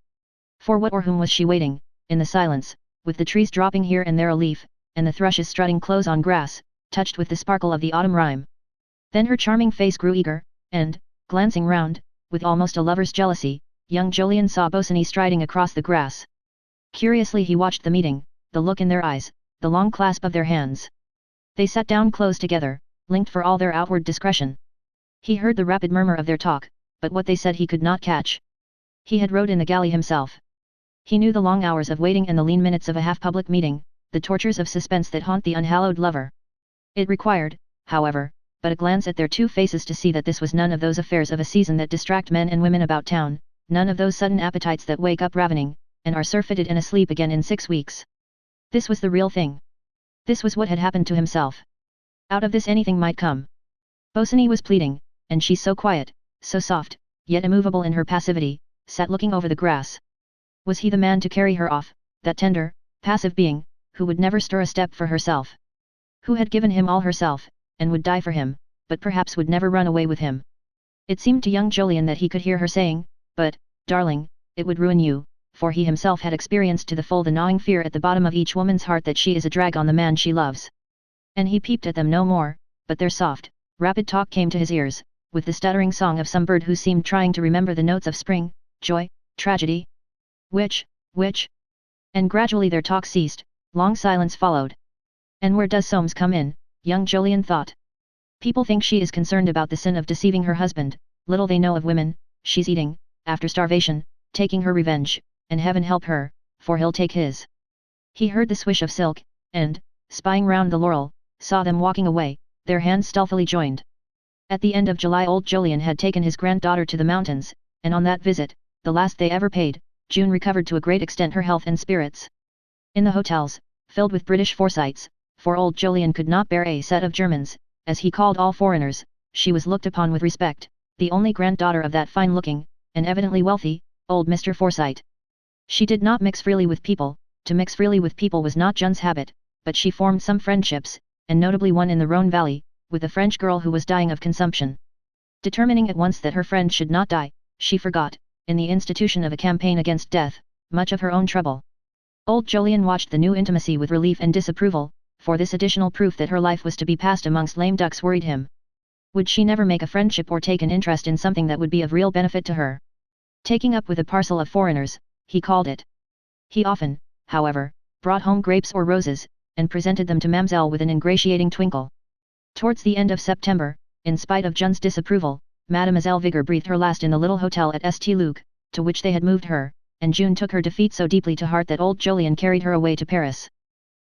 Speaker 1: For what or whom was she waiting, in the silence, with the trees dropping here and there a leaf, and the thrushes strutting close on grass, touched with the sparkle of the autumn rime? Then her charming face grew eager, and, glancing round, with almost a lover's jealousy, young Jolyon saw Bosinney striding across the grass. Curiously he watched the meeting, the look in their eyes, the long clasp of their hands. They sat down close together, linked for all their outward discretion. He heard the rapid murmur of their talk, but what they said he could not catch. He had rowed in the galley himself. He knew the long hours of waiting and the lean minutes of a half-public meeting, the tortures of suspense that haunt the unhallowed lover. It required, however, but a glance at their 2 faces to see that this was none of those affairs of a season that distract men and women about town, none of those sudden appetites that wake up ravening, and are surfeited and asleep again in 6 weeks. This was the real thing. This was what had happened to himself. Out of this anything might come. Bosinney was pleading, and she so quiet, so soft, yet immovable in her passivity, sat looking over the grass. Was he the man to carry her off, that tender, passive being, who would never stir a step for herself? Who had given him all herself, and would die for him, but perhaps would never run away with him? It seemed to young Jolyon that he could hear her saying, "But, darling, it would ruin you," for he himself had experienced to the full the gnawing fear at the bottom of each woman's heart that she is a drag on the man she loves. And he peeped at them no more, but their soft, rapid talk came to his ears, with the stuttering song of some bird who seemed trying to remember the notes of spring, joy, tragedy. Which? And gradually their talk ceased, long silence followed. And where does Soames come in, young Jolyon thought. People think she is concerned about the sin of deceiving her husband, little they know of women. She's eating, after starvation, taking her revenge, and heaven help her, for he'll take his. He heard the swish of silk, and, spying round the laurel, saw them walking away, their hands stealthily joined. At the end of July old Jolyon had taken his granddaughter to the mountains, and on that visit, the last they ever paid, June recovered to a great extent her health and spirits. In the hotels, filled with British Forsytes, for old Jolyon could not bear a set of Germans, as he called all foreigners, she was looked upon with respect, the only granddaughter of that fine-looking, and evidently wealthy, old Mr. Forsyte. She did not mix freely with people. To mix freely with people was not June's habit, but she formed some friendships, and notably one in the Rhone Valley, with a French girl who was dying of consumption. Determining at once that her friend should not die, she forgot, in the institution of a campaign against death, much of her own trouble. Old Jolyon watched the new intimacy with relief and disapproval, for this additional proof that her life was to be passed amongst lame ducks worried him. Would she never make a friendship or take an interest in something that would be of real benefit to her? Taking up with a parcel of foreigners, he called it. He often, however, brought home grapes or roses, and presented them to Mamselle with an ingratiating twinkle. Towards the end of September, in spite of June's disapproval, Mademoiselle Vigor breathed her last in the little hotel at St. Luc, to which they had moved her, and June took her defeat so deeply to heart that old Jolyon carried her away to Paris.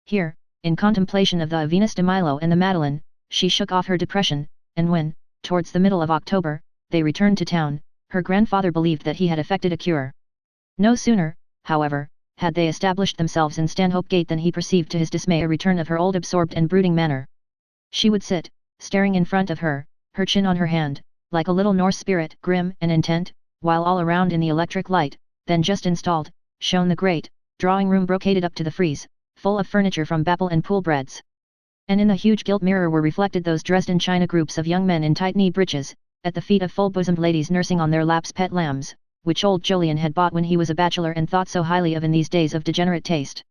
Speaker 1: Here, in contemplation of the Venus de Milo and the Madeleine, she shook off her depression, and when, towards the middle of October, they returned to town, her grandfather believed that he had effected a cure. No sooner, however, had they established themselves in Stanhope Gate than he perceived to his dismay a return of her old absorbed and brooding manner. She would sit, staring in front of her, her chin on her hand, like a little Norse spirit, grim and intent, while all around in the electric light, then just installed, shone the great, drawing-room brocaded up to the frieze, full of furniture from Bappel and Poolbreads. And in the huge gilt mirror were reflected those Dresden china groups of young men in tight knee breeches, at the feet of full-bosomed ladies nursing on their laps pet lambs, which old Jolyon had bought when he was a bachelor and thought so highly of in these days of degenerate taste.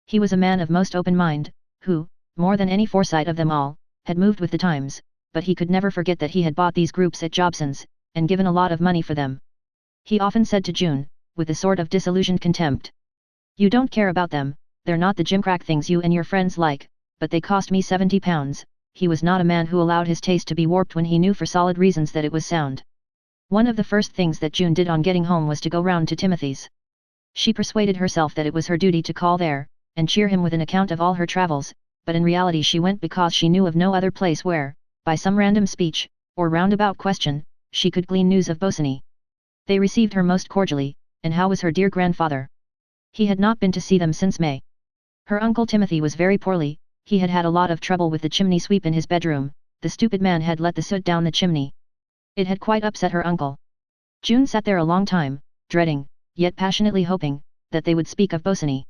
Speaker 1: He was a man of most open mind, who, more than any Forsyte of them all, had moved with the times, but he could never forget that he had bought these groups at Jobson's, and given a lot of money for them. He often said to June, with a sort of disillusioned contempt, "You don't care about them, they're not the gimcrack things you and your friends like, but they cost me £70. He was not a man who allowed his taste to be warped when he knew for solid reasons that it was sound. One of the first things that June did on getting home was to go round to Timothy's. She persuaded herself that it was her duty to call there, and cheer him with an account of all her travels, but in reality she went because she knew of no other place where, by some random speech, or roundabout question, she could glean news of Bosany. They received her most cordially, and how was her dear grandfather? He had not been to see them since May. Her uncle Timothy was very poorly, he had had a lot of trouble with the chimney sweep in his bedroom, the stupid man had let the soot down the chimney. It had quite upset her uncle. June sat there a long time, dreading, yet passionately hoping, that they would speak of Bosany.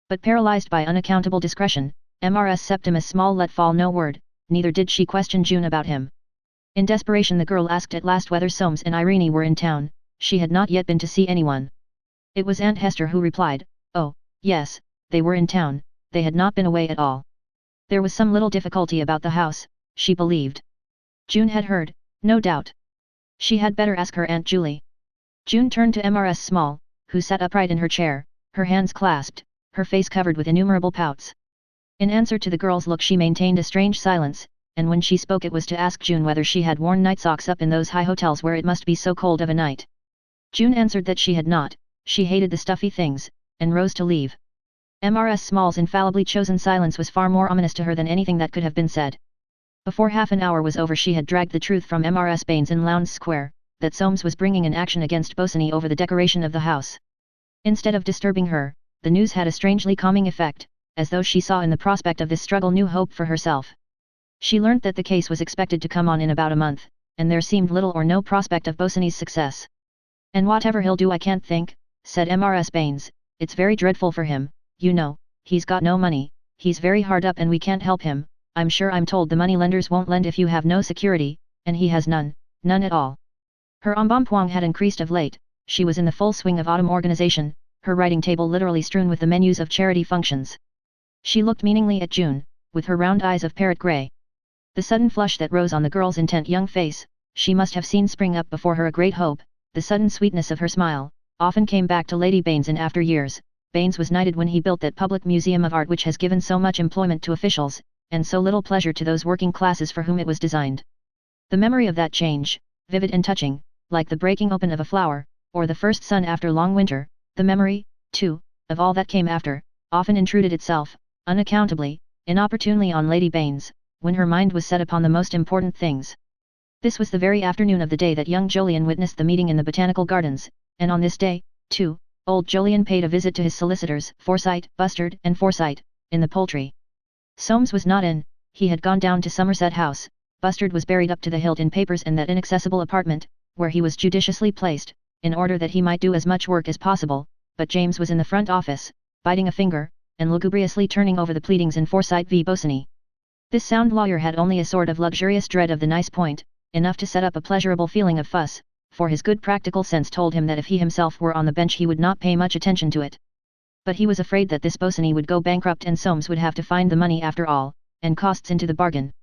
Speaker 1: But paralyzed by unaccountable discretion, Mrs. Septimus Small let fall no word, neither did she question June about him. In desperation the girl asked at last whether Soames and Irene were in town. She had not yet been to see anyone. It was Aunt Hester who replied, "Oh, yes, they were in town, they had not been away at all. There was some little difficulty about the house, she believed." June had heard, no doubt. She had better ask her Aunt Julie. June turned to Mrs. Small, who sat upright in her chair, her hands clasped, her face covered with innumerable pouts. In answer to the girl's look she maintained a strange silence, and when she spoke it was to ask June whether she had worn night socks up in those high hotels where it must be so cold of a night. June answered that she had not, she hated the stuffy things, and rose to leave. Mrs. Small's infallibly chosen silence was far more ominous to her than anything that could have been said. Before half an hour was over she had dragged the truth from Mrs. Baines in Lowndes Square, that Soames was bringing an action against Bosany over the decoration of the house. Instead of disturbing her, the news had a strangely calming effect, as though she saw in the prospect of this struggle new hope for herself. She learnt that the case was expected to come on in about a month, and there seemed little or no prospect of Bosany's success. "And whatever he'll do I can't think," said Mrs. Baines, "it's very dreadful for him, you know, he's got no money, he's very hard up and we can't help him. I'm sure I'm told the money-lenders won't lend if you have no security, and he has none at all." Her embonpoint had increased of late, she was in the full swing of autumn organization, her writing table literally strewn with the menus of charity functions. She looked meaningly at June, with her round eyes of parrot grey. The sudden flush that rose on the girl's intent young face, she must have seen spring up before her a great hope, the sudden sweetness of her smile, often came back to Lady Baines in after years. Baines was knighted when he built that public museum of art which has given so much employment to officials, and so little pleasure to those working classes for whom it was designed. The memory of that change, vivid and touching, like the breaking open of a flower, or the first sun after long winter, the memory, too, of all that came after, often intruded itself, unaccountably, inopportunely on Lady Baines, when her mind was set upon the most important things. This was the very afternoon of the day that young Jolyon witnessed the meeting in the botanical gardens, and on this day, too, old Jolyon paid a visit to his solicitors, Forsyte, Bustard, and Forsyte, in the Poultry. Soames was not in, he had gone down to Somerset House. Bustard was buried up to the hilt in papers in that inaccessible apartment, where he was judiciously placed, in order that he might do as much work as possible, but James was in the front office, biting a finger, and lugubriously turning over the pleadings in Forsyte v. Bosony. This sound lawyer had only a sort of luxurious dread of the nice point, enough to set up a pleasurable feeling of fuss, for his good practical sense told him that if he himself were on the bench he would not pay much attention to it. But he was afraid that this Bosony would go bankrupt and Soames would have to find the money after all, and costs into the bargain.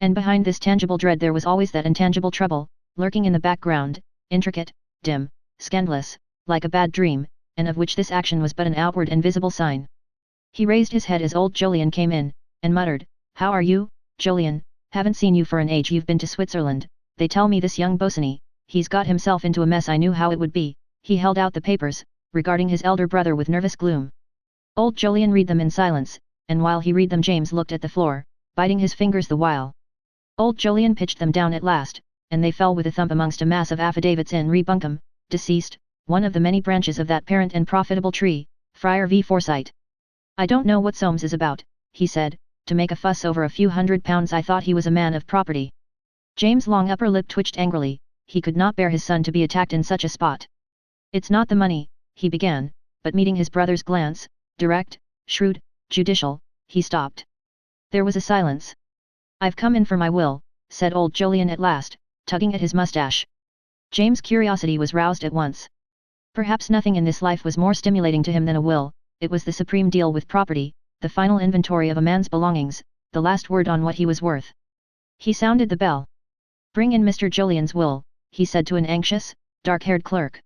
Speaker 1: And behind this tangible dread there was always that intangible trouble, lurking in the background, intricate, dim, scandalous, like a bad dream, and of which this action was but an outward and visible sign. He raised his head as old Jolyon came in, and muttered, "How are you, Jolyon? Haven't seen you for an age. You've been to Switzerland. They tell me this young Bosony, he's got himself into a mess. I knew how it would be." He held out the papers, regarding his elder brother with nervous gloom. Old Jolyon read them in silence, and while he read them James looked at the floor, biting his fingers the while. Old Jolyon pitched them down at last, and they fell with a thump amongst a mass of affidavits in re Buncombe, deceased, one of the many branches of that parent and profitable tree, Friar v. Forsyte. "I don't know what Soames is about," he said, "to make a fuss over a few £100. I thought he was a man of property." James' long upper lip twitched angrily. He could not bear his son to be attacked in such a spot. "It's not the money," he began, but meeting his brother's glance, direct, shrewd, judicial, he stopped. There was a silence. "I've come in for my will," said old Jolyon at last, tugging at his moustache. James' curiosity was roused at once. Perhaps nothing in this life was more stimulating to him than a will. It was the supreme deal with property, the final inventory of a man's belongings, the last word on what he was worth. He sounded the bell. "Bring in Mr. Jolyon's will," he said to an anxious, dark-haired clerk.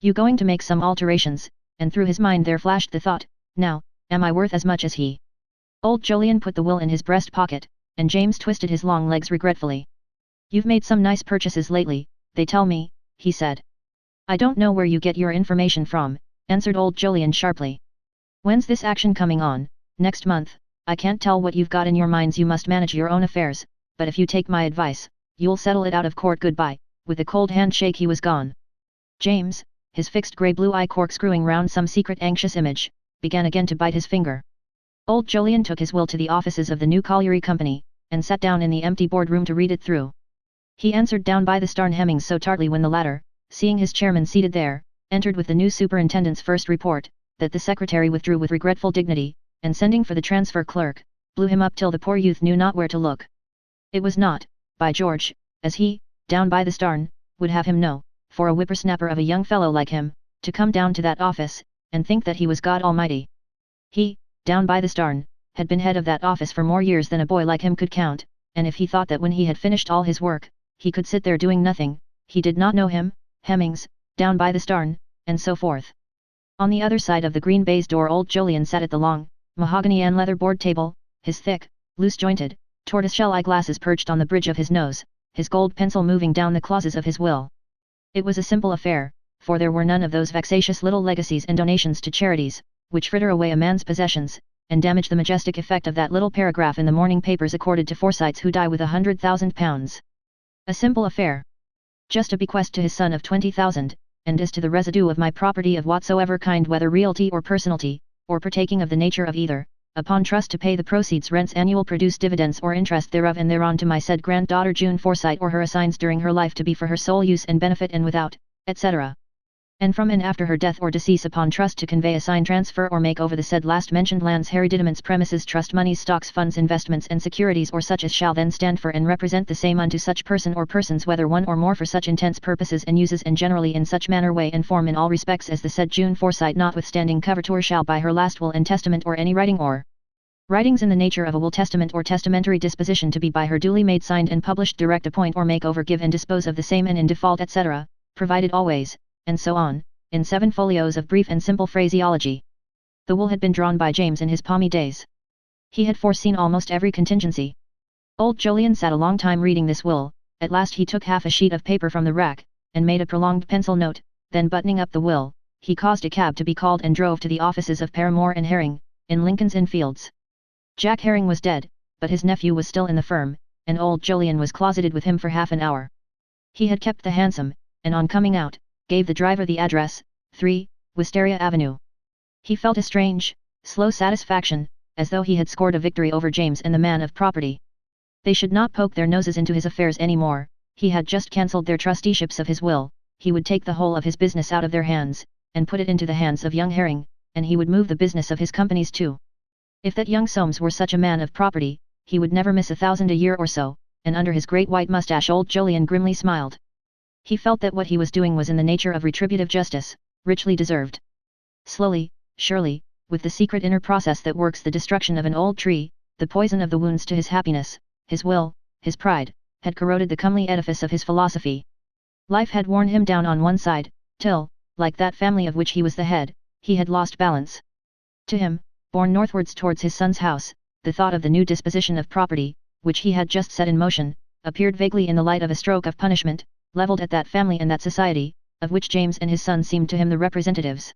Speaker 1: "You going to make some alterations?" And through his mind there flashed the thought, "Now, am I worth as much as he?" Old Jolyon put the will in his breast pocket, and James twisted his long legs regretfully. "You've made some nice purchases lately, they tell me," he said. "I don't know where you get your information from," answered old Jolyon sharply. "When's this action coming on?" "Next month. I can't tell what you've got in your minds. You must manage your own affairs, but if you take my advice, you'll settle it out of court. Goodbye." With a cold handshake he was gone. James, his fixed grey-blue eye corkscrewing round some secret anxious image, began again to bite his finger. Old Jolyon took his will to the offices of the New Colliery Company, and sat down in the empty board-room to read it through. He answered down by the Starn Hemmings so tartly when the latter, seeing his chairman seated there, entered with the new superintendent's first report, that the secretary withdrew with regretful dignity, and sending for the transfer clerk, blew him up till the poor youth knew not where to look. It was not, by George, as he, down by the Starn, would have him know, for a whippersnapper of a young fellow like him, to come down to that office, and think that he was God Almighty. He, down by the Starn, had been head of that office for more years than a boy like him could count, and if he thought that when he had finished all his work, he could sit there doing nothing, he did not know him, Hemmings, down by the Starn, and so forth. On the other side of the green baize door old Jolyon sat at the long, mahogany and leather board table, his thick, loose-jointed, tortoiseshell eyeglasses perched on the bridge of his nose, his gold pencil moving down the clauses of his will. It was a simple affair, for there were none of those vexatious little legacies and donations to charities, which fritter away a man's possessions, and damage the majestic effect of that little paragraph in the morning papers accorded to Forsytes who die with £100,000. A simple affair. Just a bequest to his son of 20,000, and as to the residue of my property of whatsoever kind, whether realty or personalty, or partaking of the nature of either, upon trust to pay the proceeds, rents, annual produce dividends or interest thereof and thereon to my said granddaughter June Forsyte or her assigns during her life to be for her sole use and benefit and without, etc. And from and after her death or decease upon trust to convey, assign, transfer or make over the said last mentioned lands, hereditaments, premises, trust moneys, stocks, funds, investments and securities or such as shall then stand for and represent the same unto such person or persons, whether one or more, for such intents, purposes and uses, and generally in such manner, way and form in all respects as the said June Forsyte, notwithstanding coverture, shall by her last will and testament or any writing or writings in the nature of a will, testament or testamentary disposition to be by her duly made, signed and published, direct, appoint or make over, give and dispose of the same, and in default, etc., provided always, and so on, in 7 folios of brief and simple phraseology. The will had been drawn by James in his palmy days. He had foreseen almost every contingency. Old Jolyon sat a long time reading this will. At last he took half a sheet of paper from the rack, and made a prolonged pencil note, then buttoning up the will, he caused a cab to be called and drove to the offices of Paramore and Herring, in Lincoln's Inn Fields. Jack Herring was dead, but his nephew was still in the firm, and old Jolyon was closeted with him for half an hour. He had kept the hansom, and on coming out, gave the driver the address, 3, Wisteria Avenue. He felt a strange, slow satisfaction, as though he had scored a victory over James and the man of property. They should not poke their noses into his affairs any more. He had just cancelled their trusteeships of his will. He would take the whole of his business out of their hands, and put it into the hands of young Herring, and he would move the business of his companies too. If that young Soames were such a man of property, he would never miss 1,000 a year or so, and under his great white moustache old Jolyon grimly smiled. He felt that what he was doing was in the nature of retributive justice, richly deserved. Slowly, surely, with the secret inner process that works the destruction of an old tree, the poison of the wounds to his happiness, his will, his pride, had corroded the comely edifice of his philosophy. Life had worn him down on one side, till, like that family of which he was the head, he had lost balance. To him, borne northwards towards his son's house, the thought of the new disposition of property, which he had just set in motion, appeared vaguely in the light of a stroke of punishment, levelled at that family and that society, of which James and his son seemed to him the representatives.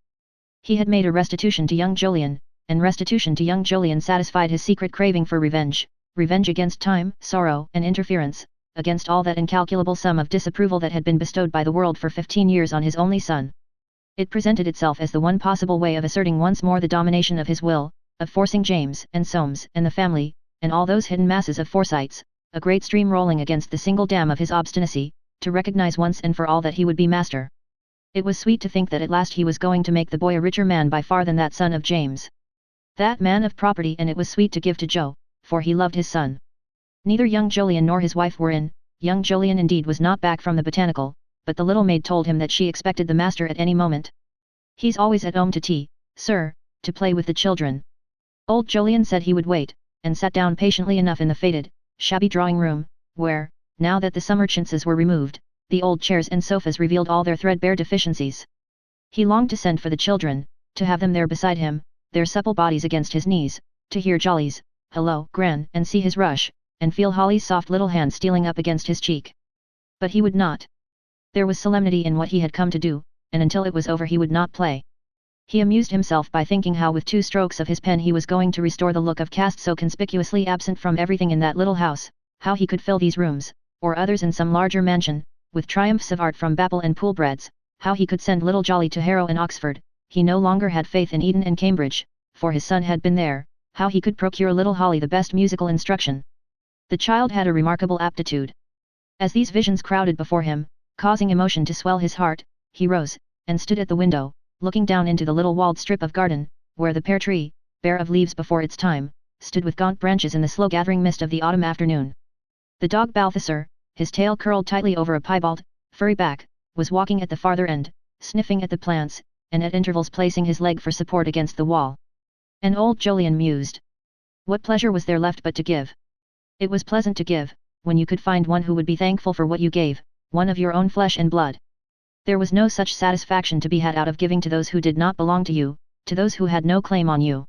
Speaker 1: He had made a restitution to young Jolyon, and restitution to young Jolyon satisfied his secret craving for revenge, revenge against time, sorrow, and interference, against all that incalculable sum of disapproval that had been bestowed by the world for 15 years on his only son. It presented itself as the one possible way of asserting once more the domination of his will, of forcing James and Soames and the family, and all those hidden masses of Forsytes, a great stream rolling against the single dam of his obstinacy, to recognize once and for all that he would be master. It was sweet to think that at last he was going to make the boy a richer man by far than that son of James. That man of property, and it was sweet to give to Joe, for he loved his son. Neither young Jolyon nor his wife were in. Young Jolyon indeed was not back from the botanical, but the little maid told him that she expected the master at any moment. "He's always at home to tea, sir, to play with the children." Old Jolyon said he would wait, and sat down patiently enough in the faded, shabby drawing-room, where, now that the summer chintzes were removed, the old chairs and sofas revealed all their threadbare deficiencies. He longed to send for the children, to have them there beside him, their supple bodies against his knees, to hear Jolly's "Hello, Gran," and see his rush, and feel Holly's soft little hand stealing up against his cheek. But he would not. There was solemnity in what he had come to do, and until it was over he would not play. He amused himself by thinking how with 2 strokes of his pen he was going to restore the look of caste so conspicuously absent from everything in that little house, how he could fill these rooms, or others in some larger mansion, with triumphs of art from Babel and Poolbreads, how he could send little Jolly to Harrow and Oxford. He no longer had faith in Eton and Cambridge, for his son had been there, how he could procure little Holly the best musical instruction. The child had a remarkable aptitude. As these visions crowded before him, causing emotion to swell his heart, he rose, and stood at the window, looking down into the little walled strip of garden, where the pear tree, bare of leaves before its time, stood with gaunt branches in the slow gathering mist of the autumn afternoon. The dog Balthasar, his tail curled tightly over a piebald, furry back, was walking at the farther end, sniffing at the plants, and at intervals placing his leg for support against the wall. And old Jolyon mused. What pleasure was there left but to give? It was pleasant to give, when you could find one who would be thankful for what you gave, one of your own flesh and blood. There was no such satisfaction to be had out of giving to those who did not belong to you, to those who had no claim on you.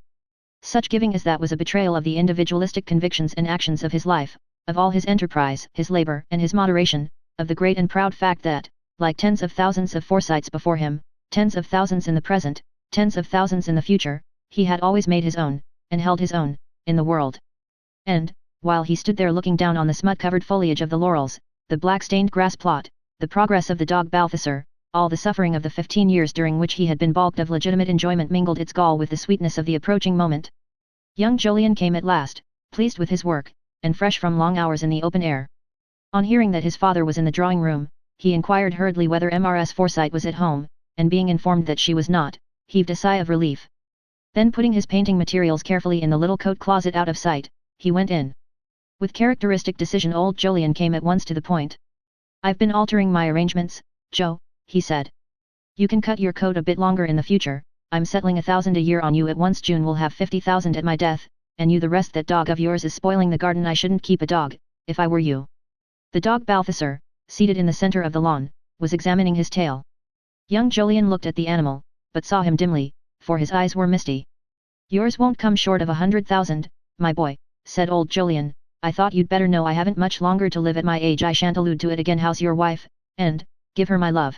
Speaker 1: Such giving as that was a betrayal of the individualistic convictions and actions of his life, of all his enterprise, his labor, and his moderation, of the great and proud fact that, like tens of thousands of Forsytes before him, tens of thousands in the present, tens of thousands in the future, he had always made his own, and held his own, in the world. And, while he stood there looking down on the smut-covered foliage of the laurels, the black-stained grass plot, the progress of the dog Balthasar, all the suffering of the 15 years during which he had been balked of legitimate enjoyment mingled its gall with the sweetness of the approaching moment. Young Jolyon came at last, pleased with his work, and fresh from long hours in the open air. On hearing that his father was in the drawing-room, he inquired hurriedly whether Mrs. Forsyte was at home, and being informed that she was not, heaved a sigh of relief. Then putting his painting materials carefully in the little coat closet out of sight, he went in. With characteristic decision old Jolyon came at once to the point. "I've been altering my arrangements, Joe," he said. "You can cut your coat a bit longer in the future. I'm settling 1,000 a year on you at once. June will have 50,000 at my death, and you the rest. That dog of yours is spoiling the garden. I shouldn't keep a dog, if I were you." The dog Balthasar, seated in the center of the lawn, was examining his tail. Young Jolyon looked at the animal, but saw him dimly, for his eyes were misty. "Yours won't come short of 100,000, my boy," said old Jolyon. "I thought you'd better know I haven't much longer to live at my age. I shan't allude to it again. How's your wife, and, give her my love."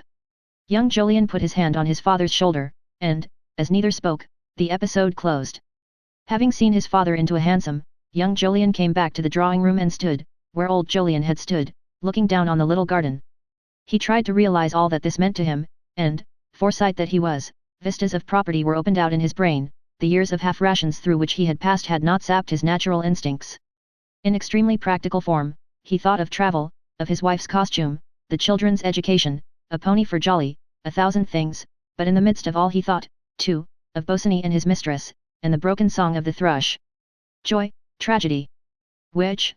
Speaker 1: Young Jolyon put his hand on his father's shoulder, and, as neither spoke, the episode closed. Having seen his father into a hansom, young Jolyon came back to the drawing room and stood, where old Jolyon had stood, looking down on the little garden. He tried to realize all that this meant to him, and, Forsyte that he was, vistas of property were opened out in his brain. The years of half-rations through which he had passed had not sapped his natural instincts. In extremely practical form, he thought of travel, of his wife's costume, the children's education, a pony for Jolly, 1,000 things, but in the midst of all he thought, too, of Bosinney and his mistress, and the broken song of the thrush. Joy, tragedy. Which?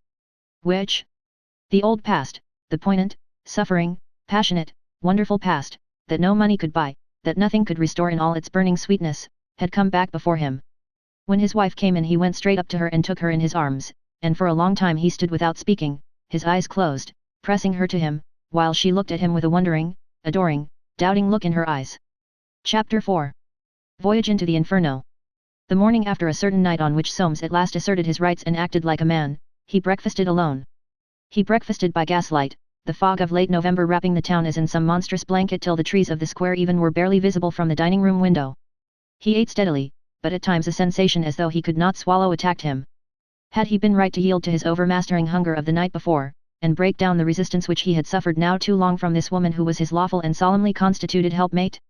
Speaker 1: The old past, the poignant, suffering, passionate, wonderful past, that no money could buy, that nothing could restore in all its burning sweetness, had come back before him. When his wife came in he went straight up to her and took her in his arms, and for a long time he stood without speaking, his eyes closed, pressing her to him, while she looked at him with a wondering, adoring, doubting look in her eyes. Chapter 4. Voyage into the Inferno. The morning after a certain night on which Soames at last asserted his rights and acted like a man, he breakfasted alone. He breakfasted by gaslight, the fog of late November wrapping the town as in some monstrous blanket till the trees of the square even were barely visible from the dining room window. He ate steadily, but at times a sensation as though he could not swallow attacked him. Had he been right to yield to his overmastering hunger of the night before, and break down the resistance which he had suffered now too long from this woman who was his lawful and solemnly constituted helpmate?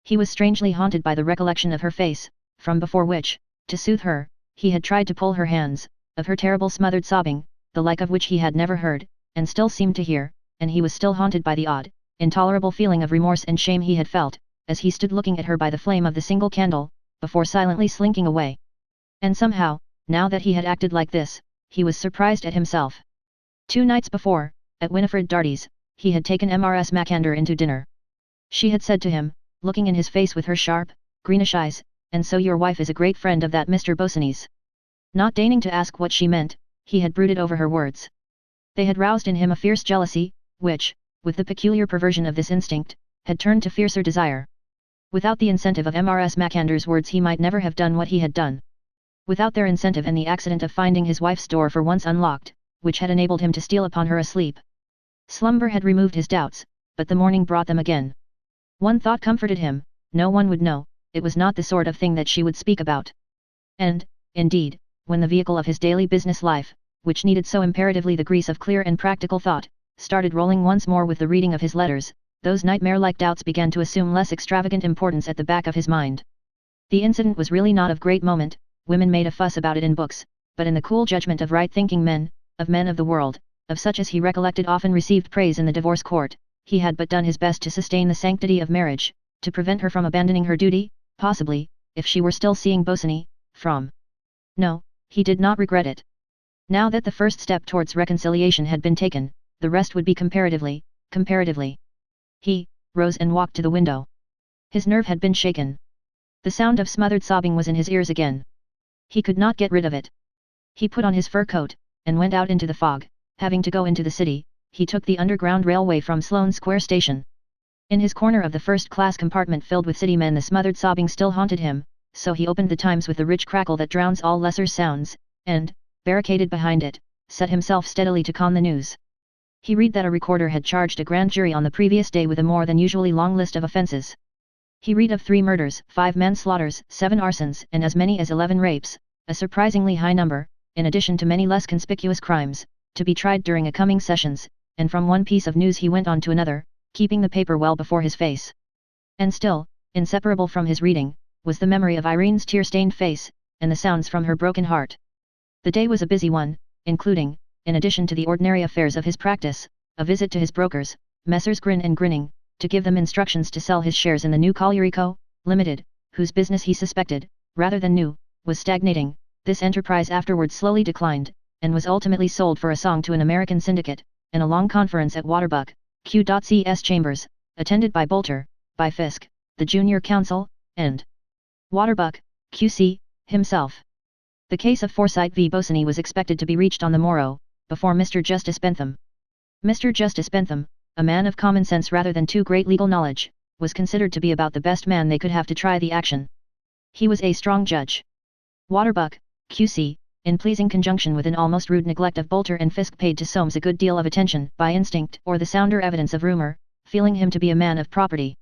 Speaker 1: He was strangely haunted by the recollection of her face, from before which, to soothe her, he had tried to pull her hands, of her terrible smothered sobbing, the like of which he had never heard, and still seemed to hear, and he was still haunted by the odd, intolerable feeling of remorse and shame he had felt, as he stood looking at her by the flame of the single candle, before silently slinking away. And somehow, now that he had acted like this, he was surprised at himself. 2 nights before, at Winifred Darty's, he had taken Mrs. Macander into dinner. She had said to him, looking in his face with her sharp, greenish eyes, "And so your wife is a great friend of that Mr. Bosinney's." Not deigning to ask what she meant, he had brooded over her words. They had roused in him a fierce jealousy, which, with the peculiar perversion of this instinct, had turned to fiercer desire. Without the incentive of Mrs. Macander's words he might never have done what he had done. Without their incentive and the accident of finding his wife's door for once unlocked, which had enabled him to steal upon her asleep. Slumber had removed his doubts, but the morning brought them again. One thought comforted him, no one would know, it was not the sort of thing that she would speak about. And, indeed, when the vehicle of his daily business life, which needed so imperatively the grease of clear and practical thought, started rolling once more with the reading of his letters, those nightmare-like doubts began to assume less extravagant importance at the back of his mind. The incident was really not of great moment, women made a fuss about it in books, but in the cool judgment of right-thinking men, of men of the world, of such as he recollected often received praise in the divorce court, he had but done his best to sustain the sanctity of marriage, to prevent her from abandoning her duty, possibly, if she were still seeing Bosinney, from. No, he did not regret it. Now that the first step towards reconciliation had been taken, the rest would be comparatively. He rose and walked to the window. His nerve had been shaken. The sound of smothered sobbing was in his ears again. He could not get rid of it. He put on his fur coat, and went out into the fog. Having to go into the city, he took the underground railway from Sloane Square station. In his corner of the first-class compartment filled with city men the smothered sobbing still haunted him, so he opened the Times with the rich crackle that drowns all lesser sounds, and, barricaded behind it, set himself steadily to con the news. He read that a recorder had charged a grand jury on the previous day with a more than usually long list of offences. He read of 3 murders, 5 manslaughters, 7 arsons, and as many as 11 rapes, a surprisingly high number, in addition to many less conspicuous crimes, to be tried during a coming sessions, and from one piece of news he went on to another, keeping the paper well before his face. And still, inseparable from his reading, was the memory of Irene's tear-stained face, and the sounds from her broken heart. The day was a busy one, including, in addition to the ordinary affairs of his practice, a visit to his brokers, Messrs. Grin and Grinning, to give them instructions to sell his shares in the new Colliery Co., Limited, whose business he suspected, rather than knew, was stagnating. This enterprise afterwards slowly declined, and was ultimately sold for a song to an American syndicate, and a long conference at Waterbuck, Q.C.'s chambers, attended by Bolter, by Fiske, the junior counsel, and Waterbuck, Q.C., himself. The case of Forsyte v. Bosinney was expected to be reached on the morrow, before Mr. Justice Bentham. Mr. Justice Bentham, a man of common sense rather than too great legal knowledge, was considered to be about the best man they could have to try the action. He was a strong judge. Waterbuck, Q.C., in pleasing conjunction with an almost rude neglect of Bolter and Fiske, paid to Soames a good deal of attention, by instinct or the sounder evidence of rumour, feeling him to be a man of property.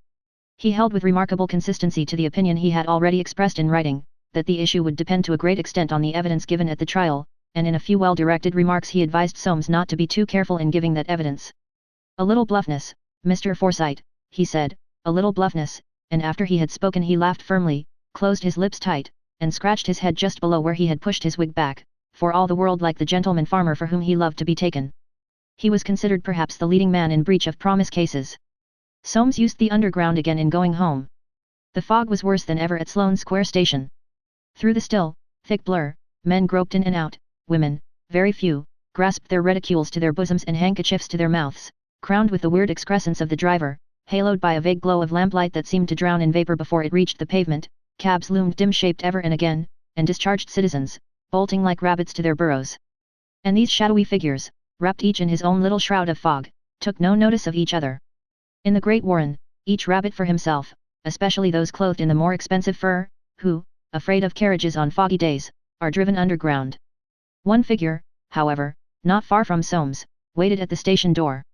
Speaker 1: He held with remarkable consistency to the opinion he had already expressed in writing, that the issue would depend to a great extent on the evidence given at the trial, and in a few well-directed remarks he advised Soames not to be too careful in giving that evidence. "A little bluffness, Mr. Forsyte," he said, "a little bluffness," and after he had spoken he laughed firmly, closed his lips tight, and scratched his head just below where he had pushed his wig back, for all the world like the gentleman farmer for whom he loved to be taken. He was considered perhaps the leading man in breach of promise cases. Soames used the underground again in going home. The fog was worse than ever at Sloane Square station. Through the still, thick blur, men groped in and out, women, very few, grasped their reticules to their bosoms and handkerchiefs to their mouths, crowned with the weird excrescence of the driver, haloed by a vague glow of lamplight that seemed to drown in vapor before it reached the pavement. Cabs loomed dim-shaped ever and again, and discharged citizens, bolting like rabbits to their burrows. And these shadowy figures, wrapped each in his own little shroud of fog, took no notice of each other. In the great warren, each rabbit for himself, especially those clothed in the more expensive fur, who, afraid of carriages on foggy days, are driven underground. One figure, however, not far from Soames, waited at the station door.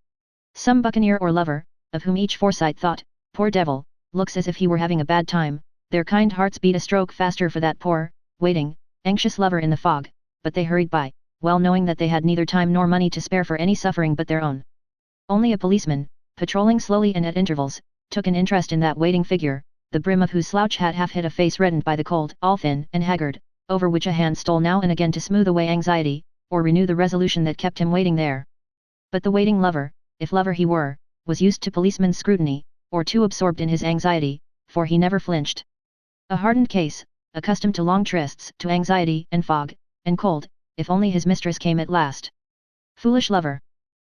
Speaker 1: Some buccaneer or lover, of whom each Forsyte thought, "Poor devil, looks as if he were having a bad time." Their kind hearts beat a stroke faster for that poor, waiting, anxious lover in the fog, but they hurried by, well knowing that they had neither time nor money to spare for any suffering but their own. Only a policeman, patrolling slowly and at intervals, took an interest in that waiting figure, the brim of whose slouch hat half hid a face reddened by the cold, all thin and haggard, over which a hand stole now and again to smooth away anxiety, or renew the resolution that kept him waiting there. But the waiting lover, if lover he were, was used to policemen's scrutiny, or too absorbed in his anxiety, for he never flinched. A hardened case, accustomed to long trysts, to anxiety and fog, and cold, if only his mistress came at last. Foolish lover!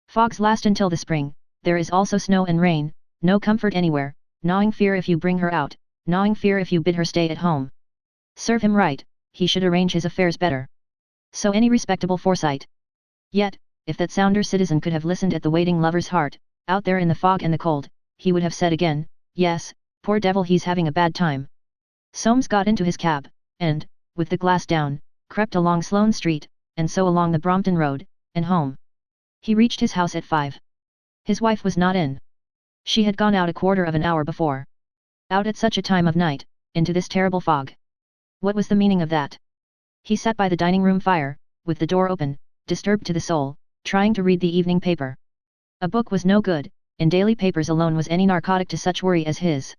Speaker 1: Fogs last until the spring, there is also snow and rain, no comfort anywhere, gnawing fear if you bring her out, gnawing fear if you bid her stay at home. Serve him right, he should arrange his affairs better. So any respectable Forsyte. Yet, if that sounder citizen could have listened at the waiting lover's heart, out there in the fog and the cold, he would have said again, "Yes, poor devil, he's having a bad time." Soames got into his cab, and, with the glass down, crept along Sloane Street, and so along the Brompton Road, and home. He reached his house at 5. His wife was not in. She had gone out a quarter of an hour before. Out at such a time of night, into this terrible fog. What was the meaning of that? He sat by the dining-room fire, with the door open, disturbed to the soul, trying to read the evening paper. A book was no good, in daily papers alone was any narcotic to such worry as his.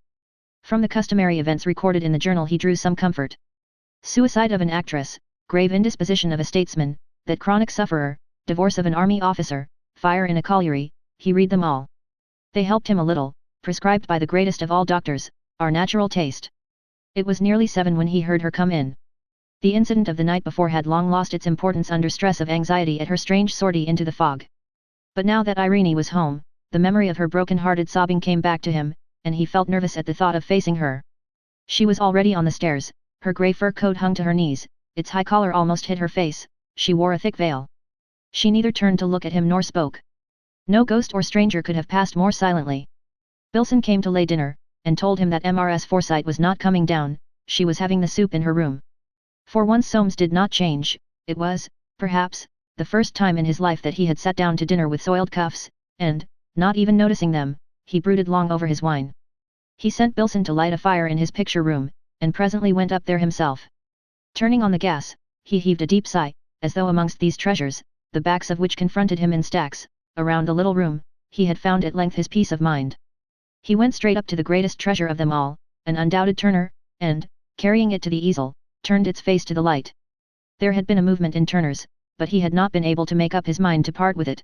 Speaker 1: From the customary events recorded in the journal he drew some comfort. Suicide of an actress, grave indisposition of a statesman, that chronic sufferer, divorce of an army officer, fire in a colliery, he read them all. They helped him a little, prescribed by the greatest of all doctors, our natural taste. It was nearly 7 when he heard her come in. The incident of the night before had long lost its importance under stress of anxiety at her strange sortie into the fog. But now that Irene was home, the memory of her broken-hearted sobbing came back to him, and he felt nervous at the thought of facing her. She was already on the stairs, her grey fur coat hung to her knees, its high collar almost hid her face, she wore a thick veil. She neither turned to look at him nor spoke. No ghost or stranger could have passed more silently. Bilson came to lay dinner, and told him that Mrs. Forsyte was not coming down, she was having the soup in her room. For once Soames did not change, it was, perhaps, the first time in his life that he had sat down to dinner with soiled cuffs, and, not even noticing them, he brooded long over his wine. He sent Bilson to light a fire in his picture room, and presently went up there himself. Turning on the gas, he heaved a deep sigh, as though amongst these treasures, the backs of which confronted him in stacks, around the little room, he had found at length his peace of mind. He went straight up to the greatest treasure of them all, an undoubted Turner, and, carrying it to the easel, turned its face to the light. There had been a movement in Turner's, but he had not been able to make up his mind to part with it.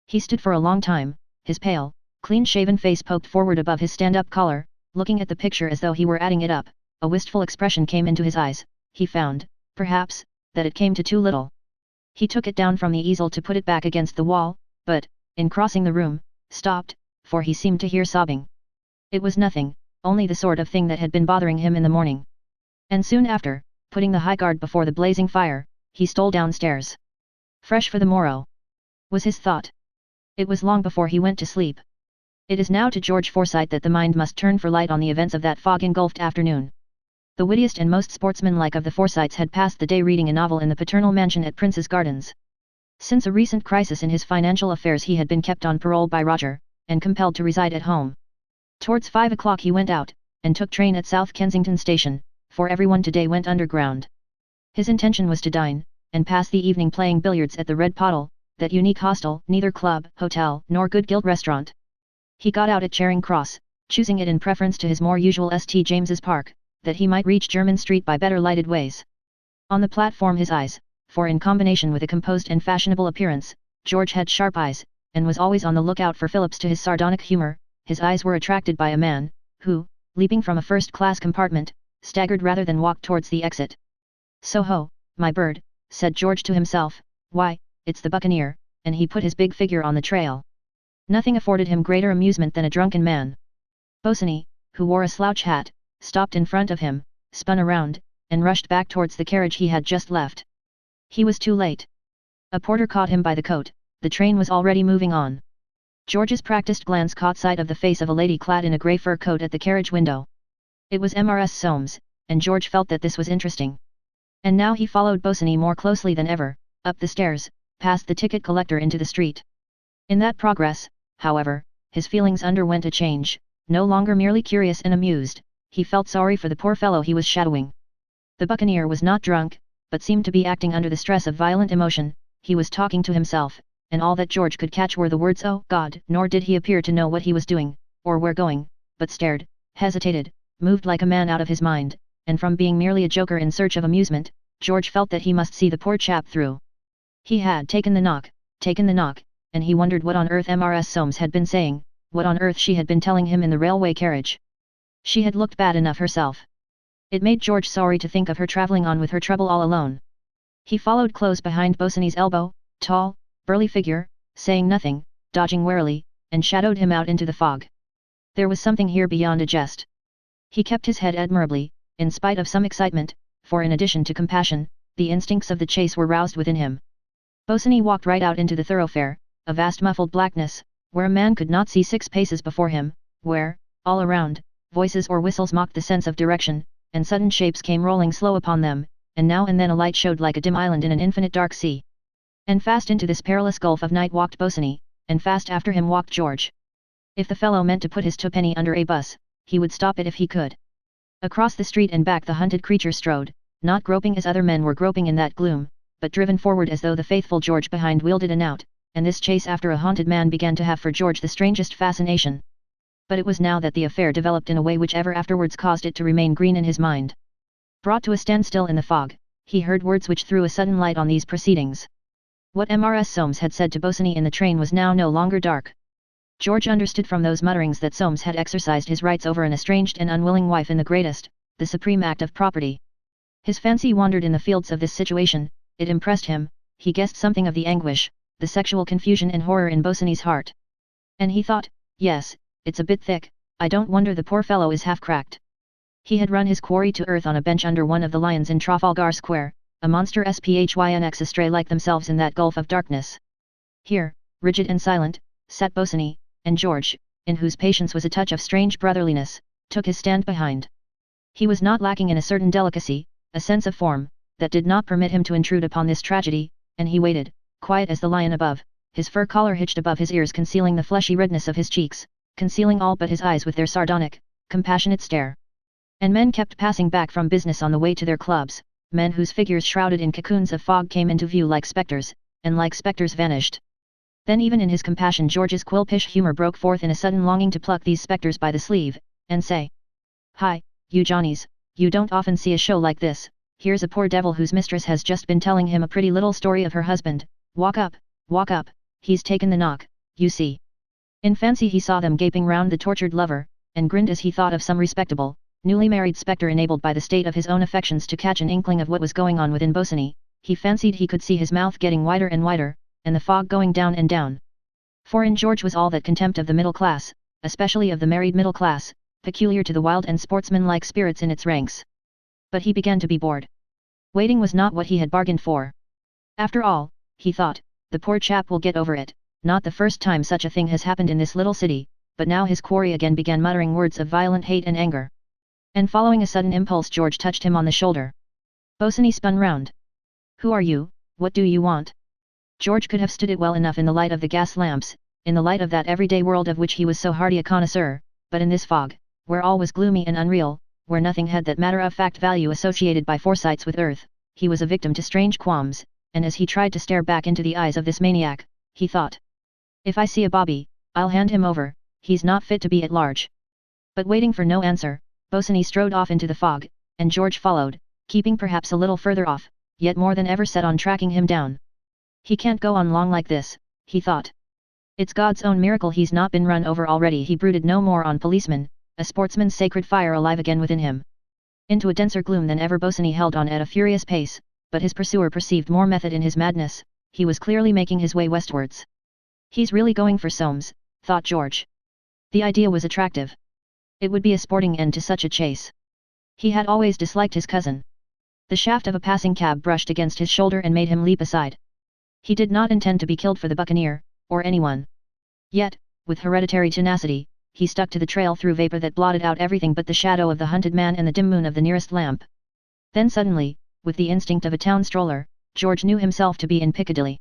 Speaker 1: He stood for a long time, his pale, clean-shaven face poked forward above his stand-up collar, looking at the picture as though he were adding it up. A wistful expression came into his eyes. He found, perhaps, that it came to too little. He took it down from the easel to put it back against the wall, but, in crossing the room, stopped, for he seemed to hear sobbing. It was nothing, only the sort of thing that had been bothering him in the morning. And soon after, putting the high guard before the blazing fire, he stole downstairs. Fresh for the morrow, was his thought. It was long before he went to sleep. It is now to George Forsyte that the mind must turn for light on the events of that fog-engulfed afternoon. The wittiest and most sportsmanlike of the Forsytes had passed the day reading a novel in the paternal mansion at Prince's Gardens. Since a recent crisis in his financial affairs he had been kept on parole by Roger, and compelled to reside at home. Towards 5 o'clock he went out, and took train at South Kensington Station, for everyone today went underground. His intention was to dine, and pass the evening playing billiards at the Red Pottle, that unique hostel, neither club, hotel, nor good guild restaurant. He got out at Charing Cross, choosing it in preference to his more usual St. James's Park, that he might reach Jermyn Street by better lighted ways. On the platform his eyes, for in combination with a composed and fashionable appearance, George had sharp eyes, and was always on the lookout for Phillips to his sardonic humour, his eyes were attracted by a man, who, leaping from a first-class compartment, staggered rather than walked towards the exit. "So-ho, my bird," said George to himself, "why, it's the Buccaneer," and he put his big figure on the trail. Nothing afforded him greater amusement than a drunken man. Bosinney, who wore a slouch hat, stopped in front of him, spun around, and rushed back towards the carriage he had just left. He was too late. A porter caught him by the coat, the train was already moving on. George's practiced glance caught sight of the face of a lady clad in a grey fur coat at the carriage window. It was Mrs. Soames, and George felt that this was interesting. And now he followed Bosinney more closely than ever, up the stairs, past the ticket collector into the street. In that progress, however, his feelings underwent a change, no longer merely curious and amused, he felt sorry for the poor fellow he was shadowing. The Buccaneer was not drunk, but seemed to be acting under the stress of violent emotion. He was talking to himself, and all that George could catch were the words "Oh God," nor did he appear to know what he was doing, or where going, but stared, hesitated, moved like a man out of his mind, and from being merely a joker in search of amusement, George felt that he must see the poor chap through. He had taken the knock, and he wondered what on earth Mrs. Soames had been saying, what on earth she had been telling him in the railway carriage. She had looked bad enough herself. It made George sorry to think of her travelling on with her trouble all alone. He followed close behind Bosinney's elbow, tall, burly figure, saying nothing, dodging warily, and shadowed him out into the fog. There was something here beyond a jest. He kept his head admirably, in spite of some excitement, for in addition to compassion, the instincts of the chase were roused within him. Bosinney walked right out into the thoroughfare, a vast muffled blackness, where a man could not see 6 paces before him, where, all around, voices or whistles mocked the sense of direction, and sudden shapes came rolling slow upon them, and now and then a light showed like a dim island in an infinite dark sea. And fast into this perilous gulf of night walked Bosinney, and fast after him walked George. If the fellow meant to put his twopenny under a bus, he would stop it if he could. Across the street and back the hunted creature strode, not groping as other men were groping in that gloom, but driven forward as though the faithful George behind wielded a knout, and this chase after a haunted man began to have for George the strangest fascination. But it was now that the affair developed in a way which ever afterwards caused it to remain green in his mind. Brought to a standstill in the fog, he heard words which threw a sudden light on these proceedings. What Mrs. Soames had said to Bosinney in the train was now no longer dark. George understood from those mutterings that Soames had exercised his rights over an estranged and unwilling wife in the greatest, the supreme act of property. His fancy wandered in the fields of this situation, it impressed him, he guessed something of the anguish, the sexual confusion and horror in Bosinney's heart. And he thought, yes, it's a bit thick, I don't wonder the poor fellow is half cracked. He had run his quarry to earth on a bench under one of the lions in Trafalgar Square, a monster SPHYNX astray like themselves in that gulf of darkness. Here, rigid and silent, sat Bosinney, and George, in whose patience was a touch of strange brotherliness, took his stand behind. He was not lacking in a certain delicacy, a sense of form, that did not permit him to intrude upon this tragedy, and he waited, quiet as the lion above, his fur collar hitched above his ears concealing the fleshy redness of his cheeks, concealing all but his eyes with their sardonic, compassionate stare. And men kept passing back from business on the way to their clubs, men whose figures shrouded in cocoons of fog came into view like spectres, and like spectres vanished. Then even in his compassion George's quilpish humour broke forth in a sudden longing to pluck these spectres by the sleeve, and say, "Hi, you Johnnies, you don't often see a show like this, here's a poor devil whose mistress has just been telling him a pretty little story of her husband, walk up, he's taken the knock, you see." In fancy he saw them gaping round the tortured lover, and grinned as he thought of some respectable, newly married spectre enabled by the state of his own affections to catch an inkling of what was going on within Bosinney. He fancied he could see his mouth getting wider and wider, and the fog going down and down. For in George was all that contempt of the middle class, especially of the married middle class, peculiar to the wild and sportsman-like spirits in its ranks. But he began to be bored. Waiting was not what he had bargained for. After all, he thought, the poor chap will get over it, not the first time such a thing has happened in this little city, but now his quarry again began muttering words of violent hate and anger. And following a sudden impulse George touched him on the shoulder. Bosinney spun round. "Who are you, what do you want?" George could have stood it well enough in the light of the gas lamps, in the light of that everyday world of which he was so hardy a connoisseur, but in this fog, where all was gloomy and unreal, where nothing had that matter-of-fact value associated by Forsytes with earth, he was a victim to strange qualms, and as he tried to stare back into the eyes of this maniac, he thought, if I see a bobby, I'll hand him over, he's not fit to be at large. But waiting for no answer, Bosinney strode off into the fog, and George followed, keeping perhaps a little further off, yet more than ever set on tracking him down. He can't go on long like this, he thought. It's God's own miracle he's not been run over already. He brooded no more on policemen, a sportsman's sacred fire alive again within him. Into a denser gloom than ever Bosinney held on at a furious pace, but his pursuer perceived more method in his madness. He was clearly making his way westwards. He's really going for Soames, thought George. The idea was attractive. It would be a sporting end to such a chase. He had always disliked his cousin. The shaft of a passing cab brushed against his shoulder and made him leap aside. He did not intend to be killed for the buccaneer, or anyone. Yet, with hereditary tenacity, he stuck to the trail through vapor that blotted out everything but the shadow of the hunted man and the dim moon of the nearest lamp. Then suddenly, with the instinct of a town stroller, George knew himself to be in Piccadilly.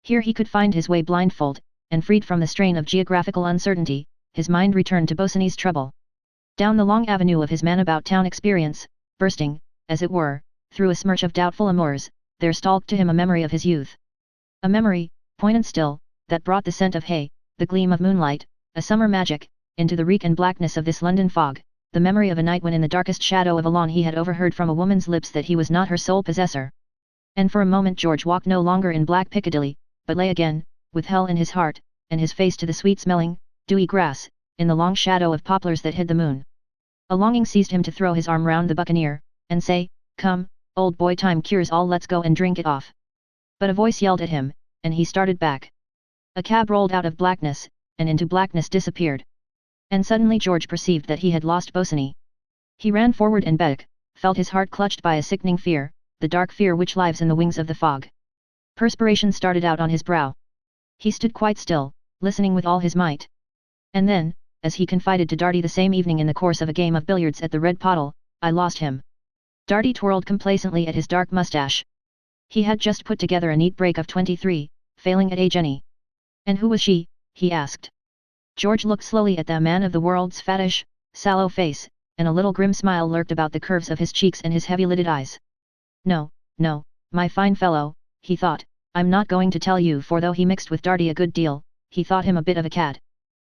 Speaker 1: Here he could find his way blindfold, and freed from the strain of geographical uncertainty, his mind returned to Bosinney's trouble. Down the long avenue of his man-about-town experience, bursting, as it were, through a smirch of doubtful amours, there stalked to him a memory of his youth. A memory, poignant still, that brought the scent of hay, the gleam of moonlight, a summer magic, into the reek and blackness of this London fog, the memory of a night when in the darkest shadow of a lawn he had overheard from a woman's lips that he was not her sole possessor. And for a moment George walked no longer in black Piccadilly, but lay again, with hell in his heart, and his face to the sweet-smelling, dewy grass, in the long shadow of poplars that hid the moon. A longing seized him to throw his arm round the buccaneer, and say, "Come, old boy, time cures all, let's go and drink it off." But a voice yelled at him, and he started back. A cab rolled out of blackness, and into blackness disappeared. And suddenly George perceived that he had lost Bosinney. He ran forward and back, felt his heart clutched by a sickening fear, the dark fear which lives in the wings of the fog. Perspiration started out on his brow. He stood quite still, listening with all his might. And then, as he confided to Darty the same evening in the course of a game of billiards at the Red Pottle, I lost him. Darty twirled complacently at his dark moustache. He had just put together a neat break of 23, failing at age any. And who was she, he asked. George looked slowly at the man of the world's fattish, sallow face, and a little grim smile lurked about the curves of his cheeks and his heavy-lidded eyes. No, no, my fine fellow, he thought, I'm not going to tell you, for though he mixed with Darty a good deal, he thought him a bit of a cad.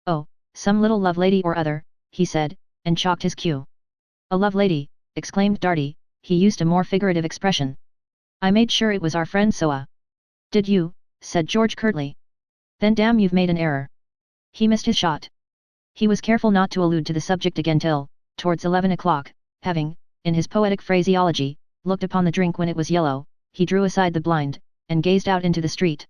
Speaker 1: Oh, some little love lady or other, he said, and chalked his cue. A love lady, exclaimed Darty, he used a more figurative expression. I made sure it was our friend Soa. Did you, said George curtly. Then damn, you've made an error. He missed his shot. He was careful not to allude to the subject again till, towards 11 o'clock, having, in his poetic phraseology, looked upon the drink when it was yellow, he drew aside the blind, and gazed out into the street.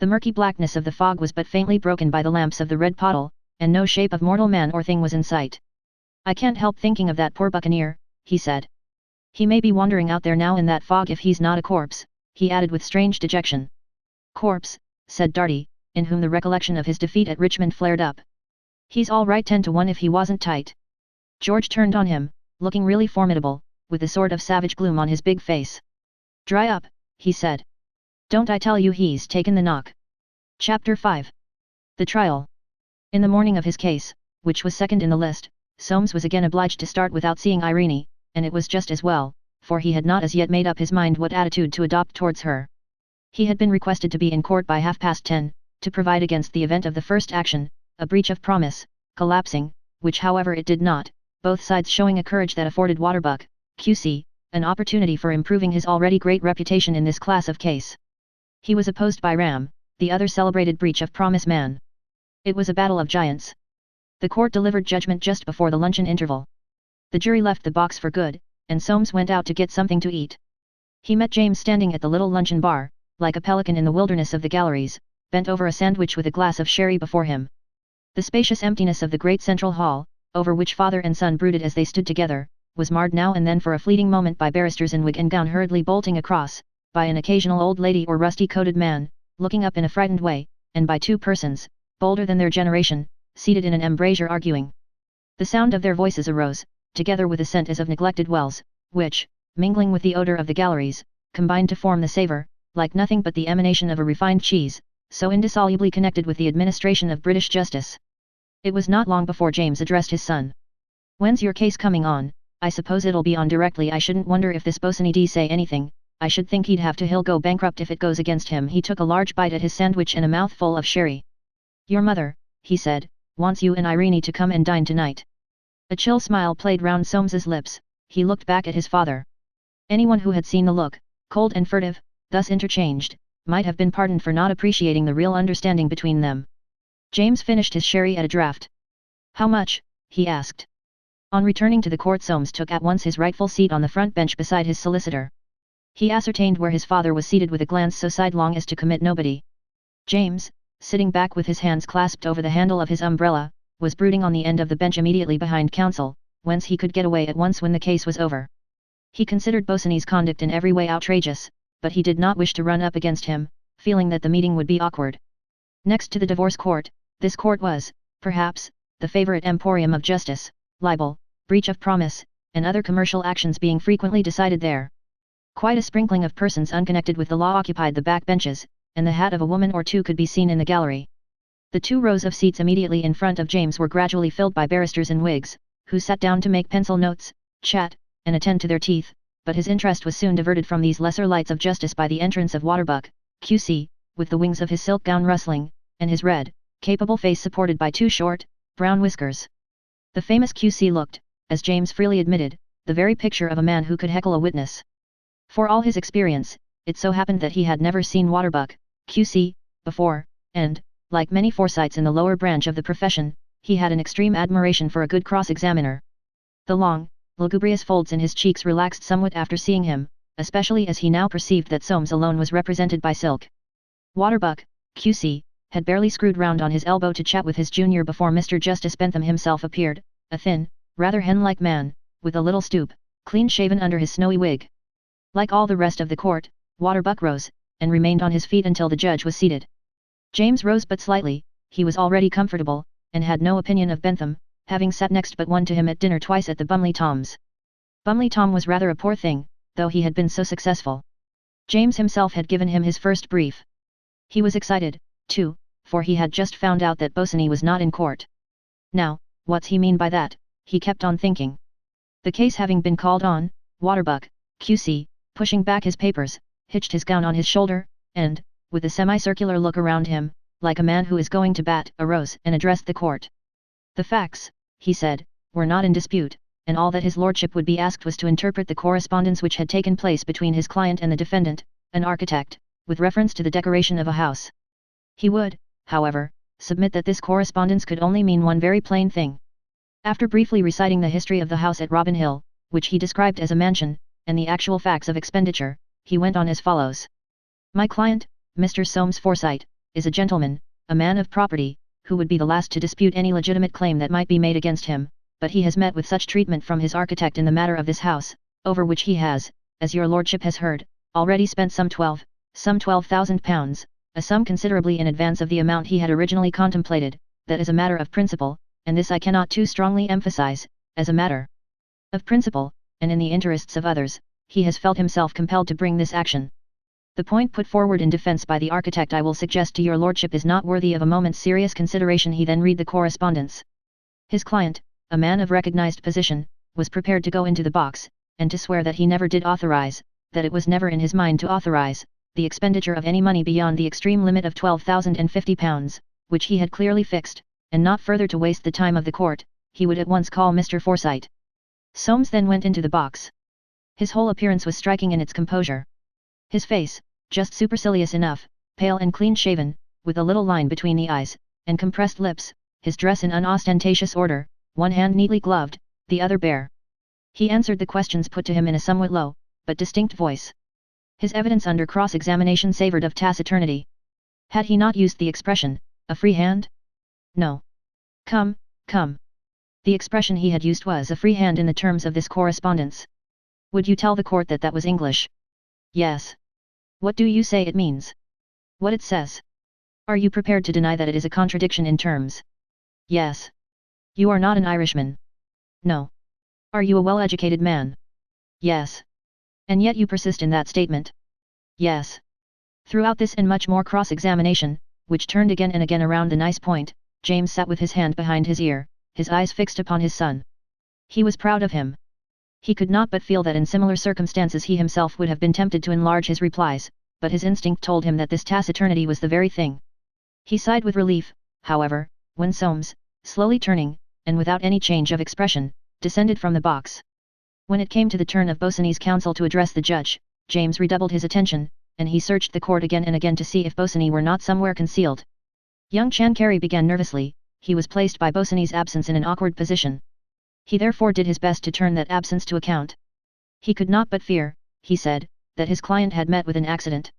Speaker 1: The murky blackness of the fog was but faintly broken by the lamps of the Red Pottle, and no shape of mortal man or thing was in sight. I can't help thinking of that poor buccaneer, he said. He may be wandering out there now in that fog if he's not a corpse, he added with strange dejection. Corpse, said Darty, in whom the recollection of his defeat at Richmond flared up. He's all right 10 to 1 if he wasn't tight. George turned on him, looking really formidable, with a sort of savage gloom on his big face. Dry up, he said. Don't I tell you he's taken the knock? Chapter 5. The Trial. In the morning of his case, which was second in the list, Soames was again obliged to start without seeing Irene, and it was just as well, for he had not as yet made up his mind what attitude to adopt towards her. He had been requested to be in court by 10:30, to provide against the event of the first action, a breach of promise, collapsing, which however it did not, both sides showing a courage that afforded Waterbuck, Q.C., an opportunity for improving his already great reputation in this class of case. He was opposed by Ram, the other celebrated breach of promise man. It was a battle of giants. The court delivered judgment just before the luncheon interval. The jury left the box for good, and Soames went out to get something to eat. He met James standing at the little luncheon bar, like a pelican in the wilderness of the galleries, bent over a sandwich with a glass of sherry before him. The spacious emptiness of the great central hall, over which father and son brooded as they stood together, was marred now and then for a fleeting moment by barristers in wig and gown hurriedly bolting across, by an occasional old lady or rusty-coated man, looking up in a frightened way, and by two persons, bolder than their generation, seated in an embrasure arguing. The sound of their voices arose, together with a scent as of neglected wells, which, mingling with the odour of the galleries, combined to form the savour, like nothing but the emanation of a refined cheese, so indissolubly connected with the administration of British justice. It was not long before James addressed his son. When's your case coming on? I suppose it'll be on directly. I shouldn't wonder if this Bosinney D say anything. I should think he'll go bankrupt if it goes against him. He took a large bite at his sandwich and a mouthful of sherry. Your mother, he said, wants you and Irene to come and dine tonight. A chill smile played round Soames's lips. He looked back at his father. Anyone who had seen the look, cold and furtive, thus interchanged, might have been pardoned for not appreciating the real understanding between them. James finished his sherry at a draught. How much? He asked. On returning to the court, Soames took at once his rightful seat on the front bench beside his solicitor. He ascertained where his father was seated with a glance so sidelong as to commit nobody. James, sitting back with his hands clasped over the handle of his umbrella, was brooding on the end of the bench immediately behind counsel, whence he could get away at once when the case was over. He considered Bosinney's conduct in every way outrageous, but he did not wish to run up against him, feeling that the meeting would be awkward. Next to the divorce court, this court was, perhaps, the favorite emporium of justice, libel, breach of promise, and other commercial actions being frequently decided there. Quite a sprinkling of persons unconnected with the law occupied the back benches, and the hat of a woman or two could be seen in the gallery. The 2 rows of seats immediately in front of James were gradually filled by barristers in wigs, who sat down to make pencil notes, chat, and attend to their teeth, but his interest was soon diverted from these lesser lights of justice by the entrance of Waterbuck, Q.C., with the wings of his silk gown rustling, and his red, capable face supported by 2 short, brown whiskers. The famous Q.C. looked, as James freely admitted, the very picture of a man who could heckle a witness. For all his experience, it so happened that he had never seen Waterbuck, Q.C., before, and, like many Forsytes in the lower branch of the profession, he had an extreme admiration for a good cross-examiner. The long, lugubrious folds in his cheeks relaxed somewhat after seeing him, especially as he now perceived that Soames alone was represented by silk. Waterbuck, Q.C., had barely screwed round on his elbow to chat with his junior before Mr. Justice Bentham himself appeared, a thin, rather hen-like man, with a little stoop, clean-shaven under his snowy wig. Like all the rest of the court, Waterbuck rose, and remained on his feet until the judge was seated. James rose but slightly. He was already comfortable, and had no opinion of Bentham, having sat next but one to him at dinner twice at the Bumley Toms. Bumley Tom was rather a poor thing, though he had been so successful. James himself had given him his first brief. He was excited, too, for he had just found out that Bosinney was not in court. Now, what's he mean by that, he kept on thinking. The case having been called on, Waterbuck, Q.C., pushing back his papers, hitched his gown on his shoulder, and, with a semicircular look around him, like a man who is going to bat, arose and addressed the court. The facts, he said, were not in dispute, and all that his lordship would be asked was to interpret the correspondence which had taken place between his client and the defendant, an architect, with reference to the decoration of a house. He would, however, submit that this correspondence could only mean one very plain thing. After briefly reciting the history of the house at Robin Hill, which he described as a mansion, and the actual facts of expenditure, he went on as follows. My client, Mr. Soames Forsyte, is a gentleman, a man of property, who would be the last to dispute any legitimate claim that might be made against him, but he has met with such treatment from his architect in the matter of this house, over which he has, as your lordship has heard, already spent some £12,000, a sum considerably in advance of the amount he had originally contemplated, that as a matter of principle, and this I cannot too strongly emphasize, as a matter of principle, and in the interests of others, he has felt himself compelled to bring this action. The point put forward in defense by the architect I will suggest to your lordship is not worthy of a moment's serious consideration. He then read the correspondence. His client, a man of recognized position, was prepared to go into the box, and to swear that he never did authorize, that it was never in his mind to authorize, the expenditure of any money beyond the extreme limit of £12,050, which he had clearly fixed, and not further to waste the time of the court, he would at once call Mr. Forsyte. Soames then went into the box. His whole appearance was striking in its composure. His face, just supercilious enough, pale and clean-shaven, with a little line between the eyes, and compressed lips, his dress in unostentatious order, one hand neatly gloved, the other bare. He answered the questions put to him in a somewhat low, but distinct voice. His evidence under cross-examination savoured of taciturnity. Had he not used the expression, a free hand? No. Come, come. The expression he had used was a free hand in the terms of this correspondence. Would you tell the court that that was English? Yes. What do you say it means? What it says? Are you prepared to deny that it is a contradiction in terms? Yes. You are not an Irishman. No. Are you a well-educated man? Yes. And yet you persist in that statement? Yes. Throughout this and much more cross-examination, which turned again and again around the nice point, James sat with his hand behind his ear, his eyes fixed upon his son. He was proud of him. He could not but feel that in similar circumstances he himself would have been tempted to enlarge his replies, but his instinct told him that this taciturnity was the very thing. He sighed with relief, however, when Soames, slowly turning, and without any change of expression, descended from the box. When it came to the turn of Bosinney's counsel to address the judge, James redoubled his attention, and he searched the court again and again to see if Bosinney were not somewhere concealed. Young Chancery began nervously. He was placed by Bosinney's absence in an awkward position. He therefore did his best to turn that absence to account. He could not but fear, he said, that his client had met with an accident.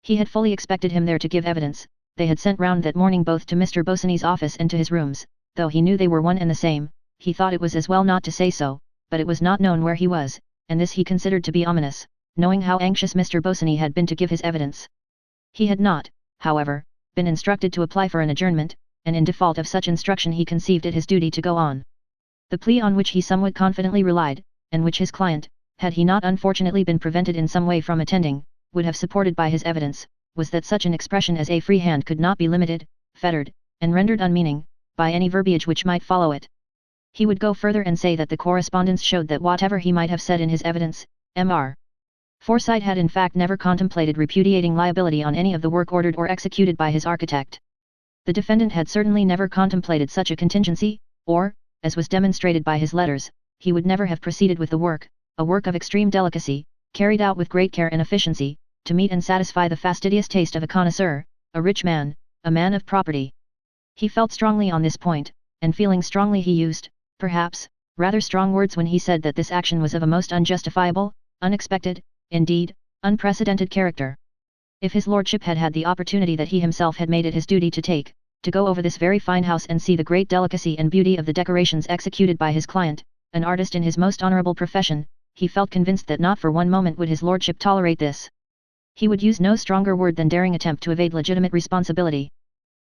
Speaker 1: He had fully expected him there to give evidence. They had sent round that morning both to Mr. Bosinney's office and to his rooms. Though he knew they were one and the same, he thought it was as well not to say so, but it was not known where he was, and this he considered to be ominous, knowing how anxious Mr. Bosinney had been to give his evidence. He had not, however, been instructed to apply for an adjournment, and in default of such instruction he conceived it his duty to go on. The plea on which he somewhat confidently relied, and which his client, had he not unfortunately been prevented in some way from attending, would have supported by his evidence, was that such an expression as a free hand could not be limited, fettered, and rendered unmeaning, by any verbiage which might follow it. He would go further and say that the correspondence showed that whatever he might have said in his evidence, Mr. Forsyte had in fact never contemplated repudiating liability on any of the work ordered or executed by his architect. The defendant had certainly never contemplated such a contingency, or, as was demonstrated by his letters, he would never have proceeded with the work, a work of extreme delicacy, carried out with great care and efficiency, to meet and satisfy the fastidious taste of a connoisseur, a rich man, a man of property. He felt strongly on this point, and feeling strongly he used, perhaps, rather strong words when he said that this action was of a most unjustifiable, unexpected, indeed, unprecedented character. If his lordship had had the opportunity that he himself had made it his duty to take, to go over this very fine house and see the great delicacy and beauty of the decorations executed by his client, an artist in his most honourable profession, he felt convinced that not for one moment would his lordship tolerate this. He would use no stronger word than daring attempt to evade legitimate responsibility.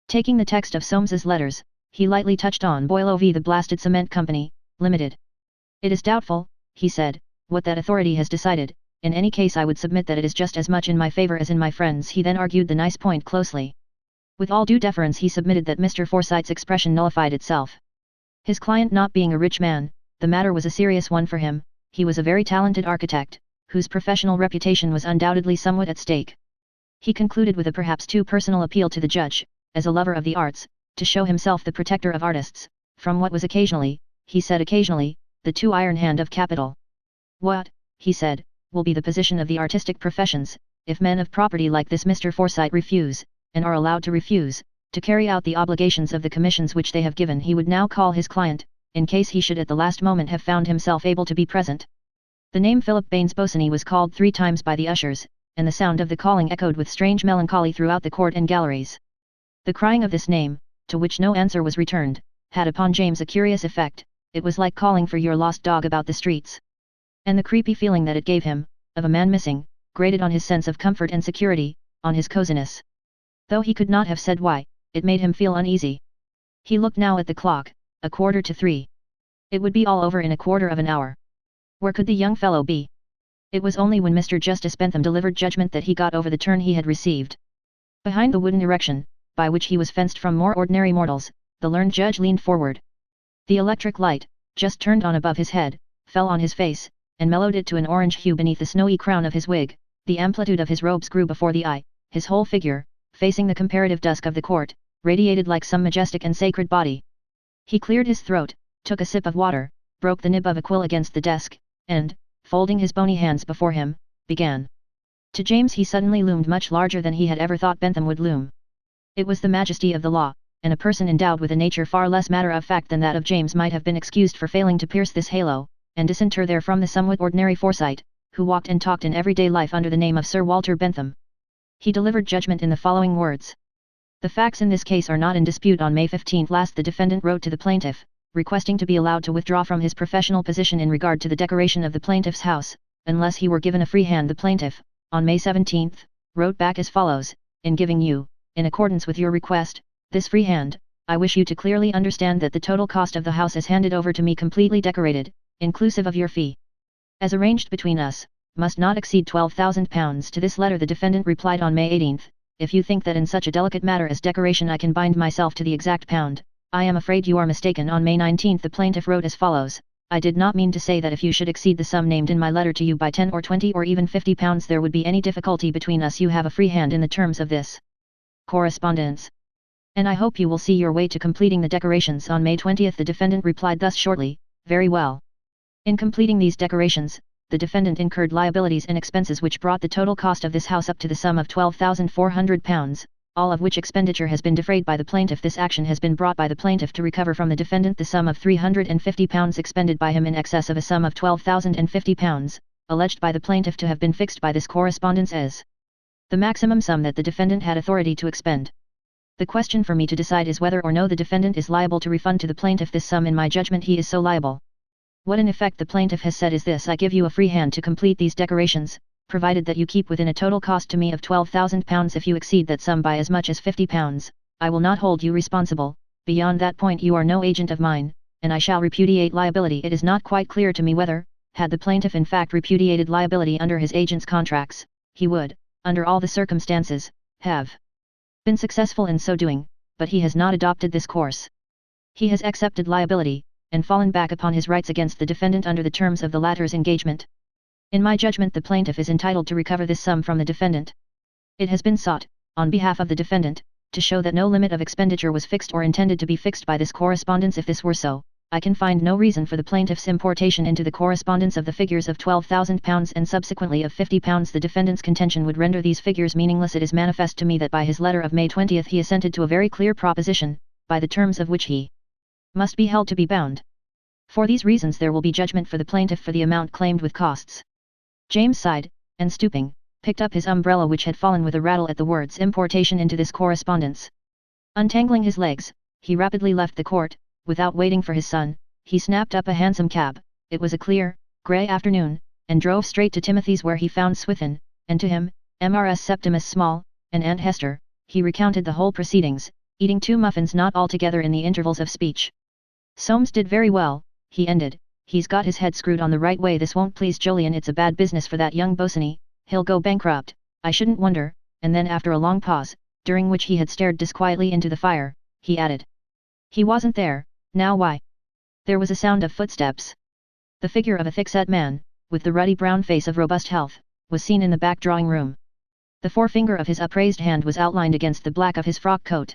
Speaker 1: Taking the text of Soames's letters, he lightly touched on Boileau v. the Blasted Cement Company, Limited. It is doubtful, he said, what that authority has decided. In any case I would submit that it is just as much in my favour as in my friend's. He then argued the nice point closely. With all due deference he submitted that Mr. Forsyte's expression nullified itself. His client not being a rich man, the matter was a serious one for him. He was a very talented architect, whose professional reputation was undoubtedly somewhat at stake. He concluded with a perhaps too personal appeal to the judge, as a lover of the arts, to show himself the protector of artists, from what was occasionally, he said occasionally, the too iron hand of capital. What, he said, will be the position of the artistic professions, if men of property like this Mr. Forsyte refuse, and are allowed to refuse, to carry out the obligations of the commissions which they have given? He would now call his client, in case he should at the last moment have found himself able to be present. The name Philip Baines Bosinney was called 3 times by the ushers, and the sound of the calling echoed with strange melancholy throughout the court and galleries. The crying of this name, to which no answer was returned, had upon James a curious effect. It was like calling for your lost dog about the streets. And the creepy feeling that it gave him, of a man missing, grated on his sense of comfort and security, on his coziness. Though he could not have said why, it made him feel uneasy. He looked now at the clock, 2:45. It would be all over in a quarter of an hour. Where could the young fellow be? It was only when Mr. Justice Bentham delivered judgment that he got over the turn he had received. Behind the wooden erection, by which he was fenced from more ordinary mortals, the learned judge leaned forward. The electric light, just turned on above his head, fell on his face, and mellowed it to an orange hue beneath the snowy crown of his wig. The amplitude of his robes grew before the eye. His whole figure, facing the comparative dusk of the court, radiated like some majestic and sacred body. He cleared his throat, took a sip of water, broke the nib of a quill against the desk, and, folding his bony hands before him, began. To James he suddenly loomed much larger than he had ever thought Bentham would loom. It was the majesty of the law, and a person endowed with a nature far less matter-of-fact than that of James might have been excused for failing to pierce this halo, and disinter therefrom the somewhat ordinary Forsyte, who walked and talked in everyday life under the name of Sir Walter Bentham. He delivered judgment in the following words. The facts in this case are not in dispute. On May 15 last the defendant wrote to the plaintiff, requesting to be allowed to withdraw from his professional position in regard to the decoration of the plaintiff's house, unless he were given a free hand. The plaintiff, on May 17, wrote back as follows: in giving you, in accordance with your request, this free hand, I wish you to clearly understand that the total cost of the house is handed over to me completely decorated, inclusive of your fee, as arranged between us, must not exceed £12,000. To this letter the defendant replied on May 18, if you think that in such a delicate matter as decoration I can bind myself to the exact pound, I am afraid you are mistaken. On May 19 the plaintiff wrote as follows: I did not mean to say that if you should exceed the sum named in my letter to you by 10 or 20 or even 50 pounds there would be any difficulty between us. You have a free hand in the terms of this correspondence. And I hope you will see your way to completing the decorations on May 20th. The defendant replied thus shortly, very well. In completing these decorations, the defendant incurred liabilities and expenses which brought the total cost of this house up to the sum of £12,400, all of which expenditure has been defrayed by the plaintiff. This action has been brought by the plaintiff to recover from the defendant the sum of £350 expended by him in excess of a sum of £12,050, alleged by the plaintiff to have been fixed by this correspondence as the maximum sum that the defendant had authority to expend. The question for me to decide is whether or no the defendant is liable to refund to the plaintiff this sum. In my judgment he is so liable. What in effect the plaintiff has said is this: I give you a free hand to complete these decorations, provided that you keep within a total cost to me of £12,000. If you exceed that sum by as much as £50, I will not hold you responsible. Beyond that point you are no agent of mine, and I shall repudiate liability. It is not quite clear to me whether, had the plaintiff in fact repudiated liability under his agent's contracts, he would, under all the circumstances, have been successful in so doing, but he has not adopted this course. He has accepted liability, and fallen back upon his rights against the defendant under the terms of the latter's engagement. In my judgment the plaintiff is entitled to recover this sum from the defendant. It has been sought, on behalf of the defendant, to show that no limit of expenditure was fixed or intended to be fixed by this correspondence. If this were so, I can find no reason for the plaintiff's importation into the correspondence of the figures of £12,000 and subsequently of £50. The defendant's contention would render these figures meaningless. It is manifest to me that by his letter of May 20th he assented to a very clear proposition, by the terms of which he must be held to be bound. For these reasons there will be judgment for the plaintiff for the amount claimed with costs. James sighed, and stooping, picked up his umbrella which had fallen with a rattle at the words importation into this correspondence. Untangling his legs, he rapidly left the court. Without waiting for his son, he snapped up a hansom cab. It was a clear, grey afternoon, and drove straight to Timothy's where he found Swithin, and to him, Mrs. Septimus Small, and Aunt Hester. He recounted the whole proceedings, eating 2 muffins not altogether in the intervals of speech. Soames did very well, he ended. He's got his head screwed on the right way. This won't please Jolyon. It's a bad business for that young Bosinney. He'll go bankrupt, I shouldn't wonder. And then after a long pause, during which he had stared disquietly into the fire, he added, he wasn't there. Now why? There was a sound of footsteps. The figure of a thick-set man, with the ruddy brown face of robust health, was seen in the back drawing-room. The forefinger of his upraised hand was outlined against the black of his frock coat.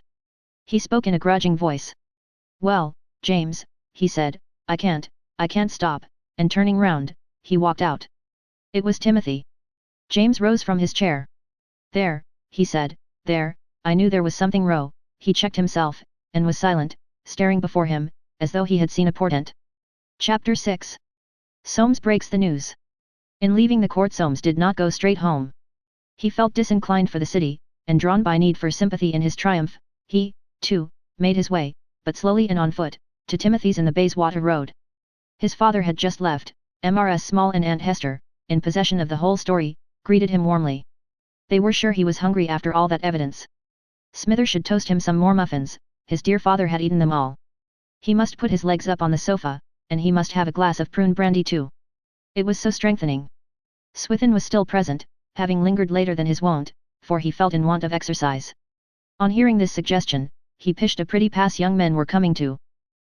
Speaker 1: He spoke in a grudging voice. Well, James, he said, I can't stop, and turning round, he walked out. It was Timothy. James rose from his chair. There, he said, there, I knew there was something wrong. He checked himself, and was silent, staring before him, as though he had seen a portent. Chapter 6. Soames breaks the news. In leaving the court Soames did not go straight home. He felt disinclined for the city, and drawn by need for sympathy in his triumph, he, too, made his way, but slowly and on foot, to Timothy's in the Bayswater Road. His father had just left. Mrs. Small and Aunt Hester, in possession of the whole story, greeted him warmly. They were sure he was hungry after all that evidence. Smithers should toast him some more muffins. His dear father had eaten them all. He must put his legs up on the sofa, and he must have a glass of prune brandy too. It was so strengthening. Swithin was still present, having lingered later than his wont, for he felt in want of exercise. On hearing this suggestion, he pished a pretty pass young men were coming to.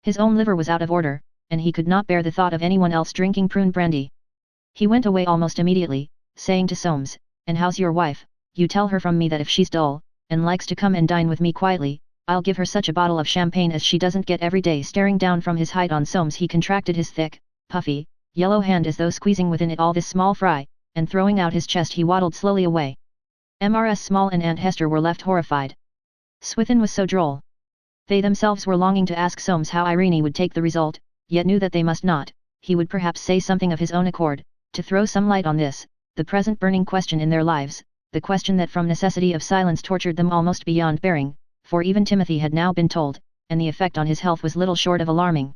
Speaker 1: His own liver was out of order, and he could not bear the thought of anyone else drinking prune brandy. He went away almost immediately, saying to Soames, and how's your wife? You tell her from me that if she's dull, and likes to come and dine with me quietly, I'll give her such a bottle of champagne as she doesn't get every day. Staring down from his height on Soames he contracted his thick, puffy, yellow hand as though squeezing within it all this small fry, and throwing out his chest he waddled slowly away. Mrs. Small and Aunt Hester were left horrified. Swithin was so droll. They themselves were longing to ask Soames how Irene would take the result, yet knew that they must not. He would perhaps say something of his own accord, to throw some light on this, the present burning question in their lives, the question that from necessity of silence tortured them almost beyond bearing, for even Timothy had now been told, and the effect on his health was little short of alarming.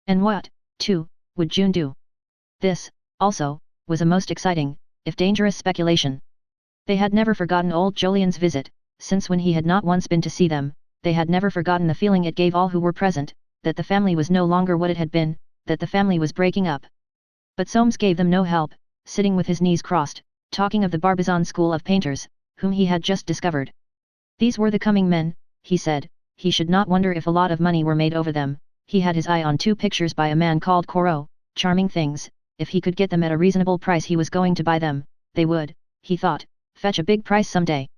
Speaker 1: And what, too, would June do? This, also, was a most exciting, if dangerous speculation. They had never forgotten old Jolyon's visit, since when he had not once been to see them. They had never forgotten the feeling it gave all who were present, that the family was no longer what it had been, that the family was breaking up. But Soames gave them no help, sitting with his knees crossed, talking of the Barbizon school of painters, whom he had just discovered. These were the coming men, he said. He should not wonder if a lot of money were made over them. He had his eye on 2 pictures by a man called Corot, Charming things, if he could get them at a reasonable price he was going to buy them, they would, he thought, fetch a big price someday.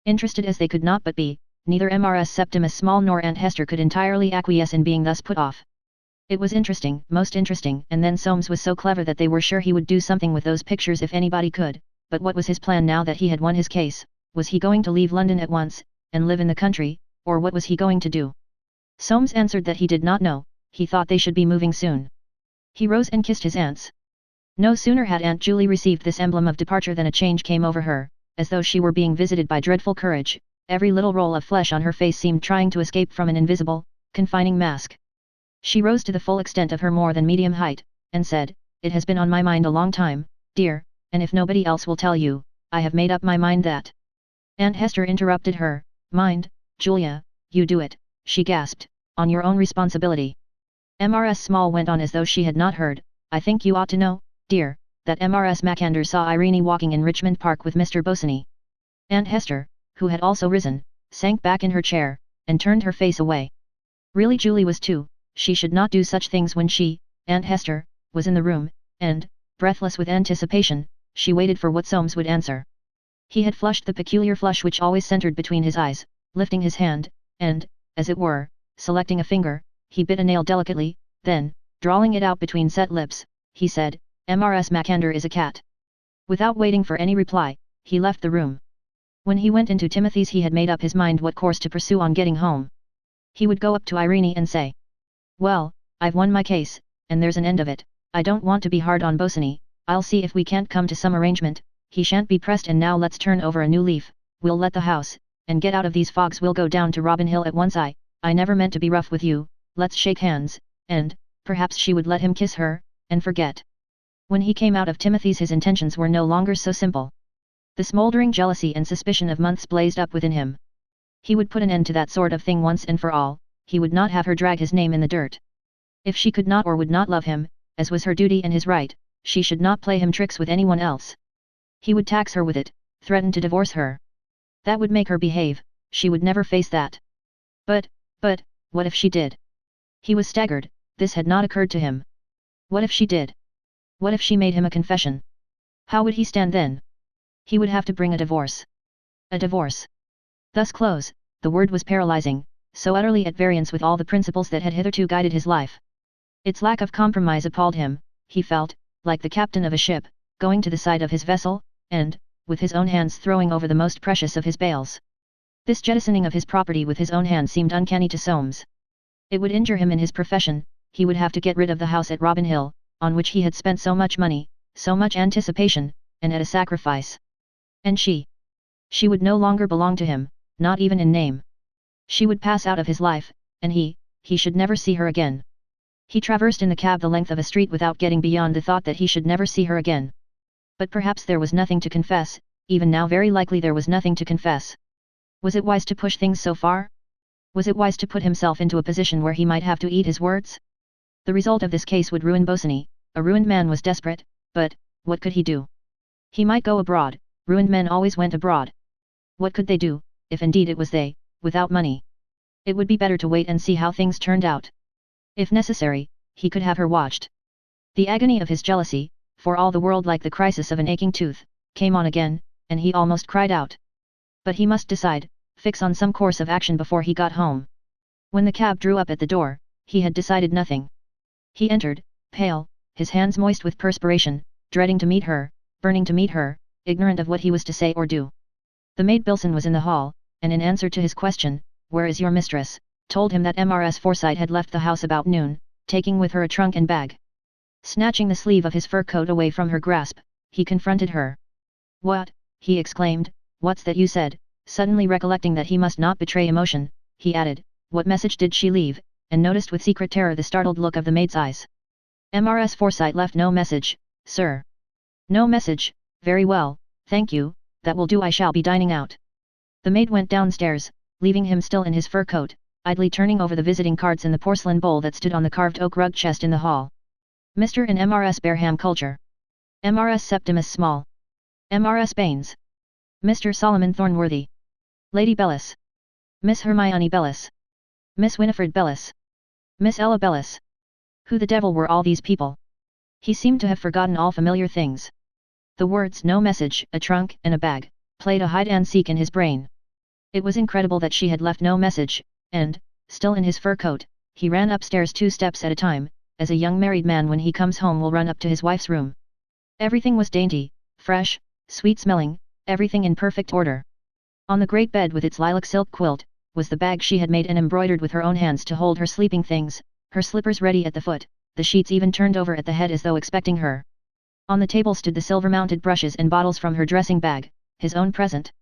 Speaker 1: Interested as they could not but be, neither Mrs. Septimus Small nor Aunt Hester could entirely acquiesce in being thus put off. It was interesting, most interesting, and then Soames was so clever that they were sure he would do something with those pictures if anybody could, but what was his plan now that he had won his case? Was he going to leave London at once, and live in the country, or what was he going to do? Soames answered that he did not know, he thought they should be moving soon. He rose and kissed his aunts. No sooner had Aunt Julie received this emblem of departure than a change came over her, as though she were being visited by dreadful courage. Every little roll of flesh on her face seemed trying to escape from an invisible, confining mask. She rose to the full extent of her more than medium height, and said, "It has been on my mind a long time, dear, and if nobody else will tell you, I have made up my mind that—" Aunt Hester interrupted her. "Mind, Julia, you do it," she gasped, "on your own responsibility." Mrs. Small went on as though she had not heard, "I think you ought to know, dear, that Mrs. Macandar saw Irene walking in Richmond Park with Mr. Bosinney." Aunt Hester, who had also risen, sank back in her chair, and turned her face away. Really Julie was too, she should not do such things when she, Aunt Hester, was in the room, and, breathless with anticipation, she waited for what Soames would answer. He had flushed the peculiar flush which always centered between his eyes, lifting his hand, and, as it were, selecting a finger, he bit a nail delicately, then, drawing it out between set lips, he said, "Mrs. Macandar is a cat." Without waiting for any reply, he left the room. When he went into Timothy's he had made up his mind what course to pursue on getting home. He would go up to Irene and say, "Well, I've won my case, and there's an end of it. I don't want to be hard on Bosinney, I'll see if we can't come to some arrangement, he shan't be pressed, and now let's turn over a new leaf, we'll let the house, and get out of these fogs. We'll go down to Robin Hill at once. I never meant to be rough with you, let's shake hands," and, perhaps she would let him kiss her, and forget. When he came out of Timothy's his intentions were no longer so simple. The smouldering jealousy and suspicion of months blazed up within him. He would put an end to that sort of thing once and for all, he would not have her drag his name in the dirt. If she could not or would not love him, as was her duty and his right, she should not play him tricks with anyone else. He would tax her with it, threaten to divorce her. That would make her behave, she would never face that. But, what if she did? He was staggered, this had not occurred to him. What if she did? What if she made him a confession? How would he stand then? He would have to bring a divorce. A divorce. Thus close, the word was paralyzing, so utterly at variance with all the principles that had hitherto guided his life. Its lack of compromise appalled him, he felt, like the captain of a ship, going to the side of his vessel, and, with his own hands throwing over the most precious of his bales. This jettisoning of his property with his own hands seemed uncanny to Soames. It would injure him in his profession, he would have to get rid of the house at Robin Hill, on which he had spent so much money, so much anticipation, and at a sacrifice. And she would no longer belong to him, not even in name. She would pass out of his life, and he should never see her again. He traversed in the cab the length of a street without getting beyond the thought that he should never see her again. But perhaps there was nothing to confess, even now very likely there was nothing to confess. Was it wise to push things so far? Was it wise to put himself into a position where he might have to eat his words? The result of this case would ruin Bosinney. A ruined man was desperate, but, what could he do? He might go abroad, ruined men always went abroad. What could they do, if indeed it was they, without money? It would be better to wait and see how things turned out. If necessary, he could have her watched. The agony of his jealousy, for all the world like the crisis of an aching tooth, came on again, and he almost cried out. But he must decide, fix on some course of action before he got home. When the cab drew up at the door, he had decided nothing. He entered, pale, his hands moist with perspiration, dreading to meet her, burning to meet her, ignorant of what he was to say or do. The maid Bilson was in the hall, and in answer to his question, "Where is your mistress?" told him that Mrs. Forsyte had left the house about noon, taking with her a trunk and bag. Snatching the sleeve of his fur coat away from her grasp, he confronted her. "What?" he exclaimed, "what's that you said?" Suddenly recollecting that he must not betray emotion, he added, "What message did she leave?" and noticed with secret terror the startled look of the maid's eyes. "Mrs. Forsyte left no message, sir." "No message, very well, thank you, that will do. I shall be dining out." The maid went downstairs, leaving him still in his fur coat, idly turning over the visiting cards in the porcelain bowl that stood on the carved oak rug chest in the hall. Mr. and Mrs. Barham Culture. Mrs. Septimus Small. Mrs. Baines. Mr. Solomon Thornworthy. Lady Bellis. Miss Hermione Bellis. Miss Winifred Bellis. Miss Ella Bellis. Who the devil were all these people? He seemed to have forgotten all familiar things. The words "no message, a trunk, and a bag" played a hide-and-seek in his brain. It was incredible that she had left no message, and, still in his fur coat, he ran upstairs 2 steps at a time, as a young married man when he comes home will run up to his wife's room. Everything was dainty, fresh, sweet-smelling, everything in perfect order. On the great bed with its lilac silk quilt, was the bag she had made and embroidered with her own hands to hold her sleeping things, her slippers ready at the foot, the sheets even turned over at the head as though expecting her. On the table stood the silver-mounted brushes and bottles from her dressing bag, his own present.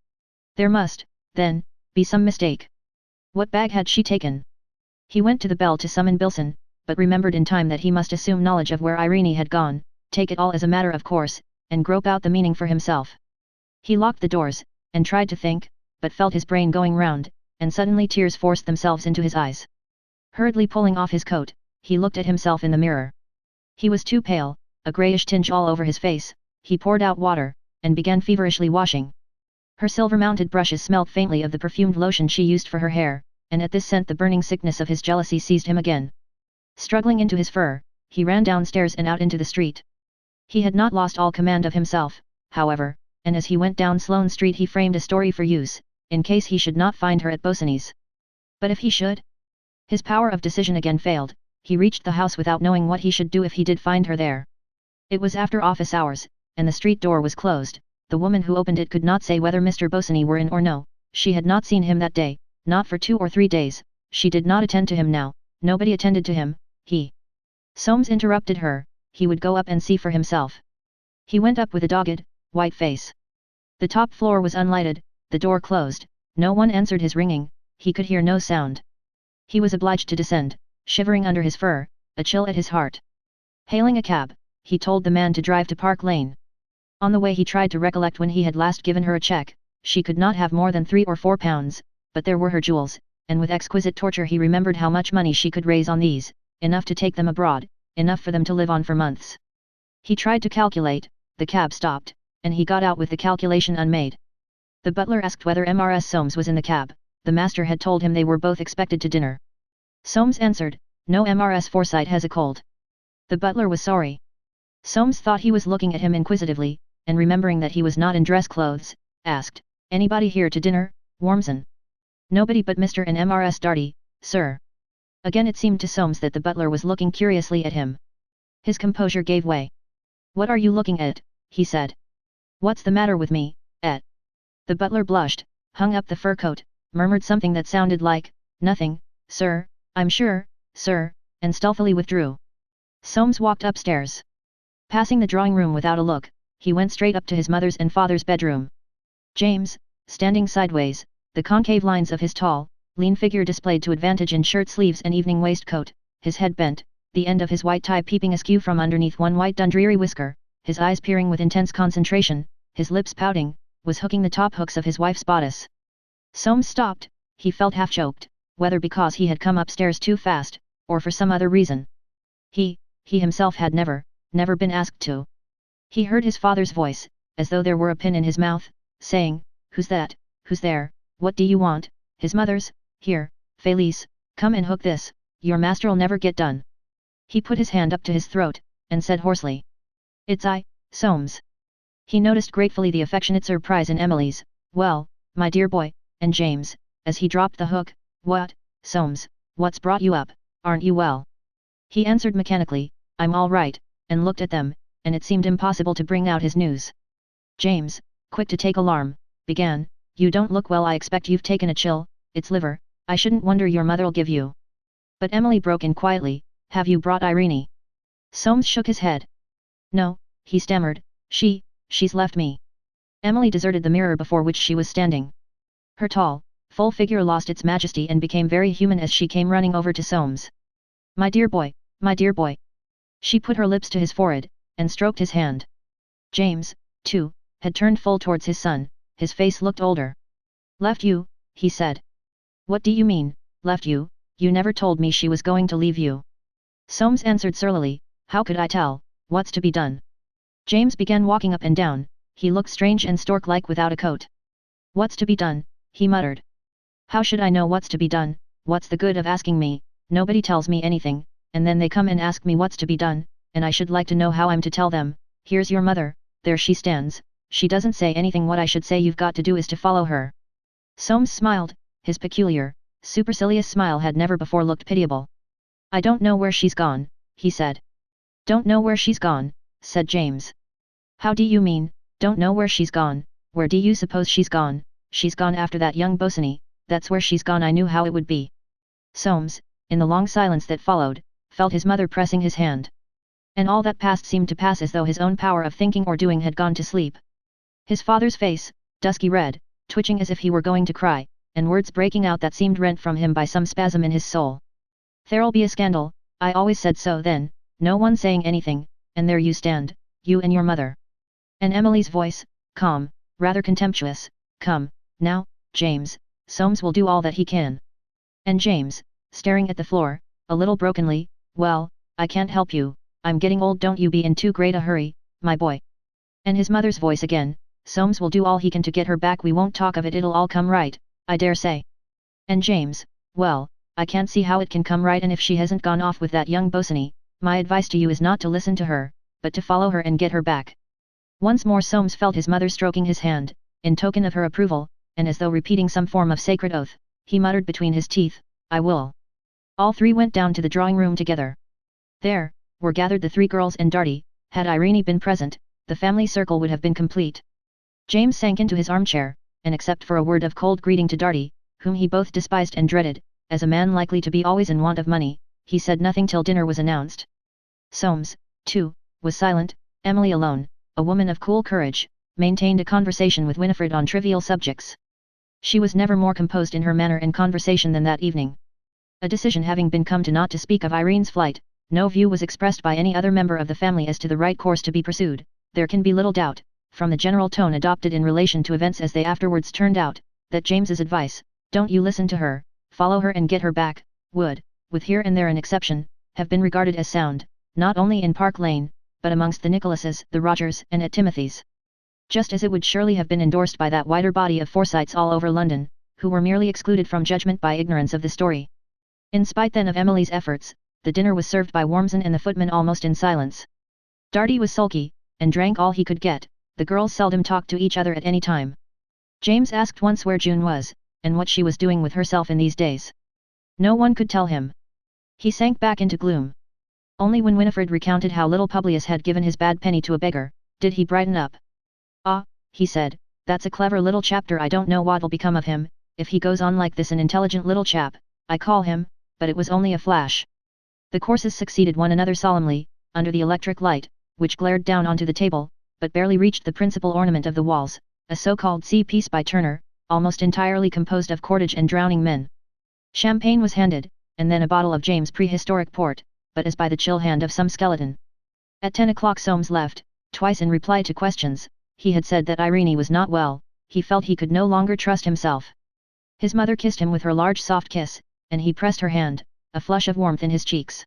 Speaker 1: There must, then, be some mistake. What bag had she taken? He went to the bell to summon Bilson, but remembered in time that he must assume knowledge of where Irene had gone, take it all as a matter of course, and grope out the meaning for himself. He locked the doors, and tried to think, but felt his brain going round, and suddenly tears forced themselves into his eyes. Hurriedly pulling off his coat, he looked at himself in the mirror. He was too pale, a greyish tinge all over his face. He poured out water, and began feverishly washing. Her silver-mounted brushes smelt faintly of the perfumed lotion she used for her hair, and at this scent the burning sickness of his jealousy seized him again. Struggling into his fur, he ran downstairs and out into the street. He had not lost all command of himself, however, and as he went down Sloane Street he framed a story for use, in case he should not find her at Bosinney's. But if he should? His power of decision again failed. He reached the house without knowing what he should do if he did find her there. It was after office hours, and the street door was closed. The woman who opened it could not say whether Mr. Bosinney were in or no. She had not seen him that day, not for 2 or 3 days. She did not attend to him now. Nobody attended to him. Soames interrupted her. He would go up and see for himself. He went up with a dogged, white face. The top floor was unlighted, the door closed, no one answered his ringing, he could hear no sound. He was obliged to descend, shivering under his fur, a chill at his heart. Hailing a cab, he told the man to drive to Park Lane. On the way he tried to recollect when he had last given her a cheque. She could not have more than 3 or 4 pounds, but there were her jewels, and with exquisite torture he remembered how much money she could raise on these, enough to take them abroad, enough for them to live on for months. He tried to calculate, the cab stopped, and he got out with the calculation unmade. The butler asked whether Mrs. Soames was in the cab. The master had told him they were both expected to dinner. Soames answered, "No, Mrs. Forsyte has a cold." The butler was sorry. Soames thought he was looking at him inquisitively, and remembering that he was not in dress clothes, asked, "Anybody here to dinner, Warmson?" "Nobody but Mr. and Mrs. Darty, sir." Again it seemed to Soames that the butler was looking curiously at him. His composure gave way. "What are you looking at?" he said. "What's the matter with me, et?" The butler blushed, hung up the fur coat, murmured something that sounded like, "Nothing, sir, I'm sure, sir," and stealthily withdrew. Soames walked upstairs. Passing the drawing room without a look, he went straight up to his mother's and father's bedroom. James, standing sideways, the concave lines of his tall, lean figure displayed to advantage in shirt sleeves and evening waistcoat, his head bent, the end of his white tie peeping askew from underneath one white Dundreary whisker, his eyes peering with intense concentration, his lips pouting, was hooking the top hooks of his wife's bodice. Soames stopped. He felt half-choked, whether because he had come upstairs too fast, or for some other reason. He himself had never been asked to. He heard his father's voice, as though there were a pin in his mouth, saying, "Who's that, who's there, what do you want?" His mother's, "Here, Felice, come and hook this, your master'll never get done." He put his hand up to his throat, and said hoarsely, "It's I, Soames." He noticed gratefully the affectionate surprise in Emily's, "Well, my dear boy," and James, as he dropped the hook, "What, Soames, what's brought you up, aren't you well?" He answered mechanically, "I'm all right," and looked at them, and it seemed impossible to bring out his news. James, quick to take alarm, began, "You don't look well, I expect you've taken a chill, it's liver, I shouldn't wonder your mother'll give you." But Emily broke in quietly, "Have you brought Irene?" Soames shook his head. "No," he stammered, she's left me." Emily deserted the mirror before which she was standing. Her tall, full figure lost its majesty and became very human as she came running over to Soames. My dear boy, my dear boy." She put her lips to his forehead, and stroked his hand. James, too, had turned full towards his son, his face looked older. "Left you," he said. "What do you mean, left you? You never told me she was going to leave you." Soames answered surlily, "How could I tell, what's to be done?" James began walking up and down, he looked strange and stork-like without a coat. "What's to be done?" he muttered. "How should I know what's to be done? What's the good of asking me? Nobody tells me anything, and then they come and ask me what's to be done, and I should like to know how I'm to tell them. Here's your mother, there she stands, she doesn't say anything. What I should say you've got to do is to follow her." Soames smiled, his peculiar, supercilious smile had never before looked pitiable. "I don't know where she's gone," he said. "Don't know where she's gone," said James. "How do you mean, don't know where she's gone? Where do you suppose she's gone?" "She's gone after that young Bosinney, that's where she's gone." "I knew how it would be." Soames, in the long silence that followed, felt his mother pressing his hand. And all that passed seemed to pass as though his own power of thinking or doing had gone to sleep. His father's face, dusky red, twitching as if he were going to cry, and words breaking out that seemed rent from him by some spasm in his soul. "There'll be a scandal, I always said so then." No one saying anything, and there you stand, you and your mother. And Emily's voice, calm, rather contemptuous, "Come, now, James, Soames will do all that he can." And James, staring at the floor, a little brokenly, "Well, I can't help you, I'm getting old. Don't you be in too great a hurry, my boy." And his mother's voice again, "Soames will do all he can to get her back. We won't talk of it, it'll all come right, I dare say." And James, "Well, I can't see how it can come right, and if she hasn't gone off with that young Bosinney, my advice to you is not to listen to her, but to follow her and get her back." Once more Soames felt his mother stroking his hand, in token of her approval, and as though repeating some form of sacred oath, he muttered between his teeth, "I will." All three went down to the drawing room together. There, were gathered the three girls and Darty. Had Irene been present, the family circle would have been complete. James sank into his armchair, and except for a word of cold greeting to Darty, whom he both despised and dreaded, as a man likely to be always in want of money, he said nothing till dinner was announced. Soames, too, was silent. Emily alone, a woman of cool courage, maintained a conversation with Winifred on trivial subjects. She was never more composed in her manner and conversation than that evening. A decision having been come to not to speak of Irene's flight, no view was expressed by any other member of the family as to the right course to be pursued. There can be little doubt, from the general tone adopted in relation to events as they afterwards turned out, that James's advice, "Don't you listen to her, follow her and get her back," would, with here and there an exception, have been regarded as sound, not only in Park Lane, but amongst the Nicholases, the Rogers, and at Timothy's. Just as it would surely have been endorsed by that wider body of Forsytes all over London, who were merely excluded from judgment by ignorance of the story. In spite then of Emily's efforts, the dinner was served by Wormson and the footman almost in silence. Darty was sulky, and drank all he could get. The girls seldom talked to each other at any time. James asked once where June was, and what she was doing with herself in these days. No one could tell him. He sank back into gloom. Only when Winifred recounted how little Publius had given his bad penny to a beggar, did he brighten up. "Ah," he said, "that's a clever little chapter. I don't know what'll become of him, if he goes on like this. An intelligent little chap, I call him," but it was only a flash. The courses succeeded one another solemnly, under the electric light, which glared down onto the table, but barely reached the principal ornament of the walls, a so-called sea piece by Turner, almost entirely composed of cordage and drowning men. Champagne was handed, and then a bottle of James' prehistoric port, but as by the chill hand of some skeleton. At 10 o'clock Soames left. Twice in reply to questions, he had said that Irene was not well. He felt he could no longer trust himself. His mother kissed him with her large soft kiss, and he pressed her hand, a flush of warmth in his cheeks.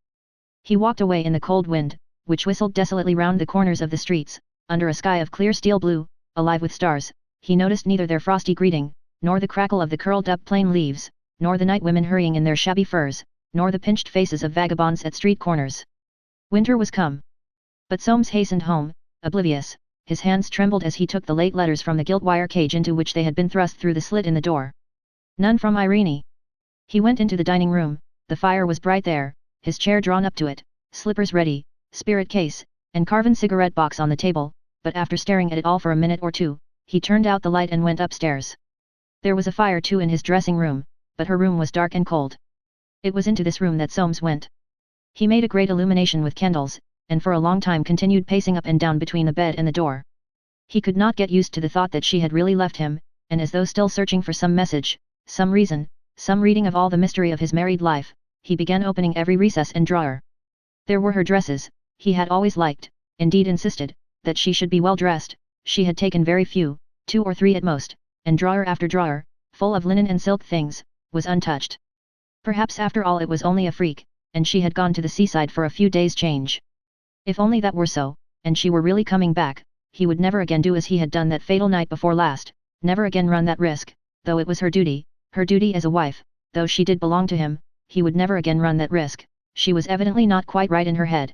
Speaker 1: He walked away in the cold wind, which whistled desolately round the corners of the streets, under a sky of clear steel blue, alive with stars. He noticed neither their frosty greeting, nor the crackle of the curled-up plane leaves, nor the night women hurrying in their shabby furs, nor the pinched faces of vagabonds at street corners. Winter was come. But Soames hastened home, oblivious. His hands trembled as he took the late letters from the gilt wire cage into which they had been thrust through the slit in the door. None from Irene. He went into the dining room. The fire was bright there, his chair drawn up to it, slippers ready, spirit case, and carven cigarette box on the table, but after staring at it all for a minute or two, he turned out the light and went upstairs. There was a fire too in his dressing room, but her room was dark and cold. It was into this room that Soames went. He made a great illumination with candles, and for a long time continued pacing up and down between the bed and the door. He could not get used to the thought that she had really left him, and as though still searching for some message, some reason, some reading of all the mystery of his married life, he began opening every recess and drawer. There were her dresses. He had always liked, indeed insisted, that she should be well dressed. She had taken very few, 2 or 3 at most, and drawer after drawer, full of linen and silk things, was untouched. Perhaps after all it was only a freak, and she had gone to the seaside for a few days' change. If only that were so, and she were really coming back, he would never again do as he had done that fatal night before last, never again run that risk, though it was her duty as a wife, though she did belong to him, he would never again run that risk. She was evidently not quite right in her head.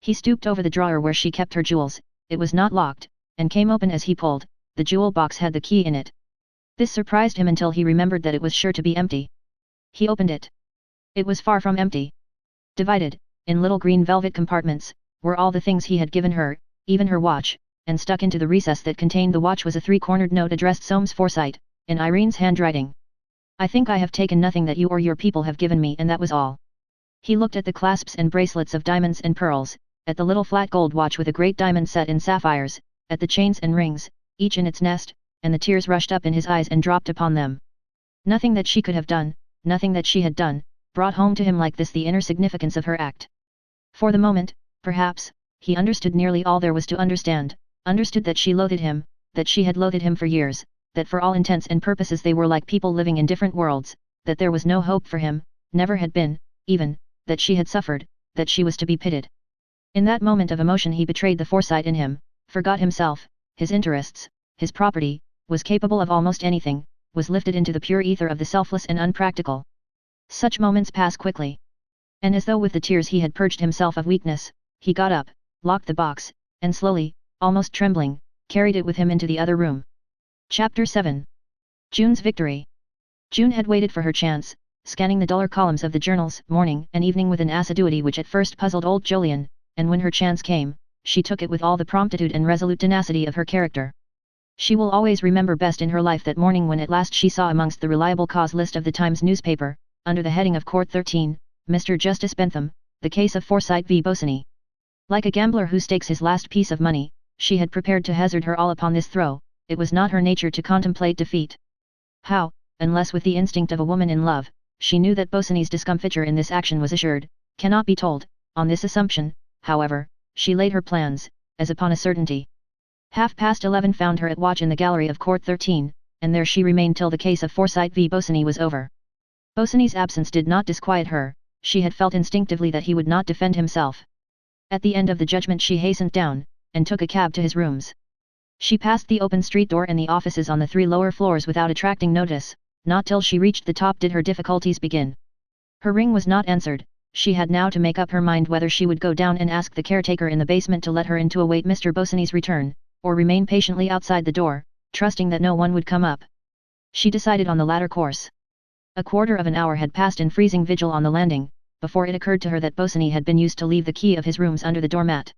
Speaker 1: He stooped over the drawer where she kept her jewels, it was not locked, and came open as he pulled, the jewel box had the key in it. This surprised him until he remembered that it was sure to be empty. He opened it. It was far from empty. Divided, in little green velvet compartments, were all the things he had given her, even her watch, and stuck into the recess that contained the watch was a three-cornered note addressed Soames Forsyte, in Irene's handwriting. I think I have taken nothing that you or your people have given me, and that was all. He looked at the clasps and bracelets of diamonds and pearls, at the little flat gold watch with a great diamond set in sapphires, at the chains and rings, each in its nest, and the tears rushed up in his eyes and dropped upon them. Nothing that she could have done, nothing that she had done, brought home to him like this the inner significance of her act. For the moment, perhaps, he understood nearly all there was to understand, understood that she loathed him, that she had loathed him for years, that for all intents and purposes they were like people living in different worlds, that there was no hope for him, never had been, even, that she had suffered, that she was to be pitied. In that moment of emotion he betrayed the Forsyte in him, forgot himself, his interests, his property, was capable of almost anything, was lifted into the pure ether of the selfless and unpractical. Such moments pass quickly. And as though with the tears he had purged himself of weakness, he got up, locked the box, and slowly, almost trembling, carried it with him into the other room. Chapter 7. June's Victory. June had waited for her chance, scanning the duller columns of the journals morning and evening with an assiduity which at first puzzled old Jolyon, and when her chance came, she took it with all the promptitude and resolute tenacity of her character. She will always remember best in her life that morning when at last she saw amongst the reliable cause list of the Times newspaper, under the heading of Court 13, Mr. Justice Bentham, the case of Forsyte v. Bosinney. Like a gambler who stakes his last piece of money, she had prepared to hazard her all upon this throw. It was not her nature to contemplate defeat. How, unless with the instinct of a woman in love, she knew that Bosinney's discomfiture in this action was assured, cannot be told. On this assumption, however, she laid her plans, as upon a certainty. 11:30 found her at watch in the gallery of Court 13, and there she remained till the case of Forsyte v. Bosinney was over. Bosinney's absence did not disquiet her, she had felt instinctively that he would not defend himself. At the end of the judgment she hastened down, and took a cab to his rooms. She passed the open street door and the offices on the 3 lower floors without attracting notice, not till she reached the top did her difficulties begin. Her ring was not answered, she had now to make up her mind whether she would go down and ask the caretaker in the basement to let her in to await Mr. Bosinney's return, or remain patiently outside the door, trusting that no one would come up. She decided on the latter course. A quarter of an hour had passed in freezing vigil on the landing, before it occurred to her that Bosinney had been used to leave the key of his rooms under the doormat.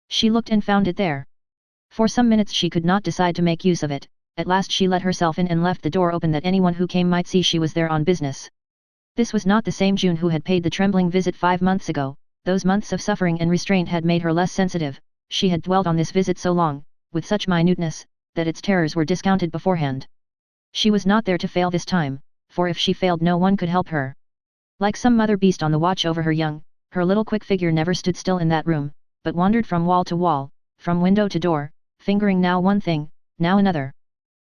Speaker 1: She looked and found it there. For some minutes she could not decide to make use of it, at last she let herself in and left the door open that anyone who came might see she was there on business. This was not the same June who had paid the trembling visit 5 months ago. Those months of suffering and restraint had made her less sensitive. She had dwelt on this visit so long, with such minuteness, that its terrors were discounted beforehand. She was not there to fail this time, for if she failed no one could help her. Like some mother beast on the watch over her young, her little quick figure never stood still in that room, but wandered from wall to wall, from window to door, fingering now one thing, now another.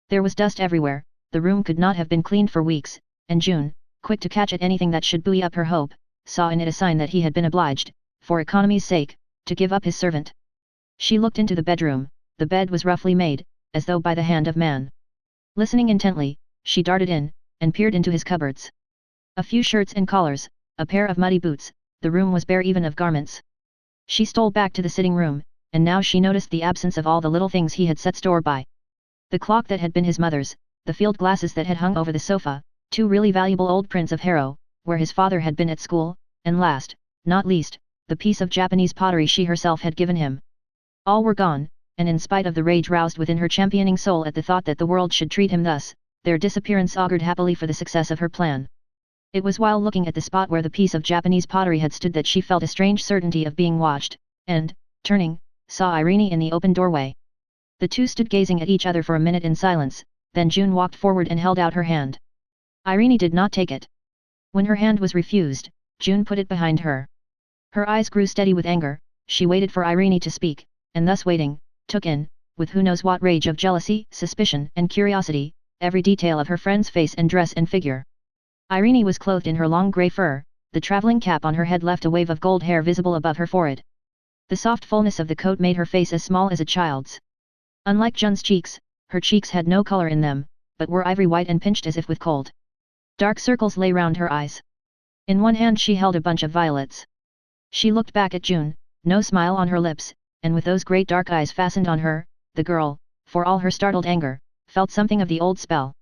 Speaker 1: There was dust everywhere, the room could not have been cleaned for weeks, and June, quick to catch at anything that should buoy up her hope, saw in it a sign that he had been obliged, for economy's sake, to give up his servant. She looked into the bedroom. The bed was roughly made, as though by the hand of man. Listening intently, she darted in, and peered into his cupboards. A few shirts and collars, a pair of muddy boots, the room was bare even of garments. She stole back to the sitting room, and now she noticed the absence of all the little things he had set store by. The clock that had been his mother's, the field glasses that had hung over the sofa, 2 really valuable old prints of Harrow, where his father had been at school, and last, not least, the piece of Japanese pottery she herself had given him. All were gone, and in spite of the rage roused within her championing soul at the thought that the world should treat him thus, their disappearance augured happily for the success of her plan. It was while looking at the spot where the piece of Japanese pottery had stood that she felt a strange certainty of being watched, and, turning, saw Irene in the open doorway. The two stood gazing at each other for a minute in silence, then June walked forward and held out her hand. Irene did not take it. When her hand was refused, June put it behind her. Her eyes grew steady with anger, she waited for Irene to speak, and thus waiting, took in, with who knows what rage of jealousy, suspicion and curiosity, every detail of her friend's face and dress and figure. Irene was clothed in her long grey fur, the travelling cap on her head left a wave of gold hair visible above her forehead. The soft fullness of the coat made her face as small as a child's. Unlike June's cheeks, her cheeks had no colour in them, but were ivory white and pinched as if with cold. Dark circles lay round her eyes. In one hand she held a bunch of violets. She looked back at June, no smile on her lips, and with those great dark eyes fastened on her, the girl, for all her startled anger, felt something of the old spell.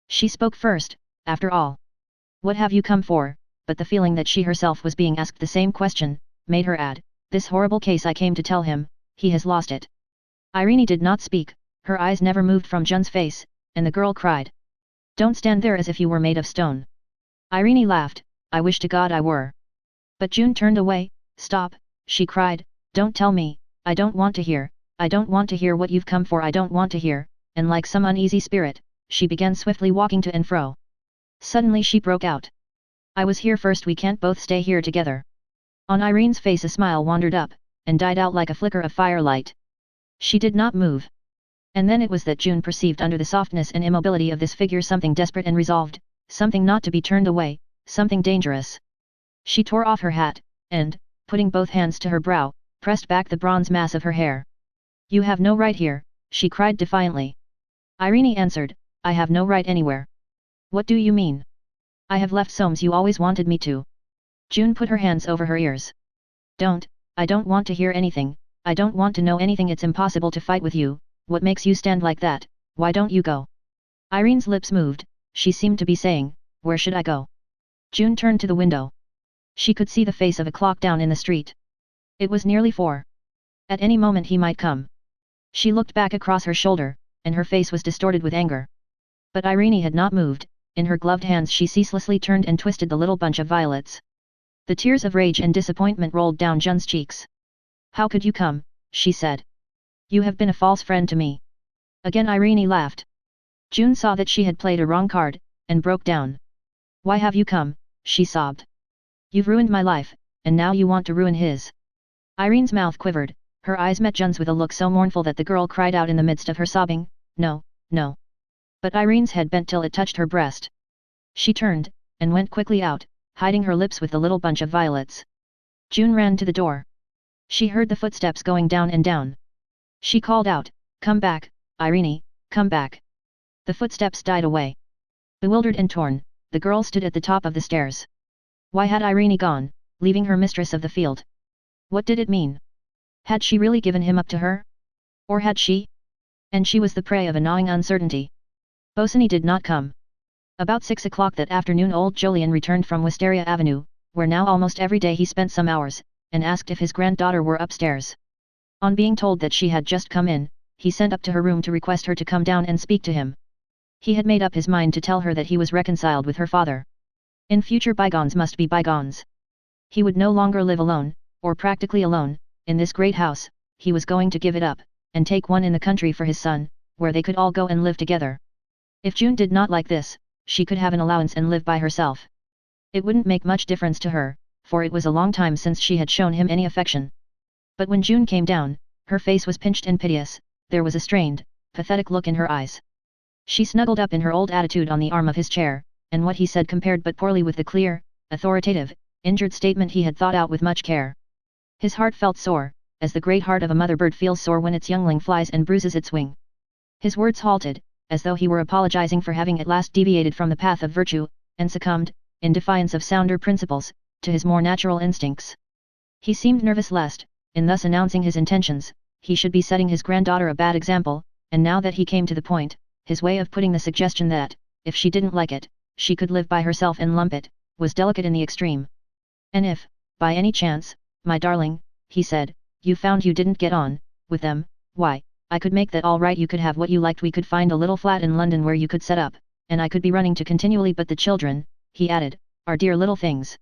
Speaker 1: She spoke first, after all. What have you come for? But the feeling that she herself was being asked the same question, made her add, this horrible case I came to tell him, he has lost it. Irene did not speak, her eyes never moved from Jun's face, and the girl cried. Don't stand there as if you were made of stone. Irene laughed, I wish to God I were. But June turned away. Stop, she cried, don't tell me, I don't want to hear what you've come for, I don't want to hear, and like some uneasy spirit, she began swiftly walking to and fro. Suddenly she broke out. I was here first, we can't both stay here together. On Irene's face a smile wandered up, and died out like a flicker of firelight. She did not move. And then it was that June perceived under the softness and immobility of this figure something desperate and resolved, something not to be turned away, something dangerous. She tore off her hat, and, putting both hands to her brow, pressed back the bronze mass of her hair. You have no right here, she cried defiantly. Irene answered, I have no right anywhere. What do you mean? I have left Soames, you always wanted me to. June put her hands over her ears. I don't want to hear anything, I don't want to know anything, it's impossible to fight with you, what makes you stand like that, why don't you go? Irene's lips moved, she seemed to be saying, where should I go? June turned to the window. She could see the face of a clock down in the street. It was nearly 4. At any moment he might come. She looked back across her shoulder, and her face was distorted with anger. But Irene had not moved, in her gloved hands she ceaselessly turned and twisted the little bunch of violets. The tears of rage and disappointment rolled down Jun's cheeks. How could you come, she said. You have been a false friend to me. Again Irene laughed. June saw that she had played a wrong card, and broke down. Why have you come, she sobbed. You've ruined my life, and now you want to ruin his. Irene's mouth quivered, her eyes met Jun's with a look so mournful that the girl cried out in the midst of her sobbing, no, no. But Irene's head bent till it touched her breast. She turned, and went quickly out, hiding her lips with the little bunch of violets. June ran to the door. She heard the footsteps going down and down. She called out, come back, Irene, come back. The footsteps died away. Bewildered and torn, the girl stood at the top of the stairs. Why had Irene gone, leaving her mistress of the field? What did it mean? Had she really given him up to her? Or had she? And she was the prey of a gnawing uncertainty. Bosinney did not come. About 6 o'clock that afternoon old Jolyon returned from Wisteria Avenue, where now almost every day he spent some hours, and asked if his granddaughter were upstairs. On being told that she had just come in, he sent up to her room to request her to come down and speak to him. He had made up his mind to tell her that he was reconciled with her father. In future bygones must be bygones. He would no longer live alone, or practically alone, in this great house, he was going to give it up, and take one in the country for his son, where they could all go and live together. If June did not like this, she could have an allowance and live by herself. It wouldn't make much difference to her, for it was a long time since she had shown him any affection. But when June came down, her face was pinched and piteous, there was a strained, pathetic look in her eyes. She snuggled up in her old attitude on the arm of his chair, and what he said compared but poorly with the clear, authoritative, injured statement he had thought out with much care. His heart felt sore, as the great heart of a mother bird feels sore when its youngling flies and bruises its wing. His words halted, as though he were apologizing for having at last deviated from the path of virtue, and succumbed, in defiance of sounder principles, to his more natural instincts. He seemed nervous lest, in thus announcing his intentions, he should be setting his granddaughter a bad example, and now that he came to the point, his way of putting the suggestion that, if she didn't like it, she could live by herself and lump it, was delicate in the extreme. And if, by any chance, my darling, he said, you found you didn't get on with them, why, I could make that all right, you could have what you liked, we could find a little flat in London where you could set up, and I could be running to continually, but the children, he added, are dear little things.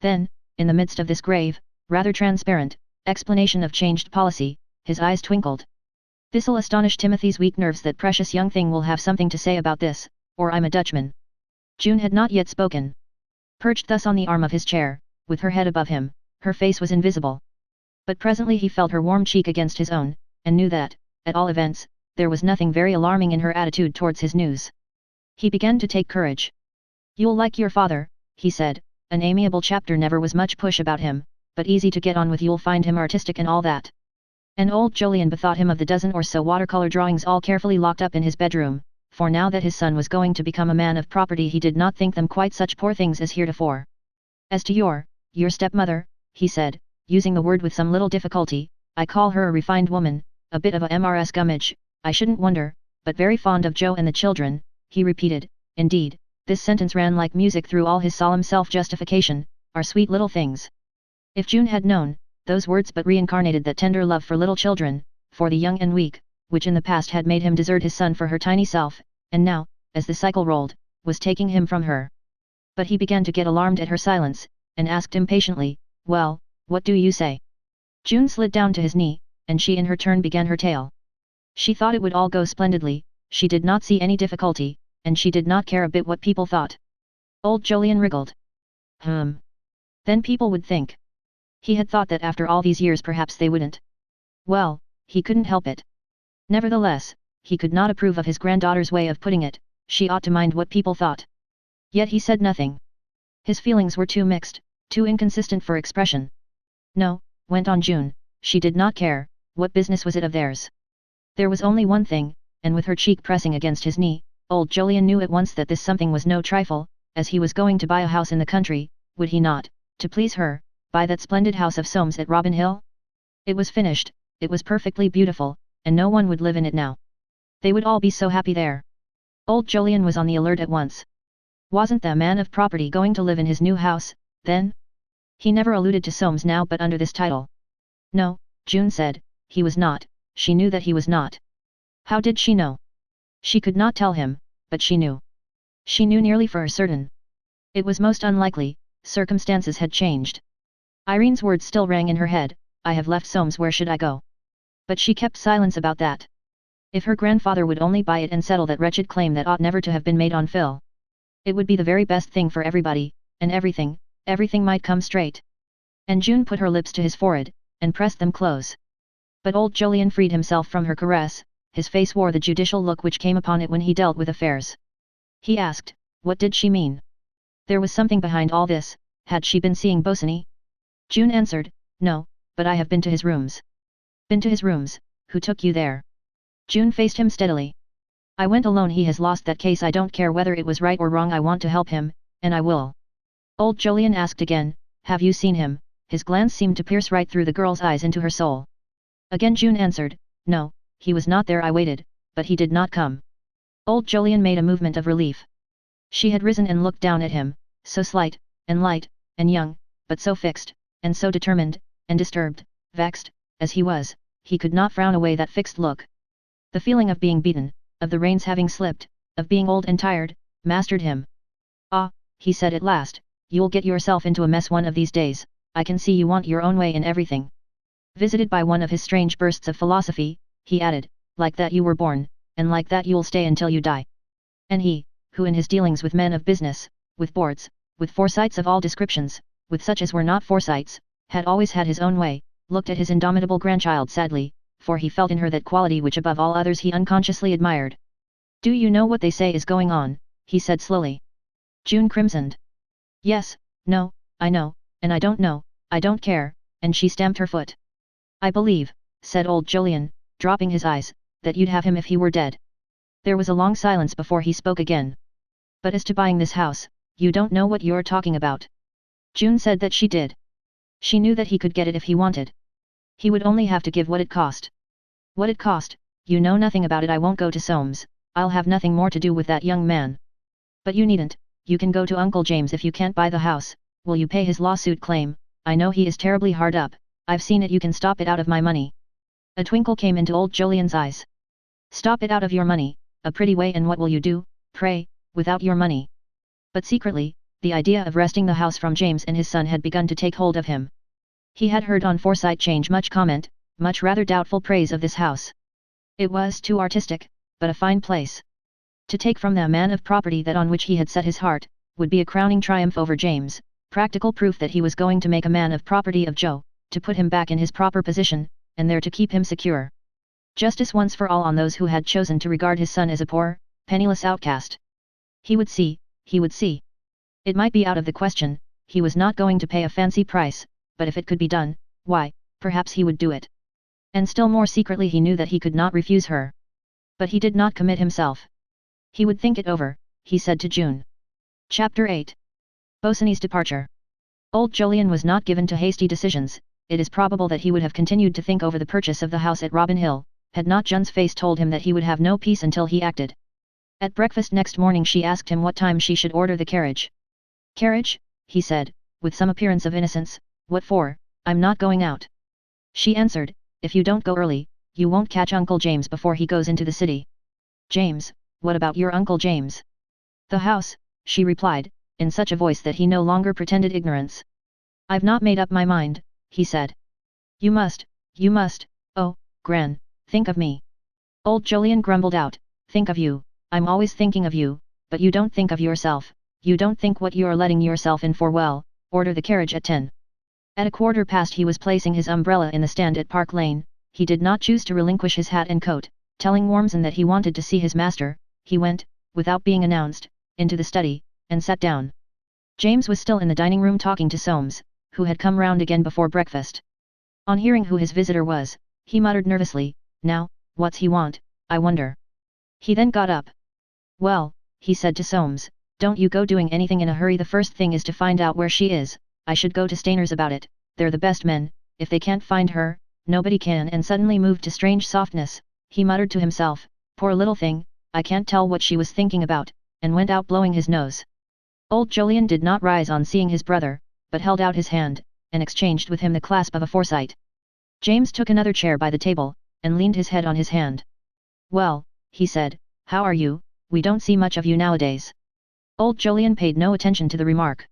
Speaker 1: Then, in the midst of this grave, rather transparent, explanation of changed policy, his eyes twinkled. This'll astonish Timothy's weak nerves, that precious young thing will have something to say about this, or I'm a Dutchman. June had not yet spoken. Perched thus on the arm of his chair, with her head above him, her face was invisible. But presently he felt her warm cheek against his own, and knew that, at all events, there was nothing very alarming in her attitude towards his news. He began to take courage. You'll like your father, he said, an amiable chapter, never was much push about him, but easy to get on with, you'll find him artistic and all that. And old Jolyon bethought him of the dozen or so watercolor drawings all carefully locked up in his bedroom, for now that his son was going to become a man of property he did not think them quite such poor things as heretofore. As to your stepmother, he said, using the word with some little difficulty. I call her a refined woman, a bit of a MRS gummidge, I shouldn't wonder, but very fond of Joe and the children, he repeated. Indeed, this sentence ran like music through all his solemn self-justification, our sweet little things. If June had known, those words but reincarnated that tender love for little children, for the young and weak, which in the past had made him desert his son for her tiny self, and now, as the cycle rolled, was taking him from her. But he began to get alarmed at her silence, and asked impatiently, well, what do you say? June slid down to his knee, and she in her turn began her tale. She thought it would all go splendidly, she did not see any difficulty, and she did not care a bit what people thought. Old Jolyon wriggled. Then people would think. He had thought that after all these years perhaps they wouldn't. Well, he couldn't help it. Nevertheless, he could not approve of his granddaughter's way of putting it, she ought to mind what people thought. Yet he said nothing. His feelings were too mixed, too inconsistent for expression. No, went on June, she did not care, what business was it of theirs? There was only one thing, and with her cheek pressing against his knee, old Jolyon knew at once that this something was no trifle, as he was going to buy a house in the country, would he not, to please her, buy that splendid house of Soames at Robin Hill? It was finished, it was perfectly beautiful, and no one would live in it now. They would all be so happy there. Old Jolyon was on the alert at once. Wasn't the man of property going to live in his new house, then? He never alluded to Soames now but under this title. No, June said, he was not, she knew that he was not. How did she know? She could not tell him, but she knew. She knew nearly for certain. It was most unlikely, circumstances had changed. Irene's words still rang in her head, I have left Soames, where should I go? But she kept silence about that. If her grandfather would only buy it and settle that wretched claim that ought never to have been made on Phil. It would be the very best thing for everybody, and everything might come straight. And June put her lips to his forehead, and pressed them close. But old Jolyon freed himself from her caress, his face wore the judicial look which came upon it when he dealt with affairs. He asked, what did she mean? There was something behind all this, had she been seeing Bosinney? June answered, no, but I have been to his rooms. Been to his rooms, who took you there? June faced him steadily. I went alone, he has lost that case, I don't care whether it was right or wrong, I want to help him, and I will. Old Jolyon asked again, have you seen him? His glance seemed to pierce right through the girl's eyes into her soul. Again June answered, no, he was not there, I waited, but he did not come. Old Jolyon made a movement of relief. She had risen and looked down at him, so slight, and light, and young, but so fixed, and so determined, and disturbed, vexed, as he was, he could not frown away that fixed look. The feeling of being beaten, of the reins having slipped, of being old and tired, mastered him. Ah, he said at last, you'll get yourself into a mess one of these days, I can see you want your own way in everything. Visited by one of his strange bursts of philosophy, he added, like that you were born, and like that you'll stay until you die. And he, who in his dealings with men of business, with boards, with Forsytes of all descriptions, with such as were not Forsytes, had always had his own way, looked at his indomitable grandchild sadly, for he felt in her that quality which above all others he unconsciously admired. Do you know what they say is going on? He said slowly. June crimsoned. Yes, no, I know, and I don't know, I don't care, and she stamped her foot. I believe, said old Jolyon, dropping his eyes, that you'd have him if he were dead. There was a long silence before he spoke again. But as to buying this house, you don't know what you're talking about. June said that she did. She knew that he could get it if he wanted. He would only have to give what it cost. What it cost, you know nothing about it, I won't go to Soames, I'll have nothing more to do with that young man. But you needn't, you can go to Uncle James if you can't buy the house, will you pay his lawsuit claim? I know he is terribly hard up, I've seen it, you can stop it out of my money. A twinkle came into old Jolyon's eyes. Stop it out of your money, a pretty way, and what will you do, pray, without your money? But secretly, the idea of wresting the house from James and his son had begun to take hold of him. He had heard on Forsyte Change much comment, much rather doubtful praise of this house. It was too artistic, but a fine place. To take from the man of property that on which he had set his heart, would be a crowning triumph over James, practical proof that he was going to make a man of property of Joe, to put him back in his proper position, and there to keep him secure. Justice once for all on those who had chosen to regard his son as a poor, penniless outcast. He would see, he would see. It might be out of the question, he was not going to pay a fancy price, but if it could be done, why, perhaps he would do it. And still more secretly he knew that he could not refuse her. But he did not commit himself. He would think it over, he said to June. Chapter 8. Bosinney's departure. Old Jolyon was not given to hasty decisions, it is probable that he would have continued to think over the purchase of the house at Robin Hill, had not Jun's face told him that he would have no peace until he acted. At breakfast next morning she asked him what time she should order the carriage. "Carriage?" he said, with some appearance of innocence, "what for? I'm not going out." She answered, "If you don't go early, you won't catch Uncle James before he goes into the city." "James? What about your Uncle James?" "The house," she replied, in such a voice that he no longer pretended ignorance. "I've not made up my mind," he said. You must, oh, Gran, think of me." Old Jolyon grumbled out, "Think of you, I'm always thinking of you, but you don't think of yourself, you don't think what you're letting yourself in for. Well, order the carriage at 10. At 1:15 he was placing his umbrella in the stand at Park Lane. He did not choose to relinquish his hat and coat. Telling Wormson that he wanted to see his master, he went, without being announced, into the study, and sat down. James was still in the dining room talking to Soames, who had come round again before breakfast. On hearing who his visitor was, he muttered nervously, "Now, what's he want, I wonder?" He then got up. "Well," he said to Soames, "don't you go doing anything in a hurry. The first thing is to find out where she is. I should go to Stainer's about it, they're the best men, if they can't find her, nobody can." And suddenly moved to strange softness, he muttered to himself, "Poor little thing, I can't tell what she was thinking about," and went out blowing his nose. Old Jolyon did not rise on seeing his brother, but held out his hand, and exchanged with him the clasp of a Forsyte. James took another chair by the table, and leaned his head on his hand. "Well," he said, "how are you? We don't see much of you nowadays." Old Jolyon paid no attention to the remark.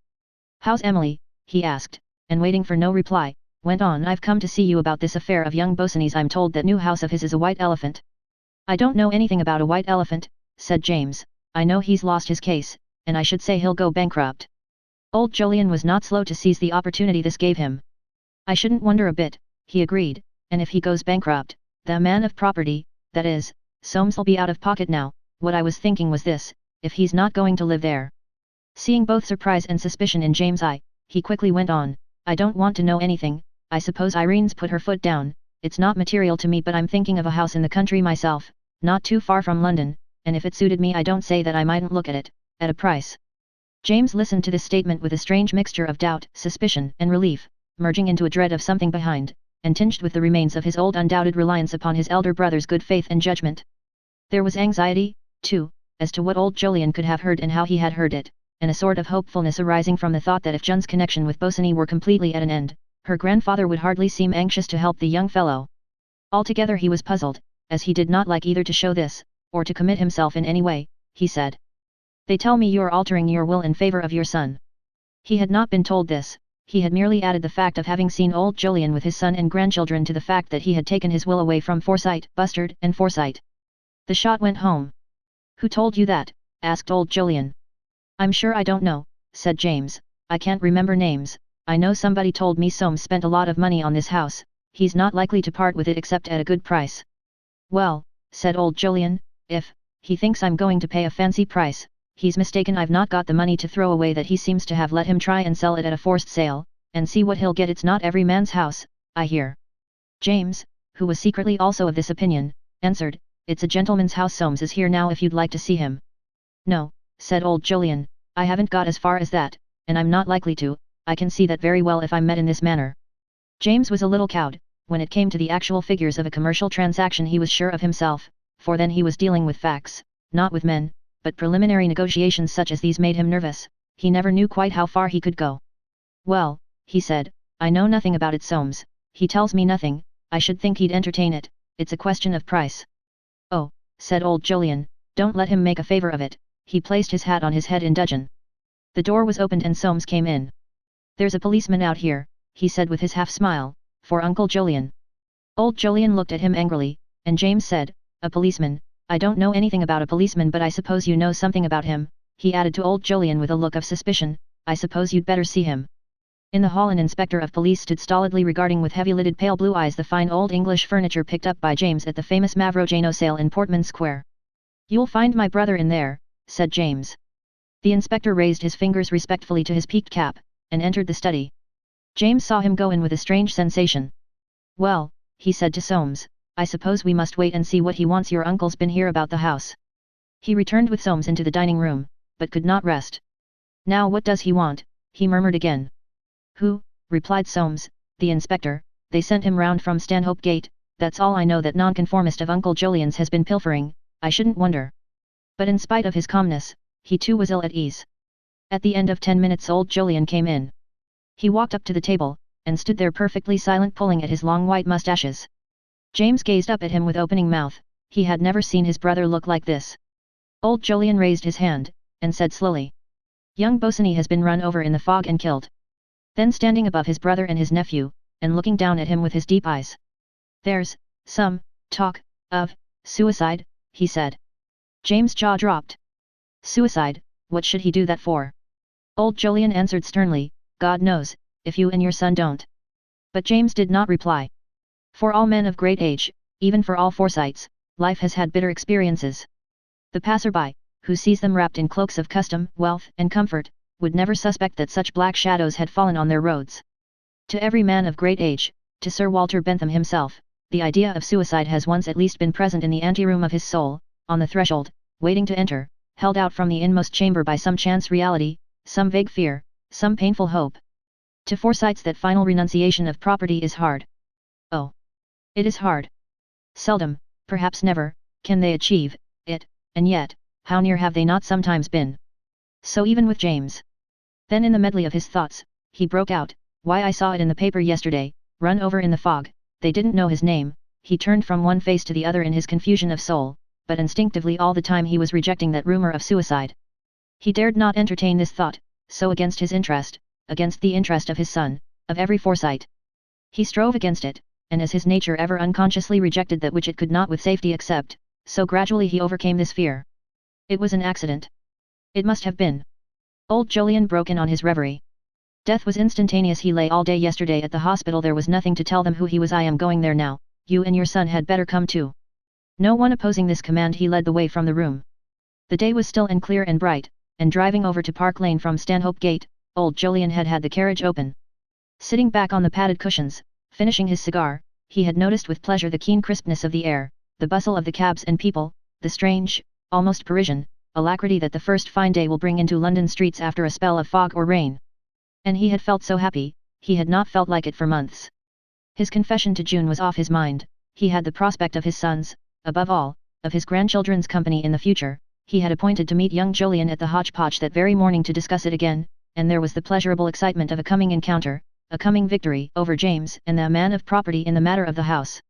Speaker 1: "How's Emily?" he asked, and waiting for no reply, went on, "I've come to see you about this affair of young Bosinney's. I'm told that new house of his is a white elephant." "I don't know anything about a white elephant," said James. "I know he's lost his case, and I should say he'll go bankrupt." Old Jolyon was not slow to seize the opportunity this gave him. "I shouldn't wonder a bit," he agreed, "and if he goes bankrupt, the man of property, that is, Soames'll be out of pocket now. What I was thinking was this, if he's not going to live there." Seeing both surprise and suspicion in James' eye, he quickly went on, "I don't want to know anything. I suppose Irene's put her foot down. It's not material to me, but I'm thinking of a house in the country myself, not too far from London, and if it suited me I don't say that I mightn't look at it, at a price." James listened to this statement with a strange mixture of doubt, suspicion, and relief, merging into a dread of something behind, and tinged with the remains of his old undoubted reliance upon his elder brother's good faith and judgment. There was anxiety, too, as to what old Jolyon could have heard and how he had heard it, and a sort of hopefulness arising from the thought that if Jun's connection with Bosinney were completely at an end, her grandfather would hardly seem anxious to help the young fellow. Altogether he was puzzled, as he did not like either to show this, or to commit himself in any way. He said, "They tell me you're altering your will in favor of your son." He had not been told this, he had merely added the fact of having seen old Jolyon with his son and grandchildren to the fact that he had taken his will away from Forsyte, Bustard, and Forsyte. The shot went home. "Who told you that?" asked old Jolyon. "I'm sure I don't know," said James, "I can't remember names. I know somebody told me Soames spent a lot of money on this house, he's not likely to part with it except at a good price." "Well," said old Jolyon, "if he thinks I'm going to pay a fancy price, he's mistaken. I've not got the money to throw away that he seems to have. Let him try and sell it at a forced sale, and see what he'll get. It's not every man's house, I hear." James, who was secretly also of this opinion, answered, "It's a gentleman's house. Soames is here now if you'd like to see him." "No," said old Jolyon, "I haven't got as far as that, and I'm not likely to. I can see that very well if I'm met in this manner." James was a little cowed. When it came to the actual figures of a commercial transaction he was sure of himself, for then he was dealing with facts, not with men, but preliminary negotiations such as these made him nervous. He never knew quite how far he could go. "Well," he said, "I know nothing about it. Soames, he tells me nothing. I should think he'd entertain it. It's a question of price." "Oh," said old Jolyon, "don't let him make a favour of it." He placed his hat on his head in dudgeon. The door was opened and Soames came in. "There's a policeman out here," he said with his half-smile, "for Uncle Jolyon." Old Jolyon looked at him angrily, and James said, "A policeman? I don't know anything about a policeman, but I suppose you know something about him," he added to old Jolyon with a look of suspicion. "I suppose you'd better see him." In the hall an inspector of police stood stolidly regarding with heavy-lidded pale blue eyes the fine old English furniture picked up by James at the famous Mavrojano sale in Portman Square. "You'll find my brother in there," said James. The inspector raised his fingers respectfully to his peaked cap, and entered the study. James saw him go in with a strange sensation. "Well," he said to Soames, "I suppose we must wait and see what he wants. Your uncle's been here about the house." He returned with Soames into the dining room, but could not rest. "Now what does he want?" he murmured again. "Who?" replied Soames, "the inspector. they sent him round from Stanhope Gate. That's all I know. That nonconformist of Uncle Jolyon's has been pilfering, I shouldn't wonder. But in spite of his calmness, he too was ill at ease. At the end of 10 minutes old Jolyon came in. He walked up to the table, and stood there perfectly silent, pulling at his long white moustaches. James gazed up at him with opening mouth. He had never seen his brother look like this. Old Jolyon raised his hand, and said slowly, "Young Bosinney has been run over in the fog and killed." Then standing above his brother and his nephew, and looking down at him with his deep eyes, "There's some talk of suicide," he said. James' jaw dropped. "Suicide, what should he do that for?" Old Jolyon answered sternly, "God knows, if you and your son don't." But James did not reply. For all men of great age, even for all Forsytes, life has had bitter experiences. The passerby, who sees them wrapped in cloaks of custom, wealth, and comfort, would never suspect that such black shadows had fallen on their roads. To every man of great age, to Sir Walter Bentham himself, the idea of suicide has once at least been present in the anteroom of his soul, on the threshold, waiting to enter, held out from the inmost chamber by some chance reality, some vague fear, some painful hope. To Forsytes that final renunciation of property is hard. Oh! It is hard. Seldom, perhaps never, can they achieve it, and yet, how near have they not sometimes been? So even with James. Then in the medley of his thoughts, he broke out, "Why, I saw it in the paper yesterday, run over in the fog." They didn't know his name. He turned from one face to the other in his confusion of soul, but instinctively all the time he was rejecting that rumor of suicide. He dared not entertain this thought, so against his interest, against the interest of his son, of every Forsyte. He strove against it, and as his nature ever unconsciously rejected that which it could not with safety accept, so gradually he overcame this fear. It was an accident. It must have been. Old Jolyon broke in on his reverie. Death was instantaneous. He lay all day yesterday at the hospital. There was nothing to tell them who he was. "I am going there now, you and your son had better come too." No one opposing this command, he led the way from the room. The day was still and clear and bright, and driving over to Park Lane from Stanhope Gate, old Jolyon had had the carriage open. Sitting back on the padded cushions, finishing his cigar, he had noticed with pleasure the keen crispness of the air, the bustle of the cabs and people, the strange, almost Parisian, alacrity that the first fine day will bring into London streets after a spell of fog or rain. And he had felt so happy, he had not felt like it for months. His confession to June was off his mind. He had the prospect of his sons, above all, of his grandchildren's company in the future. He had appointed to meet young Jolyon at the Hodgepodge that very morning to discuss it again, and there was the pleasurable excitement of a coming encounter, a coming victory over James and the man of property in the matter of the house.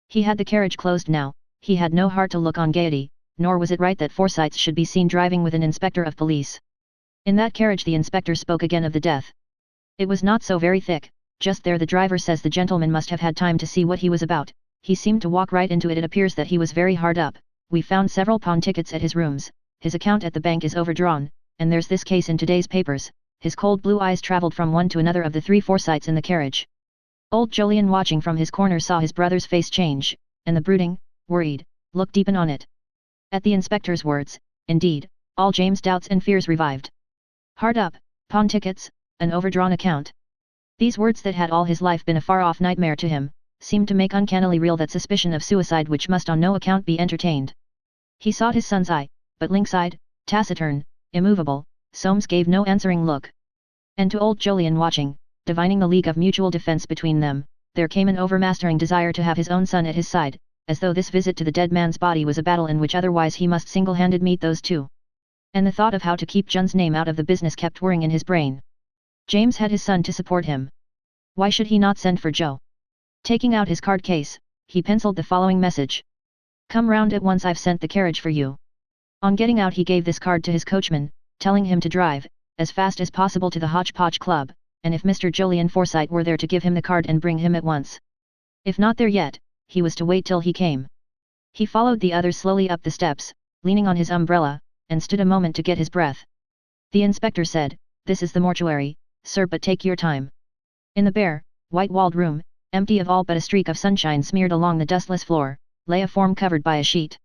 Speaker 1: He had the carriage closed now. He had no heart to look on gaiety, nor was it right that Forsytes should be seen driving with an inspector of police. In that carriage the inspector spoke again of the death. It was not so very thick, just there. The driver says the gentleman must have had time to see what he was about. He seemed to walk right into it. It appears that he was very hard up. We found several pawn tickets at his rooms. His account at the bank is overdrawn, and there's this case in today's papers." His cold blue eyes travelled from one to another of the three Forsytes in the carriage. Old Jolyon, watching from his corner, saw his brother's face change, and the brooding, worried look deepen on it. At the inspector's words, indeed, all James' doubts and fears revived. Hard up, pawn tickets, an overdrawn account. These words that had all his life been a far-off nightmare to him, seemed to make uncannily real that suspicion of suicide which must on no account be entertained. He sought his son's eye, but lynx-eyed, taciturn, immovable, Soames gave no answering look. And to old Jolyon, watching, divining the league of mutual defence between them, there came an overmastering desire to have his own son at his side, as though this visit to the dead man's body was a battle in which otherwise he must single-handed meet those two. And the thought of how to keep Jun's name out of the business kept whirring in his brain. James had his son to support him. Why should he not send for Joe? Taking out his card case, he penciled the following message. "Come round at once, I've sent the carriage for you." On getting out he gave this card to his coachman, telling him to drive, as fast as possible to the Hodgepodge Club, and if Mr. Jolyon Forsyte were there to give him the card and bring him at once. If not there yet, he was to wait till he came. He followed the others slowly up the steps, leaning on his umbrella, and stood a moment to get his breath. The inspector said, "This is the mortuary, sir, but take your time." In the bare, white-walled room, empty of all but a streak of sunshine smeared along the dustless floor, lay a form covered by a sheet.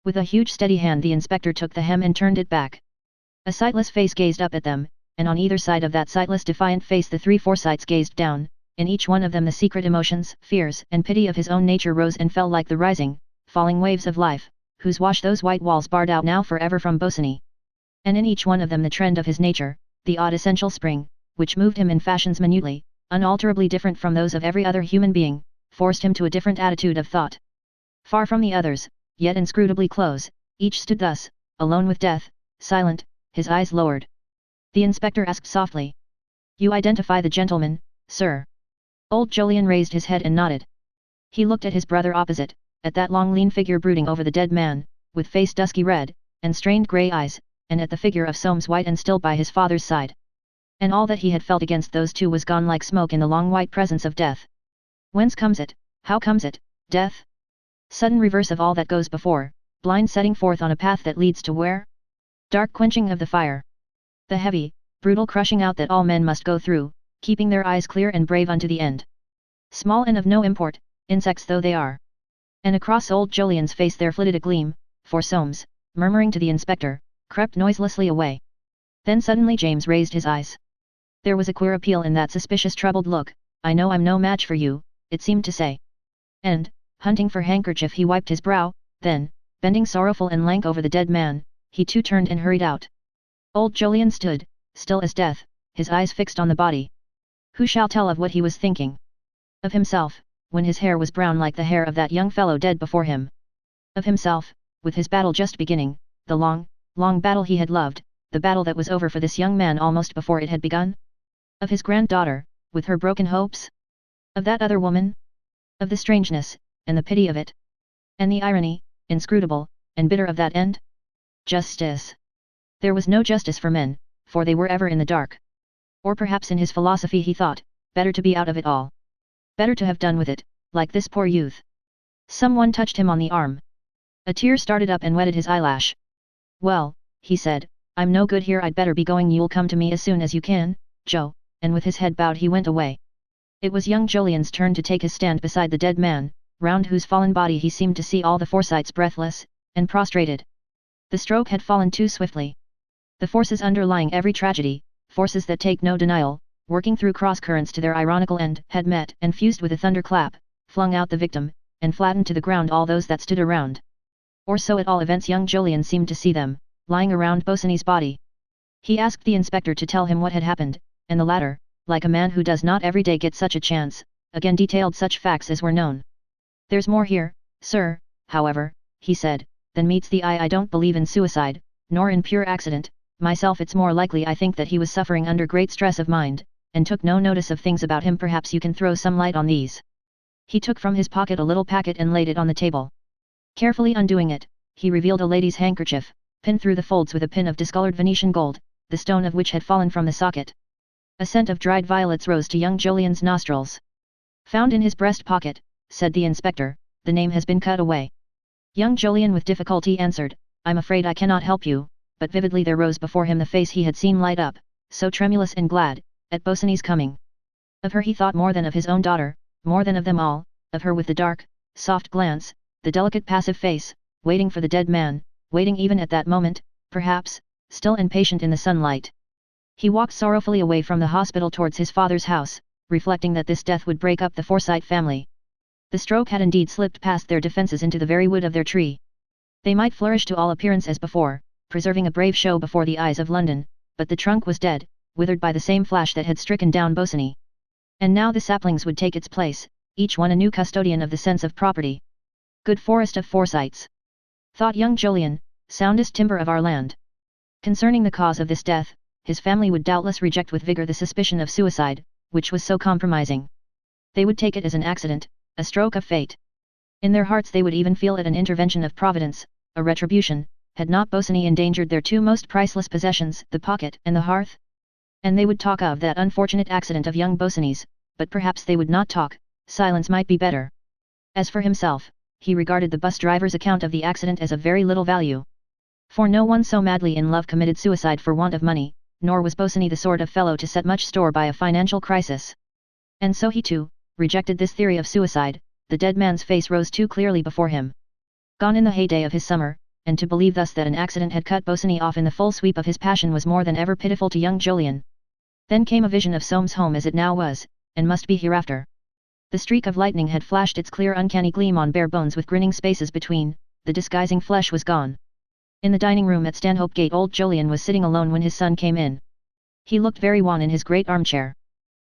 Speaker 1: With a huge steady hand the inspector took the hem and turned it back. A sightless face gazed up at them, and on either side of that sightless defiant face the three Forsytes gazed down. In each one of them the secret emotions, fears, and pity of his own nature rose and fell like the rising, falling waves of life, whose wash those white walls barred out now forever from Bosinney. And in each one of them the trend of his nature, the odd essential spring, which moved him in fashions minutely, unalterably different from those of every other human being, forced him to a different attitude of thought. Far from the others, yet inscrutably close, each stood thus, alone with death, silent, his eyes lowered. The inspector asked softly. "You identify the gentleman, sir?" Old Jolyon raised his head and nodded. He looked at his brother opposite, at that long lean figure brooding over the dead man, with face dusky red, and strained grey eyes, and at the figure of Soames white and still by his father's side. And all that he had felt against those two was gone like smoke in the long white presence of death. Whence comes it, how comes it, death? Sudden reverse of all that goes before, blind setting forth on a path that leads to where? Dark quenching of the fire. The heavy, brutal crushing out that all men must go through, keeping their eyes clear and brave unto the end. Small and of no import, insects though they are. And across old Jolyon's face there flitted a gleam, for Soames, murmuring to the inspector, crept noiselessly away. Then suddenly James raised his eyes. There was a queer appeal in that suspicious troubled look. "I know I'm no match for you," it seemed to say. And, hunting for handkerchief he wiped his brow, then, bending sorrowful and lank over the dead man, he too turned and hurried out. Old Jolyon stood, still as death, his eyes fixed on the body. Who shall tell of what he was thinking? Of himself, when his hair was brown like the hair of that young fellow dead before him. Of himself, with his battle just beginning, the long, long battle he had loved, the battle that was over for this young man almost before it had begun. Of his granddaughter, with her broken hopes? Of that other woman? Of the strangeness, and the pity of it? And the irony, inscrutable, and bitter of that end? Justice. There was no justice for men, for they were ever in the dark. Or perhaps in his philosophy he thought, better to be out of it all. Better to have done with it, like this poor youth. Someone touched him on the arm. A tear started up and wetted his eyelash. "Well," he said, "I'm no good here, I'd better be going. You'll come to me as soon as you can, Joe," and with his head bowed he went away. It was young Jolyon's turn to take his stand beside the dead man, round whose fallen body he seemed to see all the Forsytes breathless, and prostrated. The stroke had fallen too swiftly. The forces underlying every tragedy, forces that take no denial, working through cross-currents to their ironical end, had met and fused with a thunderclap, flung out the victim, and flattened to the ground all those that stood around. Or so at all events young Jolyon seemed to see them, lying around Bosinney's body. He asked the inspector to tell him what had happened, and the latter, like a man who does not every day get such a chance, again detailed such facts as were known. "There's more here, sir, however," he said, "than meets the eye. I don't believe in suicide, nor in pure accident, myself. It's more likely I think that he was suffering under great stress of mind, and took no notice of things about him. Perhaps you can throw some light on these." He took from his pocket a little packet and laid it on the table. Carefully undoing it, he revealed a lady's handkerchief, pinned through the folds with a pin of discolored Venetian gold, the stone of which had fallen from the socket. A scent of dried violets rose to young Jolyon's nostrils. "Found in his breast pocket," said the inspector, "the name has been cut away." Young Jolyon with difficulty answered, "I'm afraid I cannot help you," but vividly there rose before him the face he had seen light up, so tremulous and glad, at Bosinney's coming. Of her he thought more than of his own daughter, more than of them all, of her with the dark, soft glance, the delicate passive face, waiting for the dead man, waiting even at that moment, perhaps, still and patient in the sunlight. He walked sorrowfully away from the hospital towards his father's house, reflecting that this death would break up the Forsyte family. The stroke had indeed slipped past their defences into the very wood of their tree. They might flourish to all appearance as before, preserving a brave show before the eyes of London, but the trunk was dead, withered by the same flash that had stricken down Bosinney. And now the saplings would take its place, each one a new custodian of the sense of property. Good forest of Forsytes, thought young Jolyon, soundest timber of our land. Concerning the cause of this death, his family would doubtless reject with vigour the suspicion of suicide, which was so compromising. They would take it as an accident, a stroke of fate. In their hearts they would even feel it an intervention of Providence, a retribution, had not Bosinney endangered their two most priceless possessions, the pocket and the hearth? And they would talk of that unfortunate accident of young Bosinney's, but perhaps they would not talk, silence might be better. As for himself, he regarded the bus driver's account of the accident as of very little value. For no one so madly in love committed suicide for want of money, nor was Bosinney the sort of fellow to set much store by a financial crisis. And so he too, rejected this theory of suicide. The dead man's face rose too clearly before him. Gone in the heyday of his summer, and to believe thus that an accident had cut Bosinney off in the full sweep of his passion was more than ever pitiful to young Jolyon. Then came a vision of Soames' home as it now was, and must be hereafter. The streak of lightning had flashed its clear uncanny gleam on bare bones with grinning spaces between, the disguising flesh was gone. In the dining room at Stanhope Gate old Jolyon was sitting alone when his son came in. He looked very wan in his great armchair.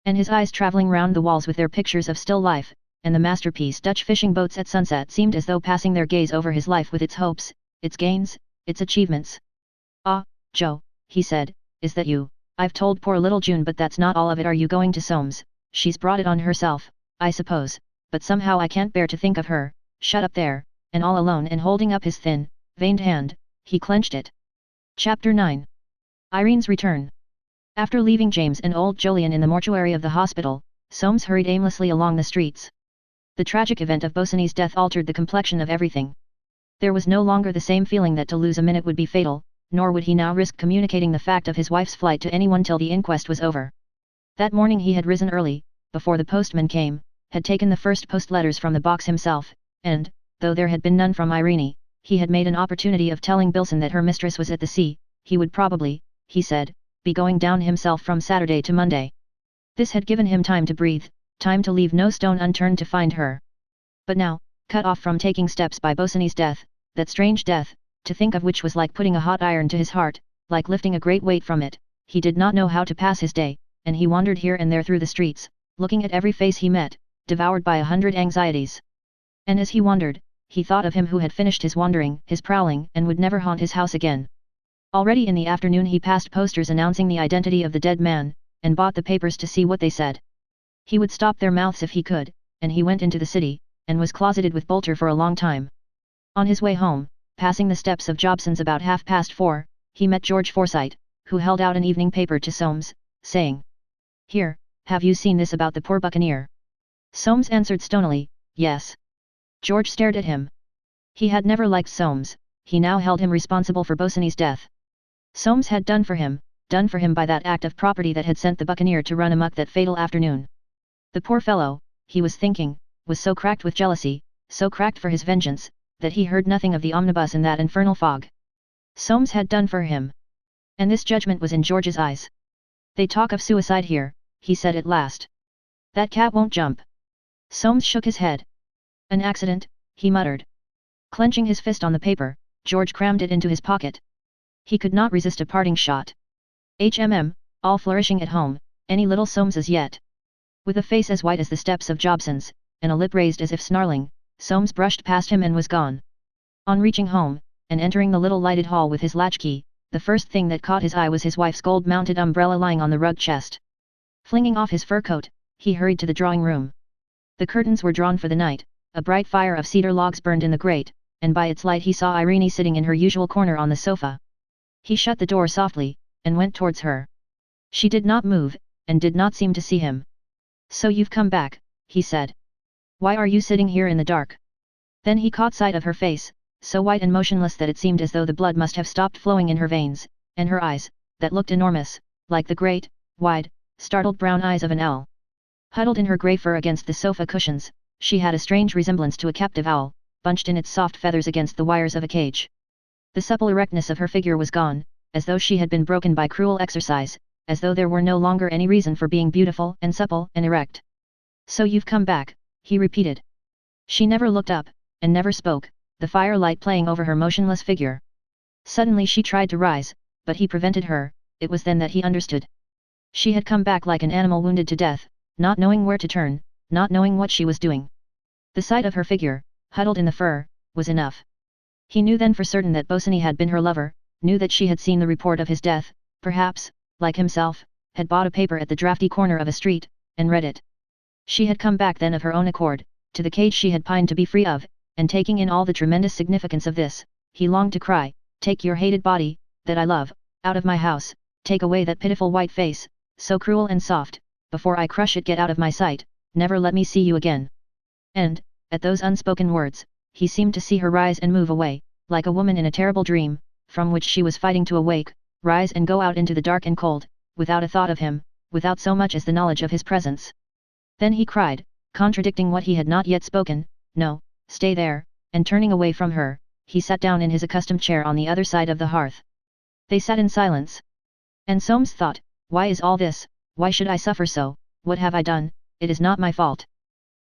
Speaker 1: and his eyes travelling round the walls with their pictures of still life, and the masterpiece Dutch fishing boats at sunset seemed as though passing their gaze over his life with its hopes, its gains, its achievements. "Ah, Joe," he said, "is that you? I've told poor little June, but that's not all of it. Are you going to Soames? She's brought it on herself, I suppose, but somehow I can't bear to think of her, shut up there, and all alone." And holding up his thin, veined hand, he clenched it. Chapter 9. Irene's Return. After leaving James and old Jolyon in the mortuary of the hospital, Soames hurried aimlessly along the streets. The tragic event of Bosinney's death altered the complexion of everything. There was no longer the same feeling that to lose a minute would be fatal, nor would he now risk communicating the fact of his wife's flight to anyone till the inquest was over. That morning he had risen early, before the postman came, had taken the first post letters from the box himself, and, though there had been none from Irene, he had made an opportunity of telling Bilson that her mistress was at the sea. He would probably, he said, be going down himself from Saturday to Monday. This had given him time to breathe, time to leave no stone unturned to find her. But now, cut off from taking steps by Bosinney's death, that strange death, to think of which was like putting a hot iron to his heart, like lifting a great weight from it, he did not know how to pass his day, and he wandered here and there through the streets, looking at every face he met, devoured by 100 anxieties. And as he wandered, he thought of him who had finished his wandering, his prowling, and would never haunt his house again. Already in the afternoon he passed posters announcing the identity of the dead man, and bought the papers to see what they said. He would stop their mouths if he could, and he went into the city, and was closeted with Bolter for a long time. On his way home, passing the steps of Jobson's about 4:30, he met George Forsyte, who held out an evening paper to Soames, saying, "Here, have you seen this about the poor buccaneer?" Soames answered stonily, "Yes." George stared at him. He had never liked Soames, he now held him responsible for Bosinney's death. Soames had done for him by that act of property that had sent the buccaneer to run amok that fatal afternoon. The poor fellow, he was thinking, was so cracked with jealousy, so cracked for his vengeance, that he heard nothing of the omnibus in that infernal fog. Soames had done for him. And this judgment was in George's eyes. "They talk of suicide here," he said at last. "That cat won't jump." Soames shook his head. "An accident," he muttered. Clenching his fist on the paper, George crammed it into his pocket. He could not resist a parting shot. All flourishing at home, any little Soameses yet. With a face as white as the steps of Jobson's, and a lip raised as if snarling, Soames brushed past him and was gone. On reaching home, and entering the little lighted hall with his latchkey, the first thing that caught his eye was his wife's gold-mounted umbrella lying on the rug chest. Flinging off his fur coat, he hurried to the drawing-room. The curtains were drawn for the night, a bright fire of cedar logs burned in the grate, and by its light he saw Irene sitting in her usual corner on the sofa. He shut the door softly, and went towards her. She did not move, and did not seem to see him. "So you've come back," he said. "Why are you sitting here in the dark?" Then he caught sight of her face, so white and motionless that it seemed as though the blood must have stopped flowing in her veins, and her eyes, that looked enormous, like the great, wide, startled brown eyes of an owl. Huddled in her grey fur against the sofa cushions, she had a strange resemblance to a captive owl, bunched in its soft feathers against the wires of a cage. The supple erectness of her figure was gone, as though she had been broken by cruel exercise, as though there were no longer any reason for being beautiful and supple and erect. "So you've come back," he repeated. She never looked up, and never spoke, the firelight playing over her motionless figure. Suddenly she tried to rise, but he prevented her. It was then that he understood. She had come back like an animal wounded to death, not knowing where to turn, not knowing what she was doing. The sight of her figure, huddled in the fur, was enough. He knew then for certain that Bosinney had been her lover, knew that she had seen the report of his death, perhaps, like himself, had bought a paper at the drafty corner of a street, and read it. She had come back then of her own accord, to the cage she had pined to be free of, and taking in all the tremendous significance of this, he longed to cry, "Take your hated body, that I love, out of my house, take away that pitiful white face, so cruel and soft, before I crush it, get out of my sight, never let me see you again." And, at those unspoken words, he seemed to see her rise and move away, like a woman in a terrible dream, from which she was fighting to awake, rise and go out into the dark and cold, without a thought of him, without so much as the knowledge of his presence. Then he cried, contradicting what he had not yet spoken, "No, stay there," and turning away from her, he sat down in his accustomed chair on the other side of the hearth. They sat in silence. And Soames thought, "Why is all this? Why should I suffer so? What have I done? It is not my fault."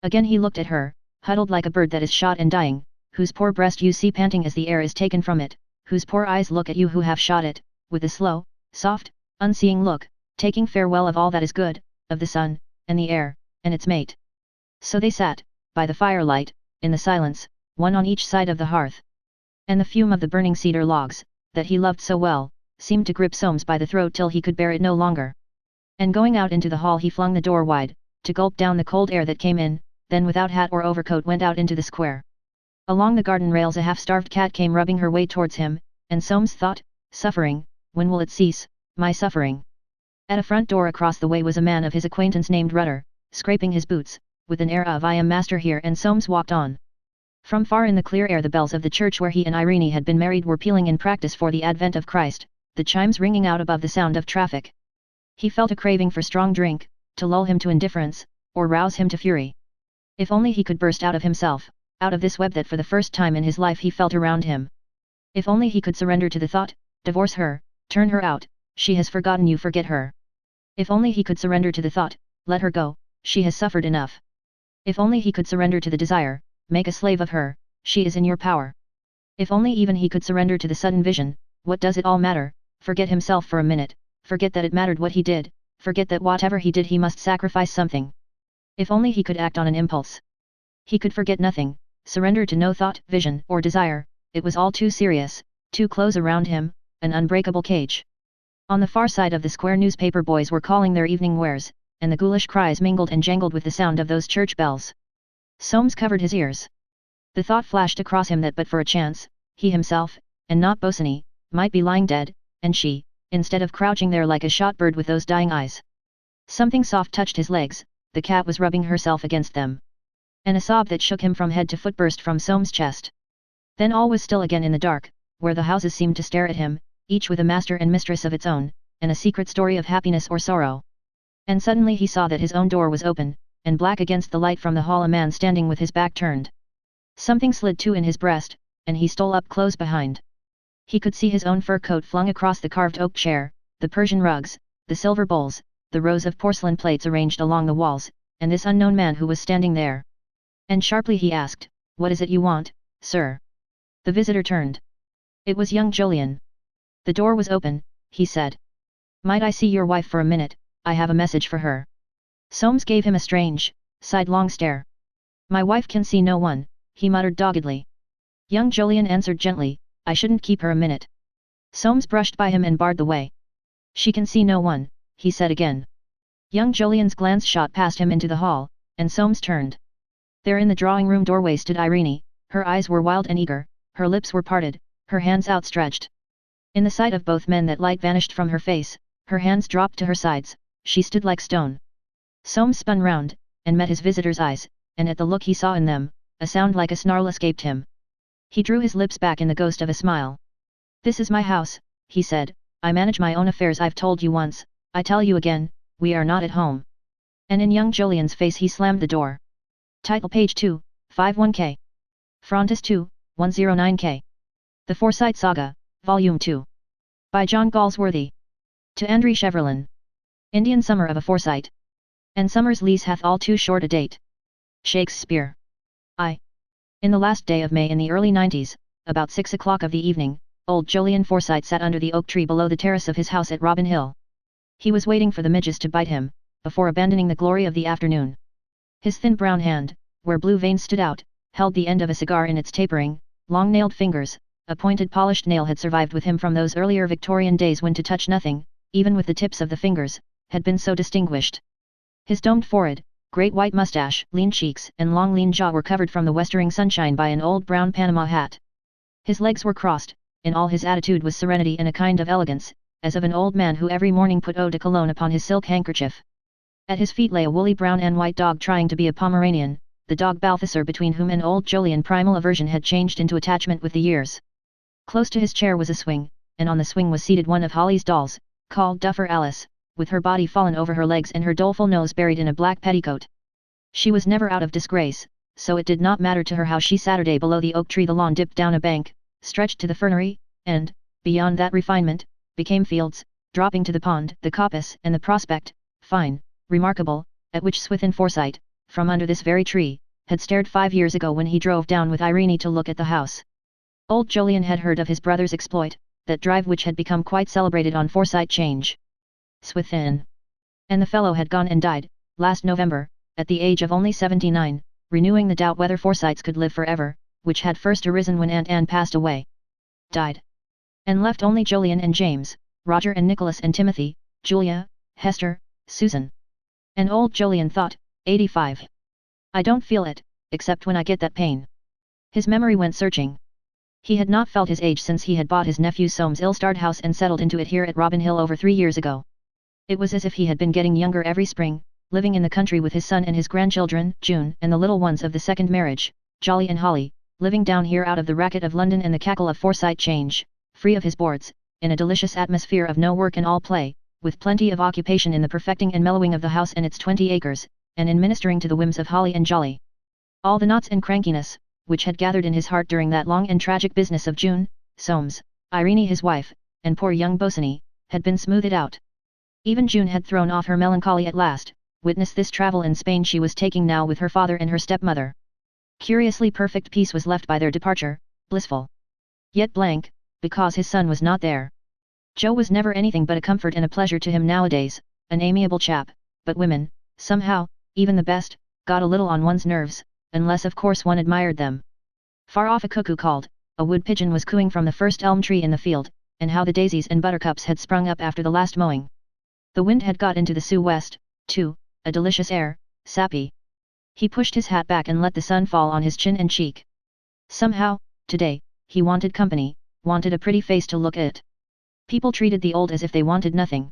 Speaker 1: Again he looked at her, huddled like a bird that is shot and dying, whose poor breast you see panting as the air is taken from it, whose poor eyes look at you who have shot it, with a slow, soft, unseeing look, taking farewell of all that is good, of the sun, and the air, and its mate. So they sat, by the firelight, in the silence, one on each side of the hearth. And the fume of the burning cedar logs, that he loved so well, seemed to grip Soames by the throat till he could bear it no longer. And going out into the hall he flung the door wide, to gulp down the cold air that came in, then without hat or overcoat went out into the square. Along the garden rails a half-starved cat came rubbing her way towards him, and Soames thought, suffering, when will it cease, my suffering? At a front door across the way was a man of his acquaintance named Rutter, scraping his boots, with an air of I am master here, and Soames walked on. From far in the clear air the bells of the church where he and Irene had been married were pealing in practice for the advent of Christ, the chimes ringing out above the sound of traffic. He felt a craving for strong drink, to lull him to indifference, or rouse him to fury. If only he could burst out of himself, out of this web that for the first time in his life he felt around him. If only he could surrender to the thought, divorce her, turn her out, she has forgotten you, forget her. If only he could surrender to the thought, let her go, she has suffered enough. If only he could surrender to the desire, make a slave of her, she is in your power. If only even he could surrender to the sudden vision, what does it all matter, forget himself for a minute, forget that it mattered what he did, forget that whatever he did he must sacrifice something. If only he could act on an impulse. He could forget nothing, surrender to no thought, vision, or desire, it was all too serious, too close around him, an unbreakable cage. On the far side of the square newspaper boys were calling their evening wares, and the ghoulish cries mingled and jangled with the sound of those church bells. Soames covered his ears. The thought flashed across him that but for a chance, he himself, and not Bosinney, might be lying dead, and she, instead of crouching there like a shot bird with those dying eyes. Something soft touched his legs, the cat was rubbing herself against them. And a sob that shook him from head to foot burst from Soames' chest. Then all was still again in the dark, where the houses seemed to stare at him, each with a master and mistress of its own, and a secret story of happiness or sorrow. And suddenly he saw that his own door was open, and black against the light from the hall a man standing with his back turned. Something slid to in his breast, and he stole up close behind. He could see his own fur coat flung across the carved oak chair, the Persian rugs, the silver bowls, the rows of porcelain plates arranged along the walls, and this unknown man who was standing there. And sharply he asked, "What is it you want, sir?" The visitor turned. It was young Jolyon. The door was open, he said. "Might I see your wife for a minute, I have a message for her." Soames gave him a strange, sidelong stare. "My wife can see no one," he muttered doggedly. Young Jolyon answered gently, "I shouldn't keep her a minute." Soames brushed by him and barred the way. "She can see no one," he said again. Young Jolyon's glance shot past him into the hall, and Soames turned. There in the drawing-room doorway stood Irene, her eyes were wild and eager, her lips were parted, her hands outstretched. In the sight of both men that light vanished from her face, her hands dropped to her sides, she stood like stone. Soames spun round, and met his visitor's eyes, and at the look he saw in them, a sound like a snarl escaped him. He drew his lips back in the ghost of a smile. "This is my house," he said, "I manage my own affairs. I've told you once, I tell you again, we are not at home." And in young Jolyon's face he slammed the door. Title page 2, 51k. Frontis 2, 109k. The Forsyte Saga, Volume 2. By John Galsworthy. To André Cheverlin. Indian summer of a Forsyte. And summer's lease hath all too short a date. Shakespeare. In the last day of May in the early 90s, about 6 o'clock of the evening, old Jolyon Forsyte sat under the oak tree below the terrace of his house at Robin Hill. He was waiting for the midges to bite him, before abandoning the glory of the afternoon. His thin brown hand, where blue veins stood out, held the end of a cigar in its tapering, long-nailed fingers. A pointed polished nail had survived with him from those earlier Victorian days when to touch nothing, even with the tips of the fingers, had been so distinguished. His domed forehead, great white mustache, lean cheeks and long lean jaw were covered from the westering sunshine by an old brown Panama hat. His legs were crossed, in all his attitude was serenity and a kind of elegance, as of an old man who every morning put eau de cologne upon his silk handkerchief. At his feet lay a woolly brown and white dog trying to be a Pomeranian, the dog Balthasar, between whom and old Jolyon primal aversion had changed into attachment with the years. Close to his chair was a swing, and on the swing was seated one of Holly's dolls, called Duffer Alice, with her body fallen over her legs and her doleful nose buried in a black petticoat. She was never out of disgrace, so it did not matter to her how she Saturday below the oak tree the lawn dipped down a bank, stretched to the fernery, and, beyond that refinement, became fields, dropping to the pond, the coppice and the prospect, fine, remarkable, at which Swithin Forsyte, from under this very tree, had stared 5 years ago when he drove down with Irene to look at the house. Old Jolyon had heard of his brother's exploit, that drive which had become quite celebrated on Forsyte Change. Swithin. And the fellow had gone and died, last November, at the age of only 79, renewing the doubt whether Forsytes could live forever, which had first arisen when Aunt Anne passed away. Died. And left only Jolyon and James, Roger and Nicholas and Timothy, Julia, Hester, Susan. And old Jolyon thought, 85. I don't feel it, except when I get that pain. His memory went searching. He had not felt his age since he had bought his nephew Soames' ill-starred house and settled into it here at Robin Hill over 3 years ago. It was as if he had been getting younger every spring, living in the country with his son and his grandchildren, June, and the little ones of the second marriage, Jolly and Holly, living down here out of the racket of London and the cackle of Forsyte change, free of his boards, in a delicious atmosphere of no work and all play, with plenty of occupation in the perfecting and mellowing of the house and its 20 acres, and in ministering to the whims of Holly and Jolly. All the knots and crankiness, which had gathered in his heart during that long and tragic business of June, Soames, Irene his wife, and poor young Bosinney, had been smoothed out. Even June had thrown off her melancholy at last, witness this travel in Spain she was taking now with her father and her stepmother. Curiously perfect peace was left by their departure, blissful. Yet blank, because his son was not there. Joe was never anything but a comfort and a pleasure to him nowadays, an amiable chap, but women, somehow, even the best, got a little on one's nerves, unless of course one admired them. Far off a cuckoo called, a wood pigeon was cooing from the first elm tree in the field, and how the daisies and buttercups had sprung up after the last mowing. The wind had got into the sou'west, too, a delicious air, sappy. He pushed his hat back and let the sun fall on his chin and cheek. Somehow, today, he wanted company, wanted a pretty face to look at. People treated the old as if they wanted nothing.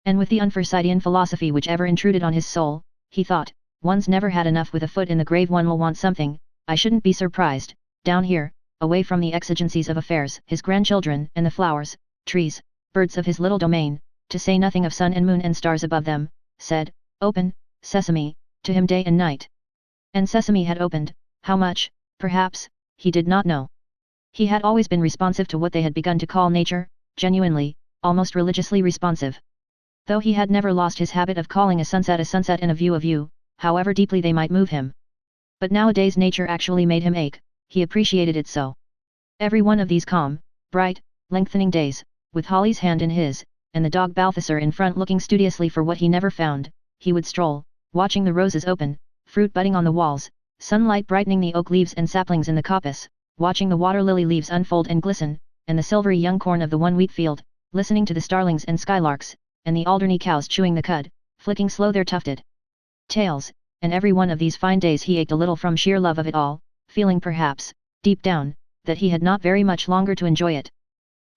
Speaker 1: And with the unforsytean philosophy which ever intruded on his soul, he thought, one's never had enough with a foot in the grave, one will want something. I shouldn't be surprised, down here, away from the exigencies of affairs, his grandchildren and the flowers, trees, birds of his little domain, to say nothing of sun and moon and stars above them, said, open, sesame, to him day and night. And sesame had opened, how much, perhaps, he did not know. He had always been responsive to what they had begun to call nature, genuinely, almost religiously responsive. Though he had never lost his habit of calling a sunset and a view a view, however deeply they might move him. But nowadays nature actually made him ache, he appreciated it so. Every one of these calm, bright, lengthening days, with Holly's hand in his, and the dog Balthasar in front looking studiously for what he never found, he would stroll, watching the roses open, fruit budding on the walls, sunlight brightening the oak leaves and saplings in the coppice, watching the water lily leaves unfold and glisten, and the silvery young corn of the one wheat field, listening to the starlings and skylarks, and the Alderney cows chewing the cud, flicking slow their tufted tails, and every one of these fine days he ached a little from sheer love of it all, feeling perhaps, deep down, that he had not very much longer to enjoy it.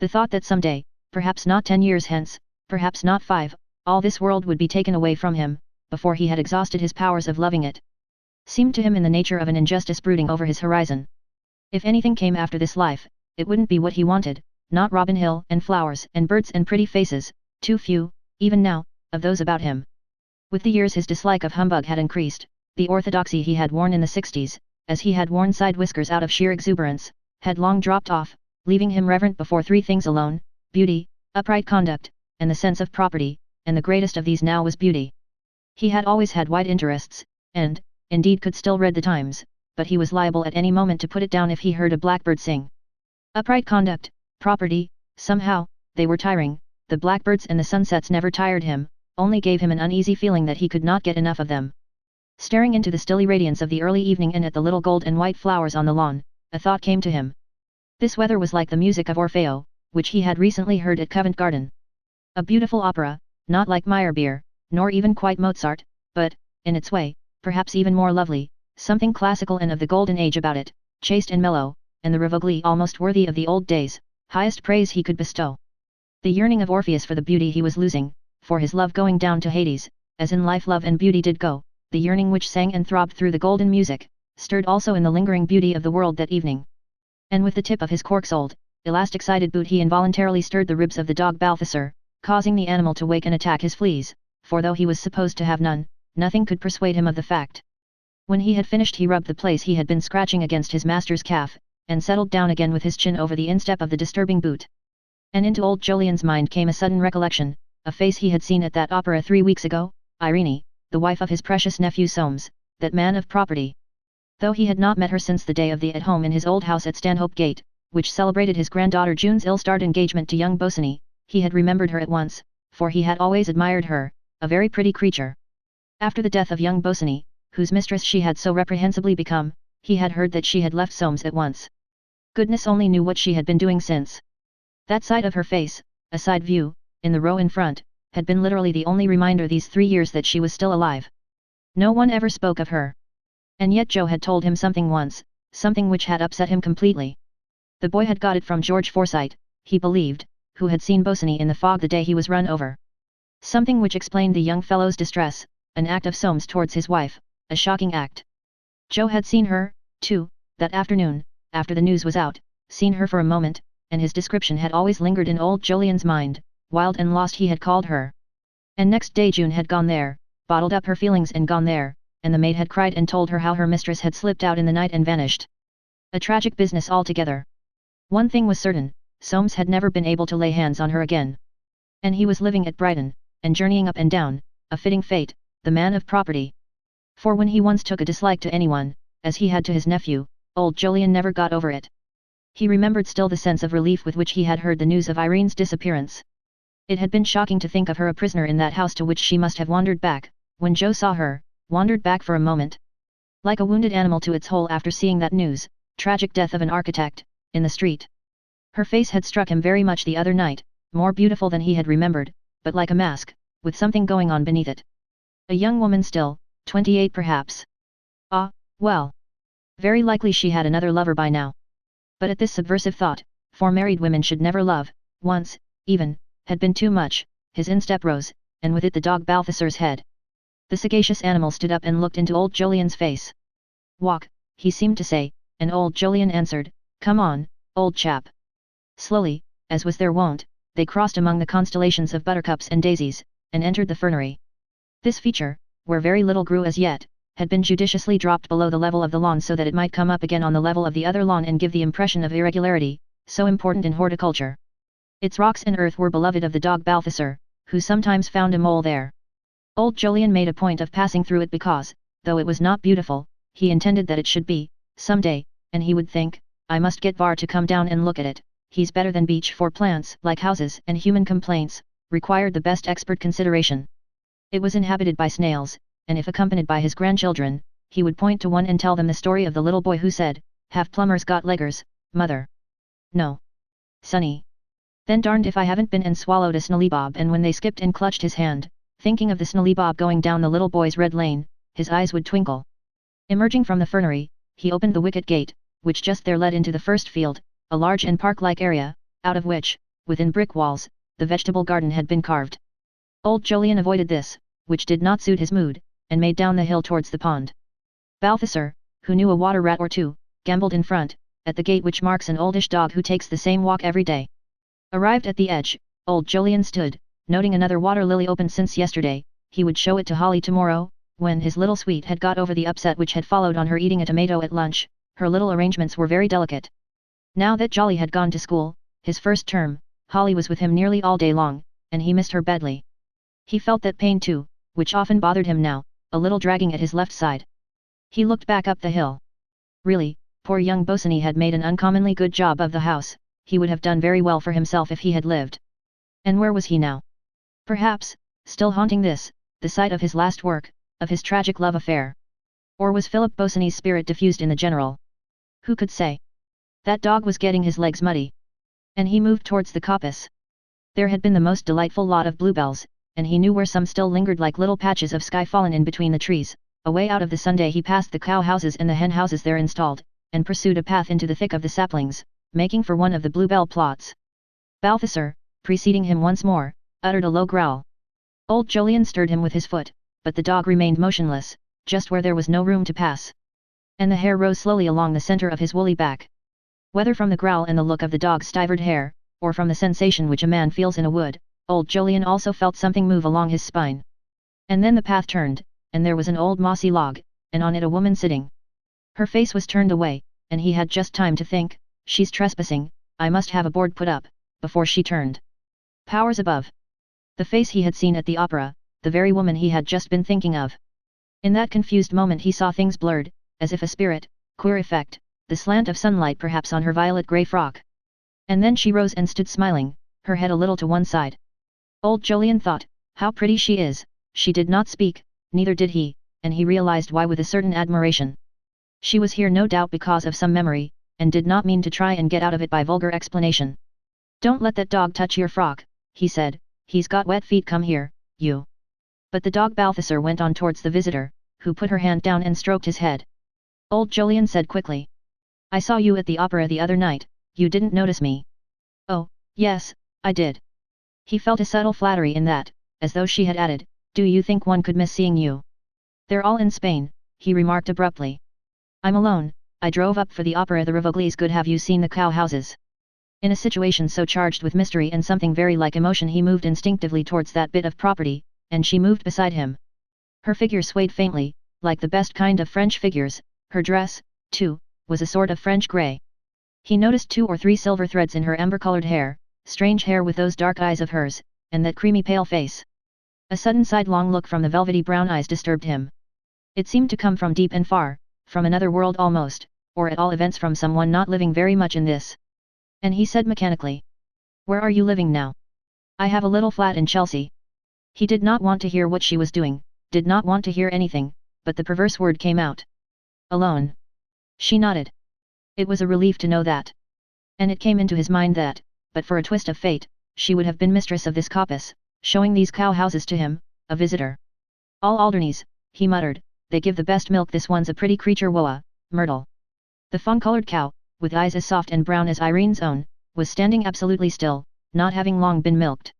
Speaker 1: The thought that some day, perhaps not 10 years hence, perhaps not 5, all this world would be taken away from him, before he had exhausted his powers of loving it, seemed to him in the nature of an injustice brooding over his horizon. If anything came after this life, it wouldn't be what he wanted, not Robin Hill and flowers and birds and pretty faces, too few, even now, of those about him. With the years his dislike of humbug had increased, the orthodoxy he had worn in the 60s, as he had worn side whiskers out of sheer exuberance, had long dropped off, leaving him reverent before 3 things alone, beauty, upright conduct, and the sense of property, and the greatest of these now was beauty. He had always had wide interests, and, indeed could still read the Times, but he was liable at any moment to put it down if he heard a blackbird sing. Upright conduct, property, somehow, they were tiring, the blackbirds and the sunsets never tired him, only gave him an uneasy feeling that he could not get enough of them. Staring into the stilly radiance of the early evening and at the little gold and white flowers on the lawn, a thought came to him. This weather was like the music of Orfeo, which he had recently heard at Covent Garden. A beautiful opera, not like Meyerbeer, nor even quite Mozart, but, in its way, perhaps even more lovely, something classical and of the golden age about it, chaste and mellow, and the Rivogli almost worthy of the old days, highest praise he could bestow. The yearning of Orpheus for the beauty he was losing, for his love going down to Hades, as in life love and beauty did go, the yearning which sang and throbbed through the golden music, stirred also in the lingering beauty of the world that evening. And with the tip of his cork-soled, elastic-sided boot he involuntarily stirred the ribs of the dog Balthasar, causing the animal to wake and attack his fleas, for though he was supposed to have none, nothing could persuade him of the fact. When he had finished he rubbed the place he had been scratching against his master's calf, and settled down again with his chin over the instep of the disturbing boot. And into old Jolyon's mind came a sudden recollection, a face he had seen at that opera 3 weeks ago, Irene, the wife of his precious nephew Soames, that man of property. Though he had not met her since the day of the at-home in his old house at Stanhope Gate, which celebrated his granddaughter June's ill-starred engagement to young Bosinney, he had remembered her at once, for he had always admired her, a very pretty creature. After the death of young Bosinney, whose mistress she had so reprehensibly become, he had heard that she had left Soames at once. Goodness only knew what she had been doing since. That side of her face, a side view, in the row in front, had been literally the only reminder these 3 years that she was still alive. No one ever spoke of her. And yet Joe had told him something once, something which had upset him completely. The boy had got it from George Forsyte, he believed, who had seen Bosinney in the fog the day he was run over. Something which explained the young fellow's distress, an act of Soames towards his wife, a shocking act. Joe had seen her, too, that afternoon, after the news was out, seen her for a moment, and his description had always lingered in old Jolyon's mind, wild and lost he had called her. And next day June had gone there, bottled up her feelings and gone there, and the maid had cried and told her how her mistress had slipped out in the night and vanished. A tragic business altogether. One thing was certain, Soames had never been able to lay hands on her again. And he was living at Brighton, and journeying up and down, a fitting fate, the man of property. For when he once took a dislike to anyone, as he had to his nephew, old Jolyon never got over it. He remembered still the sense of relief with which he had heard the news of Irene's disappearance. It had been shocking to think of her a prisoner in that house to which she must have wandered back, when Joe saw her, wandered back for a moment. Like a wounded animal to its hole after seeing that news, tragic death of an architect, in the street. Her face had struck him very much the other night, more beautiful than he had remembered, but like a mask, with something going on beneath it. A young woman still, 28 perhaps. Ah, well. Very likely she had another lover by now. But at this subversive thought, for married women should never love, once, even, had been too much, his instep rose, and with it the dog Balthasar's head. The sagacious animal stood up and looked into old Jolyon's face. Walk, he seemed to say, and old Jolyon answered, come on, old chap. Slowly, as was their wont, they crossed among the constellations of buttercups and daisies, and entered the fernery. This feature, where very little grew as yet, had been judiciously dropped below the level of the lawn so that it might come up again on the level of the other lawn and give the impression of irregularity, so important in horticulture. Its rocks and earth were beloved of the dog Balthasar, who sometimes found a mole there. Old Jolyon made a point of passing through it because, though it was not beautiful, he intended that it should be, some day, and he would think, I must get Var to come down and look at it, he's better than Beech for plants like houses and human complaints, required the best expert consideration. It was inhabited by snails, and if accompanied by his grandchildren, he would point to one and tell them the story of the little boy who said, have plumbers got leggers, mother? No. Sonny. Then darned if I haven't been and swallowed a snillybob, and when they skipped and clutched his hand, thinking of the snillybob going down the little boy's red lane, his eyes would twinkle. Emerging from the fernery, he opened the wicket gate, which just there led into the first field, a large and park-like area, out of which, within brick walls, the vegetable garden had been carved. Old Jolyon avoided this, which did not suit his mood, and made down the hill towards the pond. Balthasar, who knew a water rat or two, gambolled in front, at the gate which marks an oldish dog who takes the same walk every day. Arrived at the edge, old Jolyon stood, noting another water lily opened since yesterday, he would show it to Holly tomorrow, when his little sweet had got over the upset which had followed on her eating a tomato at lunch. Her little arrangements were very delicate. Now that Jolly had gone to school, his first term, Holly was with him nearly all day long, and he missed her badly. He felt that pain too, which often bothered him now, a little dragging at his left side. He looked back up the hill. Really, poor young Bosinney had made an uncommonly good job of the house, he would have done very well for himself if he had lived. And where was he now? Perhaps, still haunting this, the site of his last work, of his tragic love affair. Or was Philip Bosinney's spirit diffused in the general? Who could say? That dog was getting his legs muddy. And he moved towards the coppice. There had been the most delightful lot of bluebells, and he knew where some still lingered like little patches of sky fallen in between the trees. Away out of the Sunday he passed the cow houses and the hen houses there installed, and pursued a path into the thick of the saplings, making for one of the bluebell plots. Balthasar, preceding him once more, uttered a low growl. Old Jolyon stirred him with his foot, but the dog remained motionless, just where there was no room to pass. And the hair rose slowly along the center of his woolly back. Whether from the growl and the look of the dog's stivered hair, or from the sensation which a man feels in a wood, old Jolyon also felt something move along his spine. And then the path turned, and there was an old mossy log, and on it a woman sitting. Her face was turned away, and he had just time to think, she's trespassing, I must have a board put up, before she turned. Powers above! The face he had seen at the opera, the very woman he had just been thinking of. In that confused moment he saw things blurred, as if a spirit, queer effect, the slant of sunlight perhaps on her violet-grey frock. And then she rose and stood smiling, her head a little to one side. Old Jolyon thought, how pretty she is. She did not speak, neither did he, and he realized why with a certain admiration. She was here no doubt because of some memory, and did not mean to try and get out of it by vulgar explanation. "Don't let that dog touch your frock," he said, "he's got wet feet, come here, you." But the dog Balthasar went on towards the visitor, who put her hand down and stroked his head. Old Jolyon said quickly. "I saw you at the opera the other night, you didn't notice me." "Oh, yes, I did." He felt a subtle flattery in that, as though she had added, "Do you think one could miss seeing you?" "They're all in Spain," he remarked abruptly. "I'm alone, I drove up for the opera the Rivoglis. Good, have you seen the cow houses?" In a situation so charged with mystery and something very like emotion he moved instinctively towards that bit of property, and she moved beside him. Her figure swayed faintly, like the best kind of French figures. Her dress, too, was a sort of French grey. He noticed 2 or 3 silver threads in her amber-coloured hair, strange hair with those dark eyes of hers, and that creamy pale face. A sudden sidelong look from the velvety brown eyes disturbed him. It seemed to come from deep and far, from another world almost, or at all events from someone not living very much in this. And he said mechanically, "Where are you living now?" "I have a little flat in Chelsea." He did not want to hear what she was doing, did not want to hear anything, but the perverse word came out. "Alone?" She nodded. It was a relief to know that. And it came into his mind that, but for a twist of fate, she would have been mistress of this coppice, showing these cow houses to him, a visitor. "All Alderneys," he muttered, "they give the best milk. This one's a pretty creature, Woa, Myrtle." The fawn-coloured cow, with eyes as soft and brown as Irene's own, was standing absolutely still, not having long been milked.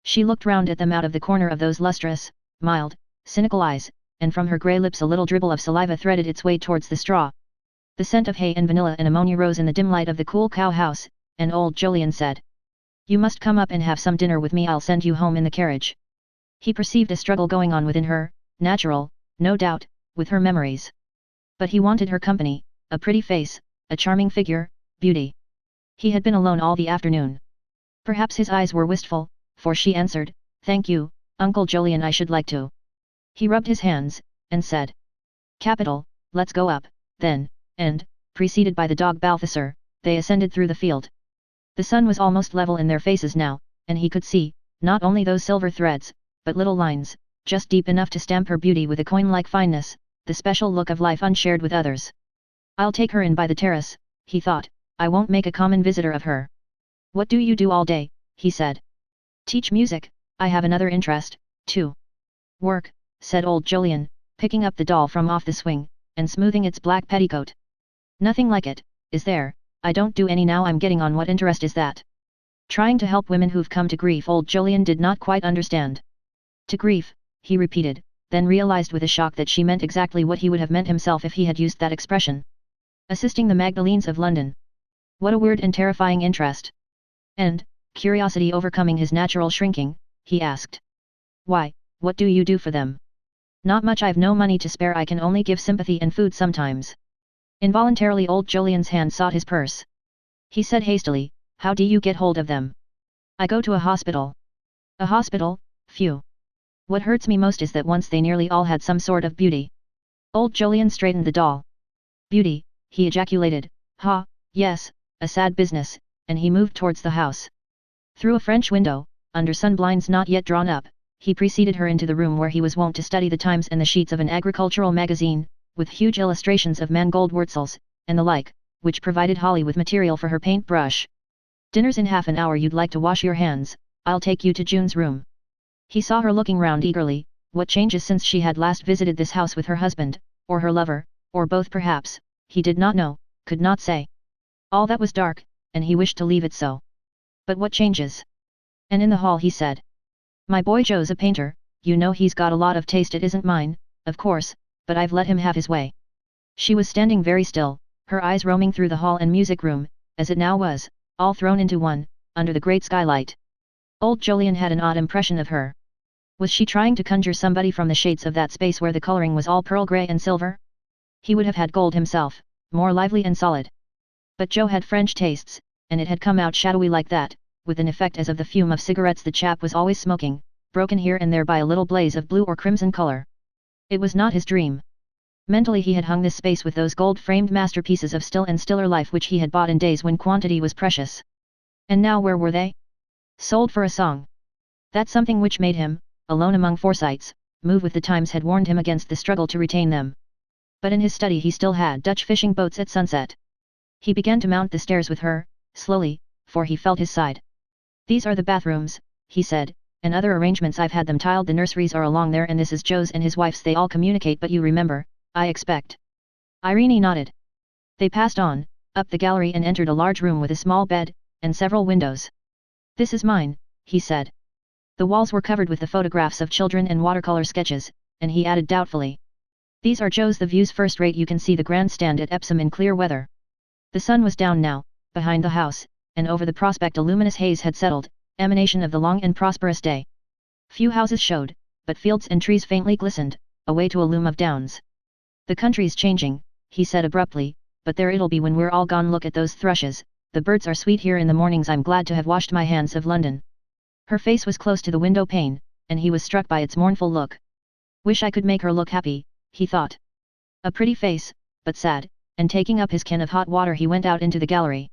Speaker 1: She looked round at them out of the corner of those lustrous, mild, cynical eyes, and from her grey lips a little dribble of saliva threaded its way towards the straw. The scent of hay and vanilla and ammonia rose in the dim light of the cool cow house, and old Jolyon said, "You must come up and have some dinner with me. I'll send you home in the carriage." He perceived a struggle going on within her, natural, no doubt, with her memories. But he wanted her company, a pretty face, a charming figure, beauty. He had been alone all the afternoon. Perhaps his eyes were wistful, for she answered, "Thank you, Uncle Jolyon, I should like to." He rubbed his hands, and said, "Capital, let's go up, then," and, preceded by the dog Balthasar, they ascended through the field. The sun was almost level in their faces now, and he could see, not only those silver threads, but little lines, just deep enough to stamp her beauty with a coin-like fineness, the special look of life unshared with others. "I'll take her in by the terrace," he thought, "I won't make a common visitor of her." "What do you do all day?" he said. "Teach music, I have another interest, too." "Work," said old Jolyon, picking up the doll from off the swing, and smoothing its black petticoat. "Nothing like it, is there? I don't do any now. I'm getting on. What interest is that?" "Trying to help women who've come to grief." Old Jolyon did not quite understand. "To grief," he repeated, then realized with a shock that she meant exactly what he would have meant himself if he had used that expression. Assisting the Magdalenes of London. What a weird and terrifying interest. And, curiosity overcoming his natural shrinking, he asked, "Why, what do you do for them?" "Not much. I've no money to spare. I can only give sympathy and food sometimes." Involuntarily old Jolyon's hand sought his purse. He said hastily, "How do you get hold of them?" "I go to a hospital." "A hospital? Phew. What hurts me most is that once they nearly all had some sort of beauty." Old Jolyon straightened the doll. "Beauty," he ejaculated, "ha, yes, a sad business," and he moved towards the house. Through a French window, under sunblinds not yet drawn up, he preceded her into the room where he was wont to study the Times and the sheets of an agricultural magazine, with huge illustrations of mangold wurzels, and the like, which provided Holly with material for her paint brush. "Dinner's in half an hour. You'd like to wash your hands, I'll take you to June's room." He saw her looking round eagerly. What changes since she had last visited this house with her husband, or her lover, or both perhaps, he did not know, could not say. All that was dark, and he wished to leave it so. But what changes? And in the hall he said, "My boy Joe's a painter, you know he's got a lot of taste. It isn't mine, of course, but I've let him have his way." She was standing very still, her eyes roaming through the hall and music room, as it now was, all thrown into one, under the great skylight. Old Jolyon had an odd impression of her. Was she trying to conjure somebody from the shades of that space where the colouring was all pearl grey and silver? He would have had gold himself, more lively and solid. But Joe had French tastes, and it had come out shadowy like that, with an effect as of the fume of cigarettes the chap was always smoking, broken here and there by a little blaze of blue or crimson colour. It was not his dream. Mentally he had hung this space with those gold-framed masterpieces of still and stiller life which he had bought in days when quantity was precious. And now where were they? Sold for a song. That something which made him, alone among Forsytes, move with the times had warned him against the struggle to retain them. But in his study he still had Dutch fishing boats at sunset. He began to mount the stairs with her, slowly, for he felt his side. "These are the bathrooms," he said, "and other arrangements I've had them tiled. The nurseries are along there and this is Joe's and his wife's. They all communicate, but you remember, I expect." Irene nodded. They passed on, up the gallery and entered a large room with a small bed, and several windows. "This is mine," he said. The walls were covered with the photographs of children and watercolor sketches, and he added doubtfully, "These are Joe's. The view's first rate. You can see the grandstand at Epsom in clear weather." The sun was down now, behind the house, and over the prospect a luminous haze had settled, emanation of the long and prosperous day. Few houses showed, but fields and trees faintly glistened, away to a loom of downs. "The country's changing," he said abruptly, "but there it'll be when we're all gone. Look at those thrushes, the birds are sweet here in the mornings. I'm glad to have washed my hands of London." Her face was close to the window pane, and he was struck by its mournful look. "Wish I could make her look happy," he thought. A pretty face, but sad, and taking up his can of hot water he went out into the gallery.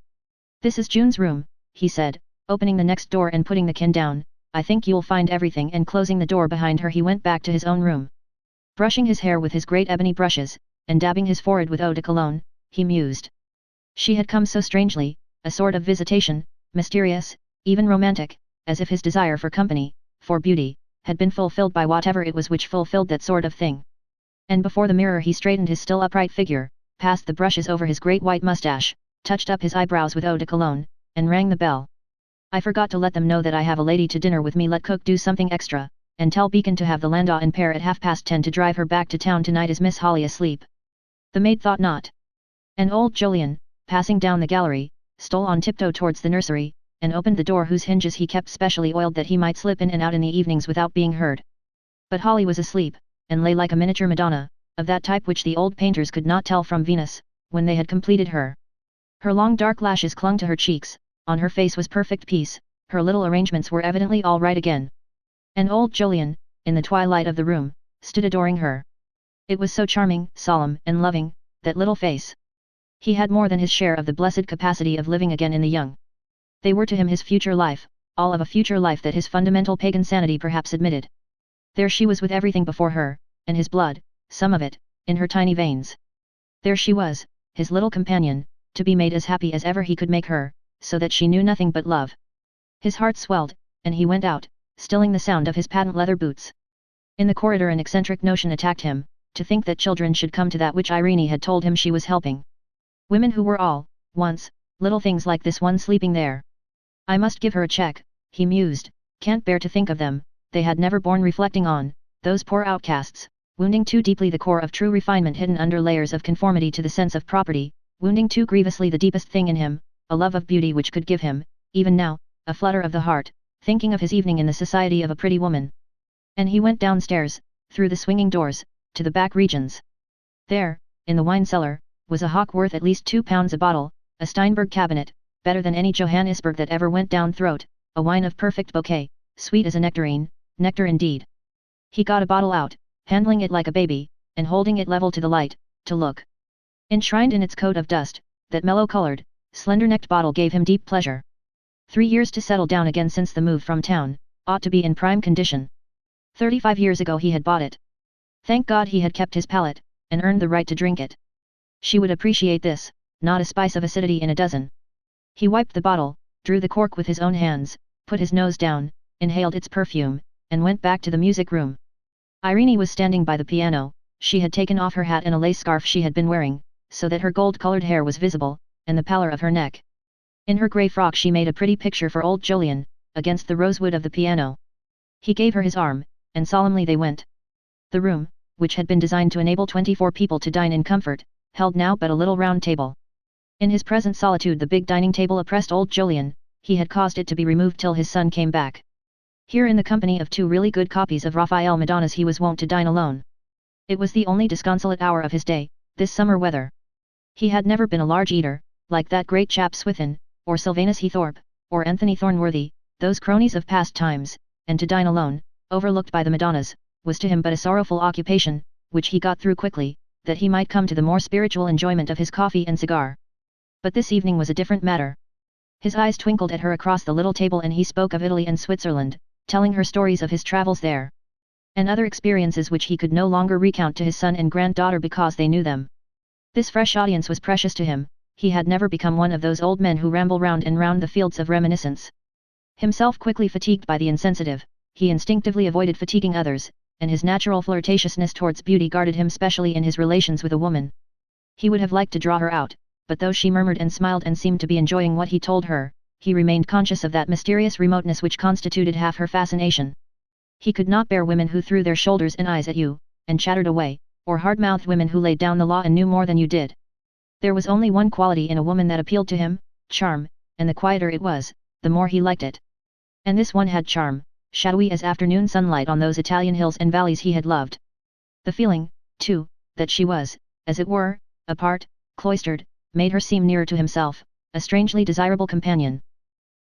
Speaker 1: "This is June's room," he said, opening the next door and putting the can down. "I think you'll find everything," and closing the door behind her he went back to his own room. Brushing his hair with his great ebony brushes, and dabbing his forehead with eau de cologne, he mused. She had come so strangely, a sort of visitation, mysterious, even romantic, as if his desire for company, for beauty, had been fulfilled by whatever it was which fulfilled that sort of thing. And before the mirror he straightened his still upright figure, passed the brushes over his great white mustache, touched up his eyebrows with eau de cologne, and rang the bell. "I forgot to let them know that I have a lady to dinner with me. Let cook do something extra, and tell Beacon to have the landau and pair at 10:30 to drive her back to town tonight. Is Miss Holly asleep?" The maid thought not. And old Jolyon, passing down the gallery, stole on tiptoe towards the nursery, and opened the door whose hinges he kept specially oiled that he might slip in and out in the evenings without being heard. But Holly was asleep, and lay like a miniature Madonna, of that type which the old painters could not tell from Venus, when they had completed her. Her long dark lashes clung to her cheeks, on her face was perfect peace, her little arrangements were evidently all right again. And old Jolyon, in the twilight of the room, stood adoring her. It was so charming, solemn, and loving, that little face. He had more than his share of the blessed capacity of living again in the young. They were to him his future life, all of a future life that his fundamental pagan sanity perhaps admitted. There she was with everything before her, and his blood, some of it, in her tiny veins. There she was, his little companion, to be made as happy as ever he could make her, so that she knew nothing but love. His heart swelled, and he went out, stilling the sound of his patent leather boots. In the corridor an eccentric notion attacked him, to think that children should come to that which Irene had told him she was helping. Women who were all, once, little things like this one sleeping there. "I must give her a check," he mused, "can't bear to think of them, they had never borne reflecting on, those poor outcasts, wounding too deeply the core of true refinement hidden under layers of conformity to the sense of property, wounding too grievously the deepest thing in him, a love of beauty which could give him, even now, a flutter of the heart, thinking of his evening in the society of a pretty woman." And he went downstairs, through the swinging doors, to the back regions. There, in the wine cellar, was a hock worth at least £2 a bottle, a Steinberg cabinet, better than any Johannisberg that ever went down throat, a wine of perfect bouquet, sweet as a nectarine, nectar indeed. He got a bottle out, handling it like a baby, and holding it level to the light, to look. Enshrined in its coat of dust, that mellow-colored, slender-necked bottle gave him deep pleasure. 3 years to settle down again since the move from town, ought to be in prime condition. 35 years ago he had bought it. Thank God he had kept his palate, and earned the right to drink it. She would appreciate this, not a spice of acidity in a dozen. He wiped the bottle, drew the cork with his own hands, put his nose down, inhaled its perfume, and went back to the music room. Irene was standing by the piano. She had taken off her hat and a lace scarf she had been wearing, so that her gold-colored hair was visible, and the pallor of her neck. In her grey frock she made a pretty picture for old Jolyon, against the rosewood of the piano. He gave her his arm, and solemnly they went. The room, which had been designed to enable 24 people to dine in comfort, held now but a little round table. In his present solitude the big dining table oppressed old Jolyon. He had caused it to be removed till his son came back. Here in the company of 2 really good copies of Raphael Madonnas he was wont to dine alone. It was the only disconsolate hour of his day, this summer weather. He had never been a large eater, like that great chap Swithin, or Sylvanus Heathorpe, or Anthony Thornworthy, those cronies of past times, and to dine alone, overlooked by the Madonnas, was to him but a sorrowful occupation, which he got through quickly, that he might come to the more spiritual enjoyment of his coffee and cigar. But this evening was a different matter. His eyes twinkled at her across the little table and he spoke of Italy and Switzerland, telling her stories of his travels there. and other experiences which he could no longer recount to his son and granddaughter because they knew them. This fresh audience was precious to him. He had never become one of those old men who ramble round and round the fields of reminiscence. Himself quickly fatigued by the insensitive, he instinctively avoided fatiguing others, and his natural flirtatiousness towards beauty guarded him specially in his relations with a woman. He would have liked to draw her out, but though she murmured and smiled and seemed to be enjoying what he told her, he remained conscious of that mysterious remoteness which constituted half her fascination. He could not bear women who threw their shoulders and eyes at you, and chattered away, or hard-mouthed women who laid down the law and knew more than you did. There was only one quality in a woman that appealed to him, charm, and the quieter it was, the more he liked it. And this one had charm, shadowy as afternoon sunlight on those Italian hills and valleys he had loved. The feeling, too, that she was, as it were, apart, cloistered, made her seem nearer to himself, a strangely desirable companion.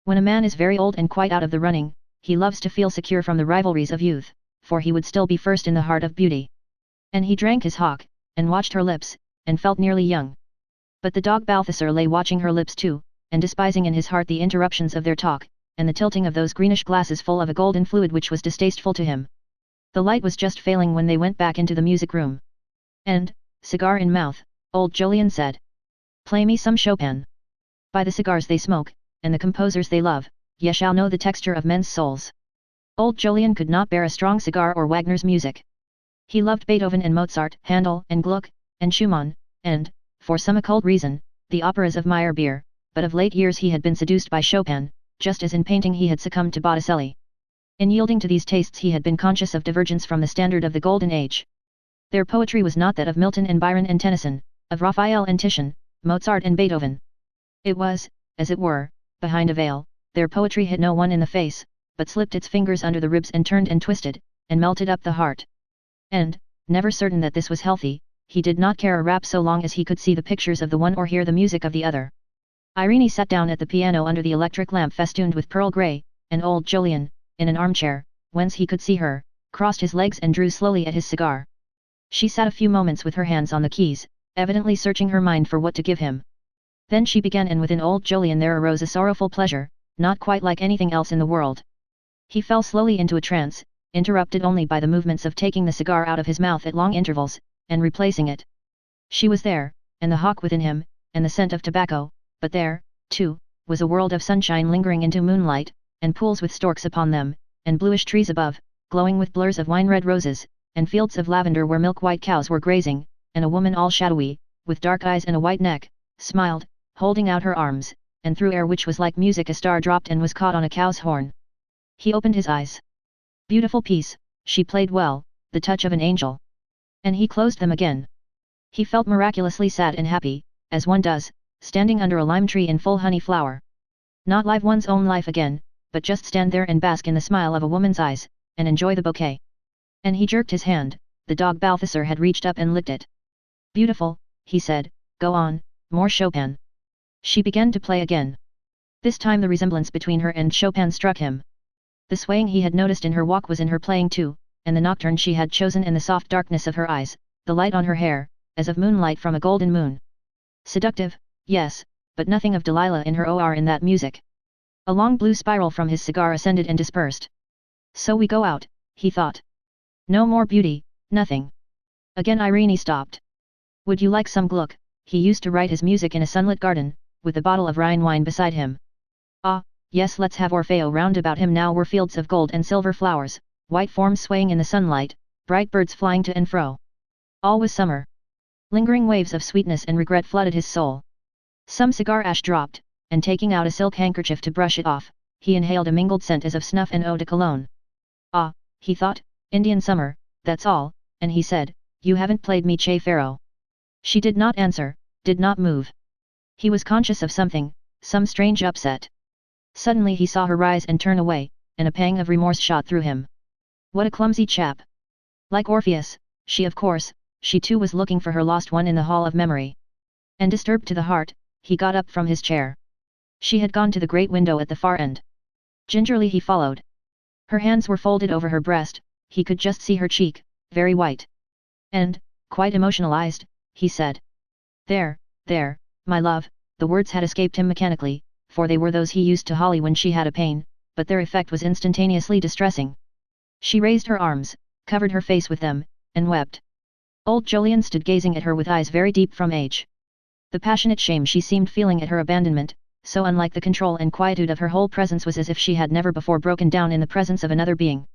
Speaker 1: When a man is very old and quite out of the running, he loves to feel secure from the rivalries of youth, for he would still be first in the heart of beauty. And he drank his hock, and watched her lips, and felt nearly young. But the dog Balthasar lay watching her lips too, and despising in his heart the interruptions of their talk, and the tilting of those greenish glasses full of a golden fluid which was distasteful to him. The light was just failing when they went back into the music room. And, cigar in mouth, old Jolyon said, "Play me some Chopin. By the cigars they smoke, and the composers they love, ye shall know the texture of men's souls." Old Jolyon could not bear a strong cigar or Wagner's music. He loved Beethoven and Mozart, Handel and Gluck, and Schumann, and, for some occult reason, the operas of Meyerbeer, but of late years he had been seduced by Chopin, just as in painting he had succumbed to Botticelli. In yielding to these tastes he had been conscious of divergence from the standard of the Golden Age. Their poetry was not that of Milton and Byron and Tennyson, of Raphael and Titian, Mozart and Beethoven. It was, as it were, behind a veil. Their poetry hit no one in the face, but slipped its fingers under the ribs and turned and twisted, and melted up the heart. And, never certain that this was healthy, he did not care a rap so long as he could see the pictures of the one or hear the music of the other. Irene sat down at the piano under the electric lamp festooned with pearl grey, and old Jolyon, in an armchair, whence he could see her, crossed his legs and drew slowly at his cigar. She sat a few moments with her hands on the keys, evidently searching her mind for what to give him. Then she began, and within old Jolyon there arose a sorrowful pleasure, not quite like anything else in the world. He fell slowly into a trance, interrupted only by the movements of taking the cigar out of his mouth at long intervals, and replacing it. She was there, and the hawk within him, and the scent of tobacco, but there, too, was a world of sunshine lingering into moonlight, and pools with storks upon them, and bluish trees above, glowing with blurs of wine-red roses, and fields of lavender where milk-white cows were grazing, and a woman all shadowy, with dark eyes and a white neck, smiled, holding out her arms, and through air which was like music a star dropped and was caught on a cow's horn. He opened his eyes. Beautiful piece, she played well, the touch of an angel. And he closed them again. He felt miraculously sad and happy, as one does, standing under a lime tree in full honey flower. Not live one's own life again, but just stand there and bask in the smile of a woman's eyes, and enjoy the bouquet. And he jerked his hand. The dog Balthasar had reached up and licked it. "Beautiful," he said, "go on, more Chopin." She began to play again. This time the resemblance between her and Chopin struck him. The swaying he had noticed in her walk was in her playing too, and the nocturne she had chosen and the soft darkness of her eyes, the light on her hair, as of moonlight from a golden moon. Seductive, yes, but nothing of Delilah in her or in that music. A long blue spiral from his cigar ascended and dispersed. "So we go out," he thought. "No more beauty, nothing." Again Irene stopped. "Would you like some Gluck?" He used to write his music in a sunlit garden, with a bottle of Rhine wine beside him. "Ah, yes, let's have Orfeo." Round about him now were fields of gold and silver flowers, white forms swaying in the sunlight, bright birds flying to and fro. All was summer. Lingering waves of sweetness and regret flooded his soul. Some cigar ash dropped, and taking out a silk handkerchief to brush it off, he inhaled a mingled scent as of snuff and eau de cologne. "Ah," he thought, "Indian summer, that's all," and he said, "You haven't played me Che Faro." She did not answer, did not move. He was conscious of something, some strange upset. Suddenly he saw her rise and turn away, and a pang of remorse shot through him. What a clumsy chap! Like Orpheus, she of course, she too was looking for her lost one in the hall of memory. And disturbed to the heart, he got up from his chair. She had gone to the great window at the far end. Gingerly he followed. Her hands were folded over her breast, he could just see her cheek, very white. And, quite emotionalized, he said, "There, my love." The words had escaped him mechanically, for they were those he used to Holly when she had a pain, but their effect was instantaneously distressing. She raised her arms, covered her face with them, and wept. Old Jolyon stood gazing at her with eyes very deep from age. The passionate shame she seemed feeling at her abandonment, so unlike the control and quietude of her whole presence, was as if she had never before broken down in the presence of another being.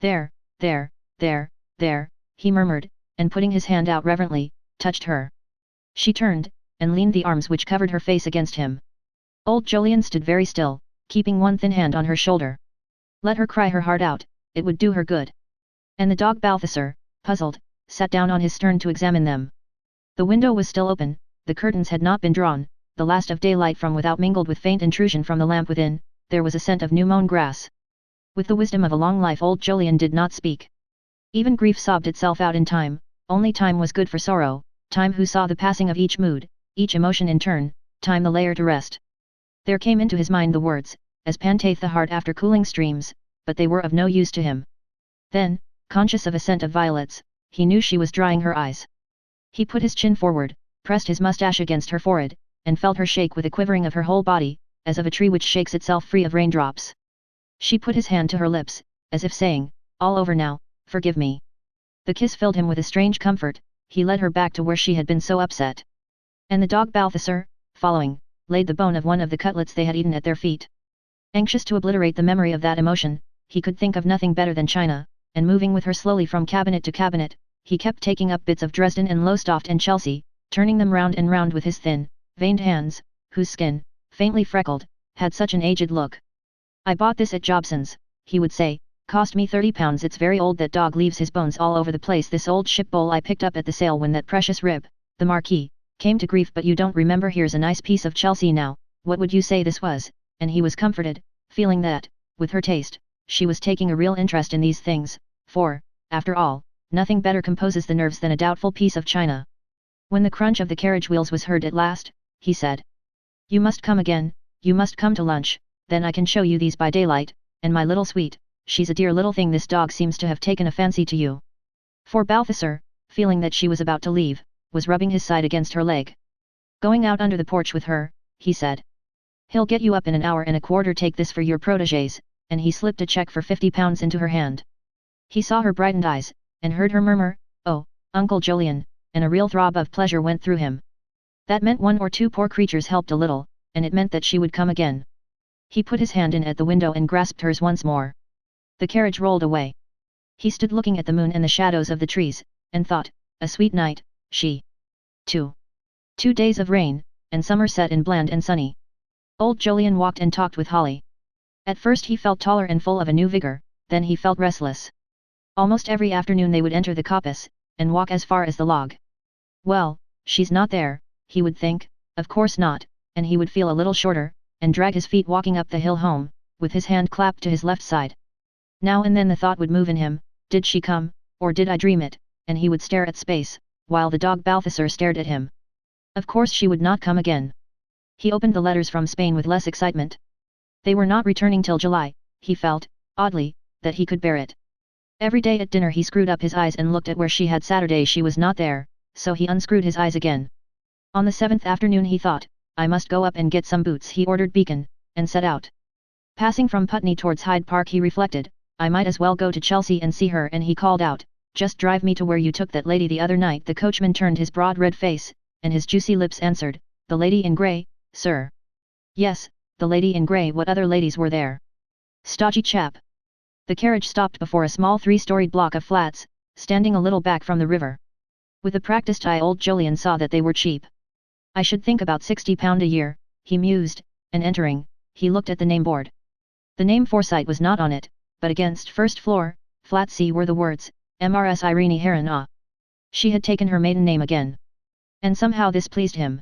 Speaker 1: There, there, there, there, he murmured, and putting his hand out reverently, touched her. She turned, and leaned the arms which covered her face against him. Old Jolyon stood very still, keeping one thin hand on her shoulder. Let her cry her heart out, it would do her good. And the dog Balthasar, puzzled, sat down on his stern to examine them. The window was still open, the curtains had not been drawn, the last of daylight from without mingled with faint intrusion from the lamp within, there was a scent of new-mown grass. With the wisdom of a long life, old Jolyon did not speak. Even grief sobbed itself out in time, only time was good for sorrow, time who saw the passing of each mood, each emotion in turn, time the layer to rest. There came into his mind the words, as panteth the heart after cooling streams, but they were of no use to him. Then, conscious of a scent of violets, he knew she was drying her eyes. He put his chin forward, pressed his moustache against her forehead, and felt her shake with a quivering of her whole body, as of a tree which shakes itself free of raindrops. She put his hand to her lips, as if saying, all over now, forgive me. The kiss filled him with a strange comfort, he led her back to where she had been so upset. And the dog Balthasar, following, laid the bone of one of the cutlets they had eaten at their feet. Anxious to obliterate the memory of that emotion, he could think of nothing better than China, and moving with her slowly from cabinet to cabinet, he kept taking up bits of Dresden and Lowestoft and Chelsea, turning them round and round with his thin, veined hands, whose skin, faintly freckled, had such an aged look. I bought this at Jobson's, he would say, cost me £30, it's very old, that dog leaves his bones all over the place. This old ship bowl I picked up at the sale when that precious rib, the Marquis, came to grief, but you don't remember. Here's a nice piece of Chelsea now, what would you say this was? And he was comforted, feeling that, with her taste, she was taking a real interest in these things, for, after all, nothing better composes the nerves than a doubtful piece of china. When the crunch of the carriage wheels was heard at last, he said, you must come again, you must come to lunch, then I can show you these by daylight, and my little sweet, she's a dear little thing. This dog seems to have taken a fancy to you. For Balthasar, feeling that she was about to leave, was rubbing his side against her leg. Going out under the porch with her, he said, he'll get you up in an hour and a quarter, take this for your protégés, and he slipped a cheque for £50 into her hand. He saw her brightened eyes, and heard her murmur, oh, Uncle Jolyon, and a real throb of pleasure went through him. That meant one or two poor creatures helped a little, and it meant that she would come again. He put his hand in at the window and grasped hers once more. The carriage rolled away. He stood looking at the moon and the shadows of the trees, and thought, a sweet night, she. 2 days of rain, and summer set in bland and sunny. Old Jolyon walked and talked with Holly. At first he felt taller and full of a new vigor, then he felt restless. Almost every afternoon they would enter the coppice, and walk as far as the log. Well, she's not there, he would think, of course not, and he would feel a little shorter, and drag his feet walking up the hill home, with his hand clapped to his left side. Now and then the thought would move in him, did she come, or did I dream it, and he would stare at space, while the dog Balthasar stared at him. Of course she would not come again. He opened the letters from Spain with less excitement. They were not returning till July, he felt, oddly, that he could bear it. Every day at dinner he screwed up his eyes and looked at where she had. Saturday she was not there, so he unscrewed his eyes again. On the 7th afternoon he thought, I must go up and get some boots. He ordered Beacon, and set out. Passing from Putney towards Hyde Park he reflected, I might as well go to Chelsea and see her, and he called out, just drive me to where you took that lady the other night. The coachman turned his broad red face, and his juicy lips answered, the lady in grey, sir. Yes, the lady in grey. What other ladies were there? Stodgy chap. The carriage stopped before a small 3-storied block of flats, standing a little back from the river. With a practiced eye old Jolyon saw that they were cheap. I should think about £60 a year, he mused, and entering, he looked at the name board. The name Forsyte was not on it, but against first floor, flat C were the words, Mrs. Irene Heron. She had taken her maiden name again. And somehow this pleased him.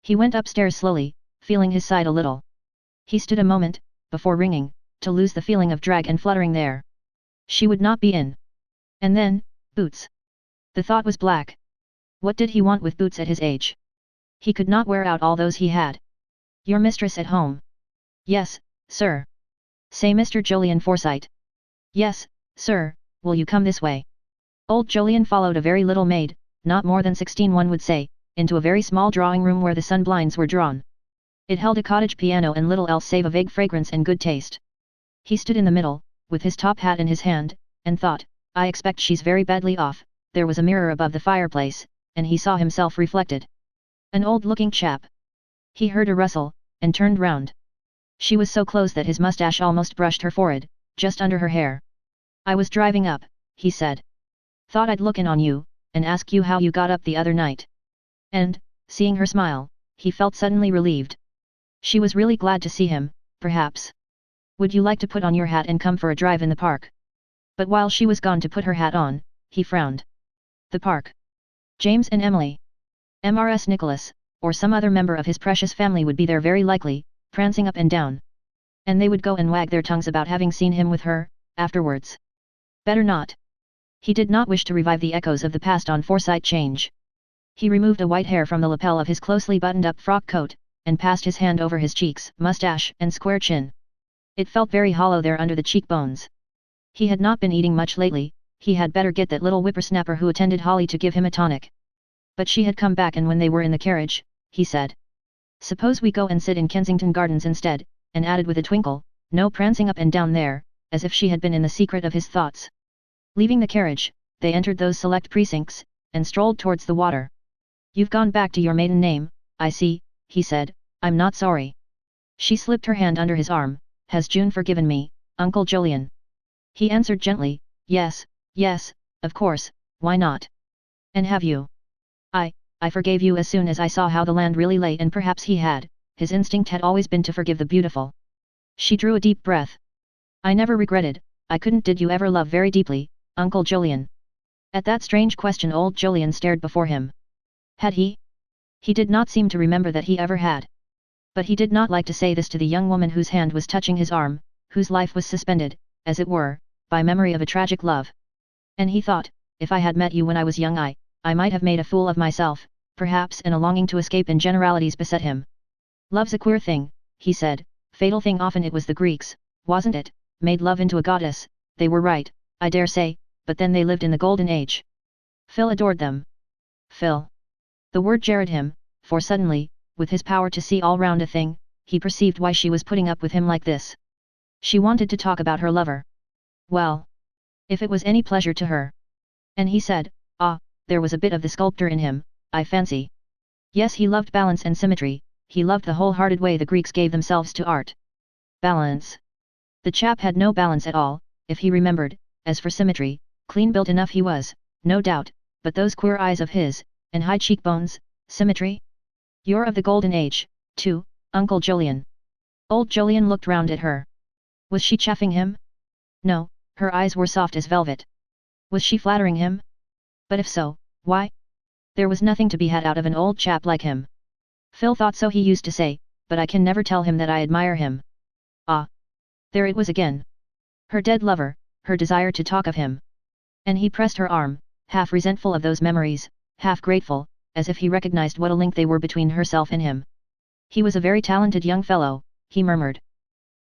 Speaker 1: He went upstairs slowly, feeling his side a little. He stood a moment, before ringing, to lose the feeling of drag and fluttering there. She would not be in. And then, boots. The thought was black. What did he want with boots at his age? He could not wear out all those he had. Your mistress at home? Yes, sir. Say Mr. Jolyon Forsyte. Yes, sir, will you come this way? Old Jolyon followed a very little maid, not more than 16 one would say, into a very small drawing room where the sun blinds were drawn. It held a cottage piano and little else save a vague fragrance and good taste. He stood in the middle, with his top hat in his hand, and thought, I expect she's very badly off." There was a mirror above the fireplace, and he saw himself reflected. An old-looking chap. He heard a rustle, and turned round. She was so close that his mustache almost brushed her forehead, just under her hair. "I was driving up," he said. "Thought I'd look in on you, and ask you how you got up the other night." And, seeing her smile, he felt suddenly relieved. She was really glad to see him, perhaps. "Would you like to put on your hat and come for a drive in the park?" But while she was gone to put her hat on, he frowned. The park. James and Emily. Mrs. Nicholas, or some other member of his precious family would be there very likely, prancing up and down. And they would go and wag their tongues about having seen him with her, afterwards. Better not. He did not wish to revive the echoes of the past on Forsyte Change. He removed a white hair from the lapel of his closely buttoned-up frock coat, and passed his hand over his cheeks, mustache, and square chin. It felt very hollow there under the cheekbones. He had not been eating much lately. He had better get that little whippersnapper who attended Holly to give him a tonic. But she had come back, and when they were in the carriage, he said, "Suppose we go and sit in Kensington Gardens instead," and added with a twinkle, "No prancing up and down there," as if she had been in the secret of his thoughts. Leaving the carriage, they entered those select precincts, and strolled towards the water. "You've gone back to your maiden name, I see," he said. "I'm not sorry." She slipped her hand under his arm. "Has June forgiven me, Uncle Jolyon?" He answered gently, "Yes, yes, of course, why not? And have you?" I forgave you as soon as I saw how the land really lay." And perhaps he had, his instinct had always been to forgive the beautiful. She drew a deep breath. "I never regretted, I couldn't." "Did you ever love very deeply, Uncle Jolyon?" At that strange question old Jolyon stared before him. Had he? He did not seem to remember that he ever had. But he did not like to say this to the young woman whose hand was touching his arm, whose life was suspended, as it were, by memory of a tragic love. And he thought, if I had met you when I was young I might have made a fool of myself, perhaps. And a longing to escape in generalities beset him. "Love's a queer thing," he said, "fatal thing. Often it was the Greeks, wasn't it, made love into a goddess. They were right, I dare say, but then they lived in the Golden Age. Phil adored them." Phil. The word jarred him, for suddenly, with his power to see all round a thing, he perceived why she was putting up with him like this. She wanted to talk about her lover. Well, if it was any pleasure to her. And he said, there was a bit of the sculptor in him, I fancy. Yes, he loved balance and symmetry. He loved the wholehearted way the Greeks gave themselves to art. Balance. The chap had no balance at all, if he remembered. As for symmetry, clean built enough he was, no doubt, but those queer eyes of his, and high cheekbones, symmetry? "You're of the Golden Age, too, Uncle Jolyon." Old Jolyon looked round at her. Was she chaffing him? No, her eyes were soft as velvet. Was she flattering him? But if so, why? There was nothing to be had out of an old chap like him. Phil thought so, he used to say, but I can never tell him that I admire him. There it was again. Her dead lover, her desire to talk of him. And he pressed her arm, half resentful of those memories, half grateful, as if he recognized what a link they were between herself and him. He was a very talented young fellow, he murmured.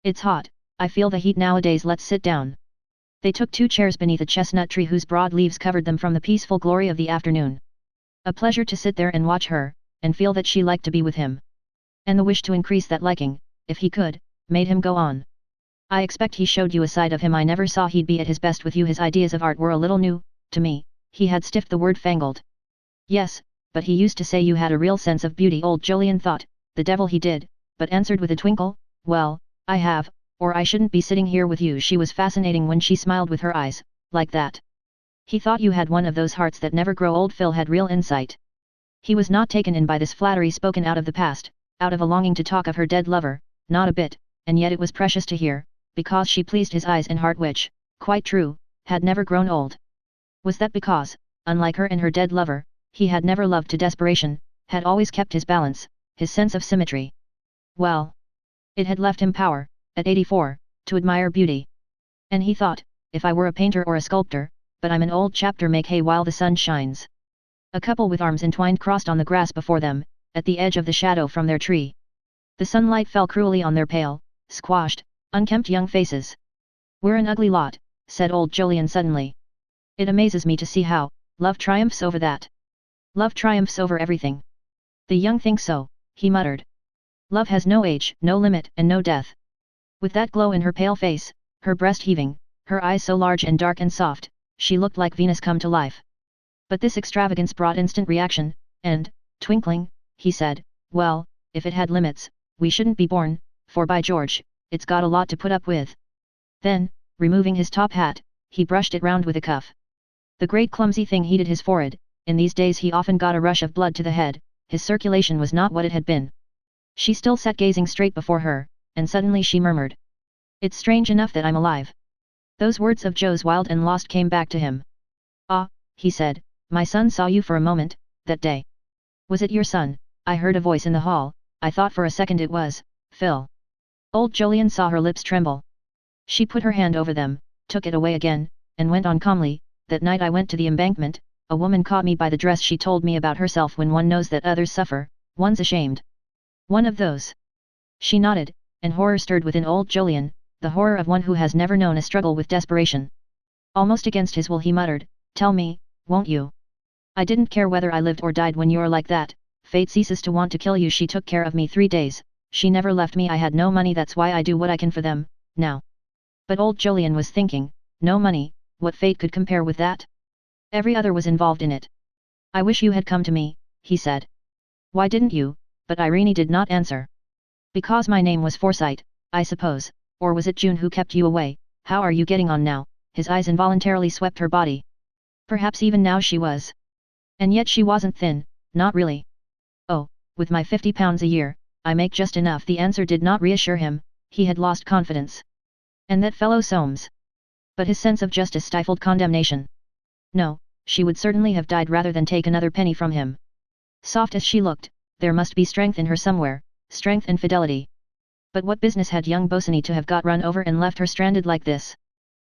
Speaker 1: "It's hot, I feel the heat nowadays. Let's sit down." They took 2 chairs beneath a chestnut tree whose broad leaves covered them from the peaceful glory of the afternoon. A pleasure to sit there and watch her, and feel that she liked to be with him. And the wish to increase that liking, if he could, made him go on. "I expect he showed you a side of him I never saw. He'd be at his best with you. His ideas of art were a little new, to me." He had stiffed the word fangled. "Yes, but he used to say you had a real sense of beauty." Old Jolyon thought, the devil he did, but answered with a twinkle, "Well, I have, or I shouldn't be sitting here with you." She was fascinating when she smiled with her eyes, like that. He thought you had one of those hearts that never grow old. Phil had real insight. He was not taken in by this flattery spoken out of the past, out of a longing to talk of her dead lover, not a bit, and yet it was precious to hear, because she pleased his eyes and heart which, quite true, had never grown old. Was that because, unlike her and her dead lover, he had never loved to desperation, had always kept his balance, his sense of symmetry? Well, it had left him power, at 84, to admire beauty. And he thought, if I were a painter or a sculptor, but I'm an old chap to make hay while the sun shines. A couple with arms entwined crossed on the grass before them, at the edge of the shadow from their tree. The sunlight fell cruelly on their pale, squashed, unkempt young faces. "We're an ugly lot," said old Jolyon suddenly. "It amazes me to see how love triumphs over that. Love triumphs over everything. The young think so," he muttered. "Love has no age, no limit, and no death." With that glow in her pale face, her breast heaving, her eyes so large and dark and soft, she looked like Venus come to life. But this extravagance brought instant reaction, and, twinkling, he said, well, if it had limits, we shouldn't be born, for by George, it's got a lot to put up with. Then, removing his top hat, he brushed it round with a cuff. The great clumsy thing heated his forehead. In these days he often got a rush of blood to the head, his circulation was not what it had been. She still sat gazing straight before her, and suddenly she murmured. It's strange enough that I'm alive. Those words of Joe's wild and lost came back to him. Ah, he said, my son saw you for a moment, that day. Was it your son? I heard a voice in the hall, I thought for a second it was, Phil. Old Jolyon saw her lips tremble. She put her hand over them, took it away again, and went on calmly, that night I went to the embankment, a woman caught me by the dress. She told me about herself. When one knows that others suffer, one's ashamed. One of those. She nodded, and horror stirred within old Jolyon, the horror of one who has never known a struggle with desperation. Almost against his will he muttered, tell me, won't you? I didn't care whether I lived or died when you're like that, fate ceases to want to kill you. She took care of me 3 days, she never left me. I had no money, that's why I do what I can for them, now. But old Jolyon was thinking, no money, what fate could compare with that? Every other was involved in it. I wish you had come to me, he said. Why didn't you? But Irene did not answer. Because my name was Forsyte, I suppose, or was it June who kept you away? How are you getting on now? His eyes involuntarily swept her body. Perhaps even now she was. And yet she wasn't thin, not really. Oh, with my £50 a year, I make just enough. The answer did not reassure him, he had lost confidence. And that fellow Soames. But his sense of justice stifled condemnation. No, she would certainly have died rather than take another penny from him. Soft as she looked, there must be strength in her somewhere, strength and fidelity. But what business had young Bosinney to have got run over and left her stranded like this?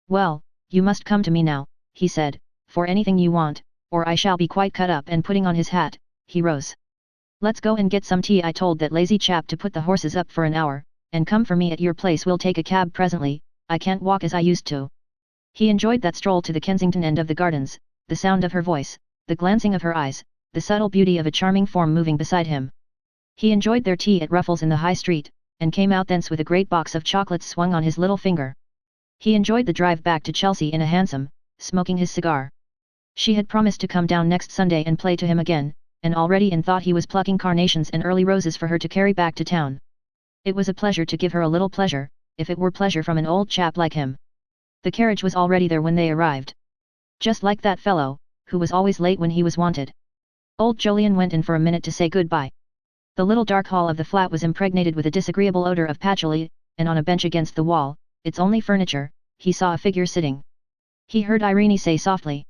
Speaker 1: Well, you must come to me now, he said, for anything you want, or I shall be quite cut up. And putting on his hat, he rose. Let's go and get some tea. I told that lazy chap to put the horses up for an hour, and come for me at your place. We'll take a cab presently, I can't walk as I used to. He enjoyed that stroll to the Kensington end of the gardens, the sound of her voice, the glancing of her eyes, the subtle beauty of a charming form moving beside him. He enjoyed their tea at Ruffles in the High Street, and came out thence with a great box of chocolates swung on his little finger. He enjoyed the drive back to Chelsea in a hansom, smoking his cigar. She had promised to come down next Sunday and play to him again, and already in thought he was plucking carnations and early roses for her to carry back to town. It was a pleasure to give her a little pleasure, if it were pleasure from an old chap like him. The carriage was already there when they arrived. Just like that fellow, who was always late when he was wanted. Old Jolyon went in for a minute to say goodbye. The little dark hall of the flat was impregnated with a disagreeable odor of patchouli, and on a bench against the wall, its only furniture, he saw a figure sitting. He heard Irene say softly.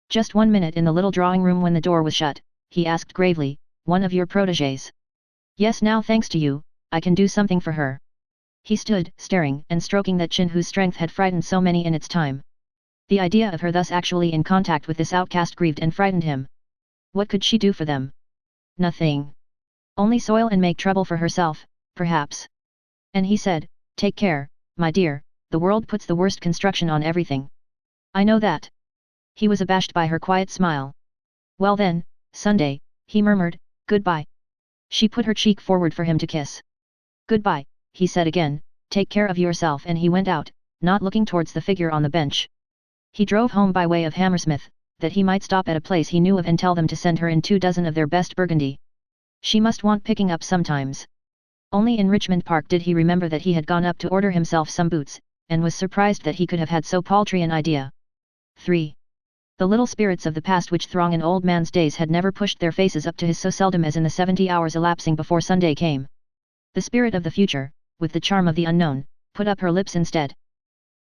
Speaker 1: Just 1 minute. In the little drawing room when the door was shut, he asked gravely, one of your protégés? Yes, now thanks to you, I can do something for her. He stood, staring and stroking that chin whose strength had frightened so many in its time. The idea of her thus actually in contact with this outcast grieved and frightened him. What could she do for them? Nothing. Only soil and make trouble for herself, perhaps. And he said, take care, my dear, the world puts the worst construction on everything. I know that. He was abashed by her quiet smile. Well then, Sunday, he murmured, goodbye. She put her cheek forward for him to kiss. Goodbye, he said again, take care of yourself, and he went out, not looking towards the figure on the bench. He drove home by way of Hammersmith, that he might stop at a place he knew of and tell them to send her in 24 of their best Burgundy. She must want picking up sometimes. Only in Richmond Park did he remember that he had gone up to order himself some boots, and was surprised that he could have had so paltry an idea. 3. The little spirits of the past which throng an old man's days had never pushed their faces up to his so seldom as in the 70 hours elapsing before Sunday came. The spirit of the future, with the charm of the unknown, put up her lips instead.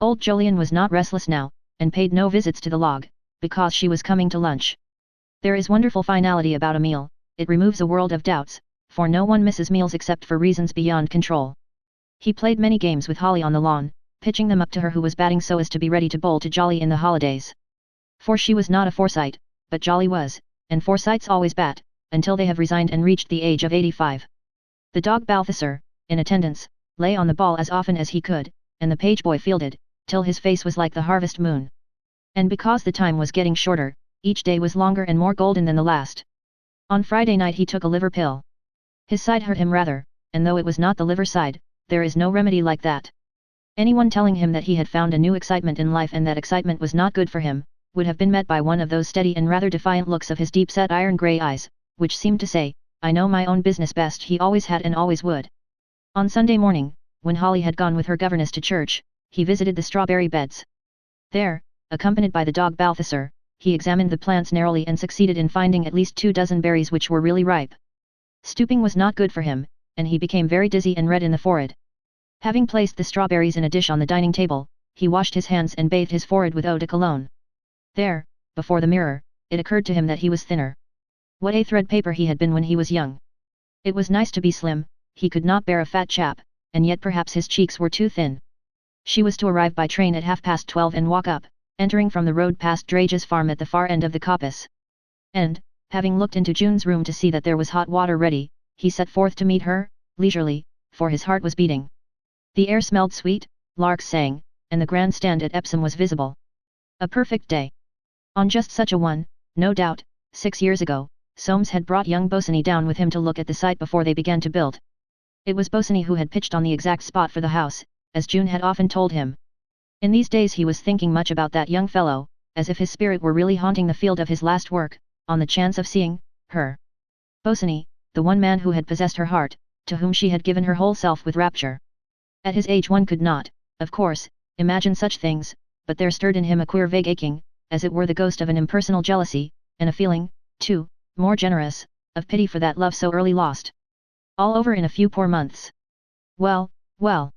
Speaker 1: Old Jolyon was not restless now, and paid no visits to the log, because she was coming to lunch. There is wonderful finality about a meal, it removes a world of doubts, for no one misses meals except for reasons beyond control. He played many games with Holly on the lawn, pitching them up to her who was batting so as to be ready to bowl to Jolly in the holidays. For she was not a Forsyte, but Jolly was, and Forsytes always bat, until they have resigned and reached the age of 85. The dog Balthasar, in attendance, lay on the ball as often as he could, and the page boy fielded, till his face was like the harvest moon. And because the time was getting shorter, each day was longer and more golden than the last. On Friday night he took a liver pill. His side hurt him rather, and though it was not the liver side, there is no remedy like that. Anyone telling him that he had found a new excitement in life and that excitement was not good for him, would have been met by one of those steady and rather defiant looks of his deep-set iron-grey eyes, which seemed to say, "I know my own business best." He always had and always would. On Sunday morning, when Holly had gone with her governess to church, he visited the strawberry beds. There, accompanied by the dog Balthasar, he examined the plants narrowly and succeeded in finding at least 24 berries which were really ripe. Stooping was not good for him, and he became very dizzy and red in the forehead. Having placed the strawberries in a dish on the dining table, he washed his hands and bathed his forehead with eau de cologne. There, before the mirror, it occurred to him that he was thinner. What a thread paper he had been when he was young. It was nice to be slim, he could not bear a fat chap, and yet perhaps his cheeks were too thin. She was to arrive by train at 12:30 and walk up, entering from the road past Drage's farm at the far end of the coppice. And, having looked into June's room to see that there was hot water ready, he set forth to meet her, leisurely, for his heart was beating. The air smelled sweet, larks sang, and the grandstand at Epsom was visible. A perfect day. On just such a one, no doubt, 6 years ago, Soames had brought young Bosinney down with him to look at the site before they began to build. It was Bosinney who had pitched on the exact spot for the house, as June had often told him. In these days he was thinking much about that young fellow, as if his spirit were really haunting the field of his last work, on the chance of seeing her. Bosinney, the one man who had possessed her heart, to whom she had given her whole self with rapture. At his age one could not, of course, imagine such things, but there stirred in him a queer vague aching, as it were the ghost of an impersonal jealousy, and a feeling, too, more generous, of pity for that love so early lost. All over in a few poor months. Well, well.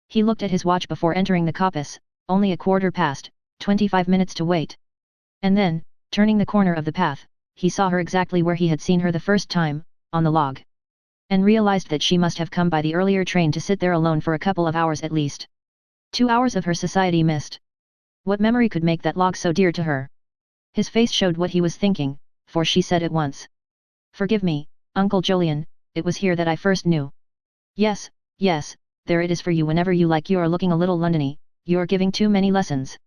Speaker 1: He looked at his watch before entering the coppice, only 25 minutes to wait. And then, turning the corner of the path, he saw her exactly where he had seen her the first time, on the log. And realized that she must have come by the earlier train to sit there alone for a couple of hours at least. 2 hours of her society missed. What memory could make that log so dear to her? His face showed what he was thinking, for she said at once. "Forgive me, Uncle Jolyon, it was here that I first knew." "Yes, yes, there it is for you whenever you like. You're looking a little Londony, you're giving too many lessons."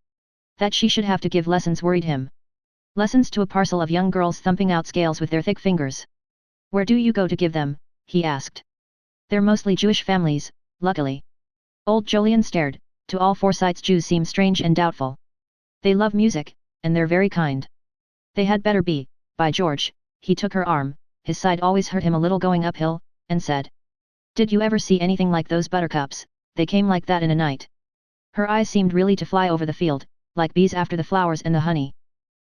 Speaker 1: That she should have to give lessons worried him. Lessons to a parcel of young girls thumping out scales with their thick fingers. "Where do you go to give them?" he asked. "They're mostly Jewish families, luckily." Old Jolyon stared. To all Forsyte's Jews seem strange and doubtful. "They love music, and they're very kind." "They had better be, by George." He took her arm, his side always hurt him a little going uphill, and said. "Did you ever see anything like those buttercups? They came like that in a night." Her eyes seemed really to fly over the field, like bees after the flowers and the honey.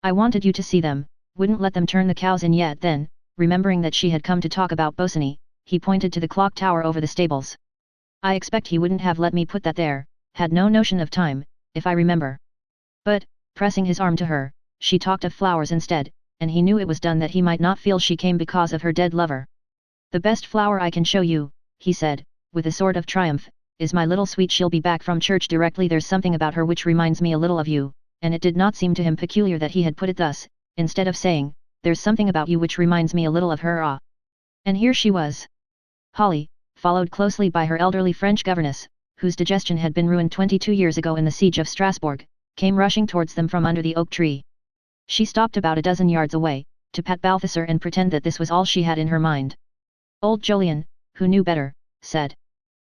Speaker 1: "I wanted you to see them, wouldn't let them turn the cows in yet." Then, remembering that she had come to talk about Bosinney, he pointed to the clock tower over the stables. "I expect he wouldn't have let me put that there, had no notion of time, if I remember." But, pressing his arm to her, she talked of flowers instead, and he knew it was done that he might not feel she came because of her dead lover. "The best flower I can show you," he said, with a sort of triumph, "is my little sweet. She'll be back from church directly. There's something about her which reminds me a little of you," and it did not seem to him peculiar that he had put it thus, instead of saying, "There's something about you which reminds me a little of her." And here she was. Holly, followed closely by her elderly French governess, whose digestion had been ruined 22 years ago in the siege of Strasbourg, came rushing towards them from under the oak tree. She stopped about a dozen yards away, to pat Balthasar and pretend that this was all she had in her mind. Old Jolyon, who knew better, said.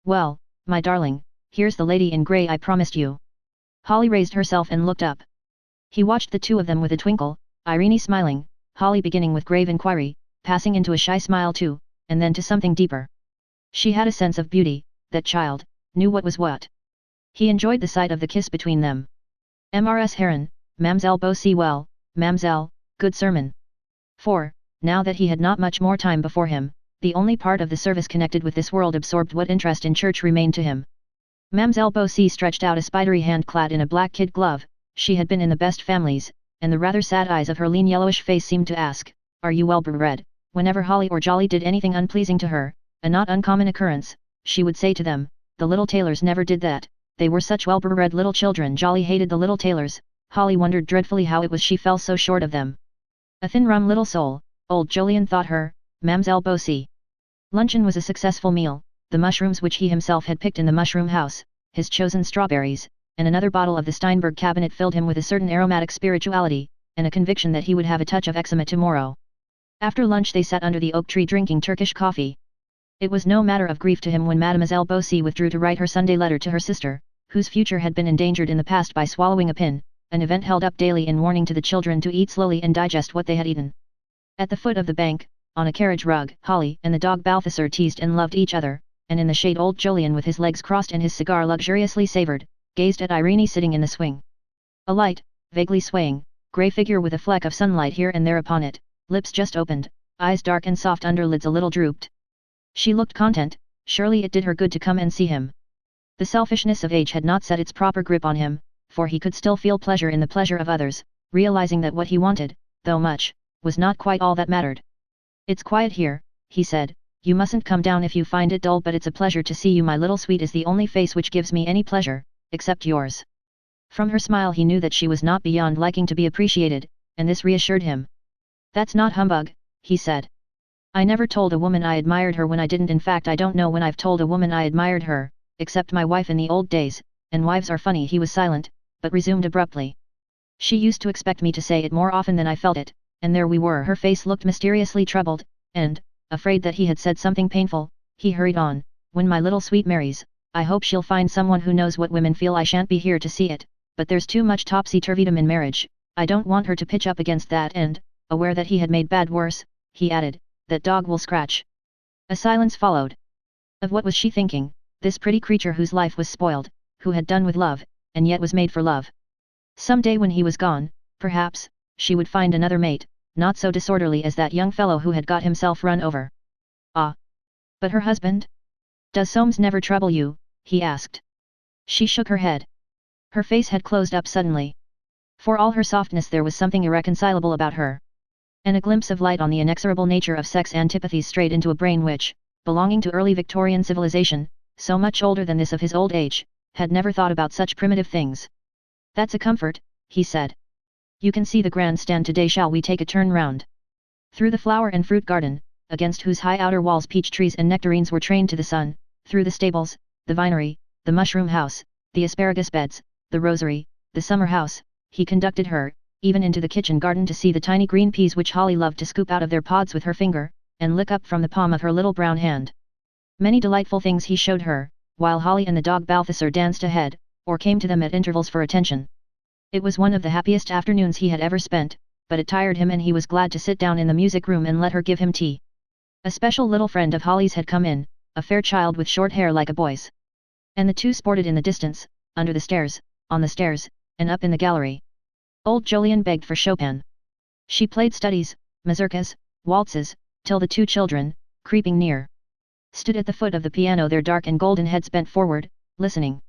Speaker 1: "Well, my darling, here's the lady in grey I promised you." Holly raised herself and looked up. He watched the two of them with a twinkle, Irene smiling, Holly beginning with grave inquiry, passing into a shy smile too, and then to something deeper. She had a sense of beauty, that child, knew what was what. He enjoyed the sight of the kiss between them. "Mrs. Heron, Mam'selle Beausy. Well, Mam'selle, good sermon." For, now that he had not much more time before him, the only part of the service connected with this world absorbed what interest in church remained to him. Mam'selle Beausy stretched out a spidery hand clad in a black kid glove. She had been in the best families, and the rather sad eyes of her lean yellowish face seemed to ask, "Are you well bred?" Whenever Holly or Jolly did anything unpleasing to her, a not uncommon occurrence, she would say to them, "The little Taylors never did that, they were such well-bred little children." Jolly hated the little Taylors. Holly wondered dreadfully how it was she fell so short of them. A thin rum little soul, old Jolyon thought her, Mam'selle Beausy. Luncheon was a successful meal. The mushrooms which he himself had picked in the mushroom house, his chosen strawberries, and another bottle of the Steinberg cabinet filled him with a certain aromatic spirituality, and a conviction that he would have a touch of eczema tomorrow. After lunch they sat under the oak tree drinking Turkish coffee. It was no matter of grief to him when Mademoiselle Beausy withdrew to write her Sunday letter to her sister, whose future had been endangered in the past by swallowing a pin, an event held up daily in warning to the children to eat slowly and digest what they had eaten. At the foot of the bank, on a carriage rug, Holly and the dog Balthasar teased and loved each other, and in the shade old Jolyon with his legs crossed and his cigar luxuriously savored, gazed at Irene sitting in the swing. A light, vaguely swaying, grey figure with a fleck of sunlight here and there upon it, lips just opened, eyes dark and soft under lids a little drooped. She looked content, surely it did her good to come and see him. The selfishness of age had not set its proper grip on him, for he could still feel pleasure in the pleasure of others, realizing that what he wanted, though much, was not quite all that mattered. "It's quiet here," he said, "you mustn't come down if you find it dull, but it's a pleasure to see you. My little sweet is the only face which gives me any pleasure, except yours." From her smile he knew that she was not beyond liking to be appreciated, and this reassured him. "That's not humbug," he said. "I never told a woman I admired her when I didn't. In fact, I don't know when I've told a woman I admired her, except my wife in the old days, and wives are funny." He was silent, but resumed abruptly. "She used to expect me to say it more often than I felt it, and there we were." Her face looked mysteriously troubled, and, afraid that he had said something painful, he hurried on, "When my little sweet marries, I hope she'll find someone who knows what women feel. I shan't be here to see it, but there's too much topsy-turvydom in marriage. I don't want her to pitch up against that and," aware that he had made bad worse, he added, "that dog will scratch." A silence followed. Of what was she thinking, this pretty creature whose life was spoiled, who had done with love, and yet was made for love? Some day when he was gone, perhaps, she would find another mate, not so disorderly as that young fellow who had got himself run over. Ah! But her husband? "Does Soames never trouble you?" he asked. She shook her head. Her face had closed up suddenly. For all her softness there was something irreconcilable about her. And a glimpse of light on the inexorable nature of sex antipathies strayed into a brain which, belonging to early Victorian civilization, so much older than this of his old age, had never thought about such primitive things. "That's a comfort," he said. "You can see the grandstand today. Shall we take a turn round?" Through the flower and fruit garden, against whose high outer walls peach trees and nectarines were trained to the sun, through the stables, the vinery, the mushroom house, the asparagus beds, the rosary, the summer house, he conducted her, even into the kitchen garden to see the tiny green peas which Holly loved to scoop out of their pods with her finger, and lick up from the palm of her little brown hand. Many delightful things he showed her, while Holly and the dog Balthasar danced ahead, or came to them at intervals for attention. It was one of the happiest afternoons he had ever spent, but it tired him and he was glad to sit down in the music room and let her give him tea. A special little friend of Holly's had come in, a fair child with short hair like a boy's. And the two sported in the distance, under the stairs, on the stairs, and up in the gallery. Old Jolyon begged for Chopin. She played studies, mazurkas, waltzes, till the two children, creeping near, stood at the foot of the piano, their dark and golden heads bent forward, listening.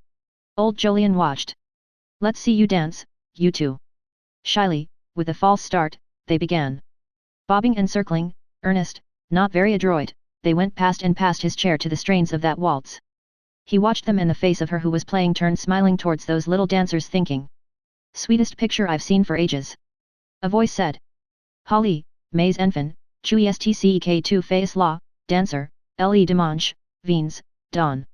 Speaker 1: Old Jolyon watched. "Let's see you dance, you two." Shyly, with a false start, they began. Bobbing and circling, earnest, not very adroit, they went past and past his chair to the strains of that waltz. He watched them and the face of her who was playing turned smiling towards those little dancers, thinking, "Sweetest picture I've seen for ages." A voice said, "Holly, mais enfant, tu estck tu fais la, dancer, le dimanche, vins, dawn."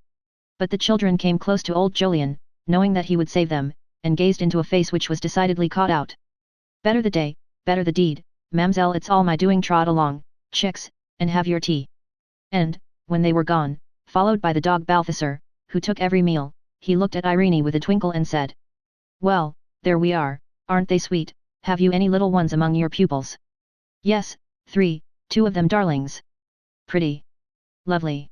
Speaker 1: But the children came close to old Jolyon, knowing that he would save them, and gazed into a face which was decidedly caught out. "Better the day, better the deed, mamselle, it's all my doing. Trot along, chicks, and have your tea." And, when they were gone, followed by the dog Balthasar, who took every meal, he looked at Irene with a twinkle and said, "Well, there we are, aren't they sweet? Have you any little ones among your pupils?" "Yes, 3, 2 of them darlings." "Pretty. Lovely."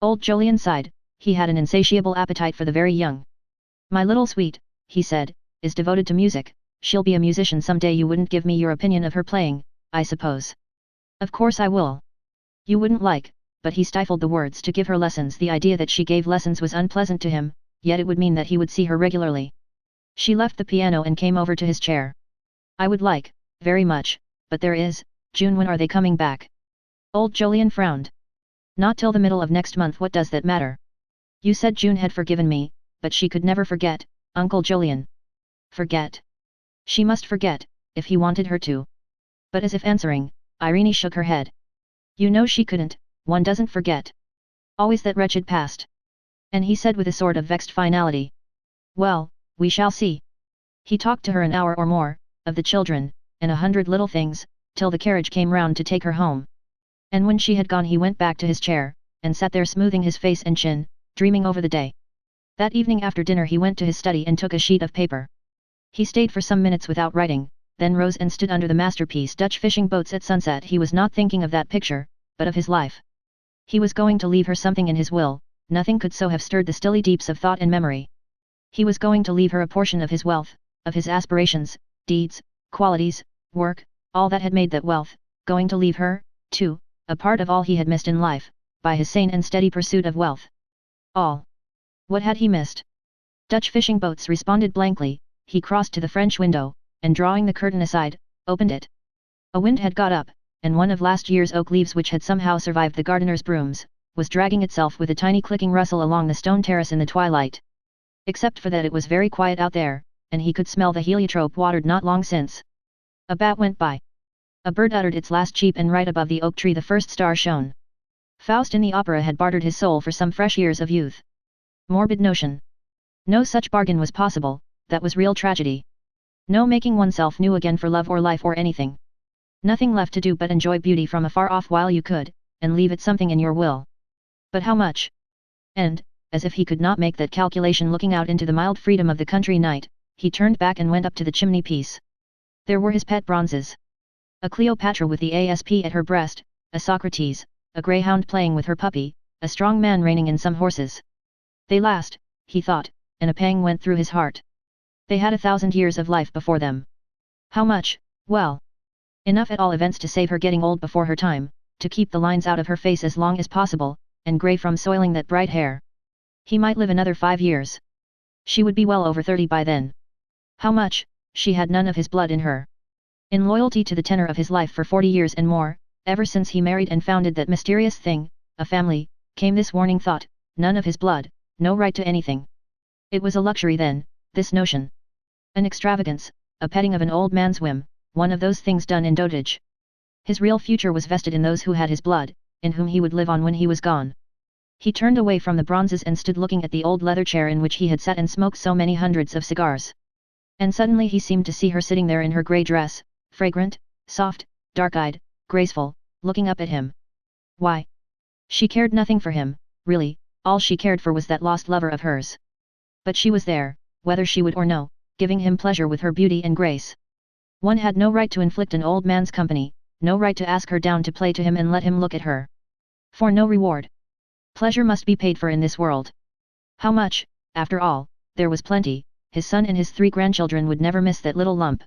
Speaker 1: Old Jolyon sighed, he had an insatiable appetite for the very young. "My little sweet," he said, "is devoted to music. She'll be a musician some day. You wouldn't give me your opinion of her playing, I suppose?" "Of course I will." "You wouldn't like," but he stifled the words, "to give her lessons." The idea that she gave lessons was unpleasant to him, yet it would mean that he would see her regularly. She left the piano and came over to his chair. "I would like, very much, but there is, June. When are they coming back?" Old Jolyon frowned. "Not till the middle of next month." "What does that matter? You said June had forgiven me, but she could never forget, Uncle Jolyon." "Forget? She must forget, if he wanted her to." But as if answering, Irene shook her head. "You know she couldn't, one doesn't forget. Always that wretched past." And he said with a sort of vexed finality, "Well, we shall see." He talked to her an hour or more, of the children, and 100 little things, till the carriage came round to take her home. And when she had gone he went back to his chair, and sat there smoothing his face and chin, dreaming over the day. That evening after dinner he went to his study and took a sheet of paper. He stayed for some minutes without writing, then rose and stood under the masterpiece Dutch fishing boats at sunset. He was not thinking of that picture, but of his life. He was going to leave her something in his will, nothing could so have stirred the stilly deeps of thought and memory. He was going to leave her a portion of his wealth, of his aspirations, deeds, qualities, work, all that had made that wealth, going to leave her, too, a part of all he had missed in life, by his sane and steady pursuit of wealth. All. What had he missed? Dutch fishing boats responded blankly. He crossed to the French window, and drawing the curtain aside, opened it. A wind had got up, and one of last year's oak leaves which had somehow survived the gardener's brooms, was dragging itself with a tiny clicking rustle along the stone terrace in the twilight. Except for that it was very quiet out there, and he could smell the heliotrope watered not long since. A bat went by. A bird uttered its last cheep, and right above the oak tree the first star shone. Faust in the opera had bartered his soul for some fresh years of youth. Morbid notion. No such bargain was possible, that was real tragedy. No making oneself new again for love or life or anything. Nothing left to do but enjoy beauty from afar off while you could, and leave it something in your will. But how much? And, as if he could not make that calculation looking out into the mild freedom of the country night, he turned back and went up to the chimney piece. There were his pet bronzes. A Cleopatra with the asp at her breast, a Socrates, a greyhound playing with her puppy, a strong man reining in some horses. They last, he thought, and a pang went through his heart. They had 1,000 years of life before them. How much? Well, enough at all events to save her getting old before her time, to keep the lines out of her face as long as possible, and grey from soiling that bright hair. He might live another 5 years. She would be well over 30 by then. How much? She had none of his blood in her. In loyalty to the tenor of his life for 40 years and more, ever since he married and founded that mysterious thing, a family, came this warning thought: none of his blood, no right to anything. It was a luxury then, this notion. An extravagance, a petting of an old man's whim, one of those things done in dotage. His real future was vested in those who had his blood, in whom he would live on when he was gone. He turned away from the bronzes and stood looking at the old leather chair in which he had sat and smoked so many hundreds of cigars. And suddenly he seemed to see her sitting there in her grey dress, fragrant, soft, dark-eyed, graceful, looking up at him. Why? She cared nothing for him, really, all she cared for was that lost lover of hers. But she was there, whether she would or no, giving him pleasure with her beauty and grace. One had no right to inflict an old man's company, no right to ask her down to play to him and let him look at her. For no reward. Pleasure must be paid for in this world. How much? After all, there was plenty. His son and his 3 grandchildren would never miss that little lump.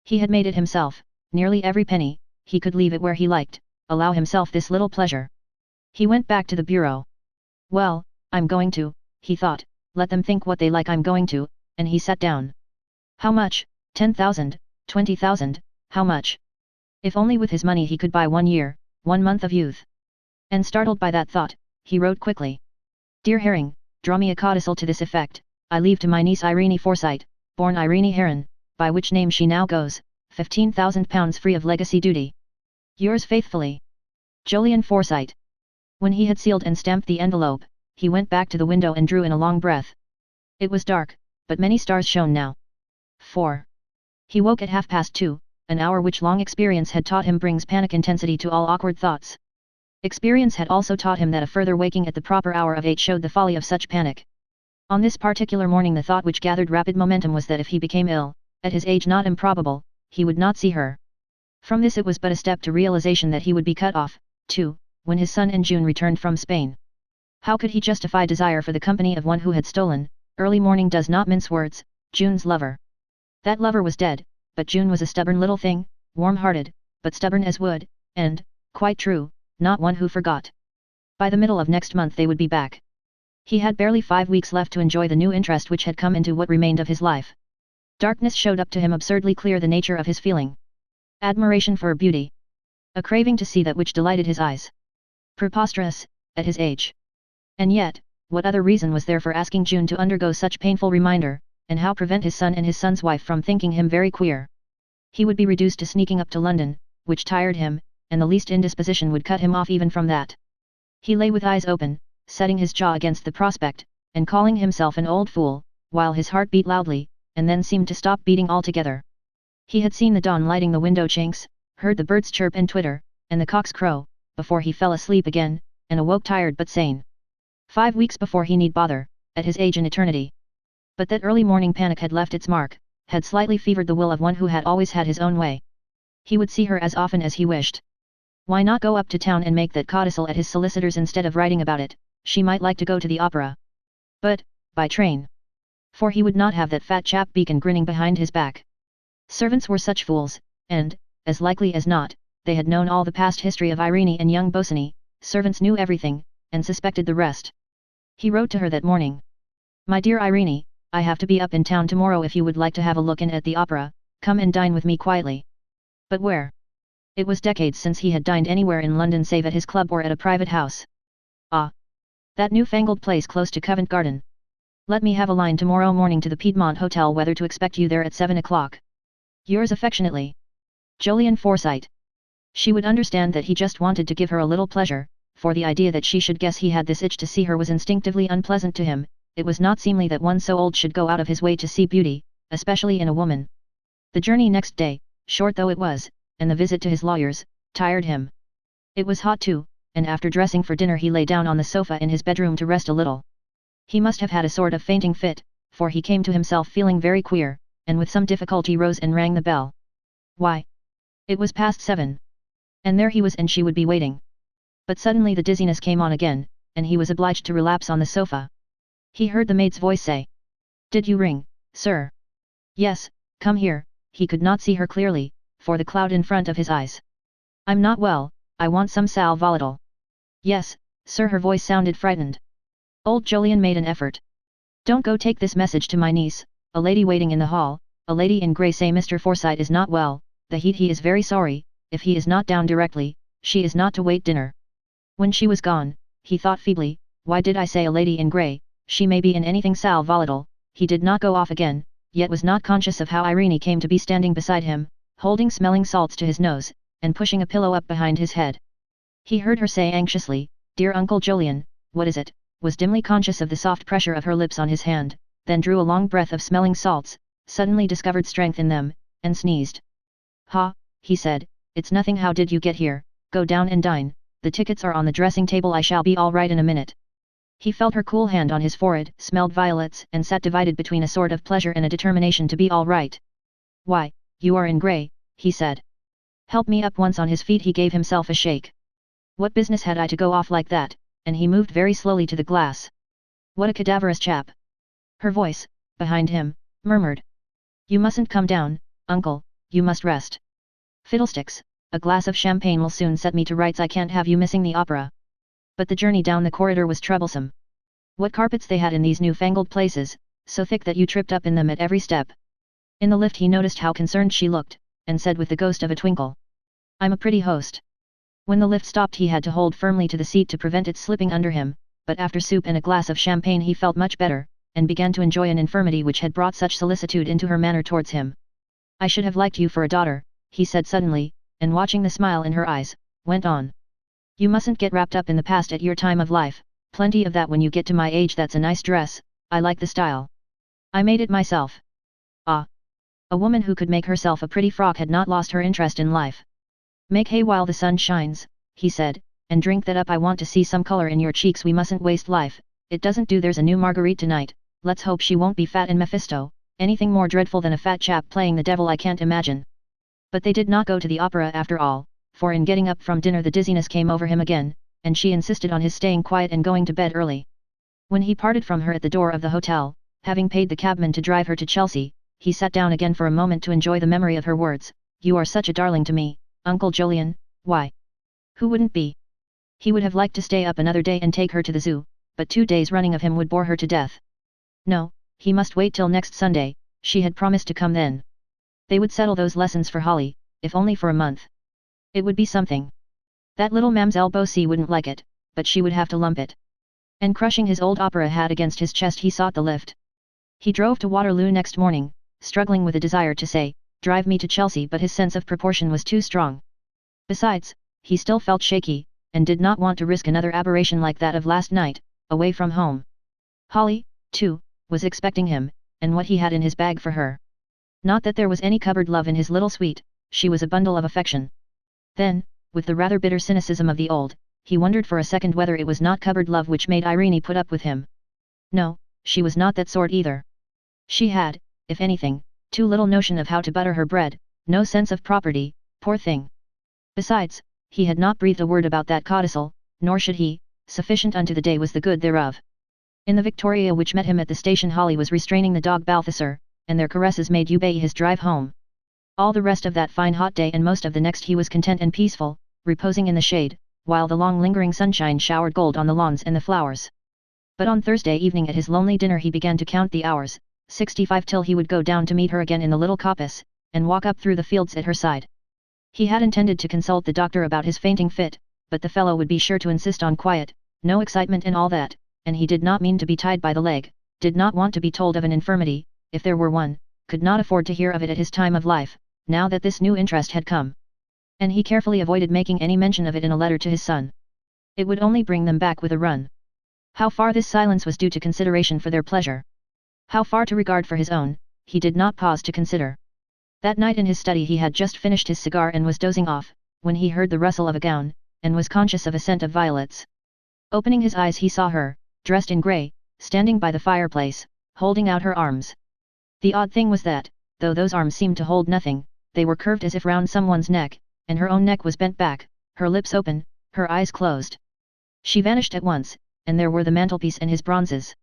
Speaker 1: He had made it himself, nearly every penny, he could leave it where he liked, allow himself this little pleasure. He went back to the bureau. Well, I'm going to, he thought, let them think what they like, I'm going to, and he sat down. How much? 10,000, 20,000, how much? If only with his money he could buy 1 year, 1 month of youth. And startled by that thought, he wrote quickly. Dear Herring, draw me a codicil to this effect: I leave to my niece Irene Forsyte, born Irene Heron, by which name she now goes, £15,000 free of legacy duty. Yours faithfully, Jolyon Forsyte. When he had sealed and stamped the envelope, he went back to the window and drew in a long breath. It was dark, but many stars shone now. 4. He woke at 2:30, an hour which long experience had taught him brings panic intensity to all awkward thoughts. Experience had also taught him that a further waking at the proper hour of 8 showed the folly of such panic. On this particular morning the thought which gathered rapid momentum was that if he became ill, at his age not improbable, he would not see her. From this it was but a step to realization that he would be cut off, too, when his son and June returned from Spain. How could he justify desire for the company of one who had stolen? Early morning does not mince words, June's lover. That lover was dead, but June was a stubborn little thing, warm-hearted, but stubborn as wood, and, quite true, not one who forgot. By the middle of next month they would be back. He had barely 5 weeks left to enjoy the new interest which had come into what remained of his life. Darkness showed up to him absurdly clear the nature of his feeling. Admiration for beauty. A craving to see that which delighted his eyes. Preposterous, at his age. And yet, what other reason was there for asking June to undergo such painful reminder, and how prevent his son and his son's wife from thinking him very queer? He would be reduced to sneaking up to London, which tired him, and the least indisposition would cut him off even from that. He lay with eyes open, setting his jaw against the prospect, and calling himself an old fool, while his heart beat loudly, and then seemed to stop beating altogether. He had seen the dawn lighting the window chinks, heard the birds chirp and twitter, and the cocks crow, before he fell asleep again, and awoke tired but sane. 5 weeks before he need bother, at his age an eternity. But that early morning panic had left its mark, had slightly fevered the will of one who had always had his own way. He would see her as often as he wished. Why not go up to town and make that codicil at his solicitor's instead of writing about it? She might like to go to the opera. But, by train. For he would not have that fat chap Beacon grinning behind his back. Servants were such fools, and, as likely as not, they had known all the past history of Irene and young Bosinney. Servants knew everything, and suspected the rest. He wrote to her that morning. My dear Irene, I have to be up in town tomorrow. If you would like to have a look in at the opera, come and dine with me quietly. But where? It was decades since he had dined anywhere in London save at his club or at a private house. Ah! That newfangled place close to Covent Garden. Let me have a line tomorrow morning to the Piedmont Hotel whether to expect you there at 7 o'clock. Yours affectionately, Jolyon Forsyte. She would understand that he just wanted to give her a little pleasure, for the idea that she should guess he had this itch to see her was instinctively unpleasant to him. It was not seemly that one so old should go out of his way to see beauty, especially in a woman. The journey next day, short though it was, and the visit to his lawyers, tired him. It was hot too, and after dressing for dinner he lay down on the sofa in his bedroom to rest a little. He must have had a sort of fainting fit, for he came to himself feeling very queer, and with some difficulty rose and rang the bell. Why? It was past 7. And there he was and she would be waiting. But suddenly the dizziness came on again, and he was obliged to relapse on the sofa. He heard the maid's voice say. Did you ring, sir? Yes, come here. He could not see her clearly, for the cloud in front of his eyes. I'm not well, I want some sal volatile. Yes, sir. Her voice sounded frightened. Old Jolyon made an effort. Don't go, take this message to my niece, a lady waiting in the hall. A lady in grey. Say Mr. Forsyte is not well, the heat. He is very sorry, if he is not down directly, she is not to wait dinner. When she was gone, he thought feebly, why did I say a lady in grey? She may be in anything sal volatile. He did not go off again, yet was not conscious of how Irene came to be standing beside him, holding smelling salts to his nose, and pushing a pillow up behind his head. He heard her say anxiously, Dear Uncle Jolyon, what is it? Was dimly conscious of the soft pressure of her lips on his hand, then drew a long breath of smelling salts, suddenly discovered strength in them, and sneezed. Ha, he said, it's nothing. How did you get here? Go down and dine, the tickets are on the dressing table. I shall be all right in a minute. He felt her cool hand on his forehead, smelled violets, and sat divided between a sort of pleasure and a determination to be all right. Why, you are in grey, he said. Help me up. Once on his feet he gave himself a shake. What business had I to go off like that? And he moved very slowly to the glass. What a cadaverous chap. Her voice, behind him, murmured. You mustn't come down, uncle, you must rest. Fiddlesticks, a glass of champagne will soon set me to rights. I can't have you missing the opera. But the journey down the corridor was troublesome. What carpets they had in these newfangled places, so thick that you tripped up in them at every step. In the lift he noticed how concerned she looked, and said with the ghost of a twinkle. I'm a pretty host. When the lift stopped he had to hold firmly to the seat to prevent it slipping under him, but after soup and a glass of champagne he felt much better, and began to enjoy an infirmity which had brought such solicitude into her manner towards him. I should have liked you for a daughter, he said suddenly, and watching the smile in her eyes, went on. You mustn't get wrapped up in the past at your time of life, plenty of that when you get to my age. That's a nice dress, I like the style. I made it myself. Ah! A woman who could make herself a pretty frock had not lost her interest in life. Make hay while the sun shines, he said, and drink that up. I want to see some color in your cheeks. We mustn't waste life, it doesn't do. There's a new Marguerite tonight, let's hope she won't be fat in Mephisto. Anything more dreadful than a fat chap playing the devil I can't imagine. But they did not go to the opera after all, for in getting up from dinner the dizziness came over him again, and she insisted on his staying quiet and going to bed early. When he parted from her at the door of the hotel, having paid the cabman to drive her to Chelsea, he sat down again for a moment to enjoy the memory of her words. You are such a darling to me, Uncle Jolyon. Why? Who wouldn't be? He would have liked to stay up another day and take her to the zoo, but 2 days running of him would bore her to death. No, he must wait till next Sunday. She had promised to come then. They would settle those lessons for Holly, if only for a month. It would be something. That little Mamselle Bossy wouldn't like it, but she would have to lump it. And crushing his old opera hat against his chest he sought the lift. He drove to Waterloo next morning, struggling with a desire to say, drive me to Chelsea, but his sense of proportion was too strong. Besides, he still felt shaky, and did not want to risk another aberration like that of last night, away from home. Holly, too, was expecting him, and what he had in his bag for her. Not that there was any cupboard love in his little suite, she was a bundle of affection. Then, with the rather bitter cynicism of the old, he wondered for a second whether it was not cupboard love which made Irene put up with him. No, she was not that sort either. She had, if anything, Too little notion of how to butter her bread, no sense of property, poor thing. Besides, he had not breathed a word about that codicil, nor should he, sufficient unto the day was the good thereof. In the Victoria which met him at the station Holly was restraining the dog Balthasar, and their caresses made Eubay his drive home. All the rest of that fine hot day and most of the next he was content and peaceful, reposing in the shade, while the long lingering sunshine showered gold on the lawns and the flowers. But on Thursday evening at his lonely dinner he began to count the hours, 65 till he would go down to meet her again in the little coppice, and walk up through the fields at her side. He had intended to consult the doctor about his fainting fit, but the fellow would be sure to insist on quiet, no excitement and all that, and he did not mean to be tied by the leg, did not want to be told of an infirmity, if there were one, could not afford to hear of it at his time of life, now that this new interest had come. And he carefully avoided making any mention of it in a letter to his son. It would only bring them back with a run. How far this silence was due to consideration for their pleasure, how far to regard for his own, he did not pause to consider. That night in his study he had just finished his cigar and was dozing off, when he heard the rustle of a gown, and was conscious of a scent of violets. Opening his eyes he saw her, dressed in grey, standing by the fireplace, holding out her arms. The odd thing was that, though those arms seemed to hold nothing, they were curved as if round someone's neck, and her own neck was bent back, her lips open, her eyes closed. She vanished at once, and there were the mantelpiece and his bronzes.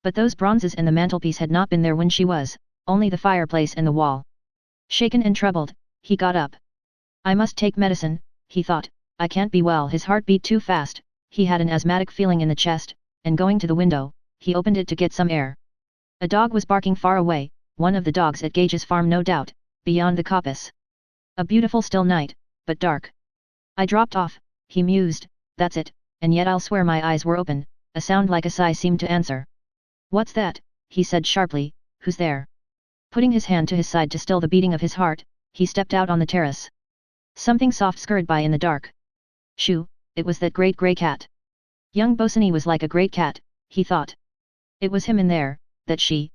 Speaker 1: But those bronzes and the mantelpiece had not been there when she was, only the fireplace and the wall. Shaken and troubled, he got up. I must take medicine, he thought, I can't be well. His heart beat too fast, he had an asthmatic feeling in the chest, and going to the window, he opened it to get some air. A dog was barking far away, one of the dogs at Gage's farm no doubt, beyond the coppice. A beautiful still night, but dark. I dropped off, he mused, that's it, and yet I'll swear my eyes were open, a sound like a sigh seemed to answer. What's that? He said sharply, who's there? Putting his hand to his side to still the beating of his heart, he stepped out on the terrace. Something soft scurried by in the dark. Shoo, it was that great grey cat. Young Bosinney was like a great cat, he thought. It was him in there, that she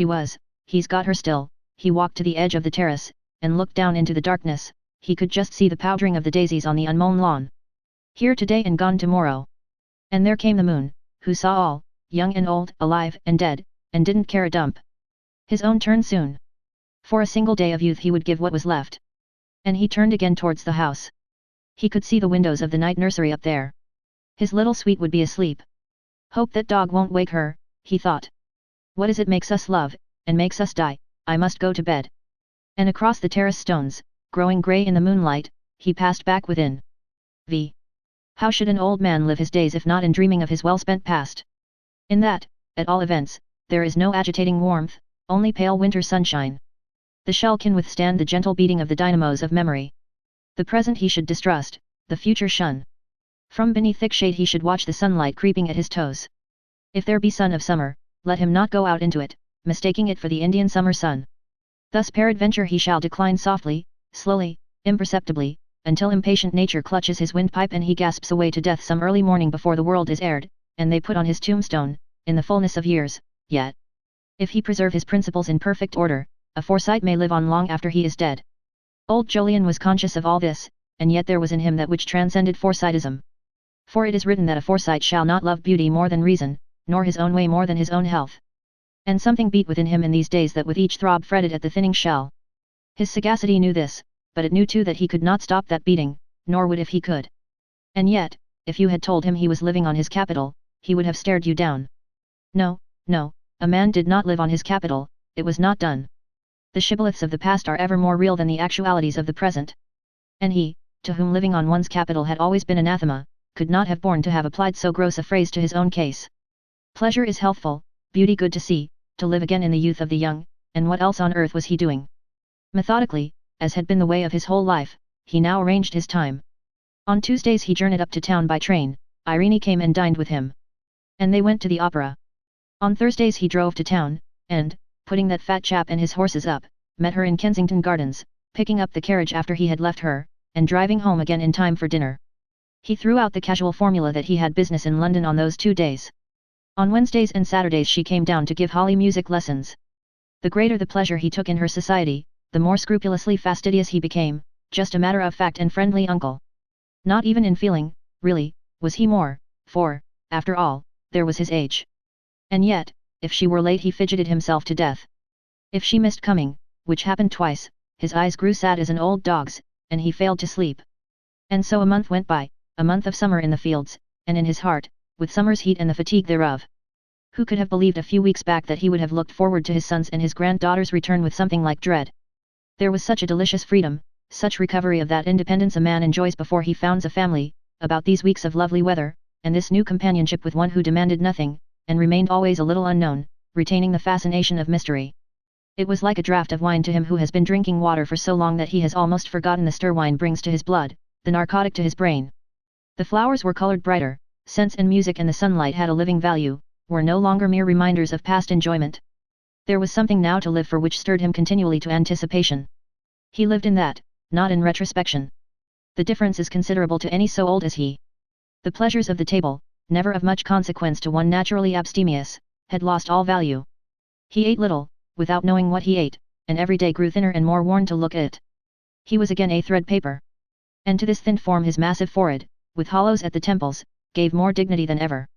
Speaker 1: was, he's got her still. He walked to the edge of the terrace, and looked down into the darkness, he could just see the powdering of the daisies on the unmown lawn. Here today and gone tomorrow. And there came the moon, who saw all, young and old, alive and dead, and didn't care a dump. His own turn soon. For a single day of youth he would give what was left. And he turned again towards the house. He could see the windows of the night nursery up there. His little sweet would be asleep. Hope that dog won't wake her, he thought. What is it makes us love, and makes us die, I must go to bed. And across the terrace stones, growing grey in the moonlight, he passed back within. How should an old man live his days if not in dreaming of his well-spent past? In that, at all events, there is no agitating warmth, only pale winter sunshine. The shell can withstand the gentle beating of the dynamos of memory. The present he should distrust, the future shun. From beneath thick shade he should watch the sunlight creeping at his toes. If there be sun of summer, let him not go out into it, mistaking it for the Indian summer sun. Thus peradventure he shall decline softly, slowly, imperceptibly, until impatient nature clutches his windpipe and he gasps away to death some early morning before the world is aired, and they put on his tombstone, in the fullness of years, yet. If he preserve his principles in perfect order, a Forsyte may live on long after he is dead. Old Jolyon was conscious of all this, and yet there was in him that which transcended Forsytism. For it is written that a Forsyte shall not love beauty more than reason, nor his own way more than his own health. And something beat within him in these days that with each throb fretted at the thinning shell. His sagacity knew this, but it knew too that he could not stop that beating, nor would if he could. And yet, if you had told him he was living on his capital, he would have stared you down. No, no, a man did not live on his capital, it was not done. The shibboleths of the past are ever more real than the actualities of the present. And he, to whom living on one's capital had always been anathema, could not have borne to have applied so gross a phrase to his own case. Pleasure is healthful, beauty good to see, to live again in the youth of the young, and what else on earth was he doing? Methodically, as had been the way of his whole life, he now arranged his time. On Tuesdays he journeyed up to town by train, Irene came and dined with him. And they went to the opera. On Thursdays he drove to town, and, putting that fat chap and his horses up, met her in Kensington Gardens, picking up the carriage after he had left her, and driving home again in time for dinner. He threw out the casual formula that he had business in London on those 2 days. On Wednesdays and Saturdays she came down to give Holly music lessons. The greater the pleasure he took in her society, the more scrupulously fastidious he became, just a matter of fact and friendly uncle. Not even in feeling, really, was he more, for, after all, there was his age. And yet, if she were late he fidgeted himself to death. If she missed coming, which happened twice, his eyes grew sad as an old dog's, and he failed to sleep. And so a month went by, a month of summer in the fields, and in his heart, with summer's heat and the fatigue thereof. Who could have believed a few weeks back that he would have looked forward to his son's and his granddaughter's return with something like dread? There was such a delicious freedom, such recovery of that independence a man enjoys before he founds a family, about these weeks of lovely weather, and this new companionship with one who demanded nothing, and remained always a little unknown, retaining the fascination of mystery. It was like a draught of wine to him who has been drinking water for so long that he has almost forgotten the stir wine brings to his blood, the narcotic to his brain. The flowers were colored brighter, scents and music and the sunlight had a living value, were no longer mere reminders of past enjoyment. There was something now to live for which stirred him continually to anticipation. He lived in that, not in retrospection. The difference is considerable to any so old as he. The pleasures of the table, never of much consequence to one naturally abstemious, had lost all value. He ate little, without knowing what he ate, and every day grew thinner and more worn to look at it. He was again a thread paper. And to this thin form his massive forehead, with hollows at the temples, gave more dignity than ever.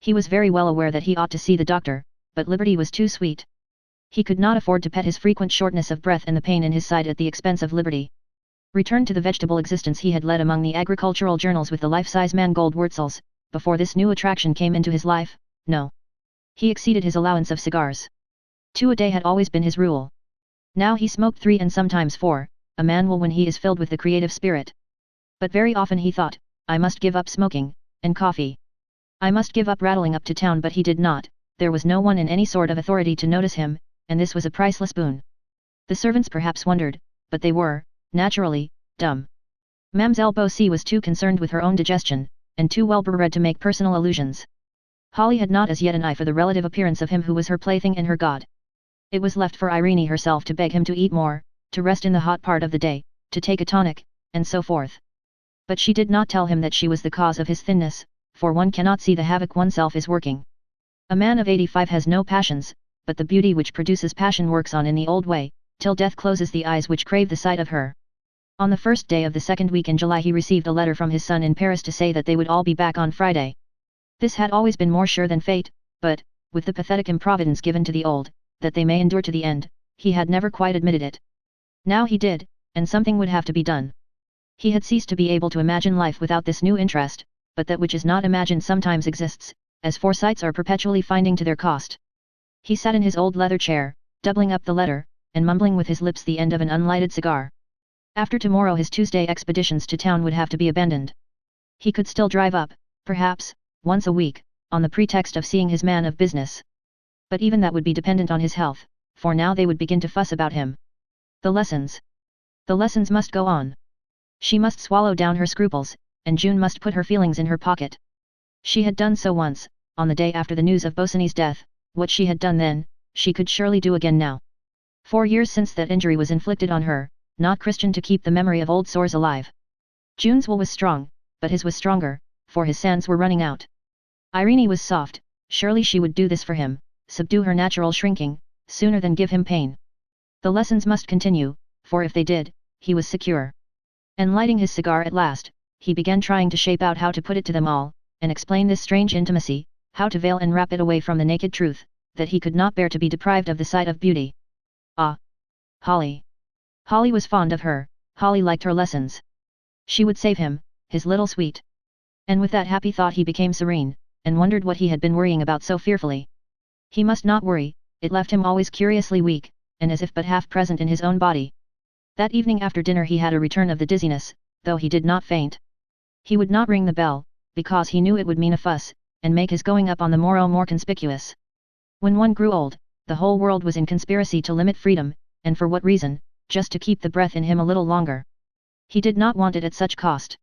Speaker 1: He was very well aware that he ought to see the doctor, but liberty was too sweet. He could not afford to pet his frequent shortness of breath and the pain in his side at the expense of liberty. Returned to the vegetable existence he had led among the agricultural journals with the life-size mangold wurzels, before this new attraction came into his life, no. He exceeded his allowance of cigars. 2 a day had always been his rule. Now he smoked 3 and sometimes 4, a man will when he is filled with the creative spirit. But very often he thought, I must give up smoking, and coffee. I must give up rattling up to town, but he did not, there was no one in any sort of authority to notice him, and this was a priceless boon. The servants perhaps wondered, but they were, naturally, dumb. Mam'selle Beausy was too concerned with her own digestion, and too well bred to make personal allusions. Holly had not as yet an eye for the relative appearance of him who was her plaything and her god. It was left for Irene herself to beg him to eat more, to rest in the hot part of the day, to take a tonic, and so forth. But she did not tell him that she was the cause of his thinness, for one cannot see the havoc oneself is working. A man of 85 has no passions, but the beauty which produces passion works on in the old way, till death closes the eyes which crave the sight of her. On the first day of the second week in July he received a letter from his son in Paris to say that they would all be back on Friday. This had always been more sure than fate, but, with the pathetic improvidence given to the old, that they may endure to the end, he had never quite admitted it. Now he did, and something would have to be done. He had ceased to be able to imagine life without this new interest, but that which is not imagined sometimes exists, as Forsytes are perpetually finding to their cost. He sat in his old leather chair, doubling up the letter, and mumbling with his lips the end of an unlighted cigar. After tomorrow his Tuesday expeditions to town would have to be abandoned. He could still drive up, perhaps, once a week, on the pretext of seeing his man of business. But even that would be dependent on his health, for now they would begin to fuss about him. The lessons. The lessons must go on. She must swallow down her scruples, and June must put her feelings in her pocket. She had done so once, on the day after the news of Beausony's death. What she had done then, she could surely do again now. 4 years since that injury was inflicted on her, not Christian to keep the memory of old sores alive. June's will was strong, but his was stronger, for his sands were running out. Irene was soft, surely she would do this for him, subdue her natural shrinking, sooner than give him pain. The lessons must continue, for if they did, he was secure. And lighting his cigar at last, he began trying to shape out how to put it to them all, and explain this strange intimacy, how to veil and wrap it away from the naked truth, that he could not bear to be deprived of the sight of beauty. Ah! Holly! Holly was fond of her, Holly liked her lessons. She would save him, his little sweet. And with that happy thought he became serene, and wondered what he had been worrying about so fearfully. He must not worry, it left him always curiously weak, and as if but half present in his own body. That evening after dinner he had a return of the dizziness, though he did not faint. He would not ring the bell, because he knew it would mean a fuss, and make his going up on the morrow more conspicuous. When one grew old, the whole world was in conspiracy to limit freedom, and for what reason? Just to keep the breath in him a little longer. He did not want it at such cost.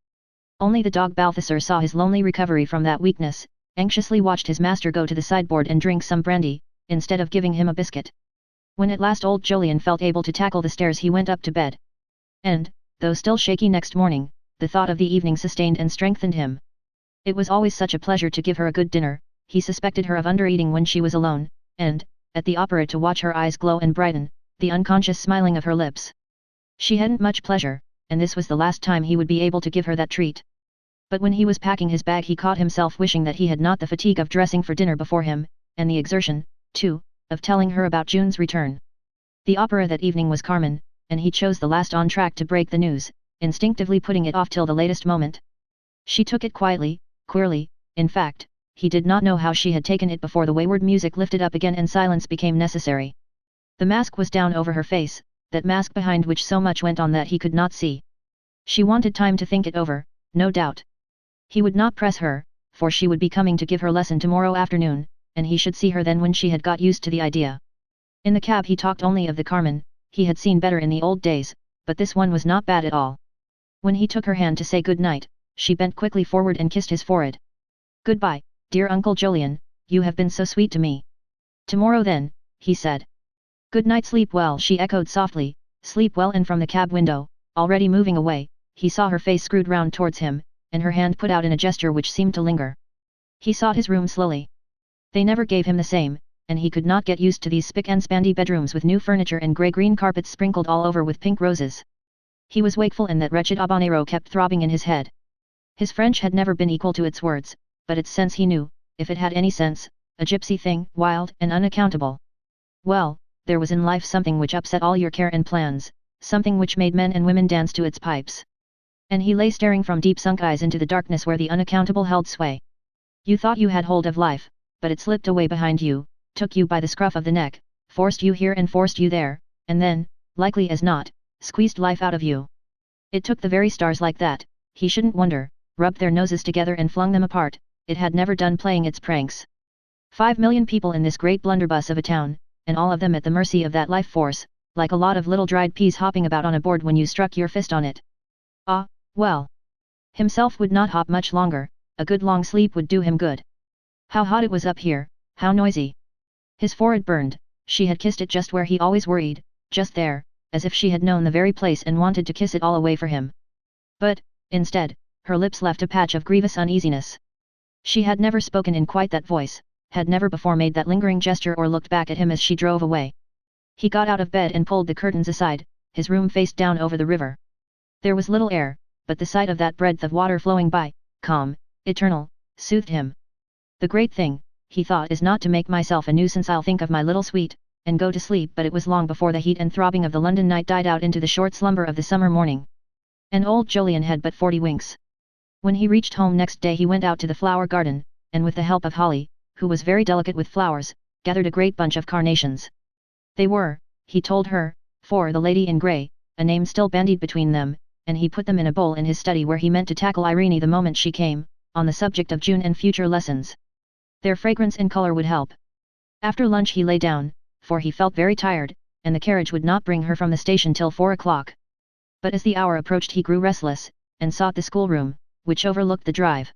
Speaker 1: Only the dog Balthasar saw his lonely recovery from that weakness, anxiously watched his master go to the sideboard and drink some brandy, instead of giving him a biscuit. When at last old Jolyon felt able to tackle the stairs he went up to bed. And, though still shaky next morning, the thought of the evening sustained and strengthened him. It was always such a pleasure to give her a good dinner, he suspected her of undereating when she was alone, and, at the opera to watch her eyes glow and brighten, the unconscious smiling of her lips. She hadn't much pleasure, and this was the last time he would be able to give her that treat. But when he was packing his bag he caught himself wishing that he had not the fatigue of dressing for dinner before him, and the exertion, too, of telling her about June's return. The opera that evening was Carmen, and he chose the last entr'acte to break the news, instinctively putting it off till the latest moment. She took it quietly, queerly, in fact, he did not know how she had taken it before the wayward music lifted up again and silence became necessary. The mask was down over her face, that mask behind which so much went on that he could not see. She wanted time to think it over, no doubt. He would not press her, for she would be coming to give her lesson tomorrow afternoon, and he should see her then when she had got used to the idea. In the cab he talked only of the Carmen he had seen better in the old days, but this one was not bad at all. When he took her hand to say good night, she bent quickly forward and kissed his forehead. "Goodbye, dear Uncle Jolyon, you have been so sweet to me." "Tomorrow then," he said. "Good night, sleep well," she echoed softly, "sleep well." And from the cab window, already moving away, he saw her face screwed round towards him, and her hand put out in a gesture which seemed to linger. He sought his room slowly. They never gave him the same, and he could not get used to these spick and spandy bedrooms with new furniture and grey-green carpets sprinkled all over with pink roses. He was wakeful and that wretched habanero kept throbbing in his head. His French had never been equal to its words, but its sense he knew, if it had any sense, a gypsy thing, wild and unaccountable. Well, there was in life something which upset all your care and plans, something which made men and women dance to its pipes. And he lay staring from deep-sunk eyes into the darkness where the unaccountable held sway. You thought you had hold of life, but it slipped away behind you, took you by the scruff of the neck, forced you here and forced you there, and then, likely as not, squeezed life out of you. It took the very stars like that, he shouldn't wonder, rubbed their noses together and flung them apart, it had never done playing its pranks. 5 million people in this great blunderbuss of a town, and all of them at the mercy of that life force, like a lot of little dried peas hopping about on a board when you struck your fist on it. Ah, well. Himself would not hop much longer, a good long sleep would do him good. How hot it was up here, how noisy. His forehead burned, she had kissed it just where he always worried, just there, as if she had known the very place and wanted to kiss it all away for him. But, instead, her lips left a patch of grievous uneasiness. She had never spoken in quite that voice, had never before made that lingering gesture or looked back at him as she drove away. He got out of bed and pulled the curtains aside, his room faced down over the river. There was little air, but the sight of that breadth of water flowing by, calm, eternal, soothed him. The great thing, he thought, is not to make myself a nuisance. I'll think of my little sweet, and go to sleep. But it was long before the heat and throbbing of the London night died out into the short slumber of the summer morning. And old Jolyon had but 40 winks. When he reached home next day he went out to the flower garden, and with the help of Holly, who was very delicate with flowers, gathered a great bunch of carnations. They were, he told her, for the lady in grey, a name still bandied between them, and he put them in a bowl in his study where he meant to tackle Irene the moment she came, on the subject of June and future lessons. Their fragrance and colour would help. After lunch he lay down, for he felt very tired, and the carriage would not bring her from the station till 4 o'clock. But as the hour approached he grew restless, and sought the schoolroom, which overlooked the drive.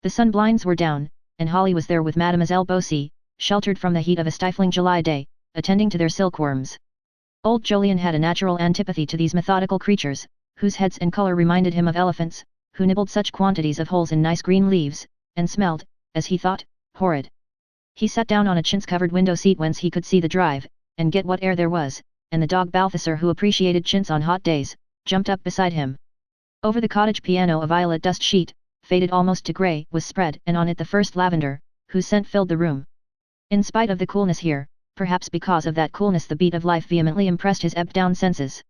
Speaker 1: The sun blinds were down, and Holly was there with Mademoiselle Beausy, sheltered from the heat of a stifling July day, attending to their silkworms. Old Jolyon had a natural antipathy to these methodical creatures, whose heads and colour reminded him of elephants, who nibbled such quantities of holes in nice green leaves, and smelled, as he thought, horrid. He sat down on a chintz-covered window seat whence he could see the drive, and get what air there was, and the dog Balthasar, who appreciated chintz on hot days, jumped up beside him. Over the cottage piano a violet dust sheet, faded almost to grey, was spread, and on it the first lavender, whose scent filled the room. In spite of the coolness here, perhaps because of that coolness the beat of life vehemently impressed his ebbed-down senses.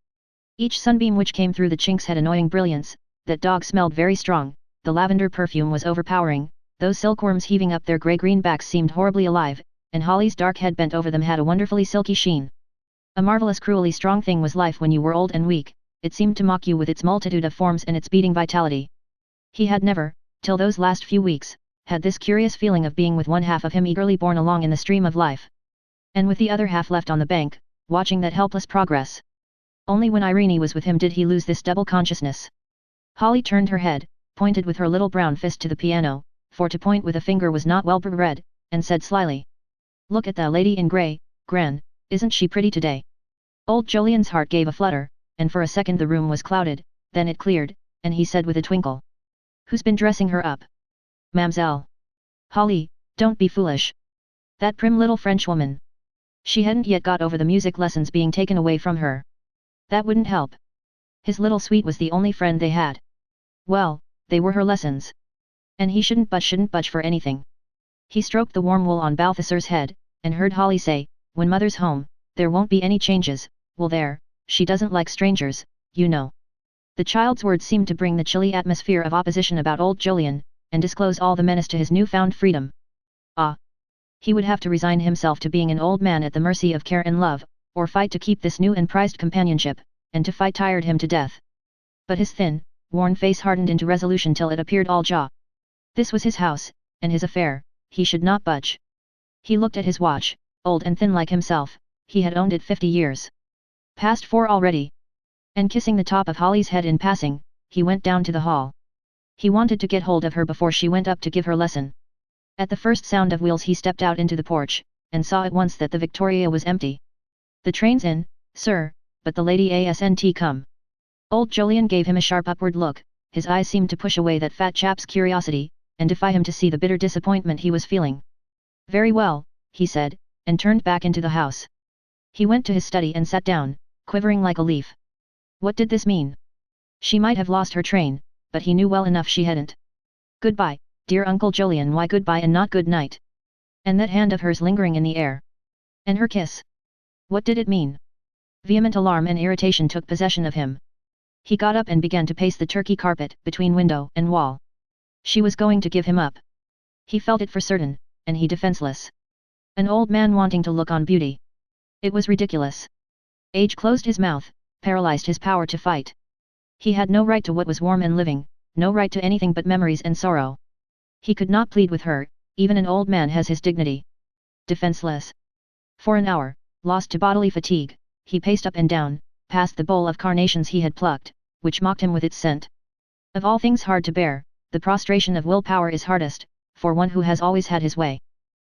Speaker 1: Each sunbeam which came through the chinks had annoying brilliance, that dog smelled very strong, the lavender perfume was overpowering, those silkworms heaving up their grey-green backs seemed horribly alive, and Holly's dark head bent over them had a wonderfully silky sheen. A marvellous cruelly strong thing was life when you were old and weak, it seemed to mock you with its multitude of forms and its beating vitality. He had never, till those last few weeks, had this curious feeling of being with one half of him eagerly borne along in the stream of life, and with the other half left on the bank, watching that helpless progress. Only when Irene was with him did he lose this double consciousness. Holly turned her head, pointed with her little brown fist to the piano, for to point with a finger was not well bred, and said slyly, "Look at the lady in grey, Gran, isn't she pretty today?" Old Jolyon's heart gave a flutter, and for a second the room was clouded, then it cleared, and he said with a twinkle, "Who's been dressing her up?" "Mamselle." "Holly, don't be foolish. That prim little Frenchwoman. She hadn't yet got over the music lessons being taken away from her. That wouldn't help. His little sweet was the only friend they had. Well, they were her lessons. And he shouldn't budge for anything." He stroked the warm wool on Balthasar's head, and heard Holly say, "When mother's home, there won't be any changes, will there? She doesn't like strangers, you know. The child's words seemed to bring the chilly atmosphere of opposition about old Jolyon, and disclose all the menace to his newfound freedom. Ah! He would have to resign himself to being an old man at the mercy of care and love, or fight to keep this new and prized companionship, and to fight tired him to death. But his thin, worn face hardened into resolution till it appeared all jaw. This was his house, and his affair, he should not budge. He looked at his watch, old and thin like himself, he had owned it 50 years. Past 4 already. And kissing the top of Holly's head in passing, he went down to the hall. He wanted to get hold of her before she went up to give her lesson. At the first sound of wheels he stepped out into the porch, and saw at once that the Victoria was empty. The train's in, sir, but the lady asn't come. Old Jolyon gave him a sharp upward look, his eyes seemed to push away that fat chap's curiosity, and defy him to see the bitter disappointment he was feeling. Very well, he said, and turned back into the house. He went to his study and sat down, quivering like a leaf. What did this mean? She might have lost her train, but he knew well enough she hadn't. Goodbye, dear Uncle Jolyon, why goodbye and not good night? And that hand of hers lingering in the air. And her kiss. What did it mean? Vehement alarm and irritation took possession of him. He got up and began to pace the turkey carpet between window and wall. She was going to give him up. He felt it for certain, and he defenseless. An old man wanting to look on beauty. It was ridiculous. Age closed his mouth, paralyzed his power to fight. He had no right to what was warm and living, no right to anything but memories and sorrow. He could not plead with her, even an old man has his dignity. Defenseless. For an hour, lost to bodily fatigue, he paced up and down, past the bowl of carnations he had plucked, which mocked him with its scent. Of all things hard to bear, the prostration of willpower is hardest, for one who has always had his way.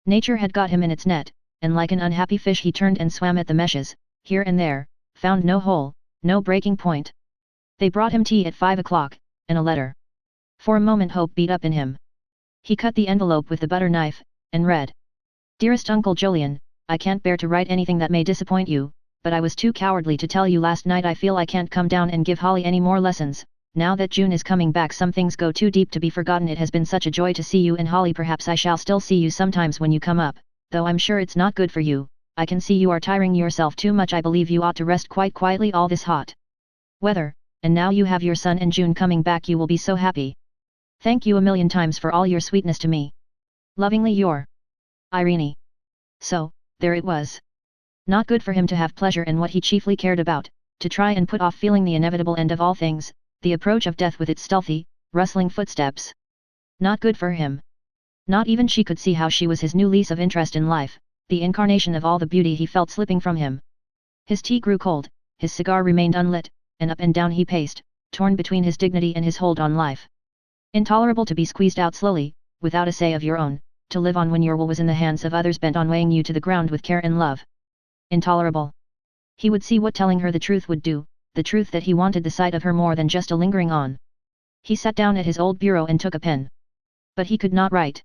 Speaker 1: Nature had got him in its net, and like an unhappy fish he turned and swam at the meshes, here and there, found no hole, no breaking point. They brought him tea at 5 o'clock, and a letter. For a moment hope beat up in him. He cut the envelope with the butter knife, and read. Dearest Uncle Jolyon, I can't bear to write anything that may disappoint you, but I was too cowardly to tell you last night. I feel I can't come down and give Holly any more lessons. Now that June is coming back, some things go too deep to be forgotten. It has been such a joy to see you and Holly. Perhaps I shall still see you sometimes when you come up, though I'm sure it's not good for you. I can see you are tiring yourself too much. I believe you ought to rest quite quietly all this hot weather, and now you have your son and June coming back, you will be so happy. Thank you a million times for all your sweetness to me. Lovingly your Irene. So, there it was. Not good for him to have pleasure in what he chiefly cared about, to try and put off feeling the inevitable end of all things, the approach of death with its stealthy, rustling footsteps. Not good for him. Not even she could see how she was his new lease of interest in life, the incarnation of all the beauty he felt slipping from him. His tea grew cold, his cigar remained unlit, and up and down he paced, torn between his dignity and his hold on life. Intolerable to be squeezed out slowly, without a say of your own, to live on when your will was in the hands of others bent on weighing you to the ground with care and love. Intolerable. He would see what telling her the truth would do, the truth that he wanted the sight of her more than just a lingering on. He sat down at his old bureau and took a pen. But he could not write.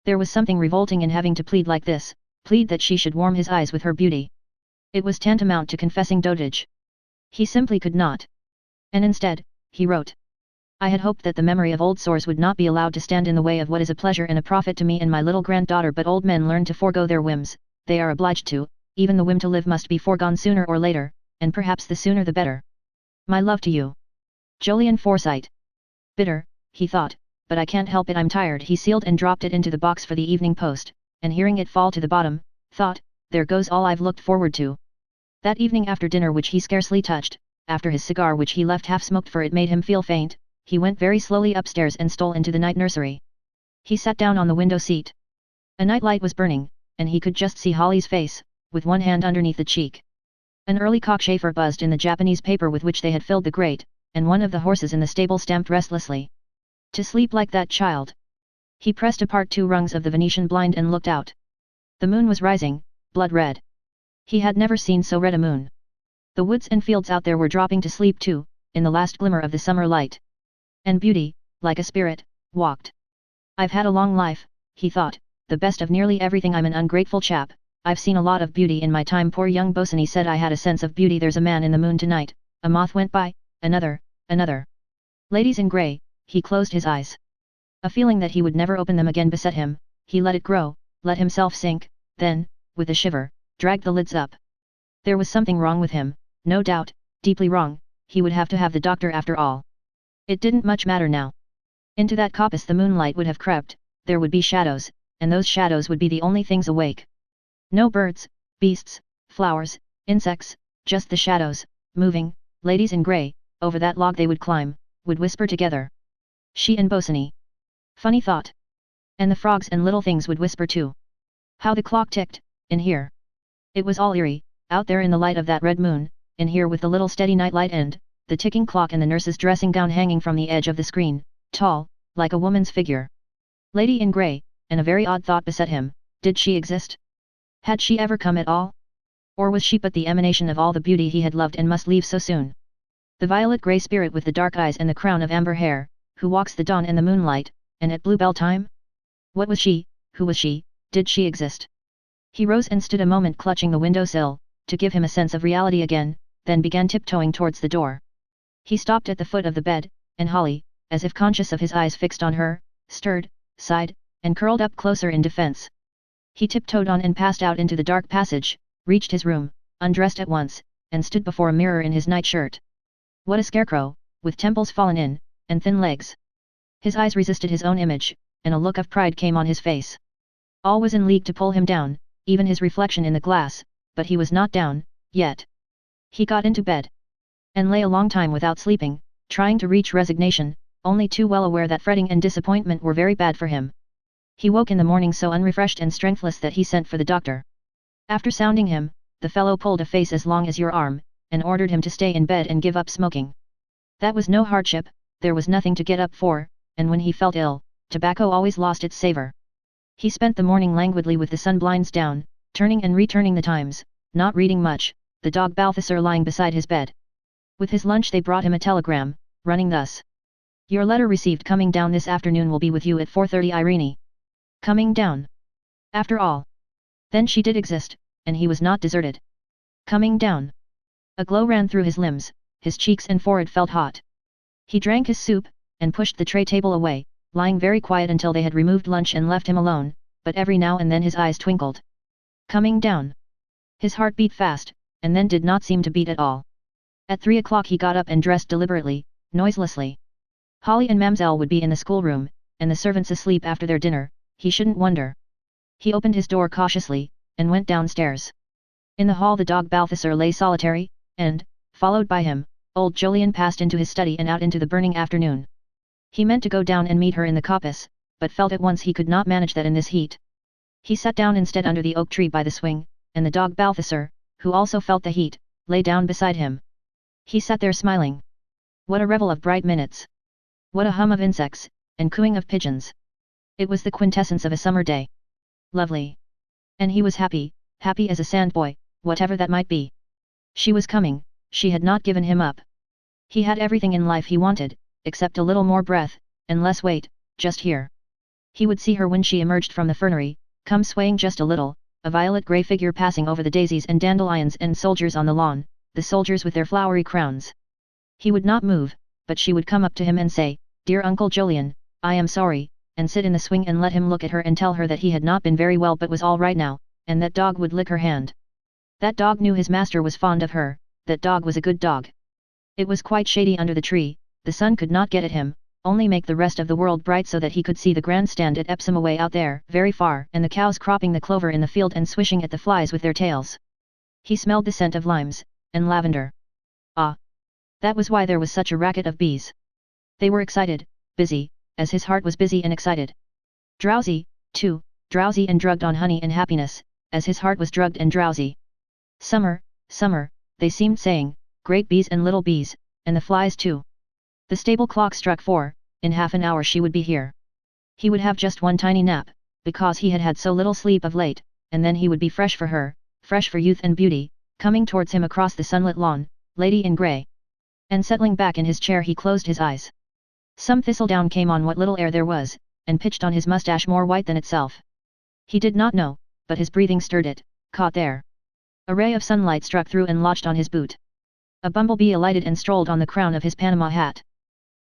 Speaker 1: There was something revolting in having to plead like this, plead that she should warm his eyes with her beauty. It was tantamount to confessing dotage. He simply could not. And instead, he wrote. I had hoped that the memory of old sores would not be allowed to stand in the way of what is a pleasure and a profit to me and my little granddaughter, but old men learn to forego their whims, they are obliged to, even the whim to live must be foregone sooner or later, and perhaps the sooner the better. My love to you. Jolyon Forsyte. Bitter, he thought, but I can't help it, I'm tired. He sealed and dropped it into the box for the evening post, and hearing it fall to the bottom, thought, there goes all I've looked forward to. That evening after dinner, which he scarcely touched, after his cigar which he left half smoked for it made him feel faint, he went very slowly upstairs and stole into the night nursery. He sat down on the window seat. A night light was burning, and he could just see Holly's face, with one hand underneath the cheek. An early cockchafer buzzed in the Japanese paper with which they had filled the grate, and one of the horses in the stable stamped restlessly. To sleep like that, child. He pressed apart 2 rungs of the Venetian blind and looked out. The moon was rising, blood red. He had never seen so red a moon. The woods and fields out there were dropping to sleep too, in the last glimmer of the summer light. And beauty, like a spirit, walked. I've had a long life, he thought, the best of nearly everything. I'm an ungrateful chap, I've seen a lot of beauty in my time. Poor young Bosany said I had a sense of beauty. There's a man in the moon tonight. A moth went by, another, another. Ladies in grey. He closed his eyes. A feeling that he would never open them again beset him. He let it grow, let himself sink, then, with a shiver, dragged the lids up. There was something wrong with him, no doubt, deeply wrong, he would have to have the doctor after all. It didn't much matter now. Into that coppice the moonlight would have crept, there would be shadows, and those shadows would be the only things awake. No birds, beasts, flowers, insects, just the shadows, moving, ladies in grey, over that log they would climb, would whisper together. She and Bosinney. Funny thought. And the frogs and little things would whisper too. How the clock ticked, in here. It was all eerie, out there in the light of that red moon, in here with the little steady nightlight and, the ticking clock and the nurse's dressing gown hanging from the edge of the screen, tall, like a woman's figure. Lady in grey, and a very odd thought beset him, did she exist? Had she ever come at all? Or was she but the emanation of all the beauty he had loved and must leave so soon? The violet-grey spirit with the dark eyes and the crown of amber hair, who walks the dawn and the moonlight, and at bluebell time? What was she, who was she, did she exist? He rose and stood a moment clutching the windowsill, to give him a sense of reality again, then began tiptoeing towards the door. He stopped at the foot of the bed, and Holly, as if conscious of his eyes fixed on her, stirred, sighed, and curled up closer in defense. He tiptoed on and passed out into the dark passage, reached his room, undressed at once, and stood before a mirror in his nightshirt. What a scarecrow, with temples fallen in, and thin legs. His eyes resisted his own image, and a look of pride came on his face. All was in league to pull him down, even his reflection in the glass, but he was not down, yet. He got into bed. And lay a long time without sleeping, trying to reach resignation, only too well aware that fretting and disappointment were very bad for him. He woke in the morning so unrefreshed and strengthless that he sent for the doctor. After sounding him, the fellow pulled a face as long as your arm, and ordered him to stay in bed and give up smoking. That was no hardship, there was nothing to get up for, and when he felt ill, tobacco always lost its savour. He spent the morning languidly with the sun blinds down, turning and returning the Times, not reading much, the dog Balthasar lying beside his bed. With his lunch they brought him a telegram, running thus. Your letter received coming down this afternoon will be with you at 4:30 Irene. Coming down. After all. Then she did exist, and he was not deserted. Coming down. A glow ran through his limbs, his cheeks and forehead felt hot. He drank his soup, and pushed the tray table away, lying very quiet until they had removed lunch and left him alone, but every now and then his eyes twinkled. Coming down. His heart beat fast, and then did not seem to beat at all. At 3 o'clock he got up and dressed deliberately, noiselessly. Holly and Mamselle would be in the schoolroom, and the servants asleep after their dinner, he shouldn't wonder. He opened his door cautiously, and went downstairs. In the hall the dog Balthasar lay solitary, and, followed by him, old Jolyon passed into his study and out into the burning afternoon. He meant to go down and meet her in the coppice, but felt at once he could not manage that in this heat. He sat down instead under the oak tree by the swing, and the dog Balthasar, who also felt the heat, lay down beside him. He sat there smiling. What a revel of bright minutes! What a hum of insects, and cooing of pigeons! It was the quintessence of a summer day. Lovely. And he was happy, happy as a sandboy, whatever that might be. She was coming, she had not given him up. He had everything in life he wanted, except a little more breath, and less weight, just here. He would see her when she emerged from the fernery, come swaying just a little, a violet-grey figure passing over the daisies and dandelions and soldiers on the lawn, the soldiers with their flowery crowns. He would not move, but she would come up to him and say, Dear Uncle Jolyon, I am sorry, and sit in the swing and let him look at her and tell her that he had not been very well but was all right now, and that dog would lick her hand. That dog knew his master was fond of her, that dog was a good dog. It was quite shady under the tree, the sun could not get at him, only make the rest of the world bright so that he could see the grandstand at Epsom away out there, very far, and the cows cropping the clover in the field and swishing at the flies with their tails. He smelled the scent of limes, and lavender. Ah! That was why there was such a racket of bees. They were excited, busy, as his heart was busy and excited. Drowsy, too, drowsy and drugged on honey and happiness, as his heart was drugged and drowsy. Summer, summer, they seemed saying, great bees and little bees, and the flies too. The stable clock struck 4, in half an hour she would be here. He would have just one tiny nap, because he had had so little sleep of late, and then he would be fresh for her, fresh for youth and beauty, coming towards him across the sunlit lawn, lady in grey. And settling back in his chair he closed his eyes. Some thistledown came on what little air there was, and pitched on his moustache more white than itself. He did not know, but his breathing stirred it, caught there. A ray of sunlight struck through and lodged on his boot. A bumblebee alighted and strolled on the crown of his Panama hat.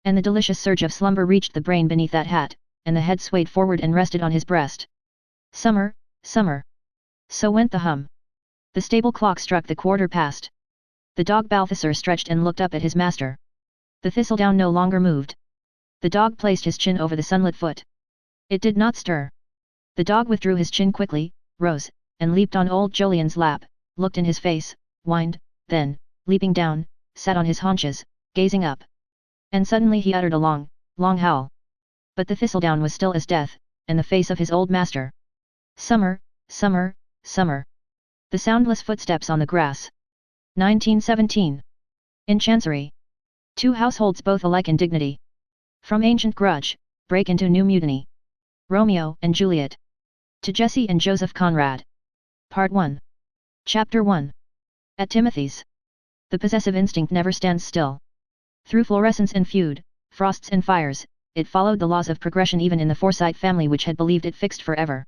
Speaker 1: And the delicious surge of slumber reached the brain beneath that hat, and the head swayed forward and rested on his breast. Summer, summer. So went the hum. The stable clock struck the quarter past. The dog Balthasar stretched and looked up at his master. The thistledown no longer moved. The dog placed his chin over the sunlit foot. It did not stir. The dog withdrew his chin quickly, rose, and leaped on old Jolyon's lap, looked in his face, whined, then, leaping down, sat on his haunches, gazing up. And suddenly he uttered a long, long howl. But the thistledown was still as death, and the face of his old master. Summer, summer, summer. The soundless footsteps on the grass. 1917. In Chancery. Two households both alike in dignity. From ancient grudge, break into new mutiny. Romeo and Juliet. To Jesse and Joseph Conrad. Part 1. Chapter 1. At Timothy's. The possessive instinct never stands still. Through fluorescence and feud, frosts and fires, it followed the laws of progression even in the Forsyte family which had believed it fixed forever.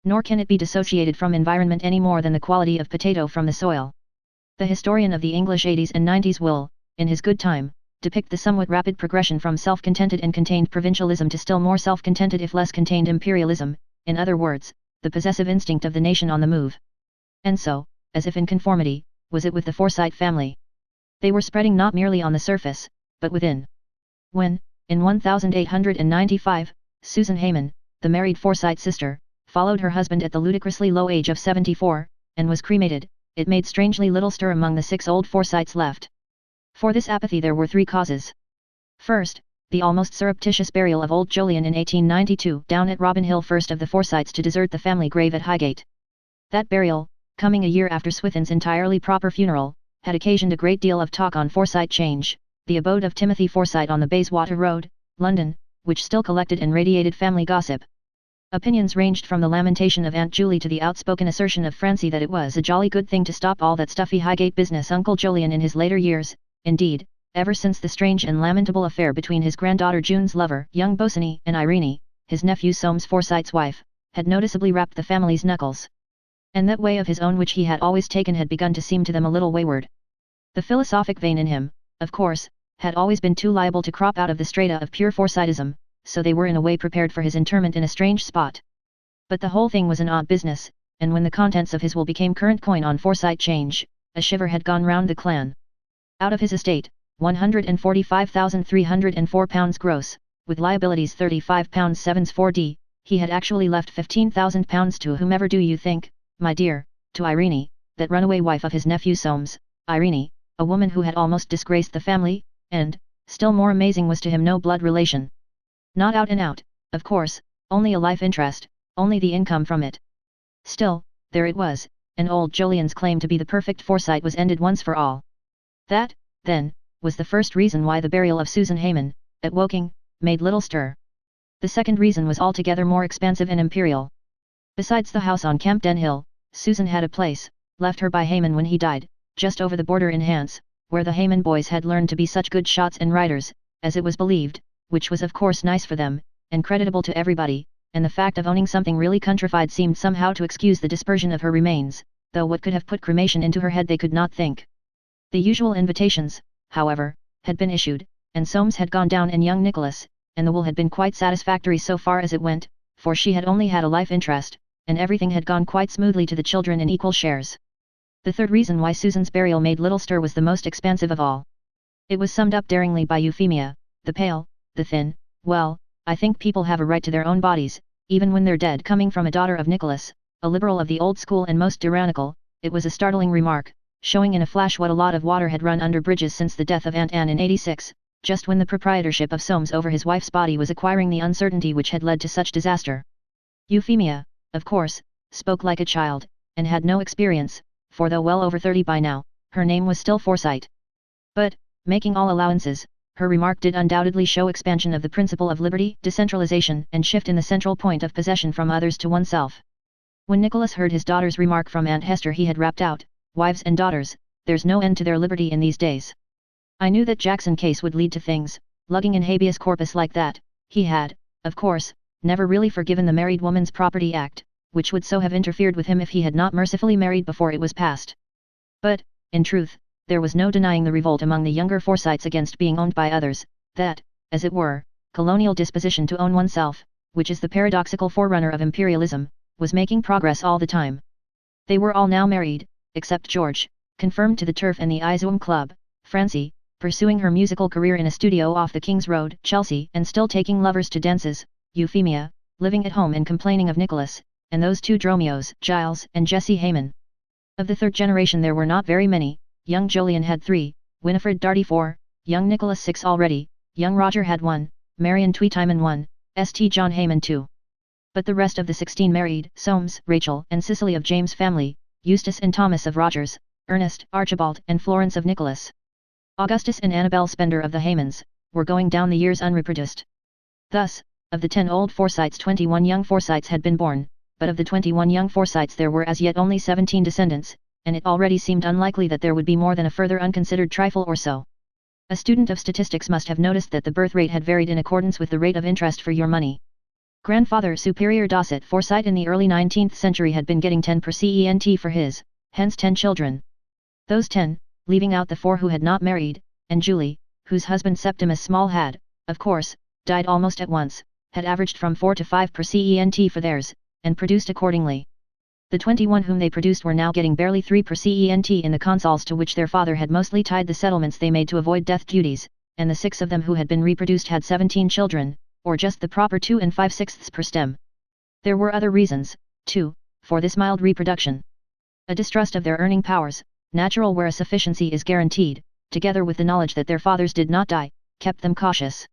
Speaker 1: Nor can it be dissociated from environment any more than the quality of potato from the soil. The historian of the English 80s and 90s will, in his good time, depict the somewhat rapid progression from self-contented and contained provincialism to still more self-contented if less contained imperialism, in other words, the possessive instinct of the nation on the move. And so, as if in conformity, was it with the Forsyte family. They were spreading not merely on the surface, but within. When, in 1895, Susan Hayman, the married Forsyte sister, followed her husband at the ludicrously low age of 74, and was cremated, it made strangely little stir among the 6 old Forsytes left. For this apathy there were 3 causes. First, the almost surreptitious burial of old Jolyon in 1892 down at Robin Hill, first of the Forsytes to desert the family grave at Highgate. That burial, coming a year after Swithin's entirely proper funeral, had occasioned a great deal of talk on Forsyte Change, the abode of Timothy Forsyte on the Bayswater Road, London, which still collected and radiated family gossip. Opinions ranged from the lamentation of Aunt Julie to the outspoken assertion of Francie that it was a jolly good thing to stop all that stuffy Highgate business. Uncle Jolyon in his later years, indeed, ever since the strange and lamentable affair between his granddaughter June's lover, young Bosinney, and Irene, his nephew Soames Forsyte's wife, had noticeably rapped the family's knuckles. And that way of his own which he had always taken had begun to seem to them a little wayward. The philosophic vein in him, of course, had always been too liable to crop out of the strata of pure Forsytism, so they were in a way prepared for his interment in a strange spot. But the whole thing was an odd business, and when the contents of his will became current coin on Forsyte Change, a shiver had gone round the clan. Out of his estate, £145,304 gross, with liabilities £35 7s 4d, he had actually left £15,000 to whomever do you think, my dear, to Irene, that runaway wife of his nephew Soames, Irene, a woman who had almost disgraced the family, and, still more amazing was to him no blood relation. Not out and out, of course, only a life interest, only the income from it. Still, there it was, and old Jolyon's claim to be the perfect Forsyte was ended once for all. That, then, was the first reason why the burial of Susan Hayman, at Woking, made little stir. The second reason was altogether more expansive and imperial. Besides the house on Campden Hill, Susan had a place, left her by Hayman when he died, just over the border in Hants, where the Hayman boys had learned to be such good shots and riders, as it was believed, which was of course nice for them, and creditable to everybody, and the fact of owning something really countrified seemed somehow to excuse the dispersion of her remains, though what could have put cremation into her head they could not think. The usual invitations, however, had been issued, and Soames had gone down and young Nicholas, and the will had been quite satisfactory so far as it went, for she had only had a life interest, and everything had gone quite smoothly to the children in equal shares. The third reason why Susan's burial made little stir was the most expansive of all. It was summed up daringly by Euphemia, the pale, the thin, well, I think people have a right to their own bodies, even when they're dead. Coming from a daughter of Nicholas, a liberal of the old school and most tyrannical, it was a startling remark, showing in a flash what a lot of water had run under bridges since the death of Aunt Anne in '86, just when the proprietorship of Soames over his wife's body was acquiring the uncertainty which had led to such disaster. Euphemia, of course, spoke like a child, and had no experience, for though well over 30 by now, her name was still Forsyte. But, making all allowances, her remark did undoubtedly show expansion of the principle of liberty, decentralization, and shift in the central point of possession from others to oneself. When Nicholas heard his daughter's remark from Aunt Hester he had rapped out, "Wives and daughters, there's no end to their liberty in these days." I knew that Jackson case would lead to things, lugging in habeas corpus like that. He had, of course, never really forgiven the Married Woman's Property Act, which would so have interfered with him if he had not mercifully married before it was passed. But, in truth, there was no denying the revolt among the younger Forsytes against being owned by others, that, as it were, colonial disposition to own oneself, which is the paradoxical forerunner of imperialism, was making progress all the time. They were all now married, except George, confirmed to the Turf and the Izoom Club, Francie, pursuing her musical career in a studio off the King's Road, Chelsea, and still taking lovers to dances, Euphemia, living at home and complaining of Nicholas, and those two Dromios, Giles and Jessie Hayman. Of the third generation there were not very many. Young Jolyon had 3, Winifred Darty 4, young Nicholas 6 already, young Roger had 1, Marion Tweetyman 1, St. John Hayman 2. But the rest of the 16 married, Soames, Rachel and Cicely of James' family, Eustace and Thomas of Rogers, Ernest, Archibald and Florence of Nicholas. Augustus and Annabel Spender of the Haymans, were going down the years unreproduced. Thus, of the 10 old Forsytes 21 young Forsytes had been born, but of the 21 young Forsytes there were as yet only 17 descendants, and it already seemed unlikely that there would be more than a further unconsidered trifle or so. A student of statistics must have noticed that the birth rate had varied in accordance with the rate of interest for your money. Grandfather Superior Dorset Forsyte in the early 19th century had been getting 10 per cent for his, hence 10 children. Those 10, leaving out the 4 who had not married, and Julie, whose husband Septimus Small had, of course, died almost at once, had averaged from 4 to 5 per cent for theirs, and produced accordingly. The 21 whom they produced were now getting barely 3 per cent in the consols to which their father had mostly tied the settlements they made to avoid death duties, and the 6 of them who had been reproduced had 17 children, or just the proper 2 5/6 per stem. There were other reasons, too, for this mild reproduction. A distrust of their earning powers, natural where a sufficiency is guaranteed, together with the knowledge that their fathers did not die, kept them cautious.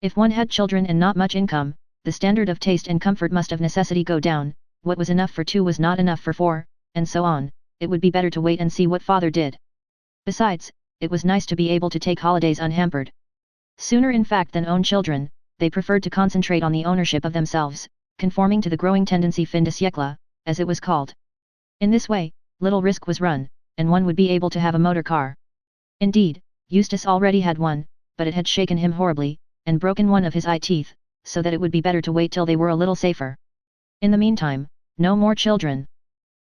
Speaker 1: If one had children and not much income, the standard of taste and comfort must of necessity go down, what was enough for 2 was not enough for 4, and so on. It would be better to wait and see what father did. Besides, it was nice to be able to take holidays unhampered. Sooner in fact than own children, they preferred to concentrate on the ownership of themselves, conforming to the growing tendency fin de siècle, as it was called. In this way, little risk was run, and one would be able to have a motor car. Indeed, Eustace already had one, but it had shaken him horribly, and broken one of his eye teeth, so that it would be better to wait till they were a little safer. In the meantime, no more children.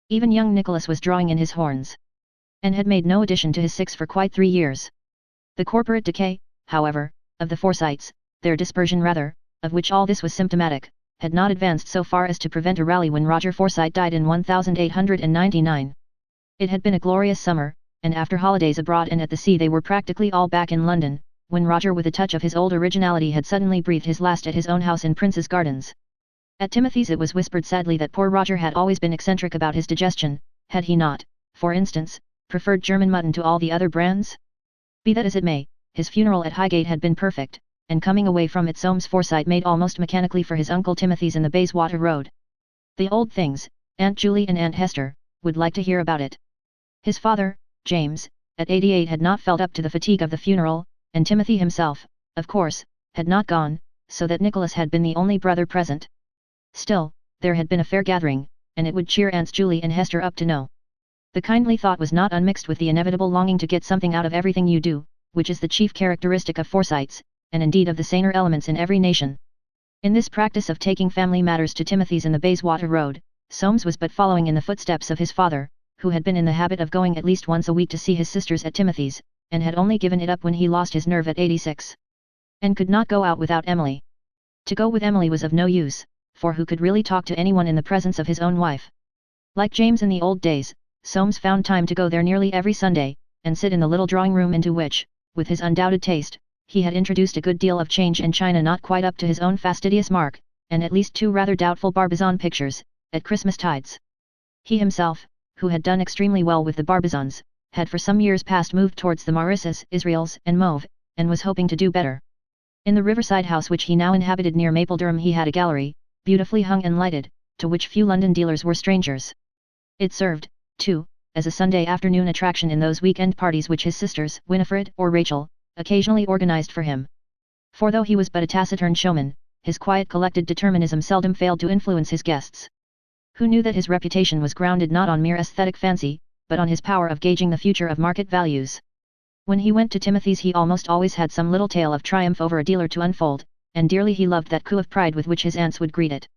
Speaker 1: Even young Nicholas was drawing in his horns, and had made no addition to his 6 for quite 3 years. The corporate decay, however, of the Forsytes, their dispersion rather, of which all this was symptomatic, had not advanced so far as to prevent a rally when Roger Forsyte died in 1899. It had been a glorious summer, and after holidays abroad and at the sea they were practically all back in London, when Roger with a touch of his old originality had suddenly breathed his last at his own house in Prince's Gardens. At Timothy's it was whispered sadly that poor Roger had always been eccentric about his digestion, had he not, for instance, preferred German mutton to all the other brands? Be that as it may, his funeral at Highgate had been perfect, and coming away from it Soames Forsyte made almost mechanically for his Uncle Timothy's in the Bayswater Road. The old things, Aunt Julie and Aunt Hester, would like to hear about it. His father, James, at 88 had not felt up to the fatigue of the funeral, and Timothy himself, of course, had not gone, so that Nicholas had been the only brother present. Still, there had been a fair gathering, and it would cheer Aunts Julie and Hester up to know. The kindly thought was not unmixed with the inevitable longing to get something out of everything you do, which is the chief characteristic of Forsytes, and indeed of the saner elements in every nation. In this practice of taking family matters to Timothy's in the Bayswater Road, Soames was but following in the footsteps of his father, who had been in the habit of going at least once a week to see his sisters at Timothy's, and had only given it up when he lost his nerve at 86. And could not go out without Emily. To go with Emily was of no use, for who could really talk to anyone in the presence of his own wife? Like James in the old days, Soames found time to go there nearly every Sunday, and sit in the little drawing room into which, with his undoubted taste, he had introduced a good deal of change and china not quite up to his own fastidious mark, and at least 2 rather doubtful Barbizon pictures, at Christmas tides. He himself, who had done extremely well with the Barbizons, had for some years past moved towards the Mauritius, Israels and Mauve, and was hoping to do better. In the riverside house which he now inhabited near Mapledurham he had a gallery, beautifully hung and lighted, to which few London dealers were strangers. It served, too, as a Sunday afternoon attraction in those week-end parties which his sisters, Winifred or Rachel, occasionally organized for him. For though he was but a taciturn showman, his quiet collected determinism seldom failed to influence his guests, who knew that his reputation was grounded not on mere aesthetic fancy, but on his power of gauging the future of market values. When he went to Timothy's he almost always had some little tale of triumph over a dealer to unfold, and dearly he loved that coo of pride with which his aunts would greet it.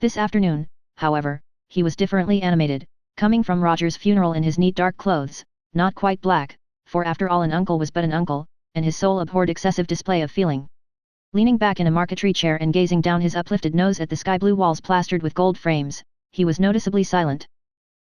Speaker 1: This afternoon, however, he was differently animated, coming from Roger's funeral in his neat dark clothes, not quite black, for after all an uncle was but an uncle, and his soul abhorred excessive display of feeling. Leaning back in a marquetry chair and gazing down his uplifted nose at the sky-blue walls plastered with gold frames, he was noticeably silent.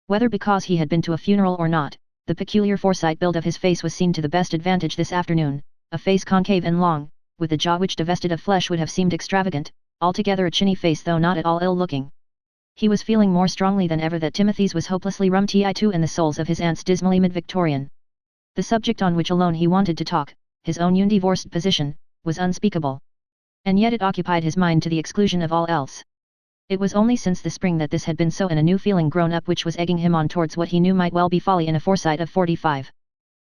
Speaker 1: Whether because he had been to a funeral or not, the peculiar Forsyte build of his face was seen to the best advantage this afternoon, a face concave and long, with a jaw which divested of flesh would have seemed extravagant, altogether a chinny face though not at all ill-looking. He was feeling more strongly than ever that Timothy's was hopelessly rum-ti-too and the souls of his aunts dismally mid-Victorian. The subject on which alone he wanted to talk, his own undivorced position, was unspeakable. And yet it occupied his mind to the exclusion of all else. It was only since the spring that this had been so, and a new feeling grown up which was egging him on towards what he knew might well be folly in a Forsyte of 45.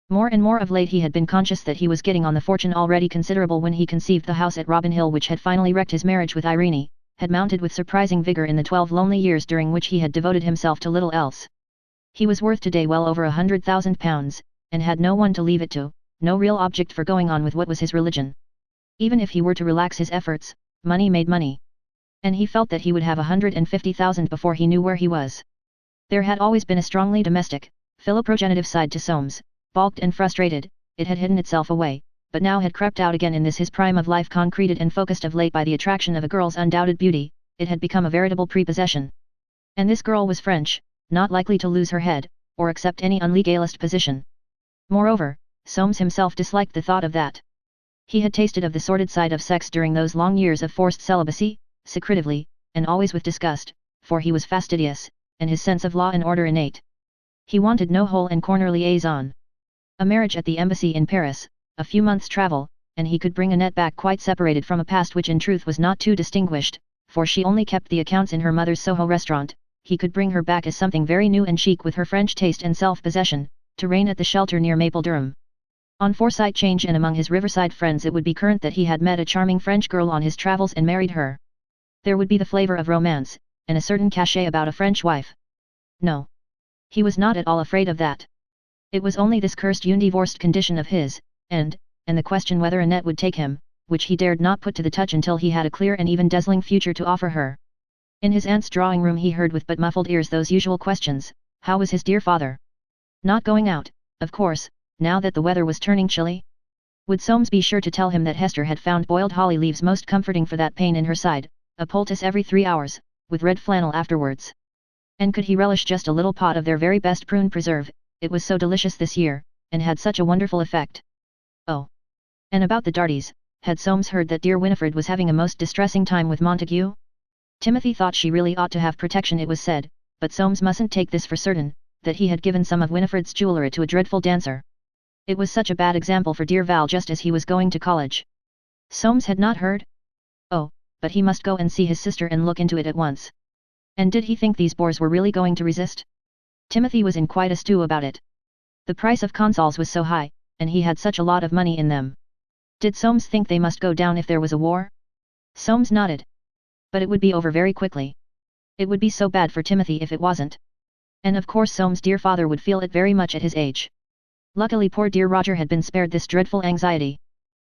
Speaker 1: More and more of late he had been conscious that he was getting on the fortune already considerable when he conceived the house at Robin Hill which had finally wrecked his marriage with Irene, had mounted with surprising vigour in the 12 lonely years during which he had devoted himself to little else. He was worth today well over £100,000, and had no one to leave it to, no real object for going on with what was his religion. Even if he were to relax his efforts, money made money. And he felt that he would have 150,000 before he knew where he was. There had always been a strongly domestic, philoprogenitive side to Soames, balked and frustrated, it had hidden itself away, but now had crept out again in this his prime of life, concreted and focused of late by the attraction of a girl's undoubted beauty. It had become a veritable prepossession. And this girl was French, not likely to lose her head, or accept any unlegalist position. Moreover, Soames himself disliked the thought of that. He had tasted of the sordid side of sex during those long years of forced celibacy, secretively, and always with disgust, for he was fastidious, and his sense of law and order innate. He wanted no hole and corner liaison. A marriage at the embassy in Paris, a few months' travel, and he could bring Annette back quite separated from a past which in truth was not too distinguished, for she only kept the accounts in her mother's Soho restaurant. He could bring her back as something very new and chic with her French taste and self-possession, to reign at the shelter near Maple Durham. On Forsyte 'Change and among his riverside friends it would be current that he had met a charming French girl on his travels and married her. There would be the flavour of romance, and a certain cachet about a French wife. No. He was not at all afraid of that. It was only this cursed undivorced condition of his, and the question whether Annette would take him, which he dared not put to the touch until he had a clear and even dazzling future to offer her. In his aunt's drawing room he heard with but muffled ears those usual questions: how was his dear father? Not going out, of course, now that the weather was turning chilly? Would Soames be sure to tell him that Hester had found boiled holly leaves most comforting for that pain in her side, a poultice every 3 hours, with red flannel afterwards? And could he relish just a little pot of their very best prune preserve, it was so delicious this year, and had such a wonderful effect? Oh! And about the Dartys, had Soames heard that dear Winifred was having a most distressing time with Montague? Timothy thought she really ought to have protection, it was said, but Soames mustn't take this for certain, that he had given some of Winifred's jewellery to a dreadful dancer. It was such a bad example for dear Val just as he was going to college. Soames had not heard? Oh, but he must go and see his sister and look into it at once. And did he think these bores were really going to resist? Timothy was in quite a stew about it. The price of consols was so high, and he had such a lot of money in them. Did Soames think they must go down if there was a war? Soames nodded. But it would be over very quickly. It would be so bad for Timothy if it wasn't. And of course Soames' dear father would feel it very much at his age. Luckily poor dear Roger had been spared this dreadful anxiety.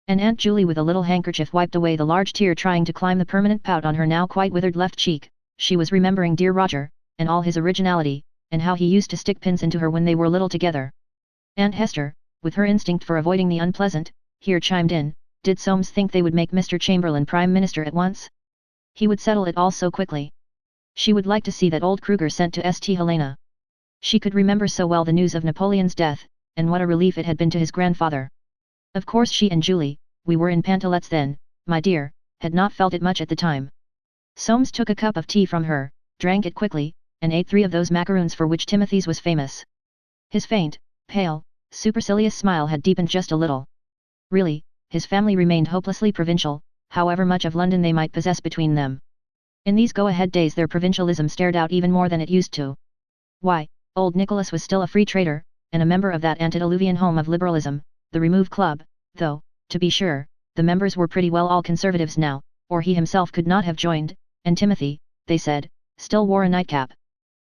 Speaker 1: And Aunt Julie with a little handkerchief wiped away the large tear trying to climb the permanent pout on her now quite withered left cheek. She was remembering dear Roger, and all his originality, and how he used to stick pins into her when they were little together. Aunt Hester, with her instinct for avoiding the unpleasant, here chimed in: did Soames think they would make Mr. Chamberlain Prime Minister at once? He would settle it all so quickly. She would like to see that old Kruger sent to St. Helena. She could remember so well the news of Napoleon's death, and what a relief it had been to his grandfather. Of course she and Julie, we were in pantalettes then, my dear, had not felt it much at the time. Soames took a cup of tea from her, drank it quickly, and ate 3 of those macaroons for which Timothy's was famous. His faint, pale, supercilious smile had deepened just a little. Really, his family remained hopelessly provincial, however much of London they might possess between them. In these go-ahead days their provincialism stared out even more than it used to. Why, old Nicholas was still a free trader, and a member of that antediluvian home of liberalism, the Remove Club, though, to be sure, the members were pretty well all conservatives now, or he himself could not have joined, and Timothy, they said, still wore a nightcap.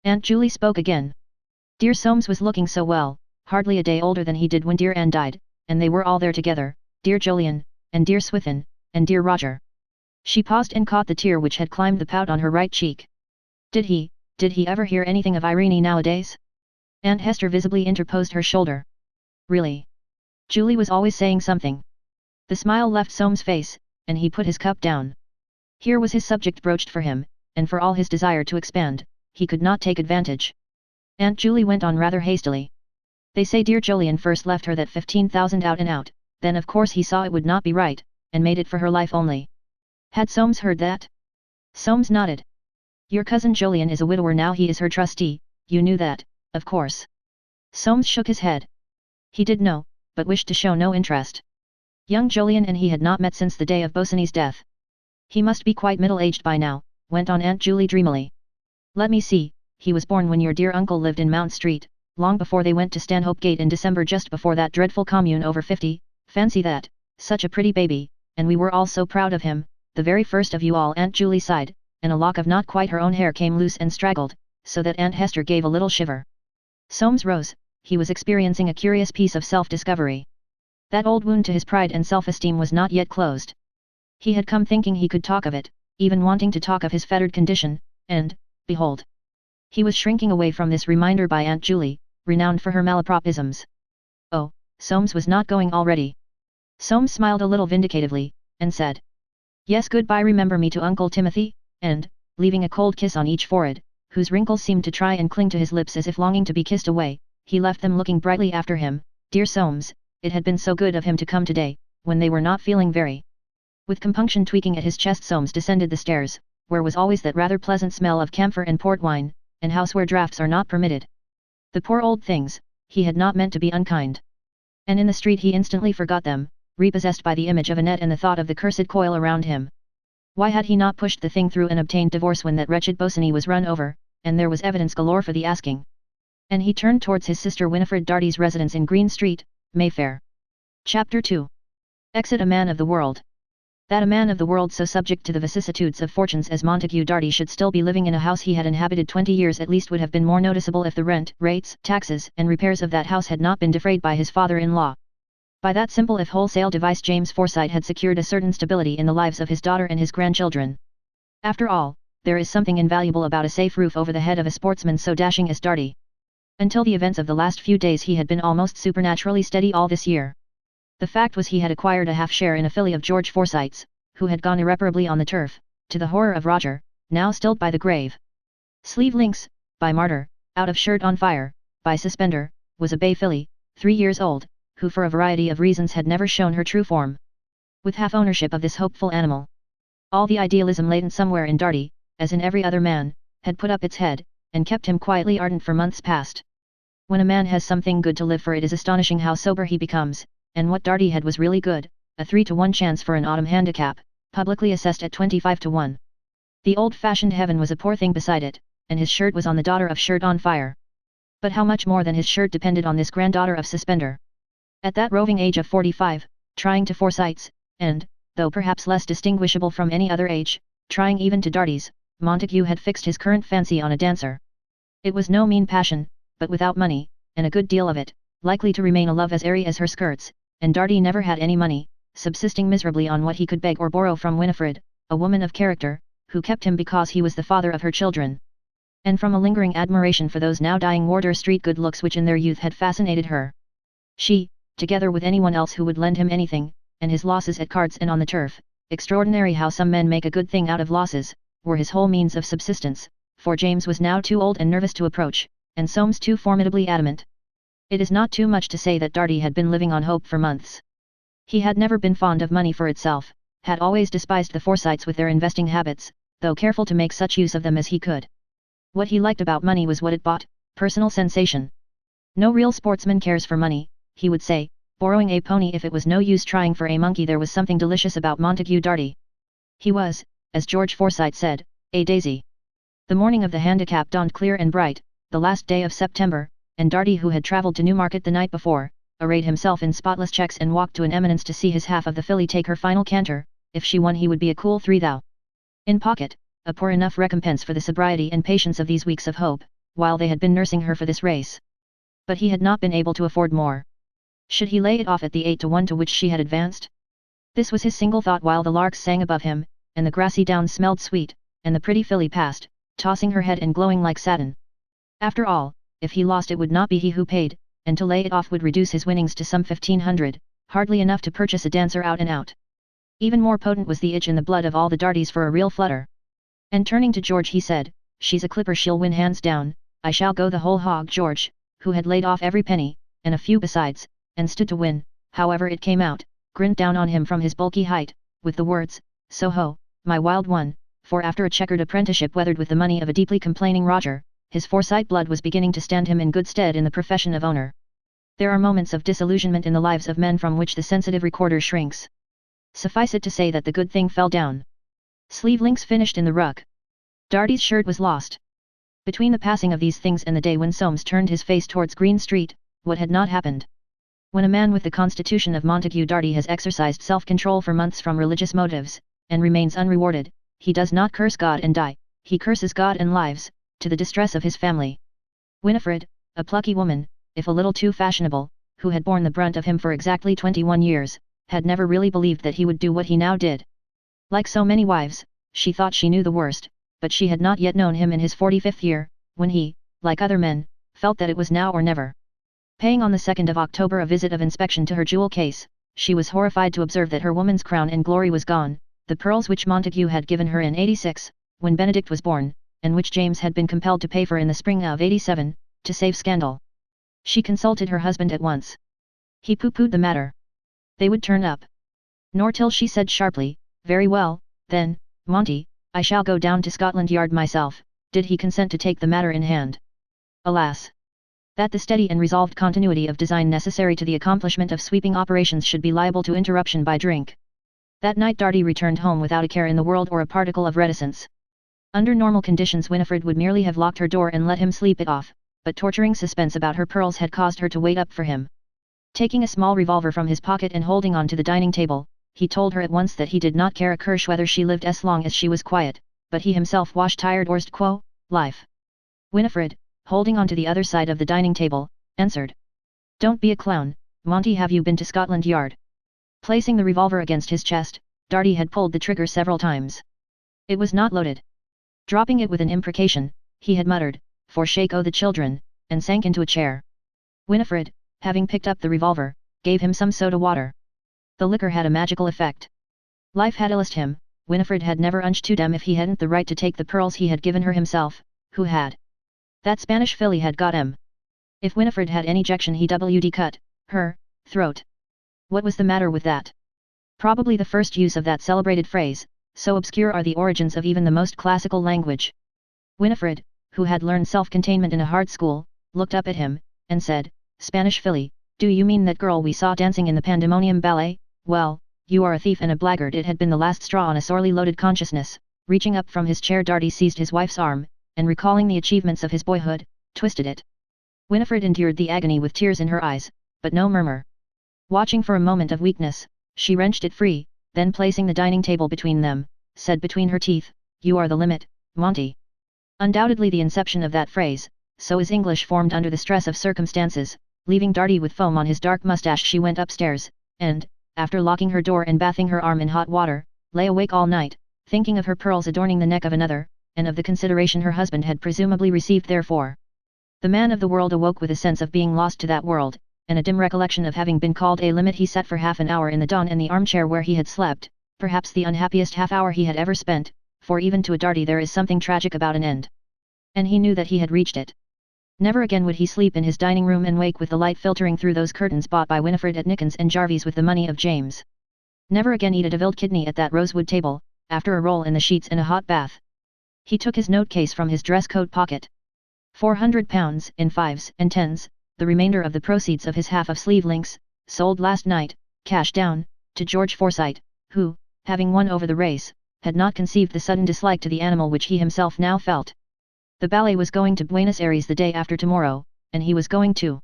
Speaker 1: Aunt Julie spoke again. Dear Soames was looking so well, hardly a day older than he did when dear Anne died, and they were all there together, dear Jolyon, and dear Swithin, and dear Roger. She paused and caught the tear which had climbed the pout on her right cheek. Did he ever hear anything of Irene nowadays? Aunt Hester visibly interposed her shoulder. Really? Julie was always saying something. The smile left Soames' face, and he put his cup down. Here was his subject broached for him, and for all his desire to expand, he could not take advantage. Aunt Julie went on rather hastily. They say dear Jolyon first left her that 15,000 out and out, then of course he saw it would not be right, and made it for her life only. Had Soames heard that? Soames nodded. Your cousin Jolyon is a widower now, he is her trustee, you knew that, of course. Soames shook his head. He did know, but wished to show no interest. Young Jolyon and he had not met since the day of Bosinney's death. He must be quite middle-aged by now, went on Aunt Julie dreamily. Let me see, he was born when your dear uncle lived in Mount Street, long before they went to Stanhope Gate in December, just before that dreadful commune over 50, fancy that, such a pretty baby, and we were all so proud of him, the very first of you all. Aunt Julie sighed, and a lock of not quite her own hair came loose and straggled, so that Aunt Hester gave a little shiver. Soames rose, he was experiencing a curious piece of self-discovery. That old wound to his pride and self-esteem was not yet closed. He had come thinking he could talk of it, even wanting to talk of his fettered condition, and, behold, he was shrinking away from this reminder by Aunt Julie, renowned for her malapropisms. Oh, Soames was not going already. Soames smiled a little vindicatively, and said, Yes, goodbye, remember me to Uncle Timothy, and, leaving a cold kiss on each forehead, whose wrinkles seemed to try and cling to his lips as if longing to be kissed away, he left them looking brightly after him. Dear Soames, it had been so good of him to come today, when they were not feeling very. With compunction tweaking at his chest, Soames descended the stairs, where was always that rather pleasant smell of camphor and port wine, and house where draughts are not permitted. The poor old things, he had not meant to be unkind. And in the street he instantly forgot them, repossessed by the image of Annette and the thought of the cursed coil around him. Why had he not pushed the thing through and obtained divorce when that wretched Bosinney was run over, and there was evidence galore for the asking? And he turned towards his sister Winifred Darty's residence in Green Street, Mayfair. Chapter 2. Exit a man of the world. That a man of the world so subject to the vicissitudes of fortunes as Montague Darty should still be living in a house he had inhabited 20 years at least would have been more noticeable if the rent, rates, taxes, and repairs of that house had not been defrayed by his father-in-law. By that simple if wholesale device James Forsyte had secured a certain stability in the lives of his daughter and his grandchildren. After all, there is something invaluable about a safe roof over the head of a sportsman so dashing as Darty. Until the events of the last few days he had been almost supernaturally steady all this year. The fact was he had acquired a half-share in a filly of George Forsyte's, who had gone irreparably on the turf, to the horror of Roger, now stilled by the grave. Sleeve Links, by Martyr, Out of Shirt on Fire, by Suspender, was a bay filly, 3 years old, who for a variety of reasons had never shown her true form. With half ownership of this hopeful animal, all the idealism latent somewhere in Darty, as in every other man, had put up its head, and kept him quietly ardent for months past. When a man has something good to live for, it is astonishing how sober he becomes, and what Darty had was really good, a 3-to-1 chance for an autumn handicap, publicly assessed at 25-to-1. The old-fashioned heaven was a poor thing beside it, and his shirt was on the daughter of Shirt on Fire. But how much more than his shirt depended on this granddaughter of Suspender. At that roving age of 45, trying to Forsyte's, and, though perhaps less distinguishable from any other age, trying even to Darty's, Montague had fixed his current fancy on a dancer. It was no mean passion, but without money, and a good deal of it, likely to remain a love as airy as her skirts, and Darty never had any money, subsisting miserably on what he could beg or borrow from Winifred, a woman of character, who kept him because he was the father of her children. And from a lingering admiration for those now dying Wardour Street good looks which in their youth had fascinated her. She, together with anyone else who would lend him anything, and his losses at cards and on the turf, extraordinary how some men make a good thing out of losses, were his whole means of subsistence, for James was now too old and nervous to approach, and Soames too formidably adamant. It is not too much to say that Darty had been living on hope for months. He had never been fond of money for itself, had always despised the Forsytes with their investing habits, though careful to make such use of them as he could. What he liked about money was what it bought, personal sensation. No real sportsman cares for money, he would say, borrowing a pony if it was no use trying for a monkey. There was something delicious about Montague Darty. He was, as George Forsyte said, a daisy. The morning of the handicap dawned clear and bright, the last day of September, and Darty, who had travelled to Newmarket the night before, arrayed himself in spotless checks and walked to an eminence to see his half of the filly take her final canter. If she won he would be a cool 3 thou. In pocket, a poor enough recompense for the sobriety and patience of these weeks of hope, while they had been nursing her for this race. But he had not been able to afford more. Should he lay it off at the 8-to-1 to which she had advanced? This was his single thought while the larks sang above him, and the grassy downs smelled sweet, and the pretty filly passed, tossing her head and glowing like satin. After all, if he lost it would not be he who paid, and to lay it off would reduce his winnings to some 1,500, hardly enough to purchase a dancer out and out. Even more potent was the itch in the blood of all the Dartys for a real flutter. And turning to George he said, "She's a clipper, she'll win hands down, I shall go the whole hog. George, who had laid off every penny, and a few besides, and stood to win, however it came out, grinned down on him from his bulky height, with the words, "So ho, my wild one," for after a checkered apprenticeship weathered with the money of a deeply complaining Roger, his Forsyte blood was beginning to stand him in good stead in the profession of owner. There are moments of disillusionment in the lives of men from which the sensitive recorder shrinks. Suffice it to say that the good thing fell down. Sleeve links finished in the ruck. Darty's shirt was lost. Between the passing of these things and the day when Soames turned his face towards Green Street, what had not happened? When a man with the constitution of Montague Darty has exercised self-control for months from religious motives, and remains unrewarded, he does not curse God and die, he curses God and lives, to the distress of his family. Winifred, a plucky woman, if a little too fashionable, who had borne the brunt of him for exactly 21 years, had never really believed that he would do what he now did. Like so many wives, she thought she knew the worst, but she had not yet known him in his 45th year, when he, like other men, felt that it was now or never. Paying on the 2nd of October a visit of inspection to her jewel case, she was horrified to observe that her woman's crown and glory was gone, the pearls which Montague had given her in '86, when Benedict was born, and which James had been compelled to pay for in the spring of '87, to save scandal. She consulted her husband at once. He pooh-poohed the matter. They would turn up. Nor till she said sharply, "Very well, then, Monty, I shall go down to Scotland Yard myself," did he consent to take the matter in hand. Alas! That the steady and resolved continuity of design necessary to the accomplishment of sweeping operations should be liable to interruption by drink. That night Darty returned home without a care in the world or a particle of reticence. Under normal conditions Winifred would merely have locked her door and let him sleep it off, but torturing suspense about her pearls had caused her to wait up for him. Taking a small revolver from his pocket and holding on to the dining table, he told her at once that he did not care a kirsch whether she lived as long as she was quiet, but he himself washed tired orst quo, life. Winifred, holding on to the other side of the dining table, answered. "Don't be a clown, Monty, have you been to Scotland Yard?" Placing the revolver against his chest, Darty had pulled the trigger several times. It was not loaded. Dropping it with an imprecation, he had muttered, "For shake o' the children," and sank into a chair. Winifred, having picked up the revolver, gave him some soda water. The liquor had a magical effect. Life had illused him, Winifred had never unched to dem if he hadn't the right to take the pearls he had given her himself, who had. That Spanish filly had got him. If Winifred had any ejection he wd cut, her, throat. What was the matter with that? Probably the first use of that celebrated phrase, so obscure are the origins of even the most classical language. Winifred, who had learned self-containment in a hard school, looked up at him, and said, "Spanish filly, do you mean that girl we saw dancing in the Pandemonium Ballet? Well, you are a thief and a blackguard." It had been the last straw on a sorely loaded consciousness. Reaching up from his chair Darty seized his wife's arm, and recalling the achievements of his boyhood, twisted it. Winifred endured the agony with tears in her eyes, but no murmur. Watching for a moment of weakness, she wrenched it free, then placing the dining table between them, said between her teeth, "You are the limit, Monty." Undoubtedly the inception of that phrase, so is English formed under the stress of circumstances. Leaving Darty with foam on his dark moustache she went upstairs, and, after locking her door and bathing her arm in hot water, lay awake all night, thinking of her pearls adorning the neck of another, and of the consideration her husband had presumably received therefor. The man of the world awoke with a sense of being lost to that world, and a dim recollection of having been called a limit. He sat for half an hour in the dawn in the armchair where he had slept, perhaps the unhappiest half hour he had ever spent, for even to a Darty there is something tragic about an end. And he knew that he had reached it. Never again would he sleep in his dining room and wake with the light filtering through those curtains bought by Winifred at Nickens and Jarvie's with the money of James. Never again eat a devilled kidney at that rosewood table, after a roll in the sheets and a hot bath. He took his note-case from his dress coat pocket. £400 in 5s and 10s, the remainder of the proceeds of his half of sleeve links, sold last night, cash down, to George Forsyte, who, having won over the race, had not conceived the sudden dislike to the animal which he himself now felt. The ballet was going to Buenos Aires the day after tomorrow, and he was going too.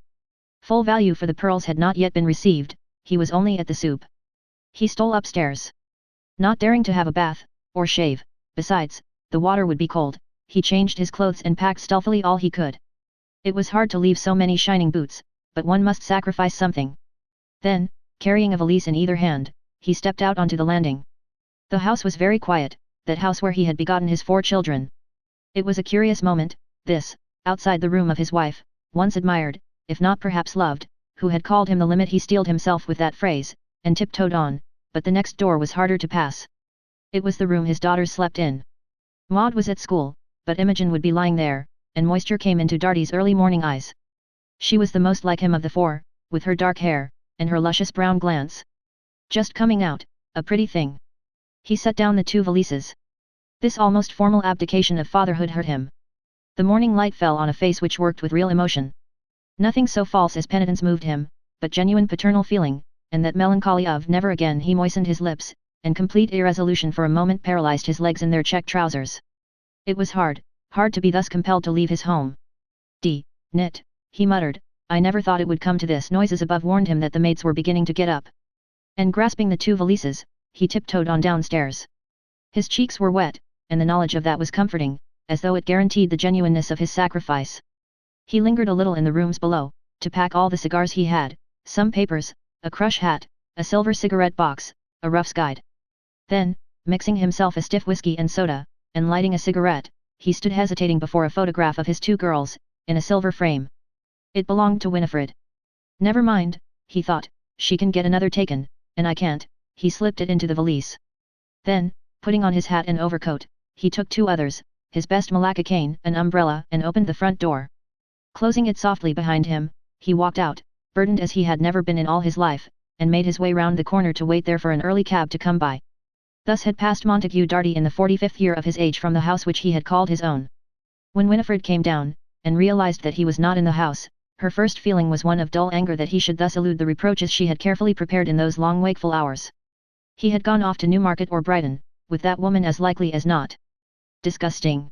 Speaker 1: Full value for the pearls had not yet been received, he was only at the soup. He stole upstairs. Not daring to have a bath, or shave, besides, the water would be cold, he changed his clothes and packed stealthily all he could. It was hard to leave so many shining boots, but one must sacrifice something. Then, carrying a valise in either hand, he stepped out onto the landing. The house was very quiet, that house where he had begotten his 4 children. It was a curious moment, this, outside the room of his wife, once admired, if not perhaps loved, who had called him the limit. He steeled himself with that phrase, and tiptoed on, but the next door was harder to pass. It was the room his daughters slept in. Maud was at school, but Imogen would be lying there, and moisture came into Darty's early morning eyes. She was the most like him of the four, with her dark hair, and her luscious brown glance. Just coming out, a pretty thing. He set down the two valises. This almost formal abdication of fatherhood hurt him. The morning light fell on a face which worked with real emotion. Nothing so false as penitence moved him, but genuine paternal feeling, and that melancholy of never again. He moistened his lips, and complete irresolution for a moment paralyzed his legs in their check trousers. It was hard to be thus compelled to leave his home. Nit, he muttered, I never thought it would come to this. Noises above warned him that the maids were beginning to get up. And grasping the two valises, he tiptoed on downstairs. His cheeks were wet, and the knowledge of that was comforting, as though it guaranteed the genuineness of his sacrifice. He lingered a little in the rooms below, to pack all the cigars he had, some papers, a crush hat, a silver cigarette box, a rough's guide. Then, mixing himself a stiff whiskey and soda, and lighting a cigarette, he stood hesitating before a photograph of his two girls, in a silver frame. It belonged to Winifred. Never mind, he thought, she can get another taken, and I can't. He slipped it into the valise. Then, putting on his hat and overcoat, he took two others, his best malacca cane, an umbrella, and opened the front door. Closing it softly behind him, he walked out, burdened as he had never been in all his life, and made his way round the corner to wait there for an early cab to come by. Thus had passed Montague Darty in the 45th year of his age from the house which he had called his own. When Winifred came down, and realized that he was not in the house, her first feeling was one of dull anger that he should thus elude the reproaches she had carefully prepared in those long wakeful hours. He had gone off to Newmarket or Brighton, with that woman as likely as not. Disgusting.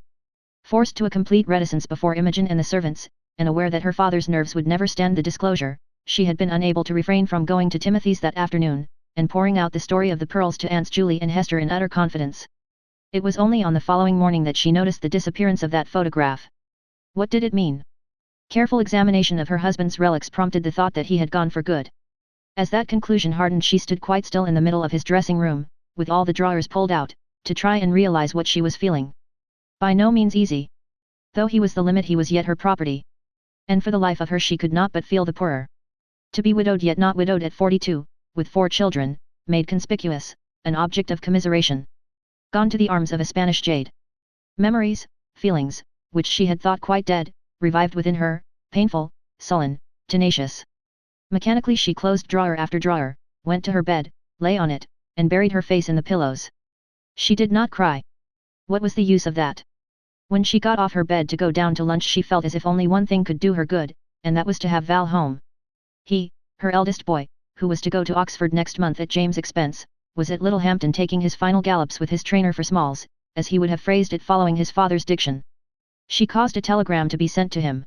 Speaker 1: Forced to a complete reticence before Imogen and the servants, and aware that her father's nerves would never stand the disclosure, she had been unable to refrain from going to Timothy's that afternoon, and pouring out the story of the pearls to Aunts Julie and Hester in utter confidence. It was only on the following morning that she noticed the disappearance of that photograph. What did it mean? Careful examination of her husband's relics prompted the thought that he had gone for good. As that conclusion hardened, she stood quite still in the middle of his dressing room, with all the drawers pulled out, to try and realize what she was feeling. By no means easy. Though he was the limit, he was yet her property. And for the life of her she could not but feel the poorer. To be widowed yet not widowed at 42, with 4 children, made conspicuous, an object of commiseration. Gone to the arms of a Spanish jade. Memories, feelings, which she had thought quite dead, revived within her, painful, sullen, tenacious. Mechanically she closed drawer after drawer, went to her bed, lay on it, and buried her face in the pillows. She did not cry. What was the use of that? When she got off her bed to go down to lunch she felt as if only one thing could do her good, and that was to have Val home. He, her eldest boy, who was to go to Oxford next month at James' expense, was at Littlehampton taking his final gallops with his trainer for Smalls, as he would have phrased it following his father's diction. She caused a telegram to be sent to him.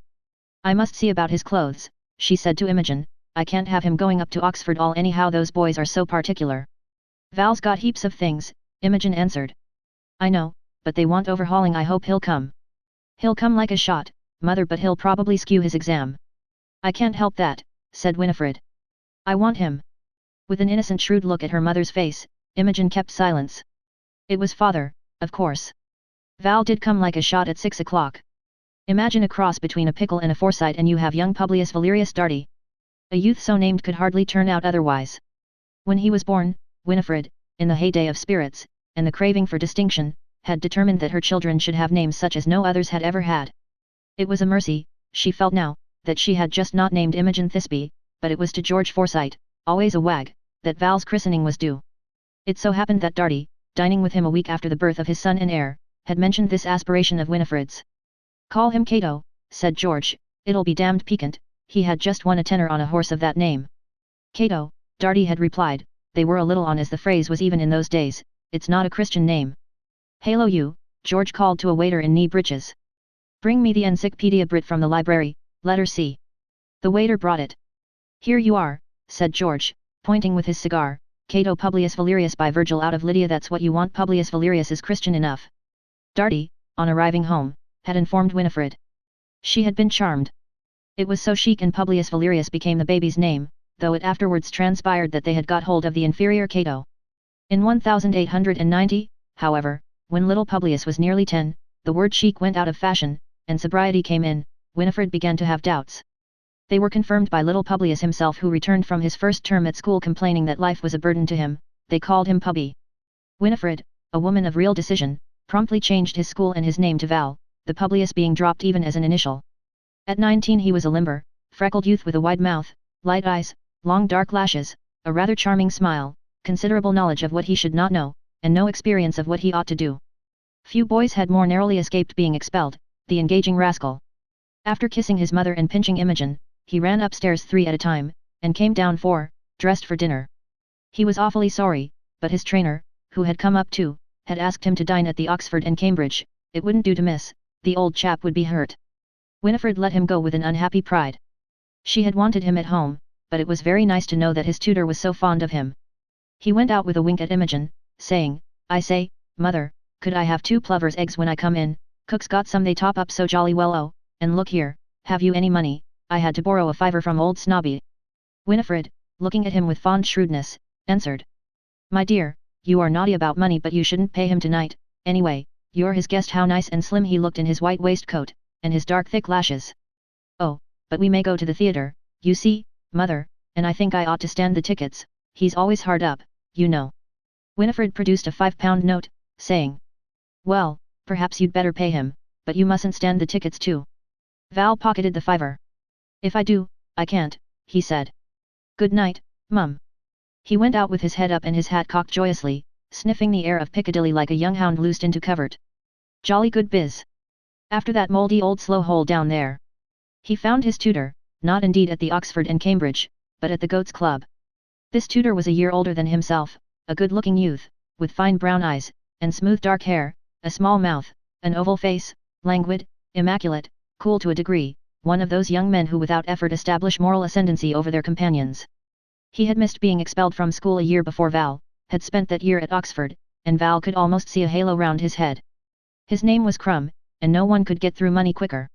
Speaker 1: I must see about his clothes, she said to Imogen, I can't have him going up to Oxford all anyhow, those boys are so particular. Val's got heaps of things, Imogen answered. I know, but they want overhauling. I hope he'll come. He'll come like a shot, mother, but he'll probably skew his exam. I can't help that, said Winifred. I want him. With an innocent shrewd look at her mother's face, Imogen kept silence. It was father, of course. Val did come like a shot at 6 o'clock. Imagine a cross between a pickle and a Forsyte and you have young Publius Valerius Darty. A youth so named could hardly turn out otherwise. When he was born, Winifred, in the heyday of spirits, and the craving for distinction, had determined that her children should have names such as no others had ever had. It was a mercy, she felt now, that she had just not named Imogen Thisbe, but it was to George Forsyte, always a wag, that Val's christening was due. It so happened that Darty, dining with him a week after the birth of his son and heir, had mentioned this aspiration of Winifred's. Call him Cato, said George, it'll be damned piquant, he had just won a tenner on a horse of that name. Cato, Darty had replied, they were a little on as the phrase was even in those days, it's not a Christian name. Halo you, George called to a waiter in knee breeches. Bring me the Encyclopedia Brit from the library, letter C. The waiter brought it. Here you are, said George, pointing with his cigar, Cato Publius Valerius by Virgil out of Lydia, that's what you want. Publius Valerius is Christian enough. Darty, on arriving home, had informed Winifred. She had been charmed. It was so chic, and Publius Valerius became the baby's name, though it afterwards transpired that they had got hold of the inferior Cato. In 1890, however, when little Publius was nearly 10, the word chic went out of fashion, and sobriety came in. Winifred began to have doubts. They were confirmed by little Publius himself, who returned from his first term at school complaining that life was a burden to him. They called him Pubby. Winifred, a woman of real decision, promptly changed his school and his name to Val, the Publius being dropped even as an initial. At 19 he was a limber, freckled youth with a wide mouth, light eyes, long dark lashes, a rather charming smile, considerable knowledge of what he should not know, and no experience of what he ought to do. Few boys had more narrowly escaped being expelled, the engaging rascal. After kissing his mother and pinching Imogen, he ran upstairs 3 at a time, and came down 4, dressed for dinner. He was awfully sorry, but his trainer, who had come up too, had asked him to dine at the Oxford and Cambridge. It wouldn't do to miss, the old chap would be hurt. Winifred let him go with an unhappy pride. She had wanted him at home, but it was very nice to know that his tutor was so fond of him. He went out with a wink at Imogen, saying, "I say, mother, could I have 2 plovers' eggs when I come in? Cook's got some, they top up so jolly well. Oh, and look here, have you any money? I had to borrow a fiver from old Snobby." Winifred, looking at him with fond shrewdness, answered, "My dear, you are naughty about money, but you shouldn't pay him tonight, anyway, you're his guest." How nice and slim he looked in his white waistcoat, and his dark thick lashes. "Oh, but we may go to the theatre, you see, mother, and I think I ought to stand the tickets, he's always hard up, you know." Winifred produced a £5 note, saying, "Well, perhaps you'd better pay him, but you mustn't stand the tickets too." Val pocketed the fiver. "If I do, I can't," he said. "Good night, Mum." He went out with his head up and his hat cocked joyously, sniffing the air of Piccadilly like a young hound loosed into covert. Jolly good biz. After that mouldy old slow hole down there. He found his tutor, not indeed at the Oxford and Cambridge, but at the Goats Club. This tutor was a year older than himself, a good-looking youth, with fine brown eyes, and smooth dark hair, a small mouth, an oval face, languid, immaculate, cool to a degree, one of those young men who without effort establish moral ascendancy over their companions. He had missed being expelled from school a year before Val, had spent that year at Oxford, and Val could almost see a halo round his head. His name was Crumb, and no one could get through money quicker.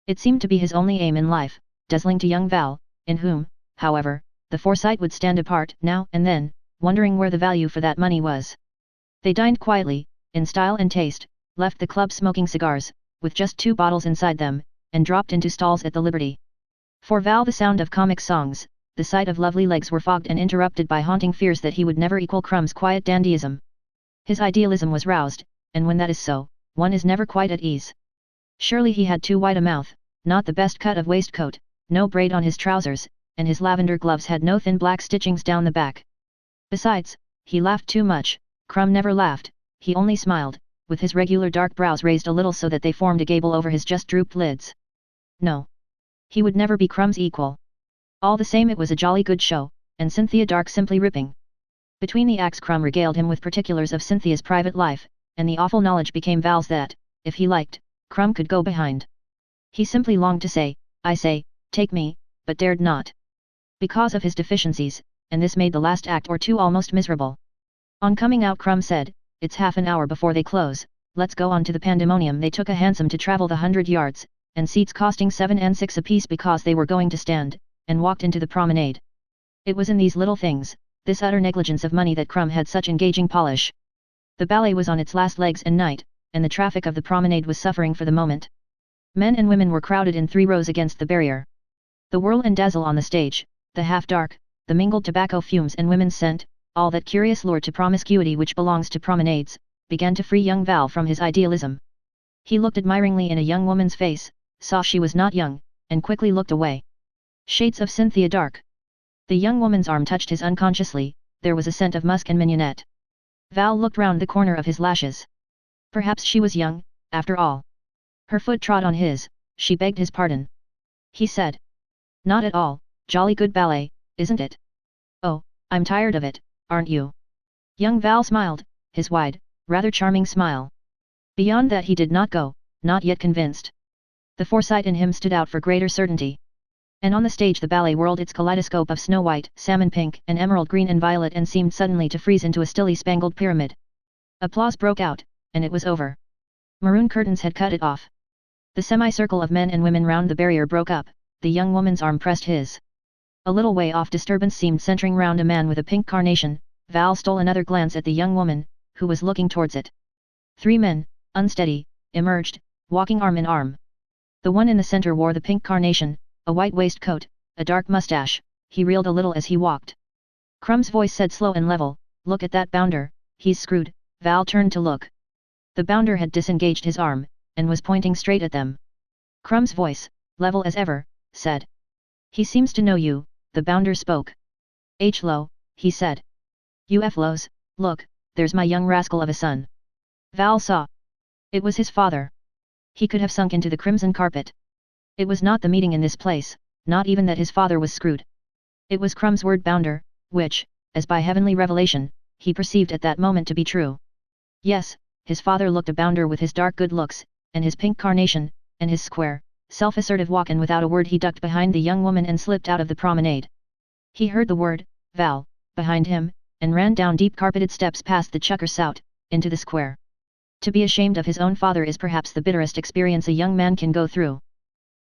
Speaker 1: It seemed to be his only aim in life, dazzling to young Val, in whom, however, the Forsyte would stand apart now and then, wondering where the value for that money was. They dined quietly, in style and taste, left the club smoking cigars, with just 2 bottles inside them, and dropped into stalls at the Liberty. For Val the sound of comic songs, the sight of lovely legs were fogged and interrupted by haunting fears that he would never equal Crumb's quiet dandyism. His idealism was roused, and when that is so, one is never quite at ease. Surely he had too wide a mouth, not the best cut of waistcoat, no braid on his trousers, and his lavender gloves had no thin black stitchings down the back. Besides, he laughed too much. Crumb never laughed, he only smiled, with his regular dark brows raised a little so that they formed a gable over his just drooped lids. No. He would never be Crumb's equal. All the same, it was a jolly good show, and Cynthia Dark simply ripping. Between the acts Crumb regaled him with particulars of Cynthia's private life, and the awful knowledge became Val's that, if he liked, Crumb could go behind. He simply longed to say, "I say, take me," but dared not. Because of his deficiencies, and this made the last act or 2 almost miserable. On coming out Crumb said, "It's half an hour before they close, let's go on to the Pandemonium." They took a hansom to travel the 100 yards, and seats costing 7 and 6 apiece because they were going to stand, and walked into the promenade. It was in these little things, this utter negligence of money, that Crumb had such engaging polish. The ballet was on its last legs and night, and the traffic of the promenade was suffering for the moment. Men and women were crowded in 3 rows against the barrier. The whirl and dazzle on the stage, the half-dark, the mingled tobacco fumes and women's scent, all that curious lure to promiscuity which belongs to promenades, began to free young Val from his idealism. He looked admiringly in a young woman's face, saw she was not young, and quickly looked away. Shades of Cynthia Dark. The young woman's arm touched his unconsciously, there was a scent of musk and mignonette. Val looked round the corner of his lashes. Perhaps she was young, after all. Her foot trod on his, she begged his pardon. He said, "Not at all, jolly good ballet, isn't it?" "Oh, I'm tired of it, aren't you?" Young Val smiled, his wide, rather charming smile. Beyond that he did not go, not yet convinced. The Forsyte in him stood out for greater certainty. And on the stage the ballet whirled its kaleidoscope of snow white, salmon pink, and emerald green and violet, and seemed suddenly to freeze into a stilly spangled pyramid. Applause broke out, and it was over. Maroon curtains had cut it off. The semicircle of men and women round the barrier broke up, the young woman's arm pressed his. A little way off disturbance seemed centering round a man with a pink carnation. Val stole another glance at the young woman, who was looking towards it. 3 men, unsteady, emerged, walking arm in arm. The one in the center wore the pink carnation, a white waistcoat, a dark mustache. He reeled a little as he walked. Crumb's voice said slow and level, "Look at that bounder, he's screwed." Val turned to look. The bounder had disengaged his arm, and was pointing straight at them. Crumb's voice, level as ever, said. He seems to know you, the bounder spoke. Lo, he said. Los, look, there's my young rascal of a son. Val saw. It was his father. He could have sunk into the crimson carpet. It was not the meeting in this place, not even that his father was screwed. It was Crumb's word bounder, which, as by heavenly revelation, he perceived at that moment to be true. Yes, his father looked a bounder with his dark good looks, and his pink carnation, and his square, self-assertive walk, and without a word he ducked behind the young woman and slipped out of the promenade. He heard the word, Val, behind him, and ran down deep carpeted steps past the chucker sout, into the square. To be ashamed of his own father is perhaps the bitterest experience a young man can go through.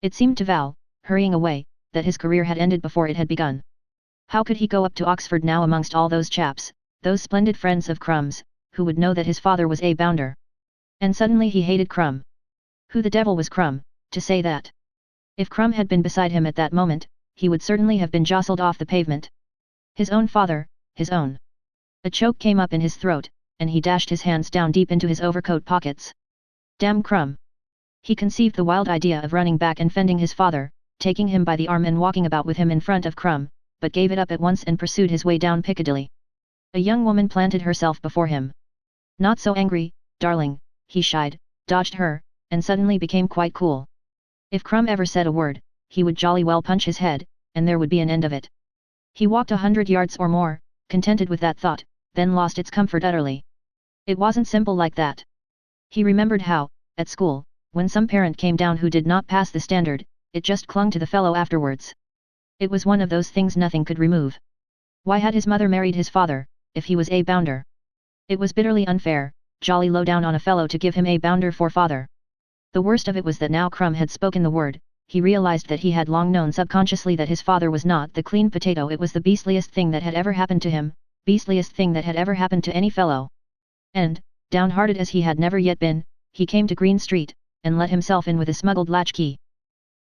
Speaker 1: It seemed to Val, hurrying away, that his career had ended before it had begun. How could he go up to Oxford now amongst all those chaps, those splendid friends of Crumb's, who would know that his father was a bounder? And suddenly he hated Crumb. Who the devil was Crumb, to say that? If Crumb had been beside him at that moment, he would certainly have been jostled off the pavement. His own father, his own. A choke came up in his throat, and he dashed his hands down deep into his overcoat pockets. Damn Crumb! He conceived the wild idea of running back and fending his father, taking him by the arm and walking about with him in front of Crumb, but gave it up at once and pursued his way down Piccadilly. A young woman planted herself before him. Not so angry, darling, he shied, dodged her, and suddenly became quite cool. If Crumb ever said a word, he would jolly well punch his head, and there would be an end of it. He walked 100 yards or more, contented with that thought, then lost its comfort utterly. It wasn't simple like that. He remembered how, at school, when some parent came down who did not pass the standard, it just clung to the fellow afterwards. It was one of those things nothing could remove. Why had his mother married his father, if he was a bounder? It was bitterly unfair, jolly low down on a fellow to give him a bounder for father. The worst of it was that now Crumb had spoken the word, he realized that he had long known subconsciously that his father was not the clean potato. It was the beastliest thing that had ever happened to him, beastliest thing that had ever happened to any fellow. And, downhearted as he had never yet been, he came to Green Street, and let himself in with a smuggled latchkey.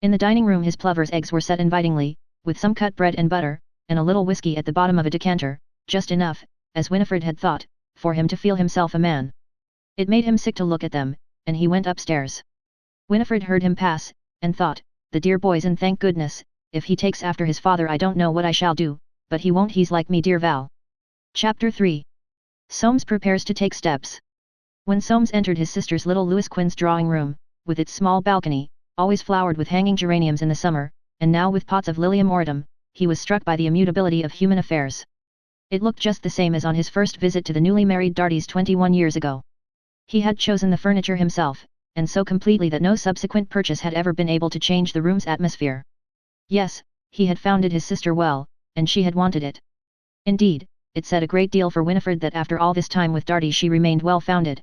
Speaker 1: In the dining room his plover's eggs were set invitingly, with some cut bread and butter, and a little whiskey at the bottom of a decanter, just enough, as Winifred had thought, for him to feel himself a man. It made him sick to look at them, and he went upstairs. Winifred heard him pass, and thought, the dear boy's and thank goodness, if he takes after his father I don't know what I shall do, but he won't, he's like me, dear Val. Chapter 3. Soames prepares to take steps. When Soames entered his sister's little Louis Quinn's drawing room, with its small balcony, always flowered with hanging geraniums in the summer, and now with pots of Lilium auratum, he was struck by the immutability of human affairs. It looked just the same as on his first visit to the newly married Dartys 21 years ago. He had chosen the furniture himself, and so completely that no subsequent purchase had ever been able to change the room's atmosphere. Yes, he had founded his sister well, and she had wanted it. Indeed, it said a great deal for Winifred that after all this time with Darty she remained well founded.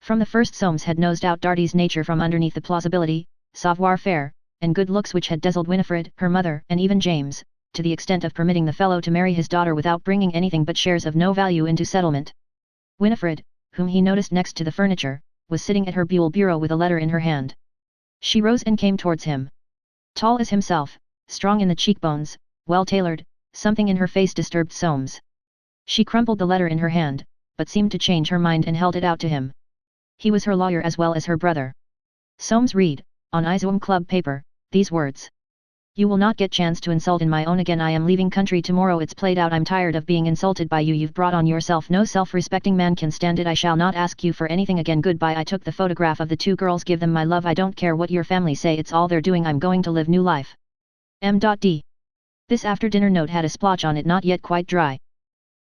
Speaker 1: From the first Soames had nosed out Darty's nature from underneath the plausibility, savoir-faire, and good looks which had dazzled Winifred, her mother, and even James, to the extent of permitting the fellow to marry his daughter without bringing anything but shares of no value into settlement. Winifred, whom he noticed next to the furniture, was sitting at her bureau with a letter in her hand. She rose and came towards him. Tall as himself, strong in the cheekbones, well-tailored, something in her face disturbed Soames. She crumpled the letter in her hand, but seemed to change her mind and held it out to him. He was her lawyer as well as her brother. Soames read, on Izoom Club paper, these words. You will not get chance to insult in my own again. I am leaving country tomorrow. It's played out. I'm tired of being insulted by you. You've brought on yourself. No self-respecting man can stand it. I shall not ask you for anything again. Goodbye. I took the photograph of the two girls. Give them my love. I don't care what your family say. It's all they're doing. I'm going to live new life. M.D. This after-dinner note had a splotch on it, not yet quite dry.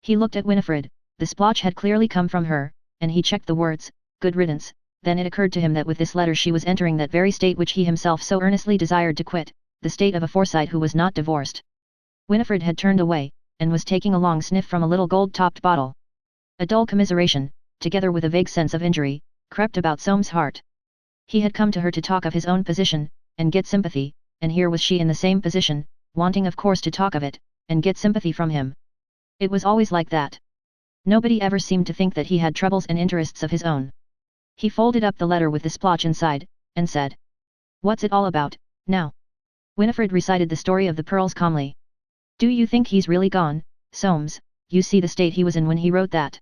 Speaker 1: He looked at Winifred. The splotch had clearly come from her, and he checked the words, good riddance. Then it occurred to him that with this letter she was entering that very state which he himself so earnestly desired to quit, the state of a Forsyte who was not divorced. Winifred had turned away, and was taking a long sniff from a little gold-topped bottle. A dull commiseration, together with a vague sense of injury, crept about Soames' heart. He had come to her to talk of his own position, and get sympathy, and here was she in the same position, wanting of course to talk of it, and get sympathy from him. It was always like that. Nobody ever seemed to think that he had troubles and interests of his own. He folded up the letter with the splotch inside, and said, "What's it all about, now?" Winifred recited the story of the pearls calmly. "Do you think he's really gone, Soames? You see the state he was in when he wrote that."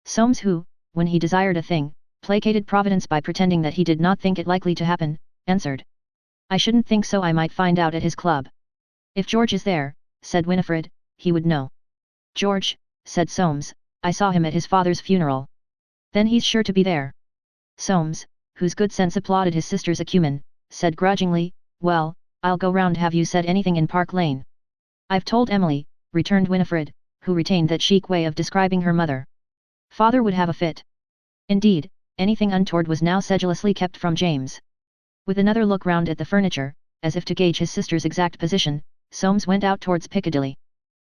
Speaker 1: Soames, who, when he desired a thing, placated Providence by pretending that he did not think it likely to happen, answered. I shouldn't think so. I might find out at his club. If George is there, said Winifred, he would know. George, said Soames, I saw him at his father's funeral. Then he's sure to be there. Soames, whose good sense applauded his sister's acumen, said grudgingly, well, I'll go round. Have you said anything in Park Lane? I've told Emily, returned Winifred, who retained that chic way of describing her mother. Father would have a fit. Indeed, anything untoward was now sedulously kept from James. With another look round at the furniture, as if to gauge his sister's exact position, Soames went out towards Piccadilly.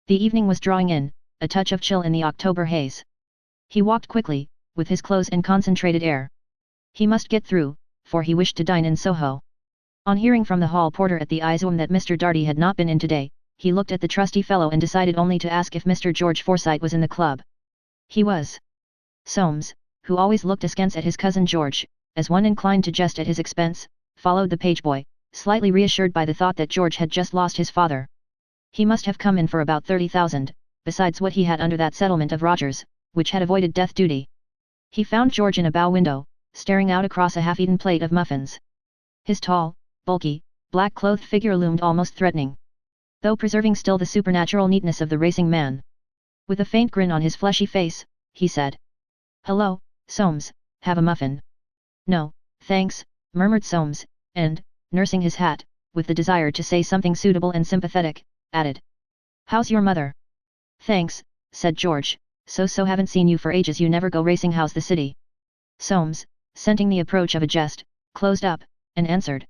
Speaker 1: The evening was drawing in, a touch of chill in the October haze. He walked quickly, with his close and concentrated air. He must get through, for he wished to dine in Soho. On hearing from the hall porter at the Iseum that Mr. Darty had not been in today, he looked at the trusty fellow and decided only to ask if Mr. George Forsyte was in the club. He was. Soames, who always looked askance at his cousin George, as one inclined to jest at his expense, followed the pageboy, slightly reassured by the thought that George had just lost his father. He must have come in for about 30,000, besides what he had under that settlement of Rogers, which had avoided death duty. He found George in a bow window, staring out across a half-eaten plate of muffins. His tall, bulky, black-clothed figure loomed almost threatening, though preserving still the supernatural neatness of the racing man. With a faint grin on his fleshy face, he said, Hello, Soames, have a muffin? No, thanks, murmured Soames, and, nursing his hat, with the desire to say something suitable and sympathetic, added, How's your mother? Thanks, said George, so haven't seen you for ages. You never go racing. How's the city? Soames, scenting the approach of a jest, closed up, and answered.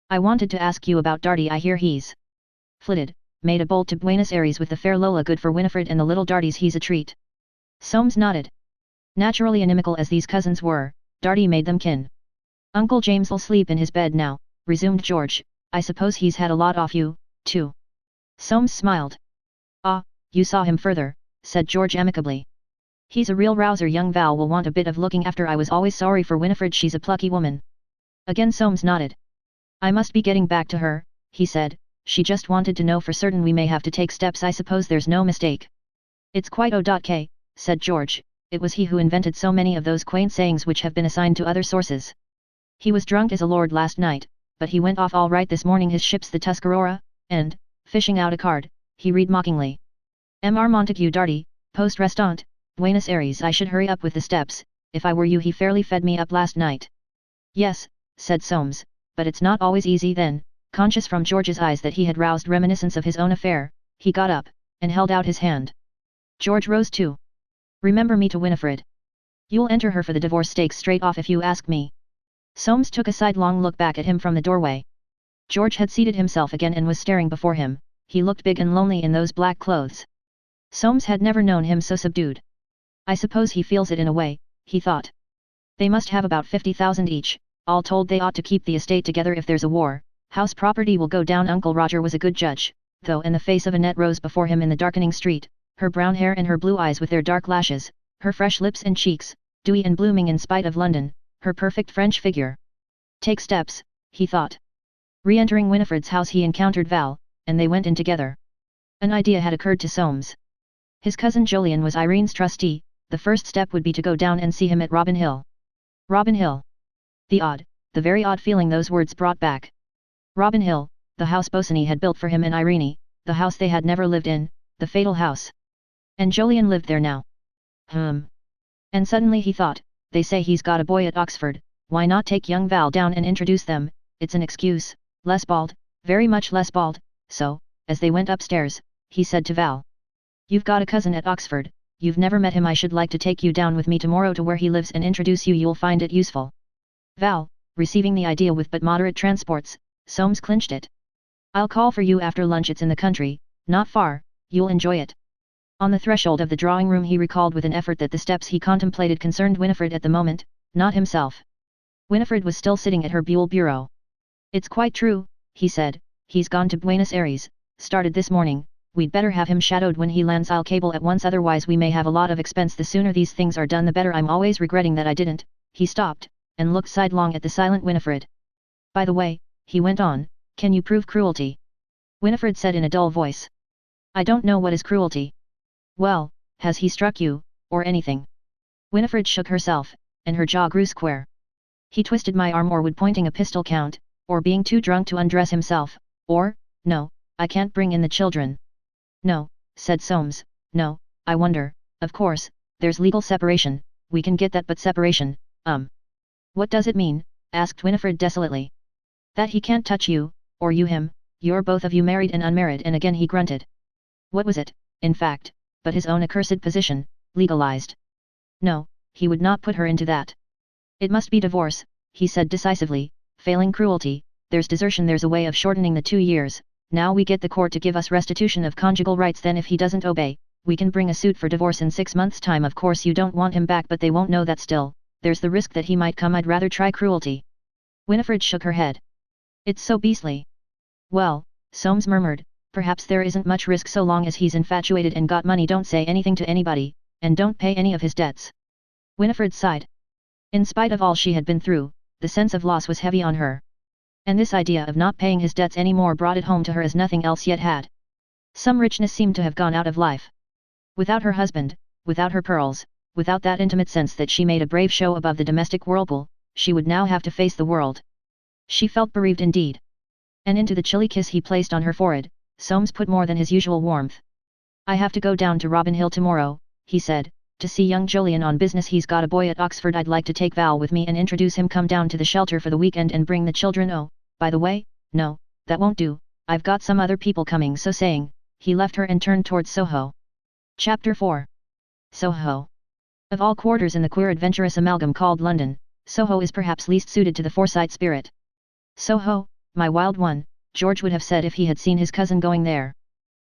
Speaker 1: I wanted to ask you about Darty. I hear he's flitted, made a bolt to Buenos Aires with the fair Lola. Good for Winifred and the little Dartys. He's a treat. Soames nodded. Naturally inimical as these cousins were, Darty made them kin. Uncle James'll sleep in his bed now, resumed George. I suppose he's had a lot off you, too. Soames smiled. Ah, you saw him further, said George amicably. He's a real rouser. Young Val will want a bit of looking after. I was always sorry for Winifred. She's a plucky woman. Again Soames nodded. I must be getting back to her, he said. She just wanted to know for certain. We may have to take steps. I suppose there's no mistake. It's quite O.K., said George. It was he who invented so many of those quaint sayings which have been assigned to other sources. He was drunk as a lord last night, but he went off all right this morning. His ship's the Tuscarora, and, fishing out a card, he read mockingly. M.R. Montague Darty, Post Restaurant, Buenos Aires. I should hurry up with the steps. If I were you. He fairly fed me up last night. Yes, said Soames, but it's not always easy then. Conscious from George's eyes that he had roused reminiscence of his own affair, he got up, and held out his hand. George rose too. Remember me to Winifred. You'll enter her for the divorce stakes straight off if you ask me. Soames took a sidelong look back at him from the doorway. George had seated himself again and was staring before him. He looked big and lonely in those black clothes. Soames had never known him so subdued. I suppose he feels it in a way, he thought. They must have about 50,000 each, all told. They ought to keep the estate together if there's a war. House property will go down. Uncle Roger was a good judge, though, and the face of Annette rose before him in the darkening street, her brown hair and her blue eyes with their dark lashes, her fresh lips and cheeks, dewy and blooming in spite of London, her perfect French figure. Take steps, he thought. Re-entering Winifred's house he encountered Val, and they went in together. An idea had occurred to Soames. His cousin Jolyon was Irene's trustee. The first step would be to go down and see him at Robin Hill. Robin Hill. The very odd feeling those words brought back. Robin Hill, the house Bosinney had built for him and Irene, the house they had never lived in, the fatal house. And Jolyon lived there now. And suddenly he thought, they say he's got a boy at Oxford, why not take young Val down and introduce them? It's an excuse, less bald, very much less bald. So, as they went upstairs, he said to Val. You've got a cousin at Oxford, you've never met him. I should like to take you down with me tomorrow to where he lives and introduce you. You'll find it useful. Val, receiving the idea with but moderate transports, Soames clinched it. I'll call for you after lunch. It's in the country, not far, you'll enjoy it. On the threshold of the drawing room he recalled with an effort that the steps he contemplated concerned Winifred at the moment, not himself. Winifred was still sitting at her buhl bureau. It's quite true, he said, he's gone to Buenos Aires, started this morning. We'd better have him shadowed when he lands. I'll cable at once, otherwise we may have a lot of expense. The sooner these things are done the better. I'm always regretting that I didn't. He stopped, and looked sidelong at the silent Winifred. By the way, he went on, can you prove cruelty? Winifred said in a dull voice. I don't know what is cruelty. Well, has he struck you, or anything? Winifred shook herself, and her jaw grew square. He twisted my arm, or would pointing a pistol count, or being too drunk to undress himself, or, no, I can't bring in the children. No, said Soames, no, I wonder, of course, there's legal separation, we can get that, but separation, What does it mean? Asked Winifred desolately. That he can't touch you, or you him, you're both of you married and unmarried, and again he grunted. What was it, in fact, but his own accursed position, legalized? No, he would not put her into that. It must be divorce, he said decisively, failing cruelty, there's desertion, there's a way of shortening the 2 years, now we get the court to give us restitution of conjugal rights, then if he doesn't obey, we can bring a suit for divorce in 6 months' time. Of course you don't want him back, but they won't know that still, there's the risk that he might come. I'd rather try cruelty. Winifred shook her head. It's so beastly. Well, Soames murmured, perhaps there isn't much risk so long as he's infatuated and got money. Don't say anything to anybody, and don't pay any of his debts. Winifred sighed. In spite of all she had been through, the sense of loss was heavy on her. And this idea of not paying his debts any more brought it home to her as nothing else yet had. Some richness seemed to have gone out of life. Without her husband, without her pearls, without that intimate sense that she made a brave show above the domestic whirlpool, she would now have to face the world. She felt bereaved indeed. And into the chilly kiss he placed on her forehead, Soames put more than his usual warmth. I have to go down to Robin Hill tomorrow, he said, to see young Jolyon on business. He's got a boy at Oxford. I'd like to take Val with me and introduce him. Come down to the shelter for the weekend and bring the children. Oh, by the way, no, that won't do, I've got some other people coming. So saying, he left her and turned towards Soho. Chapter 4. Soho. Of all quarters in the queer adventurous amalgam called London, Soho is perhaps least suited to the Forsyte spirit. Soho, my wild one, George would have said if he had seen his cousin going there.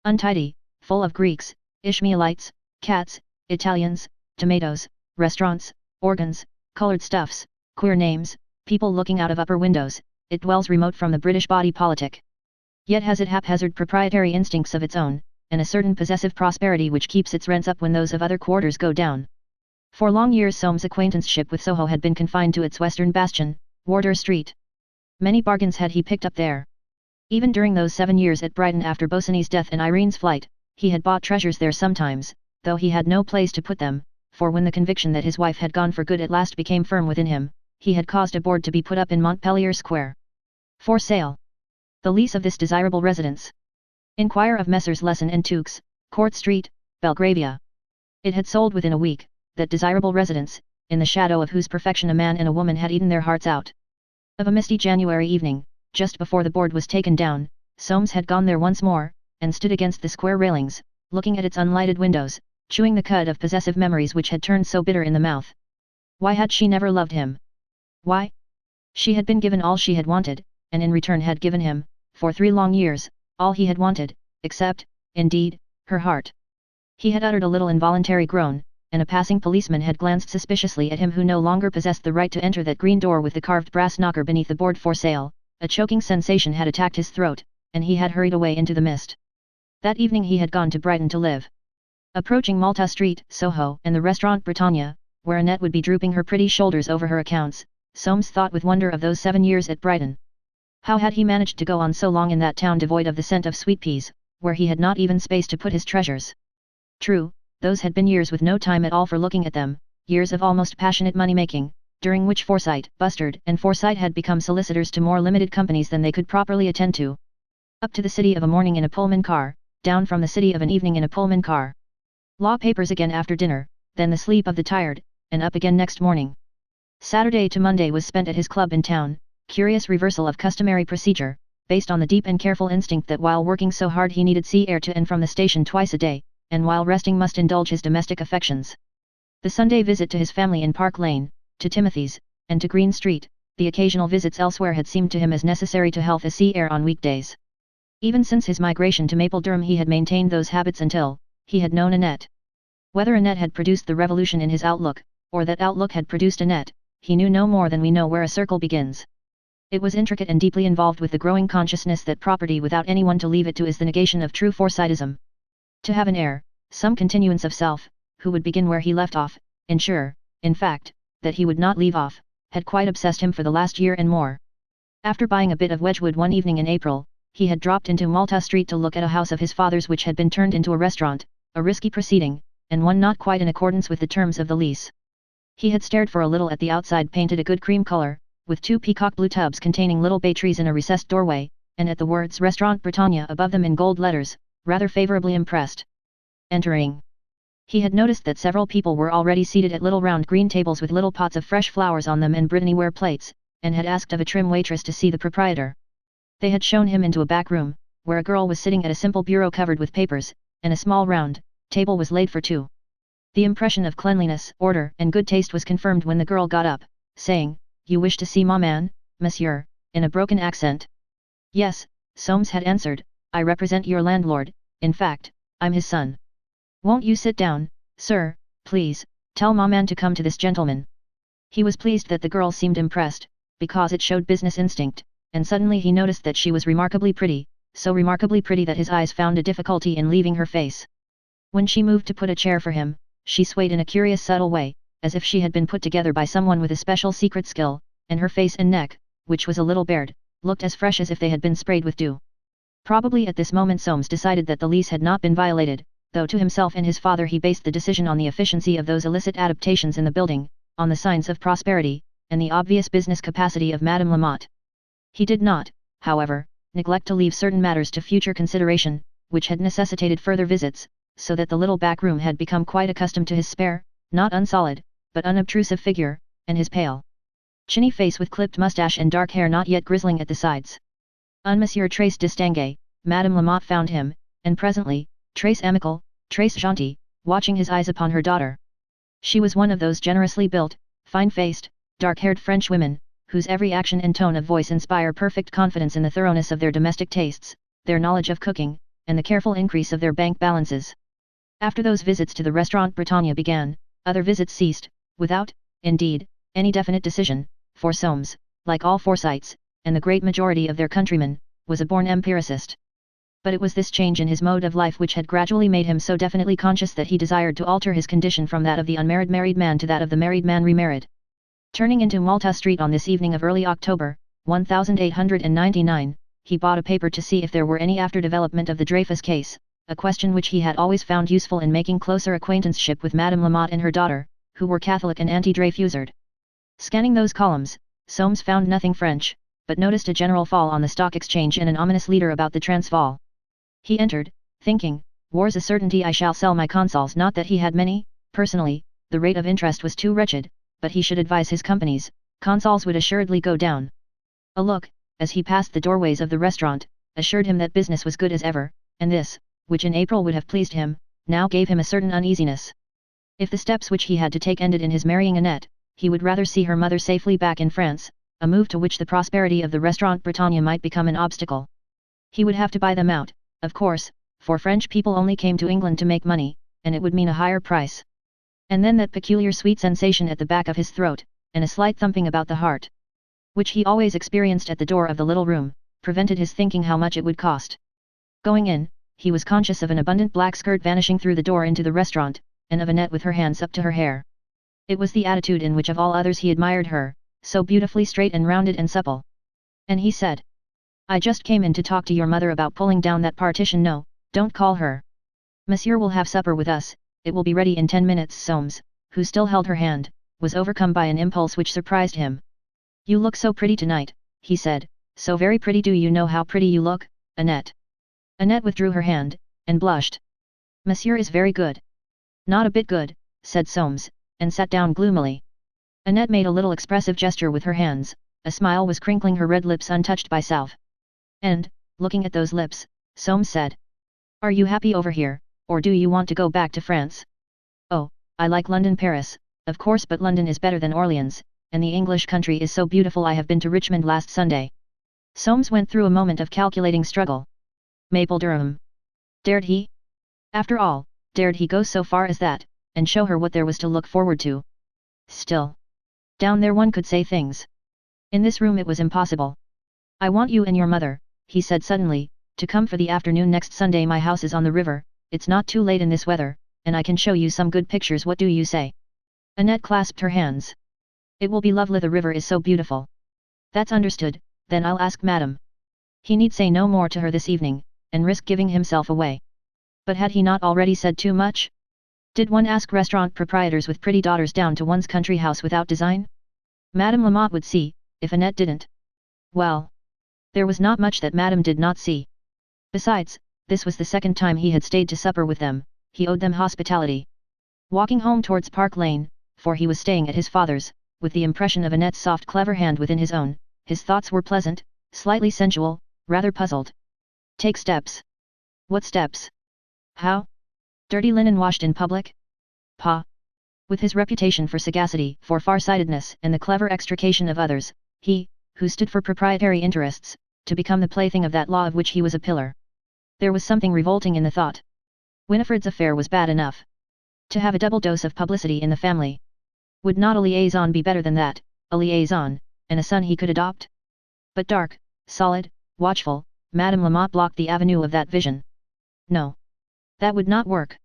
Speaker 1: Untidy, full of Greeks, Ishmaelites, cats, Italians, tomatoes, restaurants, organs, colored stuffs, queer names, people looking out of upper windows, it dwells remote from the British body politic. Yet has it haphazard proprietary instincts of its own, and a certain possessive prosperity which keeps its rents up when those of other quarters go down. For long years Soames' acquaintanceship with Soho had been confined to its western bastion, Wardour Street. Many bargains had he picked up there. Even during those 7 years at Brighton after Bosinney's death and Irene's flight, he had bought treasures there sometimes, though he had no place to put them, for when the conviction that his wife had gone for good at last became firm within him, he had caused a board to be put up in Montpellier Square. For sale. The lease of this desirable residence. Inquire of Messrs. Lesson and Tukes, Court Street, Belgravia. It had sold within a week, that desirable residence, in the shadow of whose perfection a man and a woman had eaten their hearts out. Of a misty January evening, just before the board was taken down, Soames had gone there once more, and stood against the square railings, looking at its unlighted windows, chewing the cud of possessive memories which had turned so bitter in the mouth. Why had she never loved him? Why? She had been given all she had wanted, and in return had given him, for 3 long years, all he had wanted, except, indeed, her heart. He had uttered a little involuntary groan, and a passing policeman had glanced suspiciously at him who no longer possessed the right to enter that green door with the carved brass knocker beneath the board for sale. A choking sensation had attacked his throat, and he had hurried away into the mist. That evening he had gone to Brighton to live. Approaching Malta Street, Soho, and the Restaurant Britannia, where Annette would be drooping her pretty shoulders over her accounts, Soames thought with wonder of those 7 years at Brighton. How had he managed to go on so long in that town devoid of the scent of sweet peas, where he had not even space to put his treasures? True, those had been years with no time at all for looking at them, years of almost passionate money-making, during which Forsyte, Bustard, and Forsyte had become solicitors to more limited companies than they could properly attend to. Up to the city of a morning in a Pullman car, down from the city of an evening in a Pullman car. Law papers again after dinner, then the sleep of the tired, and up again next morning. Saturday to Monday was spent at his club in town, curious reversal of customary procedure, based on the deep and careful instinct that while working so hard he needed sea air to and from the station twice a day, and while resting must indulge his domestic affections. The Sunday visit to his family in Park Lane, to Timothy's, and to Green Street, the occasional visits elsewhere had seemed to him as necessary to health as sea air on weekdays. Even since his migration to Mapledurham he had maintained those habits until he had known Annette. Whether Annette had produced the revolution in his outlook, or that outlook had produced Annette, he knew no more than we know where a circle begins. It was intricate and deeply involved with the growing consciousness that property without anyone to leave it to is the negation of true Forsytism. To have an heir, some continuance of self, who would begin where he left off, ensure, in fact, that he would not leave off, had quite obsessed him for the last year and more. After buying a bit of Wedgwood one evening in April, he had dropped into Malta Street to look at a house of his father's which had been turned into a restaurant, a risky proceeding, and one not quite in accordance with the terms of the lease. He had stared for a little at the outside, painted a good cream color, with 2 peacock blue tubs containing little bay trees in a recessed doorway, and at the words Restaurant Britannia above them in gold letters, rather favorably impressed. Entering, he had noticed that several people were already seated at little round green tables with little pots of fresh flowers on them and Brittany-ware plates, and had asked of a trim waitress to see the proprietor. They had shown him into a back room, where a girl was sitting at a simple bureau covered with papers, and a small round table was laid for 2. The impression of cleanliness, order, and good taste was confirmed when the girl got up, saying, "You wish to see ma man, monsieur," in a broken accent. "Yes," Soames had answered, "I represent your landlord, in fact, I'm his son." "Won't you sit down, sir, please, tell ma man to come to this gentleman." He was pleased that the girl seemed impressed, because it showed business instinct, and suddenly he noticed that she was remarkably pretty, so remarkably pretty that his eyes found a difficulty in leaving her face. When she moved to put a chair for him, she swayed in a curious subtle way, as if she had been put together by someone with a special secret skill, and her face and neck, which was a little bared, looked as fresh as if they had been sprayed with dew. Probably at this moment Soames decided that the lease had not been violated, though to himself and his father he based the decision on the efficiency of those illicit adaptations in the building, on the signs of prosperity, and the obvious business capacity of Madame Lamotte. He did not, however, neglect to leave certain matters to future consideration, which had necessitated further visits, so that the little back room had become quite accustomed to his spare, not unsolid, but unobtrusive figure, and his pale, chinny face with clipped moustache and dark hair not yet grizzling at the sides. Un monsieur très distingué, Madame Lamotte found him, and presently, très amical, très gentil, watching his eyes upon her daughter. She was one of those generously built, fine-faced, dark-haired French women, whose every action and tone of voice inspire perfect confidence in the thoroughness of their domestic tastes, their knowledge of cooking, and the careful increase of their bank balances. After those visits to the Restaurant Britannia began, other visits ceased, without, indeed, any definite decision, for Soames, like all Forsytes, and the great majority of their countrymen, was a born empiricist. But it was this change in his mode of life which had gradually made him so definitely conscious that he desired to alter his condition from that of the unmarried married man to that of the married man remarried. Turning into Malta Street on this evening of early October, 1899, he bought a paper to see if there were any after development of the Dreyfus case, a question which he had always found useful in making closer acquaintanceship with Madame Lamotte and her daughter, who were Catholic and anti-Dreyfusard. Scanning those columns, Soames found nothing French, but noticed a general fall on the stock exchange and an ominous leader about the Transvaal. He entered, thinking, "War's a certainty I shall sell my consols." Not that he had many, personally, the rate of interest was too wretched, but he should advise his companies, consols would assuredly go down. A look, as he passed the doorways of the restaurant, assured him that business was good as ever, and this, which in April would have pleased him, now gave him a certain uneasiness. If the steps which he had to take ended in his marrying Annette, he would rather see her mother safely back in France, a move to which the prosperity of the Restaurant Britannia might become an obstacle. He would have to buy them out, of course, for French people only came to England to make money, and it would mean a higher price. And then that peculiar sweet sensation at the back of his throat, and a slight thumping about the heart, which he always experienced at the door of the little room, prevented his thinking how much it would cost. Going in, he was conscious of an abundant black skirt vanishing through the door into the restaurant, and of Annette with her hands up to her hair. It was the attitude in which of all others he admired her, so beautifully straight and rounded and supple. And he said, "I just came in to talk to your mother about pulling down that partition." "No, don't call her. Monsieur will have supper with us, it will be ready in 10 minutes." Soames, who still held her hand, was overcome by an impulse which surprised him. "You look so pretty tonight," he said, "so very pretty. Do you know how pretty you look, Annette?" Annette withdrew her hand, and blushed. "Monsieur is very good." "Not a bit good," said Soames, and sat down gloomily. Annette made a little expressive gesture with her hands, a smile was crinkling her red lips untouched by salve. And, looking at those lips, Soames said, "Are you happy over here, or do you want to go back to France?" "Oh, I like London, Paris, of course, but London is better than Orleans, and the English country is so beautiful. I have been to Richmond last Sunday." Soames went through a moment of calculating struggle. Maple Durham. Dared he? After all, dared he go so far as that, and show her what there was to look forward to? Still, down there one could say things. In this room it was impossible. "I want you and your mother," he said suddenly, "to come for the afternoon next Sunday. My house is on the river, it's not too late in this weather, and I can show you some good pictures. What do you say?" Annette clasped her hands. "It will be lovely, the river is so beautiful." "That's understood, then I'll ask Madame." He need say no more to her this evening, and risk giving himself away. But had he not already said too much? Did one ask restaurant proprietors with pretty daughters down to one's country house without design? Madame Lamotte would see, if Annette didn't. Well, there was not much that Madame did not see. Besides, this was the second time he had stayed to supper with them, he owed them hospitality. Walking home towards Park Lane, for he was staying at his father's, with the impression of Annette's soft clever hand within his own, his thoughts were pleasant, slightly sensual, rather puzzled. Take steps. What steps? How? Dirty linen washed in public? Pa. With his reputation for sagacity, for farsightedness and the clever extrication of others, he, who stood for proprietary interests, to become the plaything of that law of which he was a pillar. There was something revolting in the thought. Winifred's affair was bad enough. To have a double dose of publicity in the family. Would not a liaison be better than that, a liaison, and a son he could adopt? But dark, solid, watchful, Madame Lamotte blocked the avenue of that vision. No. That would not work.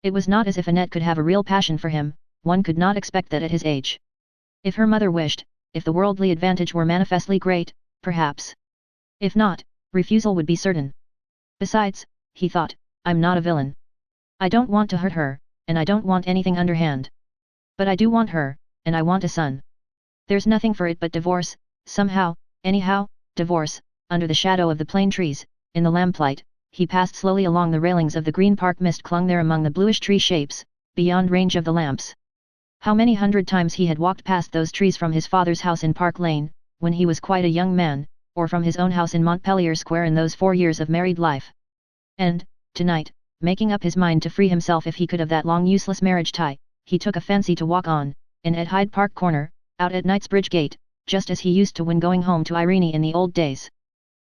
Speaker 1: It was not as if Annette could have a real passion for him, one could not expect that at his age. If her mother wished, if the worldly advantage were manifestly great, perhaps. If not, refusal would be certain. Besides, he thought, I'm not a villain. I don't want to hurt her, and I don't want anything underhand. But I do want her, and I want a son. There's nothing for it but divorce, somehow, anyhow, divorce. Under the shadow of the plane trees, in the lamplight, he passed slowly along the railings of the Green Park. Mist clung there among the bluish tree shapes, beyond range of the lamps. How many hundred times he had walked past those trees from his father's house in Park Lane, when he was quite a young man, or from his own house in Montpellier Square in those 4 years of married life. And, tonight, making up his mind to free himself if he could of that long useless marriage tie, he took a fancy to walk on, in at Hyde Park Corner, out at Knightsbridge Gate, just as he used to when going home to Irene in the old days.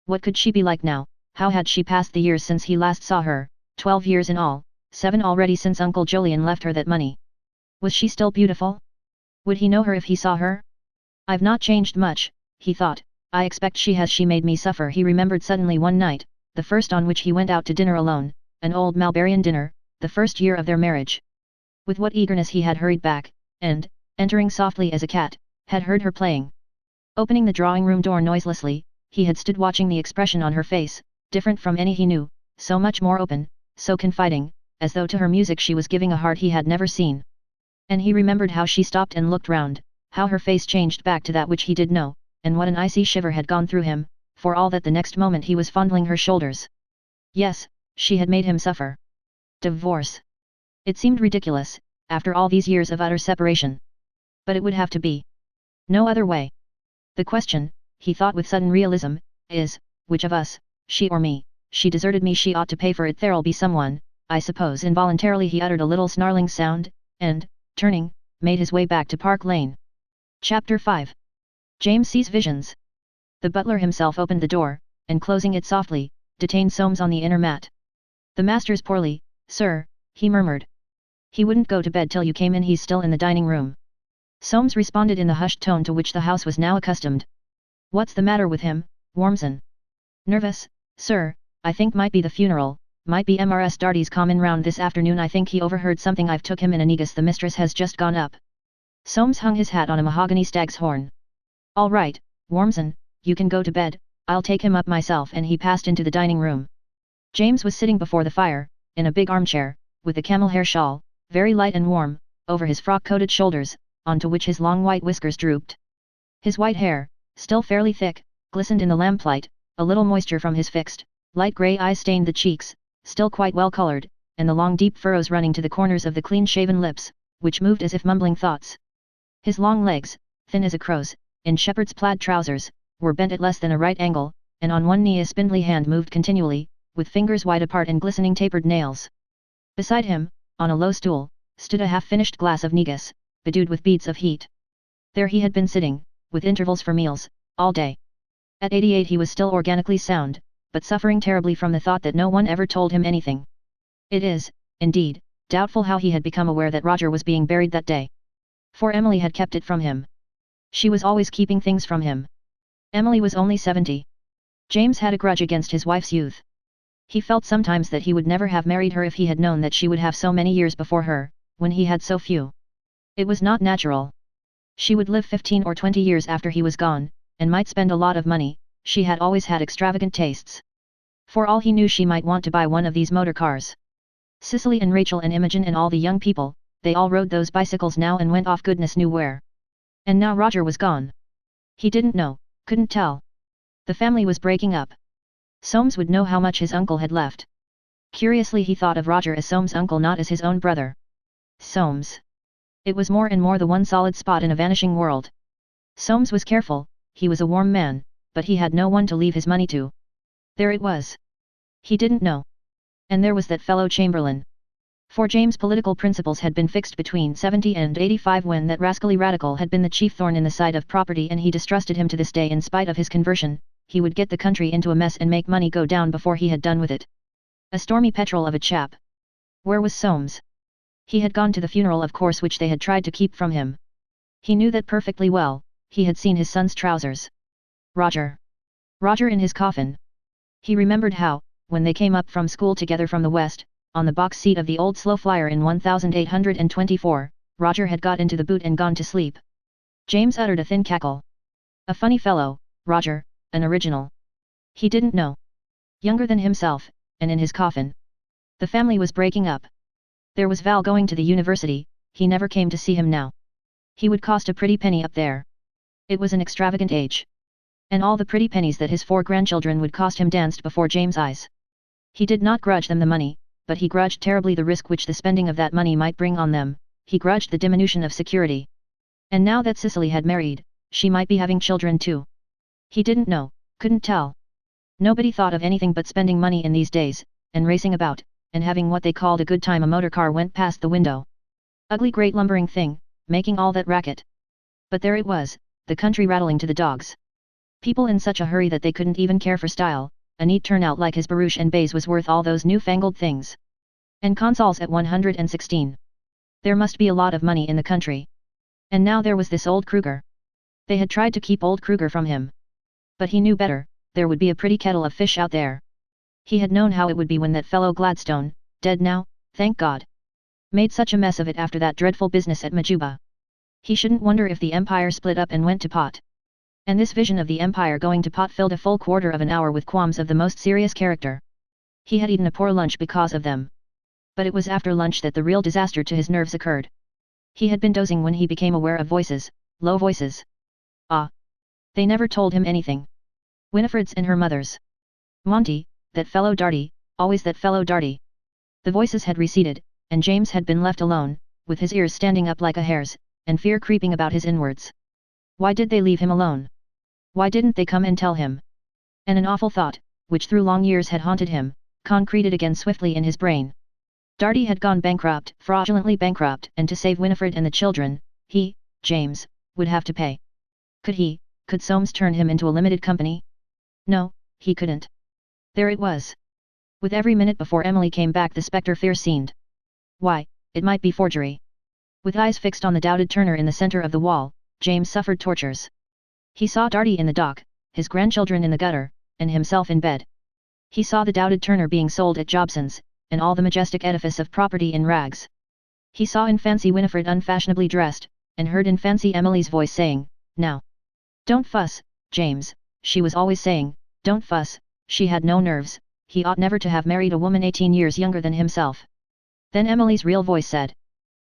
Speaker 1: What could she be like now? How had she passed the years since he last saw her? 12 years in all, 7 already since Uncle Jolyon left her that money. Was she still beautiful? Would he know her if he saw her? I've not changed much, he thought. I expect she has. She made me suffer. He remembered suddenly one night, the first on which he went out to dinner alone, an old Malbarian dinner, the first year of their marriage. With what eagerness he had hurried back, and, entering softly as a cat, had heard her playing. Opening the drawing-room door noiselessly, he had stood watching the expression on her face, different from any he knew, so much more open, so confiding, as though to her music she was giving a heart he had never seen. And he remembered how she stopped and looked round, how her face changed back to that which he did know, and what an icy shiver had gone through him, for all that the next moment he was fondling her shoulders. Yes, she had made him suffer. Divorce. It seemed ridiculous, after all these years of utter separation. But it would have to be. No other way. The question, he thought with sudden realism, is, which of us, she or me? She deserted me, she ought to pay for it. There'll be someone, I suppose. Involuntarily he uttered a little snarling sound, and, turning, made his way back to Park Lane. Chapter 5. James sees visions. The butler himself opened the door, and closing it softly, detained Soames on the inner mat. The master's poorly, sir, he murmured. He wouldn't go to bed till you came in. He's still in the dining room. Soames responded in the hushed tone to which the house was now accustomed. What's the matter with him, Wormson? Nervous, sir, I think might be the funeral, might be Mrs. Darty's comin' round this afternoon. I think he overheard something. I've took him in a negus. The mistress has just gone up. Soames hung his hat on a mahogany stag's horn. All right, Wormson, you can go to bed, I'll take him up myself. And he passed into the dining room. James was sitting before the fire, in a big armchair, with a camel hair shawl, very light and warm, over his frock-coated shoulders, onto which his long white whiskers drooped. His white hair, still fairly thick, glistened in the lamplight. A little moisture from his fixed, light grey eyes stained the cheeks, still quite well coloured, and the long deep furrows running to the corners of the clean-shaven lips, which moved as if mumbling thoughts. His long legs, thin as a crow's, in shepherd's plaid trousers, were bent at less than a right angle, and on one knee a spindly hand moved continually, with fingers wide apart and glistening tapered nails. Beside him, on a low stool, stood a half-finished glass of negus, bedewed with beads of heat. There he had been sitting, with intervals for meals, all day. At 88 he was still organically sound, but suffering terribly from the thought that no one ever told him anything. It is, indeed, doubtful how he had become aware that Roger was being buried that day. For Emily had kept it from him. She was always keeping things from him. Emily was only 70. James had a grudge against his wife's youth. He felt sometimes that he would never have married her if he had known that she would have so many years before her, when he had so few. It was not natural. She would live 15 or 20 years after he was gone, and might spend a lot of money. She had always had extravagant tastes. For all he knew she might want to buy one of these motor cars. Cicely and Rachel and Imogen and all the young people, they all rode those bicycles now and went off goodness knew where. And now Roger was gone. He didn't know, couldn't tell. The family was breaking up. Soames would know how much his uncle had left. Curiously he thought of Roger as Soames' uncle, not as his own brother. Soames. It was more and more the one solid spot in a vanishing world. Soames was careful, he was a warm man, but he had no one to leave his money to. There it was. He didn't know. And there was that fellow Chamberlain. For James' political principles had been fixed between 70 and 85 when that rascally radical had been the chief thorn in the side of property, and he distrusted him to this day. In spite of his conversion, he would get the country into a mess and make money go down before he had done with it. A stormy petrel of a chap. Where was Soames? He had gone to the funeral, of course, which they had tried to keep from him. He knew that perfectly well. He had seen his son's trousers. Roger. Roger in his coffin. He remembered how, when they came up from school together from the west, on the box seat of the old slow flyer in 1824, Roger had got into the boot and gone to sleep. James uttered a thin cackle. A funny fellow, Roger, an original. He didn't know. Younger than himself, and in his coffin. The family was breaking up. There was Val going to the university, he never came to see him now. He would cost a pretty penny up there. It was an extravagant age. And all the pretty pennies that his 4 grandchildren would cost him danced before James' eyes. He did not grudge them the money, but he grudged terribly the risk which the spending of that money might bring on them. He grudged the diminution of security. And now that Cicely had married, she might be having children too. He didn't know, couldn't tell. Nobody thought of anything but spending money in these days, and racing about, and having what they called a good time. A motor car went past the window. Ugly great lumbering thing, making all that racket. But there it was, the country rattling to the dogs. People in such a hurry that they couldn't even care for style. A neat turnout like his barouche and bays was worth all those newfangled things. And consols at 116. There must be a lot of money in the country. And now there was this old Kruger. They had tried to keep old Kruger from him. But he knew better, there would be a pretty kettle of fish out there. He had known how it would be when that fellow Gladstone, dead now, thank God, made such a mess of it after that dreadful business at Majuba. He shouldn't wonder if the empire split up and went to pot. And this vision of the empire going to pot filled a full quarter of an hour with qualms of the most serious character. He had eaten a poor lunch because of them. But it was after lunch that the real disaster to his nerves occurred. He had been dozing when he became aware of voices, low voices. Ah! They never told him anything. Winifred's and her mother's. Monty, that fellow Darty, always that fellow Darty. The voices had receded, and James had been left alone, with his ears standing up like a hare's, and fear creeping about his inwards. Why did they leave him alone? Why didn't they come and tell him? And an awful thought, which through long years had haunted him, concreted again swiftly in his brain. Darty had gone bankrupt, fraudulently bankrupt, and to save Winifred and the children, he, James, would have to pay. Could Soames turn him into a limited company? No, he couldn't. There it was. With every minute before Emily came back the spectre fear seemed. Why, it might be forgery. With eyes fixed on the doubted Turner in the center of the wall, James suffered tortures. He saw Darty in the dock, his grandchildren in the gutter, and himself in bed. He saw the doubted Turner being sold at Jobson's, and all the majestic edifice of property in rags. He saw in fancy Winifred unfashionably dressed, and heard in fancy Emily's voice saying, "Now, don't fuss, James," she was always saying, "don't fuss." She had no nerves, he ought never to have married a woman 18 years younger than himself. Then Emily's real voice said,